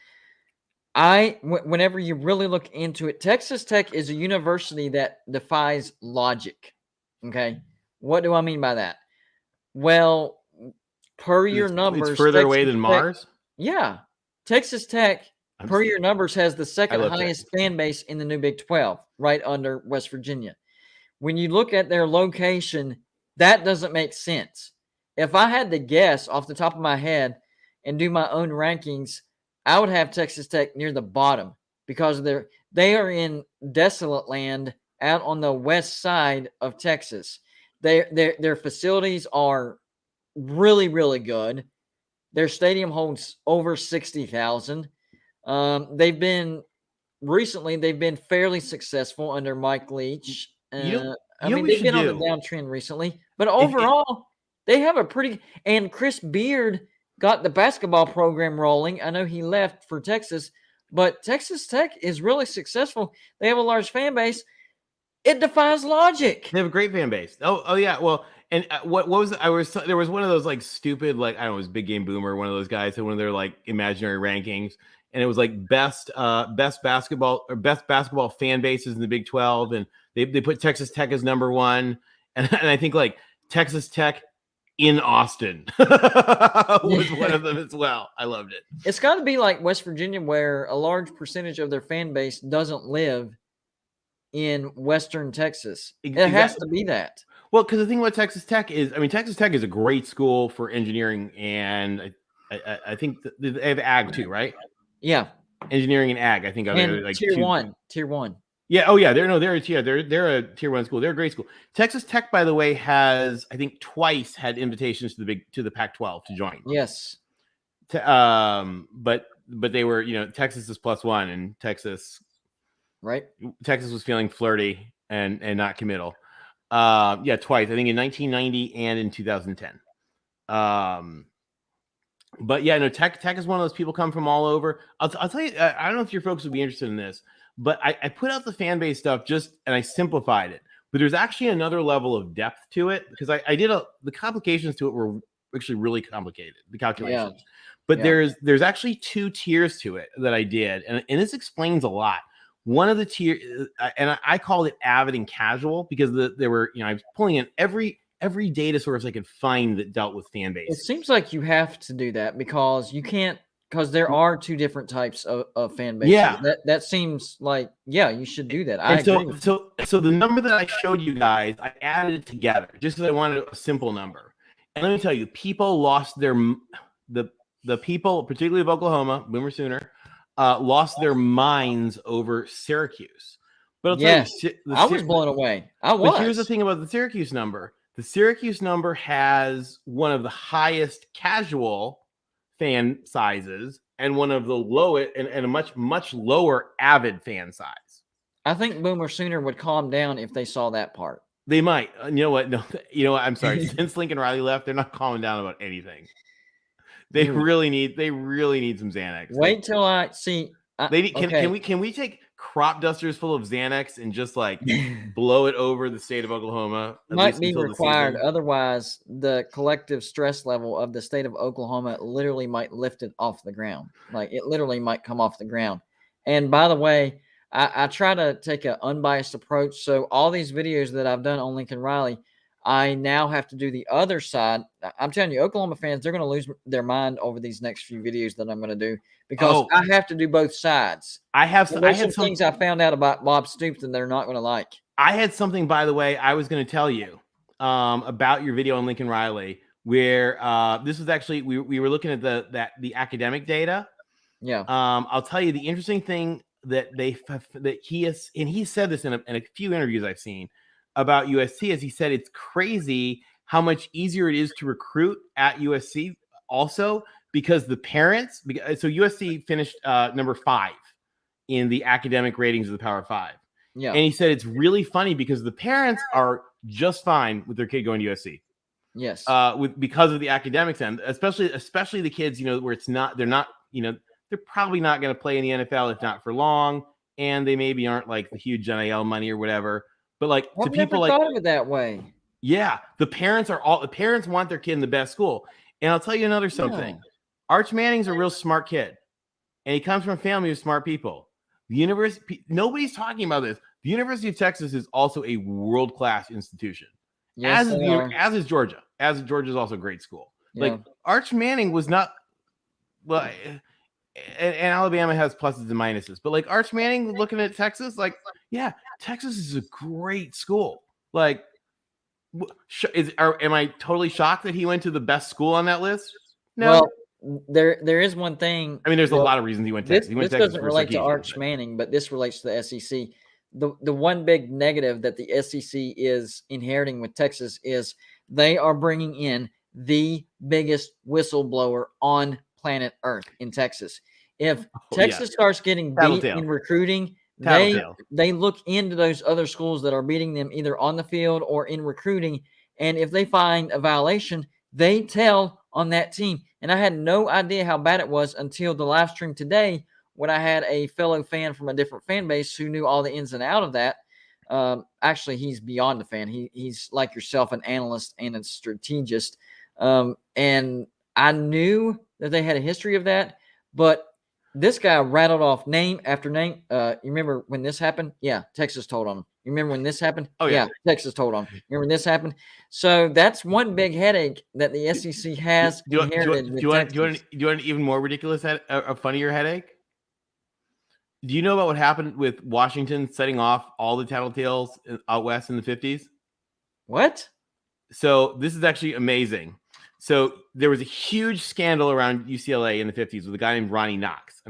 whenever you really look into it, Texas Tech is a university that defies logic. Okay. What do I mean by that? Well, per your numbers, it's further away than Mars. Yeah, Texas Tech, per your numbers, has the second highest fan base in the new Big 12, right under West Virginia. When you look at their location, that doesn't make sense. If I had to guess off the top of my head and do my own rankings, I would have Texas Tech near the bottom because they are in desolate land out on the west side of Texas. Their facilities are really, really good. Their stadium holds over 60,000. They've been fairly successful under Mike Leach. They've been on the downtrend recently, but overall, they have a pretty. And Chris Beard got the basketball program rolling. I know he left for Texas, but Texas Tech is really successful. They have a large fan base. It defies logic. They have a great fan base. Oh yeah. Well, and what was there was one of those like stupid, like, I don't know, it was Big Game Boomer, one of those guys had one of their like imaginary rankings, and it was like best basketball fan bases in the Big 12, and they put Texas Tech as number one, and I think like Texas Tech in Austin was one of them as well. I loved it. It's got to be like West Virginia, where a large percentage of their fan base doesn't live in Western Texas. It has to be that. Well, because the thing about Texas Tech is, I mean, Texas Tech is a great school for engineering, and I think they have ag too, right? Yeah, engineering and ag. I think are and like tier one. Yeah. Oh yeah. They're a tier one school. They're a great school. Texas Tech, by the way, has I think twice had invitations to the Pac-12 to join. Yes. But they were, Texas is +1, and Texas was feeling flirty and not committal. Yeah, twice. I think in 1990 and in 2010. But yeah, no, Tech is one of those people come from all over. I'll tell you, I don't know if your folks would be interested in this, but I put out the fan base stuff and I simplified it. But there's actually another level of depth to it, because I did the complications to it were actually really complicated, the calculations. Yeah. But there's actually 2 tiers to it that I did, and this explains a lot. One of the tiers, and I called it avid and casual, because there were, I was pulling in every data source I could find that dealt with fan base. It seems like you have to do that because you can't, because there are 2 different types of fan bases. Yeah. That seems like, you should do that. So the number that I showed you guys, I added it together just because I wanted a simple number. And let me tell you, people lost the people, particularly of Oklahoma, Boomer Sooner, lost their minds over Syracuse. But I'll tell you, I was blown away. But here's the thing about the Syracuse number. The Syracuse number has one of the highest casual fan sizes and one of the lowest and a much lower avid fan size. I think Boomer Sooner would calm down if they saw that part. They might. You know what? No, I'm sorry. Since Lincoln Riley left, they're not calming down about anything. They really need some Xanax. Wait till I see. Can we take crop dusters full of Xanax and just like blow it over the state of Oklahoma? Might be required. Otherwise, the collective stress level of the state of Oklahoma literally might lift it off the ground. Like it literally might come off the ground. And by the way, I try to take an unbiased approach. So all these videos that I've done on Lincoln Riley, I now have to do the other side. I'm telling you, Oklahoma fans, they're going to lose their mind over these next few videos that I'm going to do, because I have to do both sides. I had some things I found out about Bob Stoops that they're not going to like. I had something, by the way, I was going to tell you about your video on Lincoln Riley, where this was actually we were looking at the academic data. Yeah. I'll tell you the interesting thing that he said this in a few interviews I've seen about USC, as he said it's crazy how much easier it is to recruit at USC also, because the parents, so USC finished number 5 in the academic ratings of the Power 5. Yeah. And he said it's really funny because the parents are just fine with their kid going to USC. Yes. Because of the academics end, especially the kids, where they're probably not going to play in the NFL if not for long, and they maybe aren't like the huge NIL money or whatever. But like I've to people never like thought of it that way. Yeah, the parents want their kid in the best school. And I'll tell you another something. Arch Manning's a real smart kid, and he comes from a family of smart people. The university, nobody's talking about this. The University of Texas is also a world-class institution. Yes, as is Georgia. As Georgia is also a great school. Yeah. Like Arch Manning was not well. And Alabama has pluses and minuses, but like Arch Manning looking at Texas, like, yeah, Texas is a great school. Like, am I totally shocked that he went to the best school on that list? No. Well, there is one thing. I mean, there's a lot of reasons he went to Texas. This doesn't relate to Arch Manning, but this relates to the SEC. The one big negative that the SEC is inheriting with Texas is they are bringing in the biggest whistleblower on planet Earth in Texas. If Texas starts getting beat in recruiting, they look into those other schools that are beating them either on the field or in recruiting. And if they find a violation, they tell on that team. And I had no idea how bad it was until the live stream today, when I had a fellow fan from a different fan base who knew all the ins and outs of that. Actually, he's beyond a fan. He's like yourself, an analyst and a strategist. And I knew that they had a history of that, but this guy rattled off name after name. You remember when this happened? Yeah, Texas told on him. You remember when this happened? Oh, yeah. Texas told on him. Remember when this happened? So that's one big headache that the SEC has inherited. Do you want an even more ridiculous, a funnier headache? Do you know about what happened with Washington setting off all the tattletales out west in the 50s? What? So this is actually amazing. So there was a huge scandal around UCLA in the 50s with a guy named Ronnie Knox.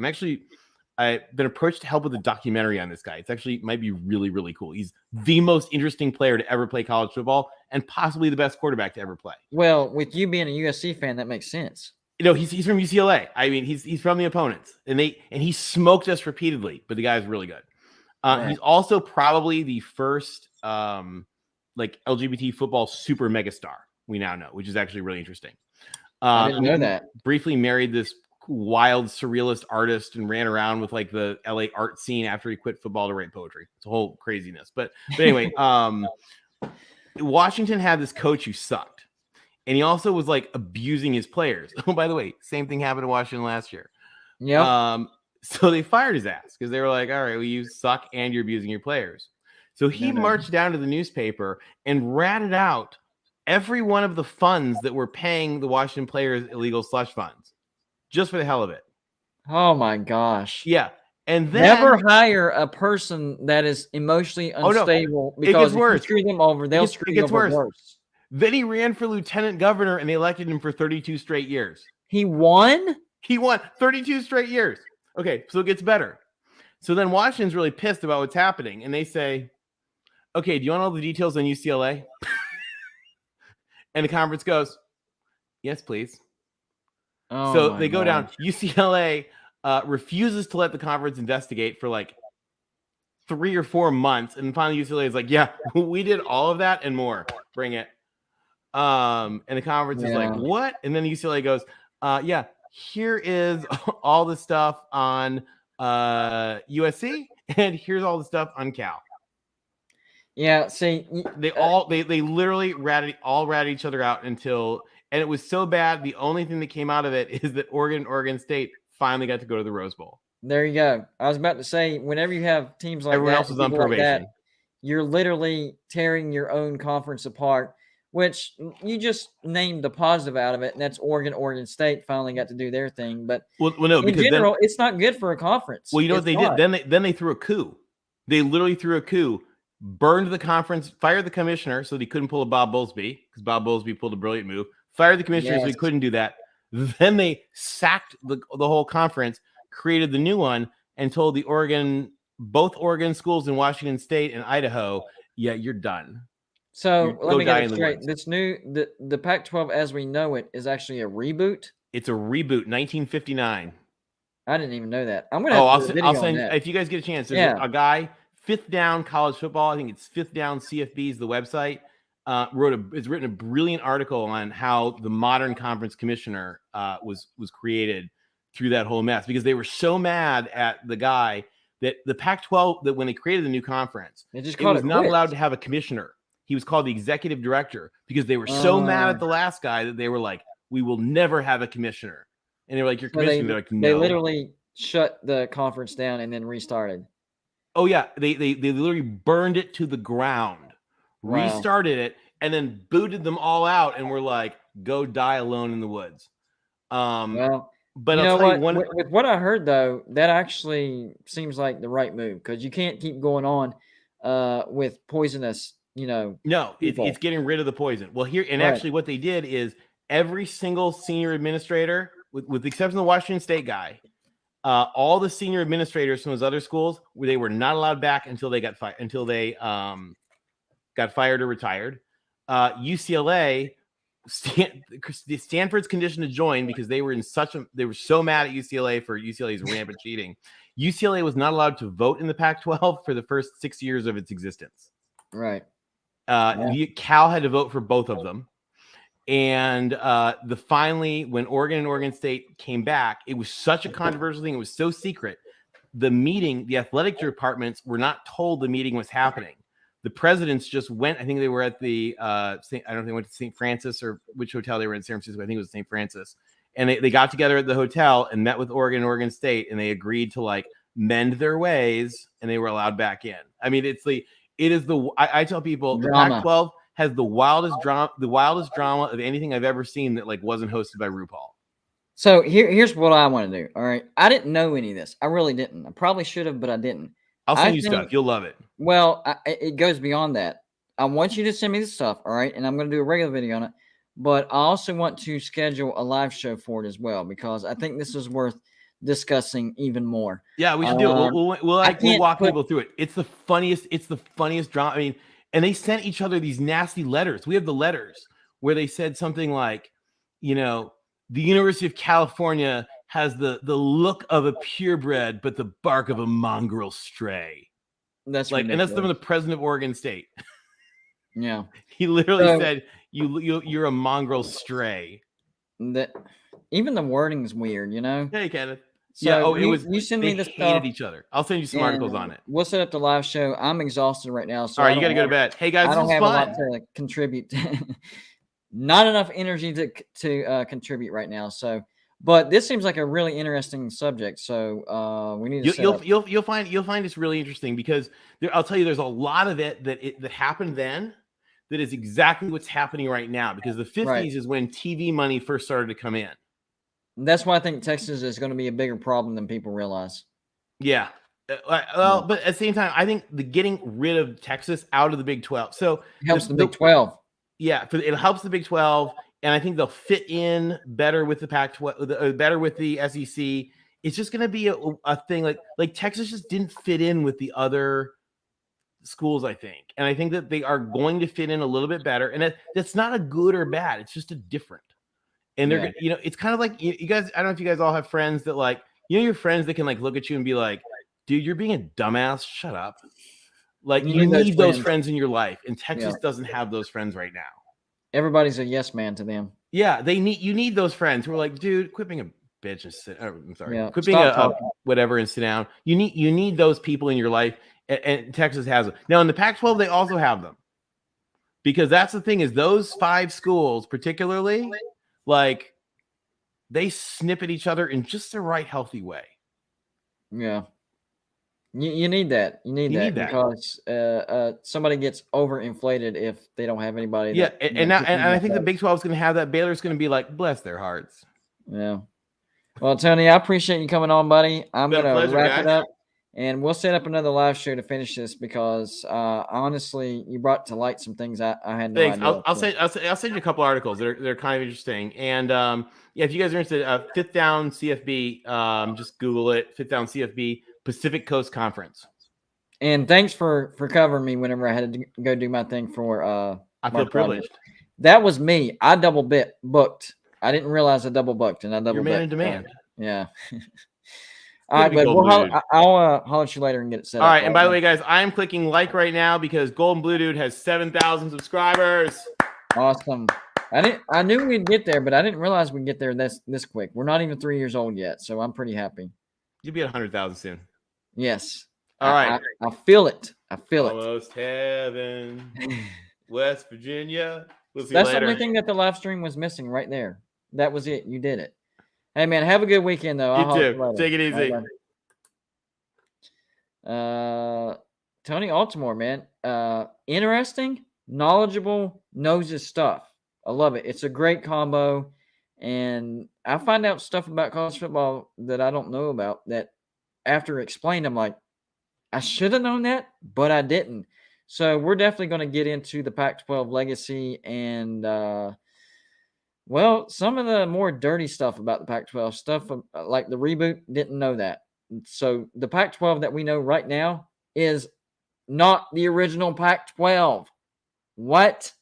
I've been approached to help with a documentary on this guy. It's actually might be really, really cool. He's the most interesting player to ever play college football and possibly the best quarterback to ever play. Well, with you being a USC fan, that makes sense. He's from UCLA. I mean, he's from the opponents, and he smoked us repeatedly, but the guy's really good. Right. He's also probably the first like LGBT football super megastar we now know, which is actually really interesting. I didn't know that. Briefly married this wild surrealist artist and ran around with like the LA art scene after he quit football to write poetry. It's a whole craziness. But anyway, Washington had this coach who sucked. And he also was like abusing his players. Oh, by the way, same thing happened to Washington last year. Yeah. So they fired his ass because they were like, all right, well, you suck and you're abusing your players. So he marched down to the newspaper and ratted out every one of the funds that were paying the Washington players illegal slush funds just for the hell of it. Oh my gosh. Yeah. And then never hire a person that is emotionally unstable because if you screw them over, they'll screw you over worse. Then he ran for lieutenant governor and they elected him for 32 straight years. He won? He won 32 straight years. Okay, so it gets better. So then Washington's really pissed about what's happening. And they say, okay, do you want all the details on UCLA? And the conference goes, yes, please. Oh so they go down. UCLA refuses to let the conference investigate for like 3 or 4 months. And finally UCLA is like, yeah, we did all of that and more. Bring it. And the conference is like, what? And then UCLA goes, yeah, here is all the stuff on USC, and here's all the stuff on Cal. Yeah, see, they literally ratted each other out until, and it was so bad. The only thing that came out of it is that Oregon State finally got to go to the Rose Bowl. There you go. I was about to say, whenever you have teams like everyone that, else is on probation. Like that, you're literally tearing your own conference apart. Which you just named the positive out of it, and that's Oregon State finally got to do their thing. But no, in general, it's not good for a conference. Well, you know what they did? Then they threw a coup. They literally threw a coup, burned the conference, fired the commissioner so that he couldn't pull a Bob Bowlesby because Bob Bowlesby pulled a brilliant move. Fired the commissioner so he couldn't do that. Then they sacked the whole conference, created the new one, and told both Oregon schools in Washington State and Idaho, yeah, you're done. So let me get it straight. This the Pac-12 as we know it is actually a reboot. It's a reboot, 1959. I didn't even know that. I'm gonna. I'll send if you guys get a chance. There's a guy, Fifth Down College Football. I think it's Fifth Down CFB is the website. It's written a brilliant article on how the modern conference commissioner was created through that whole mess because they were so mad at the guy that the Pac-12 that when they created the new conference, it was not allowed to have a commissioner. He was called the executive director because they were so mad at the last guy that they were like, we will never have a commissioner. And they were like, your commissioner. They're like, no. They literally shut the conference down and then restarted. Oh, yeah. They literally burned it to the ground, restarted it, and then booted them all out and were like, go die alone in the woods. Well, but you know what? With what I heard, though, that actually seems like the right move because you can't keep going on with poisonous. No, it's getting rid of the poison. Well, here and actually, what they did is every single senior administrator, with the exception of the Washington State guy, all the senior administrators from those other schools, they were not allowed back until they got fired. Until they got fired or retired. UCLA, Stanford's conditioned to join because they were so mad at UCLA for UCLA's rampant cheating. UCLA was not allowed to vote in the Pac-12 for the first 6 years of its existence. Right. Cal had to vote for both of them. And finally, when Oregon and Oregon State came back, it was such a controversial thing. It was so secret. The athletic departments were not told the meeting was happening. The presidents just went. I think they were at the, I don't think they went to St. Francis or which hotel they were in San Francisco. I think it was St. Francis. And they got together at the hotel and met with Oregon and Oregon State. And they agreed to like mend their ways and they were allowed back in. I mean, I tell people the Pac-12 has the wildest drama of anything I've ever seen that like wasn't hosted by RuPaul. So here's what I want to do. All right. I didn't know any of this. I really didn't. I probably should have, but I didn't. I'll send you stuff. You'll love it. Well, it goes beyond that. I want you to send me the stuff, all right? And I'm going to do a regular video on it. But I also want to schedule a live show for it as well, because I think this is worth discussing even more. Yeah, we should do it. We'll walk people through it. It's the funniest drama. I mean, and they sent each other these nasty letters. We have the letters where they said something like, the University of California has the look of a purebred, but the bark of a mongrel stray. That's like, ridiculous. and that's from the president of Oregon State. Yeah, he literally said, "You're a mongrel stray." That even the wording's weird, Hey, Kenneth. So you send me the hated stuff. each other. I'll send you some articles on it. We'll set up the live show. I'm exhausted right now, so all right, you got to go to bed. Hey guys, I don't this have was a fun. lot to contribute. Not enough energy to contribute right now. So, but this seems like a really interesting subject. So we need to. You'll find this really interesting, because I'll tell you, there's a lot of it that happened then that is exactly what's happening right now, because the 50s is when TV money first started to come in. That's why I think Texas is going to be a bigger problem than people realize. Yeah. But at the same time, I think the getting rid of Texas out of the Big 12. So it helps the Big 12. Yeah, it helps the Big 12, and I think they'll fit in better with the Pac-12, better with the SEC. It's just going to be a thing like Texas just didn't fit in with the other schools, I think, and I think that they are going to fit in a little bit better. And that's not a good or bad; it's just a different. And they're it's kind of like you guys. I don't know if you guys all have friends that your friends that can look at you and be like, "Dude, you're being a dumbass. Shut up." Like you need those friends in your life, and Texas doesn't have those friends right now. Everybody's a yes man to them. Yeah, you need those friends who are like, dude, quit being a bitch and sit. I'm sorry, Yeah, quit being a whatever and sit down. You need those people in your life, and Texas has them. Now in the Pac-12, they also have them, because that's the thing is those 5 schools particularly, they snip at each other in just the right healthy way. Yeah. You need that. You need that because somebody gets overinflated if they don't have anybody. Yeah, and I think the Big 12 is going to have that. Baylor's going to be like, bless their hearts. Yeah. Well, Tony, I appreciate you coming on, buddy. I'm going to wrap it up, and we'll set up another live show to finish this because honestly, you brought to light some things I had no idea. I'll send you a couple articles. They're kind of interesting. And if you guys are interested, Fifth Down CFB, just Google it. Fifth Down CFB. Pacific Coast Conference. And thanks for covering me whenever I had to go do my thing for I feel privileged. That was me. I double booked. I didn't realize I double booked, and I double booked. You're man in demand. Yeah. All right, but I'll holler at you later and get it set up. All right, and by the way, guys, I am clicking like right now because Golden Blue Dude has 7,000 subscribers. Awesome. I knew we'd get there, but I didn't realize we'd get there this quick. We're not even 3 years old yet, so I'm pretty happy. You'll be at 100,000 soon. Yes. All right. I feel it. I feel Almost heaven, West Virginia. We'll see That's you later. the only thing that the live stream was missing right there. That was it. You did it. Hey, man, have a good weekend, though. You too. Take it easy. Tony Altimore, man. Interesting, knowledgeable, knows his stuff. I love it. It's a great combo. And I find out stuff about college football that I don't know about that after explained, I'm like, I should have known that, but I didn't. So we're definitely going to get into the Pac-12 legacy and, some of the more dirty stuff about the Pac-12 stuff, like the reboot, didn't know that. So the Pac-12 that we know right now is not the original Pac-12. What?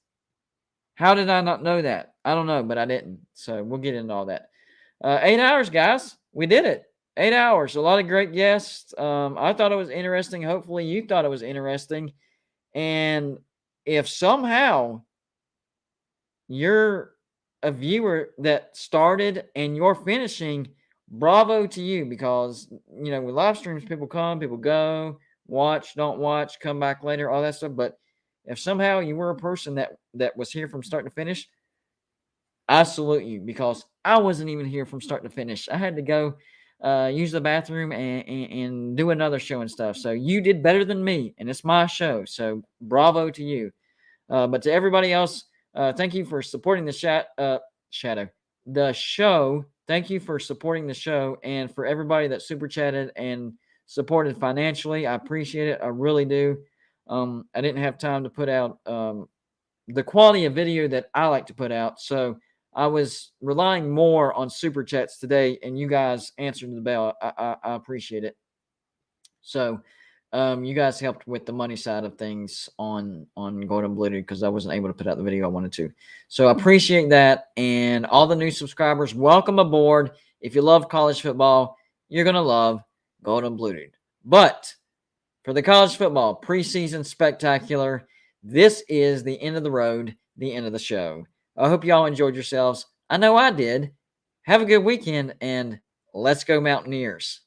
How did I not know that? I don't know, but I didn't. So we'll get into all that. 8 hours, guys. We did it. 8 hours. A lot of great guests. I thought it was interesting. Hopefully you thought it was interesting. And if somehow you're a viewer that started and you're finishing, bravo to you, because, with live streams, people come, people go, watch, don't watch, come back later, all that stuff. But if somehow you were a person that was here from start to finish, I salute you, because I wasn't even here from start to finish. I had to go use the bathroom and do another show and stuff. So you did better than me, and it's my show. So bravo to you. But to everybody else, thank you for supporting the show. Thank you for supporting the show, and for everybody that super chatted and supported financially. I appreciate it. I really do. I didn't have time to put out the quality of video that I like to put out. So I was relying more on super chats today, and you guys answered the bell. I appreciate it. So you guys helped with the money side of things on Golden Blue because I wasn't able to put out the video I wanted to. So I appreciate that. And all the new subscribers, welcome aboard. If you love college football, you're going to love Golden Blue. But for the college football preseason spectacular, this is the end of the road, the end of the show. I hope y'all enjoyed yourselves. I know I did. Have a good weekend, and let's go Mountaineers.